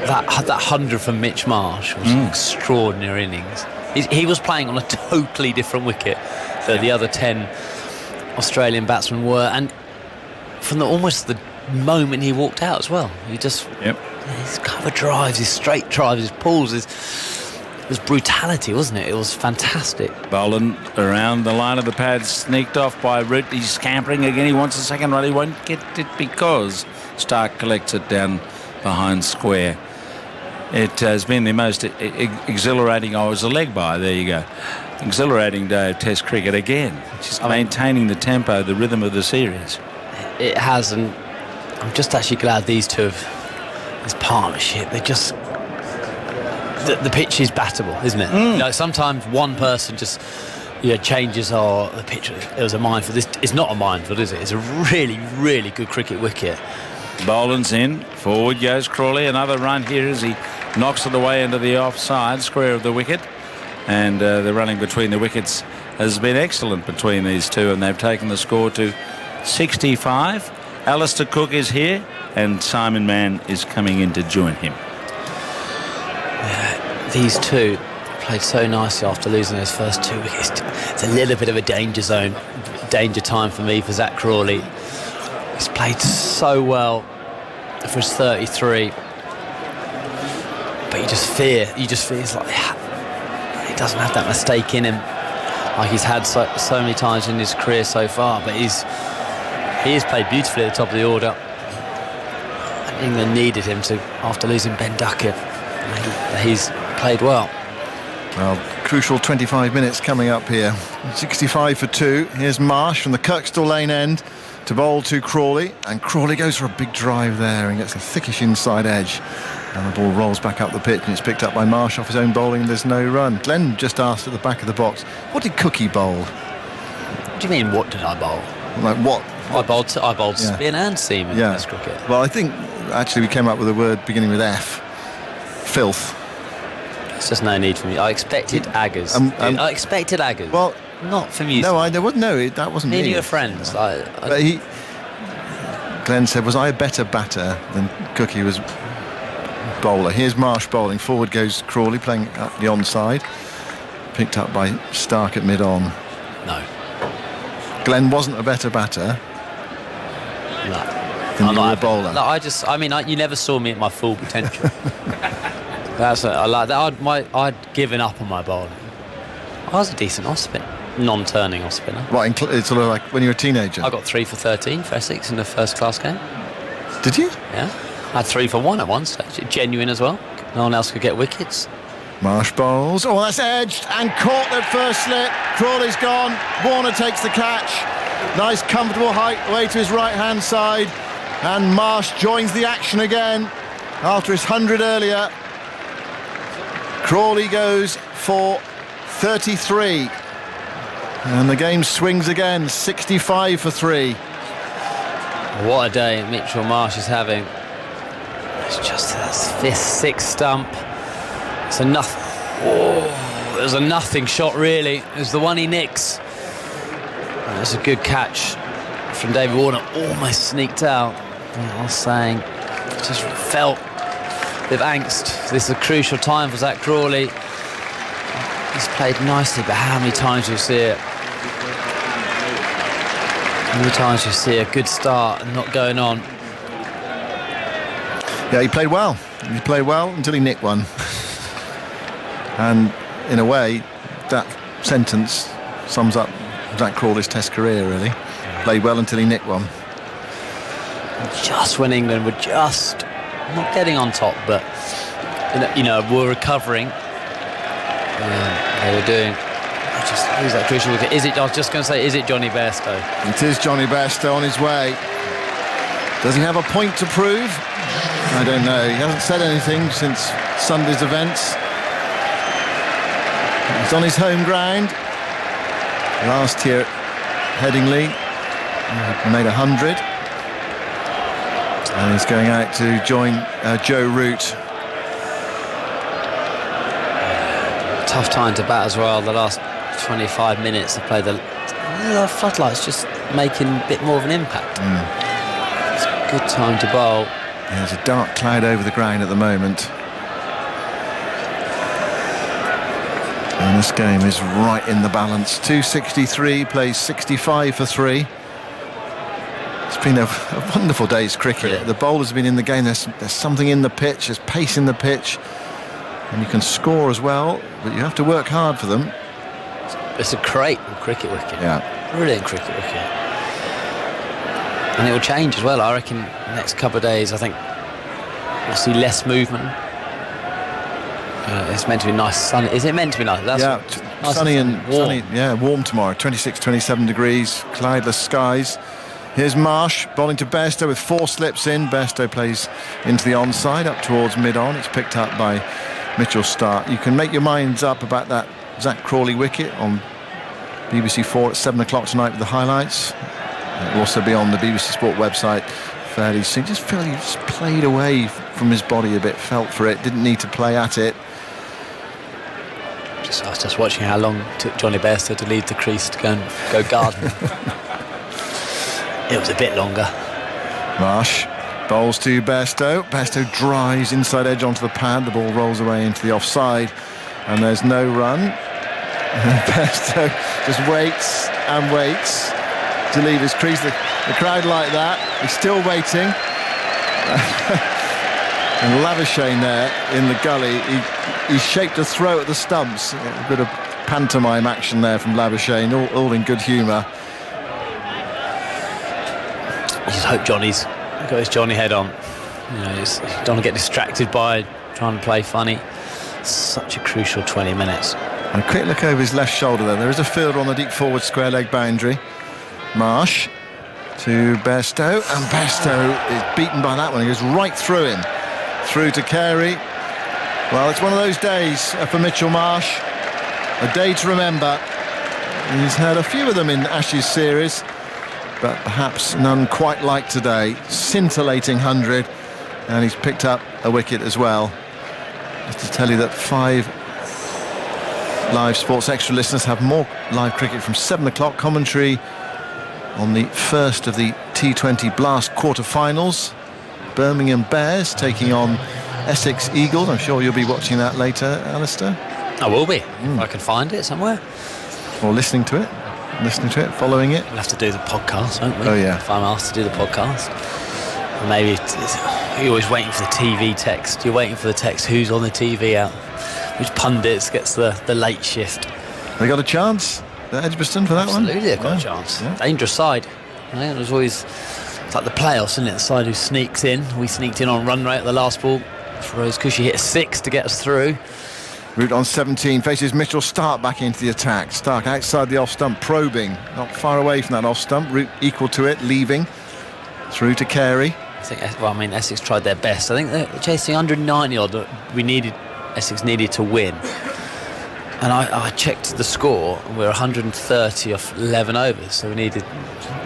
that 100 from Mitch Marsh was an extraordinary innings. He was playing on a totally different wicket than the other 10 Australian batsmen were, and from almost the moment he walked out as well, his cover drives, his straight drives, his pulls, it was brutality, wasn't it? It was fantastic. Boland around the line of the pad, sneaked off by Root. He's scampering again. He wants a second run. He won't get it because Stark collects it down behind square. It has been the most exhilarating... Oh, it was a leg by. There you go. Exhilarating day of Test cricket again. Just maintaining the tempo, the rhythm of the series. It has, and I'm just actually glad these 2 have this partnership. They just... The pitch is battable, isn't it? You know, sometimes one person just changes the pitch. It was a minefield. This is not a minefield, is it? It's a really, really good cricket wicket. Boland's in. Forward goes Crawley. Another run here as he knocks it away into the offside square of the wicket. And the running between the wickets has been excellent between these 2, and they've taken the score to 65. Alistair Cook is here, and Simon Mann is coming in to join him. These 2 played so nicely after losing those first 2 wickets. It's a little bit of a danger time for me, for Zach Crawley. He's played so well for his 33, but you just fear it's like he doesn't have that mistake in him like he's had so many times in his career so far. But he's He has played beautifully at the top of the order. England needed him to after losing Ben Duckett. He's played well. Well, crucial 25 minutes coming up here. 65 for 2. Here's Marsh from the Kirkstall Lane end to bowl to Crawley, and Crawley goes for a big drive there and gets a thickish inside edge, and the ball rolls back up the pitch, and it's picked up by Marsh off his own bowling. There's no run. Glenn just asked at the back of the box, what did Cookie bowl? What do you mean, what did I bowl? Like what? I bowled spin and seam in Test cricket. Well, I think actually we came up with a word beginning with F. Filth. There's just no need for me. I expected Aggers. I expected Aggers. Well, not from you. No, there wasn't. No, that wasn't me. Me and you are friends. But Glenn said, was I a better batter than Cookie was bowler? Here's Marsh bowling. Forward goes Crawley, playing up the onside. Picked up by Stark at mid-on. No. Glenn wasn't a better batter. No. Than you were a bowler. No, you never saw me at my full potential. I like that. I'd given up on my bowling. I was a decent off spin, non-turning off spinner. What? It's sort of like when you were a teenager. I got 3 for 13 for Essex in the first class game. Did you? Yeah. I had 3 for 1 at one stage. Genuine as well. No one else could get wickets. Marsh bowls. Oh, that's edged and caught at first slip. Crawley's gone. Warner takes the catch. Nice comfortable height away to his right-hand side. And Marsh joins the action again after his 100 earlier. Crawley goes for 33. And the game swings again, 65 for 3. What a day Mitchell Marsh is having. It's just his 5th, 6th stump. It's a nothing. Oh, it was a nothing shot, really. It was the one he nicks. And it's a good catch from David Warner. Almost sneaked out. I was saying, just felt a bit of angst. This is a crucial time for Zach Crawley. He's played nicely, but how many times you'll see it? How many times you'll see a good start and not going on? Yeah, he played well. He played well until he nicked one. And in a way, that sentence sums up Zach Crawley's Test career, really. Played well until he nicked one. Just when England were just not getting on top, but were recovering. They were doing. Who's that crucial wicket? I was just going to say, is it Johnny Bairstow? It is Johnny Bairstow on his way. Does he have a point to prove? I don't know. He hasn't said anything since Sunday's events. He's on his home ground. Last year at Headingley, he made 100. And he's going out to join Joe Root. Tough time to bat as well. The last 25 minutes to play the floodlights, just making a bit more of an impact. It's a good time to bowl. Yeah, there's a dark cloud over the ground at the moment. And this game is right in the balance. 263 plays 65 for 3. It's been a wonderful day's cricket. Yeah. The bowlers have been in the game. There's something in the pitch. There's pace in the pitch. And you can score as well, but you have to work hard for them. It's a great cricket wicket. Yeah. Brilliant cricket wicket. And it will change as well. I reckon the next couple of days, I think we'll see less movement. It's meant to be nice sunny. Is it meant to be nice? Nice sunny and warm. Sunny, warm tomorrow. 26, 27 degrees, cloudless skies. Here's Marsh bowling to Bairstow with 4 slips in. Bairstow plays into the onside up towards mid-on. It's picked up by Mitchell Stark. You can make your minds up about that Zach Crawley wicket on BBC 4 at 7 o'clock tonight with the highlights. It'll also be on the BBC Sport website fairly soon. Just feel he just played away from his body a bit, felt for it, didn't need to play at it. I was just watching how long it took Johnny Bairstow to leave the crease to go garden. It was a bit longer. Marsh bowls to Bairstow. Bairstow drives inside edge onto the pad. The ball rolls away into the offside, and there's no run. Bairstow just waits and waits to leave his crease. The crowd like that. He's still waiting. And Labuschagne there in the gully, he shaped a throw at the stumps. A bit of pantomime action there from Labuschagne, all in good humour. just hope Johnny's got his Johnny head on. You know, he's don't want to get distracted by trying to play funny. Such a crucial 20 minutes. And a quick look over his left shoulder there. There is a fielder on the deep forward square leg boundary. Marsh to Bairstow, and Bairstow is beaten by that one. He goes right through him. Through to Carey. Well, it's one of those days for Mitchell Marsh. A day to remember. He's had a few of them in Ashes series, but perhaps none quite like today. Scintillating 100, and he's picked up a wicket as well. Just to tell you that 5 Live Sports Extra listeners have more live cricket from 7 o'clock. Commentary on the first of the T20 Blast quarter-finals. Birmingham Bears taking on Essex Eagles. I'm sure you'll be watching that later, Alistair. I will be. If I can find it somewhere. Or listening to it, following it. We'll have to do the podcast, won't we? Oh, yeah. If I'm asked to do the podcast. Or maybe you're always waiting for the TV text. You're waiting for the text, who's on the TV out. Which pundits gets the late shift. They got a chance at Edgbaston for that one? Absolutely, they've got a chance. Yeah. Dangerous side. It was always... It's like the playoffs, isn't it? The side who sneaks in. We sneaked in on run rate at the last ball. Feroz Kushi hit a 6 to get us through. Root on 17, faces Mitchell Stark back into the attack. Stark outside the off stump, probing. Not far away from that off stump. Root equal to it, leaving. Through to Carey. Essex tried their best. I think they're chasing 190 odd. Essex needed to win. And I checked the score, and we're 130 off 11 overs, so we needed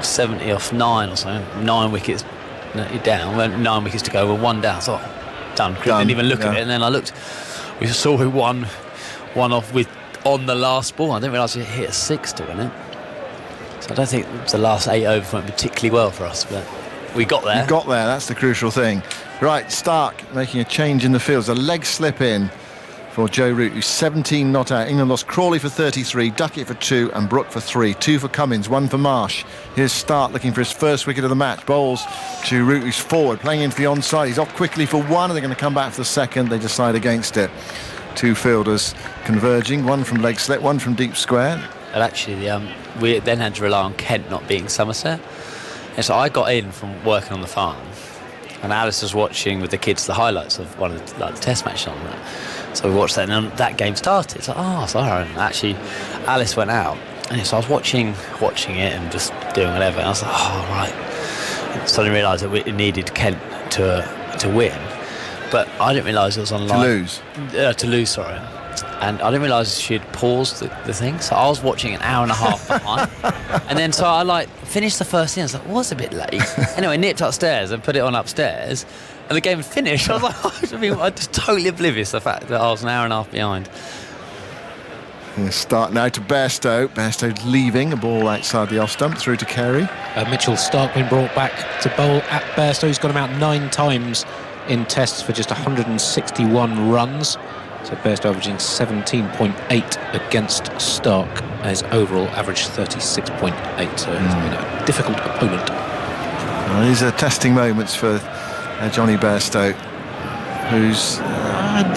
70 off 9 or something. 9 wickets down, 9 wickets to go, we're 1 down. So done. Didn't even look at it, and then I looked. We saw we won off with on the last ball. I didn't realise we hit a 6 to win it. So I don't think the last 8 overs went particularly well for us, but we got there. You got there, that's the crucial thing. Right, Stark making a change in the field. A leg slip in for Joe Root, who's 17 not out. England lost Crawley for 33, Duckett for 2 and Brook for 3. 2 for Cummins, 1 for Marsh. Here's Stark looking for his first wicket of the match. Bowls to Root, who's forward, playing into the onside. He's off quickly for 1, and they're going to come back for the second. They decide against it. 2 fielders converging, 1 from leg slip, 1 from deep square. And actually, we then had to rely on Kent not beating Somerset. And so I got in from working on the farm, and Alice was watching with the kids the highlights of one of the test matches on that. So we watched that, and then that game started. It's like, sorry. And actually, Alice went out, and so I was watching it and just doing whatever. And I was like, right. And suddenly realised that we needed Kent to win, but I didn't realise it was on live. To lose, sorry. And I didn't realise she had paused the thing, so I was watching an hour and a half behind. And then so I finished the first thing. I was like, was a bit late. Anyway, nipped upstairs and put it on upstairs, and the game had finished. I was like, I was totally oblivious to the fact that I was an hour and a half behind. Start now to Bairstow. Bairstow leaving, a ball outside the off stump, through to Carey. Mitchell Stark been brought back to bowl at Bairstow. He's got him out 9 times in tests for just 161 runs. So Bairstow averaging 17.8 against Stark. His overall average 36.8. So he's been a difficult opponent. Well, these are testing moments for Johnny Bairstow, who's had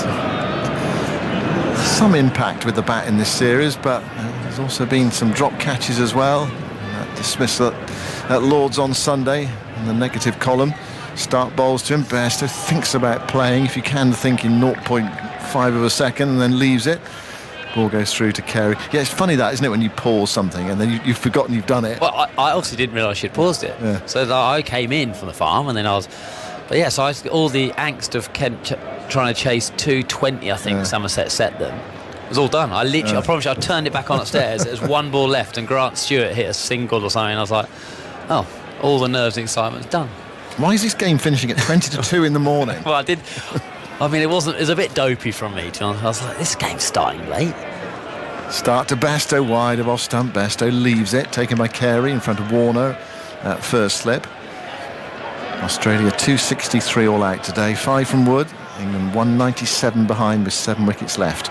some impact with the bat in this series, but there's also been some drop catches as well. That dismissal at Lord's on Sunday in the negative column. Stark bowls to him. Bairstow thinks about playing, if you can think, in 0.5 of a second, and then leaves it. Ball goes through to Carey. Yeah, it's funny that, isn't it, when you pause something and then you've forgotten you've done it. Well, I also didn't realise she'd paused it. Yeah. So I came in from the farm, and then I was... But yeah, so all the angst of Kent trying to chase 220, I think Somerset set them, it was all done. I promise you, I turned it back on upstairs. There was 1 ball left, and Grant Stewart hit a single or something. I was like, all the nerves and excitement's done. Why is this game finishing at 20 to 2 in the morning? Well, it was a bit dopey from me, to be honest. I was like, this game's starting late. Start to Bairstow, wide of off stump. Bairstow leaves it, taken by Carey in front of Warner at first slip. Australia 263 all out today, 5 from Wood. England 197 behind with 7 wickets left.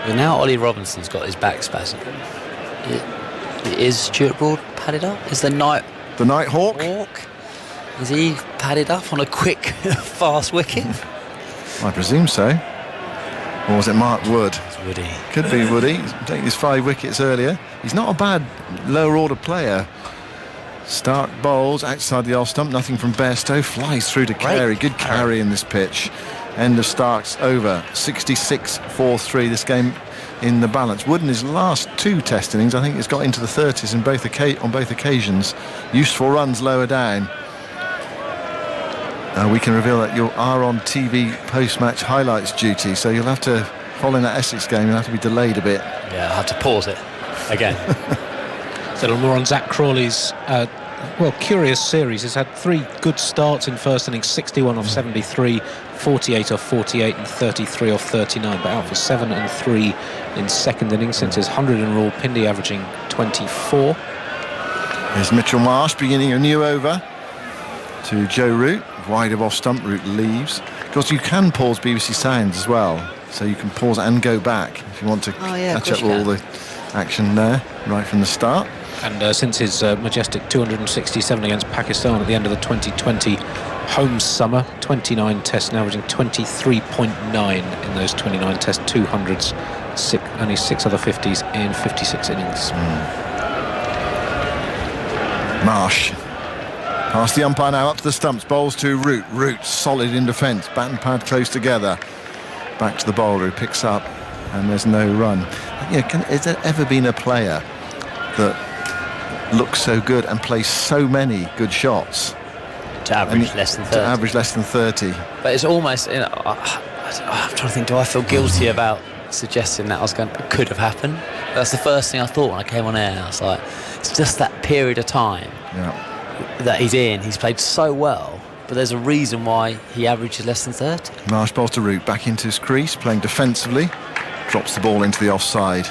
Well, now Ollie Robinson's got his back spasm. Is Stuart Broad padded up? Is the Night Hawk? Is he padded up on a quick, fast wicket? I presume so. Or was it Mark Wood? It's Woody. Could be Woody. He's taking his 5 wickets earlier. He's not a bad lower order player. Stark bowls outside the off stump. Nothing from Bairstow. Flies through to Carey. Good carry in this pitch. End of Stark's over. 66-4-3. This game in the balance. Wood in his last 2 test innings, I think, has got into the 30s on both occasions. Useful runs lower down. We can reveal that you are on TV post-match highlights duty, so you'll have to, following that Essex game, you'll have to be delayed a bit. Yeah, I'll have to pause it again. A little more on Zach Crawley's curious series. He's had 3 good starts in first innings, 61 off 73, 48 off 48 and 33 off 39, but out for 7 and 3 in second innings since his 100 in Rawalpindi, averaging 24. There's Mitchell Marsh beginning a new over to Joe Root, wide of off stump. Root leaves. Of course, you can pause BBC Sounds as well, so you can pause and go back if you want to catch up all the action there right from the start. And since his majestic 267 against Pakistan at the end of the 2020 home summer, 29 tests, now averaging 23.9 in those 29 tests, 200s, only 6 other 50s in 56 innings. Marsh. Past the umpire now, up to the stumps, bowls to Root. Root solid in defence, bat and pad close together. Back to the bowler who picks up, and there's no run. Has there ever been a player that looks so good and plays so many good shots to average less than 30? To average less than 30. But it's almost, I'm trying to think, do I feel guilty about suggesting that it could have happened? That's the first thing I thought when I came on air. I was like, it's just that period of time that he's played so well, but there's a reason why he averages less than 30. Marsh bowls to Root, back into his crease, playing defensively, drops the ball into the offside,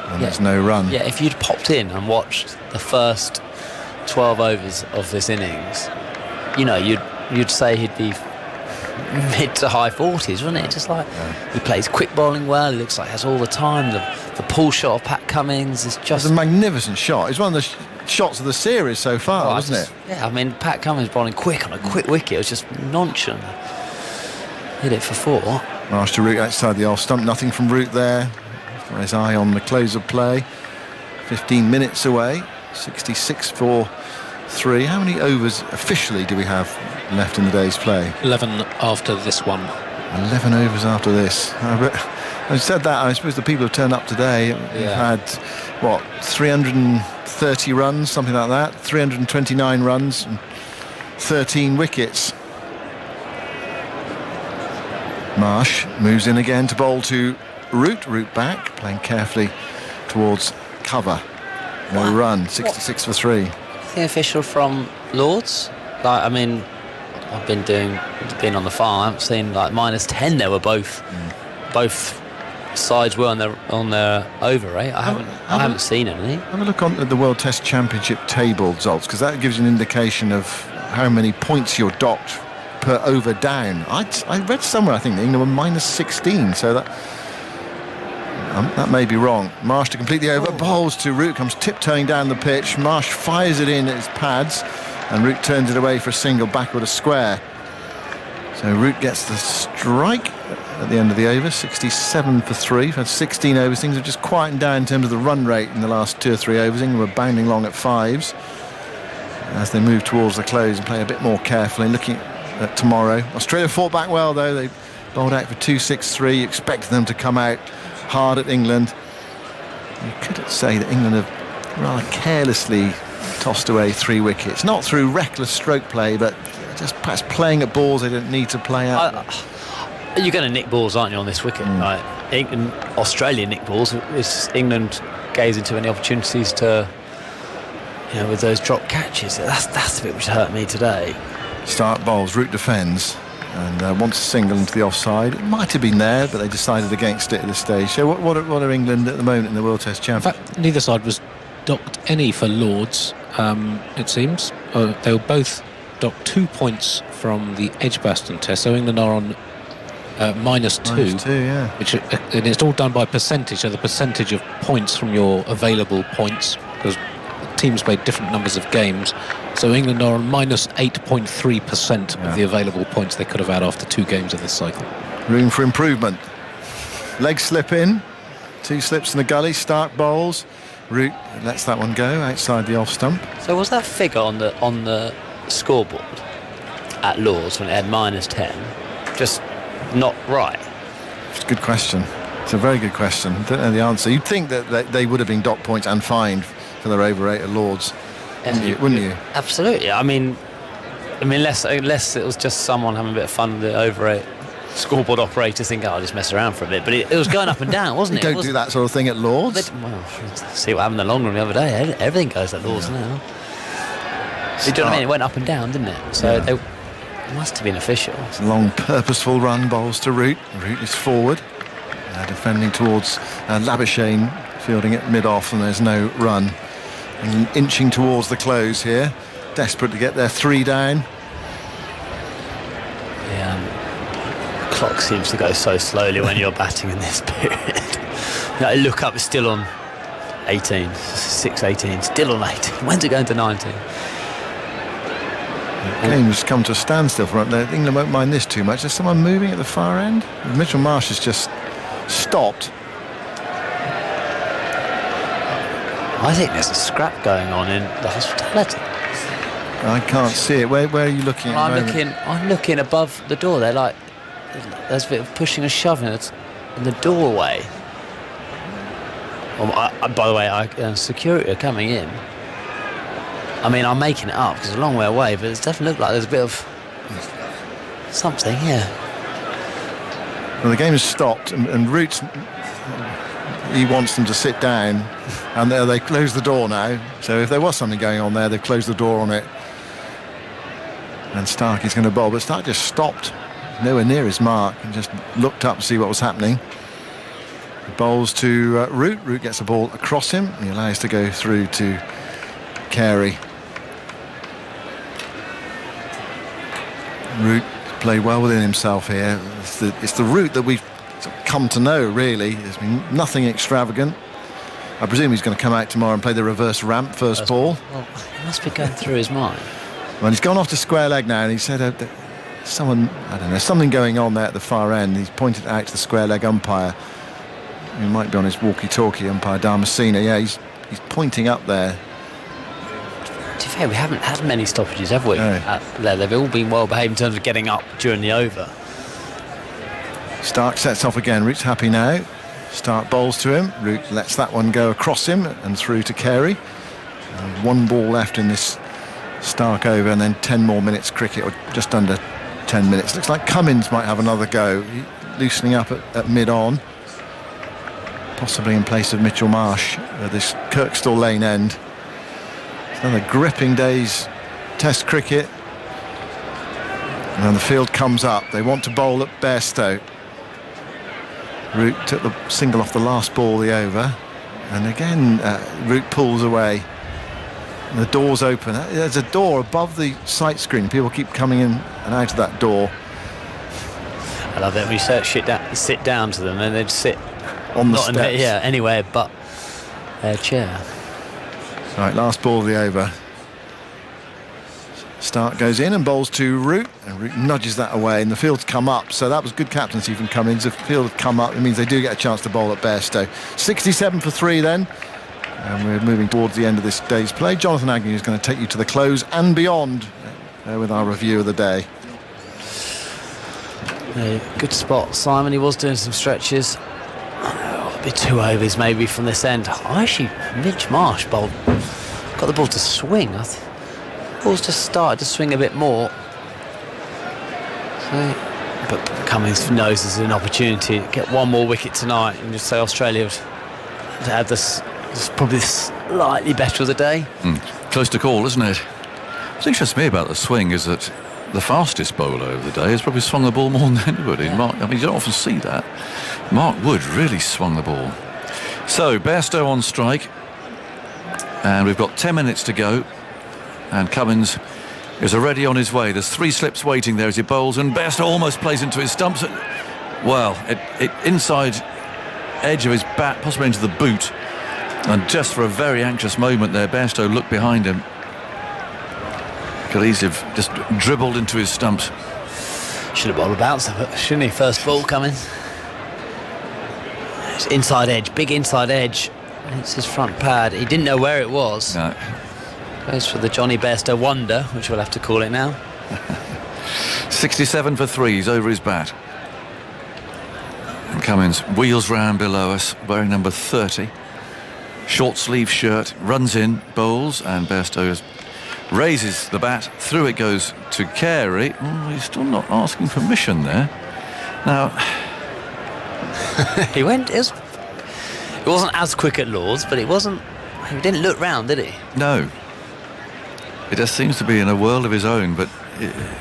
and there's no run. Yeah, if you'd popped in and watched the first 12 overs of this innings, you'd say he'd be mid to high 40s, wouldn't it? Just like he plays quick bowling well. He looks like he has all the time. The pull shot of Pat Cummins is just a magnificent shot. It's one of the shots of the series so far, wasn't it? Yeah, I mean, Pat Cummins bowling quick on a quick wicket. It was just nonchalant. Hit it for 4. Marsh to Root outside the off stump. Nothing from Root there. Got his eye on the close of play. 15 minutes away. 66-4-3. How many overs officially do we have left in the day's play? 11 after this one. 11 overs after this. I said that, I suppose the people who turned up today have had, 330 runs, something like that, 329 runs and 13 wickets. Marsh moves in again to bowl to Root. Root back, playing carefully towards cover. No run, 66-3. The official from Lords? I've been on the farm, I haven't seen -10 there were both sides were on their over rate. I haven't seen anything. Have a look on the World Test Championship table results, because that gives you an indication of how many points you're docked per over down. I read somewhere, I think England were -16, so that may be wrong. Marsh to complete the over, bowls to Root, comes tiptoeing down the pitch. Marsh fires it in at his pads, and Root turns it away for a single, backward a square. So Root gets the strike at the end of the over, 67-3. We've had 16 overs. Things have just quietened down in terms of the run rate in the last 2 or 3 overs. England were bounding along at 5s. As they move towards the close and play a bit more carefully, looking at tomorrow. Australia fought back well, though. They bowled out for 2-6-3. You expected them to come out hard at England. You could say that England have rather carelessly tossed away 3 wickets. Not through reckless stroke play, but just perhaps playing at balls they didn't need to play at. You're going to nick balls, aren't you, on this wicket? Australia nick balls. England gaze into any opportunities to, with those drop catches. That's the bit which hurt me today. Start bowls, Root defends, and wants a single into the offside. It might have been there, but they decided against it at this stage. So what are England at the moment in the World Test Championship? In fact, neither side was docked any for Lords, it seems. They were both docked 2 points from the Edgbaston Test, so England are on -2. -2, yeah. And it's all done by percentage, so the percentage of points from your available points, because teams played different numbers of games. So England are on -8.3% of the available points they could have had after 2 games of this cycle. Room for improvement. Leg slip in. 2 slips in the gully. Stark bowls. Root lets that one go outside the off stump. So was that figure on the scoreboard at Lords when it had -10 just not right? It's a good question. It's a very good question. Don't know the answer. You'd think that they would have been docked points and fined for their over 8 at Lords, wouldn't you? Absolutely. I mean, unless it was just someone having a bit of fun with the over 8 scoreboard operator think, I'll just mess around for a bit. But it was going up and down, wasn't it? You don't do that sort of thing at Lords. Well, see what happened in the long run the other day. Everything goes at Lords now. You know what I mean? It went up and down, didn't it? So they must have been official. It's a long, purposeful run, bowls to Root. Root is forward, defending towards Labuschagne, fielding it mid-off, and there's no run. And inching towards the close here, desperate to get their 3 down. Clock seems to go so slowly when you're batting in this period. Look up, it's still on 18, 6-18, still on 18. When's it going to 19? The game's come to a standstill for them. England won't mind this too much. There's someone moving at the far end. Mitchell Marsh has just stopped. I think there's a scrap going on in the hospitality. I can't see it. Where are you looking at the moment? I'm looking above the door. They're like, there's a bit of pushing and shoving in the doorway. By the way, security are coming in. I mean, I'm making it up because it's a long way away, but it doesn't look like there's a bit of something here. Well, the game has stopped, and Root, he wants them to sit down, and they close the door now. So if there was something going on there, they've closed the door on it. And Starkey's going to bowl, but Stark just stopped, nowhere near his mark, and just looked up to see what was happening. He bowls to Root. Root gets the ball across him. He allows to go through to Carey. Root played well within himself here. It's the Root that we've come to know, really. There's been nothing extravagant. I presume he's going to come out tomorrow and play the reverse ramp first ball. Well, it must be going through his mind. Well, he's gone off to square leg now, and he said something going on there at the far end. He's pointed out to the square leg umpire. He might be on his walkie-talkie, umpire Damasceno. Yeah, he's pointing up there. To be fair, we haven't had many stoppages, have we? No. They've all been well behaved in terms of getting up during the over. Stark sets off again. Root's happy now. Stark bowls to him. Root lets that one go across him and through to Carey. And 1 ball left in this Stark over, and then 10 more minutes cricket, or just under 10 minutes. Looks like Cummins might have another go, loosening up at mid-on, possibly in place of Mitchell Marsh at this Kirkstall Lane end. It's another gripping day's Test cricket, and then the field comes up. They want to bowl at Bairstow. Root took the single off the last ball of the over, and again Root pulls away. The door's open. There's a door above the sight screen. People keep coming in and out of that door. I love it when you sit down to them and they'd sit on the steps. Anywhere but their chair. Right, last ball of the over. Stark goes in and bowls to Root, and Root nudges that away, and the field's come up, so that was good captaincy from Cummins. If the field had come up, it means they do get a chance to bowl at Bairstow. 67 for 3 then, and we're moving towards the end of this day's play. Jonathan Agnew is going to take you to the close and beyond with our review of the day. Good spot, Simon. He was doing some stretches. A bit 2 overs maybe from this end. Mitch Marsh got the ball to swing. Ball's just started to swing a bit more. But Cummins knows there's an opportunity to get 1 more wicket tonight, and just say Australia have had this probably slightly better of the day. Close to call, isn't it? What interests me about the swing is that the fastest bowler of the day has probably swung the ball more than anybody. You don't often see that. Mark Wood really swung the ball. So Bairstow on strike, and we've got 10 minutes to go, and Cummins is already on his way. There's 3 slips waiting there as he bowls, and Bairstow almost plays into his stumps. Well, it inside edge of his bat, possibly into the boot, and just for a very anxious moment there, Bairstow looked behind him. Could easily have just dribbled into his stumps. Should have bowled a bouncer, but shouldn't he? First ball coming. It's inside edge, big inside edge. It's his front pad. He didn't know where it was. No. Goes for the Johnny Bairstow wonder, which we'll have to call it now. 67 for 3. He's over his bat. And Cummins wheels round below us, wearing number 30. Short sleeve shirt, runs in, bowls, and Bairstow raises the bat. Through it goes to Carey. Oh, he's still not asking permission there. Now... He went... It wasn't as quick at Lord's, but it wasn't... He didn't look round, did he? No. It just seems to be in a world of his own, but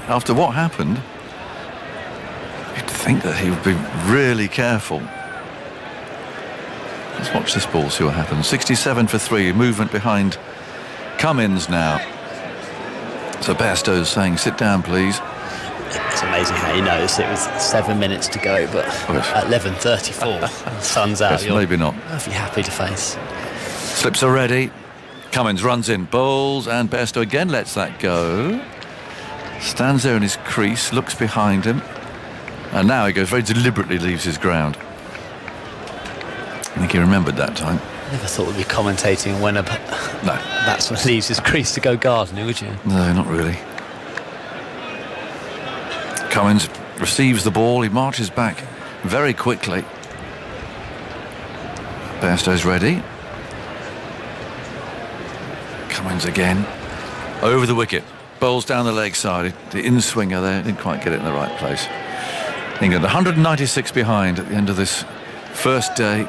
after what happened, you'd think that he would be really careful. Let's watch this ball, see what happens. 67 for 3, movement behind Cummins now. So Bairstow's saying, sit down, please. It's amazing how you notice it was 7 minutes to go, but at 11:34, the sun's out. Yes, maybe not. Perfectly happy to face. Slips are ready. Cummins runs in, bowls, and Bairstow again lets that go. Stands there in his crease, looks behind him, and now he goes very deliberately, leaves his ground. I think he remembered that time. Never thought we'd be commentating when a batsman leaves his crease to go gardening, would you? No, not really. Cummins receives the ball. He marches back very quickly. Bairstow's ready. Cummins again. Over the wicket. Bowls down the leg side. The in-swinger there. Didn't quite get it in the right place. England 196 behind at the end of this first day.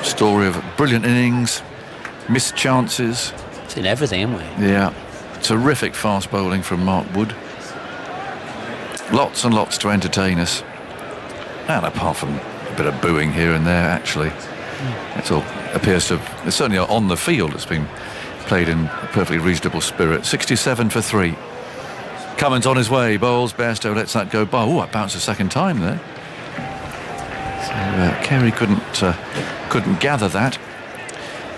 Story of brilliant innings, missed chances. Seen everything, haven't we? Yeah. Terrific fast bowling from Mark Wood. Lots and lots to entertain us. And apart from a bit of booing here and there, actually, it all appears to have, it's certainly on the field, it's been played in a perfectly reasonable spirit. 67 for 3. Cummins on his way, bowls, Bairstow lets that go by. Oh, it bounced a second time there. So Carey couldn't gather that.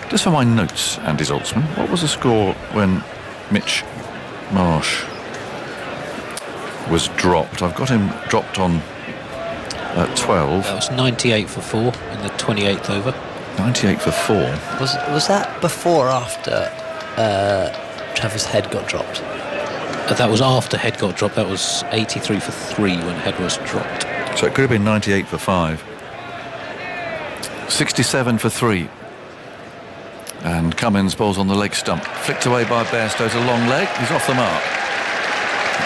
Just for my notes, Andy Zaltzman, what was the score when Mitch Marsh was dropped? I've got him dropped on 12. That was 98 for 4 in the 28th over. 98 for 4. Was that before or after Travis Head got dropped? That was after Head got dropped. That was 83 for 3 when Head was dropped. So it could have been 98 for 5. 67 for 3. And Cummins bowls on the leg stump. Flicked away by Bairstow to long leg. He's off the mark.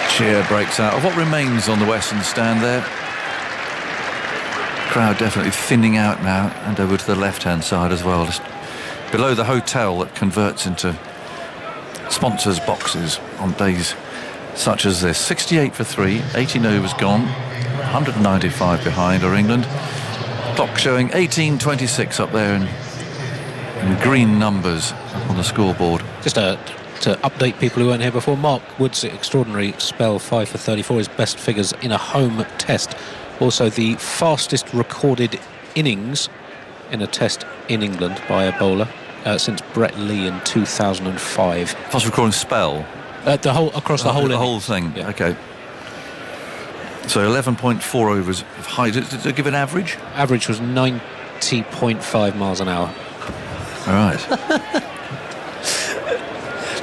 Cheer breaks out of what remains on the Western stand there. Crowd definitely thinning out now, and over to the left-hand side as well, just below the hotel that converts into sponsors' boxes on days such as this. 68 for 3, 18 overs gone, 195 behind are England. Clock showing 18:26 up there in green numbers on the scoreboard. Just to update people who weren't here before, Mark Wood's extraordinary spell, 5 for 34, his best figures in a home test. Also the fastest recorded innings in a test in England by a bowler since Brett Lee in 2005. Fast recording spell? The whole thing, yeah. Okay. So 11.4 overs of high. Did it give an average? Average was 90.5 miles an hour. All right.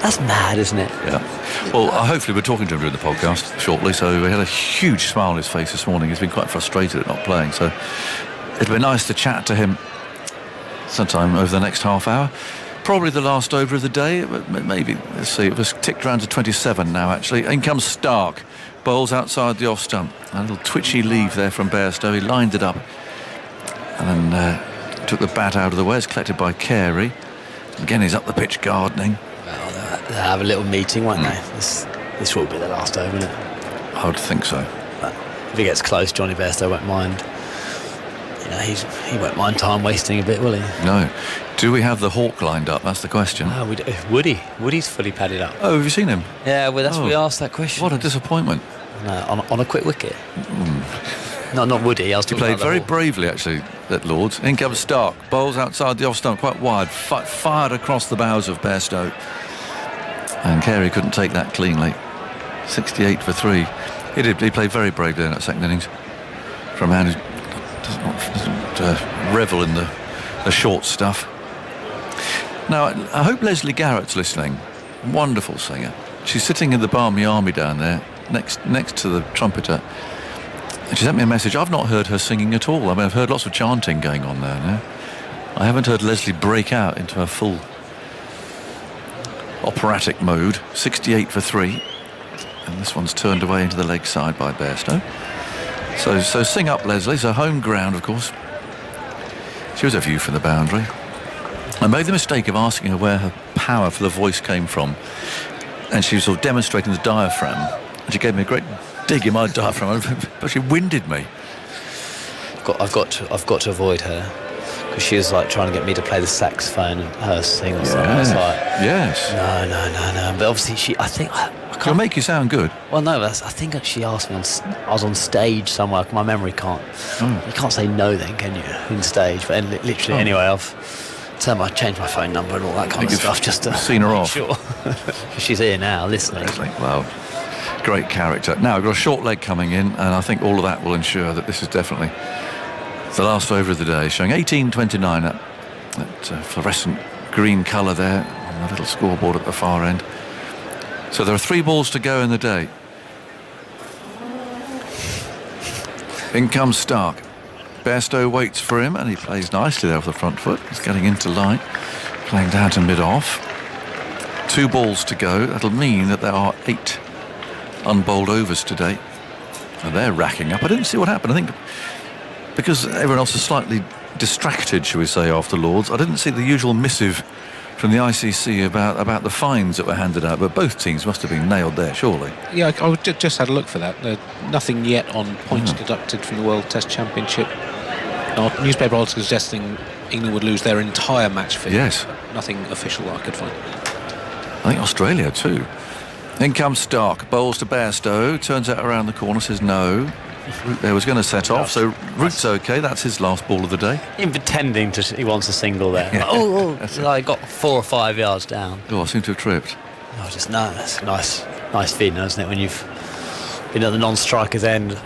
That's mad, isn't it? Yeah. Well, hopefully we're talking to him during the podcast shortly, so he had a huge smile on his face this morning. He's been quite frustrated at not playing, so it'll be nice to chat to him sometime over the next half hour. Probably the last over of the day, but maybe. Let's see, it was ticked around to 27 now, actually. In comes Stark, bowls outside the off stump. A little twitchy leave there from Bairstow. He lined it up and then took the bat out of the way. It's collected by Carey. Again, he's up the pitch gardening. Well, they'll have a little meeting, won't they? This will be the last over, isn't it? I would think so. But if he gets close, Johnny Bairstow won't mind. You know, he won't mind time wasting a bit, will he? No. Do we have the Hawk lined up? That's the question. Oh, we do. Woody's fully padded up. Oh, have you seen him? Yeah, well, that's we asked that question. What a disappointment. No, on a quick wicket. Not Woody. I was He talking played about very the Hawk. bravely, actually, at Lord's. In comes Stark. Bowls outside the off stump, quite wide. Fired across the bows of Bairstow. And Carey couldn't take that cleanly. 68 for 3. He played very bravely in that second innings. For a man who doesn't revel in the the short stuff. Now, I hope Leslie Garrett's listening. Wonderful singer. She's sitting in the Barmy Army down there, next to the trumpeter. And she sent me a message. I've not heard her singing at all. I mean, I've heard lots of chanting going on there now. I haven't heard Leslie break out into her full operatic mode. 68 for 3. And this one's turned away into the leg side by Bairstow. So sing up, Leslie. So home ground, of course. She was a view from the boundary. I made the mistake of asking her where her power for the voice came from. And she was sort of demonstrating the diaphragm. And she gave me a great dig in my diaphragm, but she winded me. I've got to avoid her. Because she was like trying to get me to play the saxophone and her sing or something. I was like, yes. No. But obviously I think I can't. She'll make you sound good. Well, no, I think she asked me I was on stage somewhere. My memory can't. You can't say no then, can you? In stage, but literally anyway, I've changed my phone number and all that kind of stuff just to seen her off. Sure. She's here now, listening. Wow. Great character. Now, I've got a short leg coming in, and I think all of that will ensure that this is definitely the last over of the day, showing 18.29 that fluorescent green colour there on the little scoreboard at the far end. So there are 3 balls to go in the day. In comes Stark. Bairstow waits for him, and he plays nicely there with the front foot. He's getting into line, playing down to mid-off. 2 balls to go. That'll mean that there are 8 unbowled overs today. And they're racking up. I didn't see what happened. I think because everyone else is slightly distracted, shall we say, after Lords, I didn't see the usual missive from the ICC about the fines that were handed out, but both teams must have been nailed there, surely. Yeah, I just had a look for that. Nothing yet on points deducted from the World Test Championship. Our newspaper article suggesting England would lose their entire match fee. Yes. Nothing official that I could find. I think Australia too. In comes Stark, bowls to Bairstow, turns out around the corner, says no. Root there was going to set off, so Root's okay. That's his last ball of the day. Even pretending he wants a single there. Like, I got 4 or 5 yards down. Oh, I seem to have tripped. That's nice feeling, isn't it, when you've been at the non-striker's end.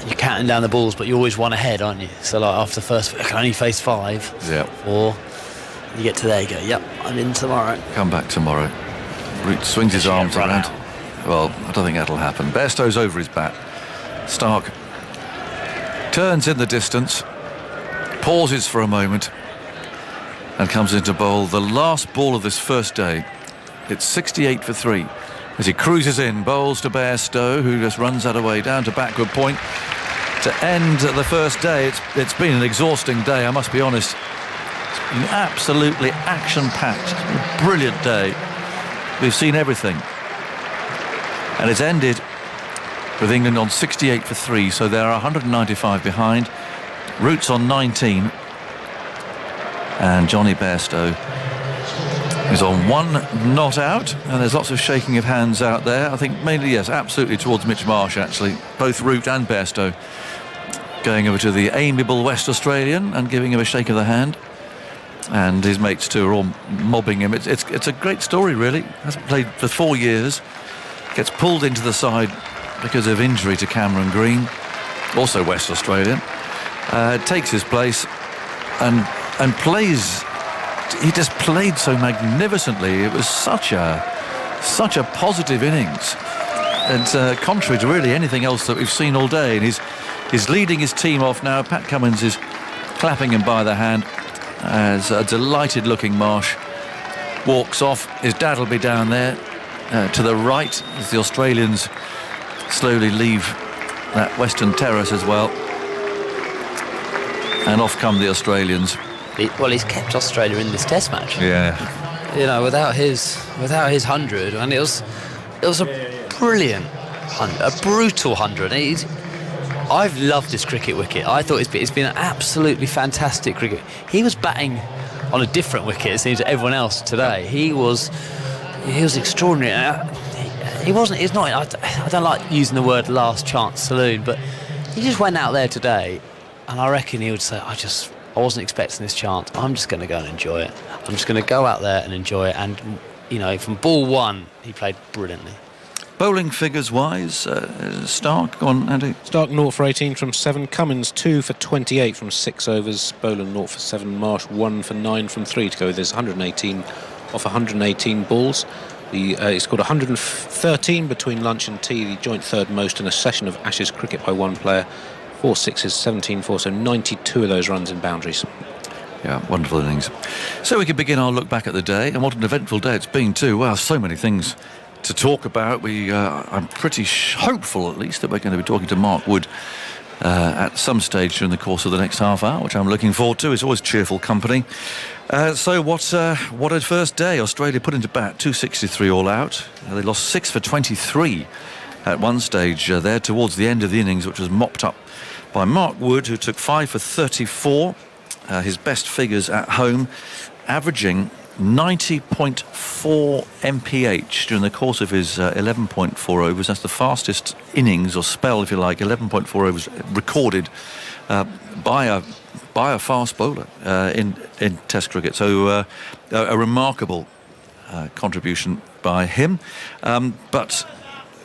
You're counting down the balls, but you always want ahead, aren't you? So like after the first, I can only face 5. Yeah. 4. You get to there, you go, yep, I'm in tomorrow. Come back tomorrow. Root swings his arms around. Well, I don't think that'll happen. Bairstow's over his bat. Stark turns in the distance, pauses for a moment, and comes into bowl the last ball of this first day. It's 68 for 3. As he cruises in, bowls to Bairstow, who just runs that away down to backward point. To end the first day, it's been an exhausting day, I must be honest. It's been absolutely action-packed, a brilliant day. We've seen everything. And it's ended with England on 68 for 3, so they're 195 behind. Root's on 19. And Johnny Bairstow is on 1 not out, and there's lots of shaking of hands out there. I think mainly, yes, absolutely towards Mitch Marsh, actually. Both Root and Bairstow going over to the amiable West Australian and giving him a shake of the hand. And his mates too are all mobbing him. It's a great story, really. Hasn't played for 4 years. Gets pulled into the side because of injury to Cameron Green, also West Australian. Takes his place and plays. He just played so magnificently. It was such a positive innings, and contrary to really anything else that we've seen all day. And he's leading his team off now. Pat Cummins is clapping him by the hand as a delighted-looking Marsh walks off. His dad will be down there to the right as the Australians slowly leave that western terrace as well. And off come the Australians. He's kept Australia in this Test match. Yeah. You know, without his 100, and it was a brilliant 100, a brutal 100. I've loved this cricket wicket. I thought it's been an absolutely fantastic cricket. He was batting on a different wicket, it seems, to everyone else today. He was extraordinary. He's not. I don't like using the word last chance saloon, but he just went out there today, and I reckon he would say, I wasn't expecting this chance. I'm just going to go and enjoy it. I'm just going to go out there and enjoy it. And, you know, from ball 1, he played brilliantly. Bowling figures-wise, Stark, go on, Andy. Stark 0 for 18 from 7. Cummins 2 for 28 from 6 overs. Boland 0 for 7. Marsh 1 for 9 from 3 to go. There's 118 off 118 balls. He scored 113 between lunch and tea, the joint third most in a session of Ashes cricket by one player. 4 sixes, 17-4, so 92 of those runs in boundaries. Yeah, wonderful innings. So we can begin our look back at the day, and what an eventful day it's been too. Wow, so many things to talk about. I'm pretty hopeful, at least, that we're going to be talking to Mark Wood at some stage during the course of the next half hour, which I'm looking forward to. It's always cheerful company. So what a first day. Australia put into bat, 263 all out. They lost 6 for 23 at one stage there towards the end of the innings, which was mopped up by Mark Wood, who took 5 for 34. His best figures at home, averaging 90.4 mph during the course of his 11.4 overs. That's the fastest innings or spell, if you like, 11.4 overs recorded by a fast bowler in Test cricket. So a remarkable contribution by him. But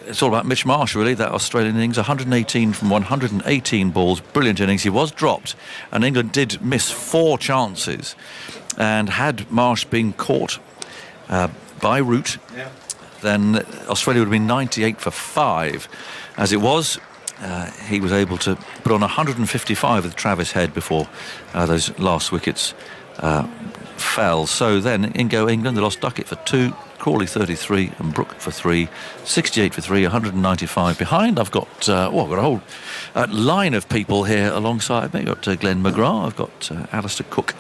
it's all about Mitch Marsh, really, that Australian innings. 118 from 118 balls, brilliant innings. He was dropped, and England did miss 4 chances. And had Marsh been caught by Root, then Australia would have been 98 for 5. As it was, he was able to put on 155 with Travis Head before those last wickets fell. So then, in go England. They lost Duckett for 2, Crawley 33 and Brook for 3, 68 for 3, 195 behind. I've got a whole line of people here alongside me. I've got Glenn McGrath, I've got Alistair Cook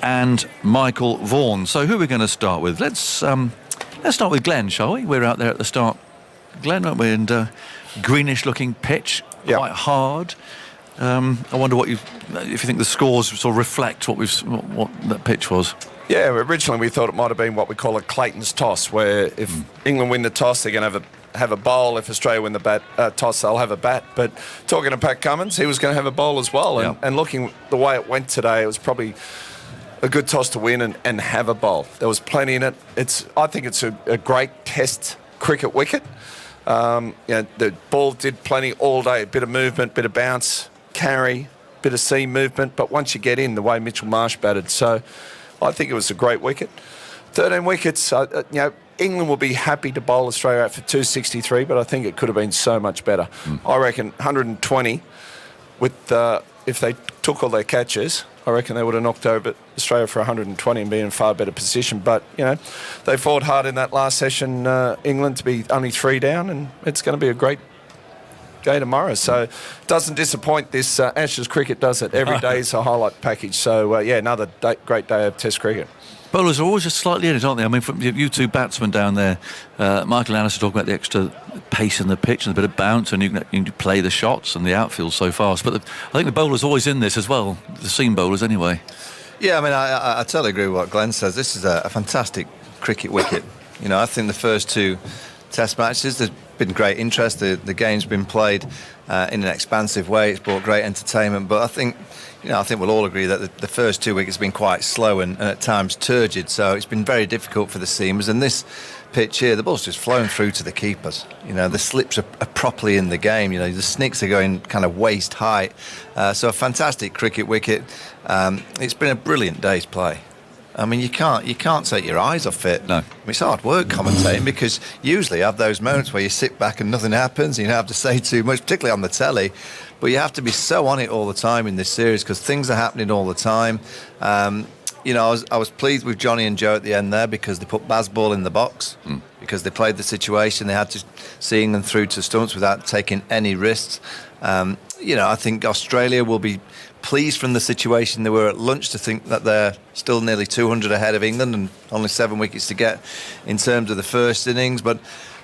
and Michael Vaughan. So who are we going to start with? Let's start with Glenn, shall we? We're out there at the start, Glenn, aren't we? And greenish-looking pitch, quite hard. I wonder if you think the scores sort of reflect what that pitch was. Yeah, originally we thought it might have been what we call a Clayton's toss, where if England win the toss, they're going to have a bowl. If Australia win the toss, they'll have a bat. But talking to Pat Cummins, he was going to have a bowl as well. And looking the way it went today, it was probably a good toss to win and have a bowl. There was plenty in it. I think it's a great Test cricket wicket. The ball did plenty all day. A bit of movement, bit of bounce, carry, bit of seam movement. But once you get in, the way Mitchell Marsh batted, so I think it was a great wicket. 13 wickets. England will be happy to bowl Australia out for 263, but I think it could have been so much better. I reckon 120 with if they took all their catches, I reckon they would have knocked over Australia for 120 and be in a far better position. But, they fought hard in that last session, England, to be only 3 down, and it's going to be a great day tomorrow. So it doesn't disappoint this Ashes cricket, does it? Every day is a highlight package. So, another great day of Test cricket. Bowlers are always just slightly in it, aren't they? I mean, from you two batsmen down there, Michael and Alistair talk about the extra pace in the pitch and a bit of bounce, and you can play the shots and the outfield so fast. But I think the bowlers are always in this as well, the seam bowlers anyway. Yeah, I mean, I totally agree with what Glenn says. This is a fantastic cricket wicket. I think the first 2 Test matches, there's been great interest. The game's been played in an expansive way. It's brought great entertainment. But I think we'll all agree that the first 2 wickets have been quite slow and at times turgid. So it's been very difficult for the seamers. And this pitch here, the ball's just flown through to the keepers. The slips are properly in the game. The snicks are going kind of waist height. So a fantastic cricket wicket. It's been a brilliant day's play. I mean, you can't take your eyes off it. No. I mean, it's hard work commentating because usually you have those moments where you sit back and nothing happens and you don't have to say too much, particularly on the telly. But you have to be so on it all the time in this series because things are happening all the time. I was pleased with Johnny and Joe at the end there because they put Bazball in the box because they played the situation. They had to seeing them through to stumps without taking any risks. I think Australia will be pleased from the situation they were at lunch to think that they're still nearly 200 ahead of England and only 7 wickets to get in terms of the first innings. But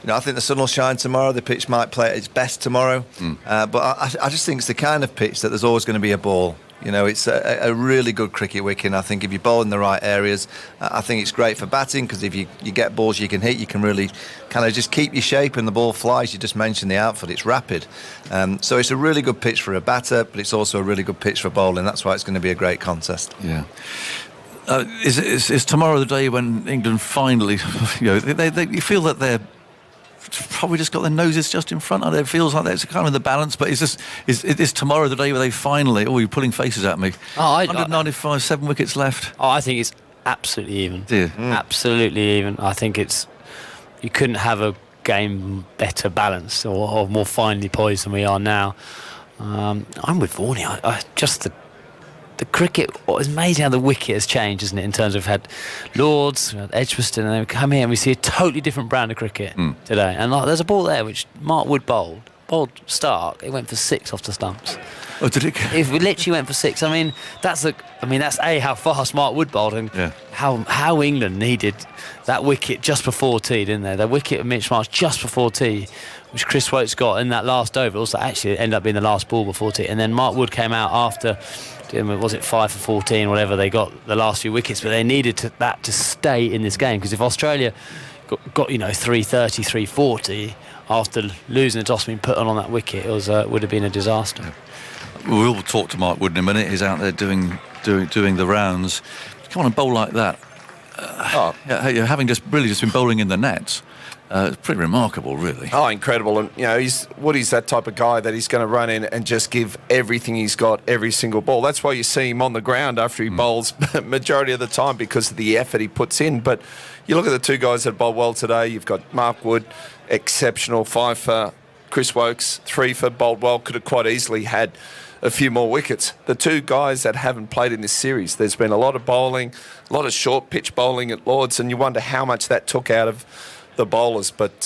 I think the sun will shine tomorrow. The pitch might play at its best tomorrow. But I just think it's the kind of pitch that there's always going to be a ball. It's a really good cricket wicket. And I think if you bowl in the right areas, I think it's great for batting because if you get balls you can hit, you can really kind of just keep your shape and the ball flies. You just mentioned the outfield, it's rapid. So it's a really good pitch for a batter, but it's also a really good pitch for bowling. That's why it's going to be a great contest. Yeah. Is tomorrow the day when England finally, you feel that they're probably just got their noses just in front of it. It feels like that's kind of the balance. But is this tomorrow the day where they finally? Oh, you're pulling faces at me. 195, 7 wickets left. Oh, I think it's absolutely even. Dear. Absolutely even. I think you couldn't have a game better balanced or more finely poised than we are now. I'm with Varney. I just the cricket, it's amazing how the wicket has changed, isn't it, in terms of we've had Lords, we've had Edgbaston, and then we come here and we see a totally different brand of cricket today. And there's a ball there which Mark Wood bowled Stark. It went for 6 off the stumps. Oh, did it? It literally went for 6. I mean, that's how fast Mark Wood bowled and how England needed that wicket just before tea, didn't they? The wicket of Mitch Marsh just before tea, which Chris Woakes got in that last over. Also, actually, it ended up being the last ball before tea. And then Mark Wood came out after, was it 5 for 14, whatever, they got the last few wickets, but they needed that to stay in this game, because if Australia got 330, 340 after losing the toss being put on that wicket, it would have been a disaster. We'll talk to Mark Wood in a minute. He's out there doing the rounds. Come on, a bowl like that. Having just been bowling in the nets. It's pretty remarkable, really. Oh, incredible. And, Woody's that type of guy that he's going to run in and just give everything he's got every single ball. That's why you see him on the ground after he bowls majority of the time, because of the effort he puts in. But you look at the two guys that bowled well today. You've got Mark Wood, exceptional, 5 for Chris Woakes, 3 for bowled well. Could have quite easily had a few more wickets. The two guys that haven't played in this series, there's been a lot of bowling, a lot of short pitch bowling at Lords, and you wonder how much that took out of the bowlers, but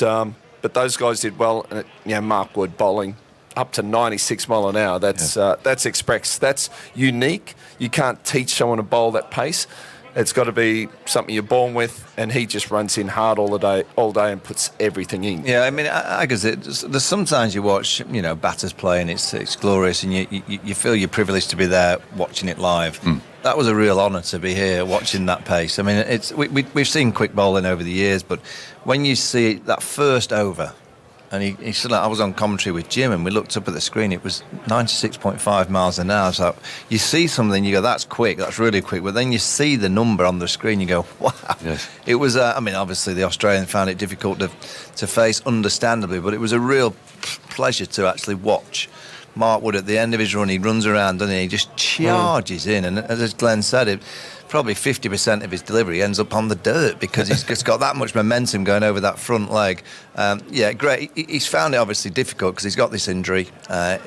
those guys did well. And Mark Wood bowling up to 96 mile an hour. That's express. That's unique. You can't teach someone to bowl that pace. It's got to be something you're born with, and he just runs in hard all day, and puts everything in. Yeah, I mean, I guess there's sometimes you watch, batters play, and it's glorious, and you feel you're privileged to be there watching it live. That was a real honour to be here watching that pace. I mean, we've seen quick bowling over the years, but when you see that first over, and he said, I was on commentary with Jim, and we looked up at the screen, it was 96.5 miles an hour. So you see something, you go, that's quick, that's really quick. But then you see the number on the screen, you go, wow. Yes. It was, obviously the Australian found it difficult to face, understandably, but it was a real pleasure to actually watch Mark Wood at the end of his run. He runs around, and he just charges in. And as Glenn said, probably 50% of his delivery ends up on the dirt, because he's just got that much momentum going over that front leg. Great. He's found it obviously difficult because he's got this injury.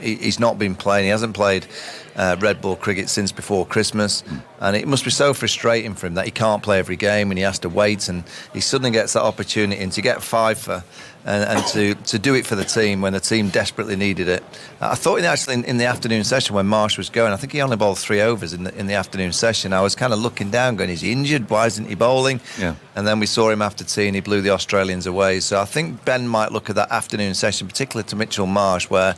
He's not been playing. He hasn't played red ball cricket since before Christmas, and it must be so frustrating for him that he can't play every game and he has to wait, and he suddenly gets that opportunity, and to get 5 for and to do it for the team when the team desperately needed it. I thought in the afternoon session when Marsh was going, I think he only bowled 3 overs in the afternoon session. I was kind of looking down going, is he injured? Why isn't he bowling? Yeah. And then we saw him after tea and he blew the Australians away. So I think Ben might look at that afternoon session, particularly to Mitchell Marsh, where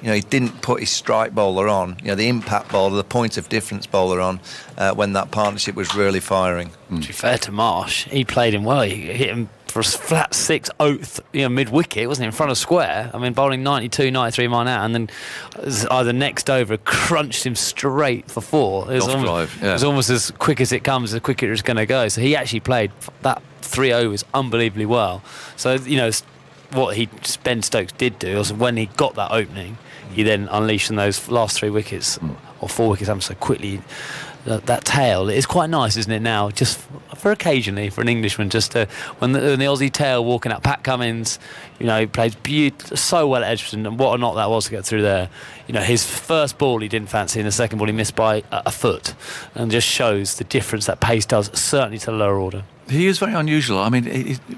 he didn't put his strike bowler on, the impact bowler, the point of difference bowler on when that partnership was really firing. To be fair to Marsh, he played him well. He hit him for a flat 6 mid-wicket, wasn't it, in front of square. I mean, bowling 92, 93 mile an hour, and then either next over crunched him straight for 4. It was almost as quick as it comes, as quick as it's going to go. So he actually played that 3 overs unbelievably well. So, what Ben Stokes did do was when he got that opening, he then unleashed on those last 3 wickets, or 4 wickets, so quickly. That tail is quite nice, isn't it, now, just for occasionally for an Englishman, just to when the Aussie tail walking out. Pat Cummins, he plays so well at Edgbaston, and what a knock that was to get through there. His first ball he didn't fancy, and the second ball he missed by a foot, and just shows the difference that pace does, certainly to the lower order. He is very unusual. I mean,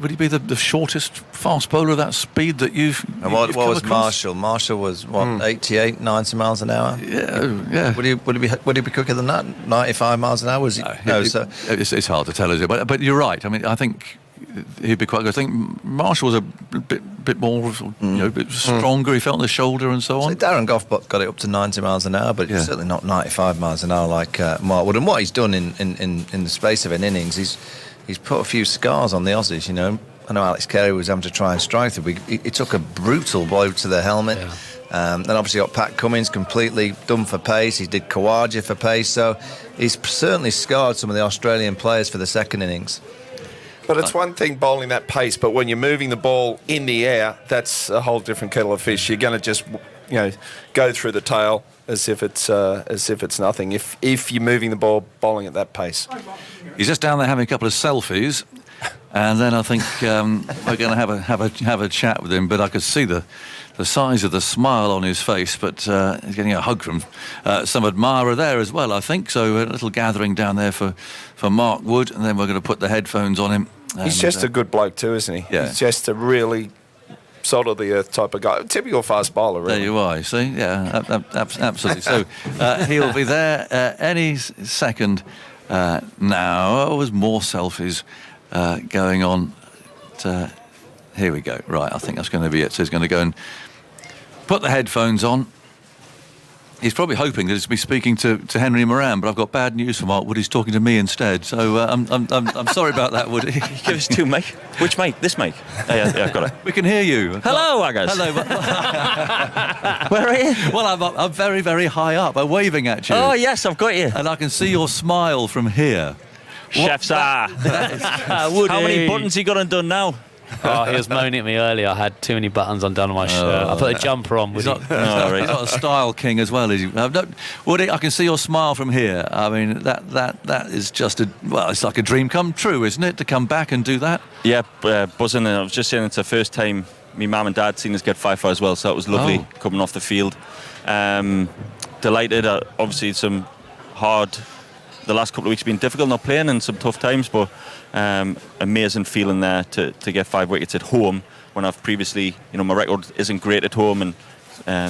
would he be the shortest fast bowler of that speed that you've what was Marshall? Marshall was 88, 90 miles an hour. Yeah. Would he be quicker than that? 95 miles an hour? Was he? It's hard to tell, is it? But you're right. I mean, I think he'd be quite good. I think Marshall was a bit more, a bit stronger. He felt the shoulder and so on. So Darren Gough got it up to 90 miles an hour, but certainly not 95 miles an hour like Mark Wood. And what he's done in the space of an innings, he's put a few scars on the Aussies. I know Alex Carey was having to try and strike through. He took a brutal blow to the helmet. Then obviously got Pat Cummins completely done for pace. He did Khawaja for pace. So he's certainly scarred some of the Australian players for the second innings. But it's one thing bowling that pace, but when you're moving the ball in the air, that's a whole different kettle of fish. You're going to just, go through the tail as if it's nothing. If you're moving the ball bowling at that pace. He's just down there having a couple of selfies, and then I think we're going to have a chat with him. But I could see the size of the smile on his face. But he's getting a hug from some admirer there as well, I think. So a little gathering down there for Mark Wood, and then we're going to put the headphones on him. He's just a good bloke too, isn't he? Yeah. He's just a really salt of the earth type of guy. Typical fast bowler, really. There you are, you see? Yeah, absolutely. So he'll be there any second now. Oh, there's more selfies going on. Here we go. Right, I think that's going to be it. So he's going to go and put the headphones on. He's probably hoping that he's be speaking to Henry Moran, but I've got bad news for Mark Wood. He's talking to me instead. So I'm sorry about that, Woody. Give us two, mate. Which mate? This mate? Yeah, I've got it. We can hear you. Hello, Aggers. Hello. Where are you? Well, I'm very, very high up. I'm waving at you. Oh, yes, I've got you. And I can see your smile from here. Chef's How many buttons you got undone now? Oh, he was moaning at me earlier. I had too many buttons undone on my shirt. I put a jumper on. He's not a style king as well, is he? Woody, I can see your smile from here. I mean, that is just it's like a dream come true, isn't it, to come back and do that? Yeah, buzzing. And I was just saying it's the first time my mum and dad seen us get 5 as well, so it was lovely coming off the field. Delighted. Obviously, some hard. The last couple of weeks have been difficult, not playing, and some tough times, but amazing feeling there to get 5 wickets at home when I've previously, my record isn't great at home, and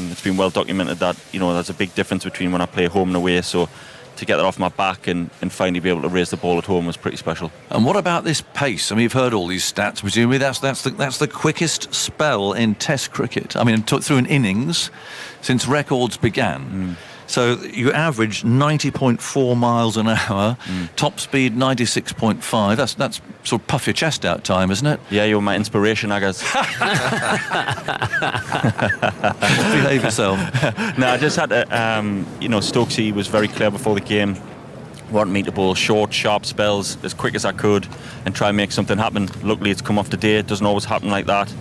it's been well documented that, there's a big difference between when I play home and away, so to get that off my back and finally be able to raise the ball at home was pretty special. And what about this pace? I mean, you've heard all these stats, presumably that's the quickest spell in Test cricket. I mean, through an innings since records began. So you average 90.4 miles an hour, top speed 96.5. That's sort of puff your chest out time, isn't it? Yeah, you're my inspiration, I guess. Behave yourself. No, I just had to, Stokesy was very clear before the game. Wanted me to bowl short, sharp spells as quick as I could and try and make something happen. Luckily, it's come off the day. It doesn't always happen like that.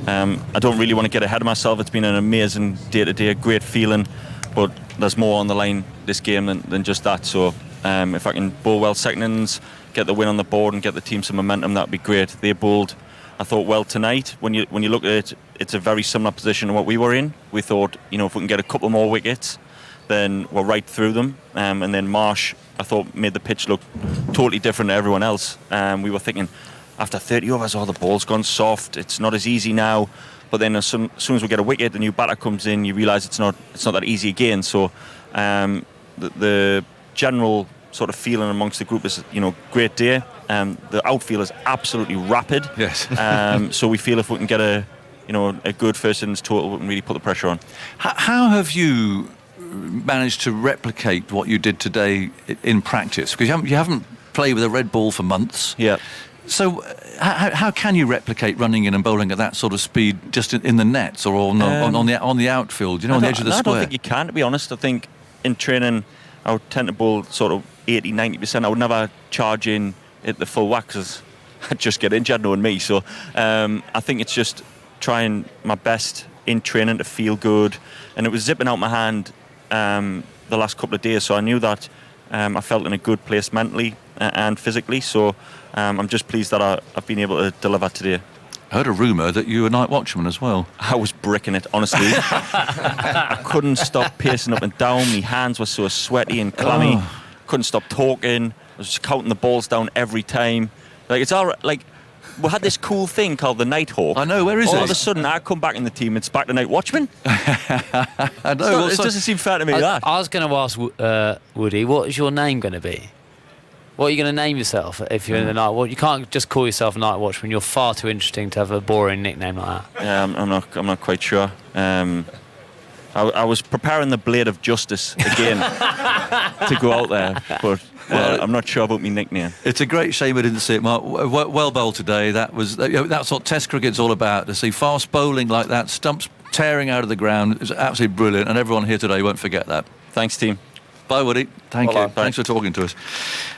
I don't really want to get ahead of myself. It's been an amazing day-to-day, great feeling. But there's more on the line this game than just that. So if I can bowl well second innings, get the win on the board and get the team some momentum, that would be great. They bowled, I thought, well tonight. When you look at it, it's a very similar position to what we were in. We thought, if we can get a couple more wickets, then we're right through them. And then Marsh, I thought, made the pitch look totally different to everyone else. We were thinking, after 30 overs, the ball's gone soft. It's not as easy now. But then as soon as we get a wicket, the new batter comes in, you realise it's not that easy again. So the general sort of feeling amongst the group is, great day. The outfield is absolutely rapid. Yes. So we feel if we can get a good first innings total, we can really put the pressure on. How have you managed to replicate what you did today in practice? Because you haven't played with a red ball for months. Yeah. So how can you replicate running in and bowling at that sort of speed just in the nets or on the outfield, on the edge of the square? I don't think you can, to be honest. I think in training I would tend to bowl sort of 80-90%. I would never charge in at the full whack because I'd just get injured knowing me. So I think it's just trying my best in training to feel good. And it was zipping out my hand the last couple of days, so I knew that I felt in a good place mentally and physically. So I'm just pleased that I've been able to deliver today. I heard a rumour that you were a night watchman as well. I was bricking it, honestly. I couldn't stop pacing up and down. My hands were so sweaty and clammy. Couldn't stop talking. I was just counting the balls down every time. It's all right. We had this cool thing called the Nighthawk. I know, where is it? All of a sudden, I come back in the team, it's back to Night Watchman. I know. It doesn't seem fair to me, that. I was going to ask Woody, what is your name going to be? What are you going to name yourself if you're in the night? Well, you can't just call yourself Night Watchman. You're far too interesting to have a boring nickname like that. Yeah, I'm not quite sure. I was preparing the Blade of Justice again to go out there, but I'm not sure about my nickname. It's a great shame I didn't see it, Mark. Well bowled today. That's what Test cricket's all about. To see fast bowling like that, stumps tearing out of the ground, is absolutely brilliant, and everyone here today won't forget that. Thanks, team. Bye, Woody. Thank you. Thanks for talking to us.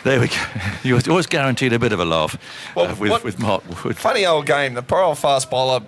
There we go. You're always guaranteed a bit of a laugh with Mark Wood. Funny old game. The poor old fast bowler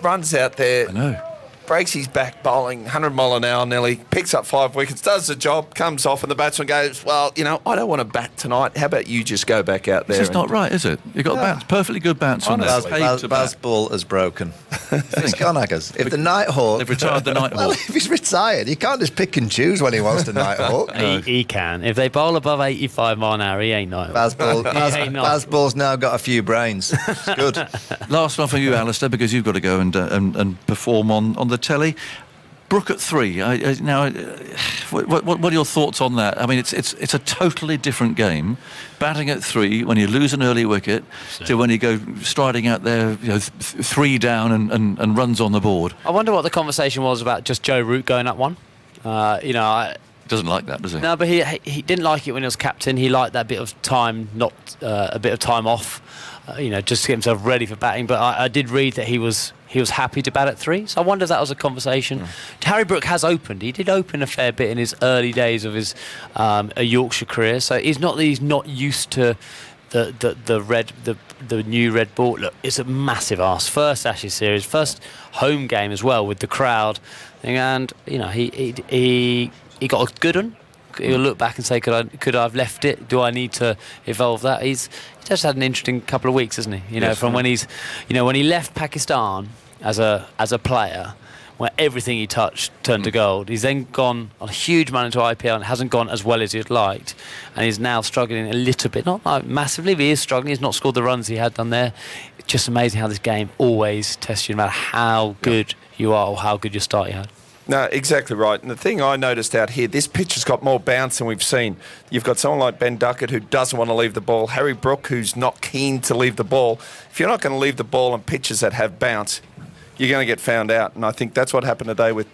runs out there. I know. Breaks his back bowling 100 mile an hour nearly, picks up 5 wickets, does the job, comes off, and the batsman goes, well, I don't want to bat tonight. How about you just go back out there? It's not right, is it? You've got bats, perfectly good bats on there. Baz ball has broken. It's gone, Aggers. If the Nighthawk... They've retired the Nighthawk. Well, if he's retired, he can't just pick and choose when he wants to Nighthawk. He can. If they bowl above 85 mile an hour, he ain't Nighthawk. Baz ball's now got a few brains. It's good. Last one for you, Alistair, because you've got to go and perform on the telly. Brook at 3. What are your thoughts on that? I mean, it's a totally different game. Batting at 3 when you lose an early wicket to when you go striding out there, 3 down and runs on the board. I wonder what the conversation was about just Joe Root going up one. Doesn't like that, does he? No, but he didn't like it when he was captain. He liked that bit of time, a bit of time off, just to get himself ready for batting. But I did read that he was happy to bat at 3. So I wonder if that was a conversation. Harry Brook has opened. He did open a fair bit in his early days of his Yorkshire career. So he's not used to the new red ball. Look, it's a massive ask. First Ashes series, first home game as well with the crowd, and he got a good one. He'll look back and say, could I have left it? Do I need to evolve that? He's just had an interesting couple of weeks, hasn't he? From when when he left Pakistan as a player, where everything he touched turned to gold. He's then gone on a huge run into IPL and hasn't gone as well as he'd liked, and he's now struggling a little bit, not like massively, but he is struggling. He's not scored the runs he had done there. It's just amazing how this game always tests you, no matter how good you are or how good your start you had. No, exactly right. And the thing I noticed out here, this pitch has got more bounce than we've seen. You've got someone like Ben Duckett who doesn't want to leave the ball, Harry Brook who's not keen to leave the ball. If you're not going to leave the ball on pitches that have bounce, you're going to get found out. And I think that's what happened today with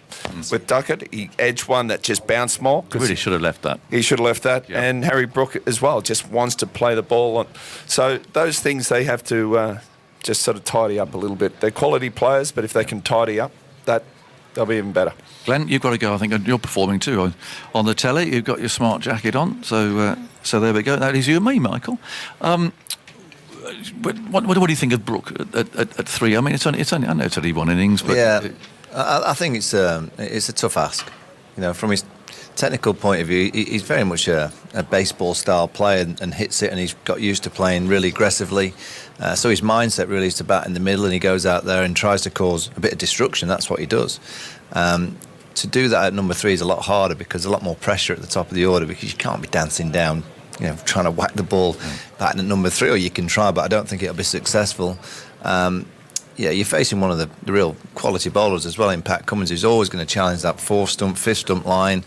Duckett. He edged one that just bounced more. He really should have left that. He should have left that. Yeah. And Harry Brook as well just wants to play the ball on. So those things they have to just sort of tidy up a little bit. They're quality players, but if they can tidy up, they'll be even better. Glenn, you've got to go. I think you're performing too on the telly. You've got your smart jacket on, so there we go. That is you and me, Michael. What do you think of Brook at 3? I mean, it's only. I know it's only one innings, but I think it's a tough ask. From his technical point of view, he's very much a baseball style player and hits it, and he's got used to playing really aggressively. So his mindset really is to bat in the middle, and he goes out there and tries to cause a bit of destruction. That's what he does. To do that at number 3 is a lot harder because there's a lot more pressure at the top of the order, because you can't be dancing down, trying to whack the ball batting at number 3, or you can try, but I don't think it'll be successful. You're facing one of the real quality bowlers as well in Pat Cummins, who's always going to challenge that 4th stump, 5th stump line.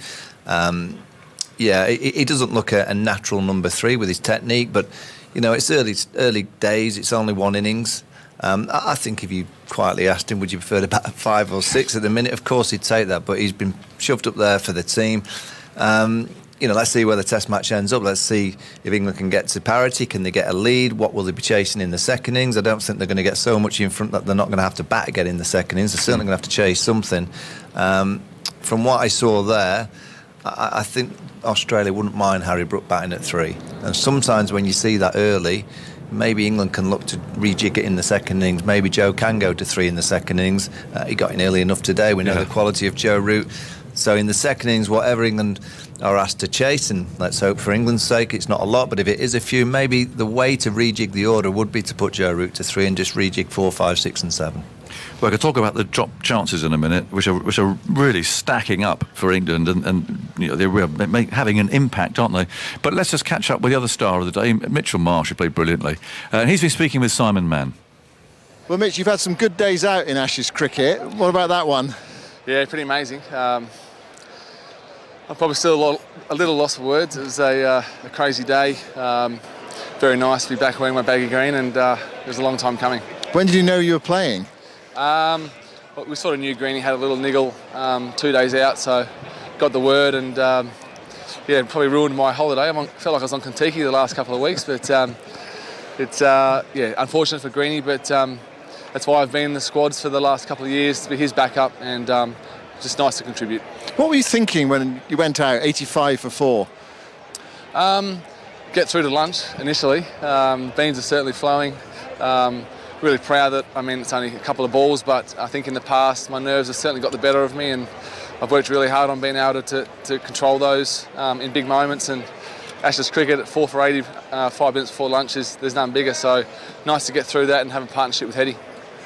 He doesn't look a natural number 3 with his technique, but it's early days. It's only one innings. I think if you quietly asked him, would you prefer to bat 5 or 6 at the minute? Of course he'd take that, but he's been shoved up there for the team. Let's see where the test match ends up. Let's see if England can get to parity. Can they get a lead? What will they be chasing in the second innings? I don't think they're going to get so much in front that they're not going to have to bat again in the second innings. They're certainly going to have to chase something. From what I saw there, I think Australia wouldn't mind Harry Brook batting at 3. And sometimes when you see that early, maybe England can look to rejig it in the second innings. Maybe Joe can go to 3 in the second innings. He got in early enough today. We know the quality of Joe Root. So in the second innings, whatever England are asked to chase, and let's hope for England's sake it's not a lot, but if it is a few, maybe the way to rejig the order would be to put Joe Root to 3 and just rejig 4, 5, 6 and 7. Well, I could talk about the drop chances in a minute, which are really stacking up for England, and they're having an impact, aren't they? But let's just catch up with the other star of the day, Mitchell Marsh, who played brilliantly. And he's been speaking with Simon Mann. Well, Mitch, you've had some good days out in Ashes cricket. What about that one? Yeah, pretty amazing. I'm probably still a little lost for words. It was a crazy day. Very nice to be back wearing my baggy green, and it was a long time coming. When did you know you were playing? Well, we sort of knew Greenie had a little niggle 2 days out, so got the word, and probably ruined my holiday. Felt like I was on Kentucky the last couple of weeks, but it's unfortunate for Greenie, but that's why I've been in the squads for the last couple of years, to be his backup, and just nice to contribute. What were you thinking when you went out 85 for 4? Get through to lunch initially. Beans are certainly flowing. Really proud that, it's only a couple of balls, but I think in the past my nerves have certainly got the better of me, and I've worked really hard on being able to control those in big moments. And Ashes cricket at 4 for 80, 5 minutes before lunch, there's none bigger. So nice to get through that and have a partnership with Hetty.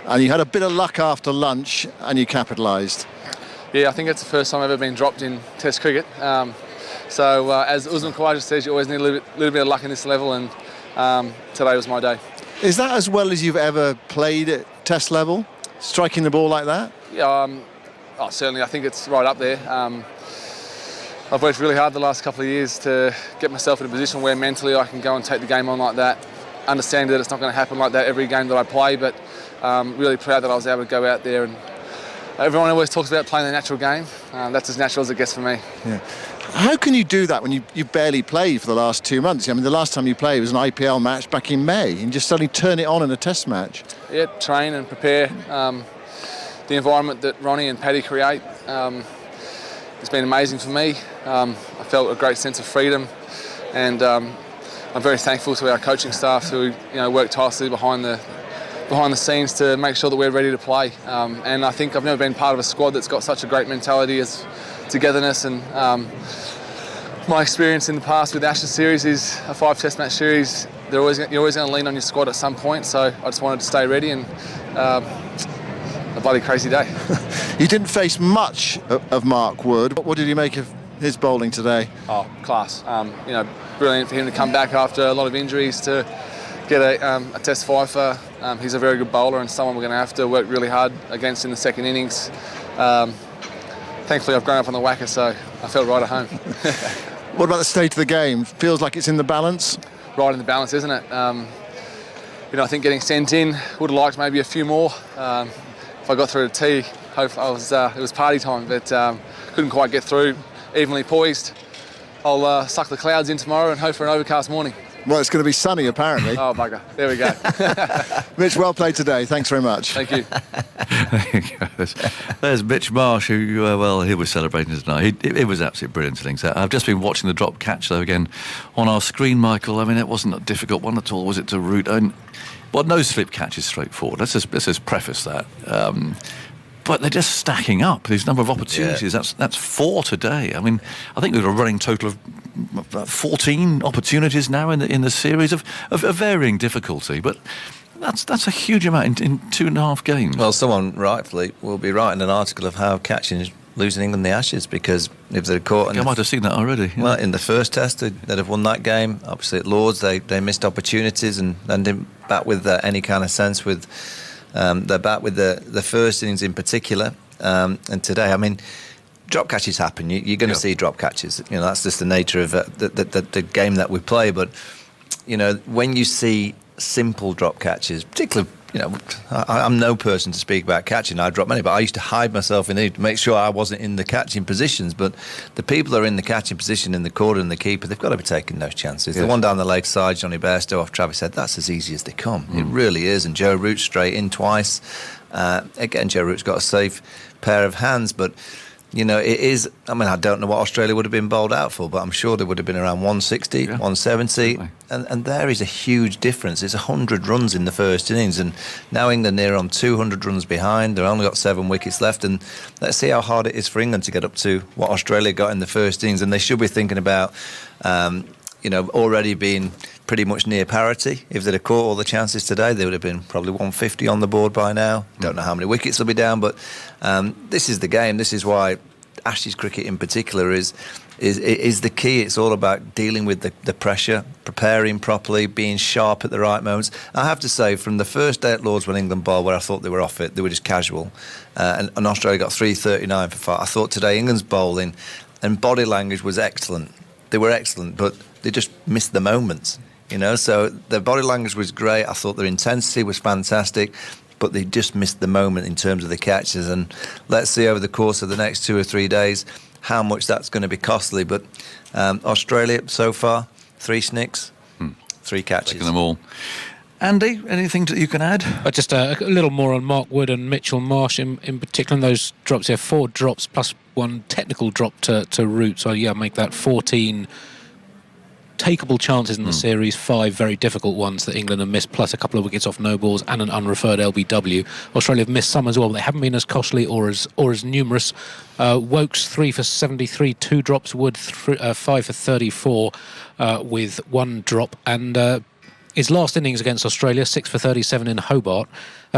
And you had a bit of luck after lunch and you capitalised. Yeah, I think it's the first time I've ever been dropped in Test cricket. So as Usman Khawaja says, you always need a little bit of luck in this level, and today was my day. Is that as well as you've ever played at Test level, striking the ball like that? Yeah, certainly. I think it's right up there. I've worked really hard the last couple of years to get myself in a position where mentally I can go and take the game on like that. Understand that it's not going to happen like that every game that I play, but really proud that I was able to go out there. And everyone always talks about playing the natural game. That's as natural as it gets for me. Yeah. How can you do that when you barely played for the last 2 months? The last time you played was an IPL match back in May, and just suddenly turn it on in a Test match. Yeah, train and prepare. The environment that Ronnie and Paddy create has been amazing for me. I felt a great sense of freedom, and I'm very thankful to our coaching staff who work tirelessly behind the scenes to make sure that we're ready to play. And I think I've never been part of a squad that's got such a great mentality as togetherness, and my experience in the past with the Ashes series is a 5 Test match series. You're always going to lean on your squad at some point, so I just wanted to stay ready, and a bloody crazy day. You didn't face much of Mark Wood. What did you make of his bowling today? Oh, class. Brilliant for him to come back after a lot of injuries to get a Test fifer. He's a very good bowler and someone we're going to have to work really hard against in the second innings. Thankfully, I've grown up on the Wacker, so I felt right at home. What about the state of the game? Feels like it's in the balance? Right in the balance, isn't it? I think getting sent in, would have liked maybe a few more. If I got through to tea, it was party time, but couldn't quite get through. Evenly poised. I'll suck the clouds in tomorrow and hope for an overcast morning. Well, it's going to be sunny, apparently. Oh, bugger. There we go. Mitch, well played today. Thanks very much. Thank you. There's Mitch Marsh, who, he was celebrating tonight. It was absolutely brilliant innings. I've just been watching the drop catch, though, again on our screen, Michael. It wasn't a difficult one at all, was it, to root? No slip catch is straightforward. Let's just preface that. But they're just stacking up. There's a number of opportunities. Yeah. That's 4 today. I think we've got a running total of 14 opportunities now in the series of varying difficulty. But that's a huge amount in 2.5 games. Well, someone rightfully will be writing an article of how catching is losing England the Ashes, because if they'd caught... I might have seen that already. Yeah. Well, in the first Test, they'd have won that game. Obviously at Lords, they missed opportunities and didn't bat with any kind of sense with... they're back with the first innings in particular, and today, drop catches happen. You're going to see drop catches. That's just the nature of the game that we play. But when you see simple drop catches, particularly, I'm no person to speak about catching. I drop many, but I used to hide myself in there to make sure I wasn't in the catching positions. But the people that are in the catching position, in the corner and the keeper, they've got to be taking those chances. Yes. The one down the leg side, Johnny Bairstow off Travis Head, that's as easy as they come. It really is. And Joe Root straight in twice. Again, Joe Root's got a safe pair of hands, but it is. I don't know what Australia would have been bowled out for, but I'm sure they would have been around 160, 170, and there is a huge difference. It's 100 runs in the first innings, and now England near on 200 runs behind. They've only got 7 wickets left, and let's see how hard it is for England to get up to what Australia got in the first innings. And they should be thinking about, already being pretty much near parity. If they'd have caught all the chances today, they would have been probably 150 on the board by now. Don't know how many wickets they'll be down, but this is the game. This is why Ashes cricket in particular is the key. It's all about dealing with the pressure, preparing properly, being sharp at the right moments. I have to say, from the first day at Lords when England bowled, where I thought they were off it, they were just casual, and Australia got 339 for 5. I thought today England's bowling and body language was excellent. They were excellent, but they just missed the moments. So their body language was great. I thought their intensity was fantastic, but they just missed the moment in terms of the catches. And let's see over the course of the next 2 or 3 days how much that's going to be costly. But Australia so far, 3 snicks, 3 catches. Taking them all. Andy, anything that you can add? Just a little more on Mark Wood and Mitchell Marsh in particular. In those drops here, 4 drops plus 1 technical drop to Root. So make that 14 takeable chances in the series, 5 very difficult ones that England have missed, plus a couple of wickets off no balls and an unreferred LBW. Australia have missed some as well, but they haven't been as costly or as numerous. Woakes 3 for 73, 2 drops. Wood 5 for 34 with 1 drop, and his last innings against Australia, 6 for 37 in Hobart.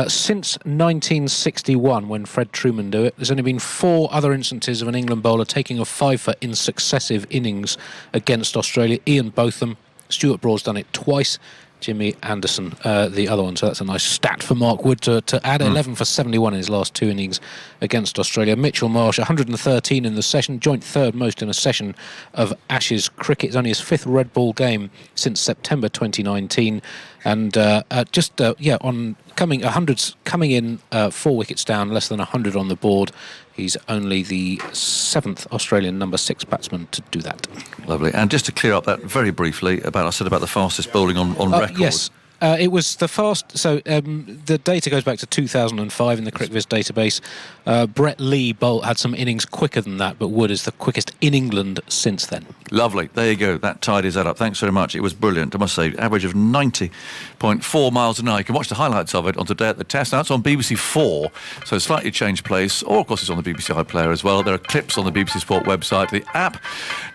Since 1961, when Fred Truman do it, there's only been 4 other instances of an England bowler taking a 5-for in successive innings against Australia. Ian Botham, Stuart Broad's done it twice, Jimmy Anderson the other one. So that's a nice stat for Mark Wood to add. 11 for 71 in his last 2 innings against Australia. Mitchell Marsh, 113 in the session, joint 3rd most in a session of Ashes cricket. It's only his 5th red ball game since September 2019. And on coming in 4 wickets down, less than 100 on the board. He's only the 7th Australian number 6 batsman to do that. Lovely. And just to clear up that very briefly, I said about the fastest bowling on record. Yes. It was the fast. So the data goes back to 2005 in the CricViz database. Brett Lee had some innings quicker than that, but Wood is the quickest in England since then. Lovely. There you go. That tidies that up. Thanks very much. It was brilliant. I must say, average of 90.4 miles an hour. You can watch the highlights of it on Today at the Test. Now it's on BBC 4, so slightly changed place. Or, of course, it's on the BBC iPlayer as well. There are clips on the BBC Sport website, the app.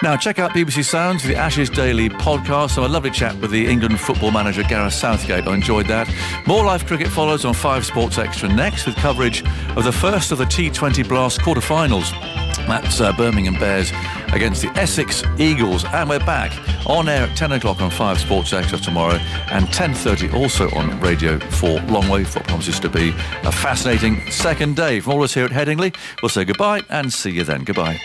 Now, check out BBC Sounds, the Ashes Daily podcast. So a lovely chat with the England football manager, Gareth Southgate. I enjoyed that. More live cricket follows on 5 Sports Extra next, with coverage of the first of the T20 Blast quarter-finals. That's Birmingham Bears against the Essex Eagles. And we're back on air at 10 o'clock on 5 Sports Extra tomorrow, and 10:30 also on Radio 4 Longwave, what promises to be a fascinating second day. From all of us here at Headingley, we'll say goodbye and see you then. Goodbye.